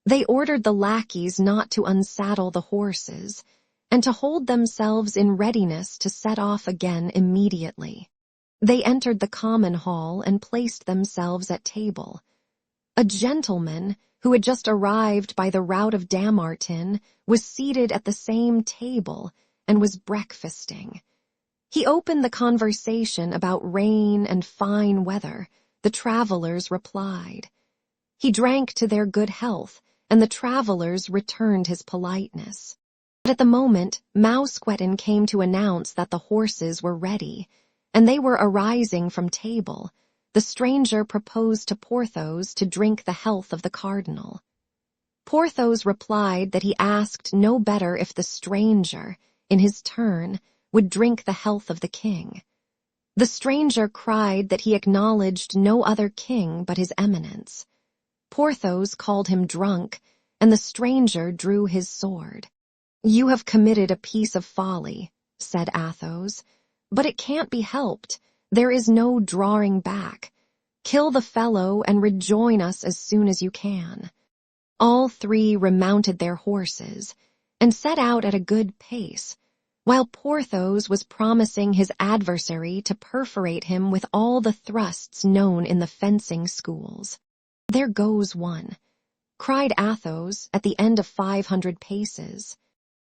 They ordered the lackeys not to unsaddle the horses, and to hold themselves in readiness to set off again immediately. They entered the common hall and placed themselves at table. A gentleman, who had just arrived by the route of Dammartin, was seated at the same table and was breakfasting. He opened the conversation about rain and fine weather. The travelers replied. He drank to their good health, and the travelers returned his politeness. But at the moment, Mousqueton came to announce that the horses were ready, and they were arising from table. The stranger proposed to Porthos to drink the health of the cardinal. Porthos replied that he asked no better if the stranger, in his turn, would drink the health of the king. The stranger cried that he acknowledged no other king but his eminence. Porthos called him drunk, and the stranger drew his sword. "You have committed a piece of folly," said Athos, "but it can't be helped. There is no drawing back. Kill the fellow and rejoin us as soon as you can." All 3 remounted their horses, and set out at a good pace, while Porthos was promising his adversary to perforate him with all the thrusts known in the fencing schools. "There goes one," cried Athos at the end of 500 paces.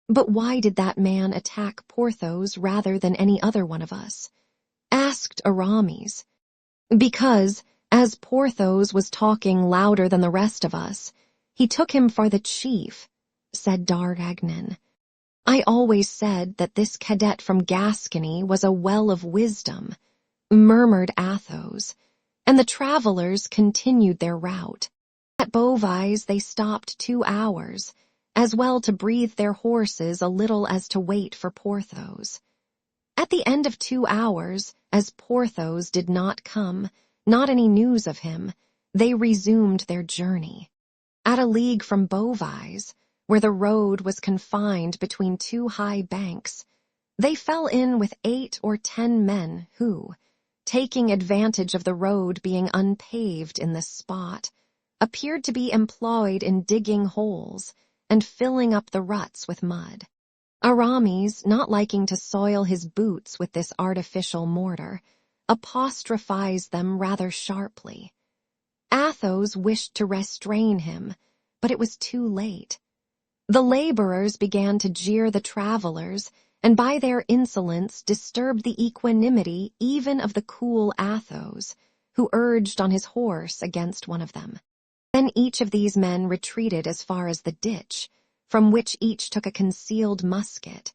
"But why did that man attack Porthos rather than any other one of us?" asked Aramis. "Because, as Porthos was talking louder than the rest of us, he took him for the chief," said D'Artagnan. "I always said that this cadet from Gascony was a well of wisdom," murmured Athos, and the travelers continued their route. At Beauvais they stopped 2 hours, as well to breathe their horses a little as to wait for Porthos. At the end of 2 hours, as Porthos did not come, not any news of him, they resumed their journey. At a league from Beauvais, where the road was confined between 2 high banks, they fell in with 8 or 10 men who, taking advantage of the road being unpaved in this spot, appeared to be employed in digging holes and filling up the ruts with mud. Aramis, not liking to soil his boots with this artificial mortar, apostrophized them rather sharply. Athos wished to restrain him, but it was too late. The laborers began to jeer the travelers, and by their insolence disturbed the equanimity even of the cool Athos, who urged on his horse against one of them. Then each of these men retreated as far as the ditch, from which each took a concealed musket.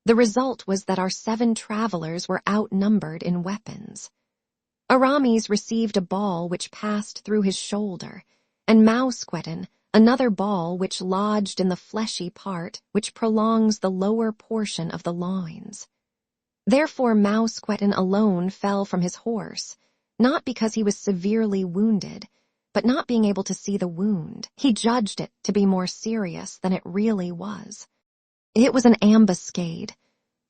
The result was that our 7 travelers were outnumbered in weapons. Aramis received a ball which passed through his shoulder, and Mousqueton another ball which lodged in the fleshy part which prolongs the lower portion of the loins. Therefore Mousqueton alone fell from his horse, not because he was severely wounded, but not being able to see the wound. He judged it to be more serious than it really was. "It was an ambuscade,"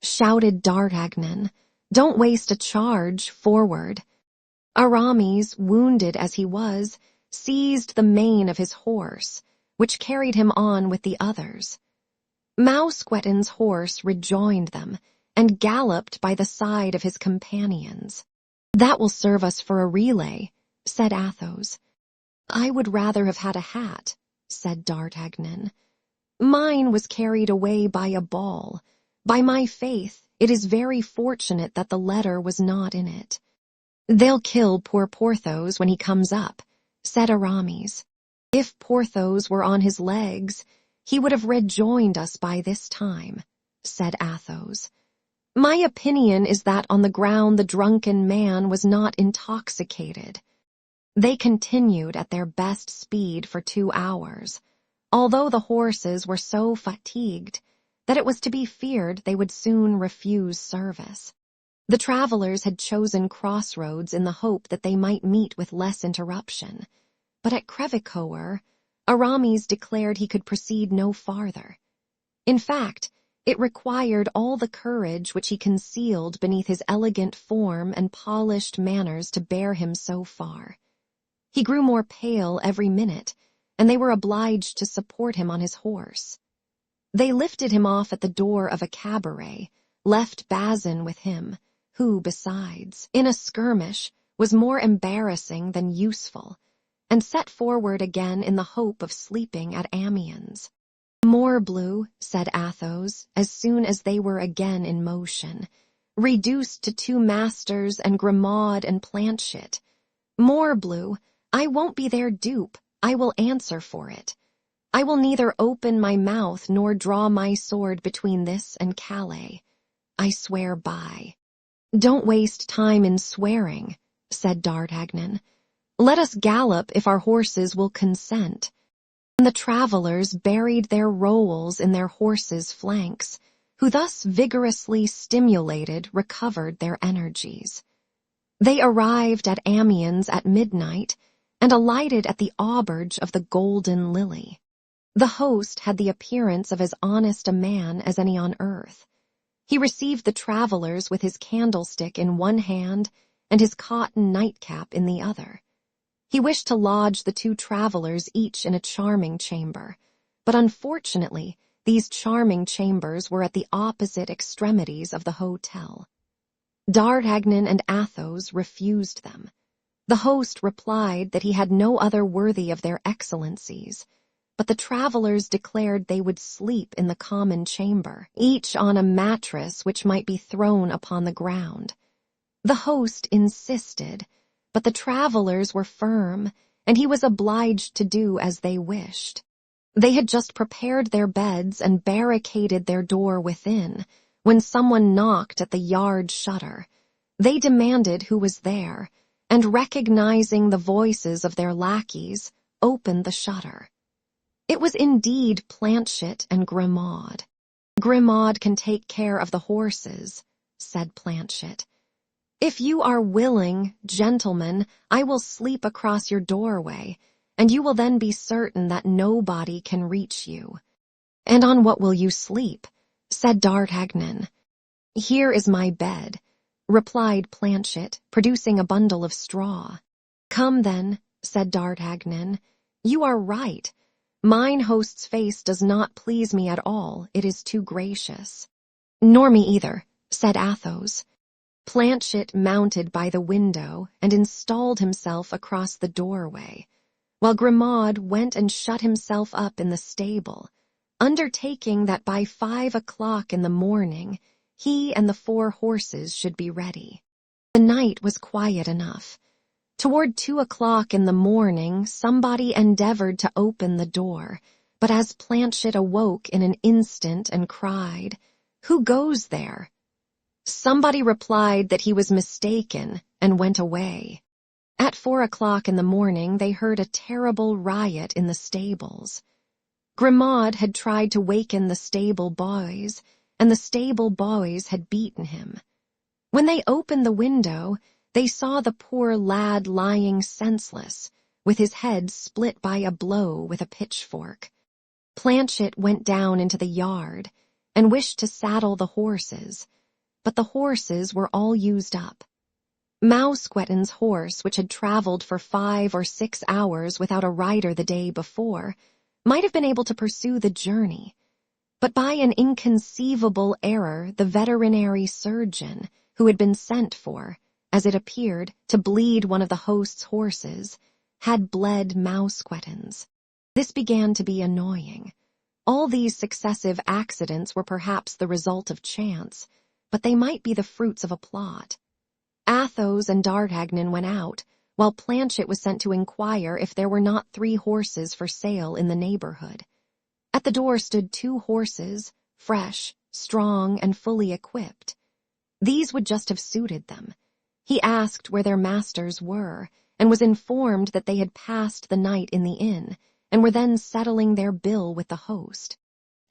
shouted D'Artagnan. "Don't waste a charge, forward." Aramis, wounded as he was, seized the mane of his horse, which carried him on with the others. Mousqueton's horse rejoined them, and galloped by the side of his companions. "That will serve us for a relay," said Athos. "I would rather have had a hat," said D'Artagnan. "Mine was carried away by a ball. By my faith, it is very fortunate that the letter was not in it." "They'll kill poor Porthos when he comes up," said Aramis. "If Porthos were on his legs, he would have rejoined us by this time," said Athos. "My opinion is that on the ground the drunken man was not intoxicated." They continued at their best speed for 2 hours, although the horses were so fatigued that it was to be feared they would soon refuse service. The travelers had chosen crossroads in the hope that they might meet with less interruption, but at Crèvecoeur, Aramis declared he could proceed no farther. In fact, it required all the courage which he concealed beneath his elegant form and polished manners to bear him so far. He grew more pale every minute, and they were obliged to support him on his horse. They lifted him off at the door of a cabaret, left Bazin with him, who, besides, in a skirmish, was more embarrassing than useful, and set forward again in the hope of sleeping at Amiens. "Morbleu," said Athos, as soon as they were again in motion, "reduced to 2 masters and Grimaud and Planchet. Morbleu, I won't be their dupe, I will answer for it. I will neither open my mouth nor draw my sword between this and Calais. I swear by." "Don't waste time in swearing," said D'Artagnan. "Let us gallop if our horses will consent." And the travelers buried their rowels in their horses' flanks, who thus vigorously stimulated recovered their energies. They arrived at Amiens at midnight, and alighted at the auberge of the Golden Lily. The host had the appearance of as honest a man as any on earth. He received the travelers with his candlestick in one hand and his cotton nightcap in the other. He wished to lodge the 2 travelers each in a charming chamber, but unfortunately these charming chambers were at the opposite extremities of the hotel. D'Artagnan and Athos refused them. The host replied that he had no other worthy of their excellencies, but the travelers declared they would sleep in the common chamber, each on a mattress which might be thrown upon the ground. The host insisted, but the travelers were firm, and he was obliged to do as they wished. They had just prepared their beds and barricaded their door within, when someone knocked at the yard shutter. They demanded who was there, and recognizing the voices of their lackeys, opened the shutter. It was indeed Planchet and Grimaud. "Grimaud can take care of the horses," said Planchet. "If you are willing, gentlemen, I will sleep across your doorway, and you will then be certain that nobody can reach you." "And on what will you sleep?" said D'Artagnan. "Here is my bed," replied Planchet, producing a bundle of straw. "Come then," said D'Artagnan. "You are right. Mine host's face does not please me at all, it is too gracious." "Nor me either," said Athos. Planchet mounted by the window and installed himself across the doorway. while Grimaud went and shut himself up in the stable, undertaking that by 5 o'clock in the morning he and the 4 horses should be ready. The night was quiet enough. Toward 2 o'clock in the morning, somebody endeavored to open the door, but as Planchet awoke in an instant and cried, "Who goes there?" Somebody replied that he was mistaken and went away. At 4 o'clock in the morning, they heard a terrible riot in the stables. Grimaud had tried to waken the stable boys, and the stable boys had beaten him. When they opened the window, they saw the poor lad lying senseless, with his head split by a blow with a pitchfork. Planchet went down into the yard and wished to saddle the horses, but the horses were all used up. Musketeers' horse, which had traveled for 5 or 6 hours without a rider the day before, might have been able to pursue the journey, but by an inconceivable error the veterinary surgeon, who had been sent for, as it appeared, to bleed one of the host's horses, had bled Musketeers. This began to be annoying. All these successive accidents were perhaps the result of chance, but they might be the fruits of a plot. Athos and D'Artagnan went out, while Planchet was sent to inquire if there were not 3 horses for sale in the neighborhood. At the door stood 2 horses, fresh, strong, and fully equipped. These would just have suited them. He asked where their masters were, and was informed that they had passed the night in the inn, and were then settling their bill with the host.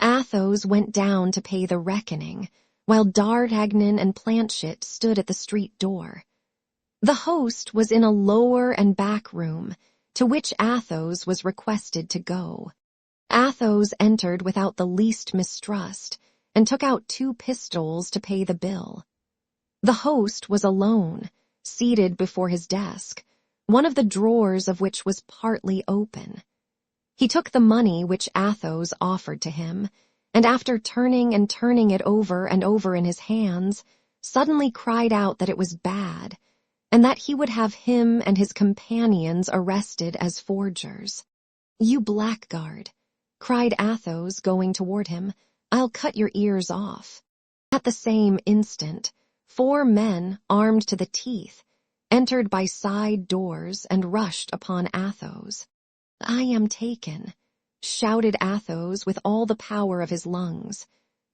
Athos went down to pay the reckoning, while D'Artagnan and Planchet stood at the street door. The host was in a lower and back room, to which Athos was requested to go. Athos entered without the least mistrust, and took out 2 pistols to pay the bill. The host was alone, seated before his desk, one of the drawers of which was partly open. He took the money which Athos offered to him, and after turning and turning it over and over in his hands, suddenly cried out that it was bad, and that he would have him and his companions arrested as forgers. "You blackguard," cried Athos, going toward him, "I'll cut your ears off." At the same instant, 4 men, armed to the teeth, entered by side doors and rushed upon Athos. "I am taken," shouted Athos with all the power of his lungs.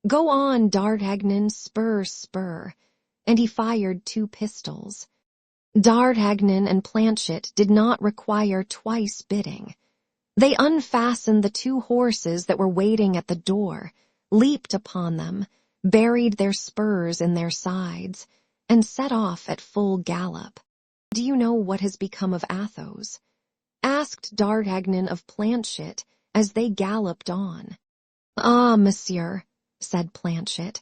"Go on, D'Artagnan, spur, spur," and he fired 2 pistols. D'Artagnan and Planchet did not require twice bidding. They unfastened the 2 horses that were waiting at the door, leaped upon them, buried their spurs in their sides, and set off at full gallop. "Do you know what has become of Athos?" asked D'Artagnan of Planchet as they galloped on. "Ah, monsieur," said Planchet,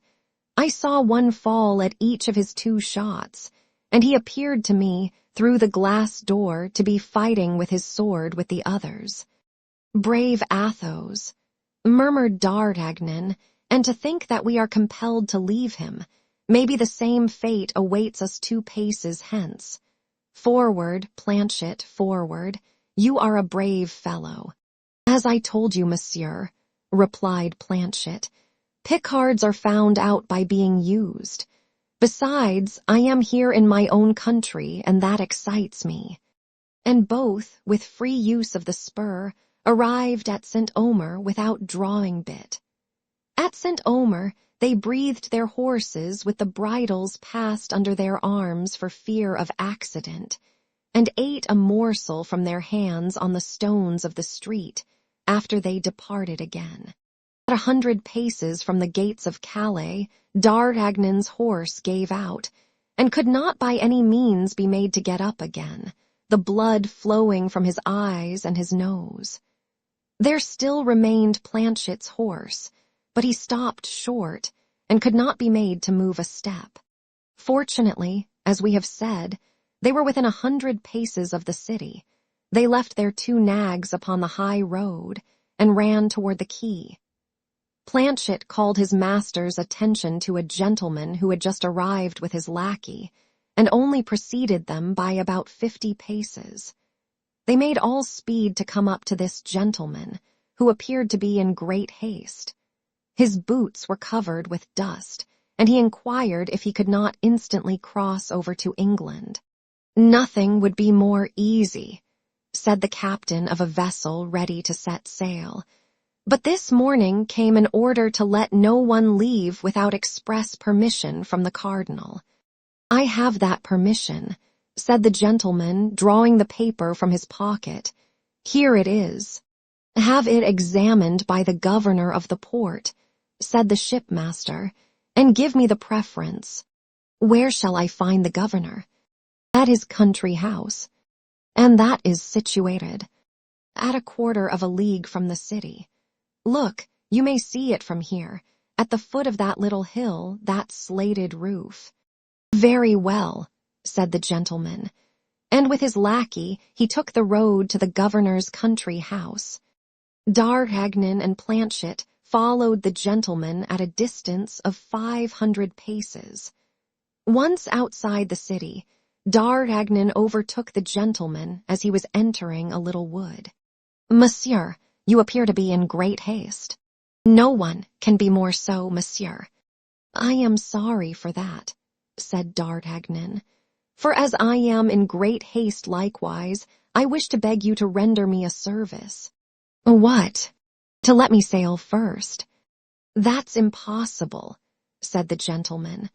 "I saw one fall at each of his 2 shots, and he appeared to me, through the glass door, to be fighting with his sword with the others." "Brave Athos," murmured D'Artagnan, "and to think that we are compelled to leave him. Maybe the same fate awaits us 2 paces hence. Forward, Planchet, forward. You are a brave fellow." "As I told you, monsieur," replied Planchet, "Picards are found out by being used. Besides, I am here in my own country, and that excites me." And both, with free use of the spur, arrived at St. Omer without drawing bit. At St. Omer, they breathed their horses with the bridles passed under their arms for fear of accident, and ate a morsel from their hands on the stones of the street, after they departed again. At 100 paces from the gates of Calais, D'Artagnan's horse gave out, and could not by any means be made to get up again, the blood flowing from his eyes and his nose. There still remained Planchet's horse, but he stopped short, and could not be made to move a step. Fortunately, as we have said, they were within 100 paces of the city. They left their 2 nags upon the high road, and ran toward the quay. Planchet called his master's attention to a gentleman who had just arrived with his lackey, and only preceded them by about 50 paces. They made all speed to come up to this gentleman, who appeared to be in great haste. His boots were covered with dust, and he inquired if he could not instantly cross over to England. "Nothing would be more easy," said the captain of a vessel ready to set sail. "But this morning came an order to let no one leave without express permission from the cardinal." "I have that permission," said the gentleman, drawing the paper from his pocket. "Here it is." "Have it examined by the governor of the port," said the shipmaster, "and give me the preference." "Where shall I find the governor?" "At his country house." "And that is situated?" "At a quarter of a league from the city. Look, you may see it from here, at the foot of that little hill, that slated roof." "Very well," said the gentleman, and with his lackey he took the road to the governor's country house. D'Artagnan and Planchet followed the gentleman at a distance of 500 paces. Once outside the city, D'Artagnan overtook the gentleman as he was entering a little wood. "Monsieur, you appear to be in great haste." "No one can be more so, monsieur." "I am sorry for that," said D'Artagnan, "for as I am in great haste likewise, I wish to beg you to render me a service." "What?" "To let me sail first." "That's impossible," said the gentleman.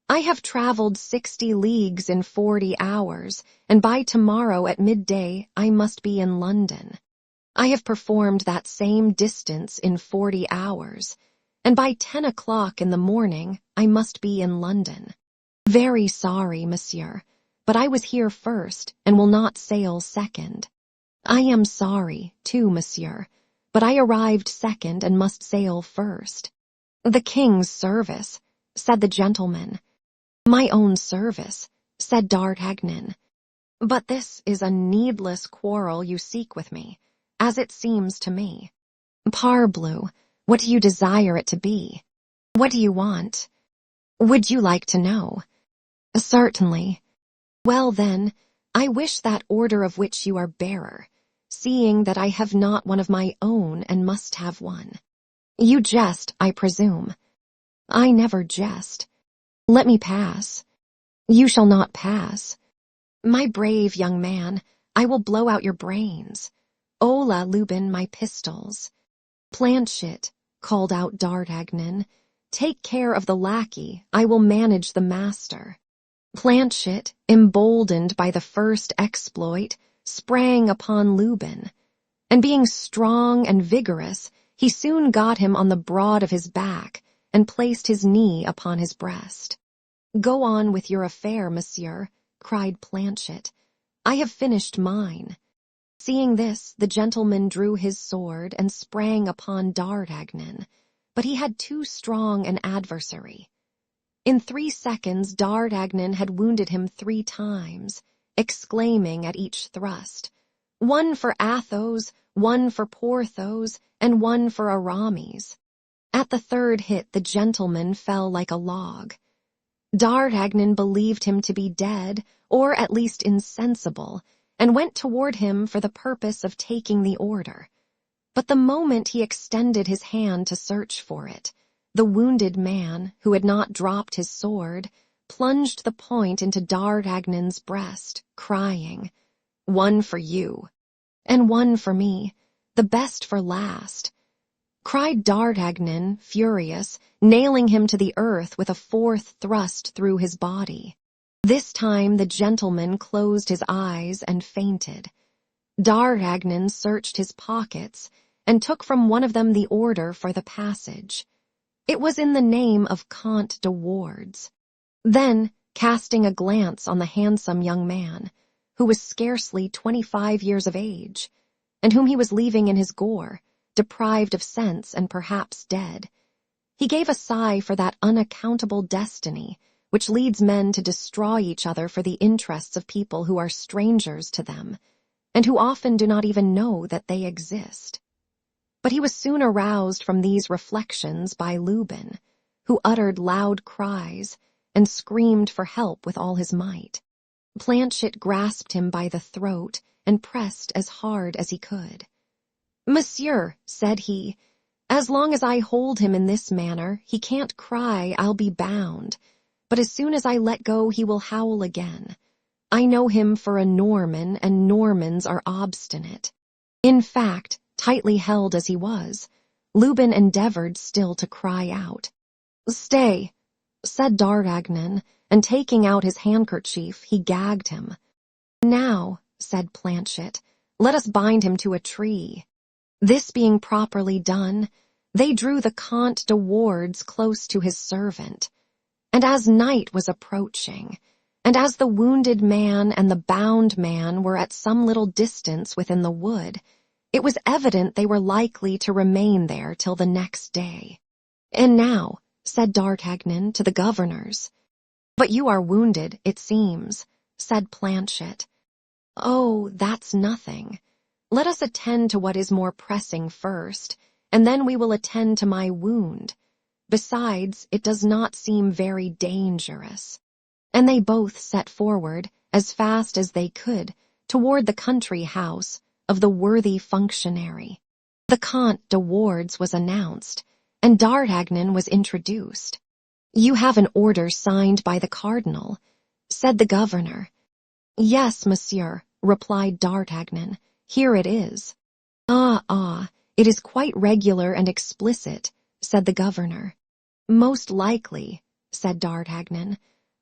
"I have traveled 60 leagues in 40 hours, and by tomorrow at midday I must be in London. I have performed that same distance in 40 hours, and by 10 o'clock in the morning I must be in London. Very sorry, monsieur, but I was here first and will not sail second." "I am sorry, too, monsieur, but I arrived second and must sail first." "The king's service," said the gentleman. "My own service," said D'Artagnan. "But this is a needless quarrel you seek with me, as it seems to me." "Parbleu, what do you desire it to be? What do you want? Would you like to know?" "Certainly." "Well then, I wish that order of which you are bearer, seeing that I have not one of my own and must have one." "You jest, I presume." "I never jest." "Let me pass." "You shall not pass." "My brave young man, I will blow out your brains. Hola, Lubin, my pistols." "Planchet," called out D'Artagnan, "take care of the lackey, I will manage the master." Planchet, emboldened by the first exploit, sprang upon Lubin, and being strong and vigorous, he soon got him on the broad of his back and placed his knee upon his breast. "Go on with your affair, monsieur," cried Planchet. "I have finished mine." Seeing this, the gentleman drew his sword and sprang upon D'Artagnan, but he had too strong an adversary. In 3 seconds D'Artagnan had wounded him 3 times, exclaiming at each thrust, "One for Athos, one for Porthos, and one for Aramis." At the third hit the gentleman fell like a log. D'Artagnan believed him to be dead, or at least insensible, and went toward him for the purpose of taking the order. But the moment he extended his hand to search for it, the wounded man, who had not dropped his sword, plunged the point into D'Artagnan's breast, crying, "One for you." "And one for me, the best for last," cried D'Artagnan, furious, nailing him to the earth with a 4th thrust through his body. This time the gentleman closed his eyes and fainted. D'Artagnan searched his pockets and took from one of them the order for the passage. It was in the name of Comte de Wardes. Then, casting a glance on the handsome young man, who was scarcely 25 years of age, and whom he was leaving in his gore, deprived of sense and perhaps dead, he gave a sigh for that unaccountable destiny which leads men to destroy each other for the interests of people who are strangers to them, and who often do not even know that they exist. But he was soon aroused from these reflections by Lubin, who uttered loud cries and screamed for help with all his might. Planchet grasped him by the throat and pressed as hard as he could. "Monsieur," said he, "as long as I hold him in this manner, he can't cry, 'I'll be bound,' but as soon as I let go he will howl again. I know him for a Norman, and Normans are obstinate." In fact, tightly held as he was, Lubin endeavored still to cry out. "Stay," said D'Artagnan, and taking out his handkerchief, he gagged him. "Now," said Planchet, "let us bind him to a tree." This being properly done, they drew the Comte de Wardes close to his servant. And as night was approaching, and as the wounded man and the bound man were at some little distance within the wood, it was evident they were likely to remain there till the next day. "And now," said D'Artagnan to the governors. "But you are wounded, it seems," said Planchet. "Oh, that's nothing. Let us attend to what is more pressing first, and then we will attend to my wound. Besides, it does not seem very dangerous." And they both set forward, as fast as they could, toward the country house of the worthy functionary. The Comte de Wardes was announced, and D'Artagnan was introduced. "You have an order signed by the cardinal," said the governor. "Yes, monsieur," replied D'Artagnan. "Here it is." Ah, it is quite regular and explicit," said the governor. "Most likely," said D'Artagnan.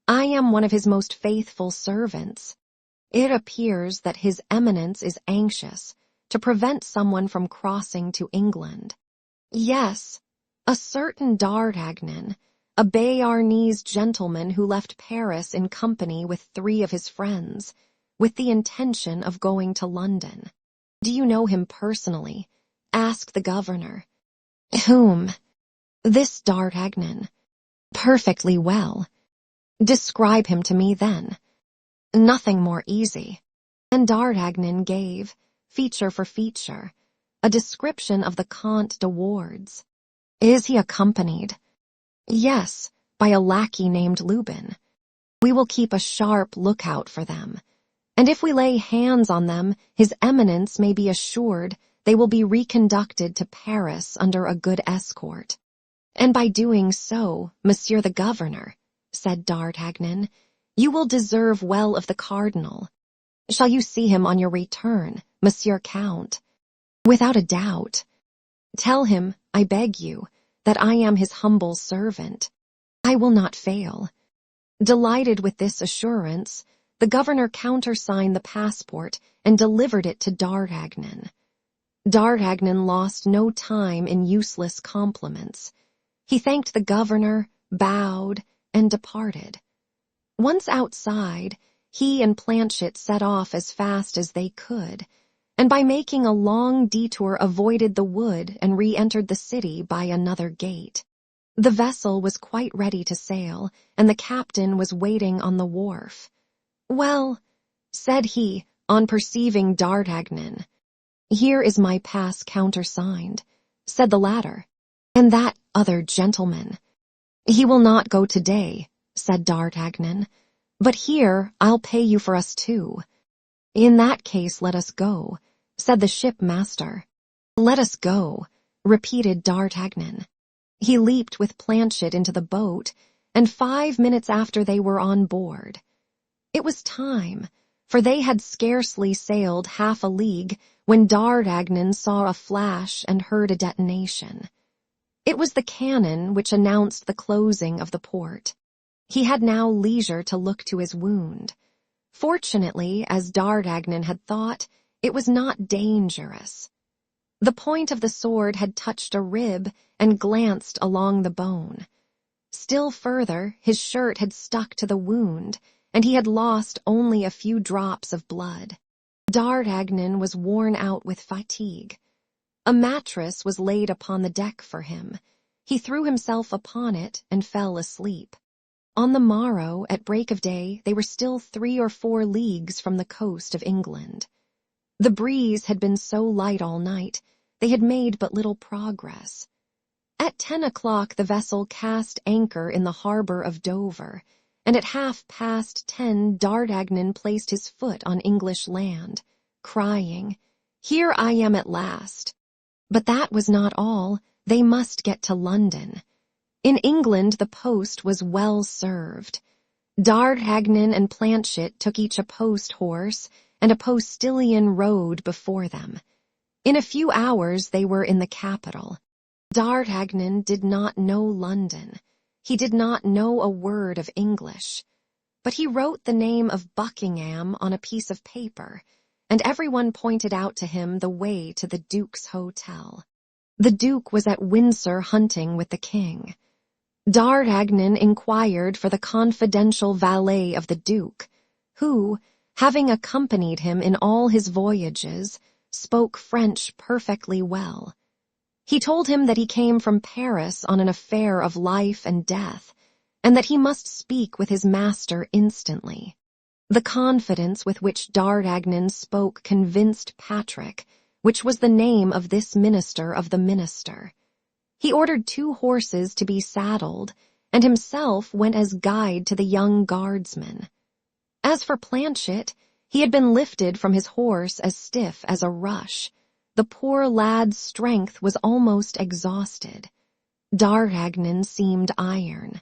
"I am one of his most faithful servants. It appears that His Eminence is anxious to prevent someone from crossing to England." "Yes, a certain D'Artagnan, a Béarnese gentleman who left Paris in company with 3 of his friends, with the intention of going to London." "Do you know him personally?" asked the governor. "Whom?" "This D'Artagnan." "Perfectly well." "Describe him to me, then." "Nothing more easy." And D'Artagnan gave, feature for feature, a description of the Comte de Wardes. "Is he accompanied?" "Yes, by a lackey named Lubin. We will keep a sharp lookout for them, and if we lay hands on them, His Eminence may be assured they will be reconducted to Paris under a good escort." "And by doing so, Monsieur the Governor," said D'Artagnan, "you will deserve well of the cardinal. Shall you see him on your return, Monsieur Count?" "Without a doubt." "Tell him, I beg you, that I am his humble servant. I will not fail." Delighted with this assurance, the governor countersigned the passport and delivered it to D'Artagnan. D'Artagnan lost no time in useless compliments. He thanked the governor, bowed, and departed. Once outside, he and Planchet set off as fast as they could, and by making a long detour avoided the wood and re-entered the city by another gate. The vessel was quite ready to sail, and the captain was waiting on the wharf. "Well," said he, on perceiving D'Artagnan. "Here is my pass countersigned," said the latter. "And that other gentleman." "He will not go today," said D'Artagnan. "But here I'll pay you for us too." "In that case let us go," said the shipmaster. "Let us go," repeated D'Artagnan. He leaped with Planchet into the boat, and 5 minutes after they were on board. It was time, for they had scarcely sailed half a league when D'Artagnan saw a flash and heard a detonation. It was the cannon which announced the closing of the port. He had now leisure to look to his wound. Fortunately, as D'Artagnan had thought, it was not dangerous. The point of the sword had touched a rib and glanced along the bone. Still further, his shirt had stuck to the wound, and he had lost only a few drops of blood. D'Artagnan was worn out with fatigue. A mattress was laid upon the deck for him. He threw himself upon it and fell asleep. On the morrow, at break of day, they were still 3 or 4 leagues from the coast of England. The breeze had been so light all night, they had made but little progress. At 10 o'clock the vessel cast anchor in the harbor of Dover, and at 10:30 D'Artagnan placed his foot on English land, crying, "Here I am at last." But that was not all. They must get to London. In England the post was well served. D'Artagnan and Planchet took each a post-horse, and a postilion rode before them. In a few hours they were in the capital. D'Artagnan did not know London. He did not know a word of English. But he wrote the name of Buckingham on a piece of paper, and everyone pointed out to him the way to the Duke's hotel. The Duke was at Windsor hunting with the king. D'Artagnan inquired for the confidential valet of the Duke, who, having accompanied him in all his voyages, spoke French perfectly well. He told him that he came from Paris on an affair of life and death, and that he must speak with his master instantly. The confidence with which D'Artagnan spoke convinced Patrick, which was the name of this minister of the minister. He ordered 2 horses to be saddled, and himself went as guide to the young guardsman. As for Planchet, he had been lifted from his horse as stiff as a rush. The poor lad's strength was almost exhausted. D'Artagnan seemed iron.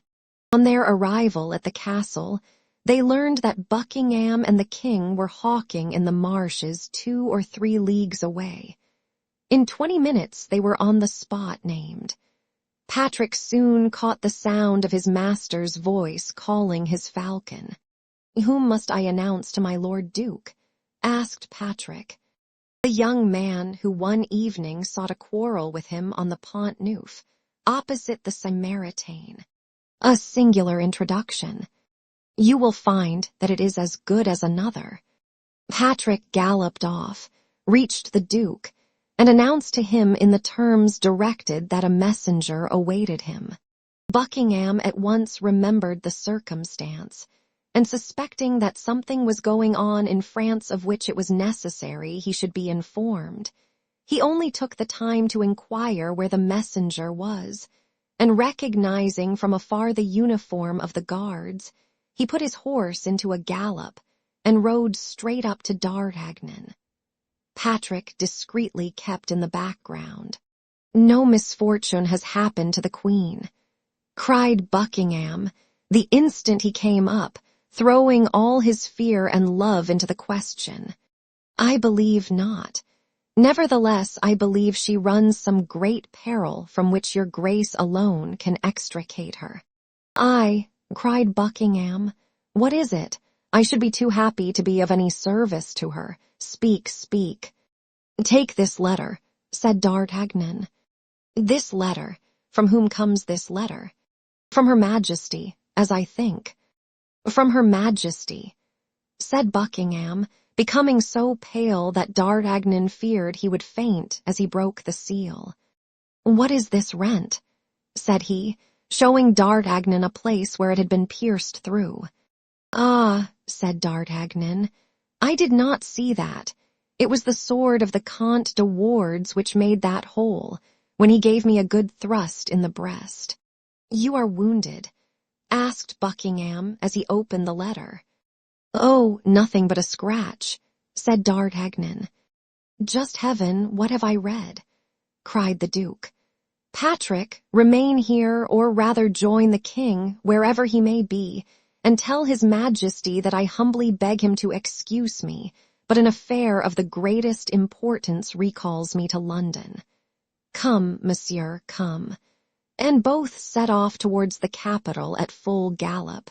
On their arrival at the castle, they learned that Buckingham and the king were hawking in the marshes 2 or 3 leagues away. In 20 minutes they were on the spot named. Patrick soon caught the sound of his master's voice calling his falcon. "Whom must I announce to my Lord Duke?" asked Patrick. The young man who one evening sought a quarrel with him on the Pont Neuf, opposite the Samaritaine. A singular introduction. You will find that it is as good as another. Patrick galloped off, reached the Duke, and announced to him in the terms directed that a messenger awaited him. Buckingham at once remembered the circumstance, and suspecting that something was going on in France of which it was necessary he should be informed, he only took the time to inquire where the messenger was, and recognizing from afar the uniform of the guards, he put his horse into a gallop and rode straight up to D'Artagnan. Patrick discreetly kept in the background. "No misfortune has happened to the Queen," cried Buckingham the instant he came up, throwing all his fear and love into the question. "I believe not. Nevertheless, I believe she runs some great peril from which your grace alone can extricate her." "Aye," cried Buckingham. "What is it? I should be too happy to be of any service to her. Speak, speak." "Take this letter," said D'Artagnan. "This letter? From whom comes this letter?" "From Her Majesty, as I think." "From Her Majesty," said Buckingham, becoming so pale that D'Artagnan feared he would faint as he broke the seal. "What is this rent?" said he, showing D'Artagnan a place where it had been pierced through. "Ah," said D'Artagnan, "I did not see that. It was the sword of the Comte de Wardes which made that hole, when he gave me a good thrust in the breast." "You are wounded?" asked Buckingham as he opened the letter. "Oh, nothing but a scratch," said D'Artagnan. "Just heaven, what have I read?" cried the Duke. "Patrick, remain here, or rather join the king, wherever he may be, and tell his Majesty that I humbly beg him to excuse me, but an affair of the greatest importance recalls me to London. Come, monsieur, come." And both set off towards the capital at full gallop.